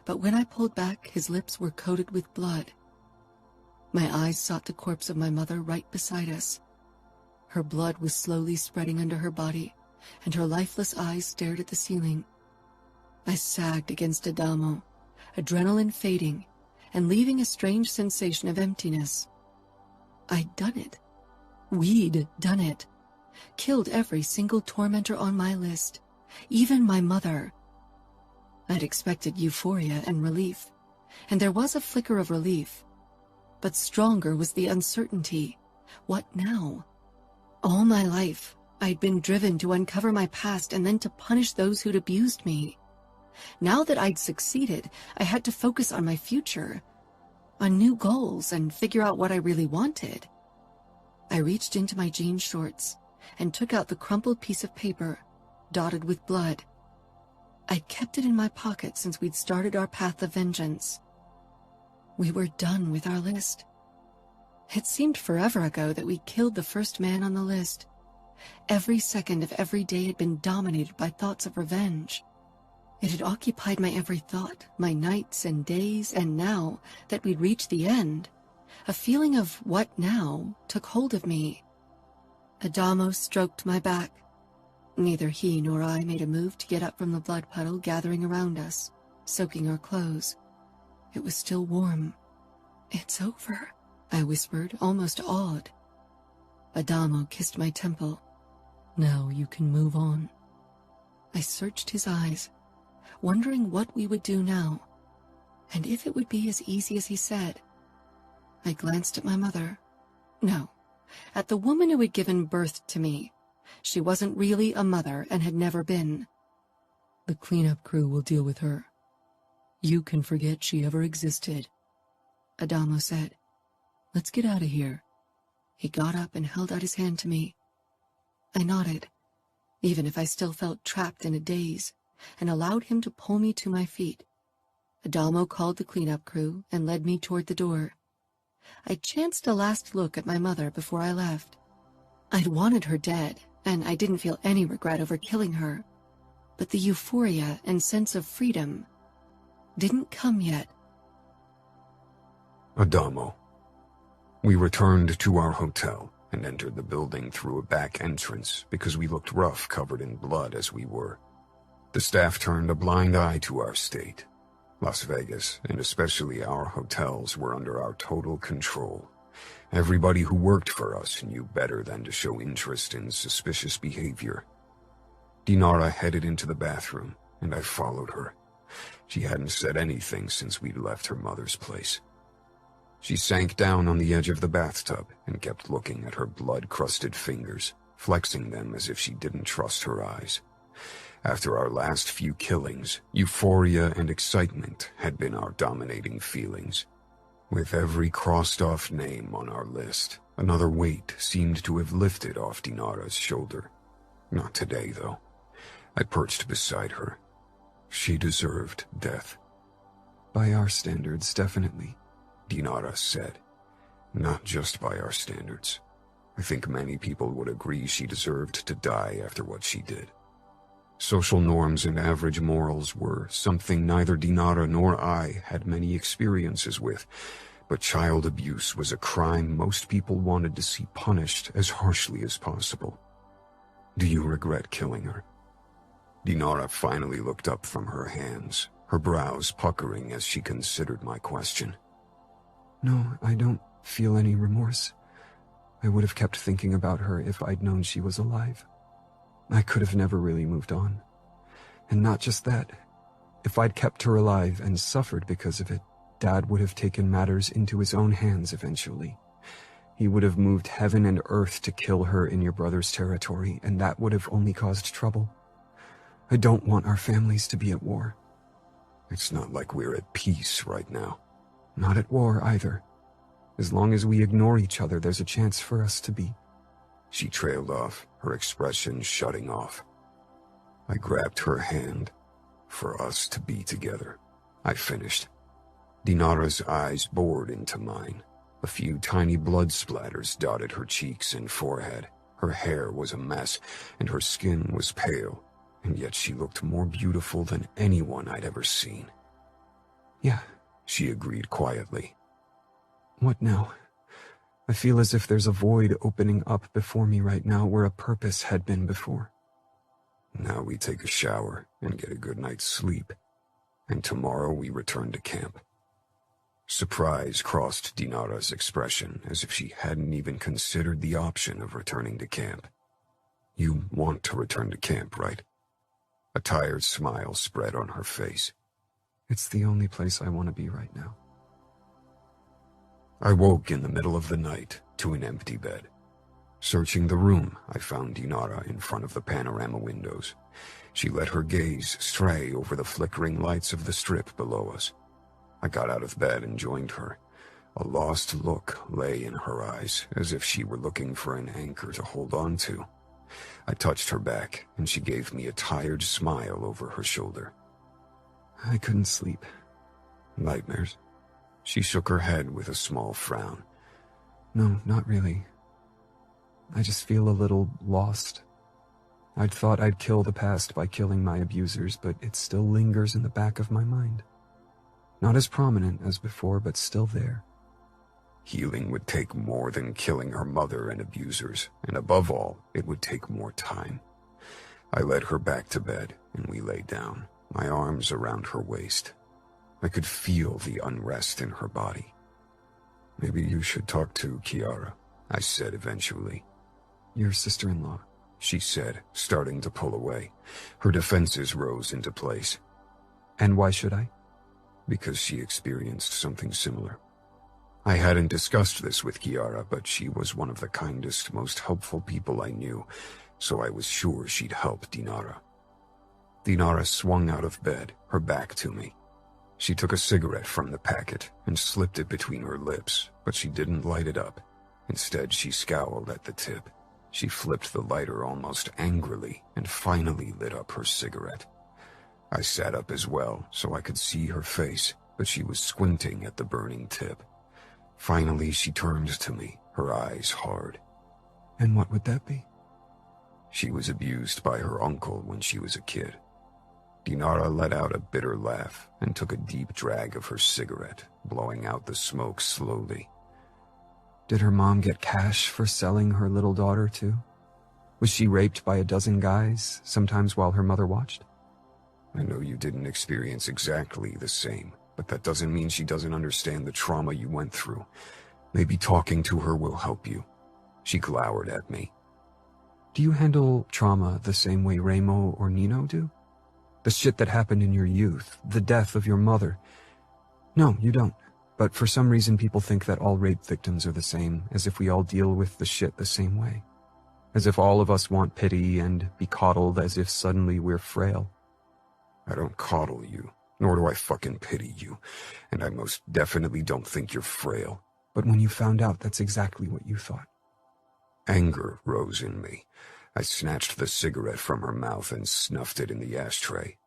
but when I pulled back, his lips were coated with blood. My eyes sought the corpse of my mother right beside us. Her blood was slowly spreading under her body, and her lifeless eyes stared at the ceiling. I sagged against Adamo, adrenaline fading, and leaving a strange sensation of emptiness. I'd done it. We'd done it. Killed every single tormentor on my list, even my mother. I'd expected euphoria and relief, and there was a flicker of relief. But stronger was the uncertainty. What now? All my life, I'd been driven to uncover my past and then to punish those who'd abused me. Now that I'd succeeded, I had to focus on my future, on new goals, and figure out what I really wanted. I reached into my jean shorts and took out the crumpled piece of paper, dotted with blood. I'd kept it in my pocket since we'd started our path of vengeance. We were done with our list. It seemed forever ago that we killed the first man on the list. Every second of every day had been dominated by thoughts of revenge. It had occupied my every thought, my nights and days, and now that we'd reached the end, a feeling of what now took hold of me. Adamo stroked my back. Neither he nor I made a move to get up from the blood puddle gathering around us, soaking our clothes. It was still warm. "It's over," I whispered, almost awed. Adamo kissed my temple. Now you can move on. I searched his eyes, wondering what we would do now, and if it would be as easy as he said. I glanced at my mother. No, at the woman who had given birth to me. She wasn't really a mother and had never been. The cleanup crew will deal with her. You can forget she ever existed. Adamo said. Let's get out of here. He got up and held out his hand to me. I nodded, even if I still felt trapped in a daze, and allowed him to pull me to my feet. Adamo called the cleanup crew and led me toward the door. I chanced a last look at my mother before I left. I'd wanted her dead, and I didn't feel any regret over killing her, but the euphoria and sense of freedom didn't come yet. Adamo. We returned to our hotel and entered the building through a back entrance because we looked rough, covered in blood as we were. The staff turned a blind eye to our state. Las Vegas, and especially our hotels, were under our total control. Everybody who worked for us knew better than to show interest in suspicious behavior. Dinara headed into the bathroom, and I followed her. She hadn't said anything since we'd left her mother's place. She sank down on the edge of the bathtub and kept looking at her blood-crusted fingers, flexing them as if she didn't trust her eyes. After our last few killings, euphoria and excitement had been our dominating feelings. With every crossed-off name on our list, another weight seemed to have lifted off Dinara's shoulder. Not today, though. I perched beside her. She deserved death. By our standards, definitely, Dinara said. Not just by our standards. I think many people would agree she deserved to die after what she did. Social norms and average morals were something neither Dinara nor I had many experiences with, but child abuse was a crime most people wanted to see punished as harshly as possible. Do you regret killing her? Dinara finally looked up from her hands, her brows puckering as she considered my question. No, I don't feel any remorse. I would have kept thinking about her if I'd known she was alive. I could have never really moved on. And not just that. If I'd kept her alive and suffered because of it, Dad would have taken matters into his own hands eventually. He would have moved heaven and earth to kill her in your brother's territory, and that would have only caused trouble. I don't want our families to be at war. It's not like we're at peace right now. Not at war either. As long as we ignore each other, there's a chance for us to be. She trailed off, her expression shutting off. I grabbed her hand. For us to be together, I finished. Dinara's eyes bored into mine. A few tiny blood splatters dotted her cheeks and forehead. Her hair was a mess, and her skin was pale, and yet she looked more beautiful than anyone I'd ever seen. Yeah, she agreed quietly. What now? I feel as if there's a void opening up before me right now where a purpose had been before. Now we take a shower and get a good night's sleep, and tomorrow we return to camp. Surprise crossed Dinara's expression as if she hadn't even considered the option of returning to camp. You want to return to camp, right? A tired smile spread on her face. It's the only place I want to be right now. I woke in the middle of the night to an empty bed. Searching the room, I found Dinara in front of the panorama windows. She let her gaze stray over the flickering lights of the strip below us. I got out of bed and joined her. A lost look lay in her eyes, as if she were looking for an anchor to hold on to. I touched her back, and she gave me a tired smile over her shoulder. I couldn't sleep. Nightmares? She shook her head with a small frown. No, not really. I just feel a little lost. I'd thought I'd kill the past by killing my abusers, but it still lingers in the back of my mind. Not as prominent as before, but still there. Healing would take more than killing her mother and abusers, and above all, it would take more time. I led her back to bed, and we lay down, my arms around her waist. I could feel the unrest in her body. "Maybe you should talk to Kiara," I said eventually. Your sister-in-law, she said, starting to pull away. Her defenses rose into place. And why should I? Because she experienced something similar. I hadn't discussed this with Kiara, but she was one of the kindest, most helpful people I knew, so I was sure she'd help Dinara. Dinara swung out of bed, her back to me. She took a cigarette from the packet and slipped it between her lips, but she didn't light it up. Instead, she scowled at the tip. She flipped the lighter almost angrily and finally lit up her cigarette. I sat up as well so I could see her face, but she was squinting at the burning tip. Finally, she turned to me, her eyes hard. And what would that be? She was abused by her uncle when she was a kid. Dinara let out a bitter laugh and took a deep drag of her cigarette, blowing out the smoke slowly. Did her mom get cash for selling her little daughter too? Was she raped by a dozen guys, sometimes while her mother watched? I know you didn't experience exactly the same, but that doesn't mean she doesn't understand the trauma you went through. Maybe talking to her will help you. She glowered at me. Do you handle trauma the same way Remo or Nino do? The shit that happened in your youth, the death of your mother. No, you don't. But for some reason people think that all rape victims are the same, as if we all deal with the shit the same way. As if all of us want pity and be coddled as if suddenly we're frail. I don't coddle you, nor do I fucking pity you, and I most definitely don't think you're frail. But when you found out, that's exactly what you thought. Anger rose in me. I snatched the cigarette from her mouth and snuffed it in the ashtray.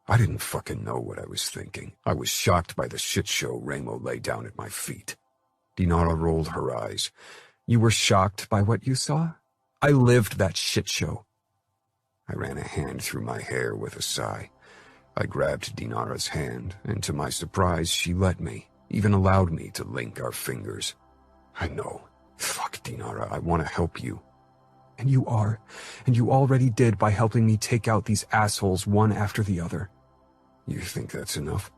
I didn't fucking know what I was thinking. I was shocked by the shit show Remo laid down at my feet. Dinara rolled her eyes. You were shocked by what you saw? I lived that shit show. I ran a hand through my hair with a sigh. I grabbed Dinara's hand, and to my surprise, she let me, even allowed me to link our fingers. I know. Fuck, Dinara, I want to help you. And you are, and you already did by helping me take out these assholes one after the other. You think that's enough?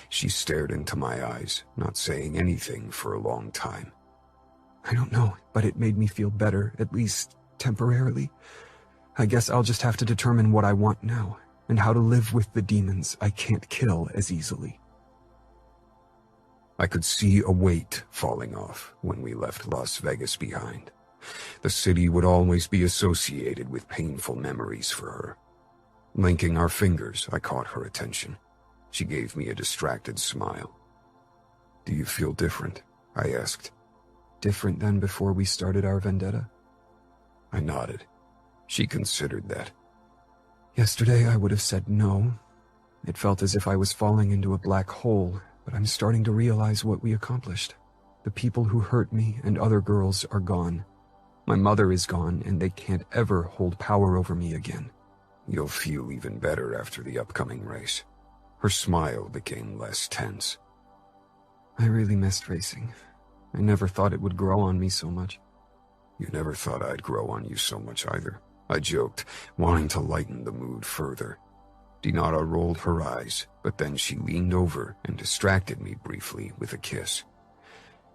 She stared into my eyes, not saying anything for a long time. I don't know, but it made me feel better, at least temporarily. I guess I'll just have to determine what I want now, and how to live with the demons I can't kill as easily. I could see a weight falling off when we left Las Vegas behind. The city would always be associated with painful memories for her. Linking our fingers, I caught her attention. She gave me a distracted smile. "Do you feel different?" I asked. Different than before we started our vendetta? I nodded. She considered that. Yesterday I would have said no. It felt as if I was falling into a black hole, but I'm starting to realize what we accomplished. The people who hurt me and other girls are gone. My mother is gone, and they can't ever hold power over me again. You'll feel even better after the upcoming race. Her smile became less tense. I really missed racing. I never thought it would grow on me so much. You never thought I'd grow on you so much either, I joked, wanting to lighten the mood further. Dinara rolled her eyes, but then she leaned over and distracted me briefly with a kiss.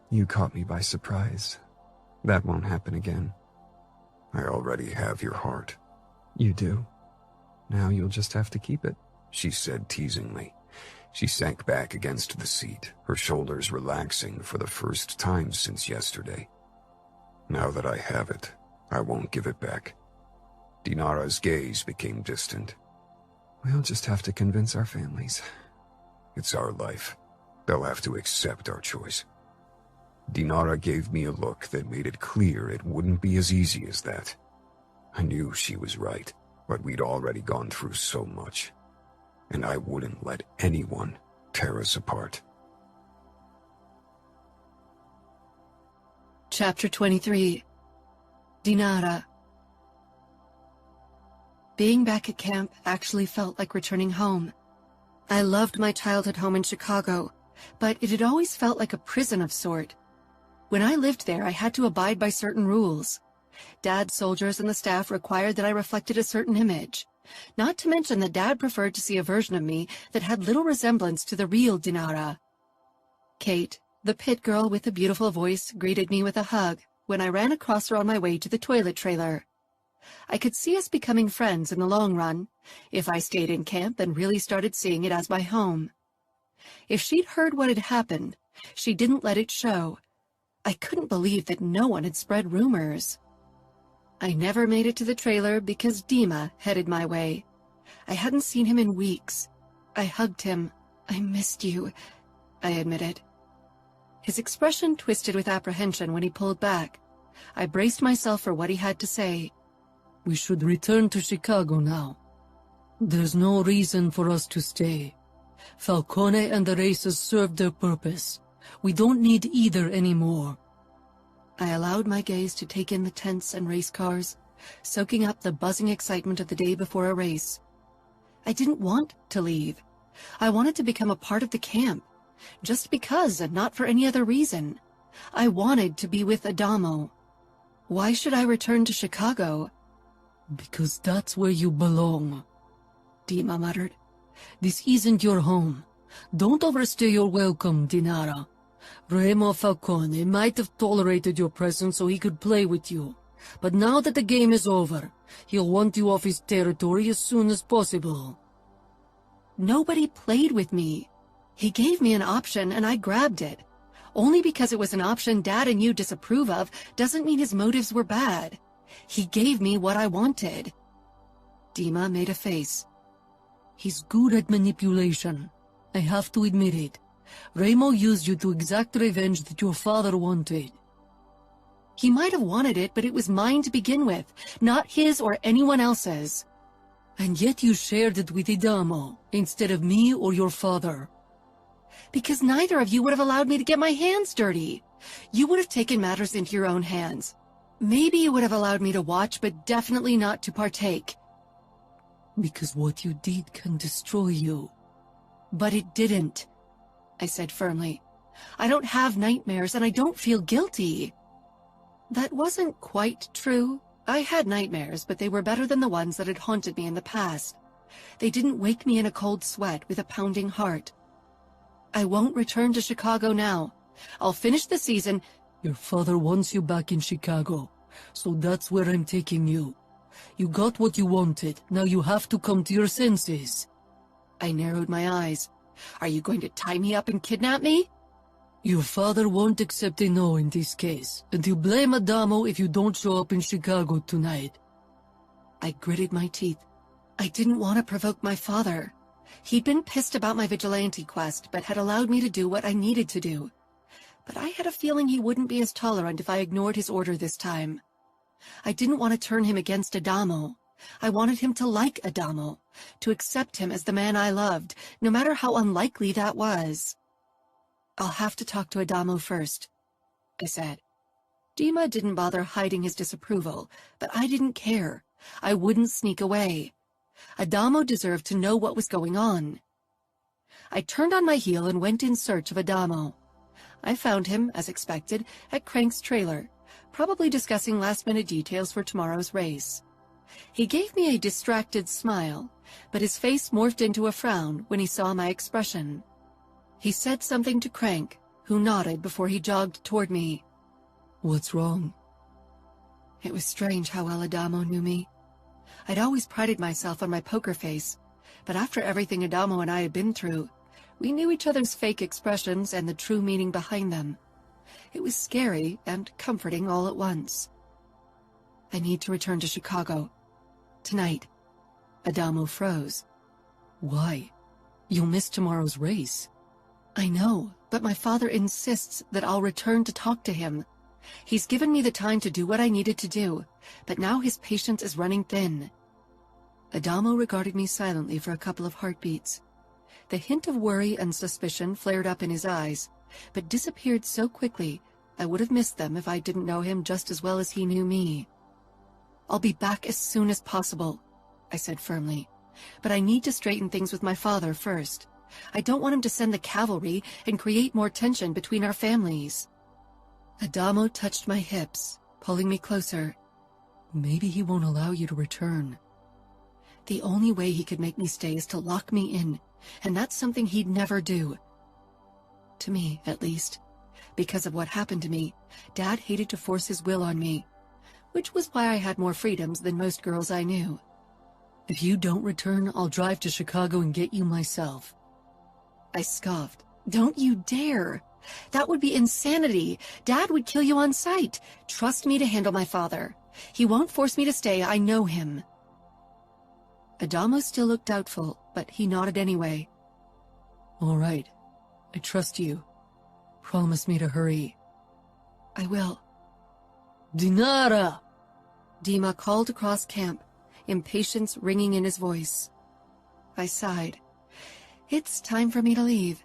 You caught me by surprise. That won't happen again. I already have your heart. You do? Now you'll just have to keep it, she said teasingly. She sank back against the seat, her shoulders relaxing for the first time since yesterday. Now that I have it, I won't give it back. Dinara's gaze became distant. We'll just have to convince our families. It's our life. They'll have to accept our choice. Dinara gave me a look that made it clear it wouldn't be as easy as that. I knew she was right, but we'd already gone through so much, and I wouldn't let anyone tear us apart. Chapter 23. Dinara. Being back at camp actually felt like returning home. I loved my childhood home in Chicago, but it had always felt like a prison of sort. When I lived there, I had to abide by certain rules. Dad's soldiers and the staff required that I reflected a certain image. Not to mention that Dad preferred to see a version of me that had little resemblance to the real Dinara. Kate, the pit girl with the beautiful voice, greeted me with a hug when I ran across her on my way to the toilet trailer. I could see us becoming friends in the long run, if I stayed in camp and really started seeing it as my home. If she'd heard what had happened, she didn't let it show. I couldn't believe that no one had spread rumors. I never made it to the trailer because Dima headed my way. I hadn't seen him in weeks. I hugged him. "I missed you," I admitted. His expression twisted with apprehension when he pulled back. I braced myself for what he had to say. "We should return to Chicago now. There's no reason for us to stay. Falcone and the races served their purpose. We don't need either anymore." I allowed my gaze to take in the tents and race cars, soaking up the buzzing excitement of the day before a race. I didn't want to leave. I wanted to become a part of the camp, just because and not for any other reason. I wanted to be with Adamo. Why should I return to Chicago? "Because that's where you belong," Dima muttered. "This isn't your home. Don't overstay your welcome, Dinara. Remo Falcone might have tolerated your presence so he could play with you, but now that the game is over, he'll want you off his territory as soon as possible." Nobody played with me. He gave me an option and I grabbed it. Only because it was an option Dad and you disapprove of doesn't mean his motives were bad. He gave me what I wanted. Dima made a face. "He's good at manipulation. I have to admit it. Remo used you to exact revenge that your father wanted." He might have wanted it, but it was mine to begin with, not his or anyone else's. "And yet you shared it with Adamo, instead of me or your father." "Because neither of you would have allowed me to get my hands dirty. You would have taken matters into your own hands. Maybe you would have allowed me to watch, but definitely not to partake." "Because what you did can destroy you." "But it didn't," I said firmly. "I don't have nightmares and I don't feel guilty." That wasn't quite true. I had nightmares, but they were better than the ones that had haunted me in the past. They didn't wake me in a cold sweat with a pounding heart. I won't return to Chicago now. I'll finish the season. "Your father wants you back in Chicago, so that's where I'm taking you. You got what you wanted, now you have to come to your senses." I narrowed my eyes. "Are you going to tie me up and kidnap me?" "Your father won't accept a no in this case, and he'll blame Adamo if you don't show up in Chicago tonight." I gritted my teeth. I didn't want to provoke my father. He'd been pissed about my vigilante quest, but had allowed me to do what I needed to do. But I had a feeling he wouldn't be as tolerant if I ignored his order this time. I didn't want to turn him against Adamo. I wanted him to like Adamo, to accept him as the man I loved, no matter how unlikely that was. "I'll have to talk to Adamo first," I said. Dima didn't bother hiding his disapproval, but I didn't care. I wouldn't sneak away. Adamo deserved to know what was going on. I turned on my heel and went in search of Adamo. I found him, as expected, at Crank's trailer, probably discussing last-minute details for tomorrow's race. He gave me a distracted smile, but his face morphed into a frown when he saw my expression. He said something to Crank, who nodded before he jogged toward me. "What's wrong?" It was strange how well Adamo knew me. I'd always prided myself on my poker face, but after everything Adamo and I had been through, we knew each other's fake expressions and the true meaning behind them. It was scary and comforting all at once. "I need to return to Chicago. Tonight." Adamo froze. "Why? You'll miss tomorrow's race." "I know, but my father insists that I'll return to talk to him. He's given me the time to do what I needed to do, but now his patience is running thin." Adamo regarded me silently for a couple of heartbeats. The hint of worry and suspicion flared up in his eyes, but disappeared so quickly I would have missed them if I didn't know him just as well as he knew me. "I'll be back as soon as possible," I said firmly. But I need to straighten things with my father first. I don't want him to send the cavalry and create more tension between our families. Adamo touched my hips, pulling me closer. Maybe he won't allow you to return. The only way he could make me stay is to lock me in, and that's something he'd never do. To me, at least. Because of what happened to me, Dad hated to force his will on me, which was why I had more freedoms than most girls I knew. If you don't return, I'll drive to Chicago and get you myself. I scoffed. Don't you dare! That would be insanity. Dad would kill you on sight. Trust me to handle my father. He won't force me to stay, I know him. Adamo still looked doubtful, but he nodded anyway. All right. I trust you. Promise me to hurry. I will. Dinara! Dima called across camp, impatience ringing in his voice. I sighed. It's time for me to leave.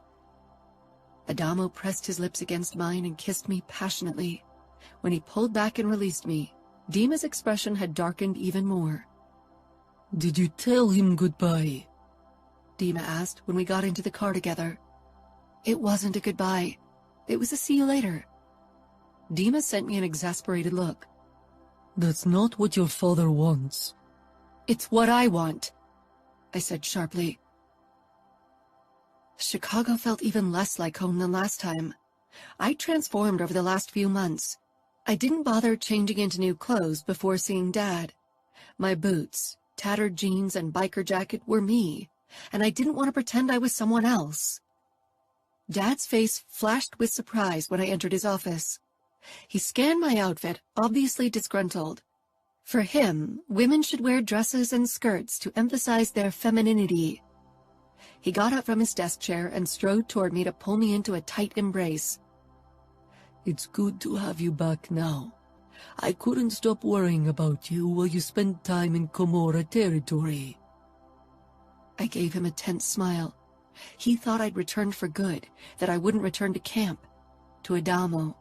Adamo pressed his lips against mine and kissed me passionately. When he pulled back and released me, Dima's expression had darkened even more. Did you tell him goodbye? Dima asked when we got into the car together. It wasn't a goodbye. It was a see you later. Dima sent me an exasperated look. That's not what your father wants. It's what I want, I said sharply. Chicago felt even less like home than last time. I transformed over the last few months. I didn't bother changing into new clothes before seeing Dad. My boots, tattered jeans, and biker jacket were me, and I didn't want to pretend I was someone else. Dad's face flashed with surprise when I entered his office. He scanned my outfit, obviously disgruntled. For him, women should wear dresses and skirts to emphasize their femininity. He got up from his desk chair and strode toward me to pull me into a tight embrace. It's good to have you back now. I couldn't stop worrying about you while you spent time in Camorra territory. I gave him a tense smile. He thought I'd returned for good, that I wouldn't return to camp, to Adamo.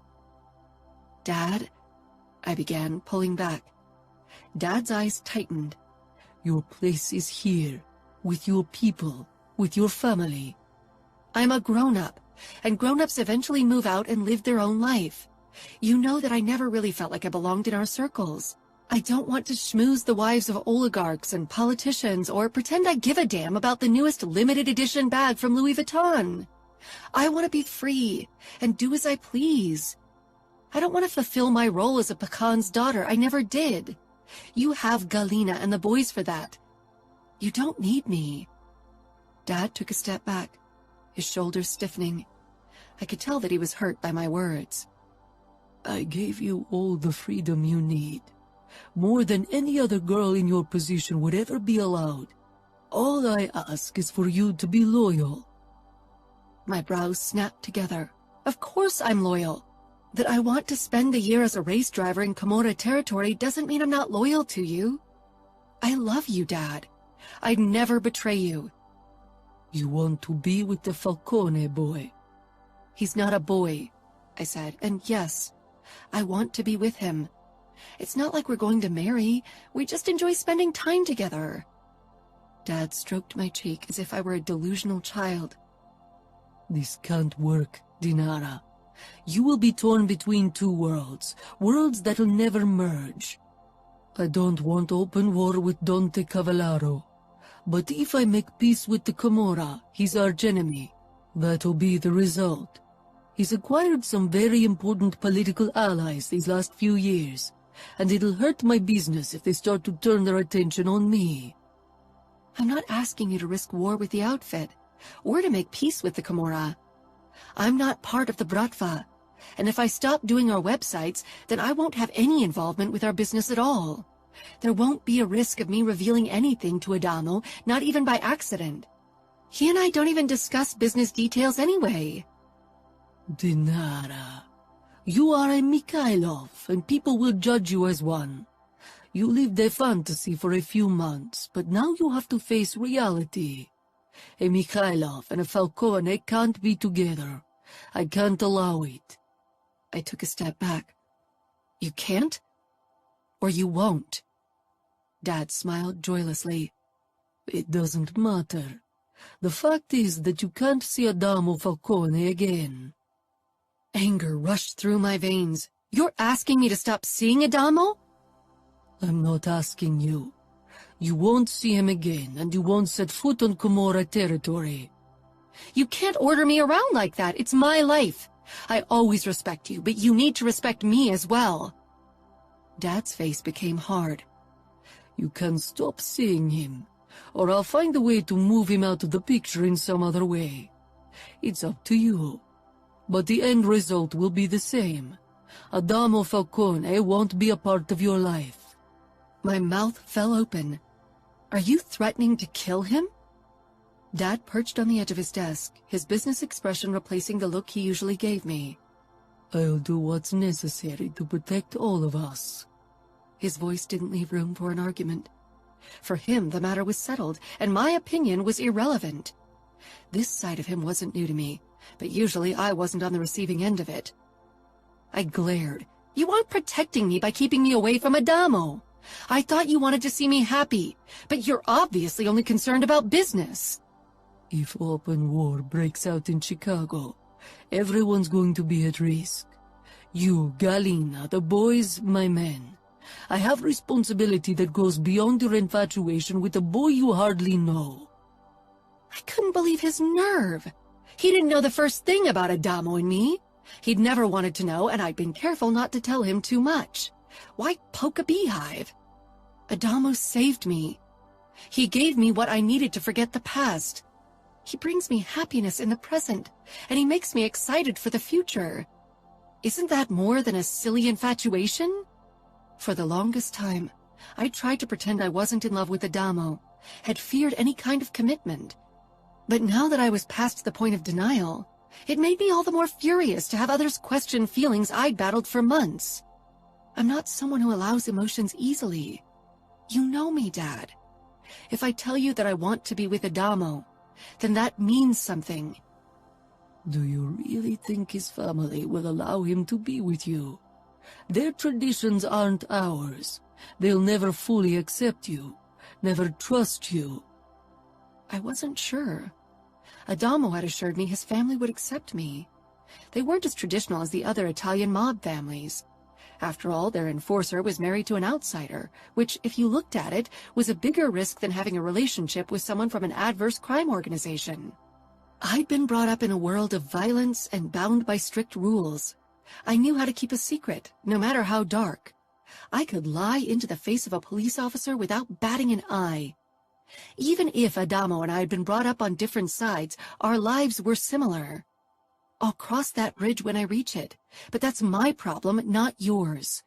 Dad, I began, pulling back. Dad's eyes tightened. Your place is here, with your people, with your family. I'm a grown-up, and grown-ups eventually move out and live their own life. You know that I never really felt like I belonged in our circles. I don't want to schmooze the wives of oligarchs and politicians or pretend I give a damn about the newest limited edition bag from Louis Vuitton. I want to be free and do as I please. I don't want to fulfill my role as a pecan's daughter. I never did. You have Galina and the boys for that. You don't need me. Dad took a step back, his shoulders stiffening. I could tell that he was hurt by my words. I gave you all the freedom you need, more than any other girl in your position would ever be allowed. All I ask is for you to be loyal. My brows snapped together. Of course I'm loyal. That I want to spend a year as a race driver in Camorra territory doesn't mean I'm not loyal to you. I love you, Dad. I'd never betray you. You want to be with the Falcone boy. He's not a boy, I said, and yes, I want to be with him. It's not like we're going to marry. We just enjoy spending time together. Dad stroked my cheek as if I were a delusional child. This can't work, Dinara. You will be torn between two worlds, worlds that'll never merge. I don't want open war with Dante Cavallaro, but if I make peace with the Camorra, he's archenemy. That'll be the result. He's acquired some very important political allies these last few years, and it'll hurt my business if they start to turn their attention on me. I'm not asking you to risk war with the outfit, or to make peace with the Camorra. I'm not part of the Bratva, and if I stop doing our websites, then I won't have any involvement with our business at all. There won't be a risk of me revealing anything to Adamo, not even by accident. He and I don't even discuss business details anyway. Dinara, you are a Mikhailov, and people will judge you as one. You lived a fantasy for a few months, but now you have to face reality. A Mikhailov and a Falcone can't be together. I can't allow it. I took a step back. You can't? Or you won't? Dad smiled joylessly. It doesn't matter. The fact is that you can't see Adamo Falcone again. Anger rushed through my veins. You're asking me to stop seeing Adamo? I'm not asking you. You won't see him again, and you won't set foot on Camorra territory. You can't order me around like that. It's my life. I always respect you, but you need to respect me as well. Dad's face became hard. You can stop seeing him, or I'll find a way to move him out of the picture in some other way. It's up to you. But the end result will be the same. Adamo Falcone won't be a part of your life. My mouth fell open. Are you threatening to kill him? Dad perched on the edge of his desk, his business expression replacing the look he usually gave me. I'll do what's necessary to protect all of us. His voice didn't leave room for an argument. For him, the matter was settled, and my opinion was irrelevant. This side of him wasn't new to me, but usually I wasn't on the receiving end of it. I glared. You aren't protecting me by keeping me away from Adamo. I thought you wanted to see me happy, but you're obviously only concerned about business. If open war breaks out in Chicago, everyone's going to be at risk. You, Galina, the boys, my men. I have responsibility that goes beyond your infatuation with a boy you hardly know. I couldn't believe his nerve. He didn't know the first thing about Adamo and me. He'd never wanted to know, and I'd been careful not to tell him too much. Why poke a beehive? Adamo saved me. He gave me what I needed to forget the past. He brings me happiness in the present, and he makes me excited for the future. Isn't that more than a silly infatuation? For the longest time, I tried to pretend I wasn't in love with Adamo, had feared any kind of commitment. But now that I was past the point of denial, it made me all the more furious to have others question feelings I'd battled for months. I'm not someone who allows emotions easily. You know me, Dad. If I tell you that I want to be with Adamo, then that means something. Do you really think his family will allow him to be with you? Their traditions aren't ours. They'll never fully accept you, never trust you. I wasn't sure. Adamo had assured me his family would accept me. They weren't as traditional as the other Italian mob families. After all, their enforcer was married to an outsider, which, if you looked at it, was a bigger risk than having a relationship with someone from an adverse crime organization. I'd been brought up in a world of violence and bound by strict rules. I knew how to keep a secret, no matter how dark. I could lie into the face of a police officer without batting an eye. Even if Adamo and I had been brought up on different sides, our lives were similar. I'll cross that bridge when I reach it, but that's my problem, not yours.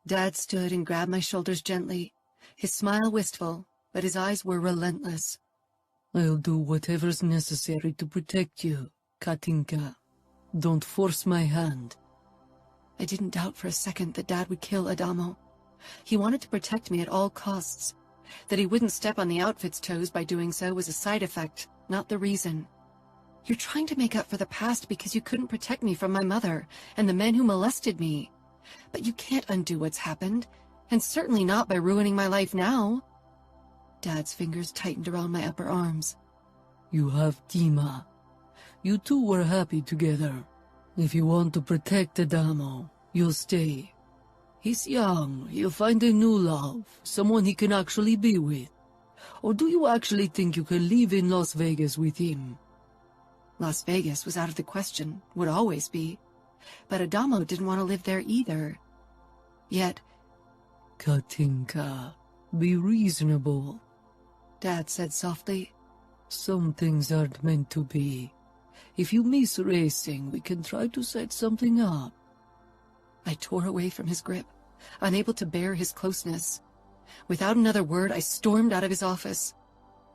Dad stood and grabbed my shoulders gently, his smile wistful, but his eyes were relentless. I'll do whatever's necessary to protect you, Katinka. Don't force my hand. I didn't doubt for a second that Dad would kill Adamo. He wanted to protect me at all costs. That he wouldn't step on the outfit's toes by doing so was a side effect, not the reason. You're trying to make up for the past because you couldn't protect me from my mother and the men who molested me. But you can't undo what's happened, and certainly not by ruining my life now. Dad's fingers tightened around my upper arms. You have Dima. You two were happy together. If you want to protect Adamo, you'll stay. He's young, he'll find a new love, someone he can actually be with. Or do you actually think you can live in Las Vegas with him? Las Vegas was out of the question, would always be. But Adamo didn't want to live there either. Yet... Katinka, be reasonable, Dad said softly. Some things aren't meant to be. If you miss racing, we can try to set something up. I tore away from his grip, unable to bear his closeness. Without another word, I stormed out of his office.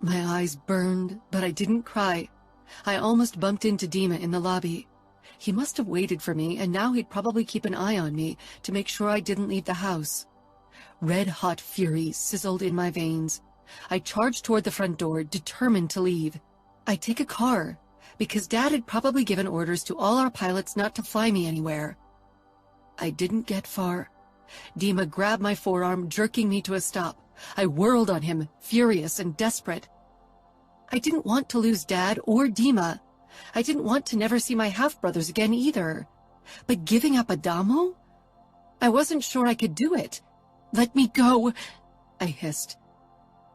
My eyes burned, but I didn't cry. I almost bumped into Dima in the lobby. He must have waited for me, and now he'd probably keep an eye on me to make sure I didn't leave the house. Red-hot fury sizzled in my veins. I charged toward the front door, determined to leave. I'd take a car, because Dad had probably given orders to all our pilots not to fly me anywhere. I didn't get far. Dima grabbed my forearm, jerking me to a stop. I whirled on him, furious and desperate. I didn't want to lose Dad or Dima. I didn't want to never see my half-brothers again either. But giving up Adamo? I wasn't sure I could do it. Let me go, I hissed.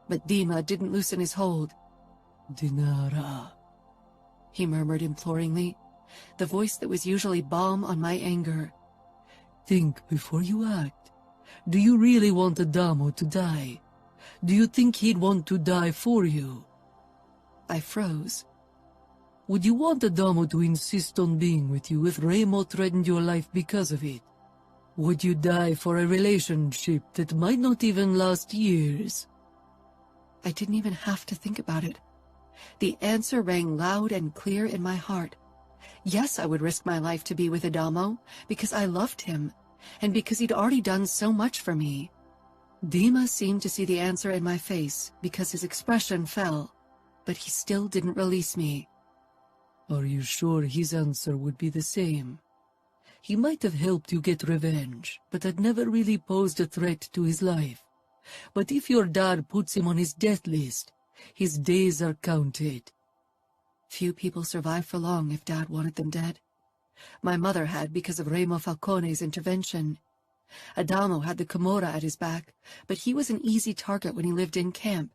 But Dima didn't loosen his hold. Dinara, he murmured imploringly, the voice that was usually balm on my anger. think before you act. Do you really want Adamo to die? Do you think he'd want to die for you? I froze. Would you want Adamo to insist on being with you if Remo threatened your life because of it? Would you die for a relationship that might not even last years? I didn't even have to think about it. The answer rang loud and clear in my heart. Yes, I would risk my life to be with Adamo, because I loved him, and because he'd already done so much for me. Dima seemed to see the answer in my face, because his expression fell, but he still didn't release me. Are you sure his answer would be the same? He might have helped you get revenge, but had never really posed a threat to his life. But if your dad puts him on his death list, his days are counted. Few people survive for long if Dad wanted them dead. My mother had because of Remo Falcone's intervention. Adamo had the Camorra at his back, but he was an easy target when he lived in camp,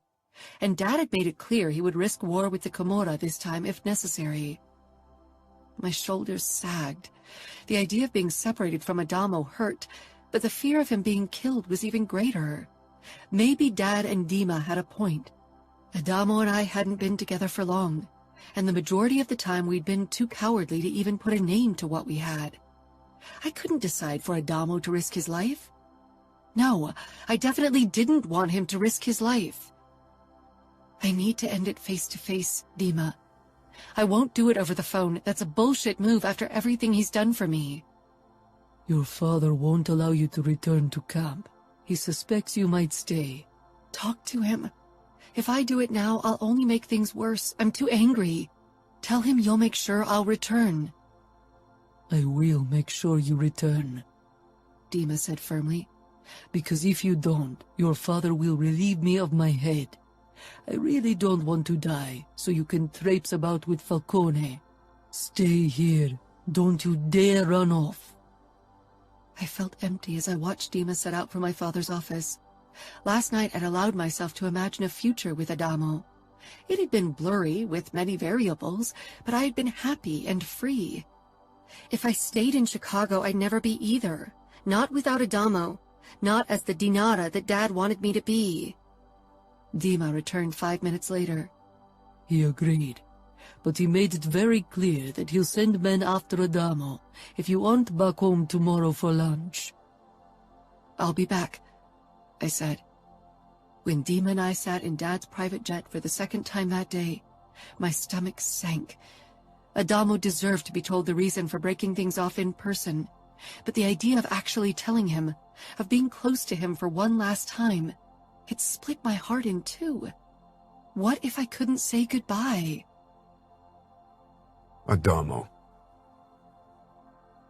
and Dad had made it clear he would risk war with the Camorra this time if necessary. My shoulders sagged. The idea of being separated from Adamo hurt, but the fear of him being killed was even greater. Maybe Dad and Dima had a point. Adamo and I hadn't been together for long, and the majority of the time we'd been too cowardly to even put a name to what we had. I couldn't decide for Adamo to risk his life. No, I definitely didn't want him to risk his life. I need to end it face to face, Dima. I won't do it over the phone. That's a bullshit move after everything he's done for me. Your father won't allow you to return to camp. He suspects you might stay. Talk to him. If I do it now, I'll only make things worse. I'm too angry. Tell him you'll make sure I'll return. I will make sure you return, Dima said firmly. Because if you don't, your father will relieve me of my head. I really don't want to die, so you can traipse about with Falcone. Stay here. Don't you dare run off. I felt empty as I watched Dima set out for my father's office. Last night I'd allowed myself to imagine a future with Adamo. It had been blurry, with many variables, but I had been happy and free. If I stayed in Chicago, I'd never be either. Not without Adamo. Not as the Dinara that Dad wanted me to be. Dima returned 5 minutes later. He agreed, but he made it very clear that he'll send men after Adamo if you aren't back home tomorrow for lunch. I'll be back, I said. When Dima and I sat in Dad's private jet for the second time that day, my stomach sank. Adamo deserved to be told the reason for breaking things off in person, but the idea of actually telling him, of being close to him for one last time, it split my heart in two. What if I couldn't say goodbye? Adamo.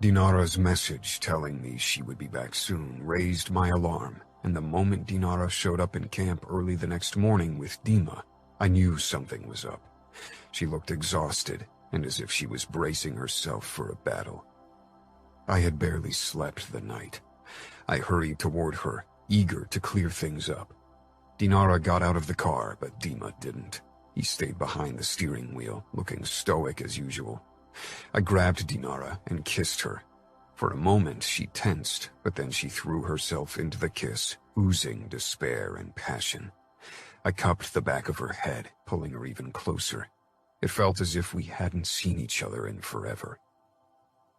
Dinara's message telling me she would be back soon raised my alarm, and the moment Dinara showed up in camp early the next morning with Dima, I knew something was up. She looked exhausted, and as if she was bracing herself for a battle. I had barely slept the night. I hurried toward her, eager to clear things up. Dinara got out of the car, but Dima didn't. He stayed behind the steering wheel, looking stoic as usual. I grabbed Dinara and kissed her. For a moment she tensed, but then she threw herself into the kiss, oozing despair and passion. I cupped the back of her head, pulling her even closer. It felt as if we hadn't seen each other in forever.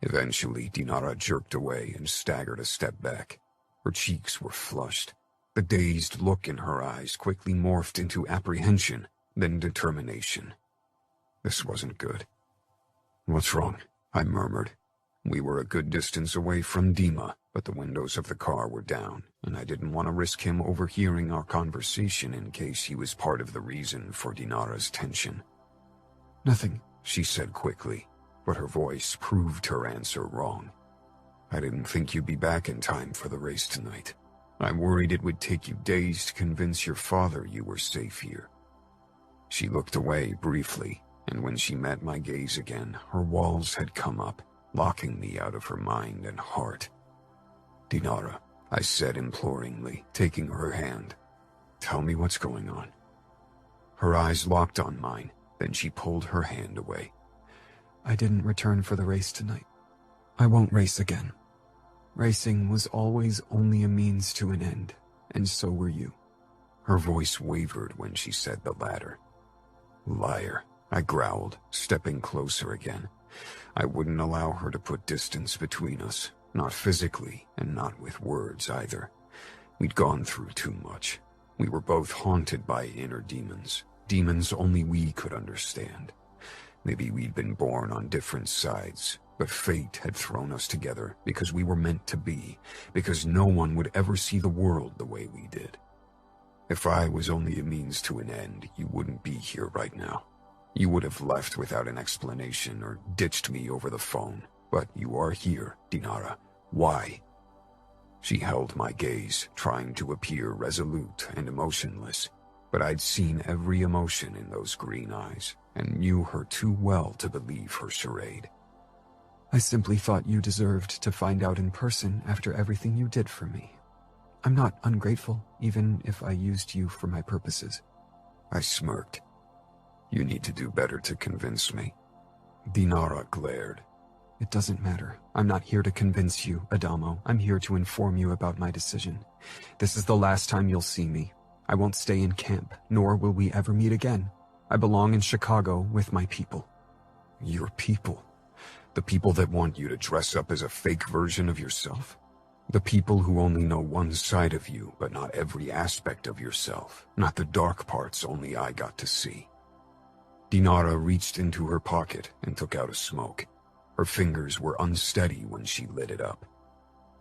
Eventually, Dinara jerked away and staggered a step back. Her cheeks were flushed. The dazed look in her eyes quickly morphed into apprehension, then determination. This wasn't good. "What's wrong?" I murmured. We were a good distance away from Dima, but the windows of the car were down, and I didn't want to risk him overhearing our conversation in case he was part of the reason for Dinara's tension. "Nothing," she said quickly, but her voice proved her answer wrong. "I didn't think you'd be back in time for the race tonight." I worried it would take you days to convince your father you were safe here." She looked away briefly, and when she met my gaze again, her walls had come up, locking me out of her mind and heart. "Dinara," I said imploringly, taking her hand. "Tell me what's going on." Her eyes locked on mine, then she pulled her hand away. "I didn't return for the race tonight. I won't race again. Racing was always only a means to an end, and so were you." Her voice wavered when she said the latter. "Liar," I growled, stepping closer again. I wouldn't allow her to put distance between us, not physically and not with words either. We'd gone through too much. We were both haunted by inner demons, demons only we could understand. Maybe we'd been born on different sides, but fate had thrown us together because we were meant to be, because no one would ever see the world the way we did. If I was only a means to an end, you wouldn't be here right now. You would have left without an explanation or ditched me over the phone. But you are here, Dinara. Why? She held my gaze, trying to appear resolute and emotionless. But I'd seen every emotion in those green eyes, and knew her too well to believe her charade. "I simply thought you deserved to find out in person after everything you did for me. I'm not ungrateful, even if I used you for my purposes." I smirked. "You need to do better to convince me." Dinara glared. "It doesn't matter. I'm not here to convince you, Adamo. I'm here to inform you about my decision. This is the last time you'll see me. I won't stay in camp, nor will we ever meet again. I belong in Chicago with my people." "Your people? The people that want you to dress up as a fake version of yourself? The people who only know one side of you, but not every aspect of yourself, not the dark parts only I got to see." Dinara reached into her pocket and took out a smoke. Her fingers were unsteady when she lit it up.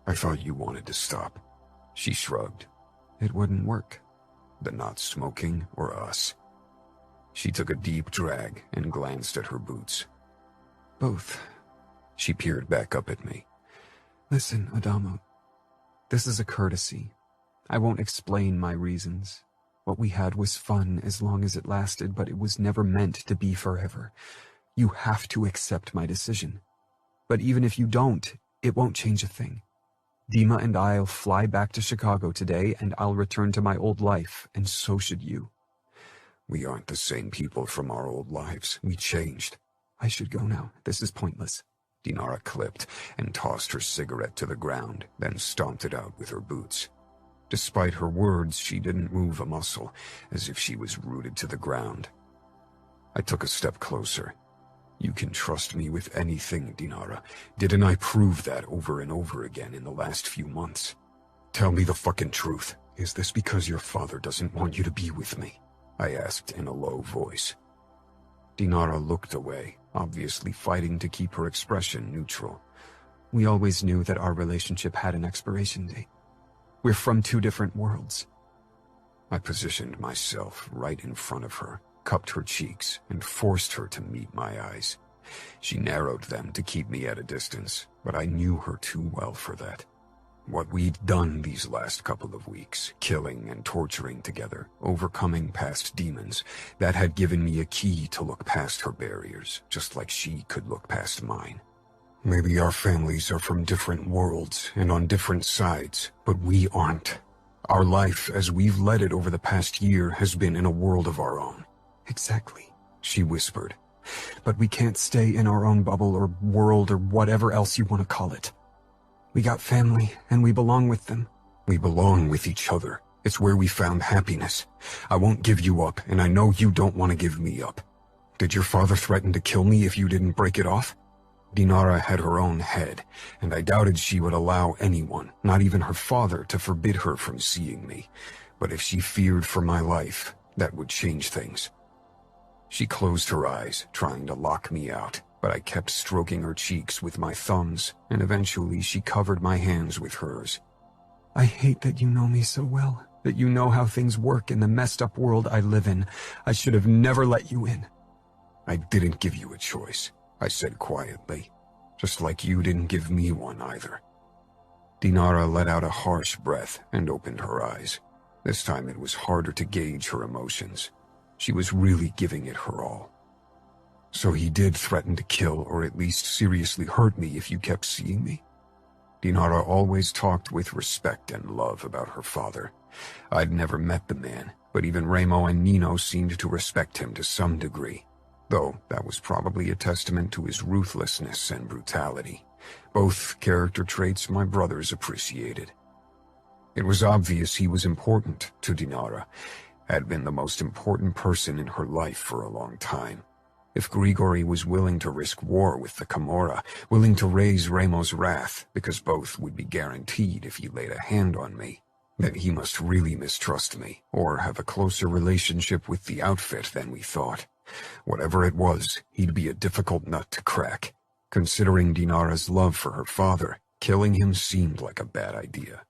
"I thought you wanted to stop." She shrugged. "It wouldn't work." "The not smoking or us?" She took a deep drag and glanced at her boots. "Both." She peered back up at me. "Listen, Adamo. This is a courtesy. I won't explain my reasons. What we had was fun as long as it lasted, but it was never meant to be forever. You have to accept my decision. But even if you don't, it won't change a thing. Dima and I'll fly back to Chicago today, and I'll return to my old life, and so should you." "We aren't the same people from our old lives. We changed." "I should go now. This is pointless." Dinara clipped and tossed her cigarette to the ground, then stomped it out with her boots. Despite her words, she didn't move a muscle, as if she was rooted to the ground. I took a step closer. "You can trust me with anything, Dinara. Didn't I prove that over and over again in the last few months? Tell me the fucking truth. Is this because your father doesn't want you to be with me?" I asked in a low voice. Dinara looked away, obviously fighting to keep her expression neutral. "We always knew that our relationship had an expiration date. We're from two different worlds." I positioned myself right in front of her, cupped her cheeks, and forced her to meet my eyes. She narrowed them to keep me at a distance, but I knew her too well for that. What we'd done these last couple of weeks, killing and torturing together, overcoming past demons, that had given me a key to look past her barriers, just like she could look past mine. Maybe our families are from different worlds and on different sides, but we aren't. Our life, as we've led it over the past year, has been in a world of our own. "Exactly," she whispered. "But we can't stay in our own bubble or world or whatever else you want to call it. We got family, and we belong with them." "We belong with each other. It's where we found happiness. I won't give you up, and I know you don't want to give me up. Did your father threaten to kill me if you didn't break it off?" Dinara had her own head, and I doubted she would allow anyone, not even her father, to forbid her from seeing me. But if she feared for my life, that would change things. She closed her eyes, trying to lock me out, but I kept stroking her cheeks with my thumbs, and eventually she covered my hands with hers. "I hate that you know me so well, that you know how things work in the messed up world I live in. I should have never let you in." "I didn't give you a choice," I said quietly, "just like you didn't give me one either." Dinara let out a harsh breath and opened her eyes. This time it was harder to gauge her emotions. She was really giving it her all. So he did threaten to kill or at least seriously hurt me if you kept seeing me? Dinara always talked with respect and love about her father. I'd never met the man, but even Remo and Nino seemed to respect him to some degree, though that was probably a testament to his ruthlessness and brutality, both character traits my brothers appreciated. It was obvious he was important to Dinara, had been the most important person in her life for a long time. If Grigori was willing to risk war with the Camorra, willing to raise Remo's wrath, because both would be guaranteed if he laid a hand on me, then he must really mistrust me, or have a closer relationship with the outfit than we thought. Whatever it was, he'd be a difficult nut to crack. Considering Dinara's love for her father, killing him seemed like a bad idea.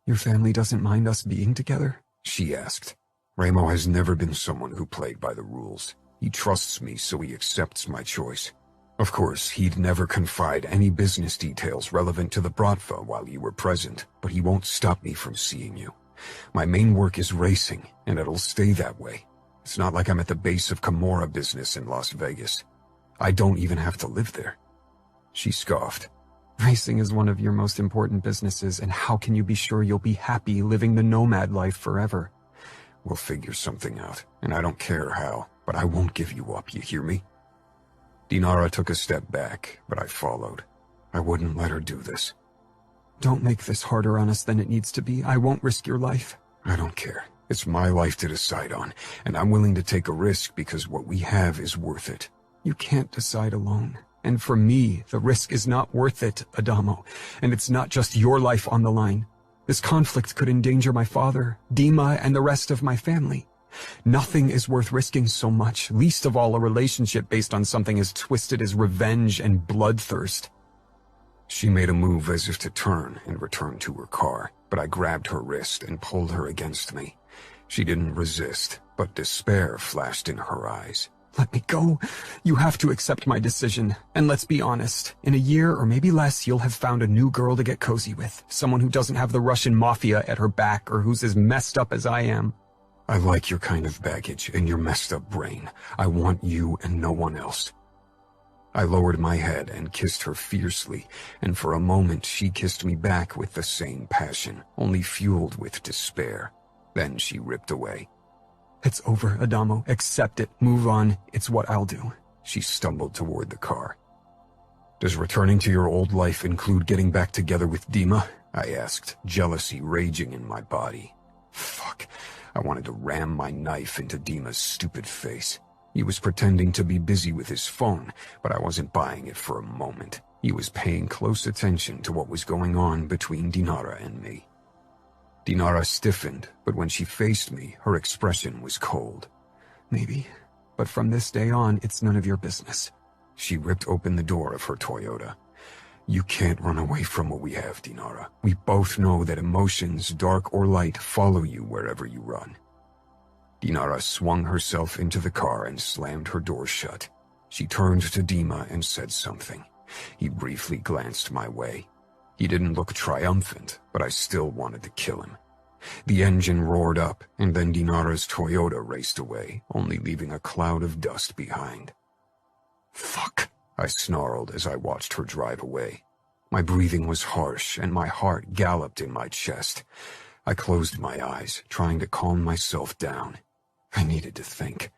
Your family doesn't mind us being together? She asked. Remo has never been someone who played by the rules. He trusts me, so he accepts my choice. Of course, he'd never confide any business details relevant to the Bratva while you were present, but he won't stop me from seeing you. My main work is racing, and it'll stay that way. It's not like I'm at the base of Camorra business in Las Vegas. I don't even have to live there. She scoffed. Racing is one of your most important businesses, and how can you be sure you'll be happy living the nomad life forever? We'll figure something out, and I don't care how, but I won't give you up, you hear me? Dinara took a step back, but I followed. I wouldn't let her do this. Don't make this harder on us than it needs to be. I won't risk your life. I don't care. It's my life to decide on, and I'm willing to take a risk because what we have is worth it. You can't decide alone. And for me, the risk is not worth it, Adamo. And it's not just your life on the line. This conflict could endanger my father, Dima, and the rest of my family. Nothing is worth risking so much, least of all a relationship based on something as twisted as revenge and bloodthirst. She made a move as if to turn and return to her car, but I grabbed her wrist and pulled her against me. She didn't resist, but despair flashed in her eyes. Let me go. You have to accept my decision. And let's be honest, in a year or maybe less, you'll have found a new girl to get cozy with. Someone who doesn't have the Russian mafia at her back or who's as messed up as I am. I like your kind of baggage and your messed up brain. I want you and no one else. I lowered my head and kissed her fiercely, and for a moment she kissed me back with the same passion, only fueled with despair. Then she ripped away. It's over, Adamo. Accept it. Move on. It's what I'll do. She stumbled toward the car. Does returning to your old life include getting back together with Dima? I asked, jealousy raging in my body. Fuck. I wanted to ram my knife into Dima's stupid face. He was pretending to be busy with his phone, but I wasn't buying it for a moment. He was paying close attention to what was going on between Dinara and me. Dinara stiffened, but when she faced me, her expression was cold. Maybe, but from this day on, it's none of your business. She ripped open the door of her Toyota. You can't run away from what we have, Dinara. We both know that emotions, dark or light, follow you wherever you run. Dinara swung herself into the car and slammed her door shut. She turned to Dima and said something. He briefly glanced my way. He didn't look triumphant, but I still wanted to kill him. The engine roared up, and then Dinara's Toyota raced away, only leaving a cloud of dust behind. Fuck, I snarled as I watched her drive away. My breathing was harsh, and my heart galloped in my chest. I closed my eyes, trying to calm myself down. I needed to think.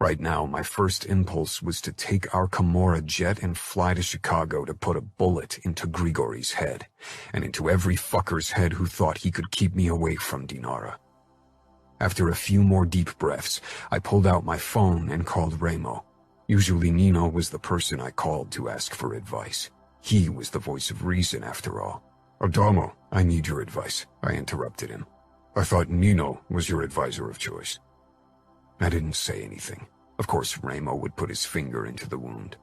Right now, my first impulse was to take our Camorra jet and fly to Chicago to put a bullet into Grigori's head, and into every fucker's head who thought he could keep me away from Dinara. After a few more deep breaths, I pulled out my phone and called Remo. Usually Nino was the person I called to ask for advice. He was the voice of reason, after all. Adamo, I need your advice, I interrupted him. I thought Nino was your advisor of choice. I didn't say anything. Of course, Remo would put his finger into the wound.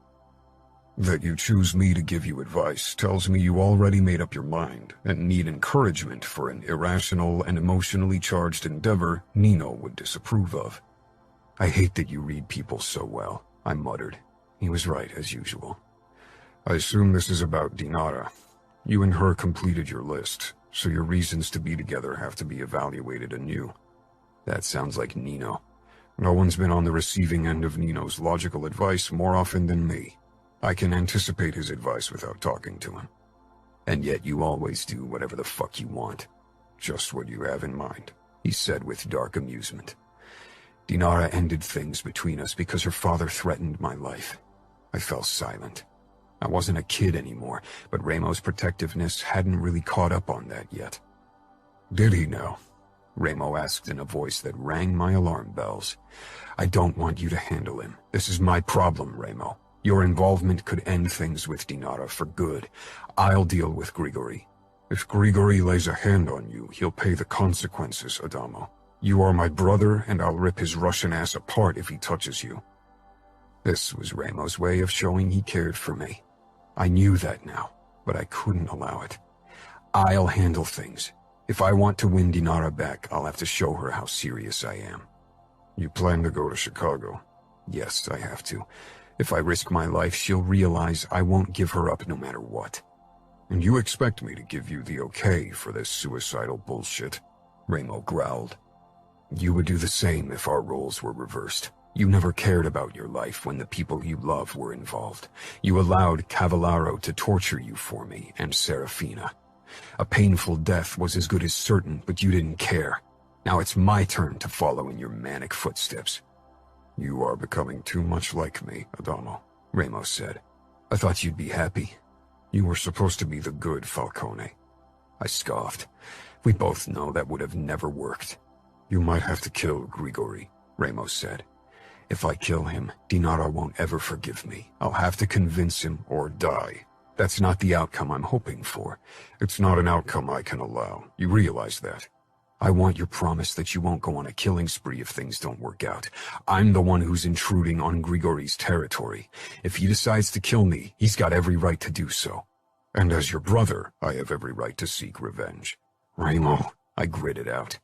That you choose me to give you advice tells me you already made up your mind and need encouragement for an irrational and emotionally charged endeavor Nino would disapprove of. I hate that you read people so well, I muttered. He was right, as usual. I assume this is about Dinara. You and her completed your list, so your reasons to be together have to be evaluated anew. That sounds like Nino. No one's been on the receiving end of Nino's logical advice more often than me. I can anticipate his advice without talking to him. And yet you always do whatever the fuck you want. Just what you have in mind, he said with dark amusement. Dinara ended things between us because her father threatened my life. I fell silent. I wasn't a kid anymore, but Ramo's protectiveness hadn't really caught up on that yet. Did he now? Ramo asked in a voice that rang my alarm bells. I don't want you to handle him. This is my problem, Ramo. Your involvement could end things with Dinara for good. I'll deal with Grigori. If Grigori lays a hand on you, he'll pay the consequences, Adamo. You are my brother, and I'll rip his Russian ass apart if he touches you. This was Ramo's way of showing he cared for me. I knew that now, but I couldn't allow it. I'll handle things. If I want to win Dinara back, I'll have to show her how serious I am. You plan to go to Chicago? Yes, I have to. If I risk my life, she'll realize I won't give her up no matter what. And you expect me to give you the okay for this suicidal bullshit? Ramo growled. You would do the same if our roles were reversed. You never cared about your life when the people you love were involved. You allowed Cavallaro to torture you for me and Serafina. A painful death was as good as certain, but you didn't care. Now it's my turn to follow in your manic footsteps. You are becoming too much like me, Adamo, Ramo said. I thought you'd be happy. You were supposed to be the good Falcone. I scoffed. We both know that would have never worked. You might have to kill Grigori, Ramo said. If I kill him, Dinara won't ever forgive me. I'll have to convince him or die. That's not the outcome I'm hoping for. It's not an outcome I can allow. You realize that? I want your promise that you won't go on a killing spree if things don't work out. I'm the one who's intruding on Grigori's territory. If he decides to kill me, he's got every right to do so. And as your brother, I have every right to seek revenge. Ramo, I gritted out.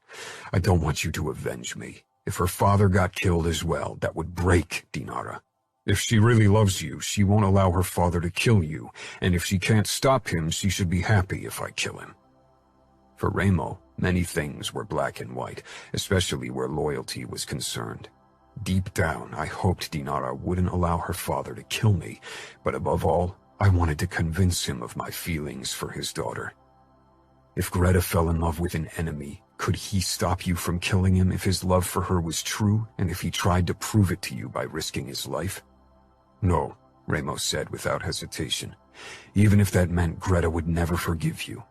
I don't want you to avenge me. If her father got killed as well, that would break Dinara. If she really loves you, she won't allow her father to kill you, and if she can't stop him, she should be happy if I kill him. For Ramo, many things were black and white, especially where loyalty was concerned. Deep down, I hoped Dinara wouldn't allow her father to kill me, but above all, I wanted to convince him of my feelings for his daughter. If Greta fell in love with an enemy, could he stop you from killing him if his love for her was true, and if he tried to prove it to you by risking his life? No, Ramo said without hesitation. Even if that meant Greta would never forgive you.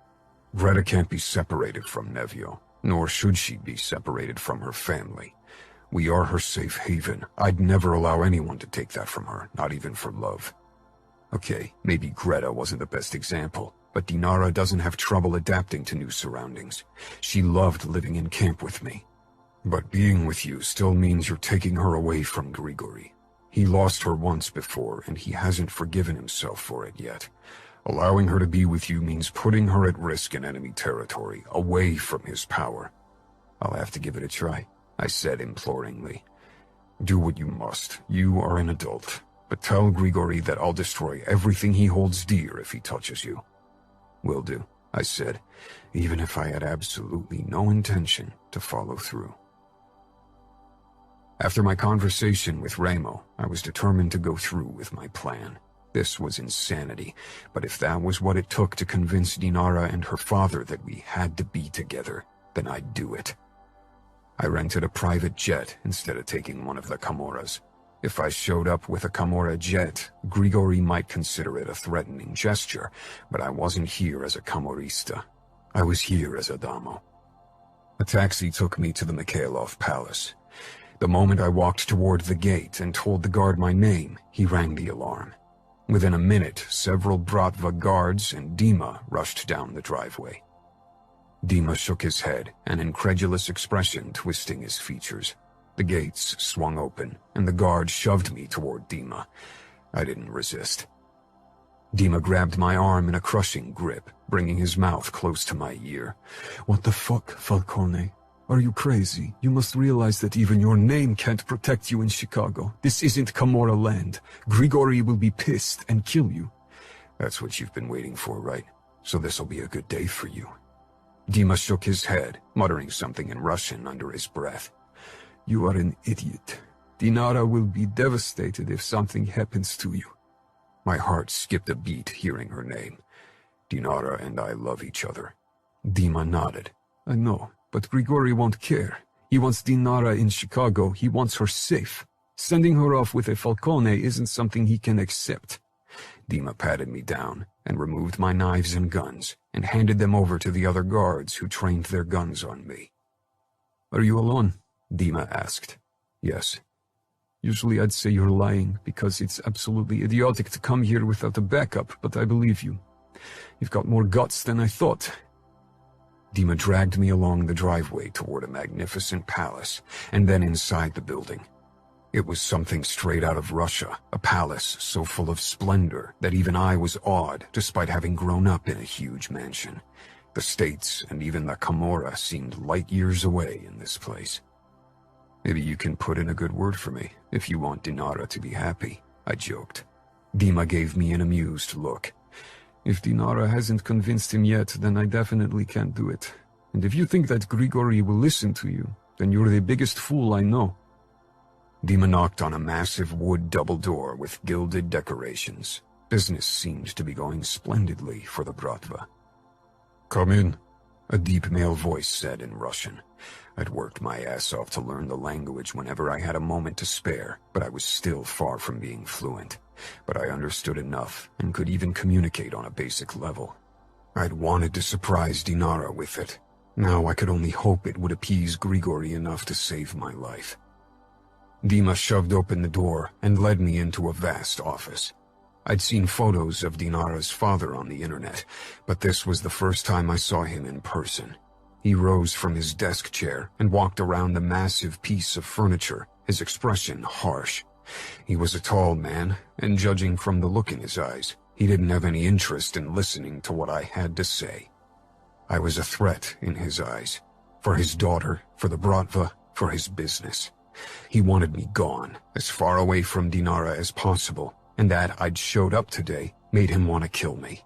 Greta can't be separated from Nevio, nor should she be separated from her family. We are her safe haven. I'd never allow anyone to take that from her, not even for love. Okay, maybe Greta wasn't the best example, but Dinara doesn't have trouble adapting to new surroundings. She loved living in camp with me. But being with you still means you're taking her away from Grigori. He lost her once before, and he hasn't forgiven himself for it yet. Allowing her to be with you means putting her at risk in enemy territory, away from his power. I'll have to give it a try, I said imploringly. Do what you must. You are an adult. But tell Grigori that I'll destroy everything he holds dear if he touches you. Will do, I said, even if I had absolutely no intention to follow through. After my conversation with Ramo, I was determined to go through with my plan. This was insanity, but if that was what it took to convince Dinara and her father that we had to be together, then I'd do it. I rented a private jet instead of taking one of the Camorras. If I showed up with a Camorra jet, Grigori might consider it a threatening gesture, but I wasn't here as a Camorrista. I was here as Adamo. A taxi took me to the Mikhailov palace. The moment I walked toward the gate and told the guard my name, he rang the alarm. Within a minute, several Bratva guards and Dima rushed down the driveway. Dima shook his head, an incredulous expression twisting his features. The gates swung open, and the guard shoved me toward Dima. I didn't resist. Dima grabbed my arm in a crushing grip, bringing his mouth close to my ear. What the fuck, Falcone? Are you crazy? You must realize that even your name can't protect you in Chicago. This isn't Camorra land. Grigori will be pissed and kill you. That's what you've been waiting for, right? So this'll be a good day for you. Dima shook his head, muttering something in Russian under his breath. You are an idiot. Dinara will be devastated if something happens to you. My heart skipped a beat hearing her name. Dinara and I love each other. Dima nodded. I know, but Grigori won't care. He wants Dinara in Chicago. He wants her safe. Sending her off with a Falcone isn't something he can accept. Dima patted me down and removed my knives and guns and handed them over to the other guards who trained their guns on me. Are you alone? Dima asked. Yes. Usually I'd say you're lying because it's absolutely idiotic to come here without a backup, but I believe you. You've got more guts than I thought. Dima dragged me along the driveway toward a magnificent palace and then inside the building. It was something straight out of Russia, a palace so full of splendor that even I was awed despite having grown up in a huge mansion. The States and even the Camorra seemed light years away in this place. Maybe you can put in a good word for me if you want Dinara to be happy, I joked. Dima gave me an amused look. If Dinara hasn't convinced him yet, then I definitely can't do it. And if you think that Grigori will listen to you, then you're the biggest fool I know. Dima knocked on a massive wood double door with gilded decorations. Business seemed to be going splendidly for the Bratva. Come in, a deep male voice said in Russian. I'd worked my ass off to learn the language whenever I had a moment to spare, but I was still far from being fluent. But I understood enough and could even communicate on a basic level. I'd wanted to surprise Dinara with it. Now I could only hope it would appease Grigori enough to save my life. Dima shoved open the door and led me into a vast office. I'd seen photos of Dinara's father on the internet, but this was the first time I saw him in person. He rose from his desk chair and walked around the massive piece of furniture, his expression harsh. He was a tall man, and judging from the look in his eyes, he didn't have any interest in listening to what I had to say. I was a threat in his eyes, for his daughter, for the Bratva, for his business. He wanted me gone, as far away from Dinara as possible, and that I'd showed up today made him want to kill me.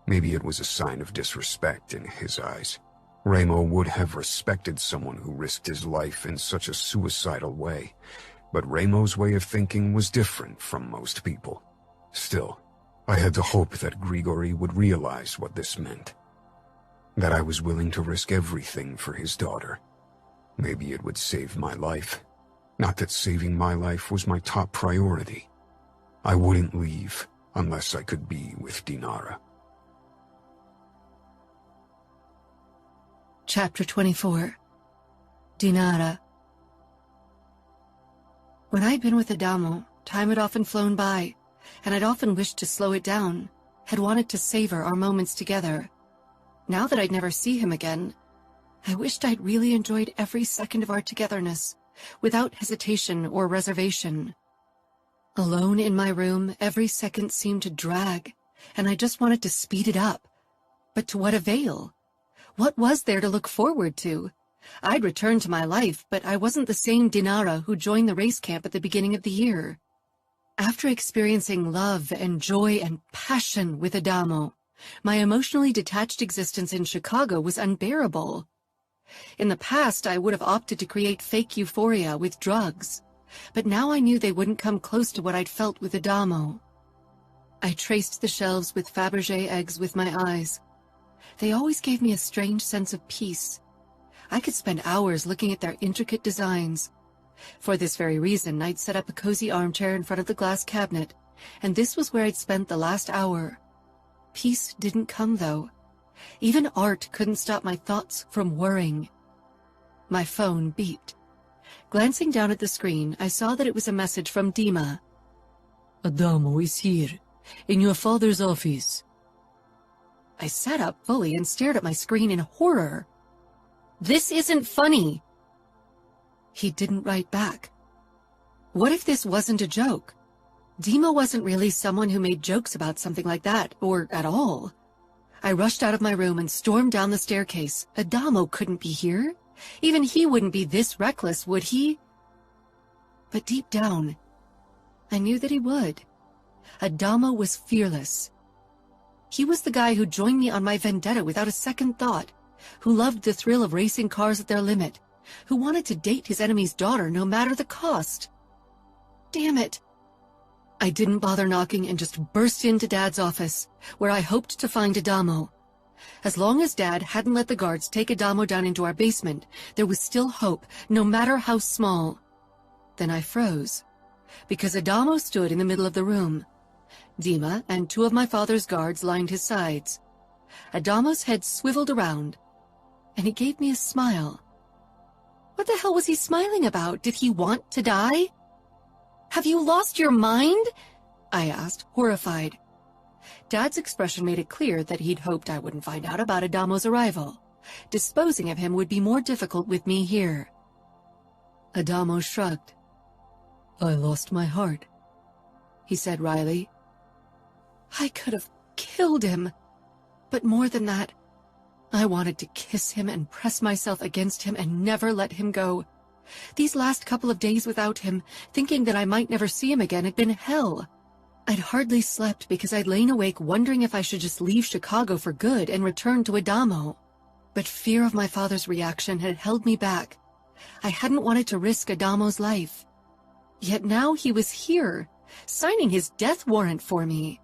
Maybe it was a sign of disrespect in his eyes. Ramo would have respected someone who risked his life in such a suicidal way, but Ramo's way of thinking was different from most people. Still, I had to hope that Grigori would realize what this meant. That I was willing to risk everything for his daughter. Maybe it would save my life. Not that saving my life was my top priority. I wouldn't leave unless I could be with Dinara. Chapter 24. Dinara. When I'd been with Adamo, time had often flown by, and I'd often wished to slow it down, had wanted to savor our moments together. Now that I'd never see him again, I wished I'd really enjoyed every second of our togetherness, without hesitation or reservation. Alone in my room, every second seemed to drag, and I just wanted to speed it up. But to what avail? What was there to look forward to? I'd returned to my life, but I wasn't the same Dinara who joined the race camp at the beginning of the year. After experiencing love and joy and passion with Adamo, my emotionally detached existence in Chicago was unbearable. In the past, I would have opted to create fake euphoria with drugs, but now I knew they wouldn't come close to what I'd felt with Adamo. I traced the shelves with Fabergé eggs with my eyes. They always gave me a strange sense of peace. I could spend hours looking at their intricate designs. For this very reason, I'd set up a cozy armchair in front of the glass cabinet, and this was where I'd spent the last hour. Peace didn't come, though. Even art couldn't stop my thoughts from worrying. My phone beeped. Glancing down at the screen, I saw that it was a message from Dima. Adamo is here, in your father's office. I sat up fully and stared at my screen in horror. This isn't funny. He didn't write back. What if this wasn't a joke? Dima wasn't really someone who made jokes about something like that, or at all. I rushed out of my room and stormed down the staircase. Adamo couldn't be here. Even he wouldn't be this reckless, would he? But deep down, I knew that he would. Adamo was fearless. He was the guy who joined me on my vendetta without a second thought, who loved the thrill of racing cars at their limit, who wanted to date his enemy's daughter no matter the cost. Damn it. I didn't bother knocking and just burst into Dad's office, where I hoped to find Adamo. As long as Dad hadn't let the guards take Adamo down into our basement, there was still hope, no matter how small. Then I froze, because Adamo stood in the middle of the room. Dima and 2 of my father's guards lined his sides. Adamo's head swiveled around, and he gave me a smile. What the hell was he smiling about? Did he want to die? Have you lost your mind? I asked, horrified. Dad's expression made it clear that he'd hoped I wouldn't find out about Adamo's arrival. Disposing of him would be more difficult with me here. Adamo shrugged. I lost my heart, he said wryly. I could have killed him. But more than that, I wanted to kiss him and press myself against him and never let him go. These last couple of days without him, thinking that I might never see him again, had been hell. I'd hardly slept because I'd lain awake wondering if I should just leave Chicago for good and return to Adamo. But fear of my father's reaction had held me back. I hadn't wanted to risk Adamo's life. Yet now he was here, signing his death warrant for me.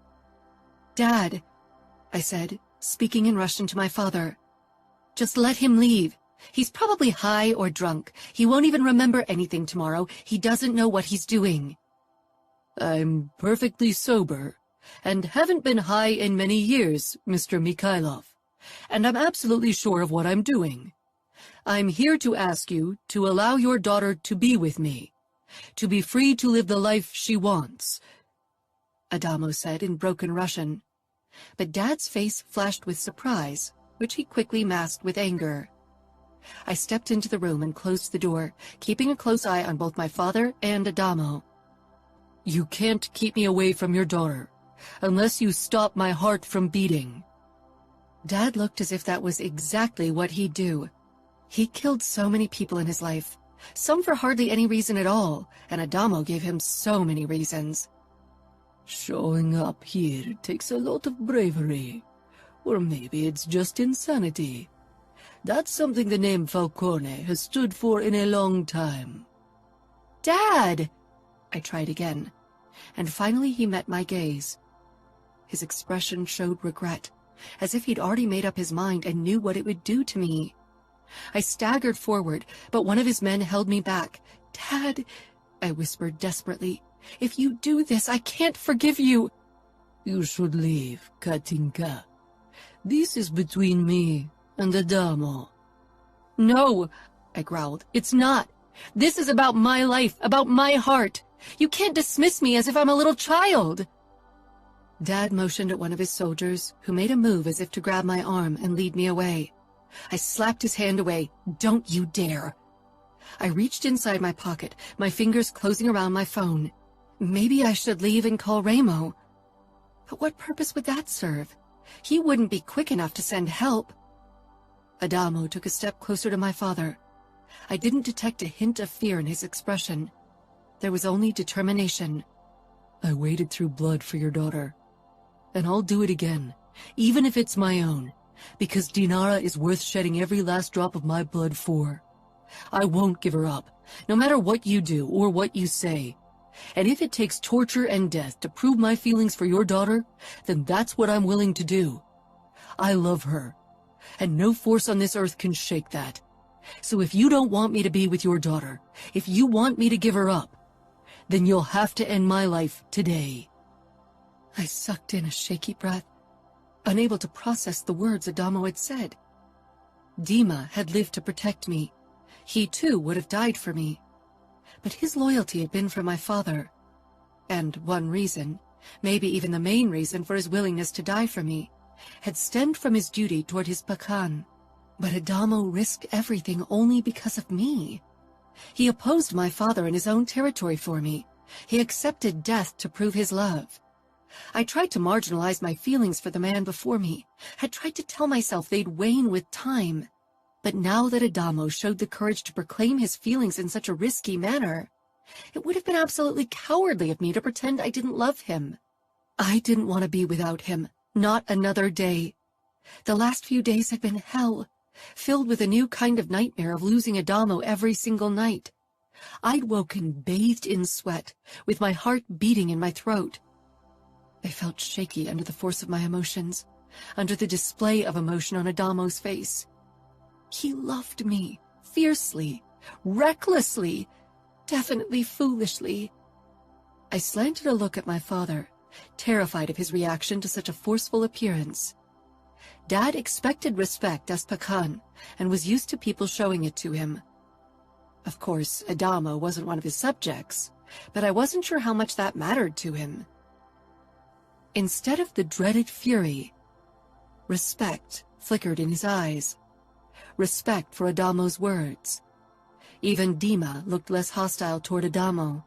Dad, I said, speaking in Russian to my father. Just let him leave. He's probably high or drunk. He won't even remember anything tomorrow. He doesn't know what he's doing. I'm perfectly sober, and haven't been high in many years, Mr. Mikhailov, and I'm absolutely sure of what I'm doing. I'm here to ask you to allow your daughter to be with me, to be free to live the life she wants, Adamo said in broken Russian. But Dad's face flashed with surprise, which he quickly masked with anger. I stepped into the room and closed the door, keeping a close eye on both my father and Adamo. You can't keep me away from your daughter, unless you stop my heart from beating. Dad looked as if that was exactly what he'd do. He killed so many people in his life, some for hardly any reason at all, and Adamo gave him so many reasons. Showing up here takes a lot of bravery, or maybe it's just insanity. That's something the name Falcone has stood for in a long time. Dad! I tried again, and finally he met my gaze. His expression showed regret, as if he'd already made up his mind and knew what it would do to me. I staggered forward, but one of his men held me back. Dad, I whispered desperately, if you do this, I can't forgive you. You should leave, Katinka. This is between me and Adamo. No, I growled, it's not. This is about my life, about my heart. You can't dismiss me as if I'm a little child. Dad motioned at one of his soldiers, who made a move as if to grab my arm and lead me away. I slapped his hand away. Don't you dare. I reached inside my pocket, my fingers closing around my phone. Maybe I should leave and call Ramo. But what purpose would that serve? He wouldn't be quick enough to send help. Adamo took a step closer to my father. I didn't detect a hint of fear in his expression. There was only determination. I waded through blood for your daughter, and I'll do it again, even if it's my own, because Dinara is worth shedding every last drop of my blood for. I won't give her up, no matter what you do or what you say. And if it takes torture and death to prove my feelings for your daughter, then that's what I'm willing to do. I love her, and no force on this earth can shake that. So if you don't want me to be with your daughter, if you want me to give her up, then you'll have to end my life today. I sucked in a shaky breath, unable to process the words Adamo had said. Dima had lived to protect me. He too would have died for me. But his loyalty had been for my father. And one reason, maybe even the main reason for his willingness to die for me, had stemmed from his duty toward his Pakan. But Adamo risked everything only because of me. He opposed my father in his own territory for me. He accepted death to prove his love. I tried to marginalize my feelings for the man before me, had tried to tell myself they'd wane with time. But now that Adamo showed the courage to proclaim his feelings in such a risky manner, it would have been absolutely cowardly of me to pretend I didn't love him. I didn't want to be without him, Not another day. The last few days had been hell, filled with a new kind of nightmare of losing Adamo every single night. I'd woken bathed in sweat, with my heart beating in my throat. I felt shaky under the force of my emotions, under the display of emotion on Adamo's face. He loved me, fiercely, recklessly, definitely foolishly. I slanted a look at my father, terrified of his reaction to such a forceful appearance. Dad expected respect as Pakan, and was used to people showing it to him. Of course, Adamo wasn't one of his subjects, but I wasn't sure how much that mattered to him. Instead of the dreaded fury, respect flickered in his eyes. Respect for Adamo's words. Even Dima looked less hostile toward Adamo.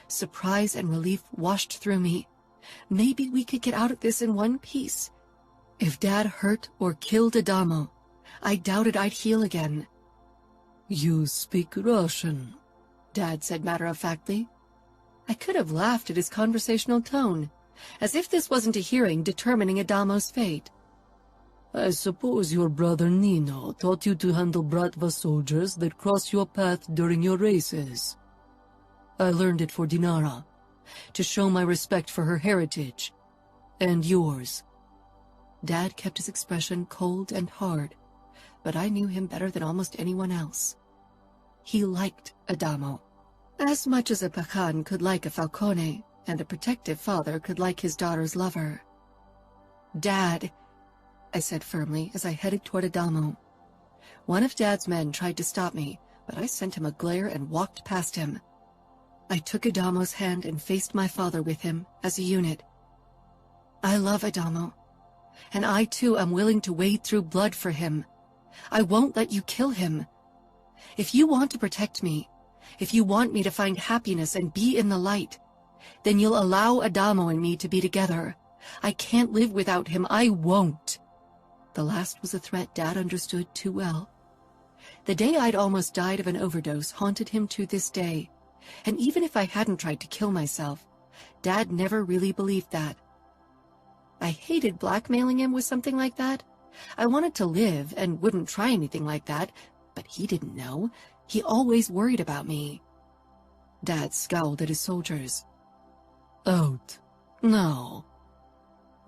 Surprise and relief washed through me. Maybe we could get out of this in one piece. If Dad hurt or killed Adamo, I doubted I'd heal again. You speak Russian, Dad said matter-of-factly. I could have laughed at his conversational tone, as if this wasn't a hearing determining Adamo's fate. I suppose your brother Nino taught you to handle Bratva soldiers that cross your path during your races. I learned it for Dinara, to show my respect for her heritage, and yours. Dad kept his expression cold and hard, but I knew him better than almost anyone else. He liked Adamo, as much as a Pakan could like a Falcone, and a protective father could like his daughter's lover. Dad, I said firmly as I headed toward Adamo. One of Dad's men tried to stop me, but I sent him a glare and walked past him. I took Adamo's hand and faced my father with him, as a unit. I love Adamo, and I too am willing to wade through blood for him. I won't let you kill him. If you want to protect me, if you want me to find happiness and be in the light, then you'll allow Adamo and me to be together. I can't live without him. I won't. The last was a threat Dad understood too well. The day I'd almost died of an overdose haunted him to this day, and even if I hadn't tried to kill myself, Dad never really believed that. I hated blackmailing him with something like that. I wanted to live and wouldn't try anything like that, but he didn't know. He always worried about me. Dad scowled at his soldiers. Out. No.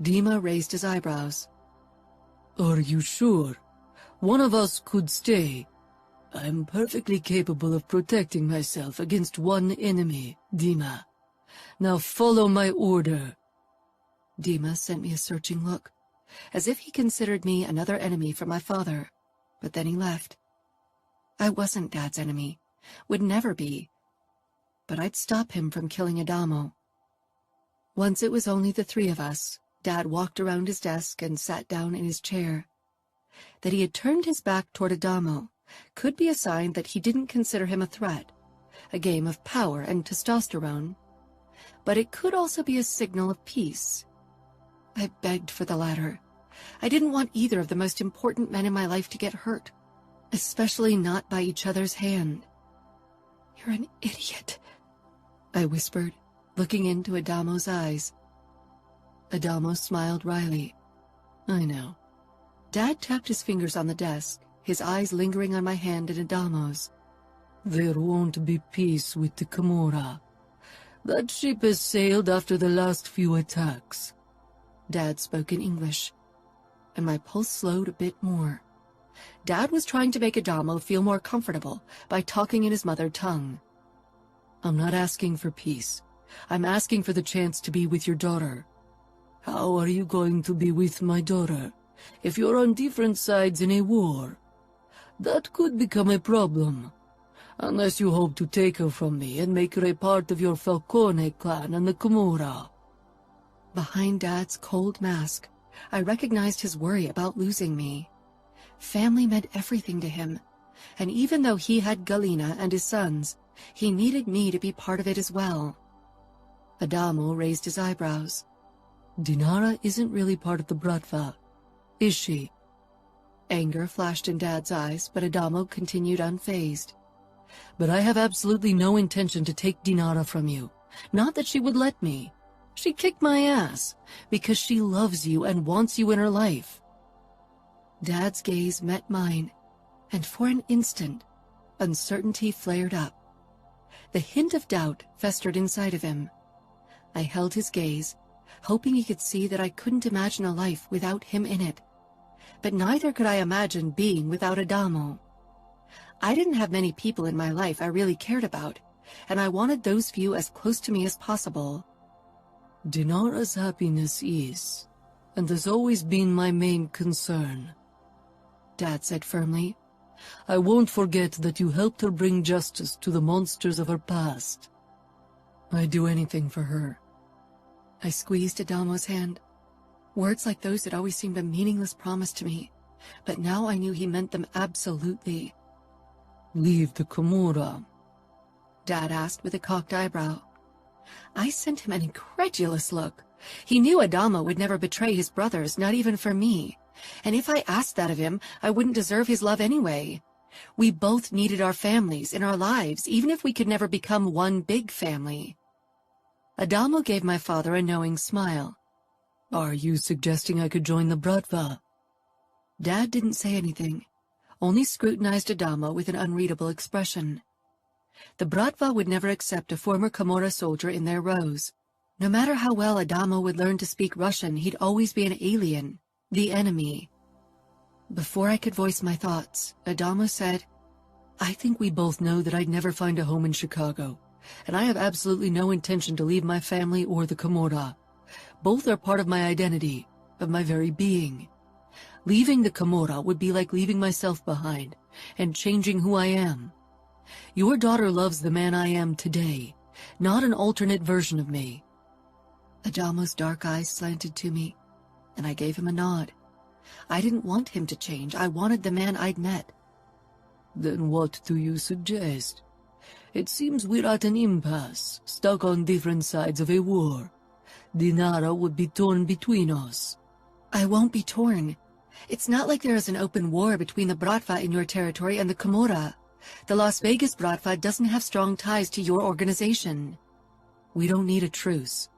Dima raised his eyebrows. Are you sure? One of us could stay. I'm perfectly capable of protecting myself against one enemy, Dima. Now follow my order. Dima sent me a searching look, as if he considered me another enemy for my father, but then he left. I wasn't Dad's enemy, would never be, but I'd stop him from killing Adamo. Once it was only the three of us, Dad walked around his desk and sat down in his chair. That he had turned his back toward Adamo could be a sign that he didn't consider him a threat, a game of power and testosterone, but it could also be a signal of peace. I begged for the latter. I didn't want either of the most important men in my life to get hurt, especially not by each other's hand. You're an idiot, I whispered, looking into Adamo's eyes. Adamo smiled wryly. I know. Dad tapped his fingers on the desk, his eyes lingering on my hand and Adamo's. There won't be peace with the Camorra. That ship has sailed after the last few attacks. Dad spoke in English, and my pulse slowed a bit more. Dad was trying to make Adamo feel more comfortable by talking in his mother tongue. I'm not asking for peace. I'm asking for the chance to be with your daughter. How are you going to be with my daughter if you're on different sides in a war? That could become a problem, unless you hope to take her from me and make her a part of your Falcone clan and the Camorra. Behind Dad's cold mask, I recognized his worry about losing me. Family meant everything to him, and even though he had Galina and his sons, he needed me to be part of it as well. Adamo raised his eyebrows. Dinara isn't really part of the Bratva, is she? Anger flashed in Dad's eyes, but Adamo continued unfazed. But I have absolutely no intention to take Dinara from you. Not that she would let me. She kicked my ass because she loves you and wants you in her life. Dad's gaze met mine, and for an instant, uncertainty flared up. The hint of doubt festered inside of him. I held his gaze, hoping he could see that I couldn't imagine a life without him in it. But neither could I imagine being without Adamo. I didn't have many people in my life I really cared about, and I wanted those few as close to me as possible. Dinara's happiness is, and has always been my main concern, Dad said firmly. I won't forget that you helped her bring justice to the monsters of her past. I'd do anything for her. I squeezed Adamo's hand. Words like those had always seemed a meaningless promise to me, but now I knew he meant them absolutely. Leave the Camorra? Dad asked with a cocked eyebrow. I sent him an incredulous look. He knew Adamo would never betray his brothers, not even for me. And if I asked that of him, I wouldn't deserve his love anyway. We both needed our families in our lives, even if we could never become one big family. Adamo gave my father a knowing smile. Are you suggesting I could join the Bratva? Dad didn't say anything, only scrutinized Adamo with an unreadable expression. The Bratva would never accept a former Camorra soldier in their rows. No matter how well Adamo would learn to speak Russian, he'd always be an alien, the enemy. Before I could voice my thoughts, Adamo said, I think we both know that I'd never find a home in Chicago, and I have absolutely no intention to leave my family or the Camorra. Both are part of my identity, of my very being. Leaving the Camorra would be like leaving myself behind and changing who I am. Your daughter loves the man I am today, not an alternate version of me. Adamo's dark eyes slanted to me, and I gave him a nod. I didn't want him to change. I wanted the man I'd met. Then what do you suggest? It seems we're at an impasse, stuck on different sides of a war. Dinara would be torn between us. I won't be torn. It's not like there is an open war between the Bratva in your territory and the Camorra. The Las Vegas Bratva doesn't have strong ties to your organization. We don't need a truce.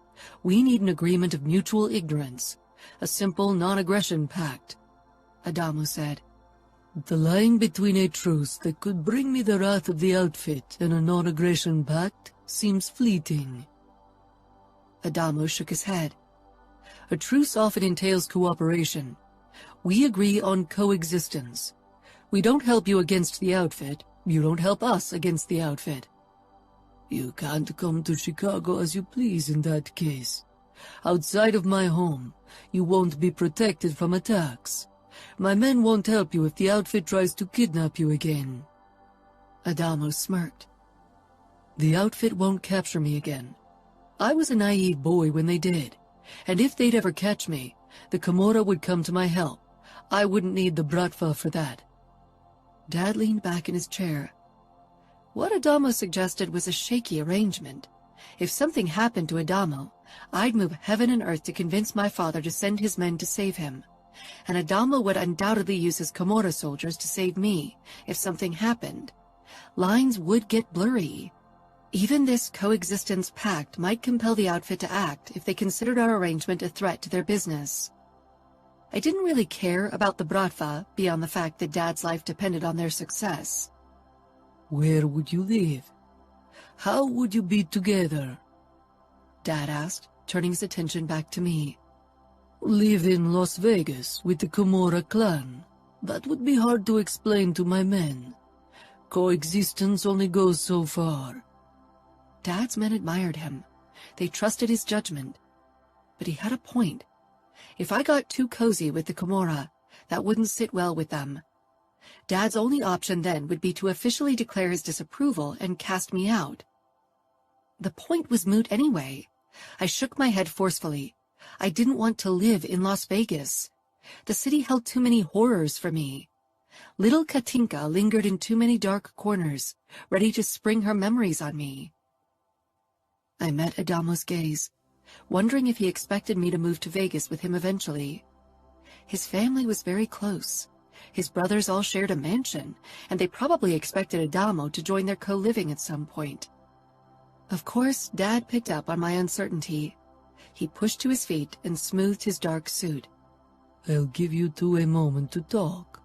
We need an agreement of mutual ignorance, a simple non-aggression pact, Adamo said. The line between a truce that could bring me the wrath of the outfit and a non-aggression pact seems fleeting. Adamo shook his head. A truce often entails cooperation. We agree on coexistence. We don't help you against the outfit. You don't help us against the outfit. You can't come to Chicago as you please in that case. Outside of my home, you won't be protected from attacks. My men won't help you if the outfit tries to kidnap you again. Adamo smirked. The outfit won't capture me again. I was a naive boy when they did, and if they'd ever catch me, the Camorra would come to my help. I wouldn't need the Bratva for that. Dad leaned back in his chair. What Adamo suggested was a shaky arrangement. If something happened to Adamo, I'd move heaven and earth to convince my father to send his men to save him. And Adamo would undoubtedly use his Camorra soldiers to save me if something happened. Lines would get blurry. Even this coexistence pact might compel the outfit to act if they considered our arrangement a threat to their business. I didn't really care about the Bratva beyond the fact that Dad's life depended on their success. Where would you live? How would you be together? Dad asked, turning his attention back to me. Live in Las Vegas with the Camorra clan. That would be hard to explain to my men. Coexistence only goes so far. Dad's men admired him. They trusted his judgment. But he had a point. If I got too cozy with the Camorra, that wouldn't sit well with them. Dad's only option then would be to officially declare his disapproval and cast me out. The point was moot anyway. I shook my head forcefully. I didn't want to live in Las Vegas. The city held too many horrors for me. Little Katinka lingered in too many dark corners, ready to spring her memories on me. I met Adamo's gaze, wondering if he expected me to move to Vegas with him eventually. His family was very close. His brothers all shared a mansion, and they probably expected Adamo to join their co-living at some point. Of course, Dad picked up on my uncertainty. He pushed to his feet and smoothed his dark suit. I'll give you two a moment to talk.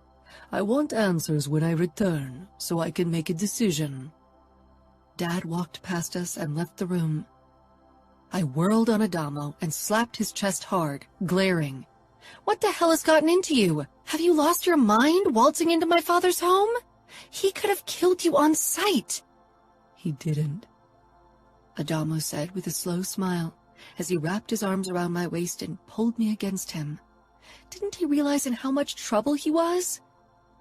I want answers when I return, so I can make a decision. Dad walked past us and left the room. I whirled on Adamo and slapped his chest hard, glaring. What the hell has gotten into you? Have you lost your mind, waltzing into my father's home? He could have killed you on sight. He didn't, Adamo said with a slow smile, as he wrapped his arms around my waist and pulled me against him. Didn't he realize in how much trouble he was?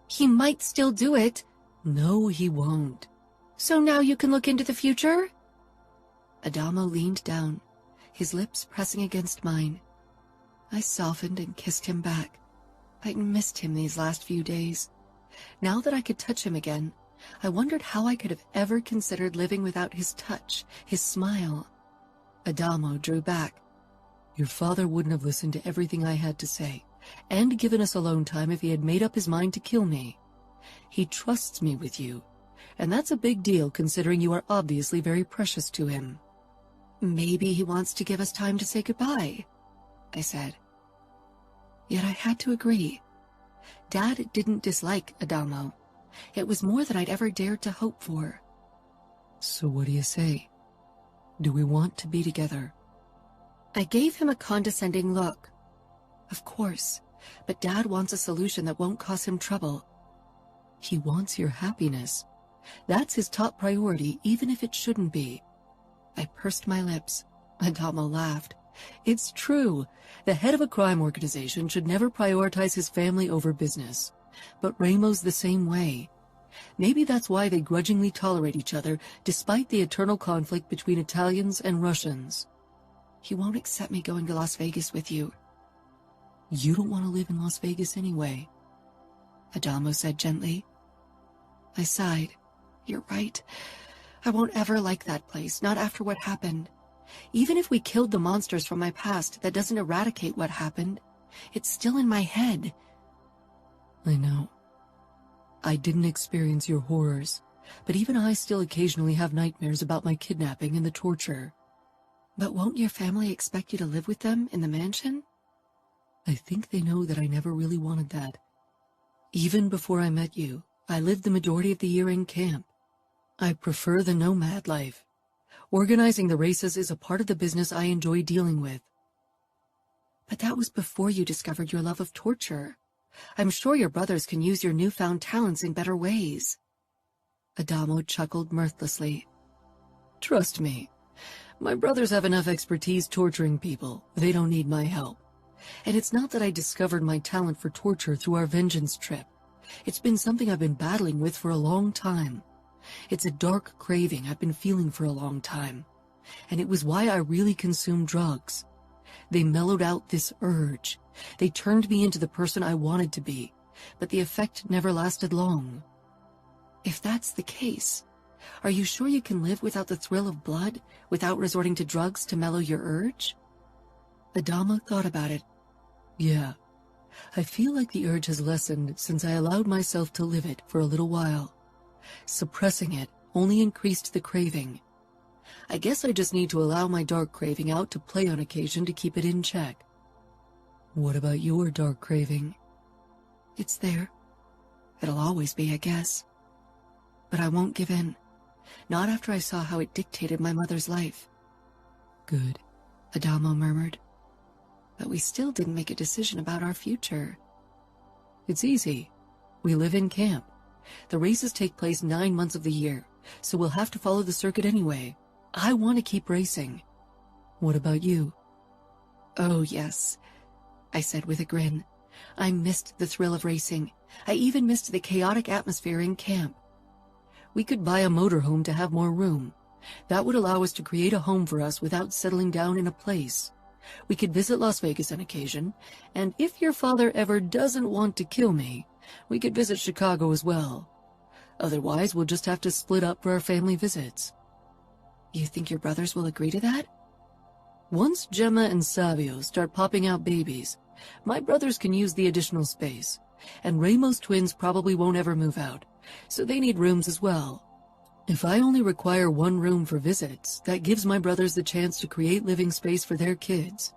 He might still do it. No, he won't. So now you can look into the future? Adamo leaned down, his lips pressing against mine. I softened and kissed him back. I'd missed him these last few days. Now that I could touch him again, I wondered how I could have ever considered living without his touch, his smile. Adamo drew back. Your father wouldn't have listened to everything I had to say, and given us alone time if he had made up his mind to kill me. He trusts me with you, and that's a big deal considering you are obviously very precious to him. Maybe he wants to give us time to say goodbye, I said. Yet I had to agree. Dad didn't dislike Adamo. It was more than I'd ever dared to hope for. So what do you say? Do we want to be together? I gave him a condescending look. Of course, but Dad wants a solution that won't cause him trouble. He wants your happiness. That's his top priority, even if it shouldn't be. I pursed my lips. Adamo laughed. It's true. The head of a crime organization should never prioritize his family over business. But Ramo's the same way. Maybe that's why they grudgingly tolerate each other, despite the eternal conflict between Italians and Russians. He won't accept me going to Las Vegas with you. You don't want to live in Las Vegas anyway, Adamo said gently. I sighed. You're right. I won't ever like that place, not after what happened. Even if we killed the monsters from my past, that doesn't eradicate what happened. It's still in my head. I know. I didn't experience your horrors, but even I still occasionally have nightmares about my kidnapping and the torture. But won't your family expect you to live with them in the mansion? I think they know that I never really wanted that. Even before I met you, I lived the majority of the year in camp. I prefer the nomad life. Organizing the races is a part of the business I enjoy dealing with. But that was before you discovered your love of torture. I'm sure your brothers can use your newfound talents in better ways. Adamo chuckled mirthlessly. Trust me, my brothers have enough expertise torturing people. They don't need my help. And it's not that I discovered my talent for torture through our vengeance trip. It's been something I've been battling with for a long time. It's a dark craving I've been feeling for a long time. And it was why I really consumed drugs. They mellowed out this urge. They turned me into the person I wanted to be, but the effect never lasted long. If that's the case, are you sure you can live without the thrill of blood, without resorting to drugs to mellow your urge? Adamo thought about it. Yeah, I feel like the urge has lessened since I allowed myself to live it for a little while. Suppressing it only increased the craving. I guess I just need to allow my dark craving out to play on occasion to keep it in check. What about your dark craving? It's there. It'll always be, I guess. But I won't give in. Not after I saw how it dictated my mother's life. Good, Adamo murmured. But we still didn't make a decision about our future. It's easy. We live in camp. The races take place 9 months of the year, so we'll have to follow the circuit anyway. I want to keep racing. What about you? Oh, yes, I said with a grin. I missed the thrill of racing. I even missed the chaotic atmosphere in camp. We could buy a motorhome to have more room. That would allow us to create a home for us without settling down in a place. We could visit Las Vegas on occasion, and if your father ever doesn't want to kill me, we could visit Chicago as well. Otherwise, we'll just have to split up for our family visits. You think your brothers will agree to that? Once Gemma and Savio start popping out babies, my brothers can use the additional space, and Ramos twins probably won't ever move out, so they need rooms as well. If I only require one room for visits, that gives my brothers the chance to create living space for their kids.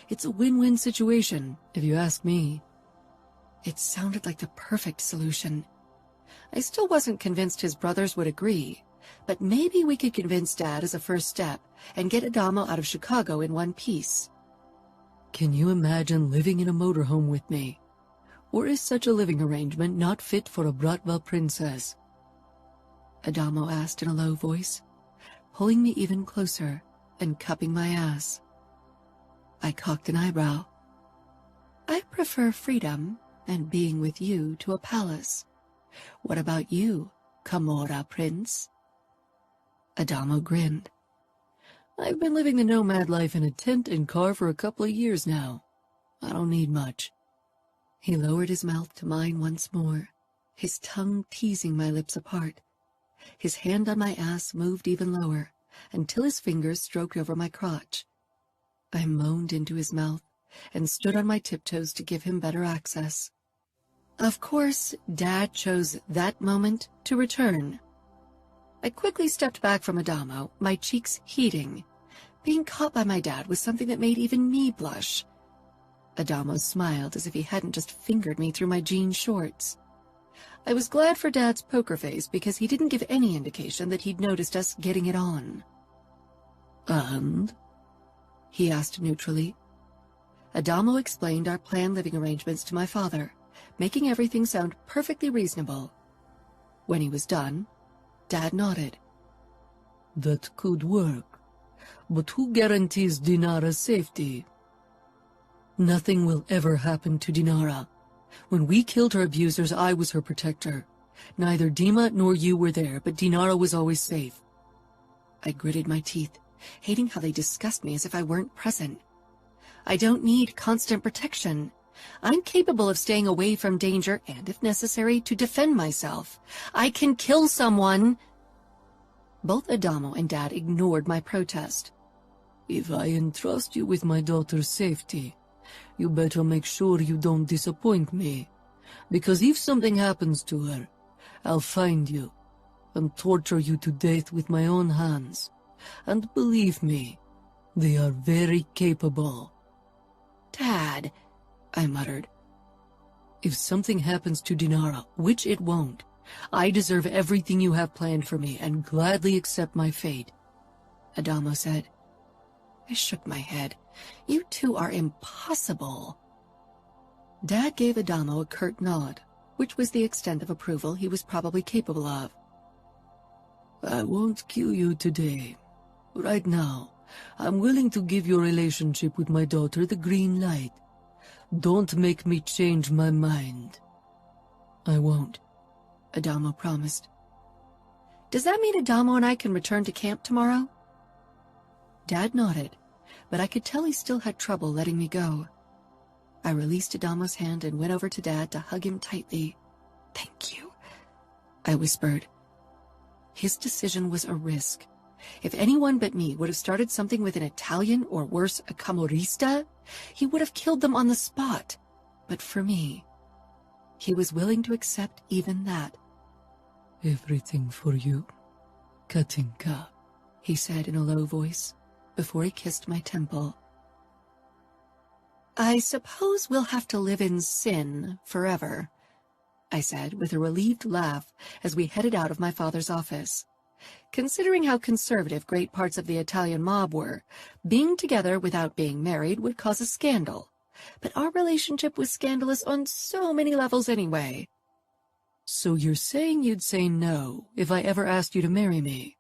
It's a win-win situation, if you ask me. It sounded like the perfect solution. I still wasn't convinced his brothers would agree, but maybe we could convince Dad as a first step and get Adamo out of Chicago in one piece. Can you imagine living in a motorhome with me? Or is such a living arrangement not fit for a Bratva princess? Adamo asked in a low voice, pulling me even closer and cupping my ass. I cocked an eyebrow. I prefer freedom and being with you to a palace. What about you, Camorra prince? Adamo grinned. I've been living the nomad life in a tent and car for a couple of years now. I don't need much. He lowered his mouth to mine once more, his tongue teasing my lips apart. His hand on my ass moved even lower, until his fingers stroked over my crotch. I moaned into his mouth and stood on my tiptoes to give him better access. Of course, Dad chose that moment to return. I quickly stepped back from Adamo, my cheeks heating. Being caught by my dad was something that made even me blush. Adamo smiled as if he hadn't just fingered me through my jean shorts. I was glad for Dad's poker face because he didn't give any indication that he'd noticed us getting it on. And? He asked neutrally. Adamo explained our planned living arrangements to my father, making everything sound perfectly reasonable. When he was done, Dad nodded. That could work. But who guarantees Dinara's safety? Nothing will ever happen to Dinara. When we killed her abusers, I was her protector. Neither Dima nor you were there, but Dinara was always safe. I gritted my teeth, hating how they discussed me as if I weren't present. I don't need constant protection. I'm capable of staying away from danger and, if necessary, to defend myself. I can kill someone. Both Adamo and Dad ignored my protest. If I entrust you with my daughter's safety, you better make sure you don't disappoint me. Because if something happens to her, I'll find you and torture you to death with my own hands. And believe me, they are very capable. Dad, I muttered. If something happens to Dinara, which it won't, I deserve everything you have planned for me and gladly accept my fate, Adamo said. I shook my head. You two are impossible. Dad gave Adamo a curt nod, which was the extent of approval he was probably capable of. I won't kill you today. Right now, I'm willing to give your relationship with my daughter the green light. Don't make me change my mind. I won't, Adamo promised. Does that mean Adamo and I can return to camp tomorrow? Dad nodded, but I could tell he still had trouble letting me go. I released Adamo's hand and went over to Dad to hug him tightly. Thank you, I whispered. His decision was a risk. If anyone but me would have started something with an Italian, or worse, a Camorrista, he would have killed them on the spot. But for me, he was willing to accept even that. Everything for you, Katinka, he said in a low voice, before he kissed my temple. I suppose we'll have to live in sin forever, I said with a relieved laugh as we headed out of my father's office. Considering how conservative great parts of the Italian mob were, being together without being married would cause a scandal. But our relationship was scandalous on so many levels anyway. So you're saying you'd say no if I ever asked you to marry me?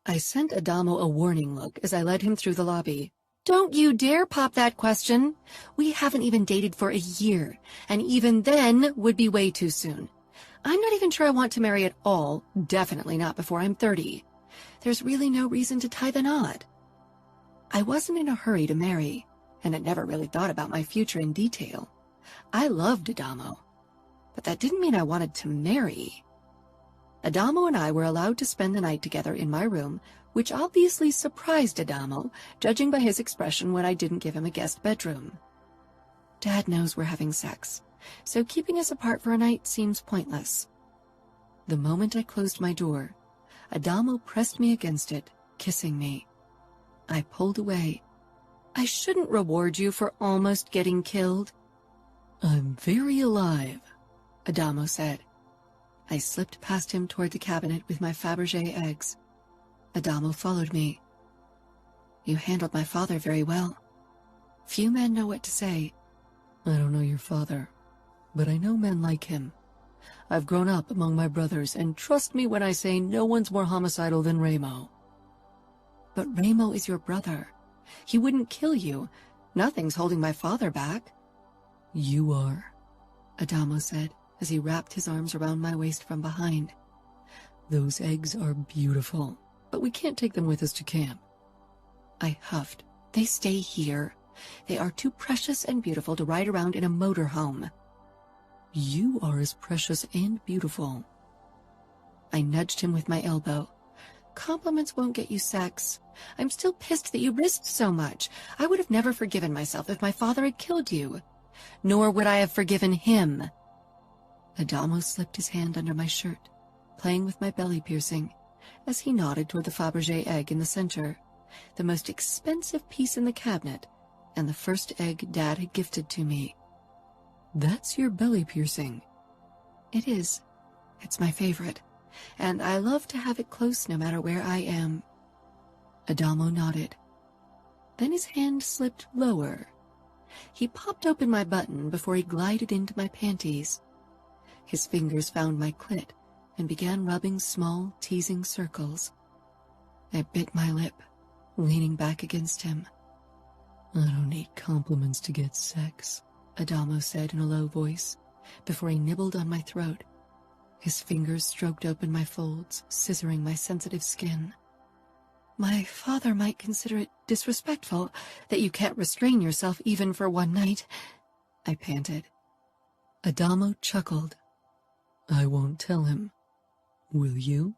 I sent Adamo a warning look as I led him through the lobby. Don't you dare pop that question. We haven't even dated for a year, and even then would be way too soon. I'm not even sure I want to marry at all, definitely not before I'm 30. There's really no reason to tie the knot. I wasn't in a hurry to marry, and had never really thought about my future in detail. I loved Adamo, but that didn't mean I wanted to marry. Adamo and I were allowed to spend the night together in my room, which obviously surprised Adamo, judging by his expression when I didn't give him a guest bedroom. Dad knows we're having sex, so keeping us apart for a night seems pointless. The moment I closed my door, Adamo pressed me against it, kissing me. I pulled away. I shouldn't reward you for almost getting killed. I'm very alive, Adamo said. I slipped past him toward the cabinet with my Fabergé eggs. Adamo followed me. You handled my father very well. Few men know what to say. I don't know your father, but I know men like him. I've grown up among my brothers, and trust me when I say no one's more homicidal than Ramo. But Ramo is your brother. He wouldn't kill you. Nothing's holding my father back. You are, Adamo said as he wrapped his arms around my waist from behind. Those eggs are beautiful, but we can't take them with us to camp. I huffed. They stay here. They are too precious and beautiful to ride around in a motorhome. You are as precious and beautiful. I nudged him with my elbow. Compliments won't get you sex. I'm still pissed that you risked so much. I would have never forgiven myself if my father had killed you. Nor would I have forgiven him. Adamo slipped his hand under my shirt, playing with my belly piercing, as he nodded toward the Fabergé egg in the center, the most expensive piece in the cabinet, and the first egg Dad had gifted to me. That's your belly piercing. It is. It's my favorite, and I love to have it close no matter where I am. Adamo nodded. Then his hand slipped lower. He popped open my button before he glided into my panties. His fingers found my clit and began rubbing small, teasing circles. I bit my lip, leaning back against him. I don't need compliments to get sex, Adamo said in a low voice, before he nibbled on my throat. His fingers stroked open my folds, scissoring my sensitive skin. My father might consider it disrespectful that you can't restrain yourself even for one night, I panted. Adamo chuckled. I won't tell him. Will you?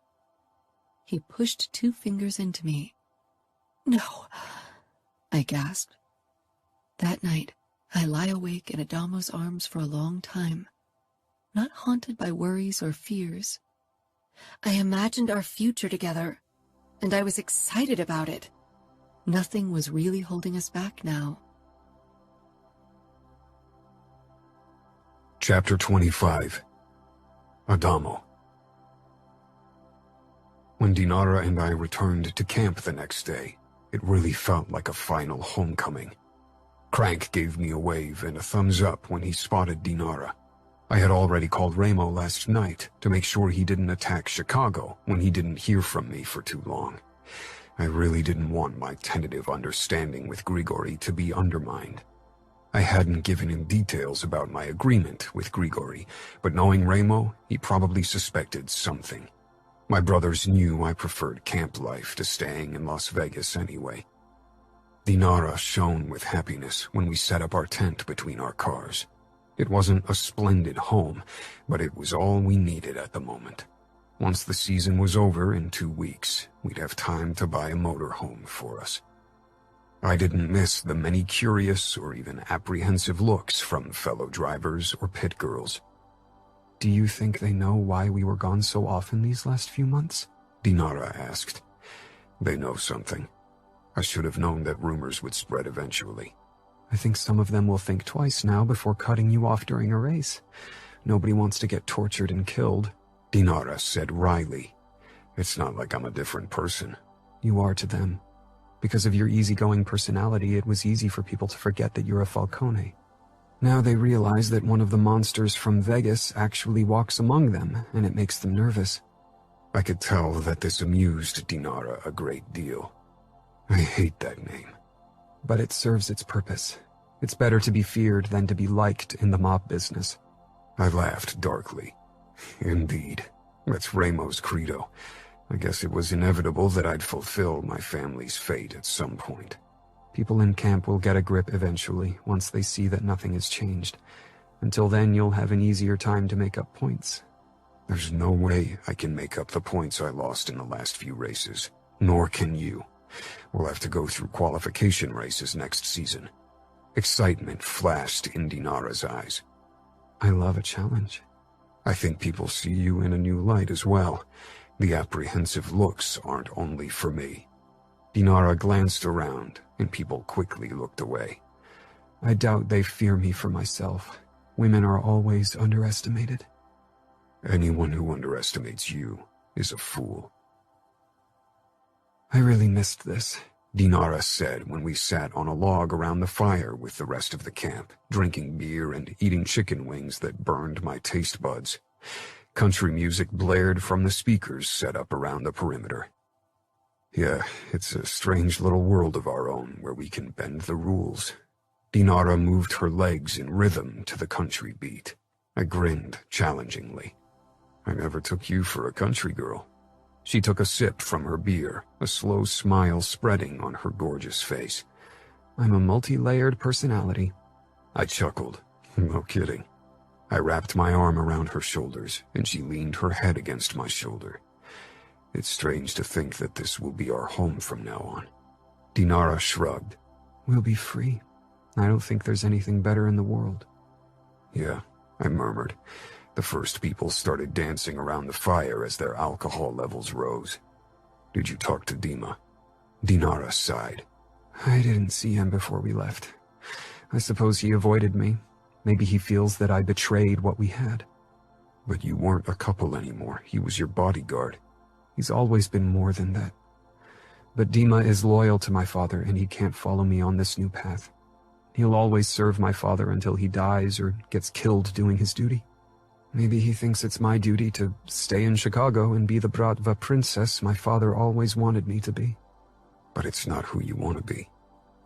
He pushed 2 fingers into me. No, I gasped. That night, I lie awake in Adamo's arms for a long time, not haunted by worries or fears. I imagined our future together, and I was excited about it. Nothing was really holding us back now. Chapter 25. Adamo. When Dinara and I returned to camp the next day, it really felt like a final homecoming. Crank gave me a wave and a thumbs up when he spotted Dinara. I had already called Ramo last night to make sure he didn't attack Chicago when he didn't hear from me for too long. I really didn't want my tentative understanding with Grigori to be undermined. I hadn't given him details about my agreement with Grigori, but knowing Ramo, he probably suspected something. My brothers knew I preferred camp life to staying in Las Vegas anyway. Dinara shone with happiness when we set up our tent between our cars. It wasn't a splendid home, but it was all we needed at the moment. Once the season was over in 2 weeks, we'd have time to buy a motorhome for us. I didn't miss the many curious or even apprehensive looks from fellow drivers or pit girls. Do you think they know why we were gone so often these last few months? Dinara asked. They know something. I should have known that rumors would spread eventually. I think some of them will think twice now before cutting you off during a race. Nobody wants to get tortured and killed. Dinara said wryly. It's not like I'm a different person. You are to them. Because of your easygoing personality, it was easy for people to forget that you're a Falcone. Now they realize that one of the monsters from Vegas actually walks among them, and it makes them nervous. I could tell that this amused Dinara a great deal. I hate that name. But it serves its purpose. It's better to be feared than to be liked in the mob business. I laughed darkly. Indeed, that's Ramo's credo. I guess it was inevitable that I'd fulfill my family's fate at some point. People in camp will get a grip eventually, once they see that nothing has changed. Until then, you'll have an easier time to make up points. There's no way I can make up the points I lost in the last few races. Nor can you. We'll have to go through qualification races next season. Excitement flashed in Dinara's eyes. I love a challenge. I think people see you in a new light as well. The apprehensive looks aren't only for me. Dinara glanced around, and people quickly looked away. I doubt they fear me for myself. Women are always underestimated. Anyone who underestimates you is a fool. I really missed this, Dinara said when we sat on a log around the fire with the rest of the camp, drinking beer and eating chicken wings that burned my taste buds. Country music blared from the speakers set up around the perimeter. Yeah, it's a strange little world of our own where we can bend the rules. Dinara moved her legs in rhythm to the country beat. I grinned challengingly. I never took you for a country girl. She took a sip from her beer, a slow smile spreading on her gorgeous face. I'm a multi-layered personality. I chuckled. No kidding. I wrapped my arm around her shoulders, and she leaned her head against my shoulder. It's strange to think that this will be our home from now on. Dinara shrugged. We'll be free. I don't think there's anything better in the world. Yeah, I murmured. The first people started dancing around the fire as their alcohol levels rose. Did you talk to Dima? Dinara sighed. I didn't see him before we left. I suppose he avoided me. Maybe he feels that I betrayed what we had. But you weren't a couple anymore. He was your bodyguard. He's always been more than that. But Dima is loyal to my father, and he can't follow me on this new path. He'll always serve my father until he dies or gets killed doing his duty. Maybe he thinks it's my duty to stay in Chicago and be the Bratva princess my father always wanted me to be. But it's not who you want to be.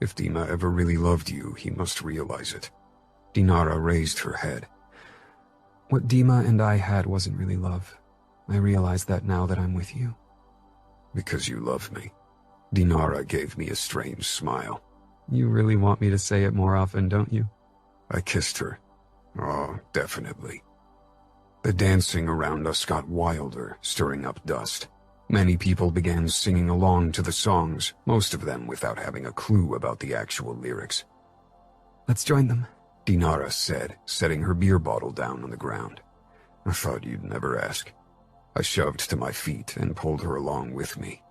If Dima ever really loved you, he must realize it. Dinara raised her head. What Dima and I had wasn't really love. I realize that now that I'm with you. Because you love me. Dinara gave me a strange smile. You really want me to say it more often, don't you? I kissed her. Oh, definitely. The dancing around us got wilder, stirring up dust. Many people began singing along to the songs, most of them without having a clue about the actual lyrics. Let's join them, Dinara said, setting her beer bottle down on the ground. I thought you'd never ask. I shoved to my feet and pulled her along with me.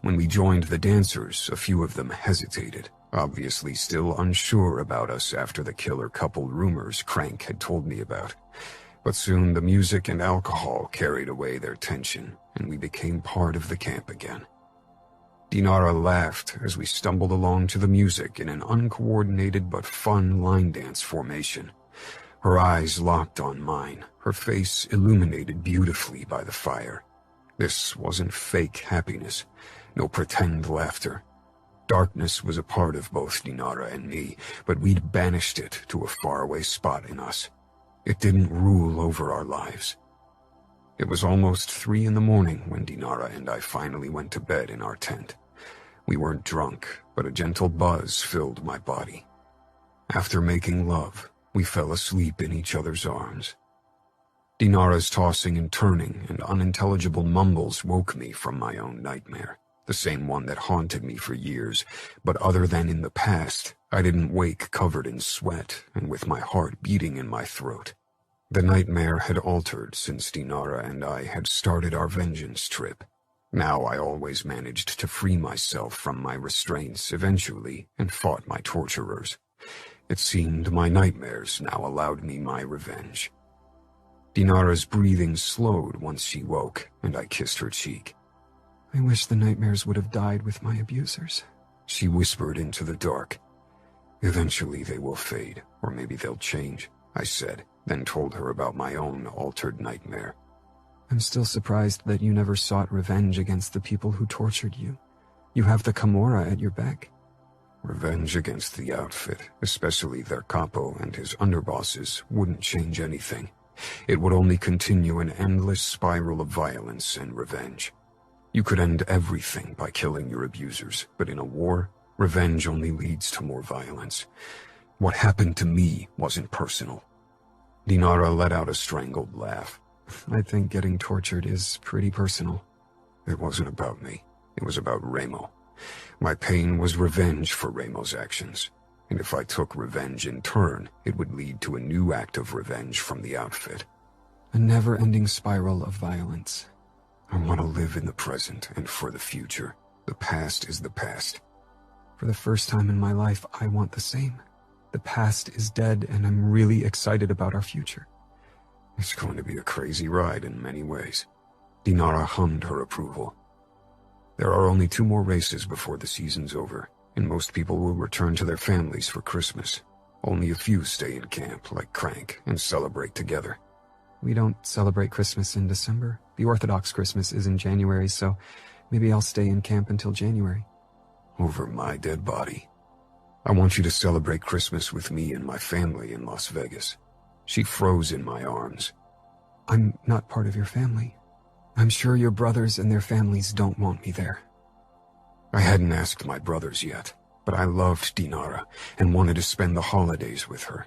When we joined the dancers, a few of them hesitated, obviously still unsure about us after the killer couple rumors Crank had told me about. But soon the music and alcohol carried away their tension, and we became part of the camp again. Dinara laughed as we stumbled along to the music in an uncoordinated but fun line dance formation. Her eyes locked on mine, her face illuminated beautifully by the fire. This wasn't fake happiness, no pretend laughter. Darkness was a part of both Dinara and me, but we'd banished it to a faraway spot in us. It didn't rule over our lives. It was almost 3 a.m. when Dinara and I finally went to bed in our tent. We weren't drunk, but a gentle buzz filled my body. After making love, we fell asleep in each other's arms. Dinara's tossing and turning and unintelligible mumbles woke me from my own nightmare, the same one that haunted me for years, but other than in the past, I didn't wake covered in sweat and with my heart beating in my throat. The nightmare had altered since Dinara and I had started our vengeance trip. Now I always managed to free myself from my restraints eventually and fought my torturers. It seemed my nightmares now allowed me my revenge. Dinara's breathing slowed once she woke, and I kissed her cheek. I wish the nightmares would have died with my abusers, she whispered into the dark. Eventually they will fade, or maybe they'll change, I said, then told her about my own altered nightmare. I'm still surprised that you never sought revenge against the people who tortured you. You have the Camorra at your back. Revenge against the outfit, especially their capo and his underbosses, wouldn't change anything. It would only continue an endless spiral of violence and revenge. You could end everything by killing your abusers, but in a war, revenge only leads to more violence. What happened to me wasn't personal. Dinara let out a strangled laugh. I think getting tortured is pretty personal. It wasn't about me. It was about Remo. My pain was revenge for Remo's actions. And if I took revenge in turn, it would lead to a new act of revenge from the outfit. A never-ending spiral of violence. I want to live in the present and for the future. The past is the past. For the first time in my life, I want the same. The past is dead, and I'm really excited about our future. It's going to be a crazy ride in many ways. Dinara hummed her approval. There are only 2 more races before the season's over, and most people will return to their families for Christmas. Only a few stay in camp, like Crank, and celebrate together. We don't celebrate Christmas in December. The Orthodox Christmas is in January, so maybe I'll stay in camp until January. Over my dead body. I want you to celebrate Christmas with me and my family in Las Vegas. She froze in my arms. I'm not part of your family. I'm sure your brothers and their families don't want me there. I hadn't asked my brothers yet, but I loved Dinara and wanted to spend the holidays with her.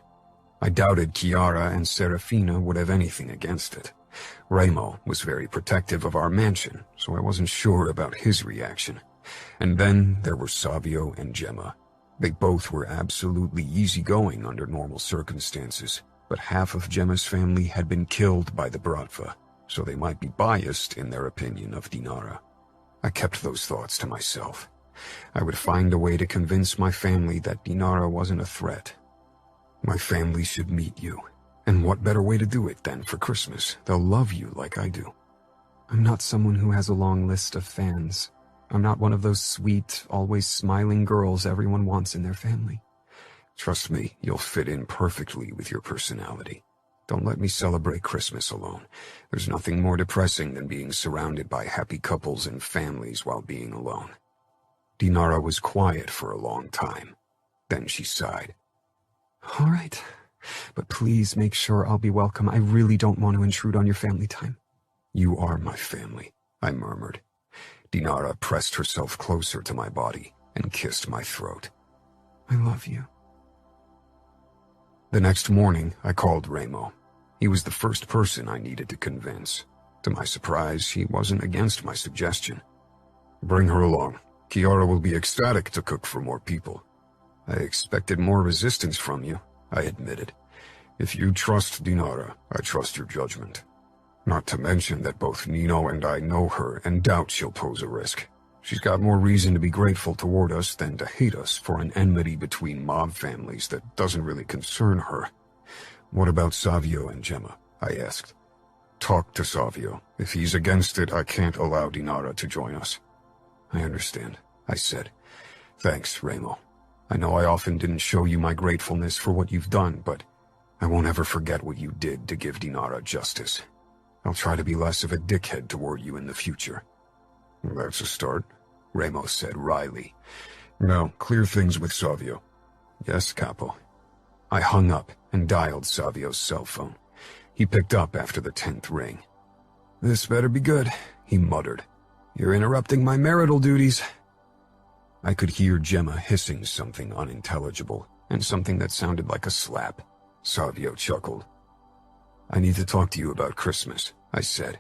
I doubted Chiara and Serafina would have anything against it. Remo was very protective of our mansion, so I wasn't sure about his reaction. And then there were Savio and Gemma. They both were absolutely easygoing under normal circumstances, but half of Gemma's family had been killed by the Bratva, so they might be biased in their opinion of Dinara. I kept those thoughts to myself. I would find a way to convince my family that Dinara wasn't a threat. My family should meet you, and what better way to do it than for Christmas? They'll love you like I do. I'm not someone who has a long list of fans. I'm not one of those sweet, always smiling girls everyone wants in their family. Trust me, you'll fit in perfectly with your personality. Don't let me celebrate Christmas alone. There's nothing more depressing than being surrounded by happy couples and families while being alone. Dinara was quiet for a long time. Then she sighed. All right, but please make sure I'll be welcome. I really don't want to intrude on your family time. You are my family, I murmured. Dinara pressed herself closer to my body and kissed my throat. I love you. The next morning, I called Remo. He was the first person I needed to convince. To my surprise, he wasn't against my suggestion. Bring her along. Chiara will be ecstatic to cook for more people. I expected more resistance from you, I admitted. If you trust Dinara, I trust your judgment. Not to mention that both Nino and I know her and doubt she'll pose a risk. She's got more reason to be grateful toward us than to hate us for an enmity between mob families that doesn't really concern her. What about Savio and Gemma? I asked. Talk to Savio. If he's against it, I can't allow Dinara to join us. I understand, I said. Thanks, Remo. I know I often didn't show you my gratefulness for what you've done, but I won't ever forget what you did to give Dinara justice. I'll try to be less of a dickhead toward you in the future. That's a start, Remo said wryly. Now, clear things with Savio. Yes, Capo. I hung up and dialed Savio's cell phone. He picked up after the 10th ring. This better be good, he muttered. You're interrupting my marital duties. I could hear Gemma hissing something unintelligible, and something that sounded like a slap. Savio chuckled. I need to talk to you about Christmas, I said.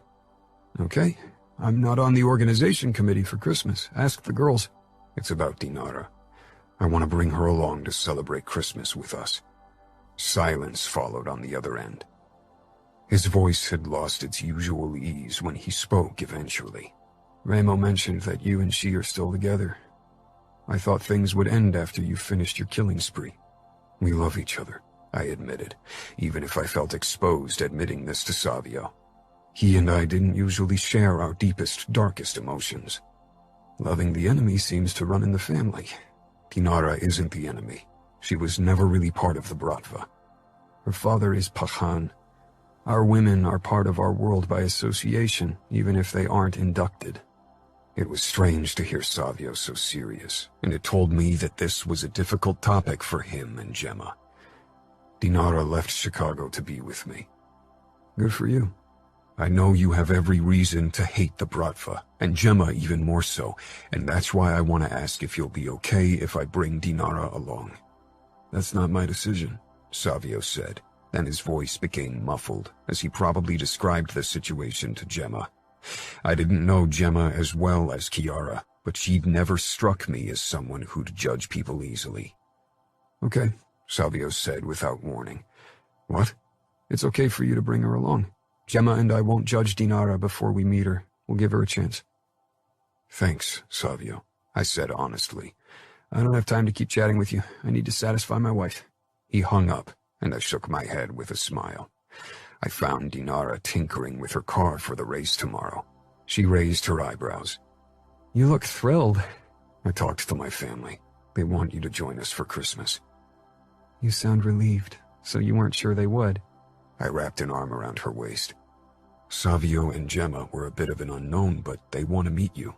Okay, I'm not on the organization committee for Christmas. Ask the girls. It's about Dinara. I want to bring her along to celebrate Christmas with us. Silence followed on the other end. His voice had lost its usual ease when he spoke eventually. Remo mentioned that you and she are still together. I thought things would end after you finished your killing spree. We love each other, I admitted, even if I felt exposed admitting this to Savio. He and I didn't usually share our deepest, darkest emotions. Loving the enemy seems to run in the family. Dinara isn't the enemy. She was never really part of the Bratva. Her father is Pahan. Our women are part of our world by association, even if they aren't inducted. It was strange to hear Savio so serious, and it told me that this was a difficult topic for him and Gemma. Dinara left Chicago to be with me. Good for you. I know you have every reason to hate the Bratva, and Gemma even more so, and that's why I want to ask if you'll be okay if I bring Dinara along. That's not my decision, Savio said, and his voice became muffled as he probably described the situation to Gemma. I didn't know Gemma as well as Chiara, but she'd never struck me as someone who'd judge people easily. Okay, Savio said without warning. What? It's okay for you to bring her along. Gemma and I won't judge Dinara before we meet her. We'll give her a chance. Thanks, Savio, I said honestly. I don't have time to keep chatting with you. I need to satisfy my wife. He hung up, and I shook my head with a smile. I found Dinara tinkering with her car for the race tomorrow. She raised her eyebrows. You look thrilled. I talked to my family. They want you to join us for Christmas. You sound relieved, so you weren't sure they would. I wrapped an arm around her waist. Savio and Gemma were a bit of an unknown, but they want to meet you.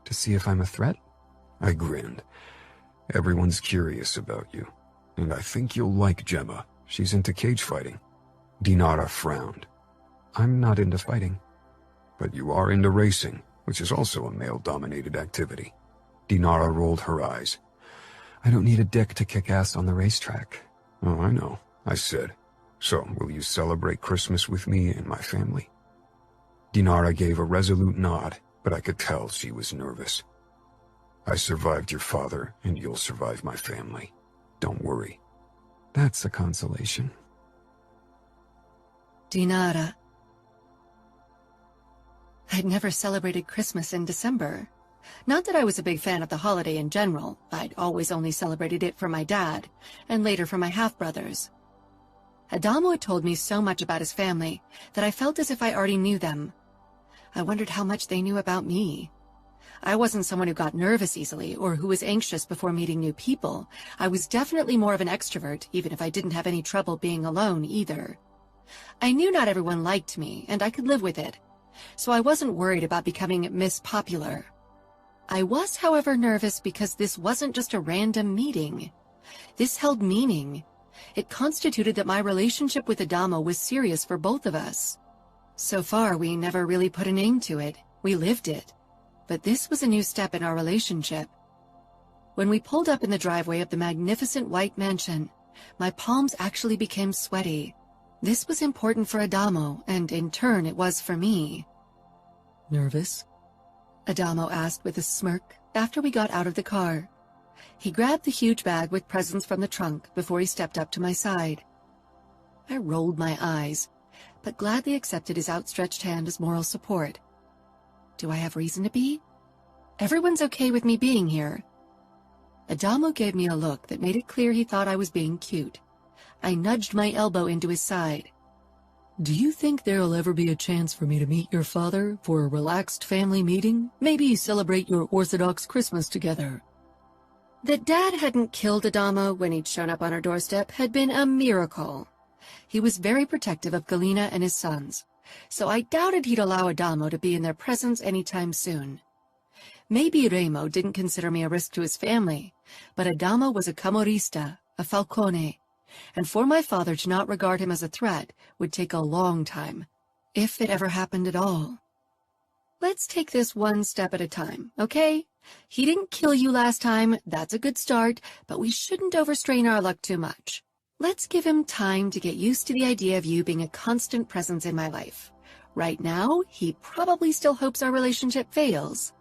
To see if I'm a threat? I grinned. Everyone's curious about you, and I think you'll like Gemma. She's into cage fighting. Dinara frowned. I'm not into fighting. But you are into racing, which is also a male-dominated activity. Dinara rolled her eyes. I don't need a dick to kick ass on the racetrack. Oh, I know, I said. So, will you celebrate Christmas with me and my family? Dinara gave a resolute nod, but I could tell she was nervous. I survived your father, and you'll survive my family. Don't worry. That's a consolation. Dinara. I'd never celebrated Christmas in December. Not that I was a big fan of the holiday in general. I'd always only celebrated it for my dad, and later for my half-brothers. Adamo had told me so much about his family that I felt as if I already knew them. I wondered how much they knew about me. I wasn't someone who got nervous easily or who was anxious before meeting new people. I was definitely more of an extrovert, even if I didn't have any trouble being alone either. I knew not everyone liked me, and I could live with it, so I wasn't worried about becoming Miss Popular. I was, however, nervous because this wasn't just a random meeting. This held meaning. It constituted that my relationship with Adamo was serious for both of us. So far, we never really put a name to it. We lived it. But this was a new step in our relationship. When we pulled up in the driveway of the magnificent white mansion, my palms actually became sweaty. This was important for Adamo, and in turn it was for me. Nervous? Adamo asked with a smirk after we got out of the car. He grabbed the huge bag with presents from the trunk before he stepped up to my side. I rolled my eyes, but gladly accepted his outstretched hand as moral support. Do I have reason to be? Everyone's okay with me being here. Adamo gave me a look that made it clear he thought I was being cute. I nudged my elbow into his side. Do you think there'll ever be a chance for me to meet your father for a relaxed family meeting? Maybe celebrate your Orthodox Christmas together? That Dad hadn't killed Adamo when he'd shown up on our doorstep had been a miracle. He was very protective of Galina and his sons, so I doubted he'd allow Adamo to be in their presence anytime soon. Maybe Remo didn't consider me a risk to his family, but Adamo was a Camorrista, a Falcone, and for my father to not regard him as a threat would take a long time, if it ever happened at all. Let's take this one step at a time, okay? He didn't kill you last time, that's a good start, but we shouldn't overstrain our luck too much. Let's give him time to get used to the idea of you being a constant presence in my life. Right now, he probably still hopes our relationship fails.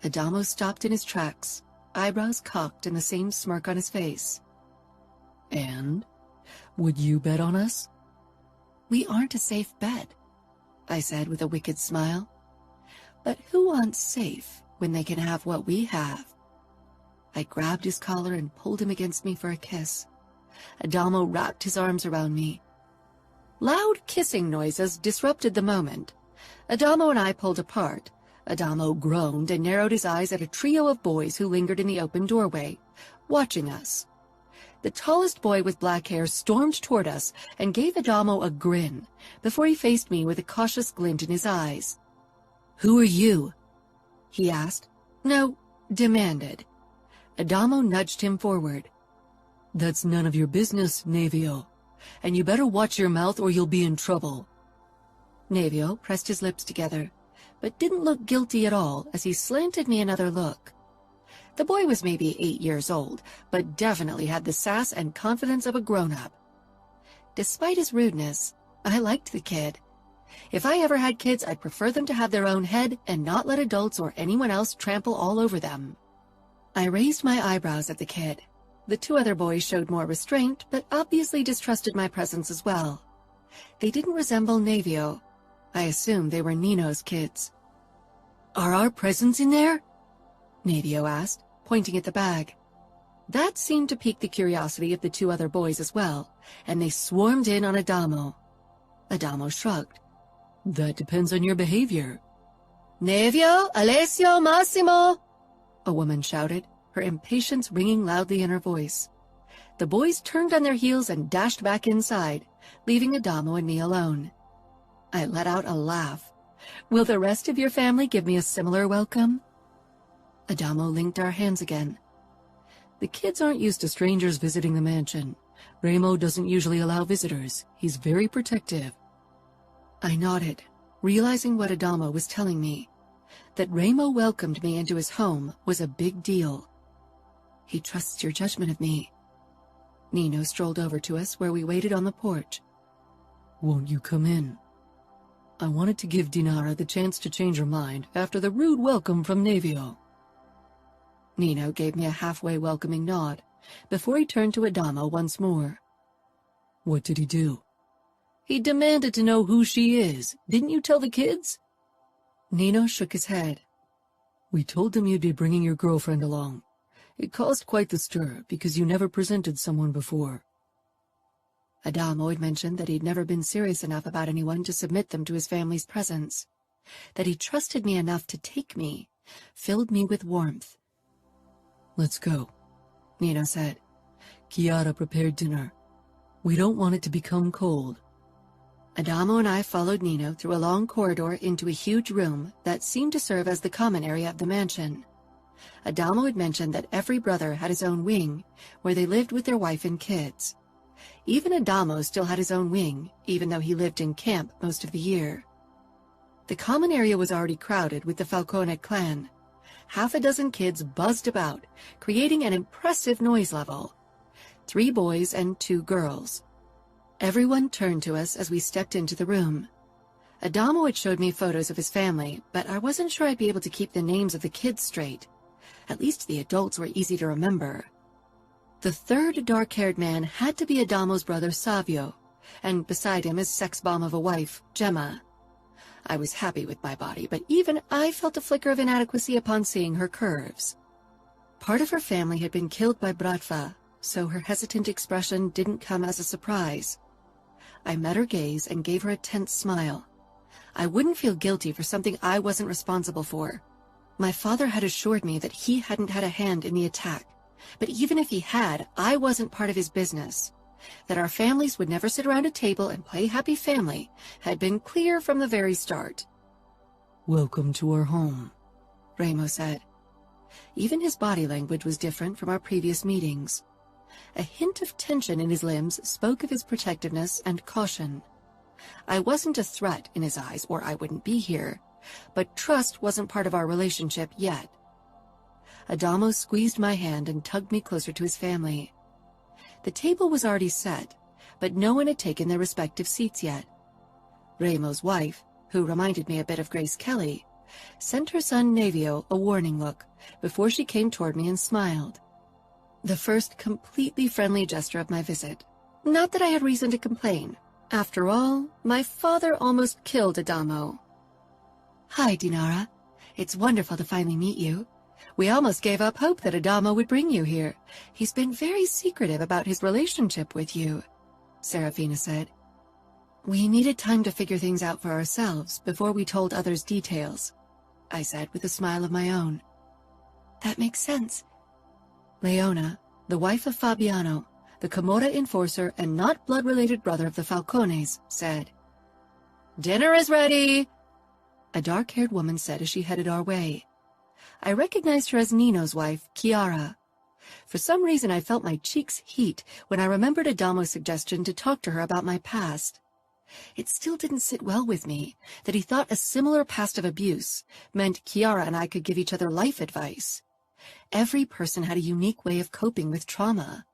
Adamo stopped in his tracks, eyebrows cocked and the same smirk on his face. And? Would you bet on us? We aren't a safe bet, I said with a wicked smile. But who wants safe when they can have what we have? I grabbed his collar and pulled him against me for a kiss. Adamo wrapped his arms around me. Loud kissing noises disrupted the moment. Adamo and I pulled apart. Adamo groaned and narrowed his eyes at a trio of boys who lingered in the open doorway, watching us. The tallest boy with black hair stormed toward us and gave Adamo a grin before he faced me with a cautious glint in his eyes. "Who are you?" he asked. No, demanded. Adamo nudged him forward. "That's none of your business, Navio. And you better watch your mouth or you'll be in trouble." Navio pressed his lips together, but didn't look guilty at all as he slanted me another look. The boy was maybe 8 years old, but definitely had the sass and confidence of a grown-up. Despite his rudeness, I liked the kid. If I ever had kids, I'd prefer them to have their own head and not let adults or anyone else trample all over them. I raised my eyebrows at the kid. The two other boys showed more restraint, but obviously distrusted my presence as well. They didn't resemble Navio. I assumed they were Nino's kids. Are our presents in there? Navio asked, pointing at the bag. That seemed to pique the curiosity of the two other boys as well, and they swarmed in on Adamo. Adamo shrugged. That depends on your behavior. Navio, Alessio, Massimo! A woman shouted, her impatience ringing loudly in her voice. The boys turned on their heels and dashed back inside, leaving Adamo and me alone. I let out a laugh. Will the rest of your family give me a similar welcome? Adamo linked our hands again. The kids aren't used to strangers visiting the mansion. Ramo doesn't usually allow visitors. He's very protective. I nodded, realizing what Adamo was telling me. That Ramo welcomed me into his home was a big deal. He trusts your judgment of me. Nino strolled over to us where we waited on the porch. Won't you come in? I wanted to give Dinara the chance to change her mind after the rude welcome from Navio. Nino gave me a halfway welcoming nod before he turned to Adamo once more. What did he do? He demanded to know who she is. Didn't you tell the kids? Nino shook his head. We told them you'd be bringing your girlfriend along. It caused quite the stir because you never presented someone before. Adamo had mentioned that he'd never been serious enough about anyone to submit them to his family's presence. That he trusted me enough to take me filled me with warmth. Let's go, Nino said. Chiara prepared dinner. We don't want it to become cold. Adamo and I followed Nino through a long corridor into a huge room that seemed to serve as the common area of the mansion. Adamo had mentioned that every brother had his own wing, where they lived with their wife and kids. Even Adamo still had his own wing, even though he lived in camp most of the year. The common area was already crowded with the Falcone clan. Half a dozen kids buzzed about, creating an impressive noise level. 3 boys and 2 girls. Everyone turned to us as we stepped into the room. Adamo had showed me photos of his family, but I wasn't sure I'd be able to keep the names of the kids straight. At least the adults were easy to remember. The third dark-haired man had to be Adamo's brother Savio, and beside him his sex bomb of a wife, Gemma. I was happy with my body, but even I felt a flicker of inadequacy upon seeing her curves. Part of her family had been killed by Bratva, so her hesitant expression didn't come as a surprise. I met her gaze and gave her a tense smile. I wouldn't feel guilty for something I wasn't responsible for. My father had assured me that he hadn't had a hand in the attack, but even if he had, I wasn't part of his business. That our families would never sit around a table and play happy family had been clear from the very start. Welcome to our home, Ramo said. Even his body language was different from our previous meetings. A hint of tension in his limbs spoke of his protectiveness and caution. I wasn't a threat in his eyes, or I wouldn't be here, but trust wasn't part of our relationship yet. Adamo squeezed my hand and tugged me closer to his family. The table was already set, but no one had taken their respective seats yet. Ramo's wife, who reminded me a bit of Grace Kelly, sent her son Navio a warning look before she came toward me and smiled. The first completely friendly gesture of my visit. Not that I had reason to complain. After all, my father almost killed Adamo. Hi, Dinara. It's wonderful to finally meet you. We almost gave up hope that Adamo would bring you here. He's been very secretive about his relationship with you, Serafina said. We needed time to figure things out for ourselves before we told others details, I said with a smile of my own. That makes sense. Leona, the wife of Fabiano, the Camorra enforcer and not blood-related brother of the Falcones, said. Dinner is ready, a dark-haired woman said as she headed our way. I recognized her as Nino's wife, Chiara. For some reason I felt my cheeks heat when I remembered Adamo's suggestion to talk to her about my past. It still didn't sit well with me that he thought a similar past of abuse meant Chiara and I could give each other life advice. Every person had a unique way of coping with trauma.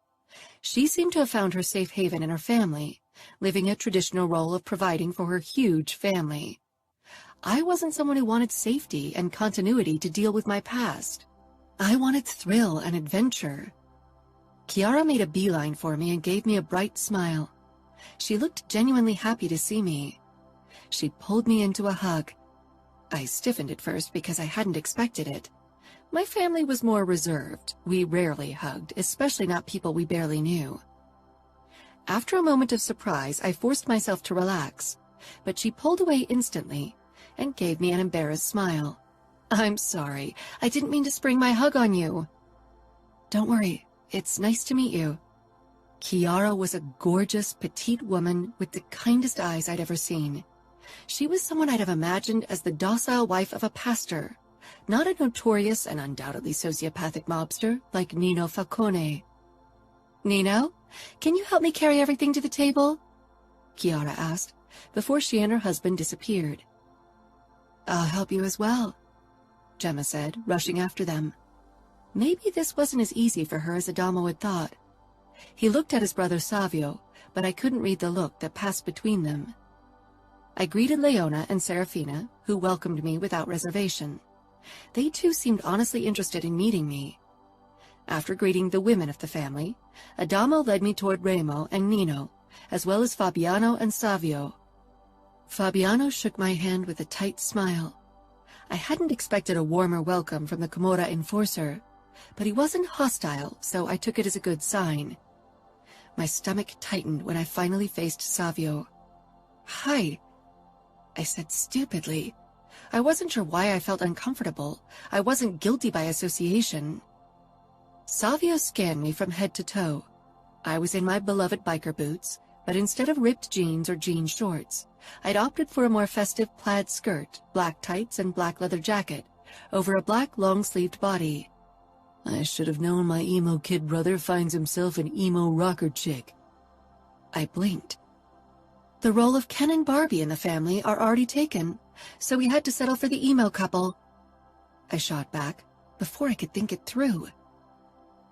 She seemed to have found her safe haven in her family, living a traditional role of providing for her huge family. I wasn't someone who wanted safety and continuity to deal with my past. I wanted thrill and adventure. Chiara made a beeline for me and gave me a bright smile. She looked genuinely happy to see me. She pulled me into a hug. I stiffened at first because I hadn't expected it. My family was more reserved. We rarely hugged, especially not people we barely knew. After a moment of surprise, I forced myself to relax, but she pulled away instantly and gave me an embarrassed smile. I'm sorry. I didn't mean to spring my hug on you. Don't worry. It's nice to meet you. Chiara was a gorgeous, petite woman with the kindest eyes I'd ever seen. She was someone I'd have imagined as the docile wife of a pastor, not a notorious and undoubtedly sociopathic mobster like Nino Falcone. Nino, can you help me carry everything to the table? Chiara asked, before she and her husband disappeared. I'll help you as well, Gemma said, rushing after them. Maybe this wasn't as easy for her as Adamo had thought. He looked at his brother Savio, but I couldn't read the look that passed between them. I greeted Leona and Serafina, who welcomed me without reservation. They too seemed honestly interested in meeting me. After greeting the women of the family, Adamo led me toward Remo and Nino, as well as Fabiano and Savio. Fabiano shook my hand with a tight smile. I hadn't expected a warmer welcome from the Camorra enforcer, but he wasn't hostile, so I took it as a good sign. My stomach tightened when I finally faced Savio. Hi, I said stupidly. I wasn't sure why I felt uncomfortable. I wasn't guilty by association. Savio scanned me from head to toe. I was in my beloved biker boots, but instead of ripped jeans or jean shorts, I'd opted for a more festive plaid skirt, black tights, and black leather jacket, over a black long-sleeved body. I should have known my emo kid brother finds himself an emo rocker chick. I blinked. The role of Ken and Barbie in the family are already taken, so we had to settle for the emo couple. I shot back, before I could think it through.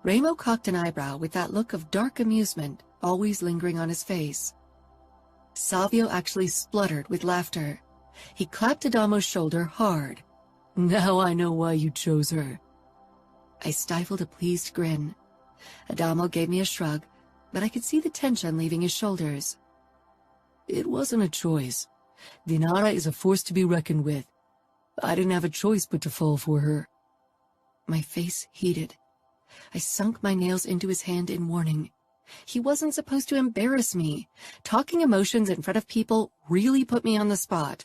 Remo cocked an eyebrow with that look of dark amusement always lingering on his face. Savio actually spluttered with laughter. He clapped Adamo's shoulder hard. Now I know why you chose her. I stifled a pleased grin. Adamo gave me a shrug, but I could see the tension leaving his shoulders. It wasn't a choice. Dinara is a force to be reckoned with. I didn't have a choice but to fall for her. My face heated. I sunk my nails into his hand in warning. He wasn't supposed to embarrass me. Talking emotions in front of people really put me on the spot.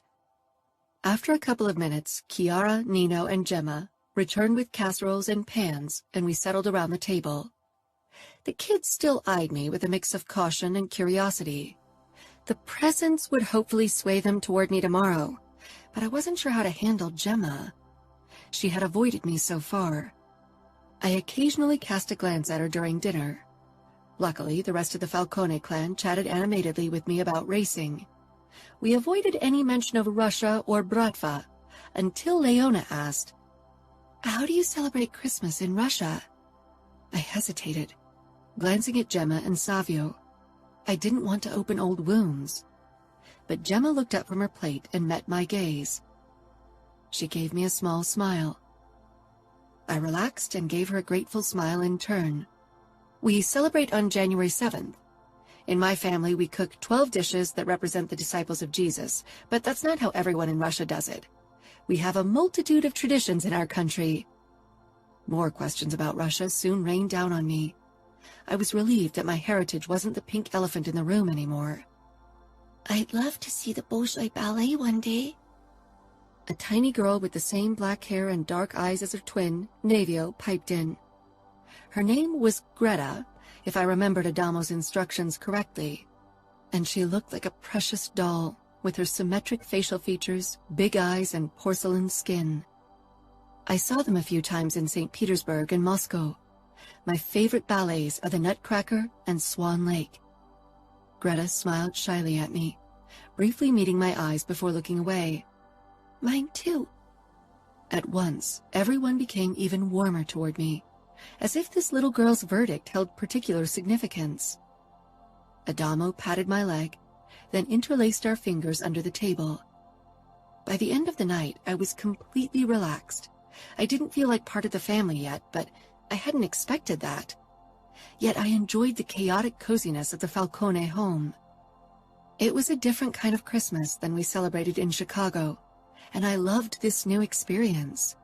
After a couple of minutes, Chiara, Nino, and Gemma returned with casseroles and pans, and we settled around the table. The kids still eyed me with a mix of caution and curiosity. The presents would hopefully sway them toward me tomorrow, but I wasn't sure how to handle Gemma. She had avoided me so far. I occasionally cast a glance at her during dinner. Luckily, the rest of the Falcone clan chatted animatedly with me about racing. We avoided any mention of Russia or Bratva, until Leona asked, "How do you celebrate Christmas in Russia?" I hesitated, glancing at Gemma and Savio. I didn't want to open old wounds. But Gemma looked up from her plate and met my gaze. She gave me a small smile. I relaxed and gave her a grateful smile in turn. We celebrate on January 7th. In my family, we cook 12 dishes that represent the disciples of Jesus, but that's not how everyone in Russia does it. We have a multitude of traditions in our country. More questions about Russia soon rained down on me. I was relieved that my heritage wasn't the pink elephant in the room anymore. I'd love to see the Bolshoi Ballet one day. A tiny girl with the same black hair and dark eyes as her twin, Navio, piped in. Her name was Greta, if I remembered Adamo's instructions correctly, and she looked like a precious doll, with her symmetric facial features, big eyes, and porcelain skin. I saw them a few times in St. Petersburg and Moscow. My favorite ballets are the Nutcracker and Swan Lake. Greta smiled shyly at me, briefly meeting my eyes before looking away. Mine too. At once, everyone became even warmer toward me, as if this little girl's verdict held particular significance. Adamo patted my leg, then interlaced our fingers under the table. By the end of the night, I was completely relaxed. I didn't feel like part of the family yet, but I hadn't expected that. Yet I enjoyed the chaotic coziness of the Falcone home. It was a different kind of Christmas than we celebrated in Chicago, and I loved this new experience.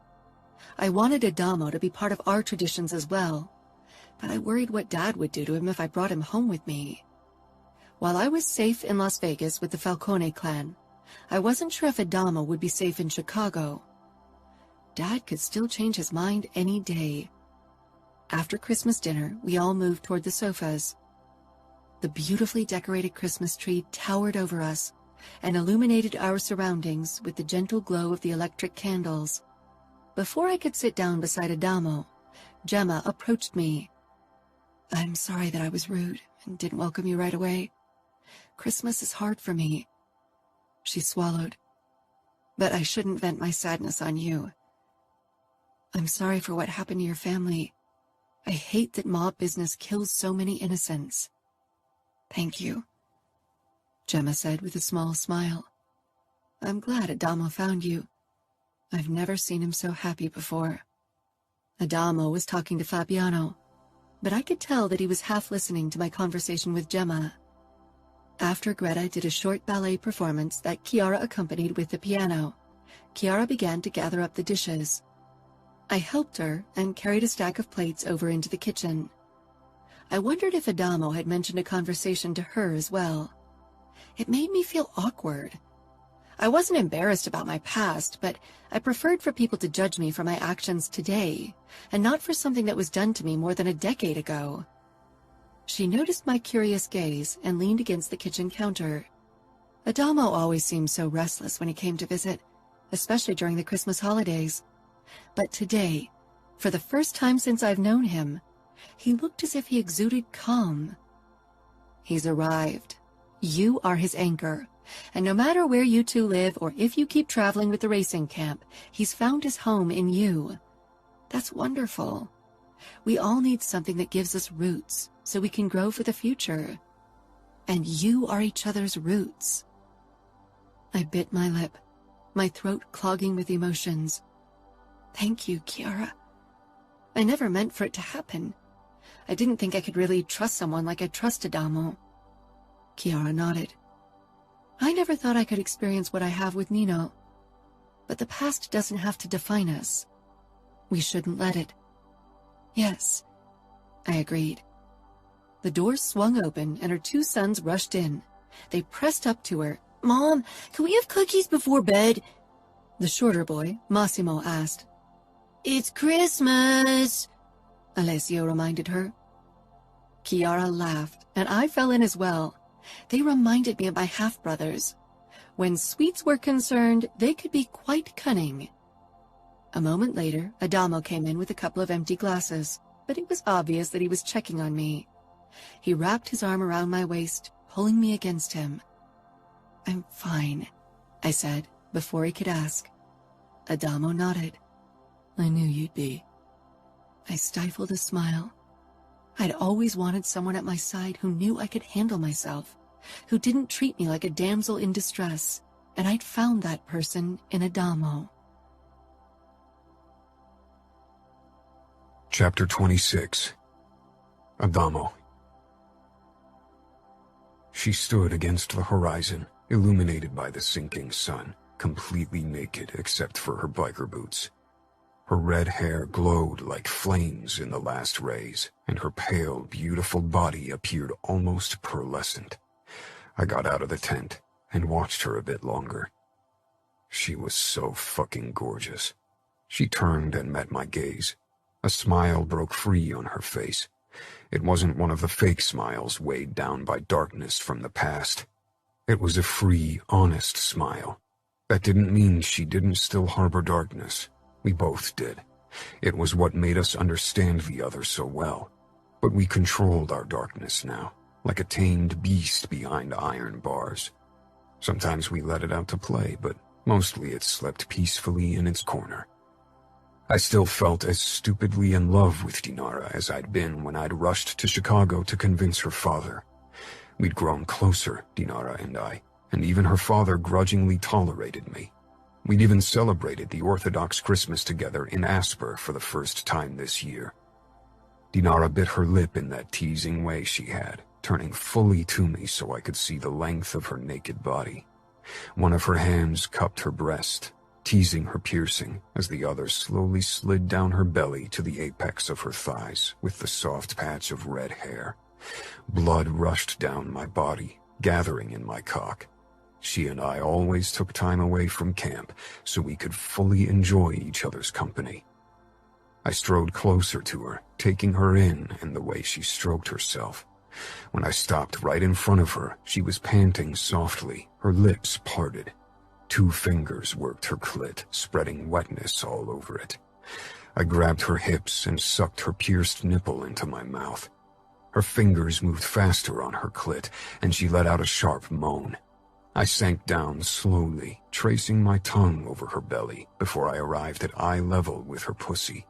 I wanted Adamo to be part of our traditions as well, but I worried what Dad would do to him if I brought him home with me. While I was safe in Las Vegas with the Falcone clan, I wasn't sure if Adamo would be safe in Chicago. Dad could still change his mind any day. After Christmas dinner, we all moved toward the sofas. The beautifully decorated Christmas tree towered over us and illuminated our surroundings with the gentle glow of the electric candles. Before I could sit down beside Adamo, Gemma approached me. "I'm sorry that I was rude and didn't welcome you right away. Christmas is hard for me." She swallowed. "But I shouldn't vent my sadness on you. I'm sorry for what happened to your family. I hate that mob business kills so many innocents." "Thank you," Gemma said with a small smile. "I'm glad Adamo found you. I've never seen him so happy before." Adamo was talking to Fabiano, but I could tell that he was half listening to my conversation with Gemma. After Greta did a short ballet performance that Chiara accompanied with the piano, Chiara began to gather up the dishes. I helped her and carried a stack of plates over into the kitchen. I wondered if Adamo had mentioned a conversation to her as well. It made me feel awkward. I wasn't embarrassed about my past, but I preferred for people to judge me for my actions today, and not for something that was done to me more than a decade ago. She noticed my curious gaze and leaned against the kitchen counter. Adamo always seemed so restless when he came to visit, especially during the Christmas holidays. But today, for the first time since I've known him, he looked as if he exuded calm. "He's arrived. You are his anchor, and no matter where you two live or if you keep traveling with the racing camp, he's found his home in you. That's wonderful. We all need something that gives us roots so we can grow for the future. And you are each other's roots." I bit my lip, my throat clogging with emotions. "Thank you, Chiara. I never meant for it to happen. I didn't think I could really trust someone like I trust Adamo." Chiara nodded. "I never thought I could experience what I have with Nino. But the past doesn't have to define us. We shouldn't let it." "Yes," I agreed. The door swung open and her two sons rushed in. They pressed up to her. "Mom, can we have cookies before bed?" The shorter boy, Massimo, asked. "It's Christmas," Alessio reminded her. Chiara laughed, and I fell in as well. They reminded me of my half-brothers. When sweets were concerned, they could be quite cunning. A moment later, Adamo came in with a couple of empty glasses, but it was obvious that he was checking on me. He wrapped his arm around my waist, pulling me against him. "I'm fine," I said, before he could ask. Adamo nodded. "I knew you'd be." I stifled a smile. I'd always wanted someone at my side who knew I could handle myself, who didn't treat me like a damsel in distress, and I'd found that person in Adamo. Chapter 26. Adamo. She stood against the horizon, illuminated by the sinking sun, completely naked except for her biker boots. Her red hair glowed like flames in the last rays, and her pale, beautiful body appeared almost pearlescent. I got out of the tent and watched her a bit longer. She was so fucking gorgeous. She turned and met my gaze. A smile broke free on her face. It wasn't one of the fake smiles weighed down by darkness from the past. It was a free, honest smile. That didn't mean she didn't still harbor darkness. We both did. It was what made us understand the other so well. But we controlled our darkness now, like a tamed beast behind iron bars. Sometimes we let it out to play, but mostly it slept peacefully in its corner. I still felt as stupidly in love with Dinara as I'd been when I'd rushed to Chicago to convince her father. We'd grown closer, Dinara and I, and even her father grudgingly tolerated me. We'd even celebrated the Orthodox Christmas together in Asper for the first time this year. Dinara bit her lip in that teasing way she had, turning fully to me so I could see the length of her naked body. One of her hands cupped her breast. teasing her piercing as the other slowly slid down her belly to the apex of her thighs with the soft patch of red hair. Blood rushed down my body, gathering in my cock. She and I always took time away from camp so we could fully enjoy each other's company. I strode closer to her, taking her in and the way she stroked herself. When I stopped right in front of her, she was panting softly, her lips parted. 2 fingers worked her clit, spreading wetness all over it. I grabbed her hips and sucked her pierced nipple into my mouth. Her fingers moved faster on her clit, and she let out a sharp moan. I sank down slowly, tracing my tongue over her belly before I arrived at eye level with her pussy.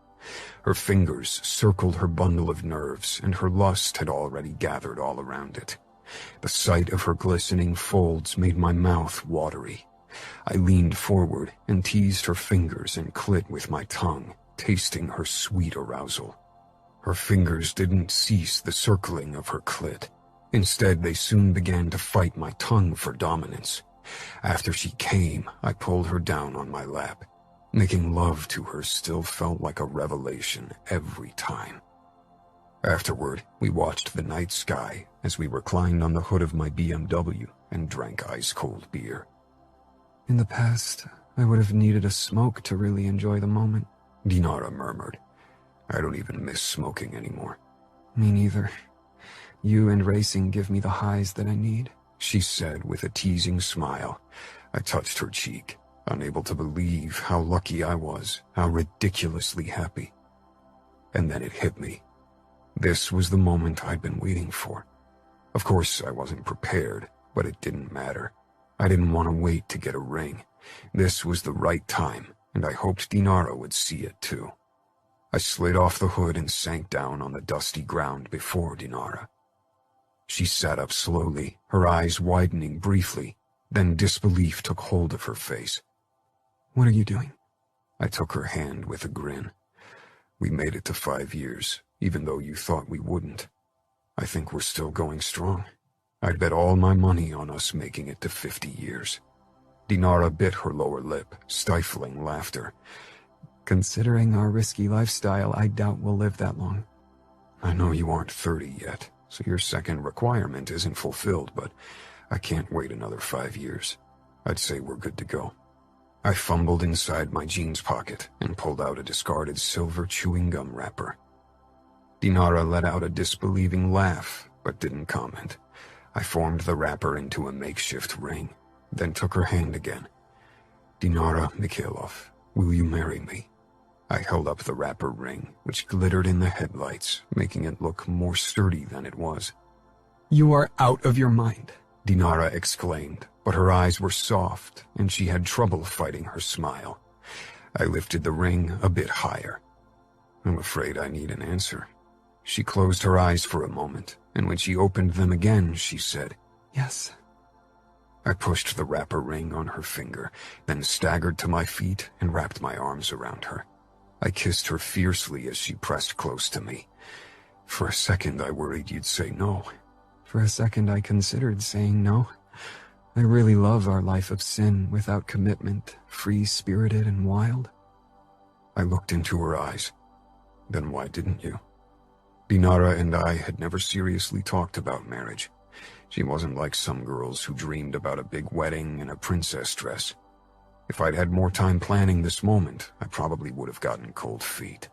Her fingers circled her bundle of nerves, and her lust had already gathered all around it. The sight of her glistening folds made my mouth watery. I leaned forward and teased her fingers and clit with my tongue, tasting her sweet arousal. Her fingers didn't cease the circling of her clit. Instead, they soon began to fight my tongue for dominance. After she came, I pulled her down on my lap. Making love to her still felt like a revelation every time. Afterward, we watched the night sky as we reclined on the hood of my BMW and drank ice-cold beer. In the past, I would have needed a smoke to really enjoy the moment. Dinara murmured. I don't even miss smoking anymore. Me neither. You and racing give me the highs that I need, she said with a teasing smile. I touched her cheek, unable to believe how lucky I was, how ridiculously happy. And then it hit me. This was the moment I'd been waiting for. Of course, I wasn't prepared, but it didn't matter. I didn't want to wait to get a ring. This was the right time, and I hoped Dinara would see it too. I slid off the hood and sank down on the dusty ground before Dinara. She sat up slowly, her eyes widening briefly, then disbelief took hold of her face. What are you doing? I took her hand with a grin. We made it to 5 years, even though you thought we wouldn't. I think we're still going strong. I'd bet all my money on us making it to 50 years. Dinara bit her lower lip, stifling laughter. Considering our risky lifestyle, I doubt we'll live that long. I know you aren't 30 yet, so your second requirement isn't fulfilled, but I can't wait another 5 years. I'd say we're good to go. I fumbled inside my jeans pocket and pulled out a discarded silver chewing gum wrapper. Dinara let out a disbelieving laugh, but didn't comment. I formed the wrapper into a makeshift ring, then took her hand again. Dinara Mikhailov, will you marry me? I held up the wrapper ring, which glittered in the headlights, making it look more sturdy than it was. You are out of your mind, Dinara exclaimed, but her eyes were soft, and she had trouble fighting her smile. I lifted the ring a bit higher. I'm afraid I need an answer. She closed her eyes for a moment, and when she opened them again, she said, Yes. I pushed the wrapper ring on her finger, then staggered to my feet and wrapped my arms around her. I kissed her fiercely as she pressed close to me. For a second, I worried you'd say no. For a second, I considered saying no. I really love our life of sin without commitment, free-spirited and wild. I looked into her eyes. Then why didn't you? Dinara and I had never seriously talked about marriage. She wasn't like some girls who dreamed about a big wedding and a princess dress. If I'd had more time planning this moment, I probably would have gotten cold feet.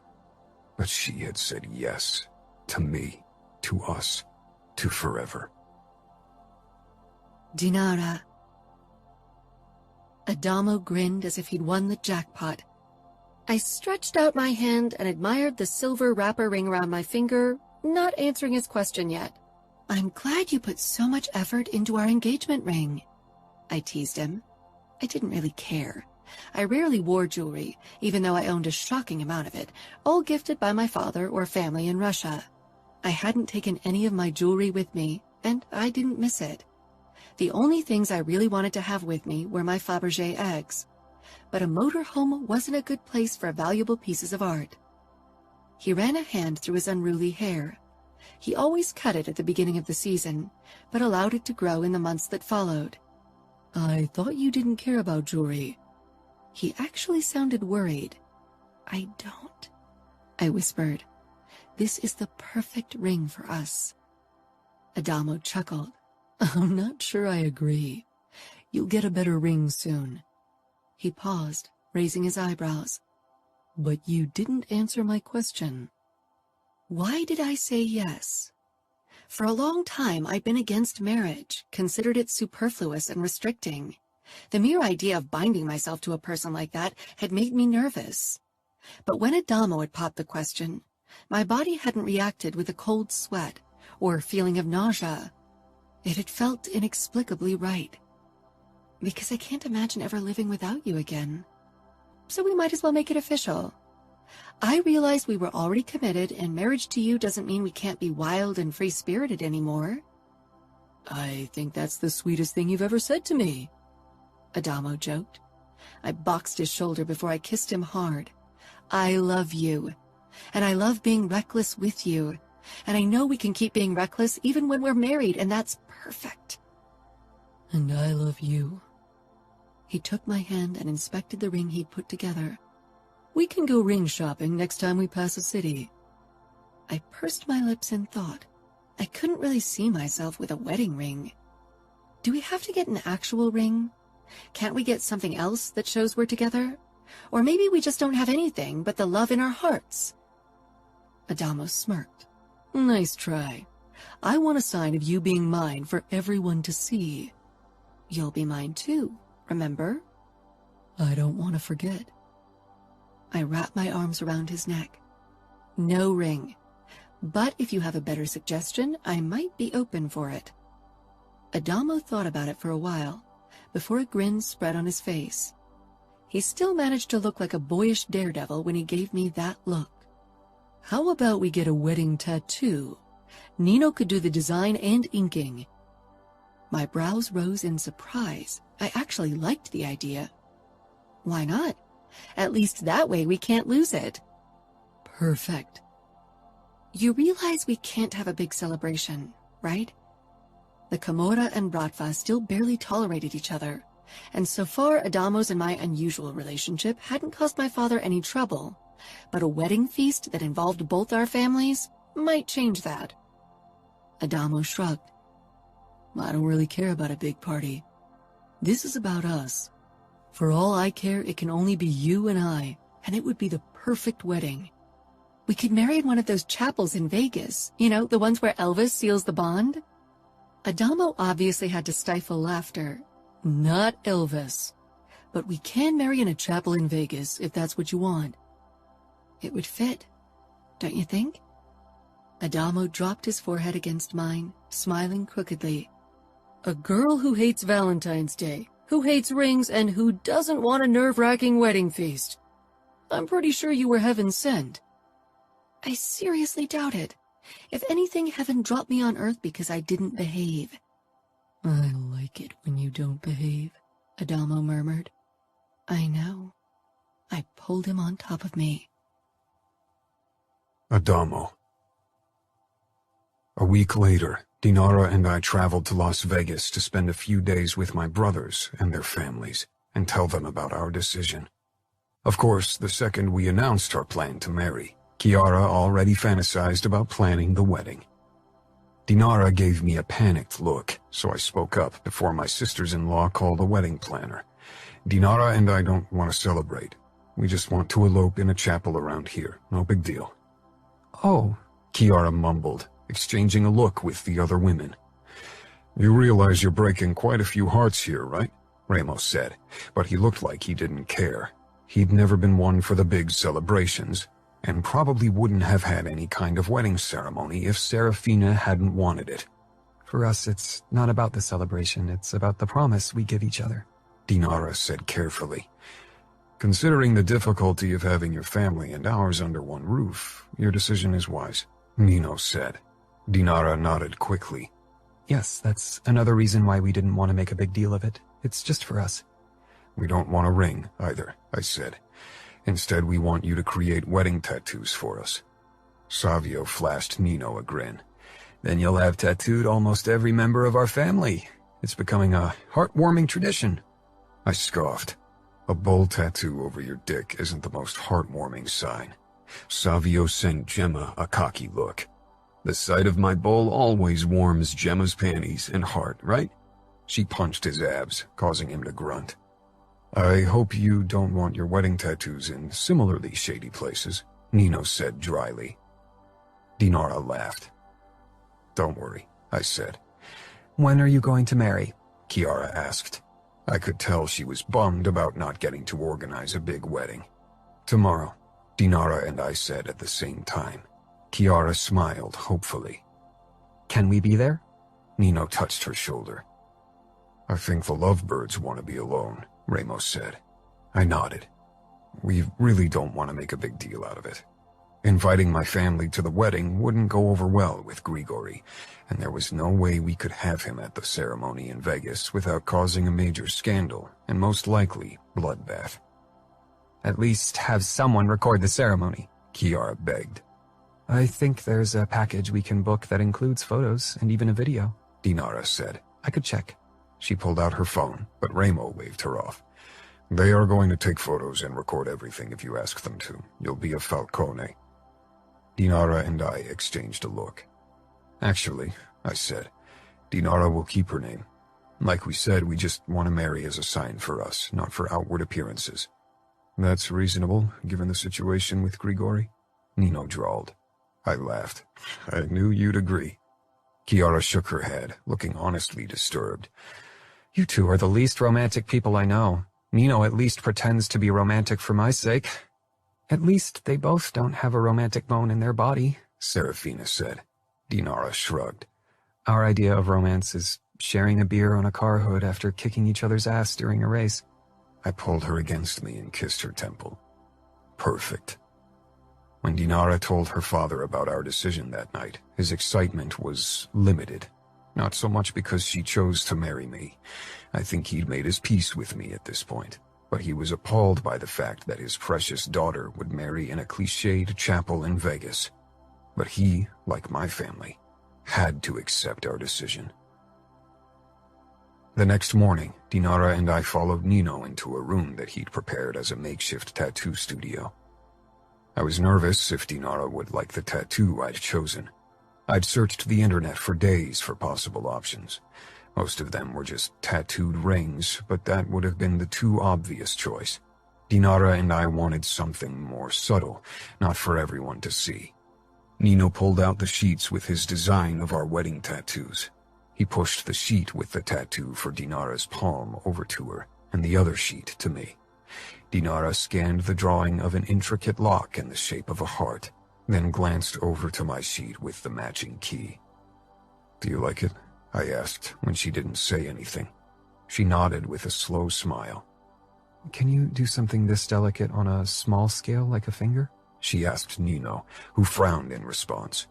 But she had said yes, to me, to us, to forever. Dinara. Adamo grinned as if he'd won the jackpot. I stretched out my hand and admired the silver wrapper ring around my finger, not answering his question yet. I'm glad you put so much effort into our engagement ring, I teased him. I didn't really care. I rarely wore jewelry, even though I owned a shocking amount of it, all gifted by my father or family in Russia. I hadn't taken any of my jewelry with me, and I didn't miss it. The only things I really wanted to have with me were my Fabergé eggs. But a motorhome wasn't a good place for valuable pieces of art. He ran a hand through his unruly hair. He always cut it at the beginning of the season, but allowed it to grow in the months that followed. I thought you didn't care about jewelry. He actually sounded worried. I don't, I whispered. This is the perfect ring for us. Adamo chuckled. I'm not sure I agree. You'll get a better ring soon. He paused, raising his eyebrows. But you didn't answer my question. Why did I say yes? For a long time, I'd been against marriage, considered it superfluous and restricting. The mere idea of binding myself to a person like that had made me nervous. But when Adamo had popped the question, my body hadn't reacted with a cold sweat or feeling of nausea. It had felt inexplicably right. Because I can't imagine ever living without you again. So we might as well make it official. I realized we were already committed, and marriage to you doesn't mean we can't be wild and free-spirited anymore. I think that's the sweetest thing you've ever said to me, Adamo joked. I boxed his shoulder before I kissed him hard. I love you, and I love being reckless with you, and I know we can keep being reckless even when we're married, and that's perfect. And I love you. He took my hand and inspected the ring he'd put together. We can go ring shopping next time we pass a city. I pursed my lips in thought. I couldn't really see myself with a wedding ring. Do we have to get an actual ring? Can't we get something else that shows we're together? Or maybe we just don't have anything but the love in our hearts. Adamo smirked. Nice try. I want a sign of you being mine for everyone to see. You'll be mine too, remember? I don't want to forget. I wrapped my arms around his neck. No ring. But if you have a better suggestion, I might be open for it. Adamo thought about it for a while, before a grin spread on his face. He still managed to look like a boyish daredevil when he gave me that look. How about we get a wedding tattoo? Nino could do the design and inking. My brows rose in surprise. I actually liked the idea. Why not? At least that way we can't lose it. Perfect. You realize we can't have a big celebration, right? The Camorra and Bratva still barely tolerated each other, and so far Adamo's and my unusual relationship hadn't caused my father any trouble, but a wedding feast that involved both our families might change that. Adamo shrugged. I don't really care about a big party. This is about us. For all I care, it can only be you and I, and it would be the perfect wedding. We could marry in one of those chapels in Vegas, you know, the ones where Elvis seals the bond. Adamo obviously had to stifle laughter. Not Elvis. But we can marry in a chapel in Vegas if that's what you want. It would fit, don't you think? Adamo dropped his forehead against mine, smiling crookedly. A girl who hates Valentine's Day, who hates rings, and who doesn't want a nerve-wracking wedding feast. I'm pretty sure you were heaven sent. I seriously doubt it. If anything, heaven dropped me on earth because I didn't behave. I like it when you don't behave, Adamo murmured. I know. I pulled him on top of me. Adamo. A week later, Dinara and I traveled to Las Vegas to spend a few days with my brothers and their families and tell them about our decision. Of course, the second we announced our plan to marry, Chiara already fantasized about planning the wedding. Dinara gave me a panicked look, so I spoke up before my sisters-in-law called a wedding planner. Dinara and I don't want to celebrate. We just want to elope in a chapel around here. No big deal. Oh, Chiara mumbled, exchanging a look with the other women. You realize you're breaking quite a few hearts here, right? Ramos said, but he looked like he didn't care. He'd never been one for the big celebrations, and probably wouldn't have had any kind of wedding ceremony if Serafina hadn't wanted it. For us, it's not about the celebration, it's about the promise we give each other, Dinara said carefully. Considering the difficulty of having your family and ours under one roof, your decision is wise, Nino said. Dinara nodded quickly. Yes, that's another reason why we didn't want to make a big deal of it. It's just for us. We don't want a ring, either, I said. Instead, we want you to create wedding tattoos for us. Savio flashed Nino a grin. Then you'll have tattooed almost every member of our family. It's becoming a heartwarming tradition. I scoffed. A bull tattoo over your dick isn't the most heartwarming sign. Savio sent Gemma a cocky look. The sight of my bull always warms Gemma's panties and heart, right? She punched his abs, causing him to grunt. I hope you don't want your wedding tattoos in similarly shady places, Nino said dryly. Dinara laughed. Don't worry, I said. When are you going to marry? Chiara asked. I could tell she was bummed about not getting to organize a big wedding. Tomorrow, Dinara and I said at the same time. Chiara smiled hopefully. Can we be there? Nino touched her shoulder. I think the lovebirds want to be alone, Ramos said. I nodded. We really don't want to make a big deal out of it. Inviting my family to the wedding wouldn't go over well with Grigori, and there was no way we could have him at the ceremony in Vegas without causing a major scandal, and most likely, bloodbath. At least have someone record the ceremony, Chiara begged. I think there's a package we can book that includes photos and even a video, Dinara said. I could check. She pulled out her phone, but Ramo waved her off. They are going to take photos and record everything if you ask them to. You'll be a Falcone. Dinara and I exchanged a look. Actually, I said, Dinara will keep her name. Like we said, we just want to marry as a sign for us, not for outward appearances. That's reasonable, given the situation with Grigori, Nino drawled. I laughed. I knew you'd agree. Chiara shook her head, looking honestly disturbed. You two are the least romantic people I know. Nino at least pretends to be romantic for my sake. At least they both don't have a romantic bone in their body, Serafina said. Dinara shrugged. Our idea of romance is sharing a beer on a car hood after kicking each other's ass during a race. I pulled her against me and kissed her temple. Perfect. When Dinara told her father about our decision that night, his excitement was limited. Not so much because she chose to marry me. I think he'd made his peace with me at this point. But he was appalled by the fact that his precious daughter would marry in a cliched chapel in Vegas. But he, like my family, had to accept our decision. The next morning, Dinara and I followed Nino into a room that he'd prepared as a makeshift tattoo studio. I was nervous if Dinara would like the tattoo I'd chosen. I'd searched the internet for days for possible options. Most of them were just tattooed rings, but that would have been the too obvious choice. Dinara and I wanted something more subtle, not for everyone to see. Nino pulled out the sheets with his design of our wedding tattoos. He pushed the sheet with the tattoo for Dinara's palm over to her, and the other sheet to me. Dinara scanned the drawing of an intricate lock in the shape of a heart, then glanced over to my sheet with the matching key. Do you like it? I asked when she didn't say anything. She nodded with a slow smile. Can you do something this delicate on a small scale like a finger? She asked Nino, who frowned in response.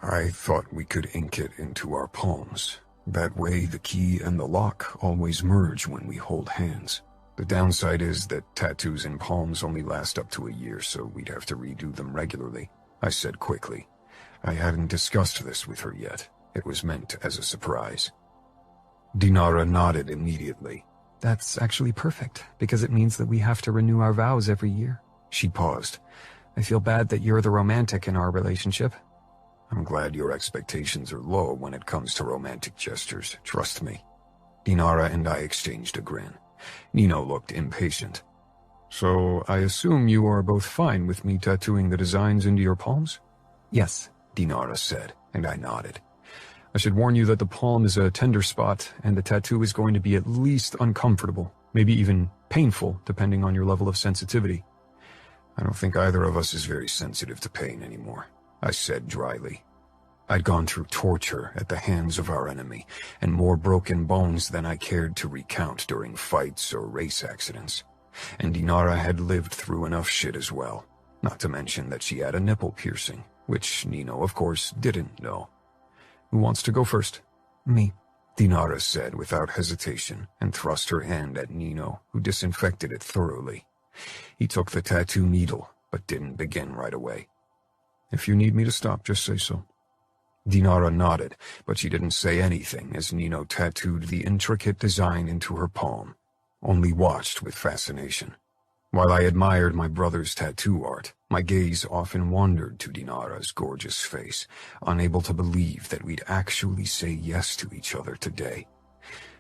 I thought we could ink it into our palms. That way the key and the lock always merge when we hold hands. The downside is that tattoos in palms only last up to a year, so we'd have to redo them regularly, I said quickly. I hadn't discussed this with her yet. It was meant as a surprise. Dinara nodded immediately. That's actually perfect, because it means that we have to renew our vows every year. She paused. I feel bad that you're the romantic in our relationship. I'm glad your expectations are low when it comes to romantic gestures, trust me. Dinara and I exchanged a grin. Nino looked impatient. So I assume you are both fine with me tattooing the designs into your palms? Yes, Dinara said, and I nodded. I should warn you that the palm is a tender spot, and the tattoo is going to be at least uncomfortable, maybe even painful, depending on your level of sensitivity. I don't think either of us is very sensitive to pain anymore, I said dryly. I'd gone through torture at the hands of our enemy, and more broken bones than I cared to recount during fights or race accidents. And Dinara had lived through enough shit as well, not to mention that she had a nipple piercing, which Nino, of course, didn't know. Who wants to go first? Me, Dinara said without hesitation, and thrust her hand at Nino, who disinfected it thoroughly. He took the tattoo needle, but didn't begin right away. If you need me to stop, just say so. Dinara nodded, but she didn't say anything as Nino tattooed the intricate design into her palm. only watched with fascination. While I admired my brother's tattoo art, my gaze often wandered to Dinara's gorgeous face, unable to believe that we'd actually say yes to each other today.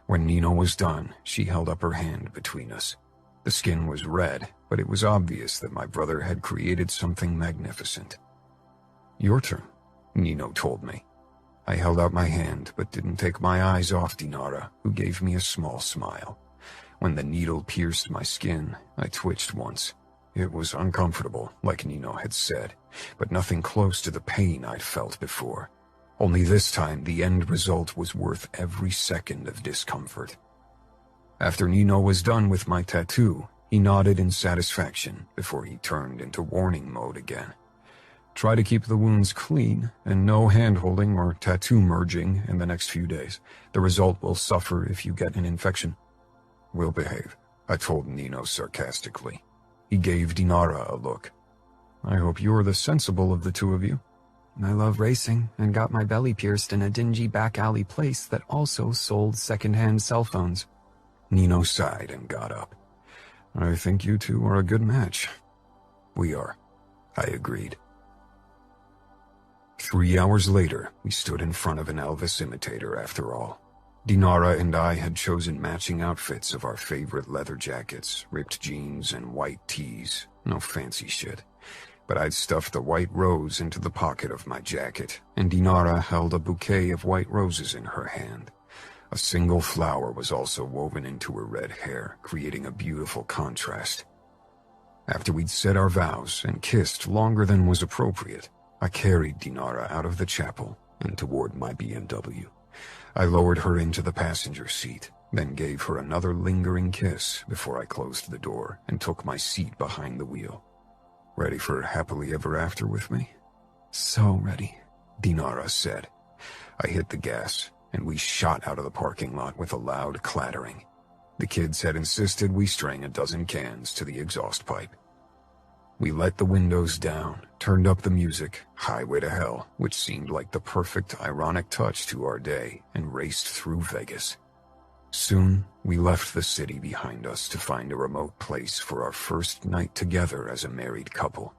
When Nino was done, she held up her hand between us. The skin was red, but it was obvious that my brother had created something magnificent. "Your turn," Nino told me. I held out my hand, but didn't take my eyes off Dinara, who gave me a small smile. When the needle pierced my skin, I twitched once. It was uncomfortable, like Nino had said, but nothing close to the pain I'd felt before. Only this time, the end result was worth every second of discomfort. After Nino was done with my tattoo, he nodded in satisfaction before he turned into warning mode again. "Try to keep the wounds clean, and no hand-holding or tattoo merging in the next few days. The result will suffer if you get an infection." "We'll behave," I told Nino sarcastically. He gave Dinara a look. "I hope you're the sensible of the two of you." I love racing and got my belly pierced in a dingy back alley place that also sold second-hand cell phones. Nino sighed and got up. "I think you two are a good match." "We are," I agreed. 3 hours later, we stood in front of an Elvis imitator after all. Dinara and I had chosen matching outfits of our favorite leather jackets, ripped jeans, and white tees. No fancy shit. But I'd stuffed a white rose into the pocket of my jacket, and Dinara held a bouquet of white roses in her hand. A single flower was also woven into her red hair, creating a beautiful contrast. After we'd said our vows and kissed longer than was appropriate, I carried Dinara out of the chapel and toward my BMW. I lowered her into the passenger seat, then gave her another lingering kiss before I closed the door and took my seat behind the wheel. "Ready for happily ever after with me?" "So ready," Dinara said. I hit the gas, and we shot out of the parking lot with a loud clattering. The kids had insisted we string a dozen cans to the exhaust pipe. We let the windows down, turned up the music, Highway to Hell, which seemed like the perfect ironic touch to our day, and raced through Vegas. Soon, we left the city behind us to find a remote place for our first night together as a married couple.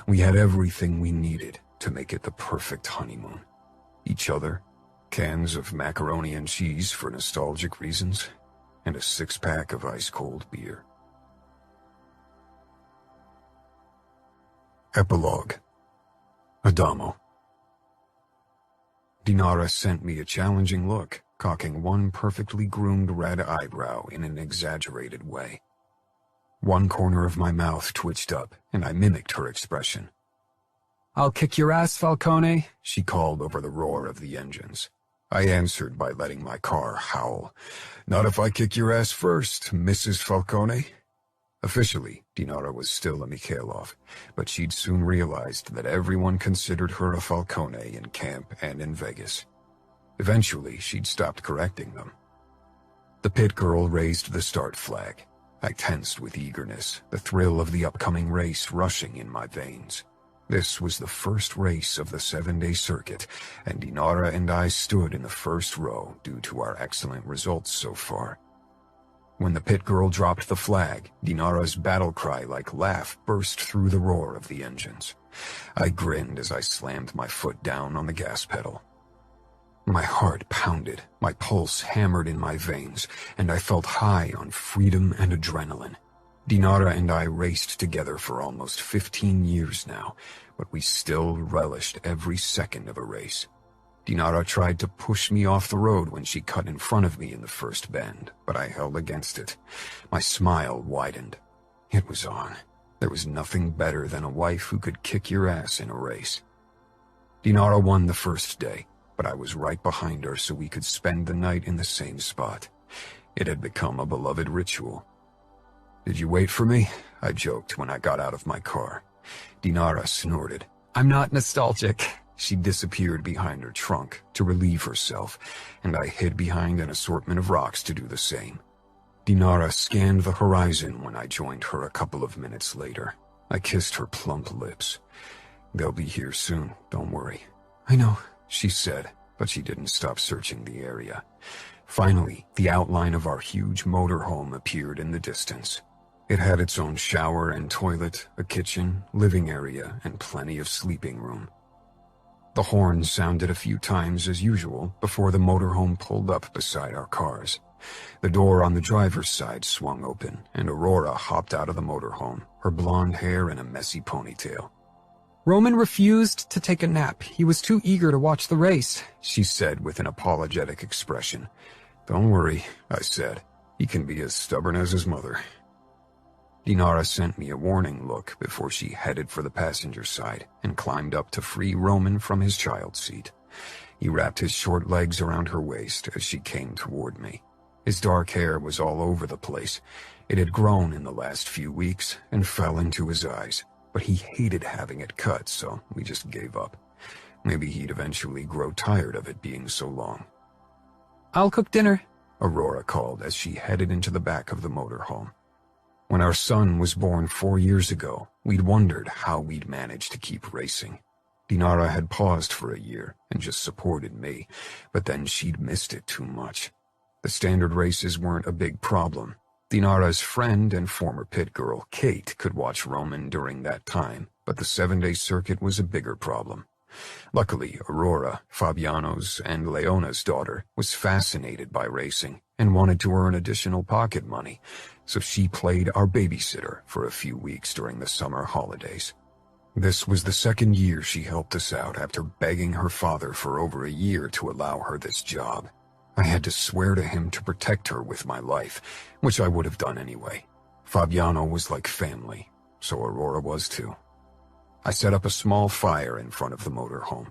We had everything we needed to make it the perfect honeymoon. Each other, cans of macaroni and cheese for nostalgic reasons, and a six-pack of ice-cold beer. Epilogue. Adamo. Dinara sent me a challenging look, cocking one perfectly groomed red eyebrow in an exaggerated way. One corner of my mouth twitched up, and I mimicked her expression. "I'll kick your ass, Falcone," she called over the roar of the engines. I answered by letting my car howl. "Not if I kick your ass first, Mrs. Falcone." Officially, Dinara was still a Mikhailov, but she'd soon realized that everyone considered her a Falcone in camp and in Vegas. Eventually, she'd stopped correcting them. The pit girl raised the start flag. I tensed with eagerness, the thrill of the upcoming race rushing in my veins. This was the first race of the 7-day circuit, and Dinara and I stood in the first row due to our excellent results so far. When the pit girl dropped the flag, Dinara's battle cry-like laugh burst through the roar of the engines. I grinned as I slammed my foot down on the gas pedal. My heart pounded, my pulse hammered in my veins, and I felt high on freedom and adrenaline. Dinara and I raced together for almost 15 years now, but we still relished every second of a race. Dinara tried to push me off the road when she cut in front of me in the first bend, but I held against it. My smile widened. It was on. There was nothing better than a wife who could kick your ass in a race. Dinara won the first day, but I was right behind her so we could spend the night in the same spot. It had become a beloved ritual. "Did you wait for me?" I joked when I got out of my car. Dinara snorted. "I'm not nostalgic." She disappeared behind her trunk to relieve herself, and I hid behind an assortment of rocks to do the same. Dinara scanned the horizon when I joined her a couple of minutes later. I kissed her plump lips. "They'll be here soon, don't worry." "I know," she said, but she didn't stop searching the area. Finally, the outline of our huge motorhome appeared in the distance. It had its own shower and toilet, a kitchen, living area, and plenty of sleeping room. The horn sounded a few times as usual before the motorhome pulled up beside our cars. The door on the driver's side swung open, and Aurora hopped out of the motorhome, her blonde hair in a messy ponytail. Roman refused to take a nap. He was too eager to watch the race, she said with an apologetic expression. Don't worry, I said. He can be as stubborn as his mother. Dinara sent me a warning look before she headed for the passenger side and climbed up to free Roman from his child seat. He wrapped his short legs around her waist as she came toward me. His dark hair was all over the place. It had grown in the last few weeks and fell into his eyes, but he hated having it cut, so we just gave up. Maybe he'd eventually grow tired of it being so long. I'll cook dinner, Aurora called as she headed into the back of the motorhome. When our son was born 4 years ago, we'd wondered how we'd manage to keep racing. Dinara had paused for a year and just supported me, but then she'd missed it too much. The standard races weren't a big problem. Dinara's friend and former pit girl, Kate, could watch Roman during that time, but the 7-day circuit was a bigger problem. Luckily, Aurora, Fabiano's and Leona's daughter, was fascinated by racing and wanted to earn additional pocket money, so she played our babysitter for a few weeks during the summer holidays. This was the second year she helped us out after begging her father for over a year to allow her this job. I had to swear to him to protect her with my life, which I would have done anyway. Fabiano was like family, so Aurora was too. I set up a small fire in front of the motorhome.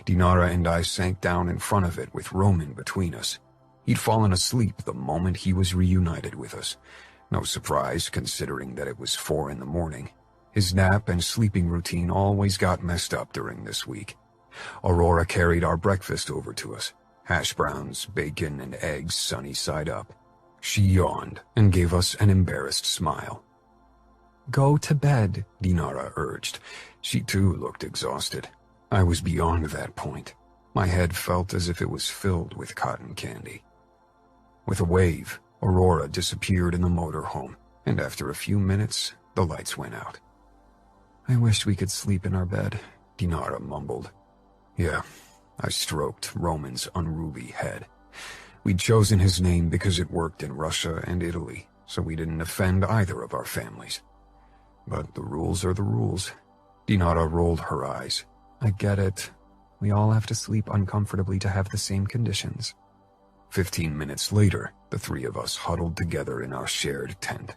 Dinara and I sank down in front of it with Roman between us. He'd fallen asleep the moment he was reunited with us. No surprise, considering that it was 4 a.m. His nap and sleeping routine always got messed up during this week. Aurora carried our breakfast over to us. Hash browns, bacon, and eggs sunny side up. She yawned and gave us an embarrassed smile. Go to bed, Dinara urged. She too looked exhausted. I was beyond that point. My head felt as if it was filled with cotton candy. With a wave, Aurora disappeared in the motorhome, and after a few minutes, the lights went out. I wish we could sleep in our bed, Dinara mumbled. Yeah, I stroked Roman's unruly head. We'd chosen his name because it worked in Russia and Italy, so we didn't offend either of our families. But the rules are the rules. Dinara rolled her eyes. I get it. We all have to sleep uncomfortably to have the same conditions. 15 minutes later, the 3 of us huddled together in our shared tent.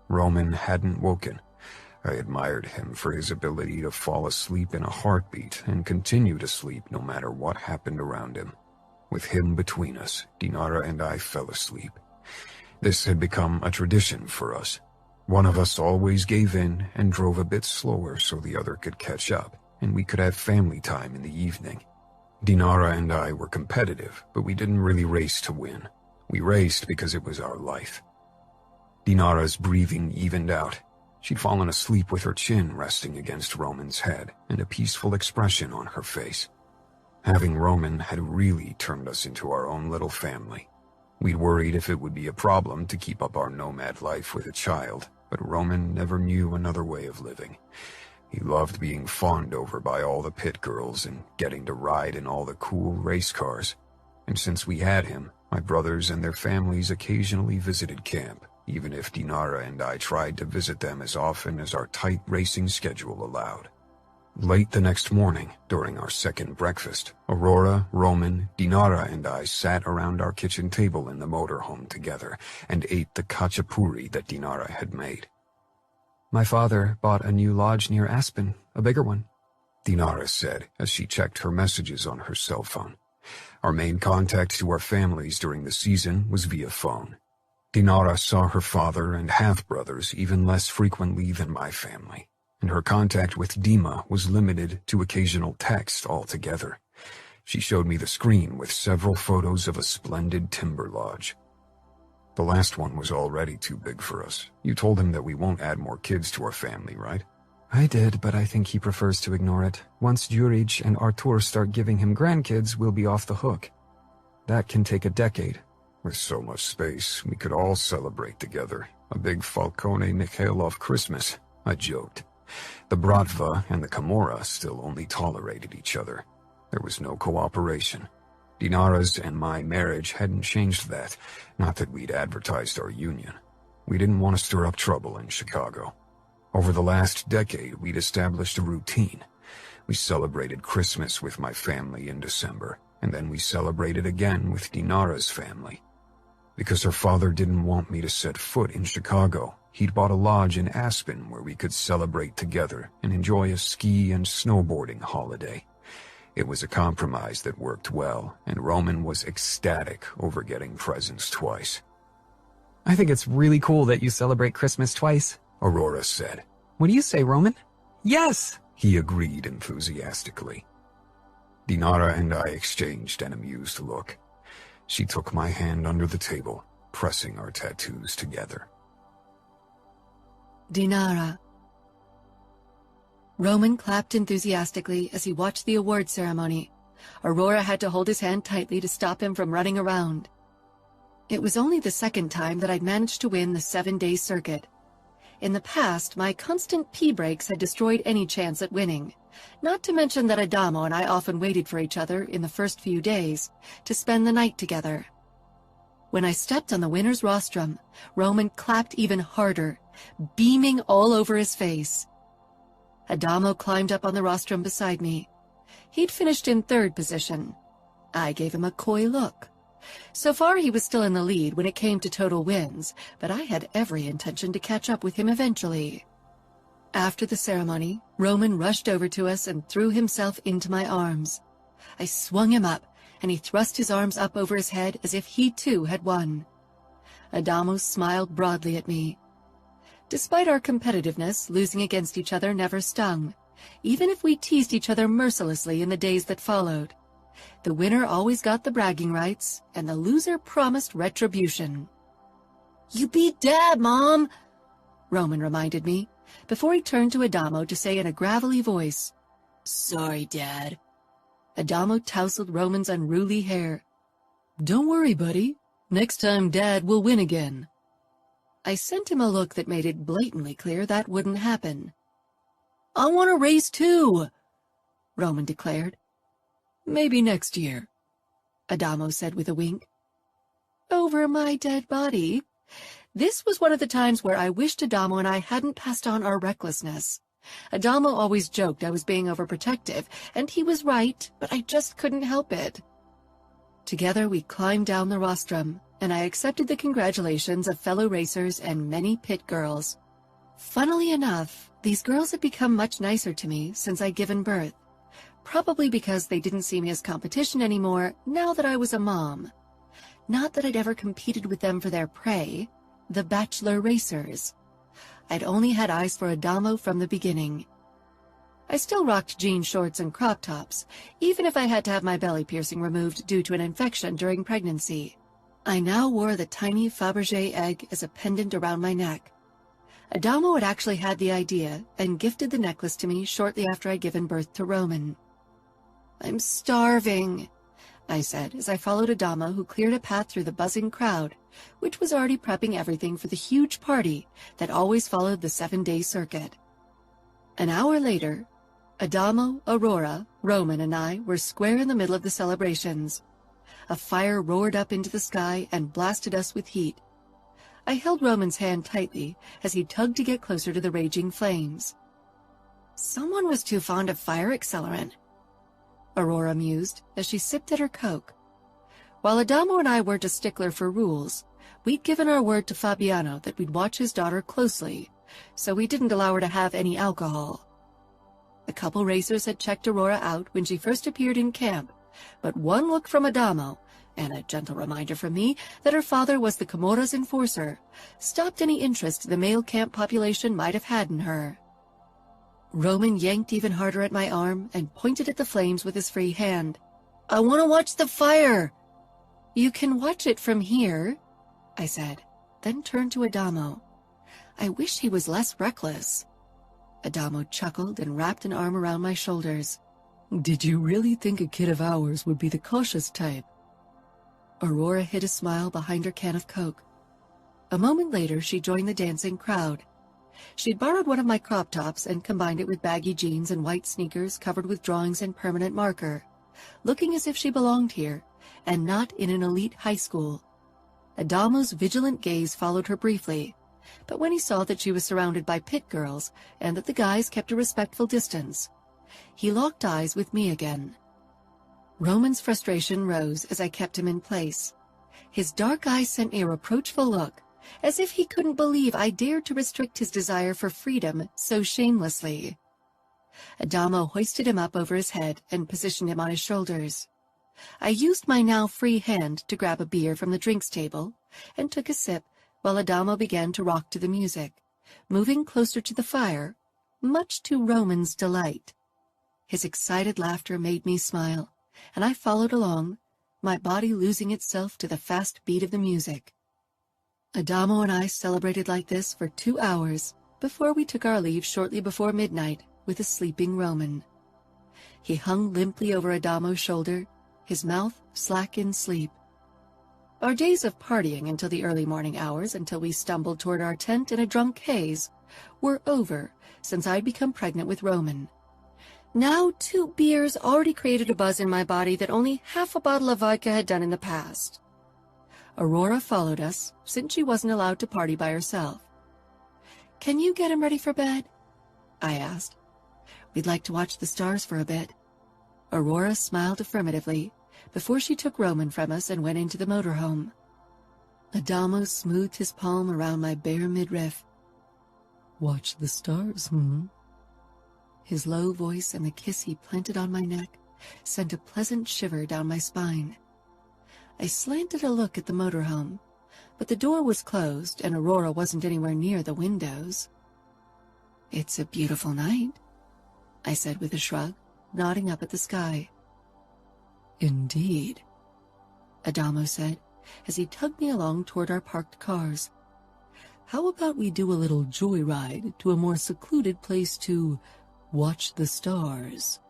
Roman hadn't woken. I admired him for his ability to fall asleep in a heartbeat and continue to sleep no matter what happened around him. With him between us, Dinara and I fell asleep. This had become a tradition for us. One of us always gave in and drove a bit slower so the other could catch up, and we could have family time in the evening. Dinara and I were competitive, but we didn't really race to win. We raced because it was our life. Dinara's breathing evened out. She'd fallen asleep with her chin resting against Roman's head and a peaceful expression on her face. Having Roman had really turned us into our own little family. We'd worried if it would be a problem to keep up our nomad life with a child, but Roman never knew another way of living. He loved being fawned over by all the pit girls and getting to ride in all the cool race cars. And since we had him, my brothers and their families occasionally visited camp, even if Dinara and I tried to visit them as often as our tight racing schedule allowed. Late the next morning, during our second breakfast, Aurora, Roman, Dinara, and I sat around our kitchen table in the motorhome together and ate the khachapuri that Dinara had made. My father bought a new lodge near Aspen, a bigger one, Dinara said as she checked her messages on her cell phone. Our main contact to our families during the season was via phone. Dinara saw her father and half-brothers even less frequently than my family, and her contact with Dima was limited to occasional text altogether. She showed me the screen with several photos of a splendid timber lodge. The last one was already too big for us. You told him that we won't add more kids to our family, right? I did, but I think he prefers to ignore it. Once Jurij and Artur start giving him grandkids, we'll be off the hook. That can take a decade. With so much space, we could all celebrate together. A big Falcone Mikhailov Christmas, I joked. The Bratva and the Camorra still only tolerated each other. There was no cooperation. Dinara's and my marriage hadn't changed that, not that we'd advertised our union. We didn't want to stir up trouble in Chicago. Over the last decade, we'd established a routine. We celebrated Christmas with my family in December, and then we celebrated again with Dinara's family. Because her father didn't want me to set foot in Chicago, he'd bought a lodge in Aspen where we could celebrate together and enjoy a ski and snowboarding holiday. It was a compromise that worked well, and Roman was ecstatic over getting presents twice. I think it's really cool that you celebrate Christmas twice, Aurora said. What do you say, Roman? Yes! He agreed enthusiastically. Dinara and I exchanged an amused look. She took my hand under the table, pressing our tattoos together. Dinara. Roman clapped enthusiastically as he watched the award ceremony. Aurora had to hold his hand tightly to stop him from running around. It was only the second time that I'd managed to win the 7-day circuit. In the past, my constant pee breaks had destroyed any chance at winning, not to mention that Adamo and I often waited for each other in the first few days to spend the night together. When I stepped on the winner's rostrum, Roman clapped even harder, beaming all over his face. Adamo climbed up on the rostrum beside me. He'd finished in 3rd position. I gave him a coy look. So far he was still in the lead when it came to total wins, but I had every intention to catch up with him eventually. After the ceremony, Roman rushed over to us and threw himself into my arms. I swung him up, and he thrust his arms up over his head as if he too had won. Adamo smiled broadly at me. Despite our competitiveness, losing against each other never stung, even if we teased each other mercilessly in the days that followed. The winner always got the bragging rights, and the loser promised retribution. "You beat Dad, Mom!" Roman reminded me, before he turned to Adamo to say in a gravelly voice, "Sorry, Dad." Adamo tousled Roman's unruly hair. "Don't worry, buddy. Next time Dad will win again." I sent him a look that made it blatantly clear that wouldn't happen. "I want to race too," Roman declared. "Maybe next year," Adamo said with a wink. Over my dead body. This was one of the times where I wished Adamo and I hadn't passed on our recklessness. Adamo always joked I was being overprotective, and he was right, but I just couldn't help it. Together we climbed down the rostrum, and I accepted the congratulations of fellow racers and many pit girls. Funnily enough, these girls had become much nicer to me since I'd given birth, probably because they didn't see me as competition anymore now that I was a mom. Not that I'd ever competed with them for their prey, the bachelor racers. I'd only had eyes for Adamo from the beginning. I still rocked jean shorts and crop tops, even if I had to have my belly piercing removed due to an infection during pregnancy. I now wore the tiny Fabergé egg as a pendant around my neck. Adamo had actually had the idea and gifted the necklace to me shortly after I'd given birth to Roman. "I'm starving," I said as I followed Adamo, who cleared a path through the buzzing crowd, which was already prepping everything for the huge party that always followed the 7-day circuit. An hour later, Adamo, Aurora, Roman, and I were square in the middle of the celebrations. A fire roared up into the sky and blasted us with heat. I held Roman's hand tightly as he tugged to get closer to the raging flames. Someone was too fond of fire accelerant, Aurora mused as she sipped at her Coke. While Adamo and I weren't a stickler for rules, we'd given our word to Fabiano that we'd watch his daughter closely, so we didn't allow her to have any alcohol. A couple racers had checked Aurora out when she first appeared in camp, but one look from Adamo, and a gentle reminder from me that her father was the Camorra's enforcer, stopped any interest the male camp population might have had in her. Roman yanked even harder at my arm and pointed at the flames with his free hand. "I want to watch the fire!" "You can watch it from here," I said, then turned to Adamo. I wish he was less reckless. Adamo chuckled and wrapped an arm around my shoulders. "Did you really think a kid of ours would be the cautious type?" Aurora hid a smile behind her can of Coke. A moment later, she joined the dancing crowd. She'd borrowed one of my crop tops and combined it with baggy jeans and white sneakers covered with drawings and permanent marker, looking as if she belonged here and not in an elite high school. Adamo's vigilant gaze followed her briefly, but when he saw that she was surrounded by pit girls and that the guys kept a respectful distance, he locked eyes with me again. Roman's frustration rose as I kept him in place. His dark eyes sent me a reproachful look, as if he couldn't believe I dared to restrict his desire for freedom so shamelessly. Adamo hoisted him up over his head and positioned him on his shoulders. I used my now free hand to grab a beer from the drinks table and took a sip while Adamo began to rock to the music, moving closer to the fire, much to Roman's delight. His excited laughter made me smile, and I followed along, my body losing itself to the fast beat of the music. Adamo and I celebrated like this for 2 hours before we took our leave shortly before midnight with a sleeping Roman. He hung limply over Adamo's shoulder, his mouth slack in sleep. Our days of partying until the early morning hours, until we stumbled toward our tent in a drunk haze, were over since I'd become pregnant with Roman. Now 2 beers already created a buzz in my body that only half a bottle of vodka had done in the past. Aurora followed us, since she wasn't allowed to party by herself. "Can you get him ready for bed?" I asked. "We'd like to watch the stars for a bit." Aurora smiled affirmatively before she took Roman from us and went into the motorhome. Adamo smoothed his palm around my bare midriff. "Watch the stars, His low voice and the kiss he planted on my neck sent a pleasant shiver down my spine. I slanted a look at the motorhome, but the door was closed and Aurora wasn't anywhere near the windows. "It's a beautiful night," I said with a shrug, nodding up at the sky. "Indeed," Adamo said, as he tugged me along toward our parked cars. "How about we do a little joyride to a more secluded place to watch the stars?"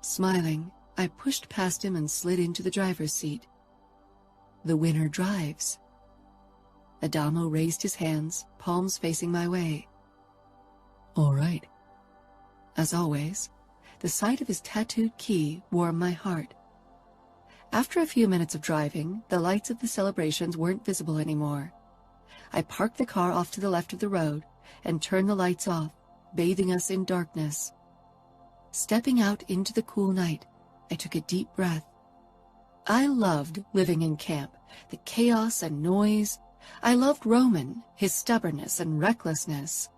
Smiling, I pushed past him and slid into the driver's seat. "The winner drives." Adamo raised his hands, palms facing my way. "All right." As always, the sight of his tattooed key warmed my heart. After a few minutes of driving, the lights of the celebrations weren't visible anymore. I parked the car off to the left of the road and turned the lights off, bathing us in darkness. Stepping out into the cool night, I took a deep breath. I loved living in camp, the chaos and noise. I loved Roman, his stubbornness and recklessness.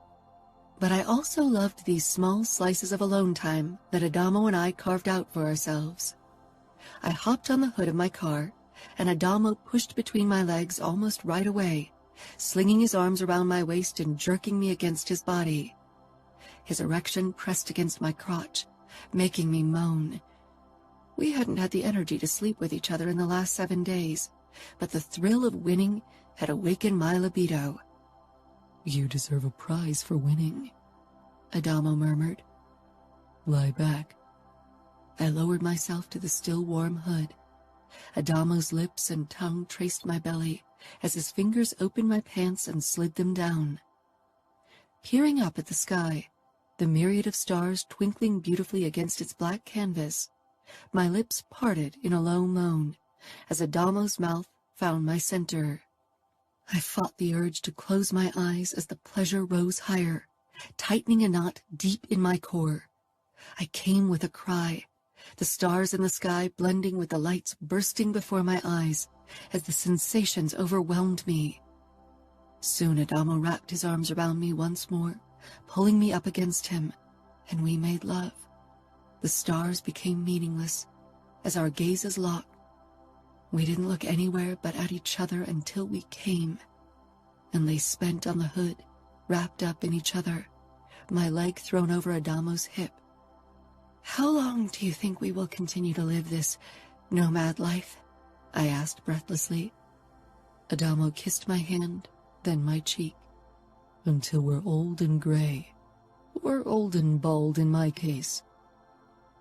But I also loved these small slices of alone time that Adamo and I carved out for ourselves. I hopped on the hood of my car, and Adamo pushed between my legs almost right away, slinging his arms around my waist and jerking me against his body. His erection pressed against my crotch, making me moan. We hadn't had the energy to sleep with each other in the last 7 days, but the thrill of winning had awakened my libido. "You deserve a prize for winning," Adamo murmured. "Lie back." I lowered myself to the still warm hood. Adamo's lips and tongue traced my belly as his fingers opened my pants and slid them down. Peering up at the sky, the myriad of stars twinkling beautifully against its black canvas, my lips parted in a low moan as Adamo's mouth found my center. I fought the urge to close my eyes as the pleasure rose higher, tightening a knot deep in my core. I came with a cry, the stars in the sky blending with the lights bursting before my eyes as the sensations overwhelmed me. Soon Adamo wrapped his arms around me once more, pulling me up against him, and we made love. The stars became meaningless as our gazes locked. We didn't look anywhere but at each other until we came, and lay spent on the hood, wrapped up in each other, my leg thrown over Adamo's hip. "How long do you think we will continue to live this nomad life?" I asked breathlessly. Adamo kissed my hand, then my cheek. "Until we're old and gray. Or old and bald in my case."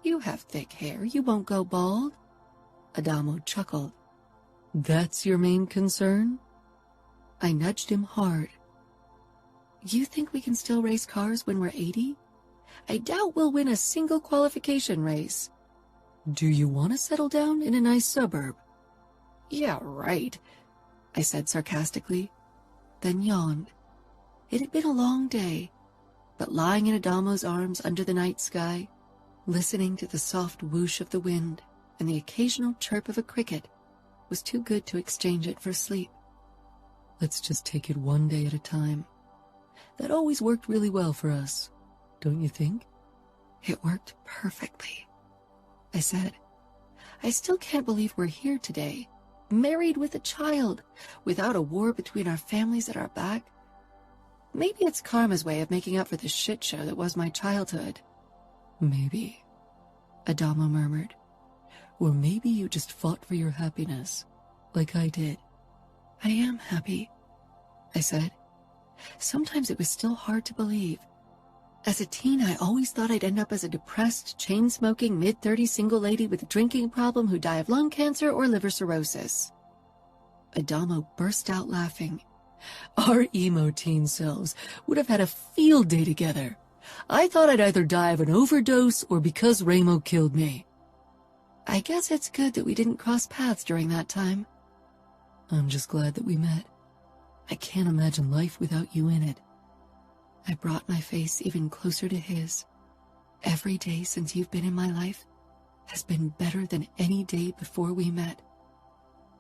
"You have thick hair. You won't go bald." Adamo chuckled. That's your main concern? I nudged him hard. You think we can still race cars when we're 80? I doubt we'll win a single qualification race. Do you want to settle down in a nice suburb? Yeah, right, I said sarcastically, then yawned. It had been a long day, but lying in Adamo's arms under the night sky, listening to the soft whoosh of the wind and the occasional chirp of a cricket, was too good to exchange it for sleep. Let's just take it one day at a time. That always worked really well for us, don't you think? It worked perfectly, I said. I still can't believe we're here today, married with a child, without a war between our families at our back. Maybe it's karma's way of making up for the shit show that was my childhood. Maybe, Adamo murmured. Or maybe you just fought for your happiness, like I did. I am happy, I said. Sometimes it was still hard to believe. As a teen, I always thought I'd end up as a depressed, chain-smoking, mid-30s single lady with a drinking problem who'd die of lung cancer or liver cirrhosis. Adamo burst out laughing. Our emo teen selves would have had a field day together. I thought I'd either die of an overdose or because Ramo killed me. I guess it's good that we didn't cross paths during that time. I'm just glad that we met. I can't imagine life without you in it. I brought my face even closer to his. Every day since you've been in my life has been better than any day before we met.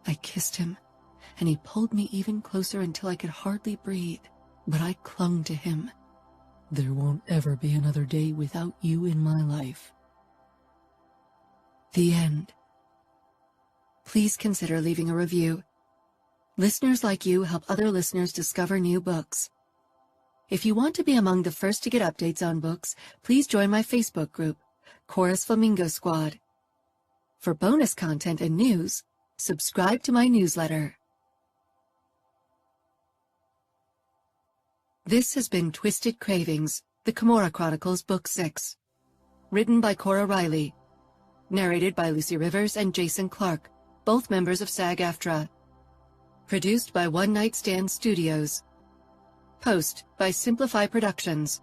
I kissed him, and he pulled me even closer until I could hardly breathe, but I clung to him. There won't ever be another day without you in my life. The end. Please consider leaving a review. Listeners like you help other listeners discover new books. If you want to be among the first to get updates on books, please join my Facebook group, Cora's Flamingo Squad. For bonus content and news, subscribe to my newsletter. This has been Twisted Cravings, the Camorra Chronicles, Book 6. Written by Cora Reilly. Narrated by Lucy Rivers and Jason Clark, both members of SAG-AFTRA. Produced by One Night Stand Studios. Post by Simplify Productions.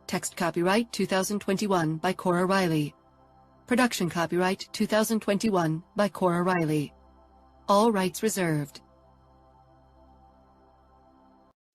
Text copyright 2021 by Cora Reilly. Production copyright 2021 by Cora Reilly. All rights reserved.